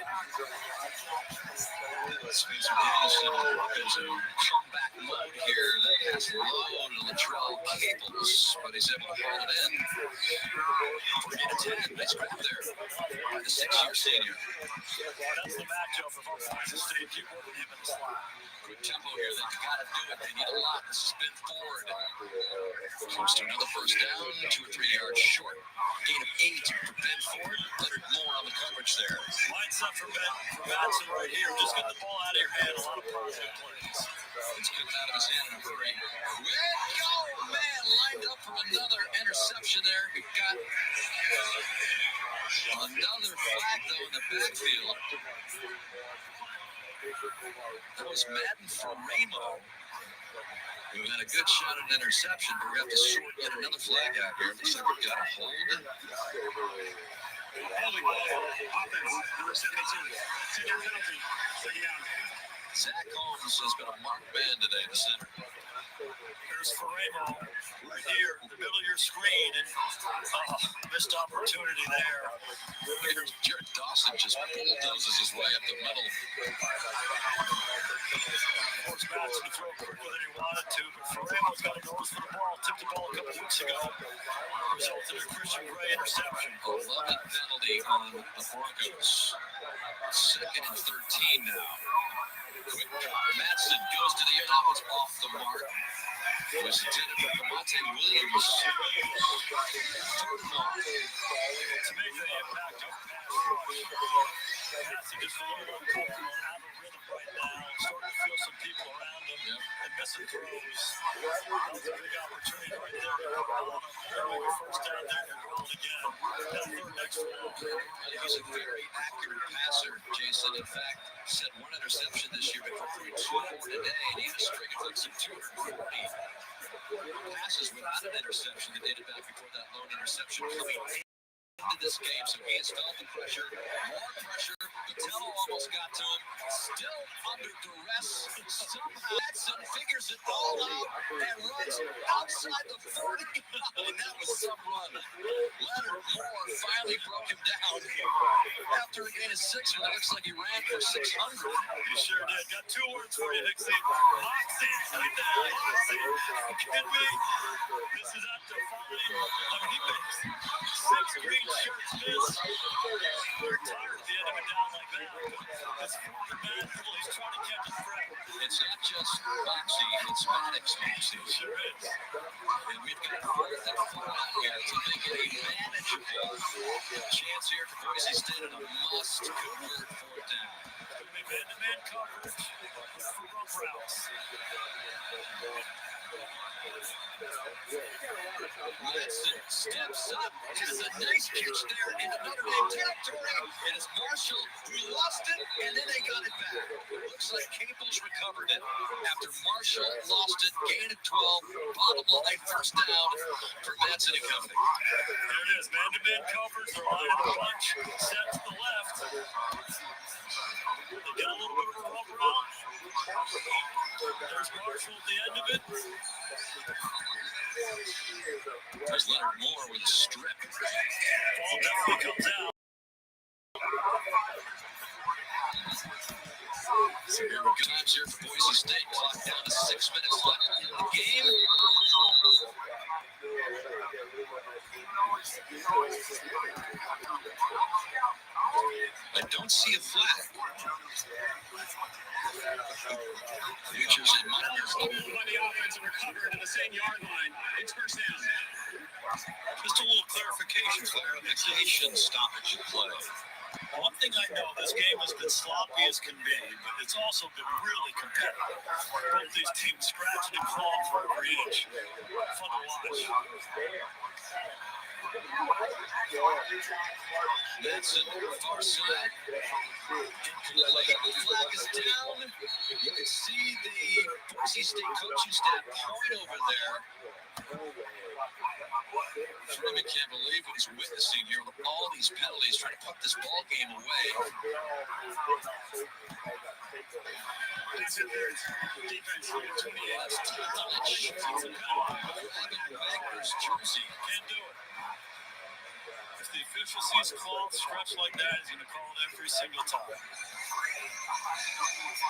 Spencer Danielson is a comeback mode here. That pass low to Latrell Caples, but he's able to haul it in. 3-10. Nice grab there by the 6-year senior. That's the matchup of Ohio State. Keep working him in the slot. Good tempo here. They got to do it. They need a lot. This has been Ford. Close to another first down, 2 or 3 yards short. Gain of 8 for Ben Ford. Leonard Moore on the coverage there. Mindset for Madsen right here. Just get the ball out of your hand. A lot of positive plays. It's coming out of his hand in a hurry. Oh, man, lined up for another interception there. He got another flag, though, in the backfield. That was Madden for Ramo, who had a good shot at an interception, but we have to sort yet another flag out here. Looks like we've got a hold. Zach Holmes has been a marked man today in the center. There's Ferramo right here in the middle of your screen, and missed opportunity there. Here's Jared Dawson just bulldozes his way up the middle. Forced Madsen to throw quicker than he wanted to, but Ferramo's got to go for the ball. Tipped the ball a couple weeks ago. Resulted in a Christian Gray interception. 11th penalty on the Broncos. 2nd and 13 now. Quick Madsen goes to the air. That was off the mark. It was intended for Camonte Williams. 3rd and long. To make the impact of pass rush. Madsen just a little uncomfortable, out of rhythm right now. Starting to feel some people around him and missing throws. That's a big opportunity right there to help out. First down there and roll again. That third next round. I think he's a very accurate passer, Jason. In fact, set 1 interception this year, but threw 2 more today, and he had a string of like some 240 passes without an interception that dated back before that lone interception coming into this game. So he has felt the pressure, more pressure. Vitello almost got to him, still under duress. Somehow Madsen figures it all out and runs outside the 40. And that was some run. Leonard Moore finally broke him down after a gain of 6. It looks like he ran for 600. He sure did. Got 2 words for you, Hicksy. Moxie Kidding me? This is not defined. I mean, he makes 6 green shirts miss. We're tired at the end of it down like that. It's magical. He's trying to catch his breath. It's not just Moxie, it's Maddox Moxie. Sure is. And we've got fourth and 4 out here to make it a manageable chance here for Boise State on a must-convert 4th down. We man-to-man coverage for rough routes. Madsen steps up, has a nice catch there into Notre Dame territory, and it's Marshall who lost it, and then they got it back. Looks like Caples recovered it after Marshall lost it, gained it 12, bottom line 1st down for Madsen and company. There it is, man-to-man coverage, they're lining a bunch, set to the left. They get a little bit of a rough route. There's Marshall at the end of it. There's Leonard Moore with a strip. Ball definitely comes out. Times here for Boise State. Clock down to 6 minutes left in the game. I don't see a flag. Futures and monitors. By the offense and recovered to the same yard line. It's first down. Just a little clarification stoppage in play. One thing I know, this game has been sloppy as can be, but it's also been really competitive. Both these teams scratching and clawing for every inch. Fun to watch. Madsen, far side. Incomplete. The flag is down. You can see the Boise State coaching staff point over there. Truman can't believe what he's witnessing here with all these penalties, trying to put this ball game away. Defense between the edge. Grabbing Wagner's jersey. Can't do it. If the official sees a call stretch like that, he's going to call it every single time.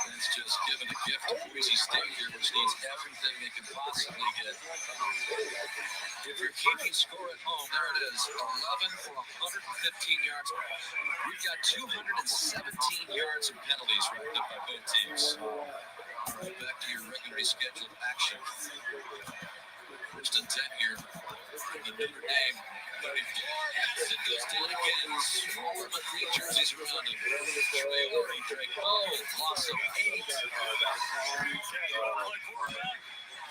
That's just given a gift to Boise State here, which needs everything they can possibly get. If you're keeping score at home, there it is, 11 for 115 yards. We've got 217 yards of penalties wrapped up by both teams. Back to your regularly scheduled action. First and 10 here from the Notre Dame. It goes down again. Smaller but green jerseys around him. Trey Warren, Drake. Oh, loss of 8.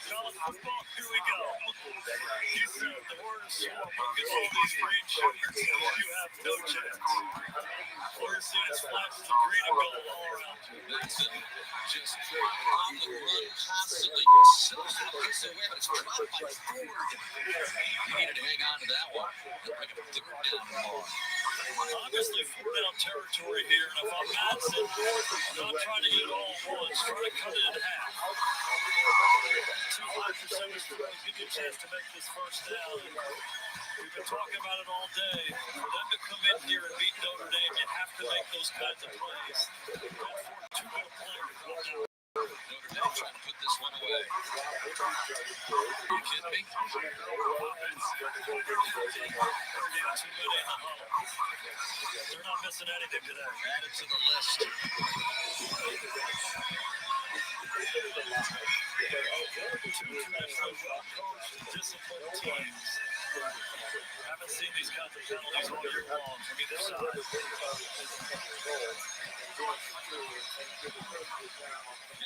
College football, here we go. You said the word is swamp. Look at all these green shirts. You have no chance. Florida State's flashes of green and gold all around you. Madsen just on the run constantly. Somehow gets away, but it's dropped by Ford. He needed to hang on to that one. They'll bring a 3rd down ball. Obviously, 4th down territory here. And if I'm Madsen, I'm not trying to hit it all at once. Trying to cut it in half. 200% is going to give you a chance to make this first down. And we've been talking about it all day. For them to come in here and beat Notre Dame, you have to make those kinds of plays. Too good a play. Notre Dame trying to put this one away. Are you kidding me? They're not missing anything today. Add it to the list. Two traditionally well-coached, disciplined teams. Haven't seen these kinds of penalties all year long from either side.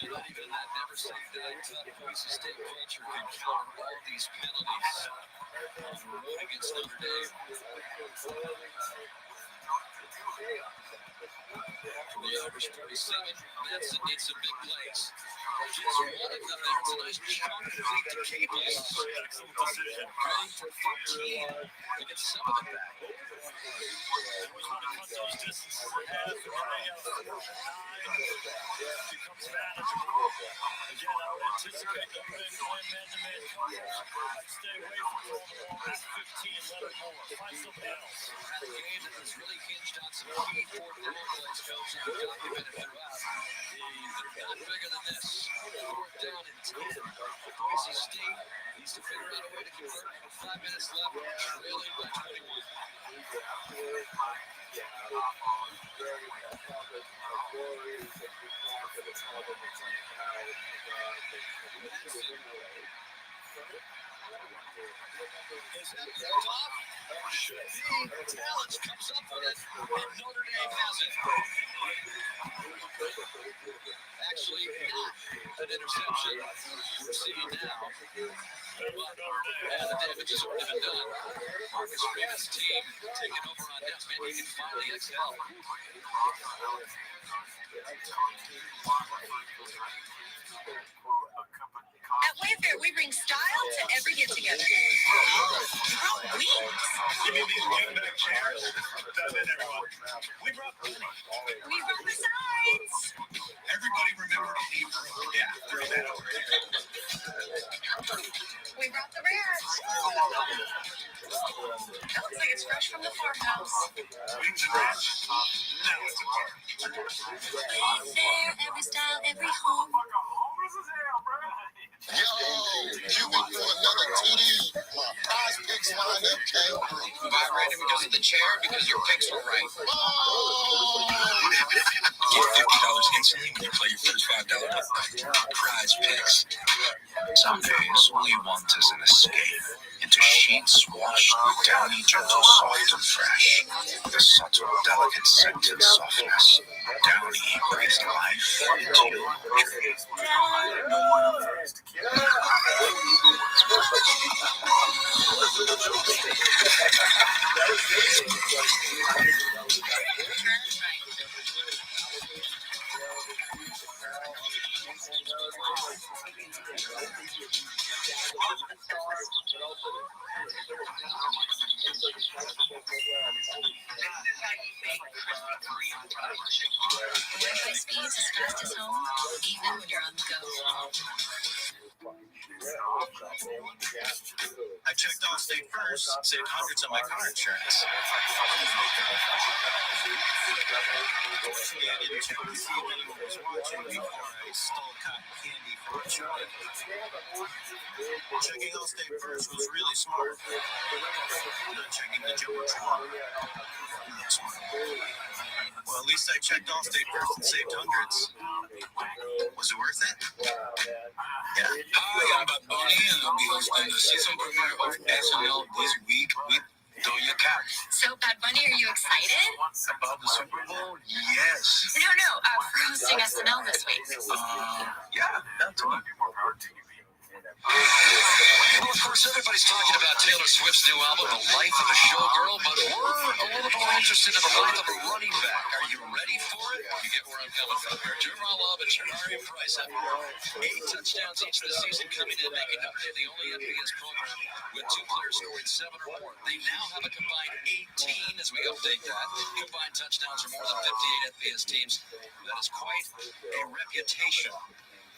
Not even that never say die tough Boise State culture can counter all these penalties on the road against Notre Dame. From the Irish 47, Madsen needs some big plays. Just one of them there. It's a nice chunk of feet to Caples. Excellent decision. Going for 14. They get some of it back. cut those distances in half, and then they got 4 and 9. Becomes manageable. Again, I would anticipate them playing man-to-man coverage. I'd stay away from throwing the ball at 15, let it more. Find somebody else. Had a game that was really hinged on some key fourth down plays, coach, and you documented throughout. They're not bigger than this. 4th down and 10. Boise State needs to figure out a way to convert with 5 minutes left, trailing by 21. Is that picked off? Should be. Talent comes up with it, and Notre Dame has it. Actually, not an interception. We're seeing now. And the damage has already been done. Marcus Freeman's team taking over on depth. Maybe he can finally exhale. At Wayfair, we bring style to every get-together. We brought wings. You mean these wing-back chairs? That's it, everyone. We brought plenty. We brought the signs. Everybody remember to leave room. Yeah, throw that over here. We brought the ranch. That looks like it's fresh from the farmhouse. Wings and ranch. Now it's a party. Wayfair, every style, every home. Yo, you went for another TD. My prize picks lined up came through. Buy random because of the chair, because your picks were right. Get $50 instantly when you play your first $5 prize picks. Some days, all you want is an escape into sheets washed with downy, gentle, soft and fresh. With a subtle, delicate scent and softness. Downy breathes life into your laundry. Wi-Fi speeds as fast as home, even when you're on the go. I checked Allstate first, saved hundreds on my car insurance. Fortunately, I didn't check to see if anyone was watching before I stole cotton candy from a child. Checking Allstate first was really smart. Not checking the Jumbotron. Not smart. Well, at least I checked Allstate first and saved hundreds. Was it worth it? Yeah. Hi, I'm Bad Bunny, and I'll be hosting the season premiere of SNL this week with Doja Cat. So, Bad Bunny, are you excited? About the Super Bowl? Yes. No, for hosting SNL this week. Yeah, that's one. Well, of course, everybody's talking about Taylor Swift's new album, The Life of a Showgirl, but we're a little more interested in the life of a running back. Are you ready for it? You get where I'm coming from here. Jamal Love and Ja'Marr Price have 8 touchdowns each this season, coming in, making up the only FBS program with 2 players scoring 7 or more. They now have a combined 18 as we update that. Combined touchdowns for more than 58 FBS teams. That is quite a reputation.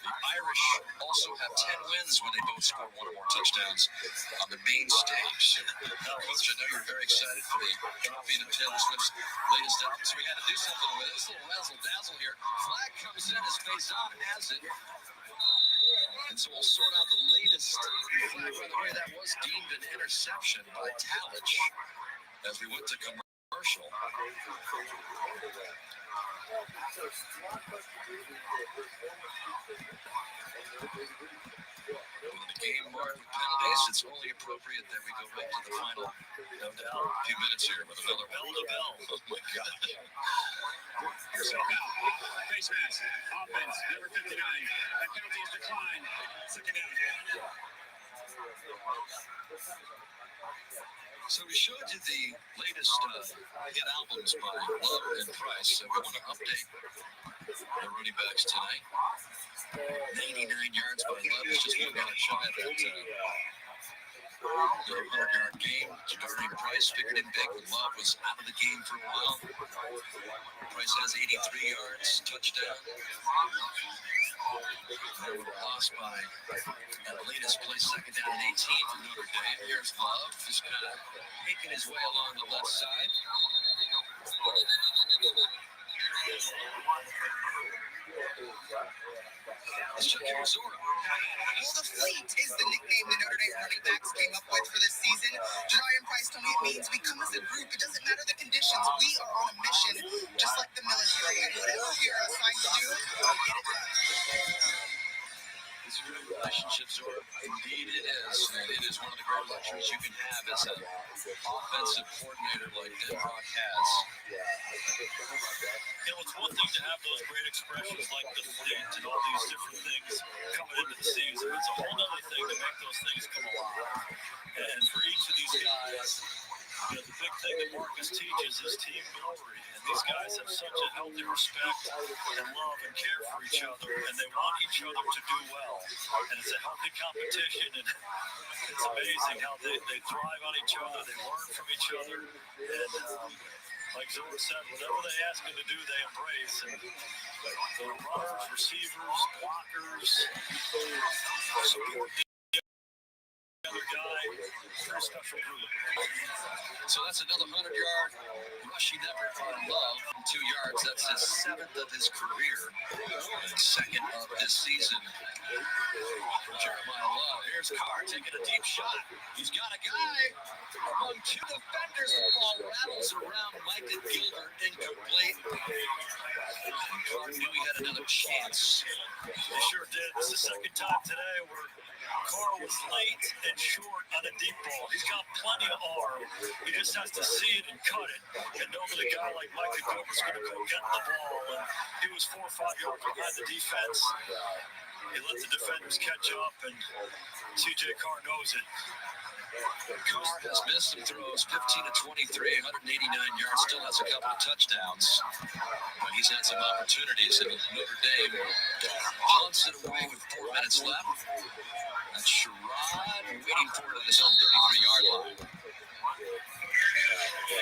The Irish also have 10 wins when they both score 1 or more touchdowns on the main stage. Coach, I know you're very excited for the dropping of Taylor Swift's latest album, so we had to do something with it. This little razzle-dazzle here. Flag comes in as Faison has it. And so we'll sort out the latest flag. By the way, that was deemed an interception by Talich as we went to commercial. With the game marked with penalties, it's only appropriate that we go back to the final, no doubt, a few minutes here with another bell to bell. Oh my God. Here's a face mask. Offense, number 59. That penalty is declined. Second down. So we showed you the latest hit albums by Love and Price. So we want to update the running backs tonight. 99 yards by Love is just one minute shy of that Another 100-yard game. Jadarian Price picking in big. Love was out of the game for a while. Price has 83 yards, touchdown. They were lost by Adelina's play, second down and 18 for Notre Dame. Here's Love, just kind of making his way along the left side. Let's check your Zora. Well, the fleet is the nickname the Notre Dame running backs came up with for this season. Jadarian Price told me it means we come as a group. It doesn't matter the conditions. We are on a mission, just like the military. And whatever we are assigned to do, we'll get it done. It's a good relationship, Zora. Indeed it is. And it is one of the great luxuries you can have as an offensive coordinator like Dan Brock has. You know, it's one thing to have those great expressions like the fleet and all these different things coming into the season. It's a whole other thing to make those things come alive. And for each of these guys, you know, the big thing that Marcus teaches is team glory. And these guys have such a healthy respect and love and care for each other, and they want each other to do well. And it's a healthy competition, and it's amazing how they thrive on each other, they learn from each other, and like Zora said, whatever they ask them to do, they embrace. And the runners, receivers, blockers, support the other guy, very special group. So that's another 100-yard rushing effort for Love. 2 yards, that's his 7th of his career and 2nd of this season. For Jeremiah Love, here's Carr taking a deep shot. He's got a guy among 2 defenders. The ball rattles around Micah Gilbert, incomplete. And Carr knew he had another chance. They sure did. This is the second time today where Carr was late and short on a deep ball. He's got plenty of arm. He just has to see it and cut it. And know that a guy like Micah Gilbert's going to go get the ball. And he was 4 or 5 yards behind the defense. He let the defenders catch up, and C.J. Carr knows it. Carr has missed some throws, 15 of 23, 189 yards, still has a couple of touchdowns. But he's had some opportunities, and Notre Dame punts it away with 4 minutes left. That's Sherrod waiting for it at his own 33-yard line.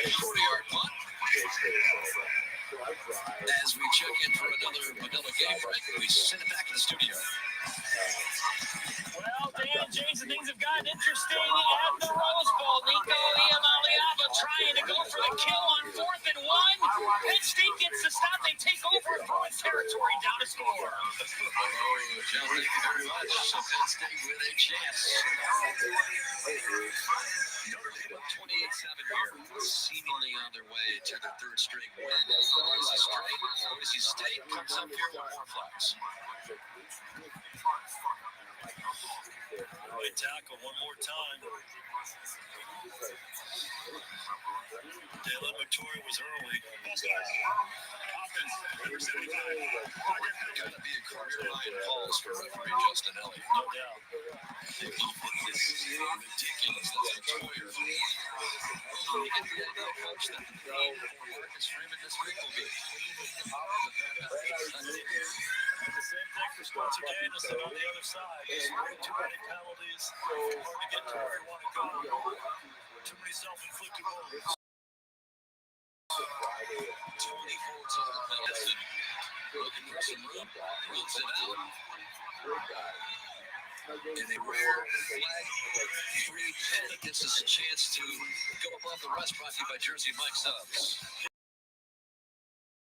40-yard punt. As we check in for another Manila game break, we send it back to the studio. Well, Dan, Jason, things have gotten interesting at the Rose Bowl. Nico Iamaleava trying to go for the kill on 4th and 1. Penn State gets the stop. They take over and throw in territory down to score. John, thank you very much. So Penn State with a chance. Notre Dame 28-7 here, seemingly on their way to their 3rd straight win. Boise State comes up here with 4 flags. Right tackle one more time. Dalen Victoria was early. There's going to be a career high in calls for referee Justin Elliott. No doubt. This is ridiculous. That's Victoria. We get the NFL coach that the theme for Marcus Freeman this week will be cleaning up the penalties. And the same thing for Spencer Danielson on the other side. There's way too many penalties. Hard to get to where you want to go. Too many self-inflicted wounds. 24 total penalties. Looking for some room. Rules it out. And a rare flag-free penalty gives us a chance to go above the rest, brought to you by Jersey Mike Subs.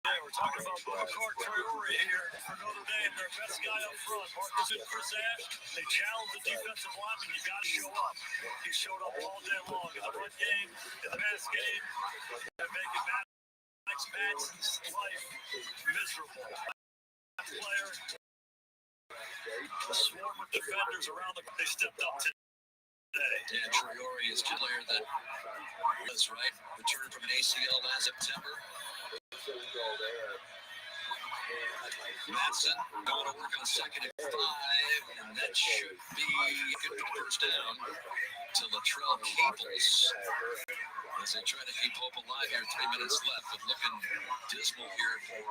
Yeah, we're talking about Boubacar Traore here for Notre Dame, their best guy up front. Marcus and Chris Ash, they challenge the defensive lineman. You got to show up. He showed up all day long in the run game, in the pass game. They're making Max Madson's life miserable. Player, a swarm of defenders around they stepped up today. Dan Traore is a player that was right, returned from an ACL last September. Madsen going to work on 2nd and 5, and that should be a good first down. to Latrell Caples as they try to keep hope alive here. 3 minutes left, but looking dismal here for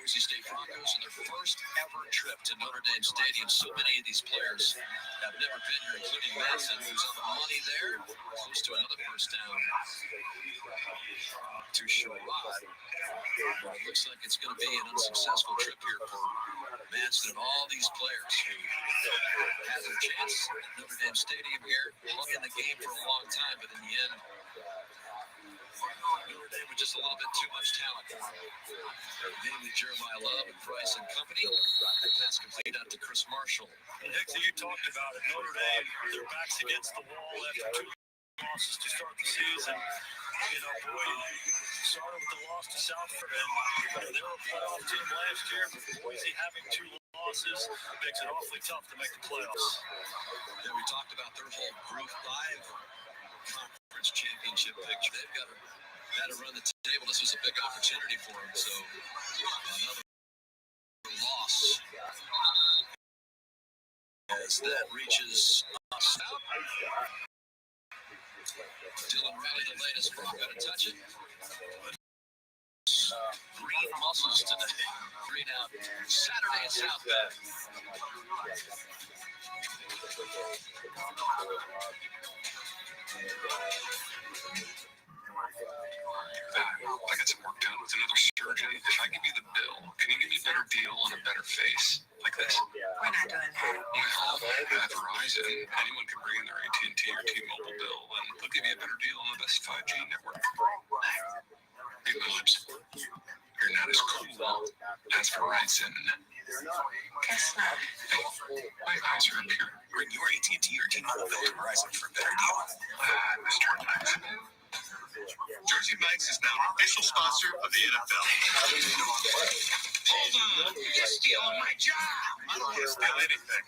Boise State Broncos in their first ever trip to Notre Dame Stadium. So many of these players have never been here, including Madsen, who's on the money there, close to another first down to Sherrod. It looks like it's going to be an unsuccessful trip here for Madsen and all these players who had their chance at Notre Dame Stadium here, hung in the game for a long time, but in the end, Notre Dame with just a little bit too much talent. Namely Jeremiah Love and Price and company. Pass complete out to Chris Marshall. And Hicks, you talked about it. Notre Dame, their backs against the wall after 2 losses to start the season. You know, boy, started with the loss to Southford, and they were a playoff team last year, but Boise having 2 losses makes it awfully tough to make the playoffs. Yeah, we talked about their whole Group 5 conference championship picture. They've got to run the table. This was a big opportunity for them, so another loss as that reaches us out. Dylan Riley, the latest Bronco to touch it. Green muscles today. Green out Saturday at South Bend. I got some work done with another surgeon. If I give you the bill, can you give me a better deal on a better face? Like this? We're not doing that. Well, at Verizon, anyone can bring in their AT&T or T-Mobile bill, and they'll give you a better deal on the best 5G network. Hey, Phillips, you're not as cool as Verizon. Guess not. Hey, my eyes are up here. Bring your AT&T or T-Mobile bill to Verizon for a better deal. Mr. Mike. Jersey Mike's is now an official sponsor of the NFL. Hold on, you're stealing my job. I don't want to steal anything.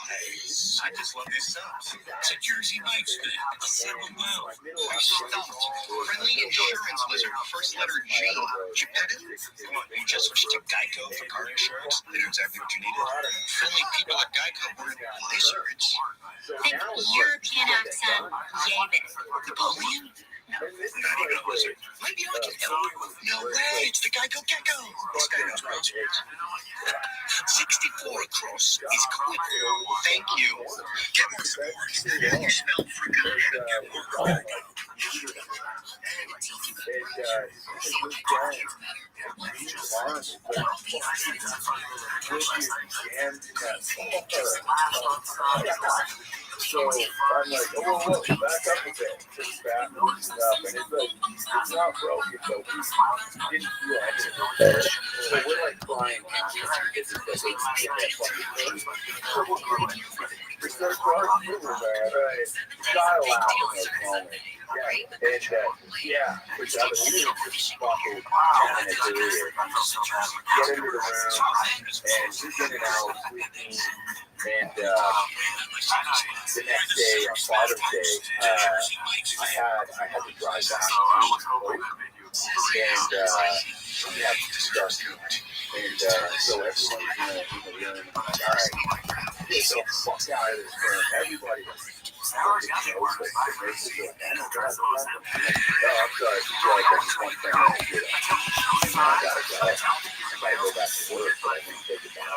Eli's. I just love these subs. It's a Jersey Mike's fan. A single mouth. I'm stumped. Friendly Insurance Wizard, first letter G. Did you pet him? You just switched to Geico for car insurance? They know exactly what you needed. Friendly people at Geico were lizards. Thick European accent. Yay, Napoleon? No. Not even a lizard. Maybe I can help. No way, it's the Geico Gecko. This guy knows crosswords. 64 across is quick. Thank you. Get more sports. You smell freaking get more. So I'm like, oh, whoa, back up a bit. Just back and stuff. And it's like, it's not broken, but we didn't feel anything. So we're like crying after because it's like, we start crying river, man. Right. Gotta laugh at those moments. Yeah. And yeah, which I was just fucking 10 minutes earlier. Get into the room, and she's in and out, sleeping. And the next day, on Father's Day, I had to drive back and we had to start tonight. And so everyone's in the room. All right, get the fuck out of this room. Everybody was I'm sorry, I just want to bring that shit up. And then I gotta go. I gotta go back to work, but I didn't take it down.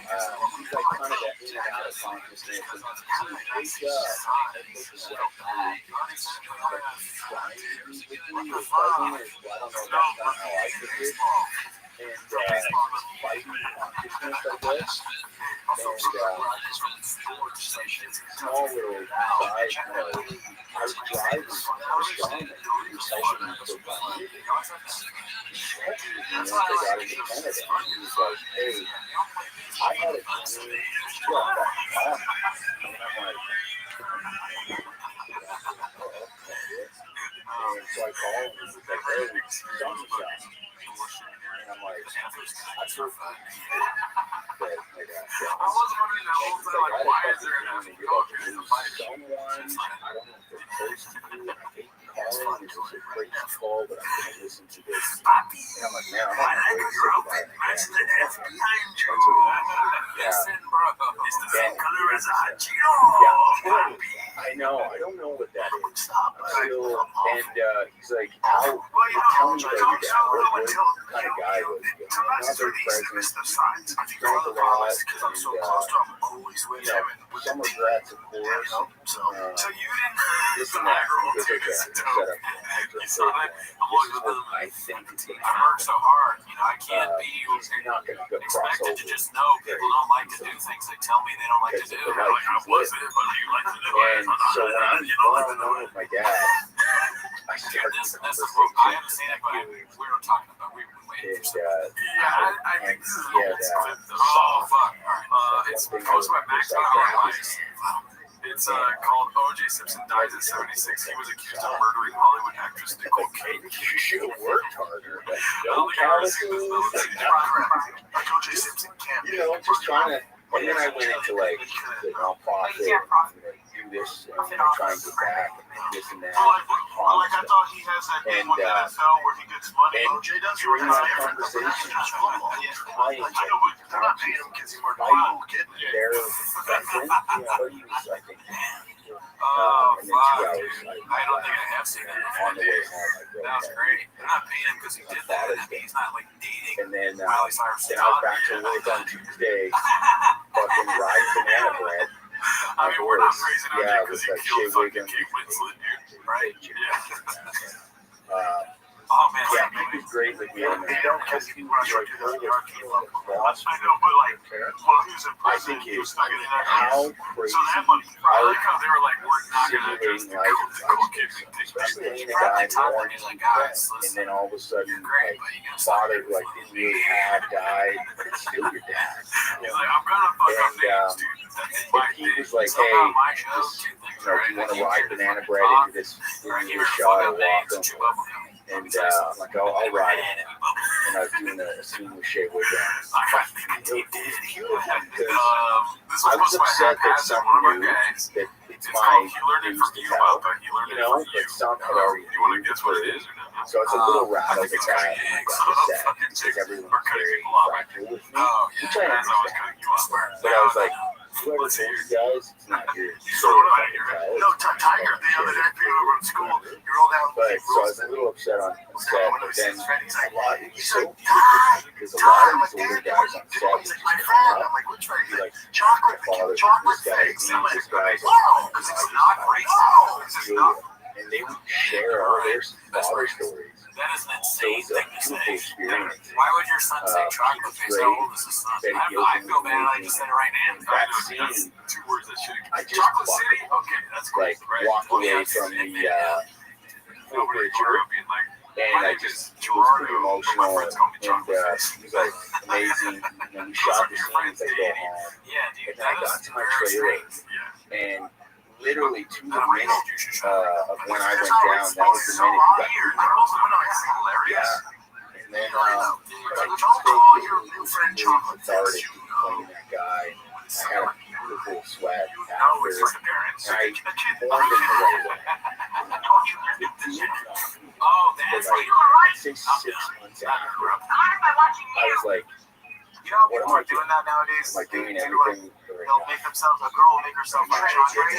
He's like kind of that in and out of consciousness. And he wakes up and looks like trying to be with me or fighting, or I don't know, that's not how I took it. And fighting consciousness, I guess. And small little side note, I was driving, I was driving, he was helping me so bad. And once I got into Canada, he was like, hey, I had a dream, and I'm like, and so I called him, and he's like, hey, done the job. And I'm like, I feel fine. But like, I wasn't wondering like, why is there an someone, I don't know if they're close to you, I hate calling, this is a crazy call, but I'm going to listen to this. And I'm like, man, I'm not going to wait to say goodbye. behind you. Listen, bro. It's the same color as a hot Cheeto. Yeah. I know. I don't know what that is. Still, and he's like, "How? Tell me about your dad. What kind of guy was he? Not very present. Drank a lot, and some regrets, of course. So you didn't. This and that. He goes, okay, set up. You saw that? This is what I think is going to I work so hard. You know, I can't be he's not going to go cross expected over. to just know people don't like to do things they tell me they don't like to do. Like, I wasn't, but you like to do it. And so when I'm one-on-one with my dad, I started this is what I haven't seen it, but we were talking about. We were waiting for something. Yeah, I think this is a clip. Oh, fuck. It's posted by Max Highlights. It's called O.J. Simpson dies at 76. He was accused of murdering Hollywood actress Nicole Kidman. You should have worked harder. But All the cameras see this little thing. Like O.J. Simpson can't be. Just trying to. And then I went into like the nonprofit, do this, and try and get back, and this and that. Well, like I thought he has that thing with the NFL where he gets money. O.J. does. During that conversation, Like, they're not paying him because he murdered Nicole Kidman. Their veteran, but he was, I think, oh, and then 2 fuck, hours dude. I don't think I have seen that. on the way home. That was great. They're not paying him because he did that. He's not like dating. And then, Miley Cyrus' then I was back to work on Tuesday, fucking ride banana bread. I mean, we're not praising him Yeah, because with he that killed Shea fucking Wiggum. Kate Winslet, dude. Right? Yeah. Oh man, yeah, he was great with me. They don't because he was like cross. I know, but like, while he was in I prison, think he was it's stuck in that how house. crazy So that money, I like how they were like, we're not gonna address the Nicole Kidman thing. especially in a Probably guy time born when he's like, guys, and listen, then all of a sudden, you're great, like, but you gotta stop father making like fun of didn't me. really have died, but it's still your dad. He's like, I'm gonna fuck up names, dude. That's my He thing. was like, Somehow hey, my show, two things, you know, right? do you want Like, to ride banana bread into this shot or walk them? And I'm like, oh, I'll ride it. And I was doing a scene with Shea Wiggum. It was beautiful because I was upset that someone knew that it's my news to tell, you know, but some had already knew what it is. So it's a little rattled at that, and I got upset because everyone was very fragile with me, which I understand. But I was like, whoever told you guys, it's not your story to tell. No, Tiger, the other day, we were in school. You're all down. But so I was a little upset on set, but then a lot, it was so beautiful because a lot of these older guys on set would just come up and be like, my father, this guy, this guy, because it's not great. and they would share all their father stories. That is an So insane it was a thing to say. beautiful experience. Why would your son say chocolate face? How old is his son? I feel bad. I just said it right now. That That's scene, 2 words that should I just Chocolate City? Okay, that's great. like walked away from the full picture, and I just was pretty emotional, and he was like amazing. And then we shot the scene as I go home, and then I got to my trailer, and literally to the minute of when I went down, that was the minute he got to. Yeah. And then I just think it was really cathartic playing that guy. I had a beautiful sweat after, and I formed him the right way. Oh, that's like, I'd say 6 months after, I was like, you know, people are doing that nowadays. am I doing They everything They'll make themselves, a girl will make herself like chocolate. They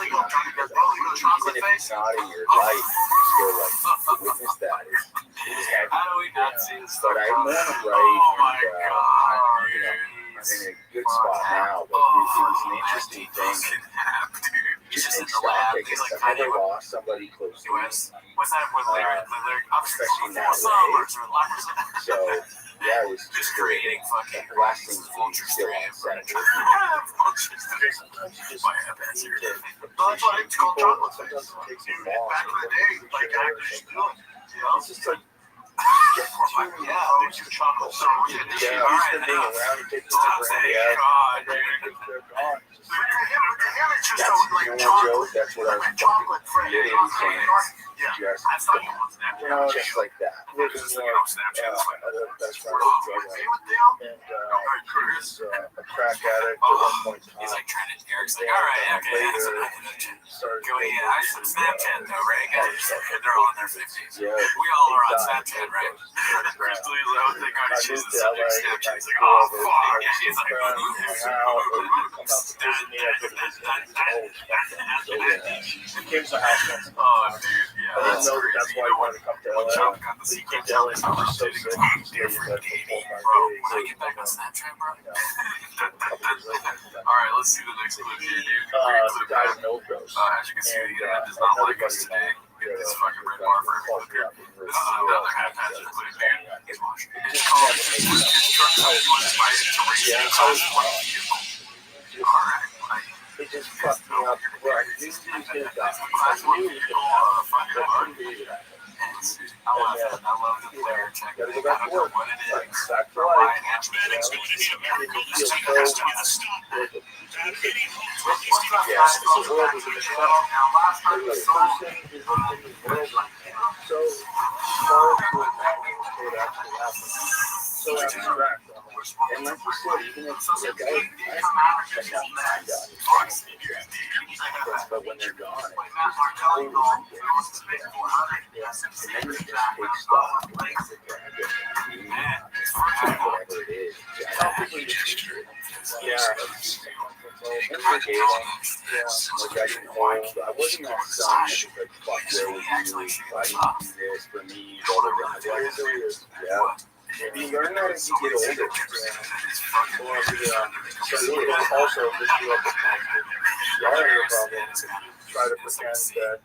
go chocolate even if face. it's not in your life, you still like witness that. It's heavy. How do we not see this? But I'm on it right, Oh my and god. you know, I'm in a good spot now, but it was an interesting thing. Just in stock, I guess. I've never lost somebody close to me. What's that with lyric? Especially in that way. So, yeah, it was just creating fucking blessing to be still on set. Sometimes you just need to that's why it's called chocolate face. sometimes it takes a Back in the day, like actors do it. You know? It's just like, there's your chocolate. So yeah, he's been being around, he takes the brandy out, and then they're gone. It's just You know what, Joe? That's what I was chocolate fucking face. saying. Just, you know, just like that. Living your best friend was drug addict. And was a crack addict at one point in time. He's like trying to. Eric's like, all right, okay. Started I should Snapchat though, right? They're all in their 50s. Yeah, we all are on Snapchat, right? Chris believes I don't think I would choose the subject Snapchat. He's like, oh fuck. Yeah, he's like, he came to the house once. Oh, dude, yeah. I didn't know that's why he wanted to come to LA. He came to LA and was so sick. Different dating, bro. When I get back on Snapchat, bro. All right, let's see the next clip here, dude. Died of overdose. As you can see, the internet does not like us today. Get this fucking red bar for every clip here. Another haphazard clip here. It's called Truck House Invited to Race Inside One Vehicle. All right. It just fucked me up. Where I knew he was going to die. I knew he was going to die. I love the player check. I don't know what it is. Why it happens. So abstract. And like you said, even if the guy but when they're gone, and then you just take stock. Whatever it is. Yeah. I wasn't that son that fuck where was you? I didn't do this for me, blah blah blah. Yeah. You learn that as you get older. Also, this grew up with my problem. Try to pretend that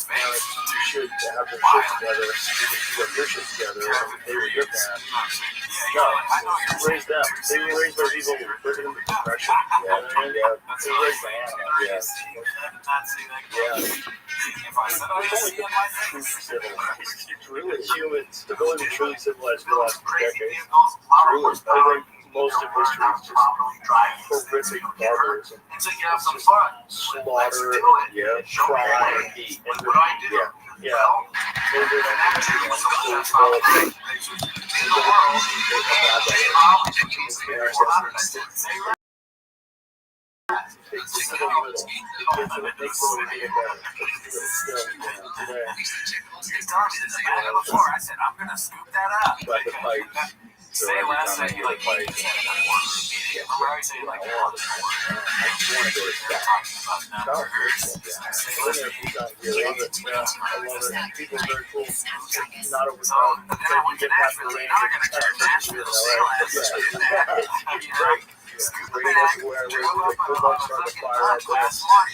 parents should have their shit together, get their shit together, and they were your parents. No, raise them. They were raised by people who were living in the depression. Yeah, they were raised by animals. Yeah. It's really humans. The ability to truly civilize for the last decades. Really, I think most of history is just horrific barbarism. Slaughter, crime, I said, I'm gonna scoop that up. By the pipes. So say every last time I night, get a like, pipe, remember I say, like, I want to go to staff. No, I love it. People are very cool. Not overcrowded. You get past the range. Great. Bring it everywhere. We're like full bucks on the fire out there.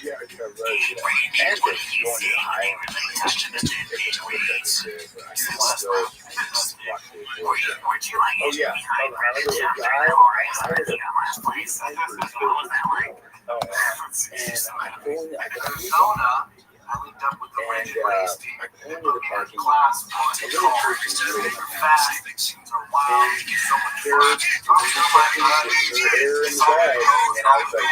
Yeah, right. And we're going to high. Oh yeah. I was a guy. Oh, and I got I linked up with the Ridge Race team. I went to the parking lot. A little person really fast. Things are wild. You get so much there in the bag, and I was like,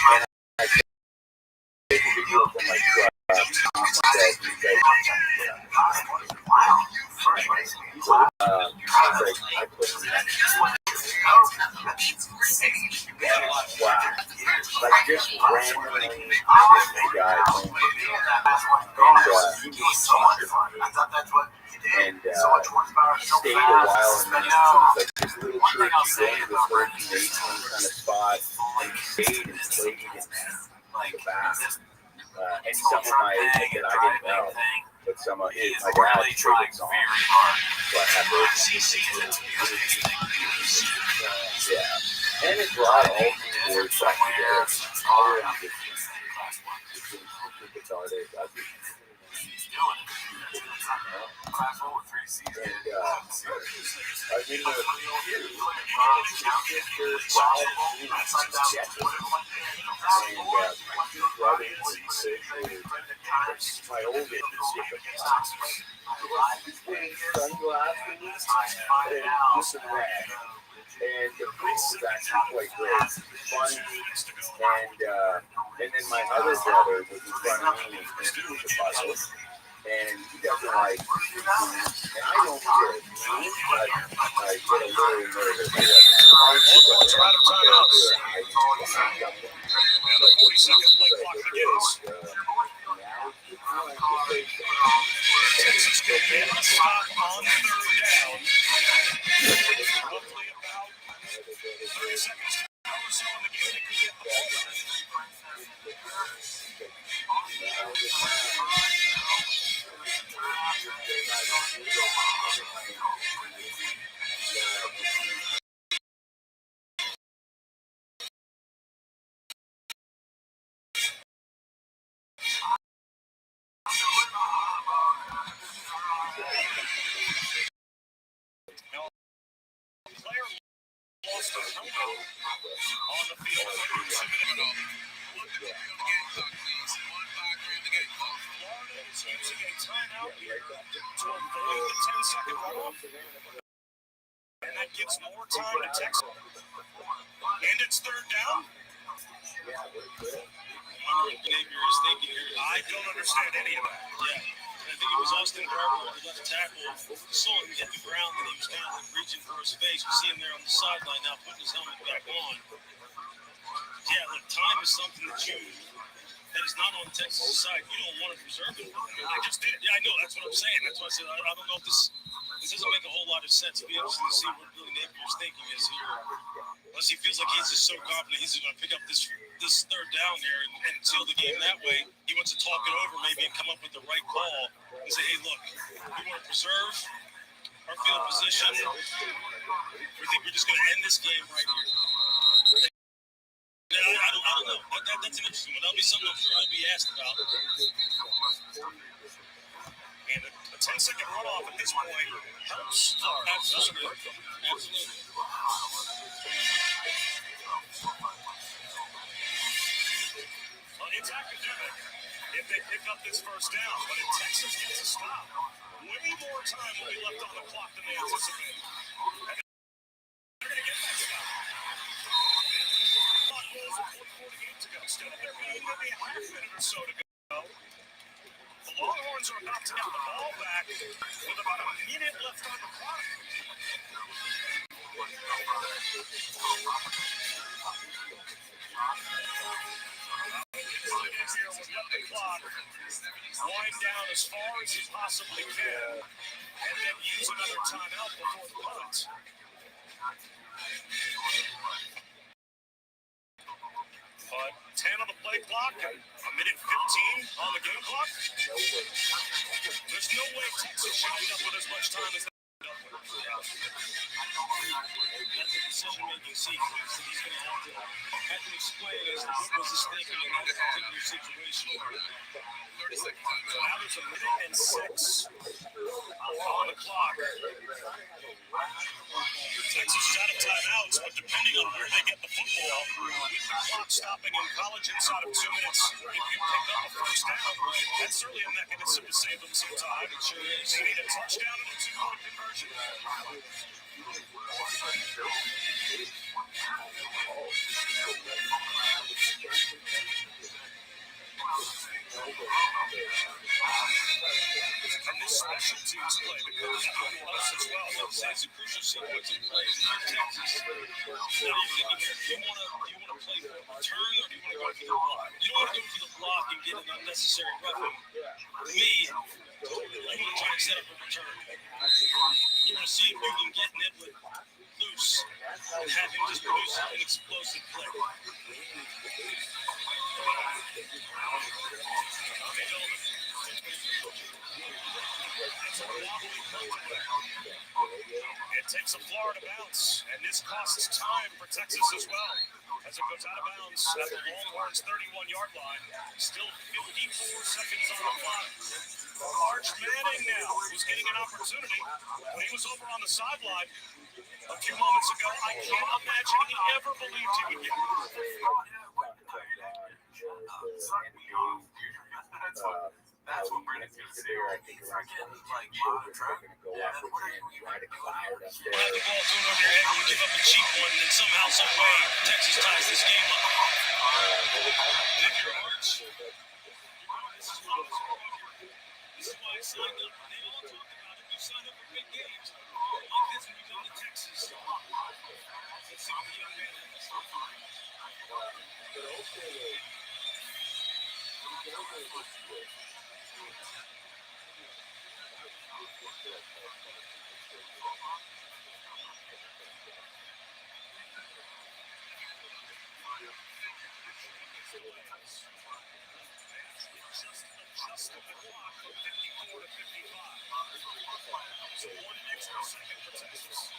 and I take a video from my truck. Wow. Like just randomly the guy and he was so much fun. And stayed a while in like this little church, this little Canadian kind of spot, and stayed and played in the back. And some of my that I didn't know, but some of his my dad's favorite songs. So I had those. Yeah. And it brought all these words back together. My oldest and the voice was actually quite great, funny, and then my other brother was in front of me, and he was a puzzle. And he doesn't like, and I don't care. I get a little nervous. Longhorns are out of timeouts. And the 40-second play clock begins. Texas will get a stop on third down. Roughly about 30 seconds to go or so in the game. They could get the ball back. Now, a player lost his helmet on the field. Florida is using a timeout here to avoid the 10-second runoff. And that gives more time to Texas. And it's third down. I don't understand any of that. Yeah. I think it was Austin Garber, the left tackle, saw him hit the ground and he was kind of like reaching for his face. You see him there on the sideline now putting his helmet back on. Yeah, like time is something that is not on Texas' side. You don't want to preserve it. I just did. Yeah, I know. That's what I'm saying. That's why I said I don't know if this doesn't make a whole lot of sense. It'll be interesting to see what Billy Napier's thinking is here. Unless he feels like he's just so confident he's going to pick up this third down here and seal the game that way. He wants to talk it over maybe and come up with the right call and say, hey, look, we want to preserve our field position. We think we're just going to end this game right here. I don't know. That's an interesting one. That'll be something I'm sure he'll be asked about. And a 10-second runoff at this point helps. Absolutely. Well, it's academic if they pick up this first down, but if Texas gets a stop, way more time will be left on the clock than they anticipate. They're going to get that stop. Clock rolls with 1:48 to go. Instead of there being maybe a half minute or so to go, the Longhorns are about to get the ball back with about a minute left on the clock. Wind down as far as he possibly can, and then use another timeout before the punt. 10 on the play clock, a minute 15 on the game clock. There's no way Texas should end up with as much time as they end up with. That's a decision-making sequence that he's going to have to explain as to what was his thinking in that particular situation. So now there's a minute and 6 on the clock. Texas is out of timeouts, but depending on where they get the football, with the clock stopping in college inside of 2 minutes, if you pick up a first down, that's certainly a mechanism to save them some time. It sure is. They need a touchdown and a 2-point conversion. And this special teams play, the coach told us as well, it's a crucial sequence of plays. If you're Texas, what are you thinking here? Do you want to play for a return or do you want to go for the block? You don't want to go for the block and get an unnecessary roughing. To me, you want to try and set up a return. You want to see if you can get Niblett loose and have him just produce an explosive play. It takes a Florida bounce, and this costs time for Texas as well, as it goes out of bounds at the Longhorns' 31-yard line. Still 54 seconds on the clock. Arch Manning now, who's getting an opportunity. When he was over on the sideline a few moments ago, I can't imagine he ever believed he would get it. That's what Brennan's going to say. I think it's like monitor track. Yeah, what are you trying to cloud up there? You have the ball thrown over your head and you give up a cheap one, and then somehow, some way, Texas ties this game up. And if you're Arch, this is why guys signed up. They all talk about it. You sign up for big games like this when you come to Texas. Let's see what the young man has. Just the clock from 54 to 55. So one extra second for Texas.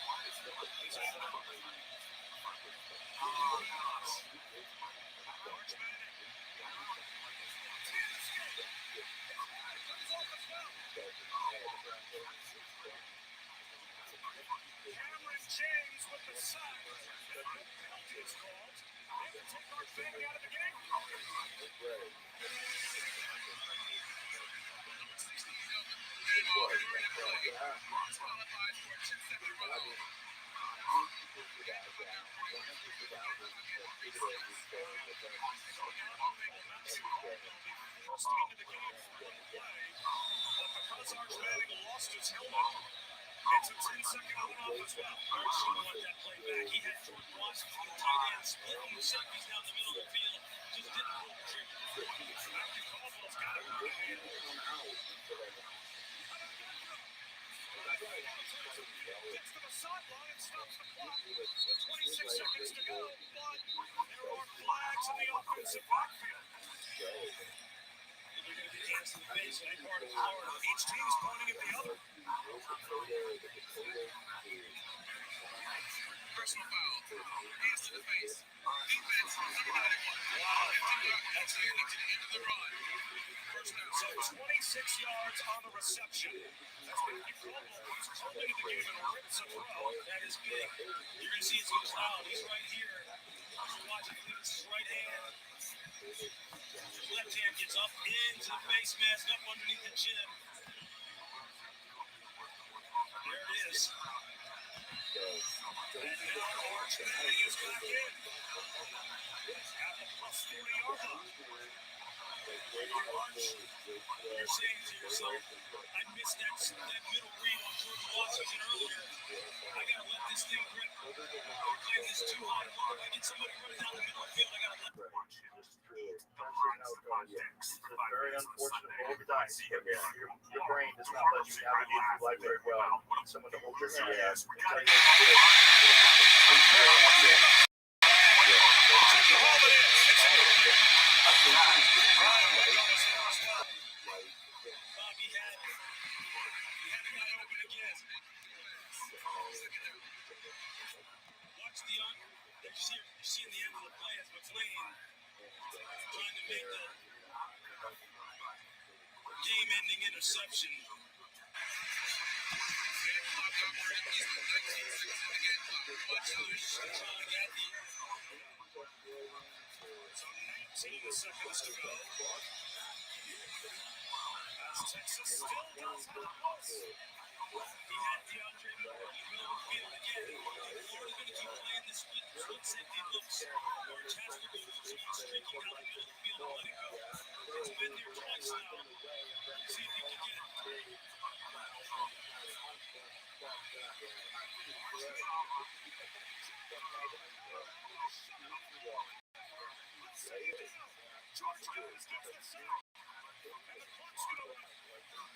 Cameron James with the sack. Penalty is called. They can take our Fanning out of the game. Because Arch Manning lost his helmet, it's a 10-second runoff as well. Arch didn't want that play back. He had Jordan Washington, the tight end, splitting the safeties down the middle of the field. Just didn't pull the trigger. Matthew Caldwell's got it right here. Gets to the sideline and stops the clock with 26 seconds to go. But there are flags in the offensive backfield. They're going to be hands in the face in a part of Florida. Each team is pointing at the other. Personal foul. Hands to the face. Defense, number 91. Wow. 50-yard penalty to the end of the run. First down. So 26 yards on the reception. That's Matthew Caldwell who's holding the game and rips a throw. That is big. You're going to see it's McLeod. He's right here. Watch it. It's his right hand. Left hand gets up into the face mask, up underneath the chin. There it is. And now Arch Manning is back in. At the plus 40-yard line. Arch, you're saying to yourself, I missed that middle read on Jordan Washington earlier. I got to let this thing rip. We're playing this too high and long. I get somebody running down the middle of the field. I got to let it rip. It's very unfortunate for the dynasty. Your brain does not let you navigate through life very well. You need someone to hold your hand. Yes. You're seeing the end of the play as McLean trying to make the game-ending interception. So 19 seconds to go. As Texas still does have us. He had DeAndre Moore in the middle of the field again. Florida's going to keep playing this split safety looks. Or Jasper goes streaking down the middle of the field and let it go. It's been there twice now. See if he can get it. George Jones gets the sack. And the clock's going to run.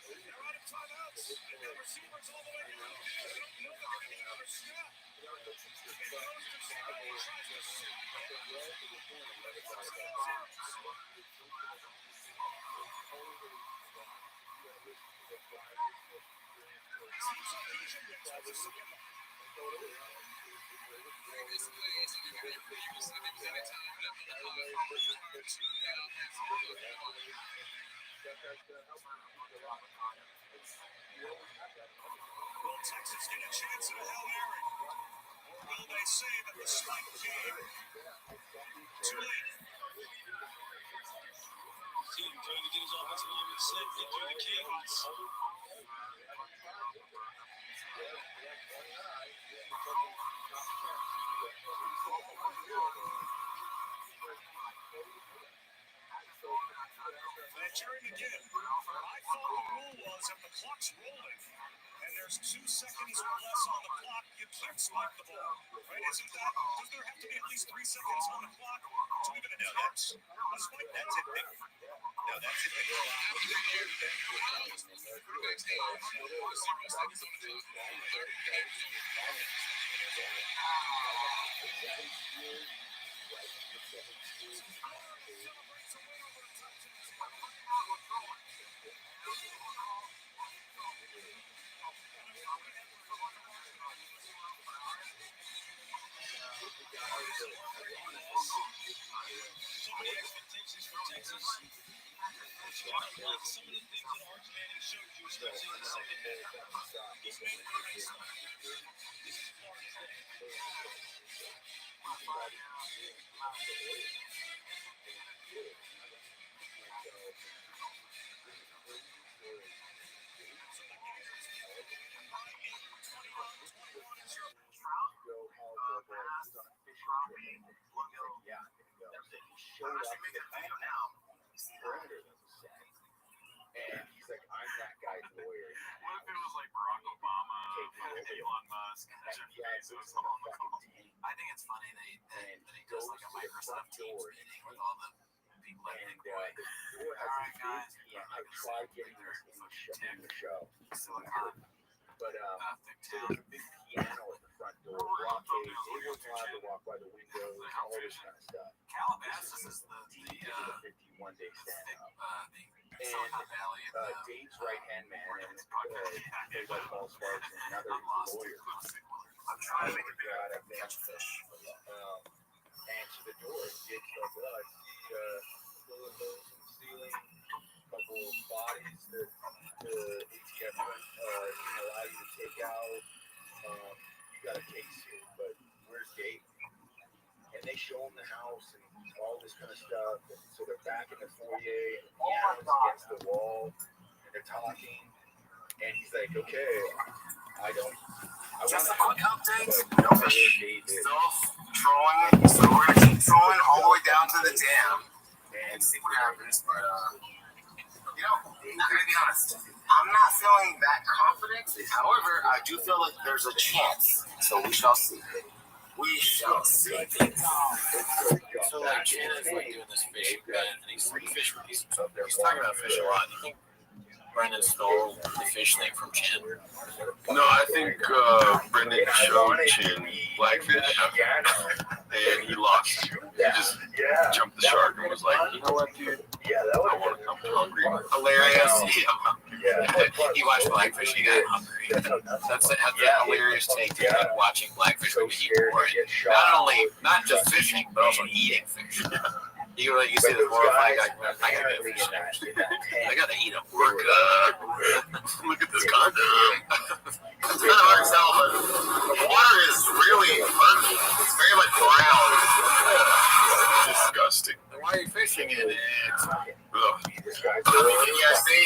They're out of timeouts. And the receivers all the way down. They don't know they're going to get another snap. It goes to Zero. He tries to sit. Will Texas get a chance at a Hail Mary? Or will they say that the strike came too late? See him trying to get his offensive lineman set, get through the cadence. Jerry again. I thought the rule was if clock's rolling and there's 2 seconds or less on the clock, you can't spike the ball, right? Isn't that? Does there have to be at least 3 seconds on the clock to even attempt a spike? That's it. No, that's it. So many expectations for Texas. Some of the things that Arch Manning showed you, especially in the second half. He's made it nice. This is Florida's day. And he's like, I'm that guy's lawyer. What if it was like Barack Obama, Elon Musk, and Jeff Bezos on the call? I think it's funny that he does like a Microsoft Teams meeting with all the people at Big Boy. All right, guys. I tried getting this in the show. But there's a big piano at the front door, blockade. They weren't allowed to walk by the windows, all this kind of stuff. Calabasas is the 51-day stand-up. And Dave's right-hand man, and played by Paul Sparks, and another lawyer. I'm trying to figure out how to catch fish. Answer the door. It's like, well, I see bullet holes in the ceiling, a couple of bodies that the ATF won't allow you to take out. You got a case here, but where's Dave? And they show him the house and all this kind of stuff. And so they're back in the foyer, and the piano's against the wall, and they're talking. And he's like, okay, just a quick update. No fish. Still trolling. So we're gonna keep trolling all the way down to the dam and see what happens. But I'm gonna be honest. I'm not feeling that confident. However, I do feel like there's a chance. So we shall see. We shall see. So like Shannon's like doing this fishing event, and he's talking about fish a lot. You think Brendan stole the fish thing from Chin? No, I think Brendan showed Chin blackfish, and he lost. He just jumped the shark and was like, you know what, dude? I'm hungry. Hilarious. He watched Blackfish, he got hungry. That's a hilarious take to have watching Blackfish when you eat more. Not just fishing, but also eating fish. You see the horrifying guy, I gotta get fish next. I gotta eat them. We're good. Look at this condom. It's kind of hard to tell, but the water is really murky. It's very like brown. Disgusting. Why are you fishing in it? Ugh. Can you guys see?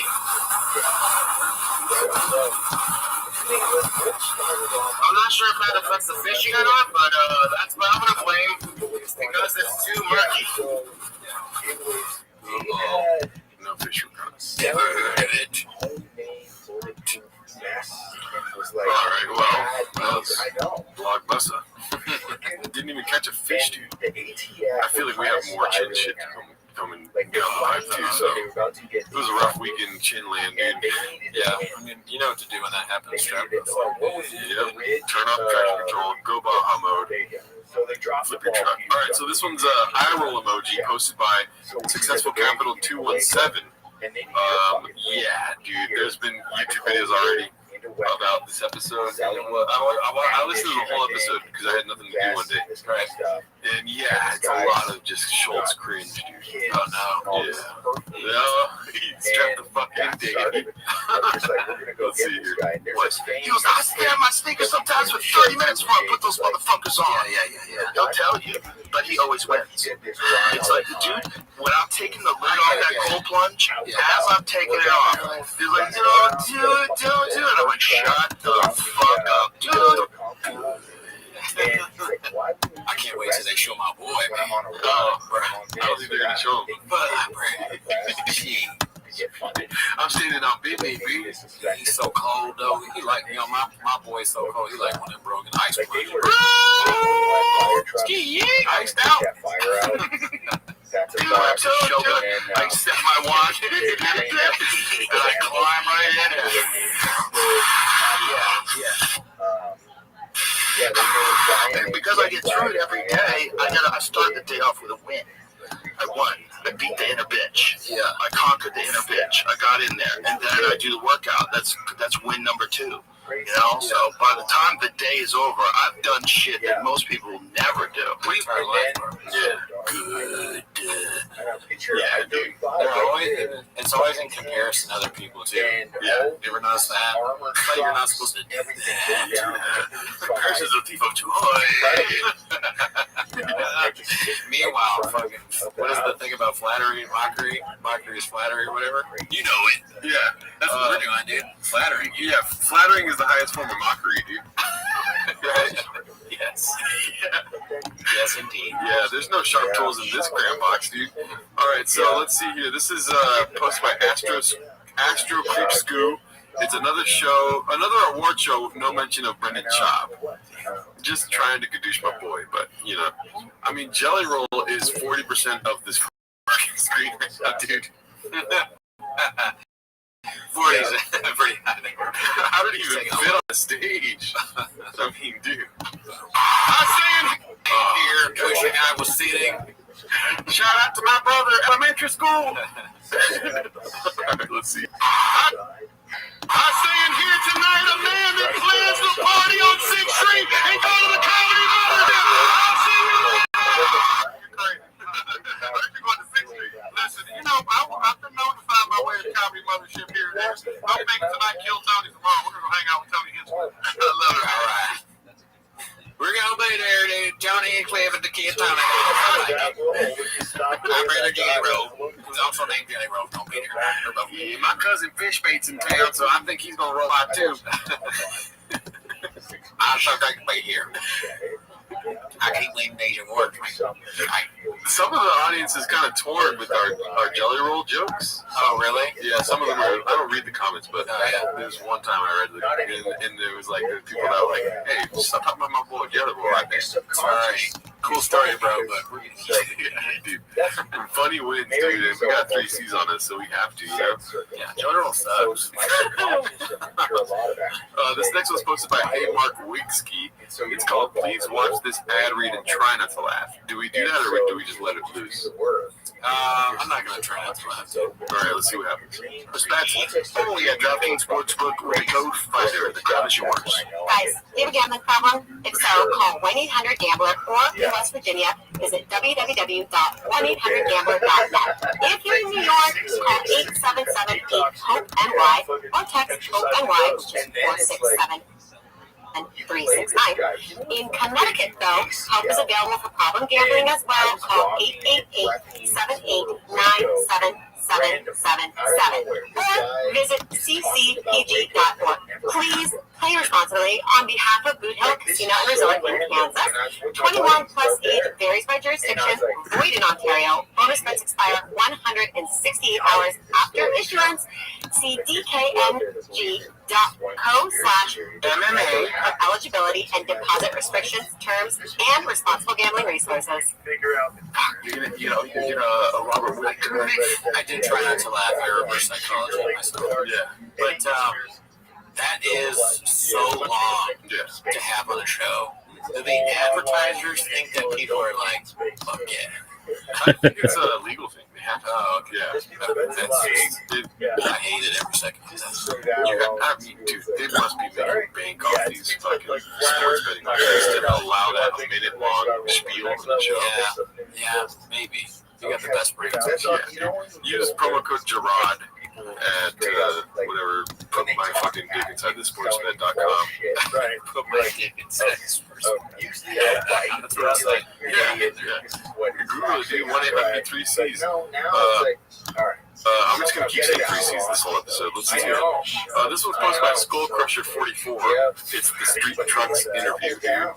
I'm not sure if that affects the fishing or not, but that's what I'm gonna blame because it's too murky. No fish were caught. Never heard of it. Alright, well, Blockbuster. Didn't even catch a fish, dude. I feel like we have more Chin shit to come and get on the hype too, so it was a rough week in Chinland, dude. Yeah, I mean, you know what to do when that happens, strap up. Yep. Turn off traction control, go Baja mode, flip your truck. Alright, so this one's a eye roll emoji posted by Successful Capital 217. Yeah, dude, there's been YouTube videos already about this episode. I listened to the whole episode because I had nothing to do one day. Right. And yeah, it's a lot of just Schultz cringe, dude. Oh no. Yeah. No, he strapped the fucking diggity. Let's see here. What? He goes, I stare at my sneakers sometimes for 30 minutes before I put those motherfuckers on. Yeah. He'll tell you, but he always wins. It's like, dude, when I'm taking the lid off that cold plunge, as I'm taking it off, he's like, don't do it. And I'm like, shut the fuck up, dude. I can't wait till they show my boy, man. Oh, I don't think they're gonna show him. I'm saying it on BB. He's so cold though. He like, you know, my boy's so cold. He like one of them broken ice cream. Iced out. That's a I set my watch and I climb right in. And because I get through it every day, I start the day off with a win. I won. I beat the inner bitch. Yeah. I conquered the inner bitch. I got in there. And then I do the workout. That's win number 2. You know? So by the time the day is over, I've done shit that most people will never do. Yeah. Good. Yeah, dude. It's always in comparison to other people, too. Yeah. You ever notice that? It's like you're not supposed to do that. Comparison's a thief of joy. Meanwhile, fucking, what is the thing about flattery and mockery? Mockery is flattery or whatever. You know it. Yeah. That's what we're doing, dude. Flattering. Yeah, flattering is the highest form of mockery, dude. Right? Yes. Yes, indeed. Yeah, there's no sharp tools in this cram box, dude. All right, so let's see here. This is posted by Astro Creep Scoo. It's another show, another award show with no mention of Brendan Schaub. Just trying to gadoosh my boy, but, you know. I mean, Jelly Roll is 40% of this fucking screen right now, dude. 40 is pretty high. How did he even fit on the stage? I mean, dude. Here, wishing I was sitting. Shout out to my brother at elementary school. All right, let's see. I stand here tonight, a man that plans to party on 6th Street and go to the comedy mothership. I'll see you later. You're going to 6th Street. Listen, you know, I've been known to find my way to the comedy mothership here and there. I'm making tonight Kill Tony tomorrow. We're going to hang out with Tony Hitchcock. I love it. All right. We're going to be there, dude. Johnny and Cliff at the Kid Tony. I'm Brother Jelly Roll, who's also named Jelly Roll. Don't be there. Yeah, my cousin Fishbait's in town, so I think he's going to roll out too. I'm so glad to be here. I keep leaving Asian work. Some of the audience is kind of torn with our Jelly Roll jokes. Oh, really? Yeah, some of them are. I don't read the comments, but there's one time I read and there was like people that were like, "Hey, stop talking about my boy Jelly Roll right there." Sorry. Cool story, bro, but we're yeah, dude. Funny wins, dude. And we got 3 C's on us, so we have to, you know? Yeah, Jelly Roll sucks. This next one's posted by Hey Mark Wigski. It's called "Please Watch This Ad Read and Try Not to Laugh." Do we do that, or do we just let it loose? I'm not going to try not to laugh. All right, let's see what happens. That's only at DraftKings Sportsbook with the code FIGHTER. The crowd is yours. Guys, do you have a gambling problem? If so, call 1-800-GAMBLER, or in West Virginia, visit www.1800gambler.net. If you're in New York, call 877-HOPE-NY, or text HOPE-NY, which is 467. And 369. In Connecticut, though, help is available for problem gambling as well. Call 888-789-7777 or visit ccpg.org. Please play responsibly on behalf of Boot Hill Casino and Resort in Kansas. 21 plus age varies by jurisdiction. Void in Ontario. Bonus bets expire 168 hours after issuance. See dkng.co/MMA for eligibility and deposit restrictions, terms, and responsible gambling resources. You're gonna a Robert Wick movie. I did try not to laugh. I reverse psychology myself. Yeah. But that is so long to have on a show. Do the advertisers think that people are like, fuck yeah? I think it's a legal thing. They have to. Oh, okay. Yeah. I hate it every second. Dude, they must be making bank off these fucking sports betting companies to allow that a minute-long spiel on the show. Yeah, maybe. You got the best brains. Yeah. Use promo code Gerard at whatever. Put my fucking dick inside the sportsbet.com. Put my dick inside the sportsbet. That's what I was like. Yeah. Google it, dude. 1-800-3Cs. I'm just going to keep saying 3Cs this whole episode. Let's see here. This one's posted by Skull Crusher 44. It's the Street Trucks interview, dude.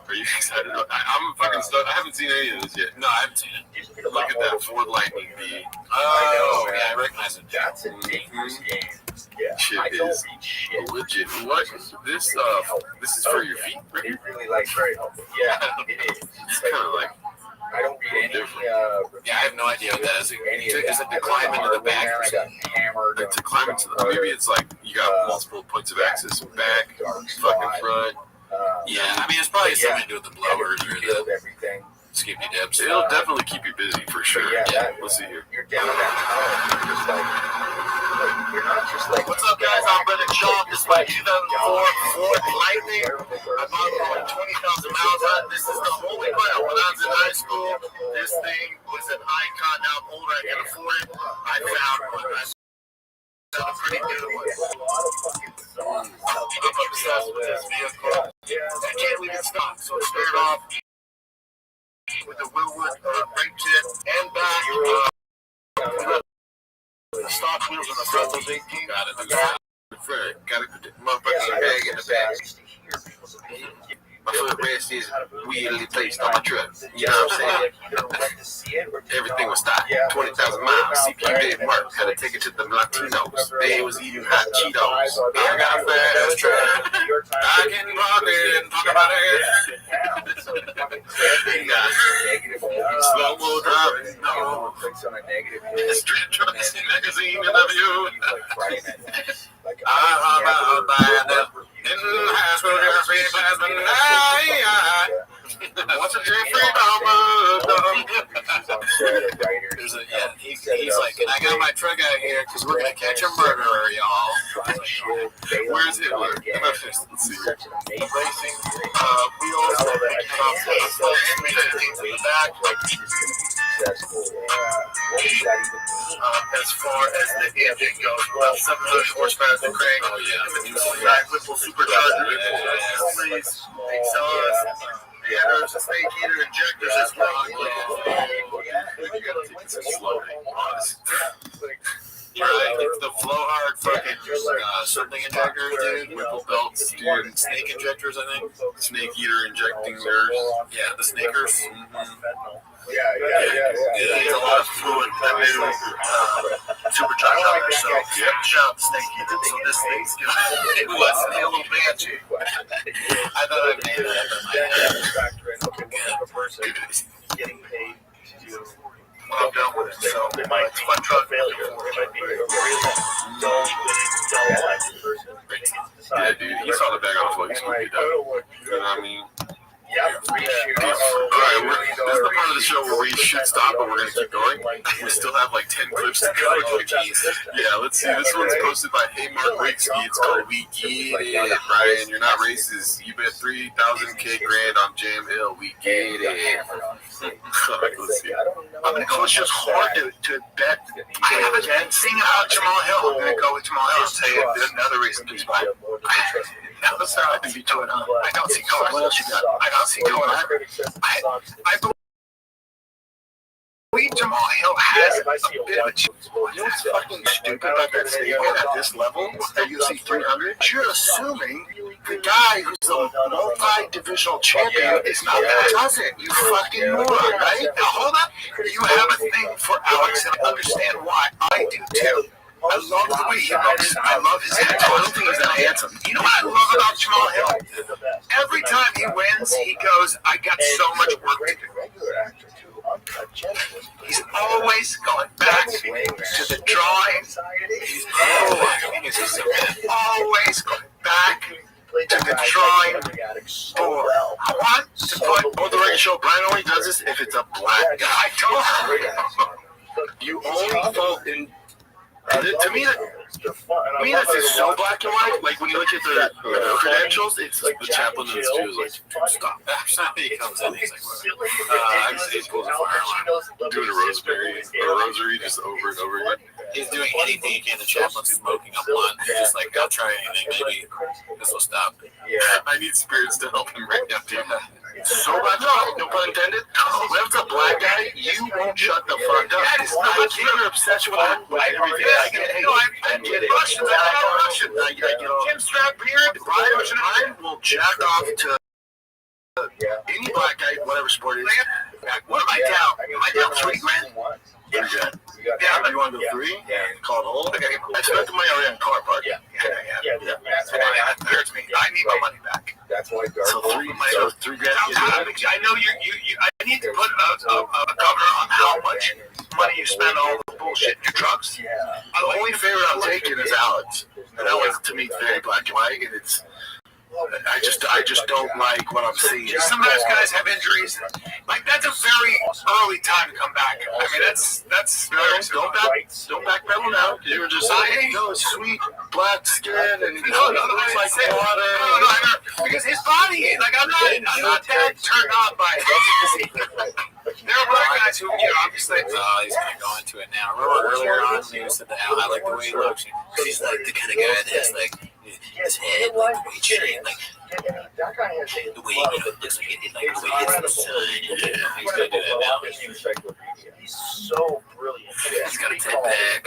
Are you excited? I'm fucking stoked. I haven't seen any of this yet. No, I haven't seen it. Look at that Ford Lightning B. Oh, yeah, I recognize it. That's a dangerous game. Yeah, Shit I don't is read shit. legit. What? This is for your feet, right? It really very helpful. Yeah, it is. It's kind of like I don't read any. Yeah, I have no idea what that is. Is it to climb into the back? I got hammered. to climb into the. Maybe it's like you got multiple points of access. Back, fucking front. Yeah, I mean it's probably something to do with the blowers or the everything. skippy dips. It'll definitely keep you busy for sure. Yeah, let's see here. You're down that tunnel. You're just like you're not just like. What's up, guys? I'm Brendan Shaw. This is my 2004 Ford Lightning. I bought it for like 20,000 miles on. This is the holy grail. When I was in high school, this thing was an icon. Now I'm older, I can afford it. I found one. I found a pretty good one. I'm obsessed with this vehicle. I can't leave it stock. So it started off with the Willwood brake kit and back. The stock wheels on the front, those 18. Got it. Got to motherfucking bag in the back. My footrest is weirdly placed on my truck. You know what I'm saying? Everything was stopped. 20,000 miles. CPU didn't work. Had to take it to the Latinos. They was eating hot Cheetos. I got a fast truck. I can walk it and talk about it. Slow mo driving. No. Street trucks magazine in the view. I'm out by in high school, Jeffrey Plasman. What's a Jeffrey He's like, and I got my truck out here because we're gonna catch a murderer, y'all. Where's it? Let's see. Racing wheels in the back. As far as the engine goes, well, 700 horsepower the crank. Oh yeah, 9 Whipple supercharger, exhaust. Yeah, there's a snake eater injectors as well. Right, the flow hard fucking something injectors, dude. Whipple belts, dude. Snake injectors, I think. Snake eater injecting theirs. Yeah, the snakers. Yeah. It's a lot of fluid that new supercharged out there. So, shout out to Snake Eater. So, this thing's good. It wasn't a little banshee. I thought I made Good. Getting paid to do Well, I'm done with it. So, it might be a truck failure. It might be a really dull person. Yeah, dude, he saw the bag on floor. He's going to be done. You know what I mean? Yeah, Alright, this is the part of the show where we should stop, but we're going to keep going. We still have like 10 clips to go. Yeah, let's see. This one's posted by Hey Mark Rigsky. It's called We Get It, Brian. You're not racist. You bet 3,000 grand on Jam Hill. We get it. Alright, let's see. I'm going to go. It's just hard to bet. I haven't seen about Jamal Hill. I'm going to go with Jamal Hill. I'll tell you another reason. Now, let's start with the B2 and I don't see color. What else you got? I don't see color. I believe Jamal Hill has a bit of a chance. You know what's fucking stupid about that statement at this level? At UFC 300? You're assuming the guy who's a multi-divisional champion is not going to does it. You fucking moron, right? Now, hold up. You have a thing for Alex and understand why. I do too. I love the way he looks. I love his hair. I don't think he's that handsome. You know what I love about Jamal Hill? Every time he wins, he goes, I got so much work to do. He's always going back to the drawing. He's always going back to the drawing board. I want to put on the radio show. Brian only does this if it's a black guy. I don't. You only vote in. To me, that's just so black and white. Like when you look at the credentials, it's like the chaplain and the Jews. Like, stop. He comes in, he's like, I'm saying, pulls a fire, doing a rosary just over and over again. He's doing anything he can. The chaplain's smoking a blunt. He's just like, I'll try anything. Maybe this will stop. Yeah, I need spirits to help him right now, dude. So black, no pun intended. When it's a black guy, you won't shut the fuck up. That is not your obsession with everything. I get it. Russians, I get it. Jim Strap beard, Brian will jack off to black guy, whatever sport it is. What am I down? Am I down $3,000? Yeah. Yeah, you want to go 3? Yeah. Call it hold. Okay. I spent the money already on car park. Yeah. That's why it hurts me. I need my money back. That's why so $3,000. I know you. I need to put a governor on how much money you spend on all the bullshit in your trucks. Yeah. The only favor I'm taking is Alex, and that was to me very black and white, and it's. I just don't like what I'm seeing. Some of those guys have injuries. Like that's a very early time to come back. I mean that's don't backpedal now. You were just saying sweet black skin and looks like water. No, because his body like I'm not that turned on by it. There are black guys who obviously he's gonna go into it now. Remember earlier on when he said that I like the way he looks because he's like the kind of guy that has like his head, like the way it's shaped, like the way looks like it, like the way it hits the sun. Yeah, he's gonna do that now. He's so brilliant. He's got a tip back.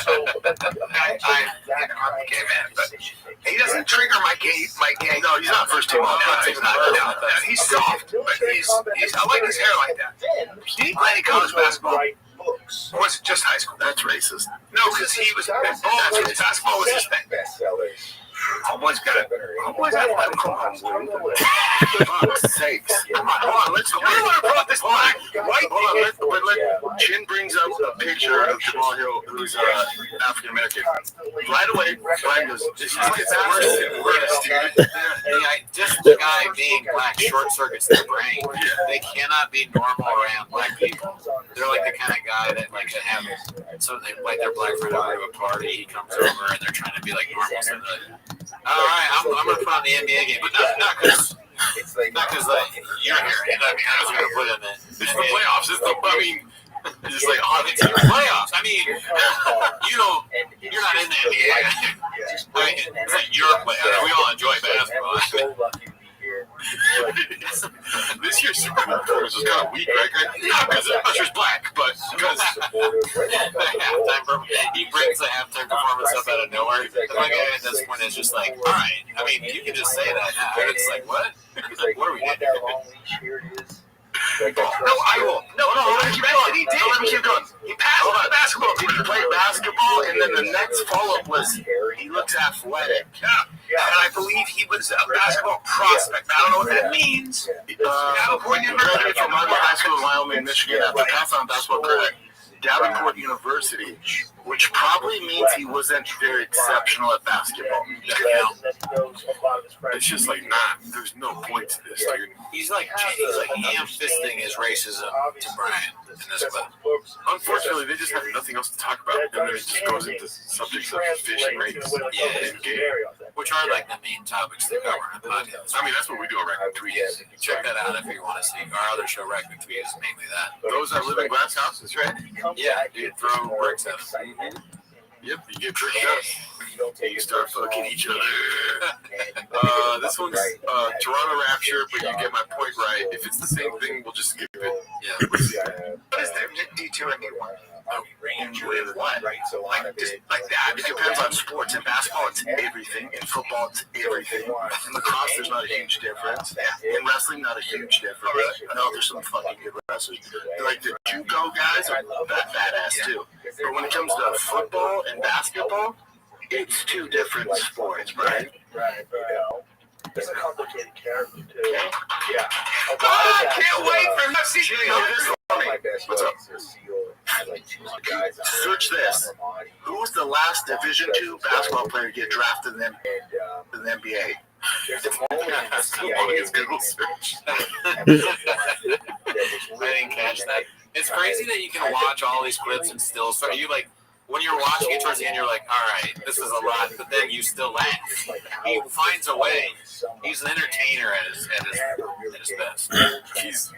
I'm a gay man, but he doesn't trigger my gay. No, he's not first team. He's soft, but he's. I like his hair like that. Did he play any college basketball? Or was it just high school? That's racist. No, because he was basketball was his thing. Homeboy's got it. Homeboy's athletic. Fuck's sakes. Come on, let's go. We want to brought this black, white. Chin brings up a picture of Jamal Hill, who's African American. Right away, Brian goes, "This is worse, dude." Just the guy being black short circuits their brain. They cannot be normal around black people. They're like the kind of guy that like can have so they invite their black friend over to a party. He comes over and they're trying to be like normal. So they're like, all right, I'm gonna put on the NBA game, but not because like you're here. You know what I mean? I was gonna put in it. It's the playoffs. It's just like it's the playoffs. I mean, you're not in the NBA. I mean, it's like your playoffs. We all enjoy basketball. This year's Super Bowl performance was kind of weak, right? Not because Usher's black, but because he brings the halftime performance up out of nowhere. The one guy at this point is just like, all right. I mean, you can just say that now. It's like, what? It's like, what are we doing? No, I will. No, let me keep going. He did. Let me keep going. He passed the basketball. He played basketball, and then the next follow-up was he looks athletic. Yeah. And I believe he was a basketball prospect. I don't know what that means. Davenport University from High School in Wyoming, Michigan. At the Pathon basketball correct. Davenport University, which probably means he wasn't very exceptional at basketball. It's just like, there's no point to this, dude. He's like ham-fisting his racism to Brian in this clip. Unfortunately, they just have nothing else to talk about, and then it just goes into subjects of fish and race and gay. Which are like the main topics they cover on the podcast. I mean, that's what we do at Rack and Tweets. Check that out if you want to see. Our other show, Rack and Tweets, is mainly that. Those are living glass houses, right? Yeah, you throw bricks at them. Yep, you get tricked up. You start fucking each other. This one's Toronto Rapture, but you get my point right. If it's the same thing, we'll just skip it. Yeah. What is there? D2 and D1? With what? Like that. It depends on sports. In basketball, it's everything. In football, it's everything. In lacrosse, there's not a huge difference. In wrestling, not a huge difference. No, there's some fucking good wrestlers. Like the judo guys are badass too. But when it comes to football and basketball, it's two different sports, right? Right. It's a complicated character too. Yeah. I can't wait for next season. What's up? Search this. Who was the last Division II basketball player to get drafted in the NBA? Google search. I didn't catch that. It's crazy that you can watch all these clips and still start. You like when you're watching it towards the end, you're like, all right, this is a lot, but then you still laugh. He finds a way. He's an entertainer at his best. It's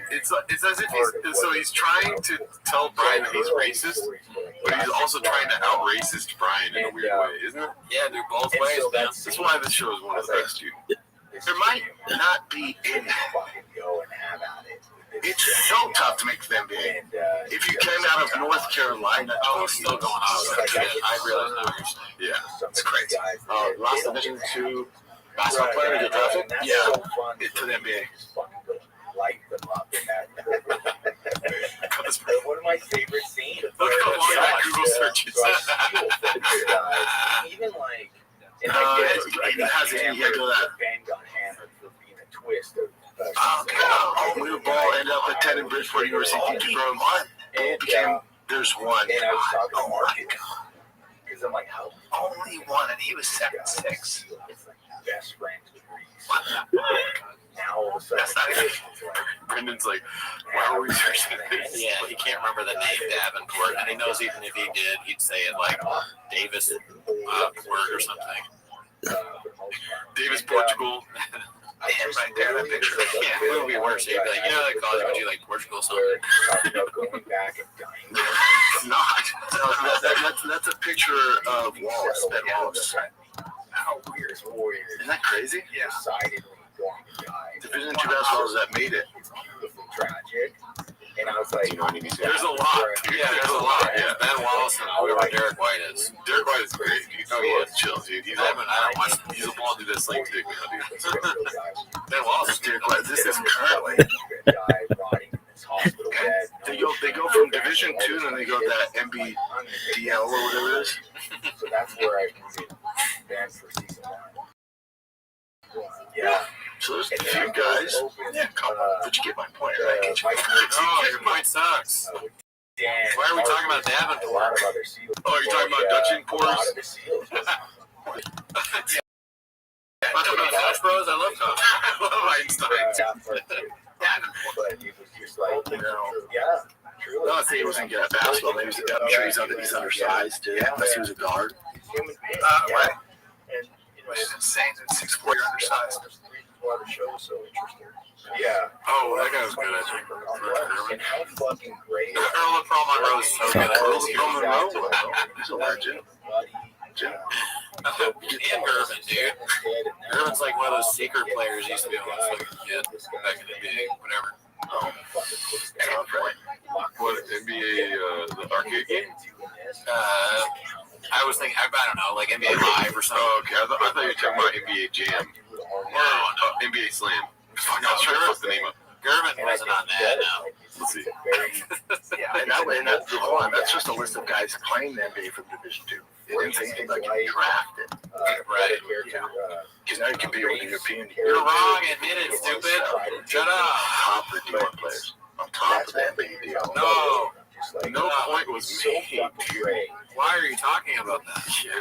as if he's trying to tell Brian that he's racist, but he's also trying to out-racist Brian in a weird way, isn't it? Yeah, they're both ways. That's why this show is one of the best, dude. There might not be any. It's so tough to make the NBA. If you came out of North Carolina, it's still going on. I realize now what you're saying. Yeah, it's crazy. Last Division II basketball player to get drafted? Yeah, to the NBA. favorite scene. Look how long that Google searches. Even like, and he has it. He had to go that. Ben got hammered for being a twist of. Blue ball ended up at 10 in Bridgeport University. Teacher Bro one. And became there's one. And I was talking to Marcus. Because I'm like, how? Only one, and he was 7'6". It's like best friends with Reese. Now all of a sudden, Brendan's like, why are we searching this? Yeah, he can't remember the name Davenport, and he knows even if he did, he'd say it like Davis Port or something. Davis, Portugal. Him right there, that picture. Yeah, it would be worse. He'd be like, you know, they call it, would you like Portugal something? going back and dying. It's not. That's a picture of Wallace, Ben Wallace. How weird. Isn't that crazy? Yeah. Decided when he's going to die. Division II basketball that made it. It's beautiful, tragic. And I was like, there's a lot. Yeah, there's a lot. Yeah, Ben Wallace and whoever Derek White is. Derek White is great, dude. Oh, yeah, chill, dude. I don't watch. He's a ball dude that's like dick now, dude. Ben Wallace is Derek White. This is currently. They go from Division II and then they go to that MBDL or whatever it is. So that's where I moved Ben for season 1. Yeah. So there's a few guys. Yeah, come on. But you get my point, right? No, your point sucks. Why are we talking about Davenport? Oh, you're talking about Dutch importers? Talking about Flash Bros? I love Coach. I love Einstein. But it was just like, yeah. No, I think he wasn't good at basketball. Maybe I'm sure he's undersized, too. Unless he was a guard. Right. And, you know, It's insane. At 6'4", you're undersized. Why the show is so interesting. Yeah. Oh, that guy was good. And how fucking great. Earl of Pearl Monroe is so good. Earl of Pearl Monroe? He's a legend. And Gervin, dude. Gervin's like one of those secret players used to be able to fucking get back in the day, whatever. Oh. What, NBA, the arcade game? I was thinking, I don't know, like NBA Live or something. Oh, okay. I thought you were talking about NBA Jam. No. NBA Slam. Fuck, I was trying to fuck the name up. Gervin wasn't on that, no. Let's see. That's just a list of guys playing the NBA from Division II. It didn't say anything like drafted. Right. Because now you can be a European. You're wrong, admit it, stupid. Shut up. Top of the D1 players. On top of the NBA deal. No. No point was made. Why are you talking about that? Yeah.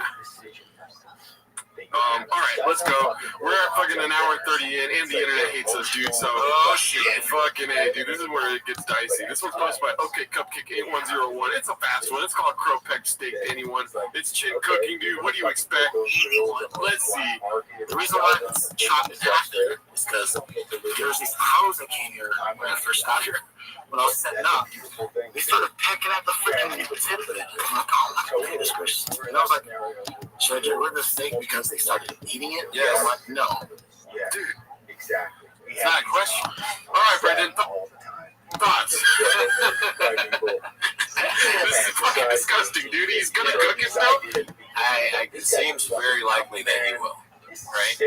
All right, let's go. We're at fucking an hour and 30 in, and the internet hates us, dude. So, shit, fucking A, dude. This is where it gets dicey. This one's posted by OK Cupcake 8101. It's a fast one. It's called Crow Peck Steak to anyone. It's chin cooking, dude. What do you expect? Let's see. The reason why it's chopped in half is because there's these hoes that came here when I first got here. When I was setting up, they started pecking at the freaking tip of it. I'm like, oh my goodness gracious. And I was like, should I get rid of the steak because they started eating it? Yes. I'm like, no. Dude, exactly. It's not a question. All right, Brendan. Thoughts? This is fucking disgusting, dude. He's gonna cook himself? It seems very likely that he will. Right?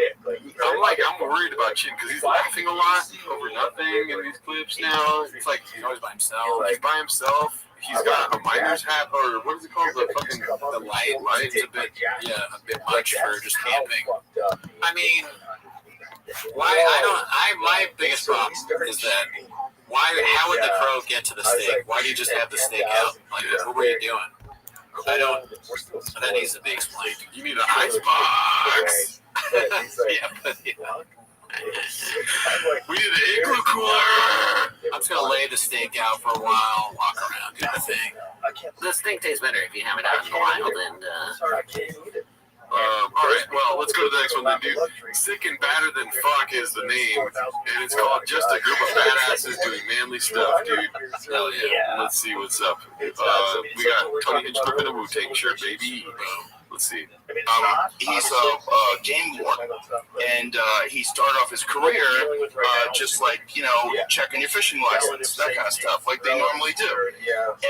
I'm worried about Chin because he's laughing a lot over nothing in these clips now. It's like He's always by himself. he's by himself. He's got a miner's hat, or what is it called? The fucking The light's a bit much for just camping. I mean, my biggest problem is that how would the crow get to the steak? Why do you just have the steak out? Like, what were you doing? That needs to be explained. You need an ice box. We need an igloo cooler. I'm just gonna lay the steak out for a while, walk around, do the thing. The steak tastes better if you have it out in the wild. And all right, well, let's go to the next one then, dude. Sick and Badder Than Fuck is the name, and it's called Just a Group of Badasses Doing Manly Stuff, dude. Hell yeah. Let's see what's up. We got Tony Hinchcliffe in a Wu-Tang shirt, baby. Let's see. He's a game warden, and he started off his career just like, checking your fishing license, that kind of stuff, like they normally do.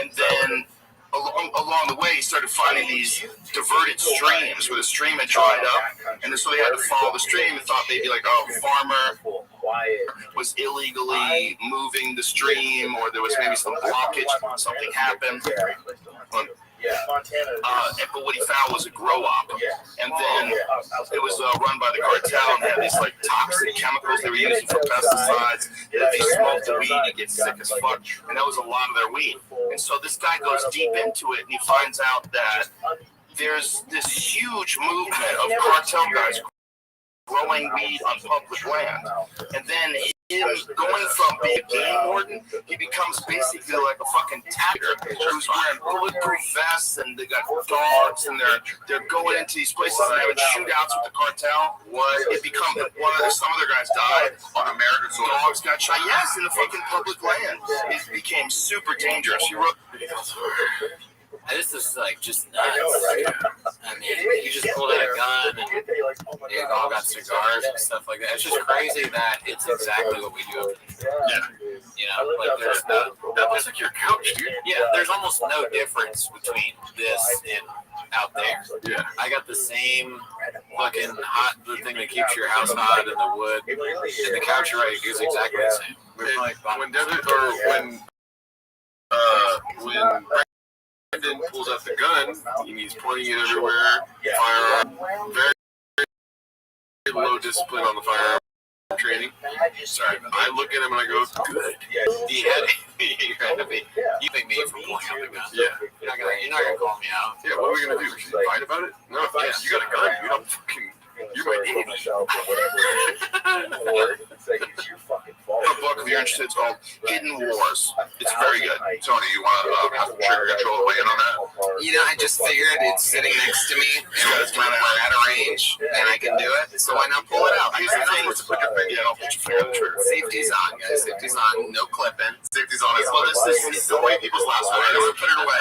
And then along the way, he started finding these diverted streams where the stream had dried up, and so they had to follow the stream and thought maybe like, farmer was illegally moving the stream, or there was maybe some blockage, something happened. But what he found was a grow op, and then it was run by the cartel, and they had these like toxic chemicals they were using for pesticides. If you smoke the weed, you get sick as fuck, and that was a lot of their weed. And so this guy goes deep into it, and he finds out that there's this huge movement of cartel guys growing weed on public land, and then him going from being a game warden, he becomes basically like a fucking tapper who's wearing bulletproof vests, and they got dogs, and they're going into these places and having shootouts with the cartel. It becomes some other guys died on American soil. Dogs got shot. Yes, in the fucking public land. It became super dangerous. He wrote. This is like just nuts. I mean, he just pulled out a gun and they all got cigars and stuff like that. It's just crazy that it's exactly what we do. Yeah. You know, like there's no. That looks like your couch, dude. Yeah, there's almost no difference between this and out there. Yeah. I got the same fucking the thing that keeps your house hot in the wood, and the couch right is exactly the same. When Brandon pulls out the gun, and he's pointing it everywhere. Firearm, very low discipline on the firearm training. Sorry, I look at him and I go, good. You think me from pulling out the gun? Yeah. You're not gonna call me out. Yeah. What are we gonna do? Fight about it? No. Yeah. You got a gun. You don't fucking. You're my idiot. A book, if you're interested, it's called Hidden Wars. It's very good. Tony, you want to have some trigger control weigh in on that? You know, I just figured it's sitting next to me, and it's kind of at a range, and I can do it, so why not pull it out? Here's the thing, put your finger on the trigger. Safety's on, guys. Safety's on. No clipping. Safety's on. Well, this is the way people's last word. Put it away.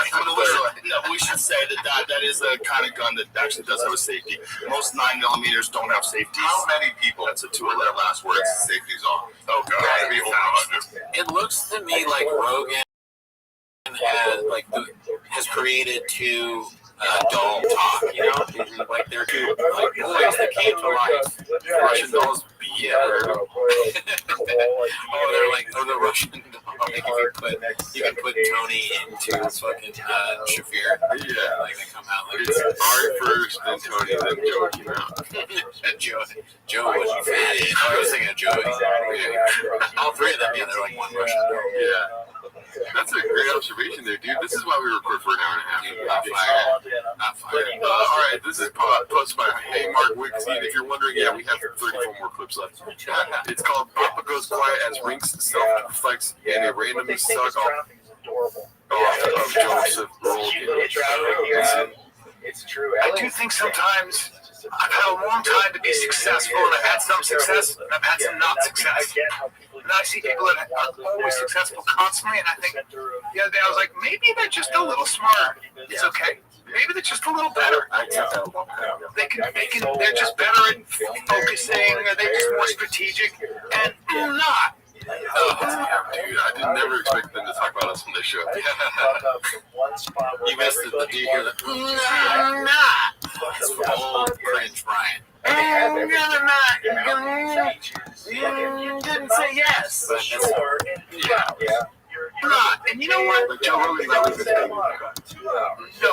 No, we should say that is a kind of gun that actually does have a safety. Most 9mm don't have safety. How many people? That's a two of their last words. Safety's on. Oh god. It looks to me like Rogan has created two doll talk, you know? Like they're two like boys that came to life. Russian dolls. Yeah. The Russian doll. Like you can put Tony into fucking Shafir. Yeah. Like they come out like it's Ari first, then Tony, then Joe came out. And Joe was I was thinking of Joey. Yeah. All three of them, yeah, they're like one Russian doll. Yeah. That's a great observation there, dude. This is why we record for an hour and a half. Dude, not fired. All right, this is posted by Mark Wixie. If you're wondering, yeah, we have 34 more clips left. It's called Papa Goes Quiet as Rinks self-reflects in a random suck off of Joseph Rogan. It's true. I do think sometimes I've had a long time to be successful, and I've had some success, and I've had some not success. And I see people that are always successful constantly, and I think the other day I was like, maybe they're just a little smarter. It's okay. Maybe they're just a little better. They're just better at focusing, or they're just more strategic, and I'm not. Oh, damn, dude. I didn't never expect them to talk about us on this show. You missed it. Do you hear that? I'm not. That's from old cringe Brian. I'm gonna not. You didn't say yes. Yeah. Not. And you know what? Joe Rogan is leaving the baby. No,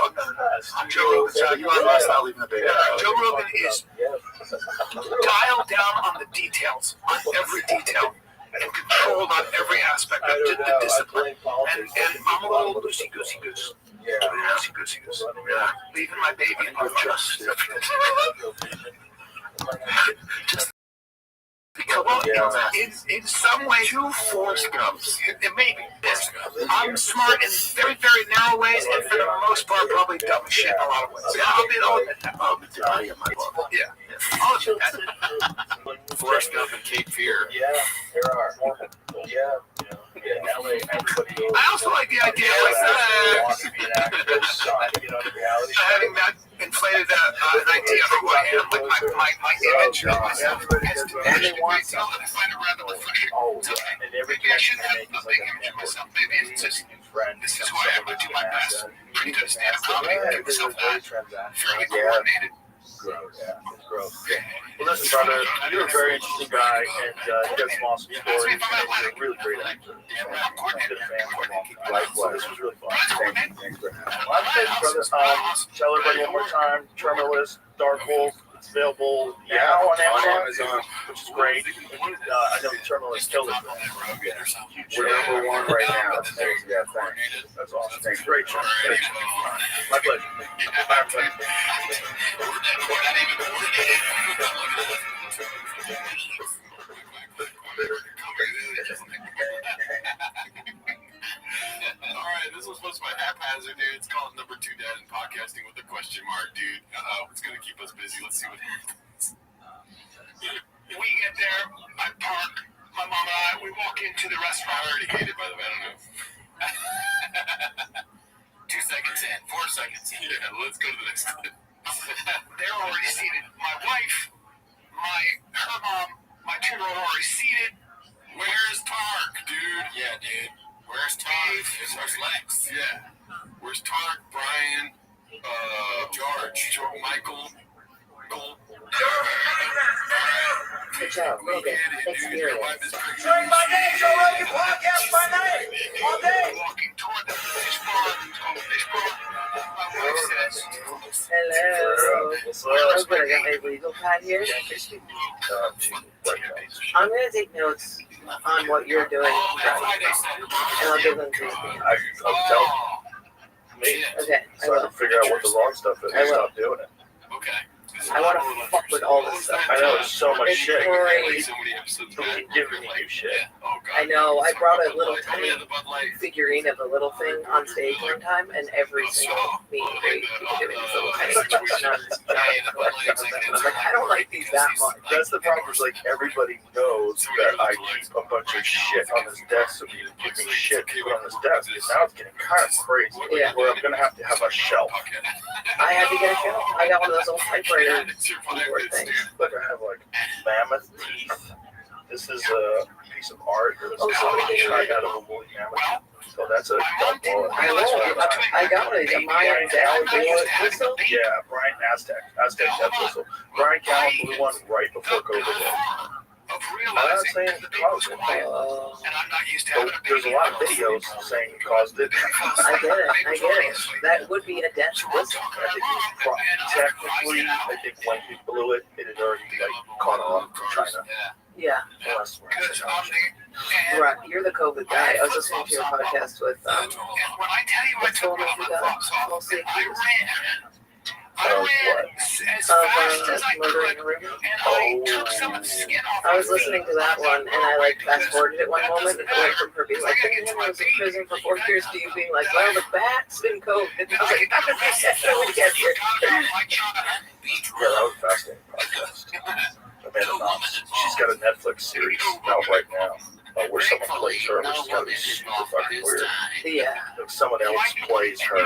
Joe Rogan is dialed down on the details, on every detail, and controlled on every aspect of the discipline. And I'm a little loosey-goosey goose. Loosey-goosey goose. Yeah. Leaving my baby in the just because, well, in some way, two Forrest Gumps. Maybe. I'm smart in very, very narrow ways, and for the most part, probably dumb as shit in a lot of ways. I'll admit that. I'll admit that. Forrest Gump and Cape Fear. Yeah, there are. Yeah. In LA, everybody. I also like the idea having that inflated an idea of who I am, like my image of myself is diminished. I find it rather refreshing. Maybe I shouldn't have a big image of myself. Maybe it's just this is who I am. I do my best. Pretty good stand-up comedy. Give myself that. Fairly coordinated. gross. Yeah, it's gross. Well, listen, brother, you're a very interesting guy, and you got some awesome stories, and you're a really great actor. So, I've been a fan for a long time. Likewise, this was really fun. Thanks for having me. Well, brother, tell everybody one more time, Tremorless, Dark Wolf, it's available now on Amazon, which is great. I know Tremorless killed it. We're number one right now. Thanks. Yeah, thanks. That's awesome. Thanks. Great show. My pleasure. My pleasure. All right, this was supposed to be haphazard, dude. It's called Number 2 Dad in Podcasting with a question mark, dude. It's going to keep us busy. Let's see what happens. We get there, I park, my mom and I, we walk into the restaurant. I already hate it, by the way. I don't know. 2 seconds in, 4 seconds in. Yeah, let's go to the next one. They're already seated. My wife, her mom, my 2-year-old are already seated. Where's Tark, dude? Yeah, dude. Where's Tark? Where's Lex? Yeah. Where's Tark, Brian, George, Michael, Cole? Good job. Logan. Experience. During my day, so you podcast my name all day. Walking toward the fish pond. My wife says, Hello. I'm good. I got my legal pad here. I'm going to take notes on what you're doing, and I'll give them to you. I'll tell me. Okay. So I can figure out what the wrong stuff is and stop doing it. Okay. I want to fuck with all this stuff. I know, there's so much It's shit. crazy. Keep giving me new shit. I know. I brought a little tiny figurine of a little thing on stage one time, and every single meet and greet people doing this little tiny question. I was like, I don't like these that much. That's the problem. Is like everybody knows that I keep a bunch of shit on this desk, so you can give me shit to put on this desk. And now it's getting kind of crazy. Yeah. Where I'm gonna have to have a shelf. I had to get a shelf. I got one of those old typewriter keyboard things. Look, I have like mammoth teeth. This is a piece of art that was shot out of a woolly mammoth. So that's a dump bullet. I got one of these. A Mayan death whistle. Yeah, Brian Aztec death whistle. Brian Callen blew one right before COVID. I'm not saying it caused it. So there's a lot of videos saying it caused it. I get it. That would be a death whistle. I think technically, I think when he blew it, it had already like caught on from China. Yeah. Right, you're the COVID guy. I was listening to your podcast with what's going on with that? Mostly I ran as fast as I murdering could, a river. and I took some of the skin off. I was listening to that one, and I like fast forwarded it one moment, and it went from her being like, I was in prison for 4 years to you being like, well, the bat's been COVID. And I was like, how did we get here? Yeah, that was a fascinating podcast. Amanda Knox. She's got a Netflix series out right now. Where someone plays her, which is going to be super fucking weird. Yeah. If someone else plays her,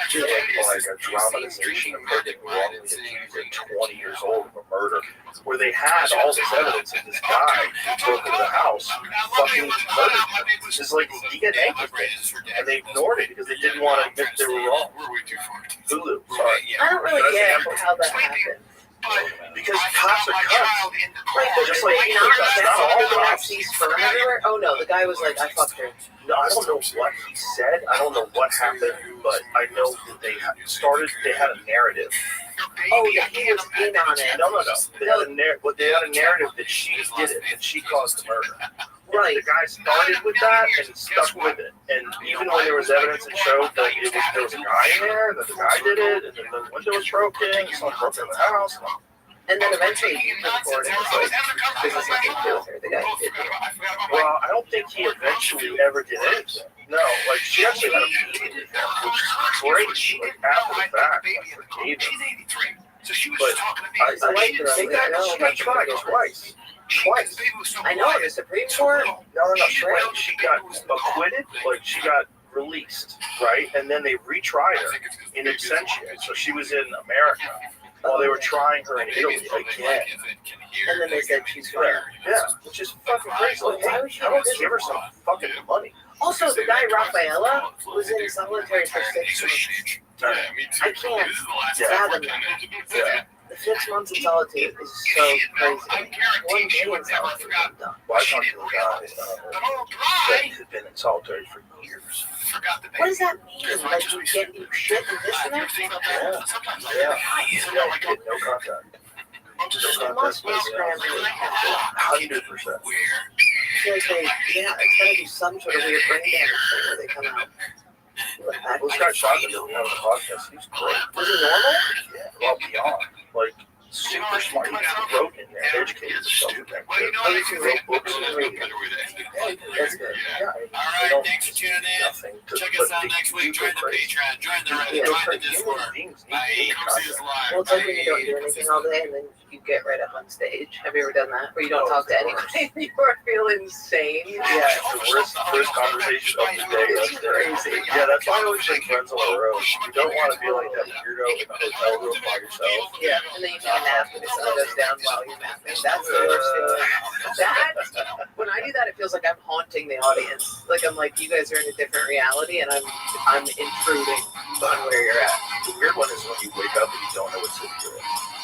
she's like a dramatization of her getting wrongly accused at 20 years old of a murder, where they had all this evidence of this guy who broke into the house, fucking murdered her. It's like DNA was there, and they ignored it because they didn't want to admit they were wrong. Hulu, sorry. I don't really get how that happened. Because cops are cops. Like, just like not all the cops. Nazis sperm everywhere? Oh no, the guy was like, I fucked her. No, I don't know what he said. I don't know what happened, but I know that they had a narrative. Oh yeah, he was in on it. No. They had a narrative that she did it, that she caused the murder. Right. The guy started with that and stuck with it. And even when there was evidence that showed that there was a guy in there, and that the guy did it, and then the window was broken, someone broke into the house. And then eventually he came forward and was like, this has nothing to do with her. The guy did it. Well, I don't think he eventually ever did anything. No, like she actually had a meeting with him, which is great. Like after the fact, like forgave him. But I like her. She got tried twice. I know, the Supreme Court. No. She got acquitted. Like she got released, right? And then they retried her in absentia. So she was in America while they were trying her in Italy again. And then they said she's fair. Yeah, which is fucking crazy. Like, hey, I would give her some fucking money. Also, the guy Rafaela was in solitary for 6 months. Yeah, I can't fathom that. Yeah. The 6 months in solitude is so crazy. 1 day in solitude, I'm done. Well, I talked to a guy that had been in solitary for years. What does that mean? Like you get your shit and this and that? Yeah. No contact. It must be scrambling. 100%. I feel like it's gotta be some sort of weird brain damage thing where they come out. Well, this guy shot me on the podcast. He was great. Was he normal? Yeah, well, beyond. Like, super smart. He's broken and educated himself. You can read books and read. That's good. All right, thanks for tuning in. Check us out next week. Join the Patreon. Join the Reddit. Join the Discord. Come see us live. Well, it's like when you don't do anything all day and then you get right up on stage. Have you ever done that? Where you don't talk to anybody and you feel insane? Yeah, it's the worst conversation of the day. That's crazy. Yeah, that's why I always take friends on the road. You don't want to be like that weirdo in a hotel room by yourself. Yeah, and then you take a nap and the sun goes down while you're napping. That's the worst feeling. When I do that, it feels like I'm haunting the audience. Like I'm like, you guys are in a different reality, and I'm intruding on where you're at. The weird one is when you wake up and you don't know what city you're in.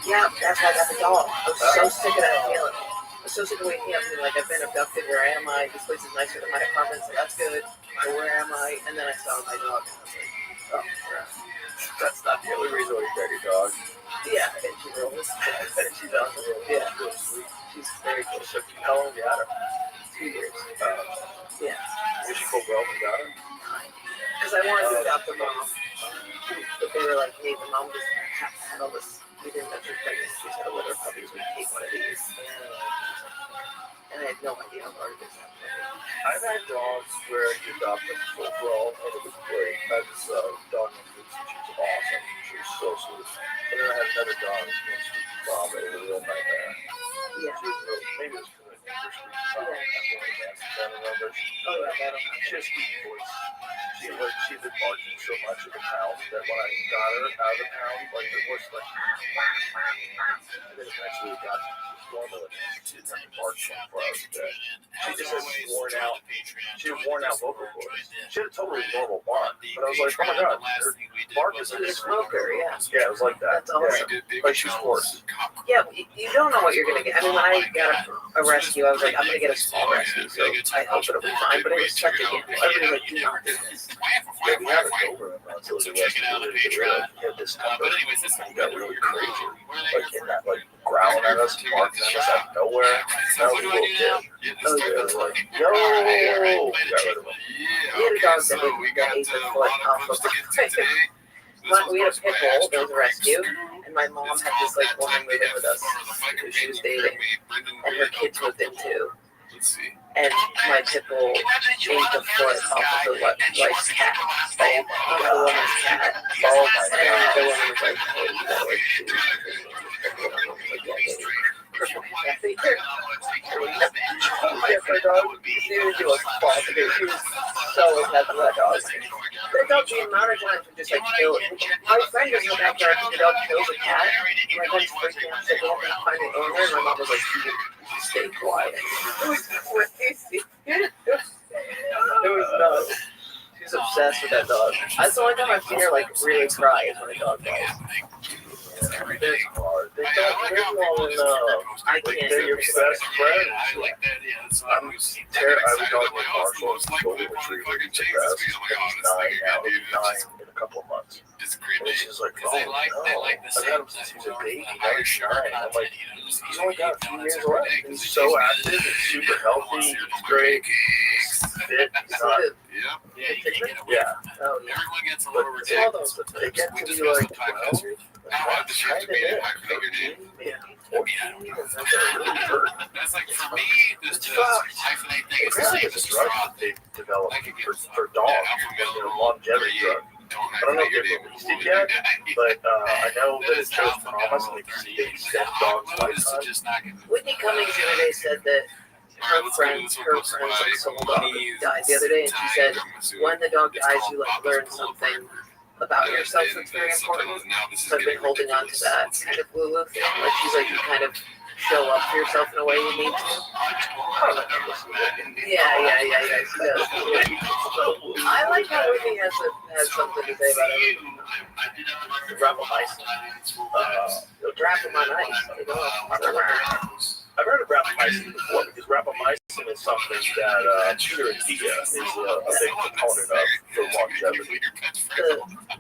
Yeah, that's how I got the dog. I was so sick of that feeling. I was so sick of waking up and being like, I've been abducted. Where am I? This place is nicer than my apartment, so that's good. But where am I? And then I saw my dog, and I was like, oh, crap. That's not the only reason why you got your dog. Yeah, and she rolls. And she's on the road. Yeah, she's very cool. So how long you had her? 2 years. Yeah. Did she go well when you got her? Because I wanted to adopt the mom. But they were like, hey, the mom just had all this. We didn't know she was pregnant. She's had a litter of puppies. We take one of these. And I had no idea how hard it is. I've had dogs where you adopt them full grown, and it was great. I had this dog named Lucy. She was awesome. She was so sweet. And then I had another dog named Sweet Bob. It was a real nightmare. Yeah. She was real, maybe it was because I named her Sweet Bob. I remember. Oh, yeah, She has a sweet voice. She'd been barking so much at the pound that when I got her out of the pound, like it was like, and then eventually it got normal again. She didn't have to bark 24 hours a day. She just had worn out vocal cords. She had a totally normal bark, but I was like, oh my god, her bark is like a smoker, yeah. Yeah, it was like that. That's awesome. Yeah. Like she was hoarse. Yeah, you don't know what you're going to get. I mean, when I got a rescue, I was like, I'm going to get a small rescue, so I hope it'll be fine, but it was such a gamble. Everybody's like, do not do this. Yeah, we had it over until the rescue. He had this number. He got really crazy. Like in that, like growling at us, barking at us out of nowhere. That was a little kid. Oh, yeah, like, yo! We got rid of him. We had a dog that ate the foot off of we had a pit bull that was a rescue, and my mom had this like woman living with us who she was dating, and her kids moved in too. And my pit bull ate the foot off of the wife's cat, right? Off the woman's cat. Oh my god. And the woman was like, hey, you know, like, she was she was doing fault because she was so attached to that dog. That dog, the amount of times would just like kill it. My friend was in the backyard and the dog kills a cat. My friend's freaking out, said, "Well, I'm find the owner." And my mom was like, "You stay quiet." It was crazy. It was nuts. She's obsessed with that dog. That's the only time I've seen her like really cry is when a dog dies. It's hard. They don't all know. I can't. They're your best friends. I'm terrified. I have a dog named Marshall. He's a golden retriever. He's the best. He's 9 now. He'll be 9 in a couple of months. And she's like, oh no. I've had him since he was a baby. Now he's 9. I'm like, he's only got a few years left. He's so active and super healthy. He's great. He's fit. He's not. Yeah. Everyone gets a little ridiculous. ridiculous. They get to be like 12. That's like for me, this hyphenate thing is the same as drug they developed for dogs, their longevity drug. I don't know if they've released it yet, but I know that it shows promise and they extend dogs' lifetime. Whitney Cummings the other day said that her friends like sold a dog that died the other day, and she said, when the dog dies, you like learn something about yourself that's very important. So I've been holding on to that kind of Lulu thing. Like she's like, you kind of show up for yourself in a way you need to. Yeah, she does. I like how Whitney has something to say about everything. Rapamycin. rapamycin. I've heard of rapamycin before because rapamycin is something that Peter and Tia is a big component of for longevity.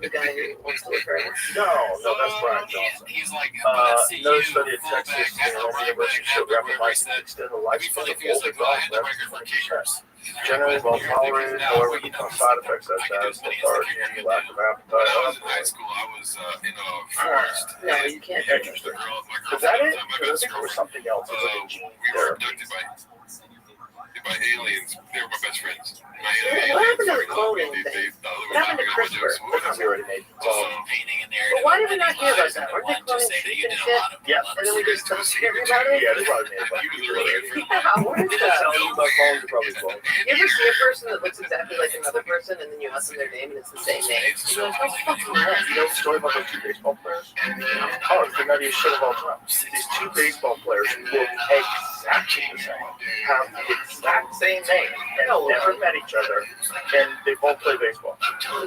The guy who wants to look right. No, that's Brian Johnson. He's like, another study at Texas University showed rapamycin extended the lifespan of older dogs by 20%. Generally well tolerated, however, side effects such as lethargy, lack of appetite. In high school, I was in a forest. No, you can't. Interesting. Is that it? Because I think there was something else. It was like a gene We were therapy. abducted by aliens. They were my best friends. What happened to the cloning thing? What happened to CRISPR? We already made painting in there. But why did we not hear about that? Weren't they cloning chicken and shit? Yeah. And then we just don't hear about it? Yeah, they probably made it. Yeah, what is that? My phones are probably full. You ever see a person that looks exactly like another person and then you ask them their name and it's the same name? You're like, how fucking that? You know the story about those two baseball players? Oh, it's the nuttiest shit of all time. These two baseball players who look exactly the same, have the exact same name, and never met each other, and they both play baseball. Oh,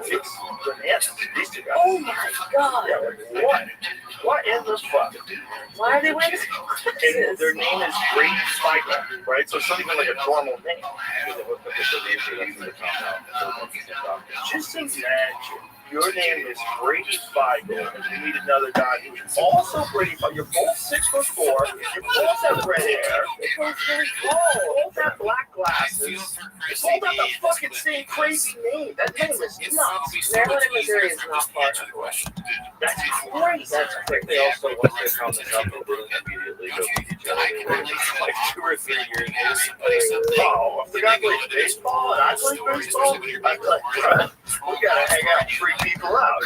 it's bananas. These two guys. Oh my god! Yeah, like, what? What in the fuck? Why are they wearing this? And their name is Great Spiker, right? So it's not even like a normal name. Just imagine your name is Brady Feigl, and you meet another guy who's also Brady Feigl. You're both 6'4". You both have red hair. You're both really tall. Both have black glasses. You both have the fucking same crazy name. That name is nuts. Maryland and Missouri is not far enough away. That's crazy. That's quick. They also, once they found this out, they didn't immediately go to each other. Like 2 or 3 years. Oh, I forgot to play baseball, and I play baseball. We gotta hang out and freak people out.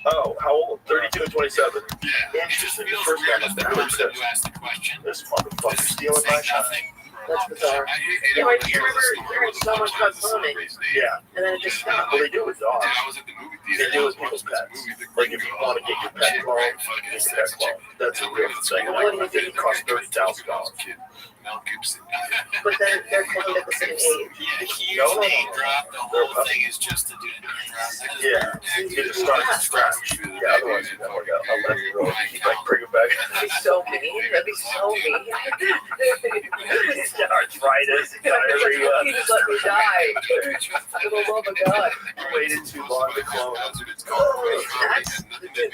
Oh, how old? 32 and 27. Interesting. The first guy must have really said, this motherfucker stealing my shot. That's bizarre. Yeah, like, you remember hearing so much about cloning, Yeah. and then it just stopped. Well, they do with dogs. They do with people's pets. Like, if you want to get your pet cloned, you get your pet cloned. That's a real thing. Like, it costs $30,000. But then they're cloned at the same age. Yeah, huge name drop. The whole thing is just to do it. Yeah, you get to start from scratch. Yeah, otherwise you never got 11-year-old. You like bring it back. That'd be so mean. That'd be so mean. Arthritis, diarrhea. You just let me die. For the love of God. You waited too long to clone. That's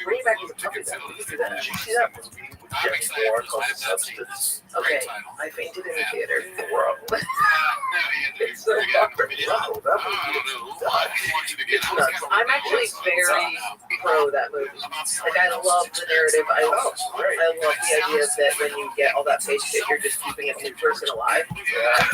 bring it back to the puppy. Did you see that movie with Demi Moore called Substance? Okay, I fainted in the theater. It's so I'm actually very pro that movie. Like, I love the narrative. I love the idea that when you get all that fake shit, you're just keeping a new person alive.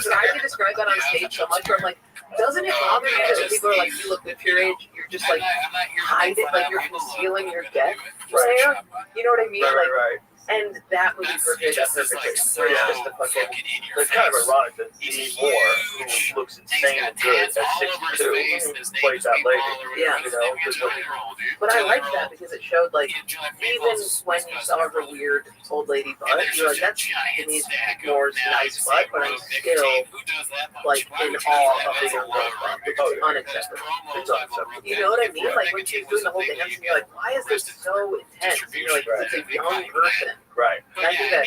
So I can describe that on stage so much where I'm like, doesn't it bother you that when people are like, you look good for your age, you're just like, hide it, like you're concealing your death? Right. You know what I mean? Right. And that movie portrayed that perfectly. Where it's just a fucking. It's kind of ironic that Demi Moore, who looks insane and good at 62, plays that lady. Yeah. You know, just like, But I liked that because it showed, like, even when you saw her weird old lady butt, you're like, that's Denise Moore's nice butt, but I'm still, like, in awe of the young girl butt. It's unacceptable. it's unacceptable. You know what I mean? Like, when she's doing the whole dance, and you're like, why is this so intense? And you're like, it's a young person. Right. And I think that,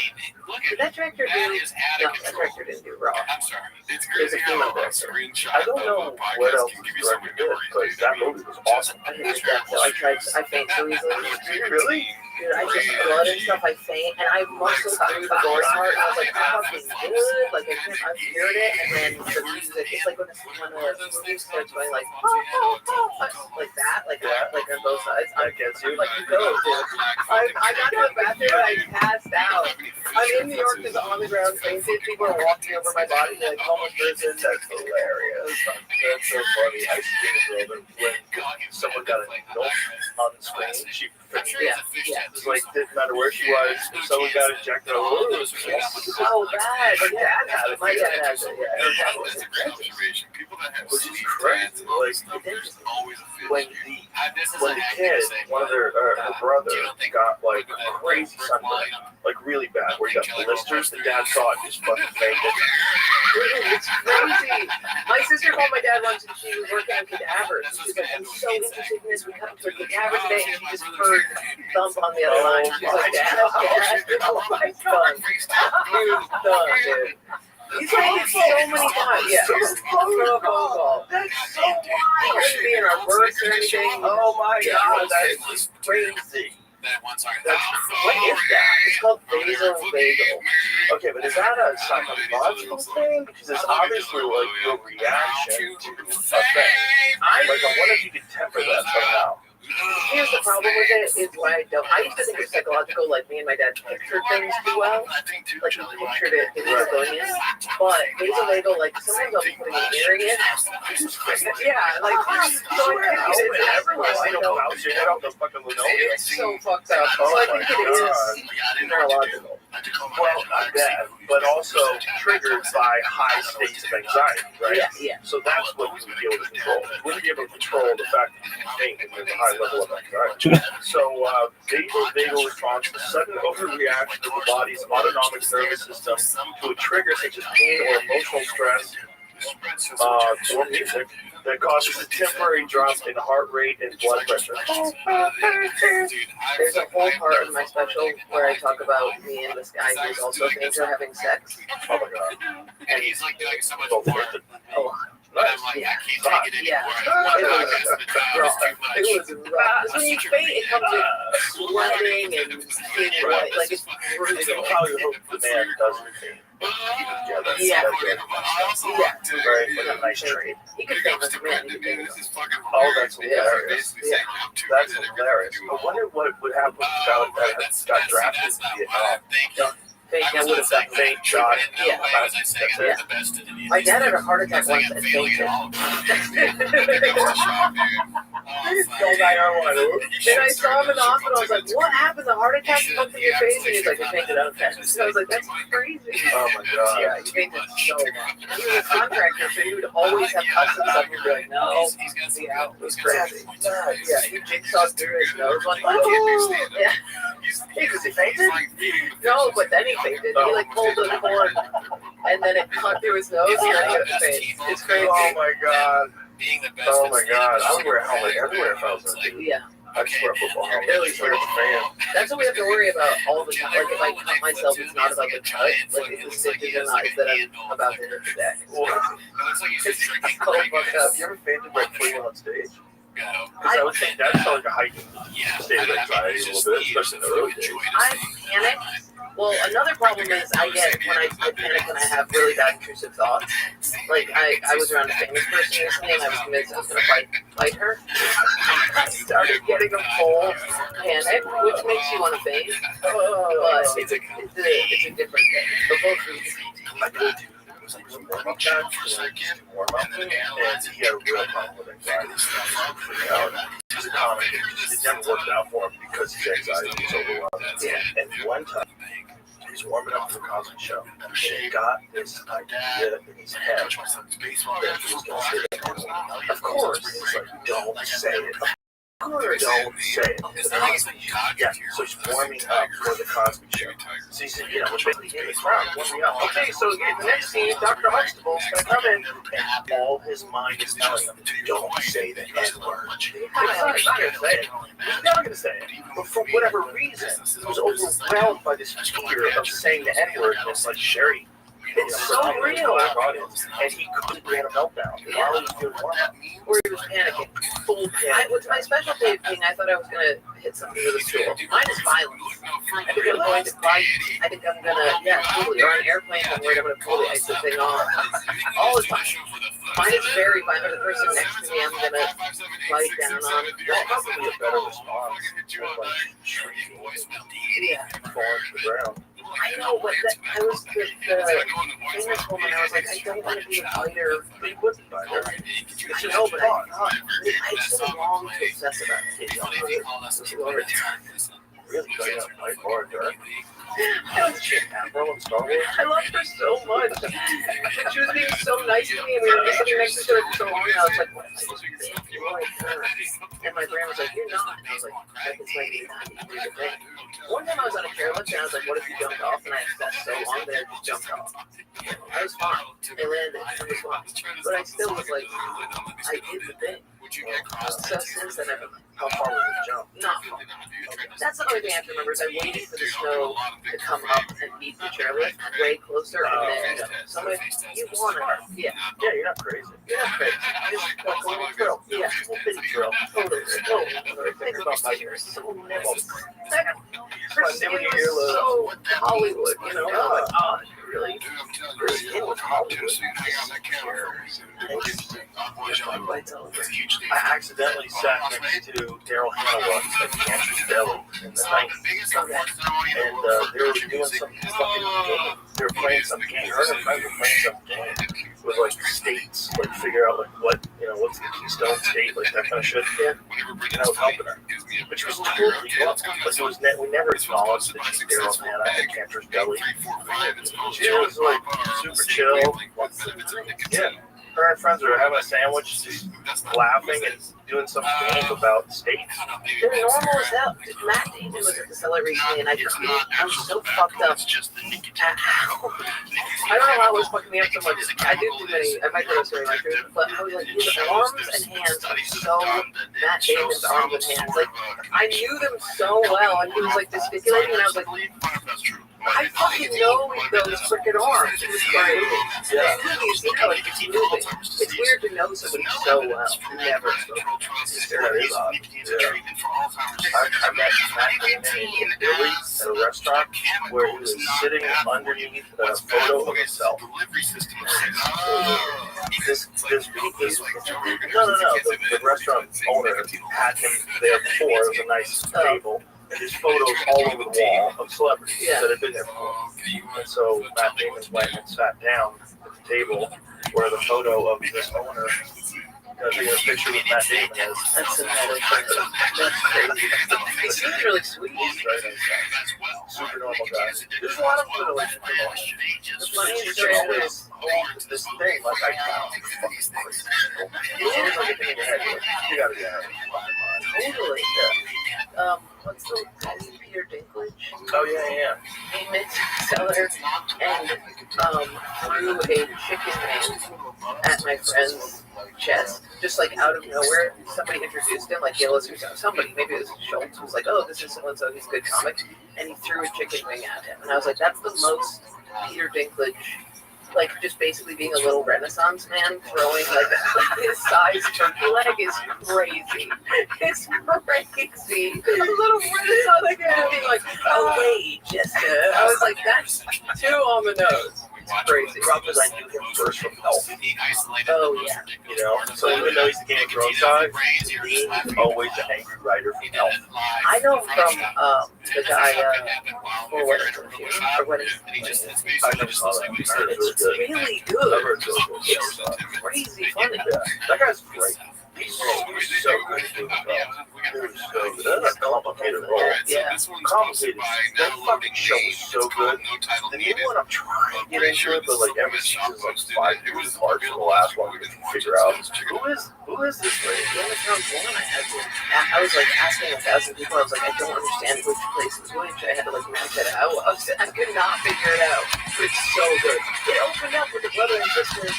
did that director do? No, that director didn't do Raw. I'm sorry. It's There's a crazy female how a director. screenshot I don't of know a podcast what else can the give you some director did, memories. because that movie was awesome. I hated that, so I faint so easily. Really? Dude, I just blood and stuff, I faint, and I muscled through the gore part, and I was like, I'm fucking good, like, I heard it, and then the music, it's like when the movie starts going like, like that, like on both sides, That gets you. I'm like, go, dude. I got to the bathroom and I passed out. I'm in New York, just on the ground, fainted, people are walking over my body, like, homeless person. That's hilarious. That's so funny. I used to date a girl that when someone got a note on the screen, she Yeah. it was like, didn't matter where she was, if someone got ejected, it was so bad. My dad had it. My dad has it. Yeah. That's a great observation. People that have Which is crazy. Like, always a when the kid, one of her brother got like crazy sunburn, like really bad, where he got blisters, the dad saw it and just fucking fainted. It's crazy. My sister called my dad once and she was working on cadavers. She was like, I'm so interested in this. We cut up to a cadaver today and she just heard thump on the other line. She's like, Dad. Oh my God. He was done, dude. He's like it so many times. Yeah. Throw a phone call. That's so wild. It shouldn't be in our purse or anything. Oh my God, that's crazy. What is that? It's called vasovagal. Okay, but is that a psychological thing? Because it's obviously like your reaction to a thing. I wonder if you could temper that somehow. Here's the problem with it, is why I don't. I used to think it was psychological, like me and my dad pictured things too well. Like he pictured it in his going in. But vasovagal, like sometimes I'll be putting an earring in. Yeah, like, so I think it is everyone. It's so fucked up. So I think it is neurological. Well, not that, but also triggered by high states of anxiety, right? Yeah. So that's what you would be able to control. You wouldn't be able to control the fact that you think there's a high level of anxiety. So, vagal response is a sudden overreaction of the body's autonomic nervous system to a trigger such as pain or emotional stress or music that causes a temporary drop in heart rate and blood pressure. There's a whole part of my special where I talk about me and this guy who's also into having sex. Oh my God. And he's like doing so much more. Oh, I'm like, I can't take it anymore. It was rough. Because when you faint, it comes with sweating and being wet. Like, it's brutal. You know how you hope the man doesn't faint. Yeah. Very nice trait. He could faint with man. Oh, that's hilarious. Yeah. That's hilarious. I wonder what would happen if that got drafted to Vietnam. That would have done faint shot. Yeah. My dad had a heart attack once and fainted. And I saw him in the hospital. I was like, "What happened? The heart attack fucked in your face?" And he's like, "I fainted out of text." I was like, "That's crazy." Oh my God. Yeah, he fainted so much. He was a contractor, so he would always have cuts and stuff. He'd be like, "No, yeah, it was crazy." Yeah, he jigsawed through his nose. Like, oh, yeah. Because he fainted? No, but then he fainted. He like pulled the cord, and then it cut through his nose, and then he hit his face. It's crazy. Oh my God. Oh my God. I would wear a helmet everywhere if I was a dude. Yeah. I'd just wear a football helmet. At least wear a fan. That's what we have to worry about all the time. Like, if I cut myself, it's not about the cut. Like, if the stitches or not, it's that I'm about to hit the deck. It's so fucked up. You ever fainted right before you went on stage? Because I would think that's like a heightened state of anxiety a little bit, especially in the early days. I panic. Well, another problem is I panic when I have really bad intrusive thoughts. Like, I was around a famous person recently, and I was convinced I was going to fight her. I started getting a full panic, which makes you want to faint. But it's a different thing. But both reasons. It was like some warm up time and he had a real problem with anxiety. He's a comic, it never worked out for him because his anxiety was overwhelming. And one time, he's warming up for the Cosby Show. He got this idea in his head that he was going to say it. Of course, it's like, don't say it. Don't say it. Yeah, so he's warming up for the Cosby Show. So he said, basically, hey, crowd, warming up. Okay, so the next scene, Dr. Huxtable's going to come in, and all his mind is telling him, don't say the N-word. He's not going to say it. He's never going to say it. But for whatever reason, he was overwhelmed by this fear of saying the N-word, and it's like, Sherry, it's so real. And he couldn't get a meltdown while he was doing warm-up. Or he was panicking. Full panic. With my special thing, I thought I was going to hit something with a stool. Mine is violence. I think I'm going to fight. I think I'm going to, totally. Or on airplanes, I'm worried I'm going to pull the exit thing off. All the time. Mine is very violent. The person next to me, I'm going to fight down on. That's probably a better response. Yeah. Falling to the ground. I know, but I was the famous woman. I was like, I don't want to be a fighter. He wasn't a fighter. I know, but I so long to obsess about it. Really cutting up my bar, Dirk. I was Admiral in Star Wars. I loved her so much. She was being so nice to me, and we were just sitting next to each other for so long, and I was like, what am I supposed to be like her? And my brain was like, you're not. And I was like, that is like the thing. One time I was on a chairlift, and I was like, what if you jumped off? And I obsessed so long that I just jumped off. I was fine. I landed. I was fine. But I still was like, I did the thing. you get across So since then, How far was the jump? not far. That's the only thing I have to remember is I waited for the snow to come up and meet the chairlift way closer, and then so I'm like, you want it? Yeah. Yeah, you're not crazy. You're not crazy. Just like a little drill. Yeah. Just a little bitty drill. Totally. Think about how you're so nimble. First thing was so Hollywood, you know? I'm like, oh, really? It was Hollywood. I accidentally sat next to Daryl Hannah once at Cancer's Deli in the 90s. And they were doing some fucking game. They were playing some game. Her and her friends were playing some game with like states, like figure out like what, you know, what's the Keystone State, like that kind of shit. Yeah. And I was helping her. But she was totally wrong. Like it was we never acknowledged that she's Daryl Hannah at Cancer's Deli. She was like super chill. Yeah. Her and friends were having a sandwich, just laughing and doing some game about states. They're normal as hell. Matt Damon was at the cellar recently, and I was so fucked up. I don't know why it was fucking me up so much. I do too many. I might go to story like this, but I was like, his arms and hands are so Matt Damon's arms and hands. Like I knew them so well, and he was like gesticulating, and I was like, I fucking know those freaking arms. It was crazy. Yeah. You know, it's moving. It's weird to know somebody so well. Never spoken. That is odd. Yeah. I met Matt Damon in Italy at a restaurant where he was sitting underneath a photo of himself. The restaurant owner had him there before. It was a nice table. And his photos all over the wall of celebrities that had been there before. And so Matt Damon went and sat down at the table where the photo of this owner, taking a picture with Matt Damon is. That's another thing. That's crazy. He seems really sweet. He's very nice guy. Super normal guy. There's a lot of good relationships. The funniest thing is this thing, like I found fucking crazy. It's always like a thing in your head. You gotta be out of your fucking mind. Totally. Yeah. What's the Peter Dinklage? Oh yeah. He went to the cellar and threw a chicken wing at my friend's chest, just like out of nowhere. Somebody introduced him, like Gillis or somebody, maybe it was Schultz, was like, "Oh, this is so and so. He's a good comic," and he threw a chicken wing at him, and I was like, "That's the most Peter Dinklage." Like just basically being a little Renaissance man throwing like his size turkey leg is crazy. It's crazy. A little Renaissance man being like, "Oh wait, Jessica." I was like, that's too on the nose. It's crazy. Problem is I knew him first from Elf. Oh yeah. You know, so even though he's the Game of Thrones guy, he's always the angry writer from Elf. I know him from the guy for what is I never saw that. I heard it was really good. I heard it was really good. It's crazy funny. Yeah, that guy's great. He's so good at doing stuff. That's a complicated role. Yeah. Complicated. That fucking show was so good. The new one, I'm trying to get into it, but like every season's like 5 years apart from the last one. We can figure out who is this lady. I was like asking 1,000 people. I was like, I don't understand which place is which. I had to like match it out. I could not figure it out. It's so good. It opened up with the brother and sister.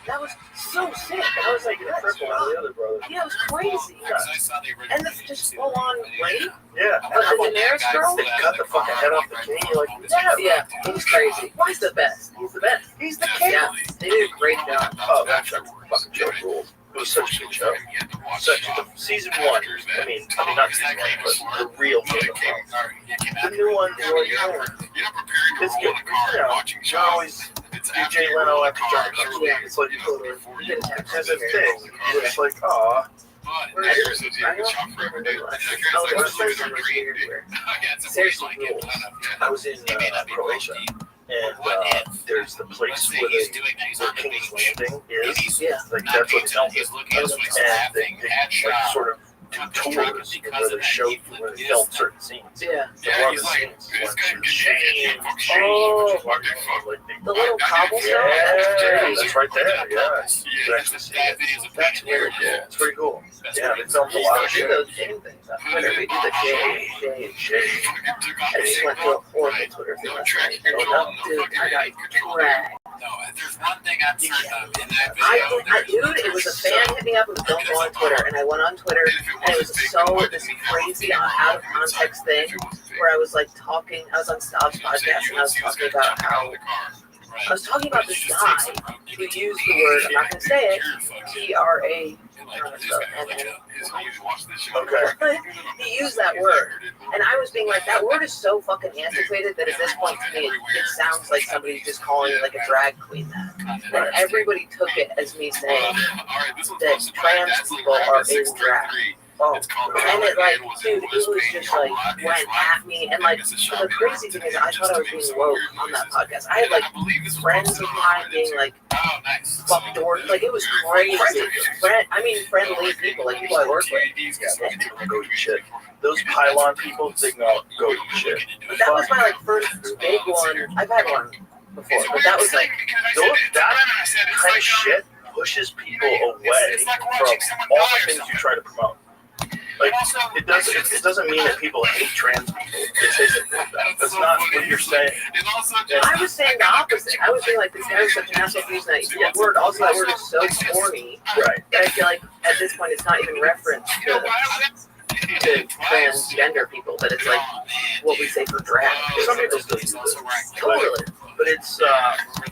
That was so sick. I was like, that's triple on the other brother. Yeah, it was crazy. And the just full on rape. Yeah. But the Daenerys girl, they cut the fucking head off the king. You're like, yeah, it was crazy. He's the best. He's the best. He's the king. Yeah, they did a great job. Oh, that fucking show rules. It was such a good show. Season 1. I mean not season 1, but the real Game of Thrones. The new one, it's good. You know, you always do Jay Leno after John comes. It's like as a thing. It's like, aw. I was in Croatia. And there's the place where King's Landing is. Yeah. Like that's what filmed it. And they like sort of do tours where they show where they film certain scenes. Yeah. One of the scenes, Oh, the little cobblestone. That's right there. Yeah. You actually see it. That's weird. Yeah. It's pretty cool. Yeah, they filmed a lot of shit. Those Jane things on Twitter. We do the J. I just went to a horrible Twitter thing last night. Dude, I got dragged. No, there's one thing I'm certain of in that video. Dude, it was a fan hit me up. It was don't go on Twitter, and I went on Twitter, and it was this crazy out of context thing where I was like talking. I was on Stav's podcast, and I was talking about how I was talking about this guy who used the word. I'm not going to say it. TRA. Okay. He used that word, and I was being like, that word is so fucking antiquated that at this point to me it sounds like somebody's just calling like a drag queen that. And everybody took it as me saying that trans people are in drag. Oh, and it like, dude, it was just like went at me, and like the crazy thing is, I thought I was being woke on that podcast. I had like friends of mine being like, fuck door, like it was crazy. Friendly people, like people I work with. Yeah, go eat shit. Those pylon people, they go eat shit. But that was my like first big one. I've had one before, but that was like that kind of shit pushes people away from all the things you try to promote. Like it doesn't mean that people hate trans people. It isn't that. That's not what you're saying. I was saying the opposite. I was saying like this guy was such an asshole for using that word. Also, that word is so corny. Right. That I feel like at this point it's not even reference to transgender people, but it's like what we say for drag. Some people still use it. Totally. But it's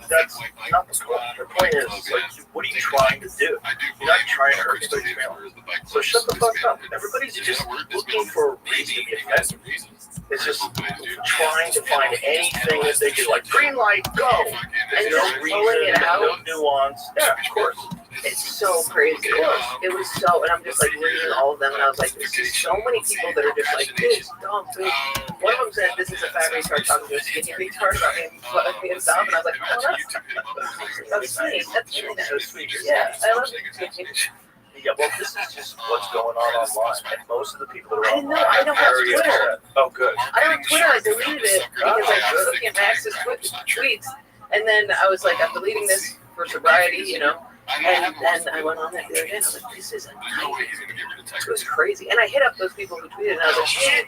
that's not the point. The point is like, what are you trying to do? You're not trying to hurt anybody's feelings. So shut the fuck up. Everybody's just looking for a reason to be offended. It's just trying to find anything that they can like green light, go. And no just reason, pulling it out. no nuance. Yeah, of course. It's so crazy. It was so, and I'm just like reading all of them, and I was like, there's just so many people that are just like, this dumb bitch. One of them said, this is a fat retard talking to a skinny retard about me and stuff, and I was like, oh, that's sweet. That's really so sweet. Yeah, I love it. Yeah, well, this is just what's going on online, and most of the people that are online I don't have Twitter. upset. Oh, good. I don't have Twitter. I deleted it because I was looking at Max's tweets, and then I was like, I'm deleting this for sobriety, you know. And then I went on that the other day, and I was like, this isn't right. It was crazy. And I hit up those people who tweeted, and I was like, hey,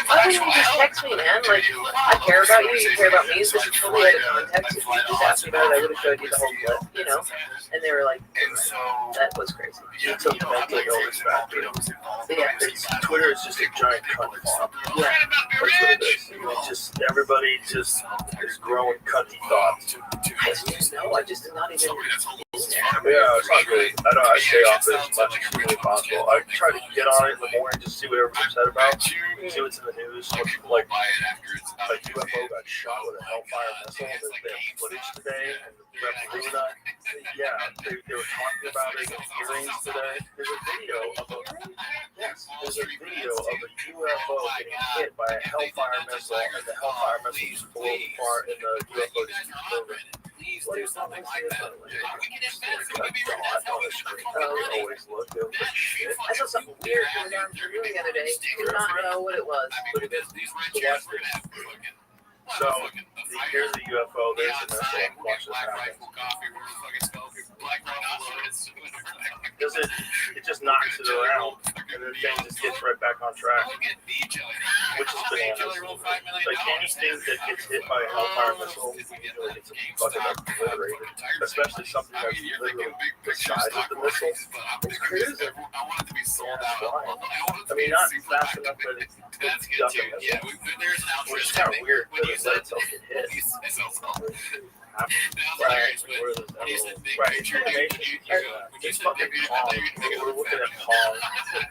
why don't you just text me, man? Like, I care about you, you care about me. This is totally out of context. If you just asked me about it, I would have showed you the whole clip, you know? And they were like, that was crazy. It's a mental illness factor. Yeah. Twitter is just a giant cunt farm. Yeah. That's what it is. It's just, everybody just is growing cunty thoughts. I just know. I just am not even in there. Yeah, it's not good. I stay off it as much as humanly possible. I try to get on it in the morning, just see what everyone's upset about, see what's in the news. Like UFO got shot with a Hellfire missile. They have footage today, and the Repulsa, yeah, they were talking about it in hearings today. There's a video of a UFO getting hit by a Hellfire missile, and the Hellfire missile just blew apart, and the UFO just keeps moving. What is something like that? I saw something weird going on for viewing the other day. Did not know what it was. So here's the UFO. There's the missile. Watch this happen. It just knocks it around, and the thing just gets right back on track, which is bananas. Like anything that gets hit by a Hellfire missile usually gets fucking obliterated, especially something that's literally the size of the missile. It's crazy. I mean, not fast enough that it could duck a missile, which is kind of weird, but it let itself get hit. Right. It's fucking Pong. We're looking at Pong.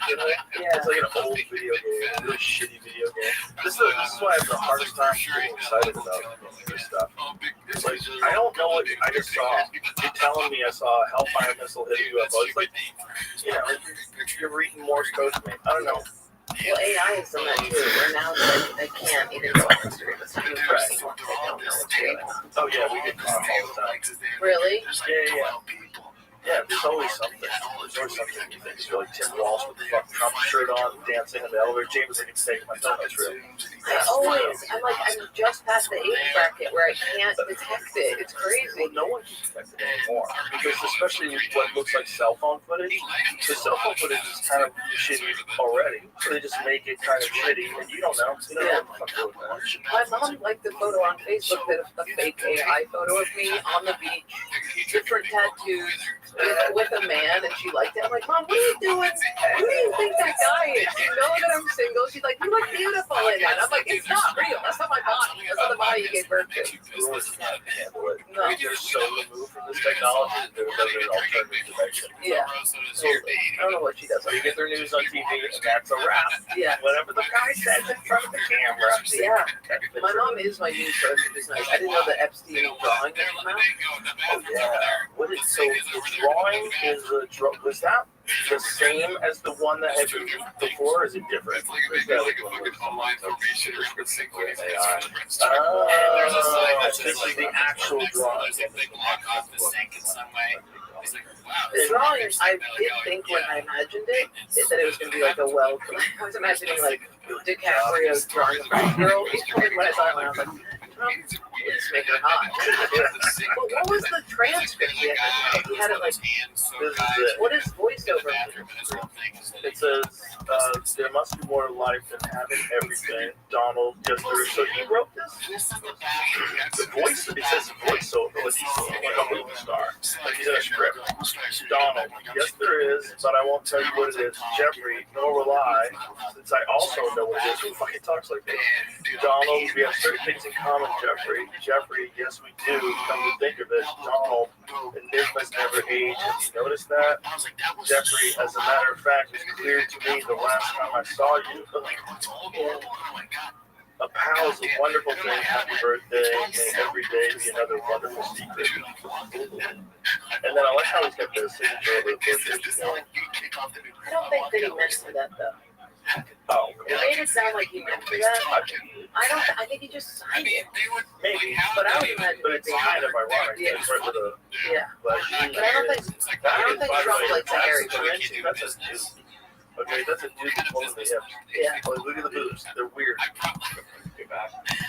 It's like an old video game, a really shitty video game. This is why I have the hardest time getting excited about this stuff. It's like, I don't know what I just saw. You're telling me I saw a Hellfire missile hit a UFO. It's like, you know, you're reading Morse code to me. I don't know. Well, AI has done that too, where now I can't even go on history. That's not even right. I don't know what's going on. Oh, yeah, we get caught all the time. Really? Yeah. Yeah, there's always something. There's always something you think. So like Tim Walsh with the fucking Trump shirt on, dancing in the elevator. James like, take my phone. That's real. I'm just past the age bracket where I can't detect it. It's crazy. Well, no one can detect it anymore because especially with what looks like cell phone footage, the cell phone footage is kind of shitty already. So they just make it kind of shitty, and you don't know. You don't know what the fuck going on. My mom liked the photo on Facebook, the fake AI photo of me on the beach, different tattoos, with a man, and she liked it. I'm like, Mom, what are you doing? Who do you think that guy is? You know that I'm single. She's like, you look beautiful in it. I'm like, it's not real. That's not my body. That's not the body you gave birth to. No, they're so removed from this technology. They're an alternative dimension. Yeah. I don't know what she does. They get their news on TV, and that's a wrap. Yeah. Whatever the guy says in front of the camera. Yeah. My mom is my news person, which is nice. I didn't know the Epstein drawing had come out. Oh, yeah. What is, so the drawing is was that the same as the one that had been before, or is it different? There's a this is the actual drawing. The drawing, I did think when I imagined it, that it was going to be like a well. I was imagining like DiCaprio's drawing of girl. When I saw it, I was like, let's make her hot. But what was the transcript? He had it like, what is voiceover? It says, there must be more to life than having everything. Donald, yes, there is. So he wrote this? The voice, it says voiceover, like he's like a movie star. Like he's in a script. Donald, yes, there is, but I won't tell you what it is. Jeffrey, nor will I, since I also know what it is. Who fucking talks like this? Donald, we have certain things in common, Jeffrey. Jeffrey, yes, we do. Come to think of it, Donald, enigmas never age. Have you noticed that? Jeffrey, as a matter of fact, it was clear to me the last time I saw you. A pal is a wonderful thing. Happy birthday. May every day be another wonderful secret. And then I like how he's got the signature of the birthday. I don't think that he meant for that though. Oh, it made it sound like he meant for that. I think he just signed it. Maybe, but I would imagine. But it's kind of ironic. Yeah. It's right with a, Yeah. But I don't think Trump likes the Harry. That's a dude. Okay, that's a dude with one of the hips. Yeah. Like, look at the boobs. They're weird.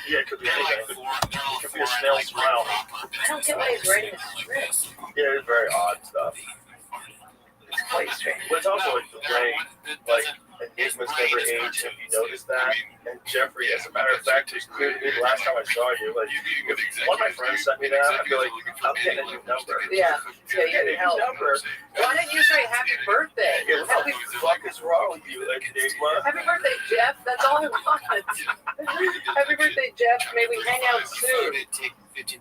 Yeah, it could be anything. It could be a snail smile. I don't get why he's writing a script. Yeah, it's very odd stuff. It's quite strange. But it's also like the way, like, enigmas never age. Have you noticed that? And Jeffrey, as a matter of fact, it's clear to me the last time I saw you, like, if one of my friends sent me that, I'd be like, I'm getting a new number. Yeah. Yeah, you get a new number. Why didn't you say happy birthday? Yeah, what the fuck is wrong with you, Enigma? Happy birthday, Jeff. That's all I want. Happy birthday, Jeff. May we hang out soon.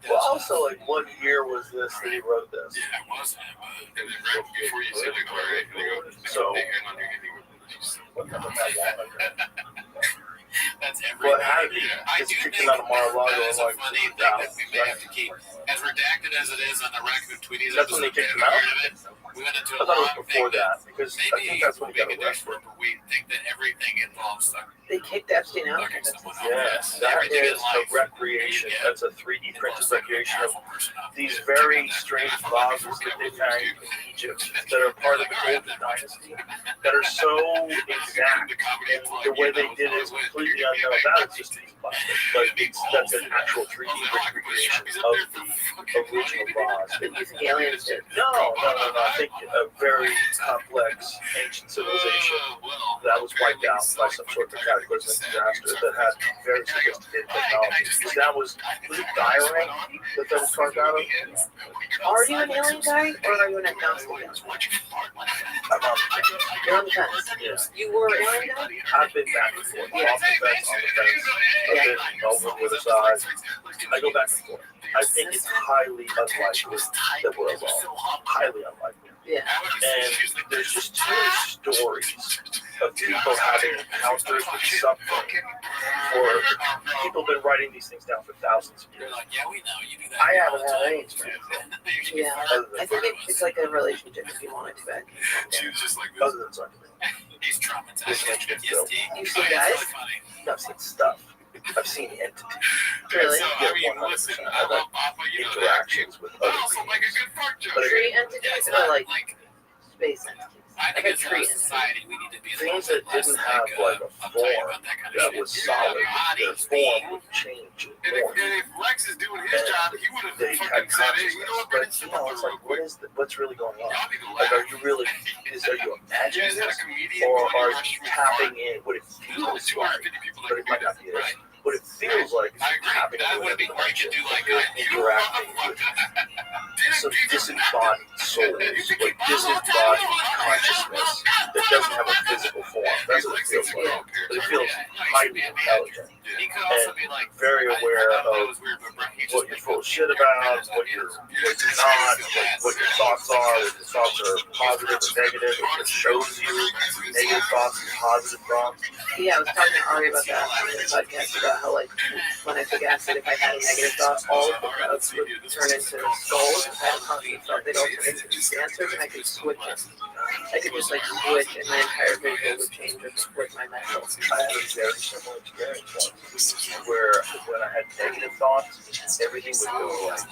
Well, also, like, what year was this that he wrote this? Yeah, it was. And then right before you said it, right? So, what kind of that's every what happened? I Just do kicked think him out of Mar-a-Lago that is and a like, funny thing that we may have to keep. As redacted as it is on the record tweeties, that's when they kicked him out? We went into I a thought long it was before thing that, because I think that's when he got arrested. but we think that everything involves They kicked Epstein out. Yes, that is a recreation. That's a 3D printed recreation of these very strange vases that they found in Egypt that are part of the Golden Dynasty that are so exact. And the way they did it is completely unknown. That is just these plastics, but that's an actual 3D recreation of the original vase. You think aliens did? No. I think a very complex ancient civilization that was wiped out by some sort of cataclysmic disaster that had very sophisticated technology. Because that was it diorite that was carved out of? Are you an alien guy or are you an agnostic guy? You're on the fence. Yeah. You were an alien guy? I've been back and forth. Off the fence, on the fence. I've been over the other side. I go back and forth. I think it's highly unlikely that we're alone. Highly unlikely. Yeah. And there's just too many stories of people having encounters with something, or people have been writing these things down for thousands of years. I haven't had any experience. Yeah. I think it's like a relationship if you want it to back. Other than something. He's traumatized. This makes me feel. You see guys? I've seen stuff. I've seen entities. Really? So, I mean, listen, I love Papa, you know that. Interactions with other Also, like a good fart joke. But tree entities or like space entities? I think Like a as tree a society, we need to be a little things that bit less didn't have like a form that was solid. Their form would change. And if Lex is doing his job, he would have fucking said it. You know what, Brendan? But it's like, what's really going on? Like, are you really? Are you imagining this, or are you tapping in what it feels like? But it might not be this. What it feels like is you're tapping in with dimension. You're interacting with some disembodied souls, or disembodied consciousness that doesn't have a physical form. That's what it feels like. But it feels highly intelligent and very aware of what you're full of shit about, what you're not, what your thoughts are, whether your thoughts are positive or negative. It just shows you negative thoughts and positive thoughts. Yeah, I was talking to Ari about that on the podcast about how, like, when I took acid, if I had a negative thought, all of the thoughts would turn into skulls. If I had a positive thought, they'd all turn into dancers, and I could switch it. I could just, like, switch, and my entire visual would change or split my mental. I had a very similar experience once, where when I had negative thoughts, everything would go like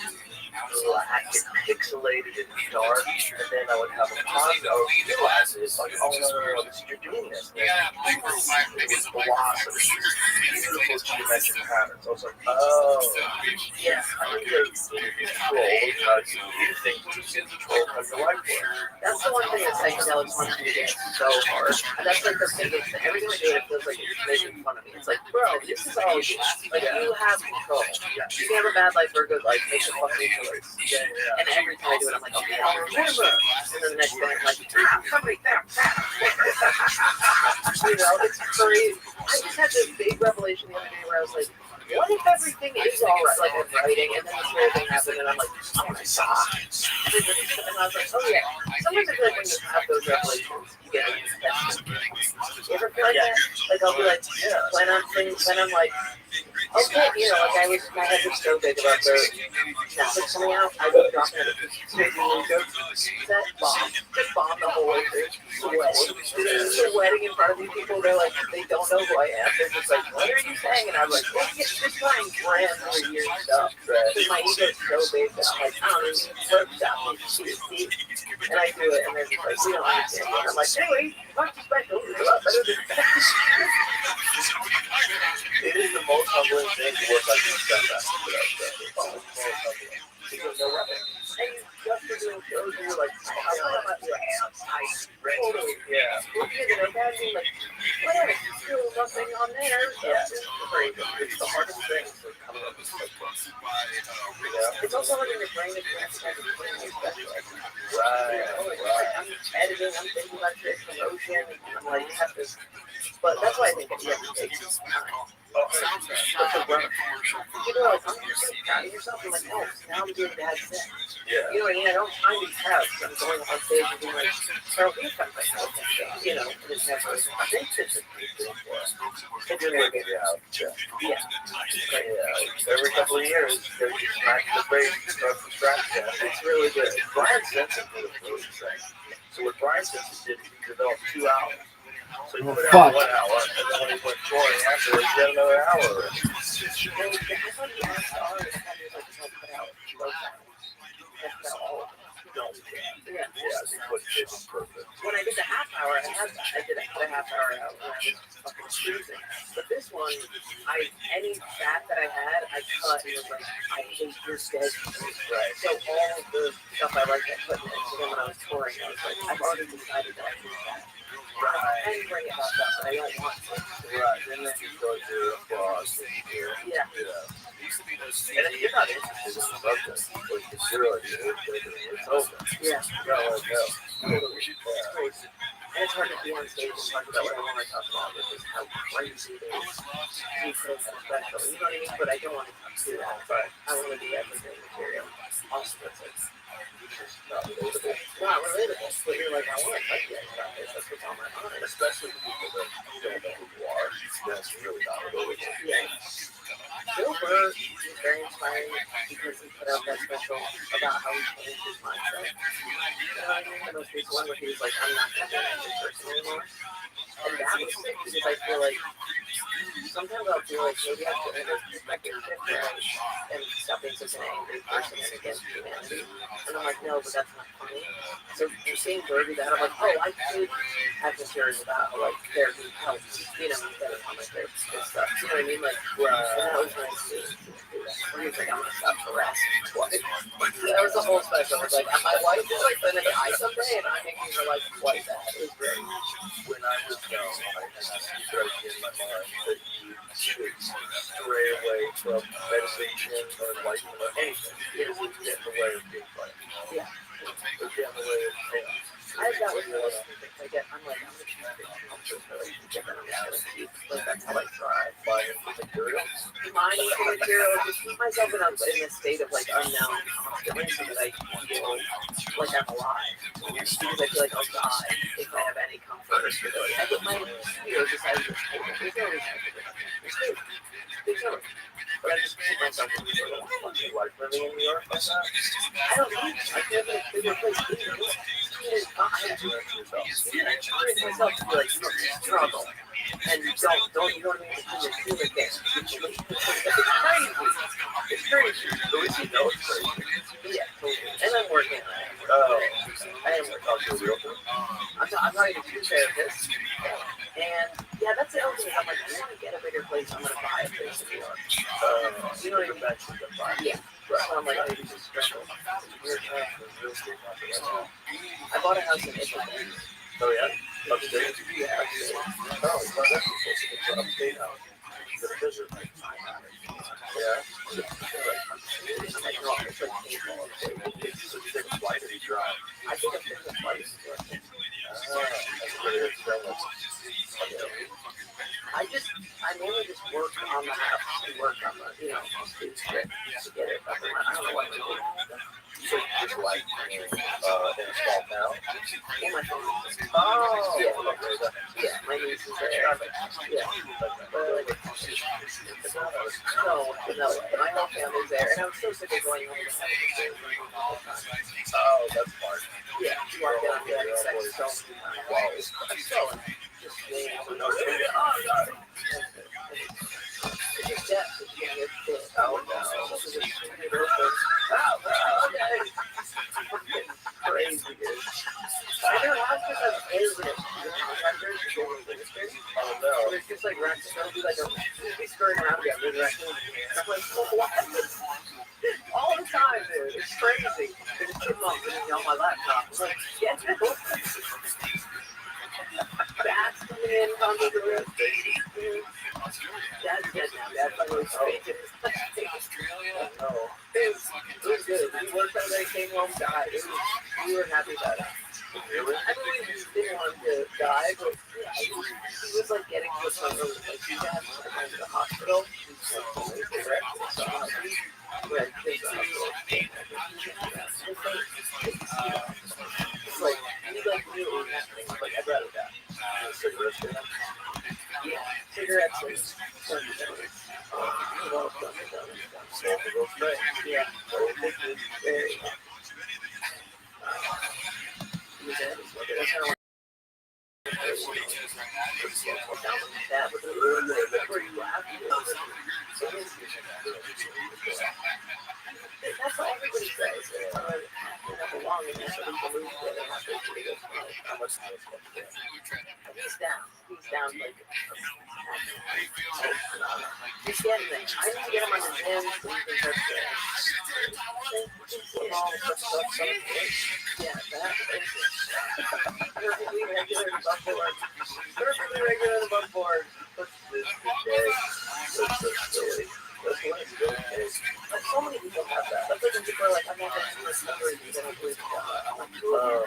black and pixelated and dark, and then I would have a positive. I would realize it, like, oh no, you're doing this. And it was blossom, beautiful two-dimension patterns. I was like, oh, yeah, I need to control how you do things to control how your life works. That's the one thing that psychedelics want you to get so hard. That's like the biggest thing. Every time I do it, it feels like it's making fun of me. It's like, bro, this is all you. Like, you have control. You can have a bad life or a good life. Make the fucking choice. And every time I do it, I'm like, okay, I'll remember. And then the next day, I'm like, somebody there. You know, it's crazy. I just had this big revelation the other day where I was like, what if everything is all right? Like, I'm writing, and then this whole thing happened, and I'm like, oh my god. And I was like, oh yeah. Sometimes I feel like when you have those revelations, you get like this. You ever feel like that? Like, I'll be like, when I'm like, okay, you know, like my head was so big about the Netflix coming out, I was dropping it set bomb, just bomb the whole way through. Sweating in front of these people, they're like, they don't know who I am. They're just like, what are you saying? And I'm like, well, it's just trying brand new weird stuff. Because my ego is so big that I'm like, I don't even work that much. And I do it, and they're just like, we don't understand. And I'm like, anyway, what's the special? It's a lot better than that. It is the most humbling thing to work like this stuff after without stuff. Because no weapon. And you just for doing shows where you're like, I don't know about your ass. I totally, yeah. Well, you're gonna imagine, like, whatever, still nothing on there. Yeah. It's the hardest thing for coming up with stuff. It's also hard in your brain if you have to kind of brain special. Right. I'm editing, I'm thinking about this emotion, and I'm like, have this. But that's why I think you have to take some time. You know, like, I'm just proud of yourself. I'm like, no, now I'm doing bad things. Yeah. You know what I mean? I don't find these tabs. I'm going on stage and being like, Carl, we found myself. You know, and it's never, I think this is pretty cool for us. It's really good. Yeah. Every couple of years, there's just smack in the face and start from scratch again. It's really good. Brian Simpson did a really thing. So what Brian Simpson did, he developed 2 hours. So he put out 1 hour, and then when he went touring afterwards, he had another hour. I thought he asked Ari to have his, like, put out low time. Yeah. Perfect. When I did the half hour, I did a half hour out when I was fucking choosing. But this one, any fat that I had, I cut and was like, I hate your schedule. Right. So all of the stuff I liked, I put in it. So then when I was touring, I was like, I've already decided that I do that. Right. I can bring it back up, but I don't want to. Right. And then you go to applause. Yeah. And if you're not interested in the subject, like it's really it's over. Yeah. No, no. And it's hard to be on stage and talk about what I want to talk about, which is how crazy it is. You feel so special. You know what I mean? But I don't want to do that. Right. I want to do everything material. Also, it's like, not relatable. Not relatable. But you're like, I want to touch you about this. That's what's on my mind. Especially people that don't know who you are. That's really not relatable. Yeah. Bill Burr is very inspiring because he put out that special about how he changed his mindset. You know what I mean? The most recent one where he was like, I'm not going to be an angry person anymore. And that was sick because I feel like sometimes I'll feel like maybe I should have perspective shift and stop being such an angry person against humanity. And I'm like, no, but that's not funny. So seeing Bird do that, I'm like, oh, I could have material about like therapy helps, you know, instead of how my therapist and stuff. You know what I mean? Like, and that was nice to do that. Where he's like, I'm gonna stop harassing his wife. That was the whole special. It was like, my wife is like gonna die someday, and I'm making her like twice that. It was great. When I was young, I had this idea in my mind that you should stray away from meditation or enlightenment or anything. It would get in the way of being funny. Yeah. It would get in the way of things. I have that with a lot of things. I'm like, I'm gonna keep it relationship, and I'm just gonna keep, like, that's how I thrive. Mining for materials. Mining for materials, just keep myself in a state of, like, unknown constantly so that I feel like I'm alive. Because I feel like I'll die if I have any comfort or stability. I get my, just I was just, there's no reason to do that. There's no reason. But I just keep myself in a sort of fucking life living in New York like that. I don't know. I feel like a bigger place in New York. I have to encourage myself to be like, struggle. And you don't, you know what I mean? It's a human thing. It's crazy. It's crazy. At least you know it's crazy. Yeah, totally. And I'm working on it. I am working on it. I'm talking to 2 therapists. And yeah, that's the other thing. I'm like, I want to get a bigger place. I'm going to buy a place in New York. You know what I mean? Yeah. I'm like, maybe just struggle. I bought a house in Italy. Oh, yeah? Upstate? Yeah, upstate. Oh, it's not that it's an upstate house. It's a visit. Yeah. It's like painful. It's a big flight that you drive. I think I've been to twice. I mainly just work on the house and work on the, you know, script to get it up and running. I don't know what to do. So it's like in a small town? In my phone. Oh, yeah, my niece is there. Yeah. No, my whole family's there, and I'm so sick of going home. Oh, that's smart. Yeah, you walk down there and it's like so I'm so just waiting. Oh, God. It's death. Oh, no. Crazy, dude. I know hospice has business. The contractors doing ministry. Oh, no. There's just like raccoons. They'll be like be skirting around together. There's raccoons. I'm like, what? All the time, dude. It's crazy. There's a chipmunk sitting on my laptop. I'm like, get it. Bats coming in onto the roof. Dad's dead now. Dad's finally speaking. Oh. It was good. He worked out there, came home, died. We were happy about it. Really? I mean, we didn't want him to die, but yeah, he was like getting to a point where like he had to go to the hospital. It's like, he like knew what was happening. Like, I'd rather die. Cigarettes? Yeah, cigarettes and yeah. Very that's what everybody says. He's down. He's down like he's getting there. I need to get him on his hands so he can touch yeah, that's perfectly regular and above board. Perfectly regular and above board. But so many people have that. That's like when people are like, I'm not going to recover and you don't believe in God.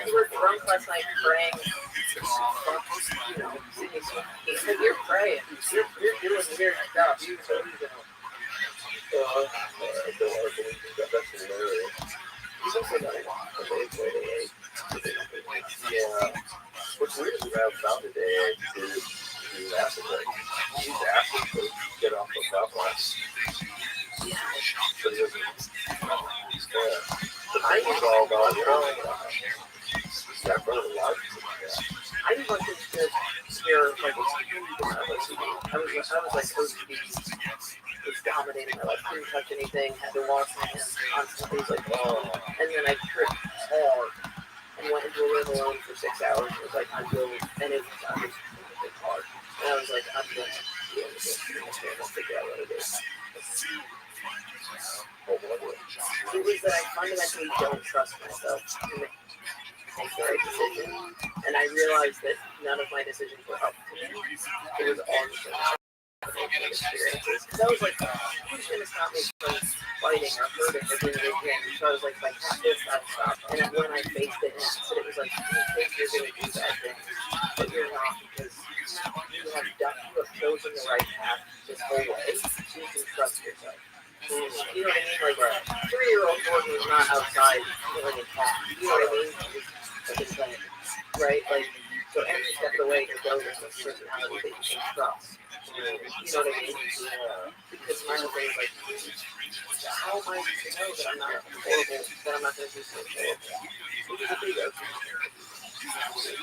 We were drunk last night praying. You know, singing. You're praying. You're doing weird stuff. You so you know. He's also got yeah. What's weird is I found today is he's asking to get off the top line. Yeah. But he doesn't. I was all about I've heard a lot of people like that. I just want to hear like I was like we'll live alone for 6 hours. It was like, I will, and it's hard. And I was like, I'm going to deal with this. And I'll figure out what it is. It was that I fundamentally don't trust myself to make the right decision. And I realized that none of my decisions were up to me. It was all just experiences. Because I was like, who's going to stop me from fighting or hurting or doing it again? So I was like, if I have this, I'll stop. And then when I faced it and acid, it was like, you think you're going to do bad things, but you're not, because you have chosen the right path this whole way, so you can trust yourself. You know what I mean? Like, 3-year-old Gordon was not outside feeling attacked. You know what I mean? Like it's like, right? Like, so every step of the way you're building this personality that you can trust. You know what I mean? Because my whole thing is like, how am I to know that I'm not horrible, that I'm not going to do something horrible? It's a big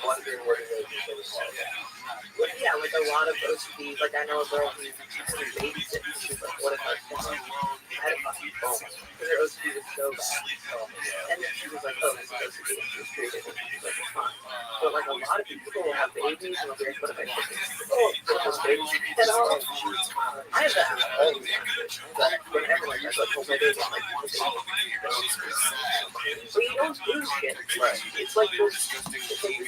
wondering where to go to well, yeah, like a lot of OCDs, like I know a girl who actually babysits, and she's like, what if I had a fucking phone? Because her OCD was so bad. And then she was like, oh, this is OCD, and she was treated, and she was like, it's fine. But like a lot of people will have babies, and they'll be like, what if I took this? Oh, this baby at all. I have that all the time. Whenever like I told my baby, I'm like, but you don't do shit. Right. It's like this ego thing.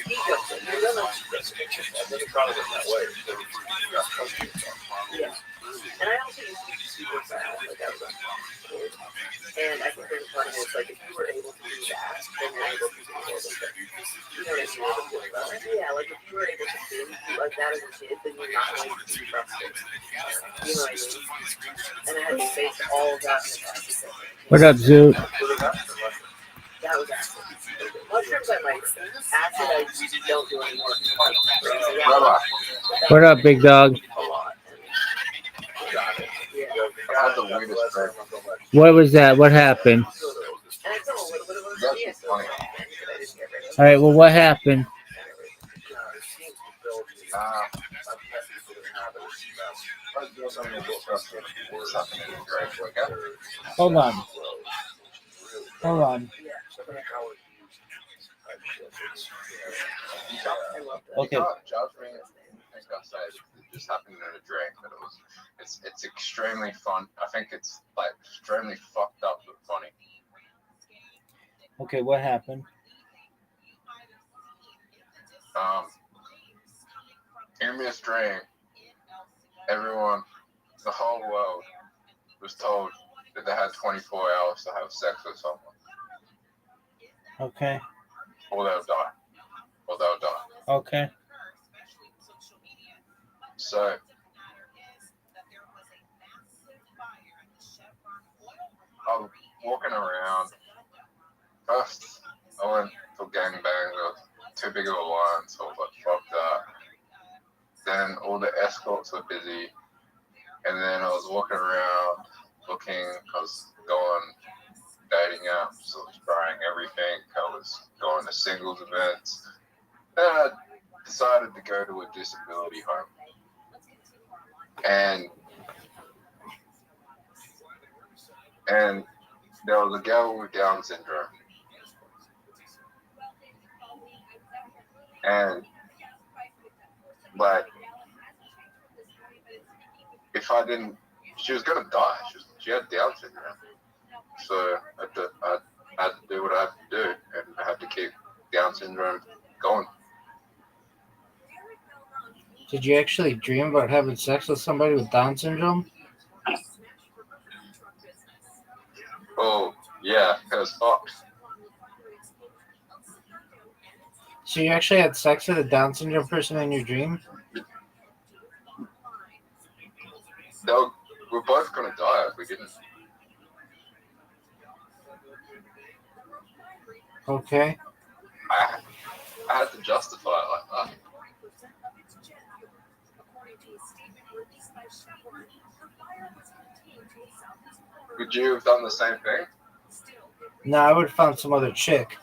You're gonna I've never thought of it that way. Yeah. And I also used to be super fat, like I was on kid. And I think there's part of it, it's like if you were able to do that, then you're able to do all the stuff. You know what I mean? Yeah, like if you were able to do like that as a kid, then you're not going to be trusted. You know what I mean? And I had to face all of that in the past. What up, Zoo? That was acid. Mushrooms I might. Acid I don't do anymore. What up, big dog? What was that? What happened? All right, well, what happened? Hold on. Hold on. Okay. Just happened in a drink, but it's extremely fun. I think it's like extremely fucked up but funny. Okay, what happened? In this drink, everyone, the whole world was told that they had 24 hours to have sex with someone. Okay. Or they'll die. Okay. So, I'm walking around. First, I went for gangbang. There was too big of a line, so I was like, fuck that. Then all the escorts were busy. And then I was walking around looking. I was going dating apps. I was trying everything. I was going to singles events. Then I decided to go to a disability home. And there was a girl with Down syndrome. And, like, if I didn't, she was going to die. She had Down syndrome. So I had to do what I had to do. And I had to keep Down syndrome going. Did you actually dream about having sex with somebody with Down syndrome? Oh, yeah, it was fucked. So you actually had sex with a Down syndrome person in your dream? We're both going to die if we didn't. Okay. I had to justify it like that. Would you have done the same thing? No, I would have found some other chick.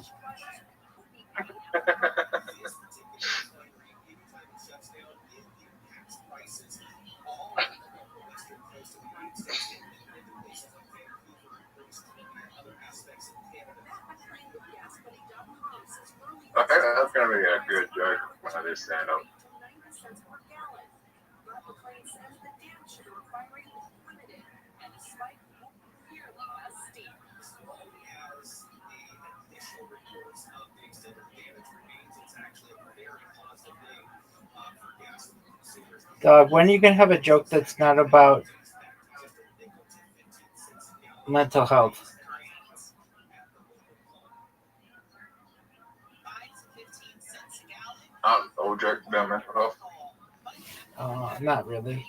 I think that's gonna be a good joke when I do stand up. Dog, when are you gonna have a joke that's not about mental health? Old joke about mental health. Not really.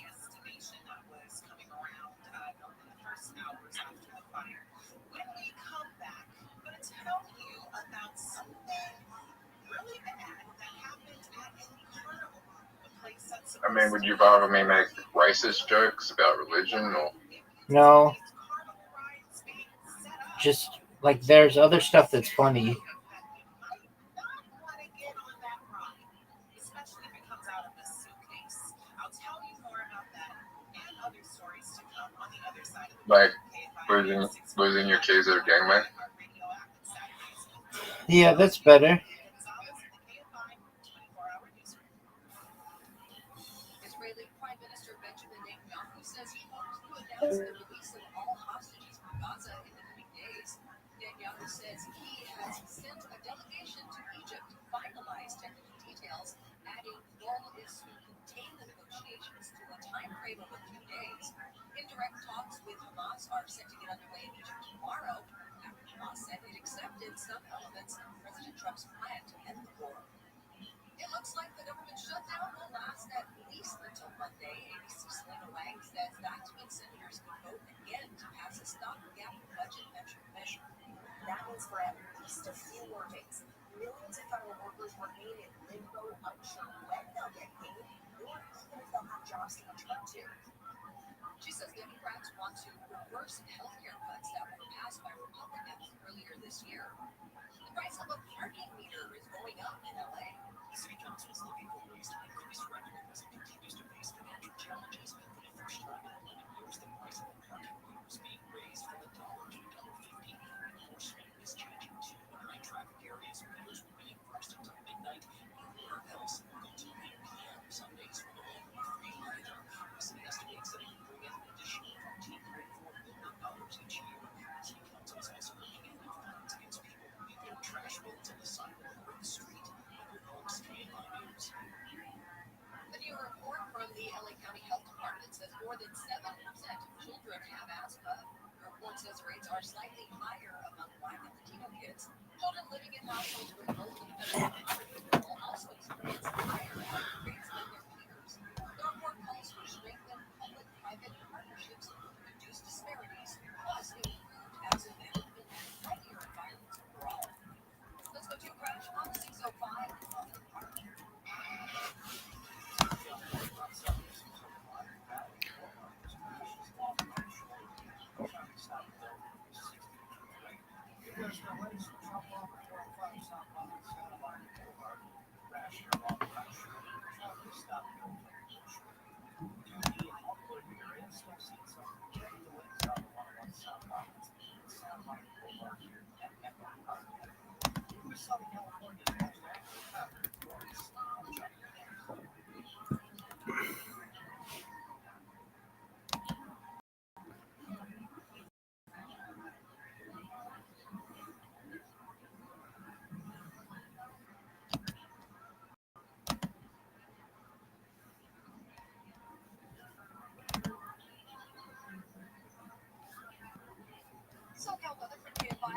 I mean, would you rather me make racist jokes about religion or? No. Just like there's other stuff that's funny. Like losing your keys at a gangbang? Yeah, that's better. Israeli Prime Minister Benjamin Netanyahu says he hopes to announce the release of all hostages from Gaza in the coming days. Netanyahu says he has sent a delegation to Egypt to finalize technical details, adding goal is to contain the negotiations to a time frame of a few days. Indirect talks with Hamas are set to get underway in Egypt tomorrow, after Hamas said it accepted some elements of President Trump's plan to end the war. It looks like the government shutdown will last at least until Monday. ABC Selena Wang says that's when senators can vote again to pass a stopgap budget measure. That means for at least a few more days, millions of federal workers remain in limbo, unsure when they'll get paid or even if they'll have jobs to return to. She says Democrats want to reverse health care cuts that were passed by Republicans earlier this year. The price of a parking meter is going up in LA. City Council is looking for ways to increase revenue as it continues to face financial challenges. For the first time in 11 years, the price of a parking meter is being raised from $1 to $1.50. Enforcement is changing too. In high-traffic areas, meters will be enforced until midnight. Everywhere else will go till 8 p.m. Some days will no longer be free either. The city estimates that it will bring in an additional $14.4 billion each year. City Council is also looking at new funds against people who leave their trash bins on the sidewalk or in the street. The new report from the LA County Health Department says more than 7% of children have asthma. The report says rates are slightly higher among Black and Latino kids. Children living in households with low income poverty will also experience higher asthma rates than their peers. The report calls for strengthened public-private partnerships to reduce disparities, plus improved asthma management and healthier environments overall. Let's go to Crash on the 605. SoCal weather for today at 5.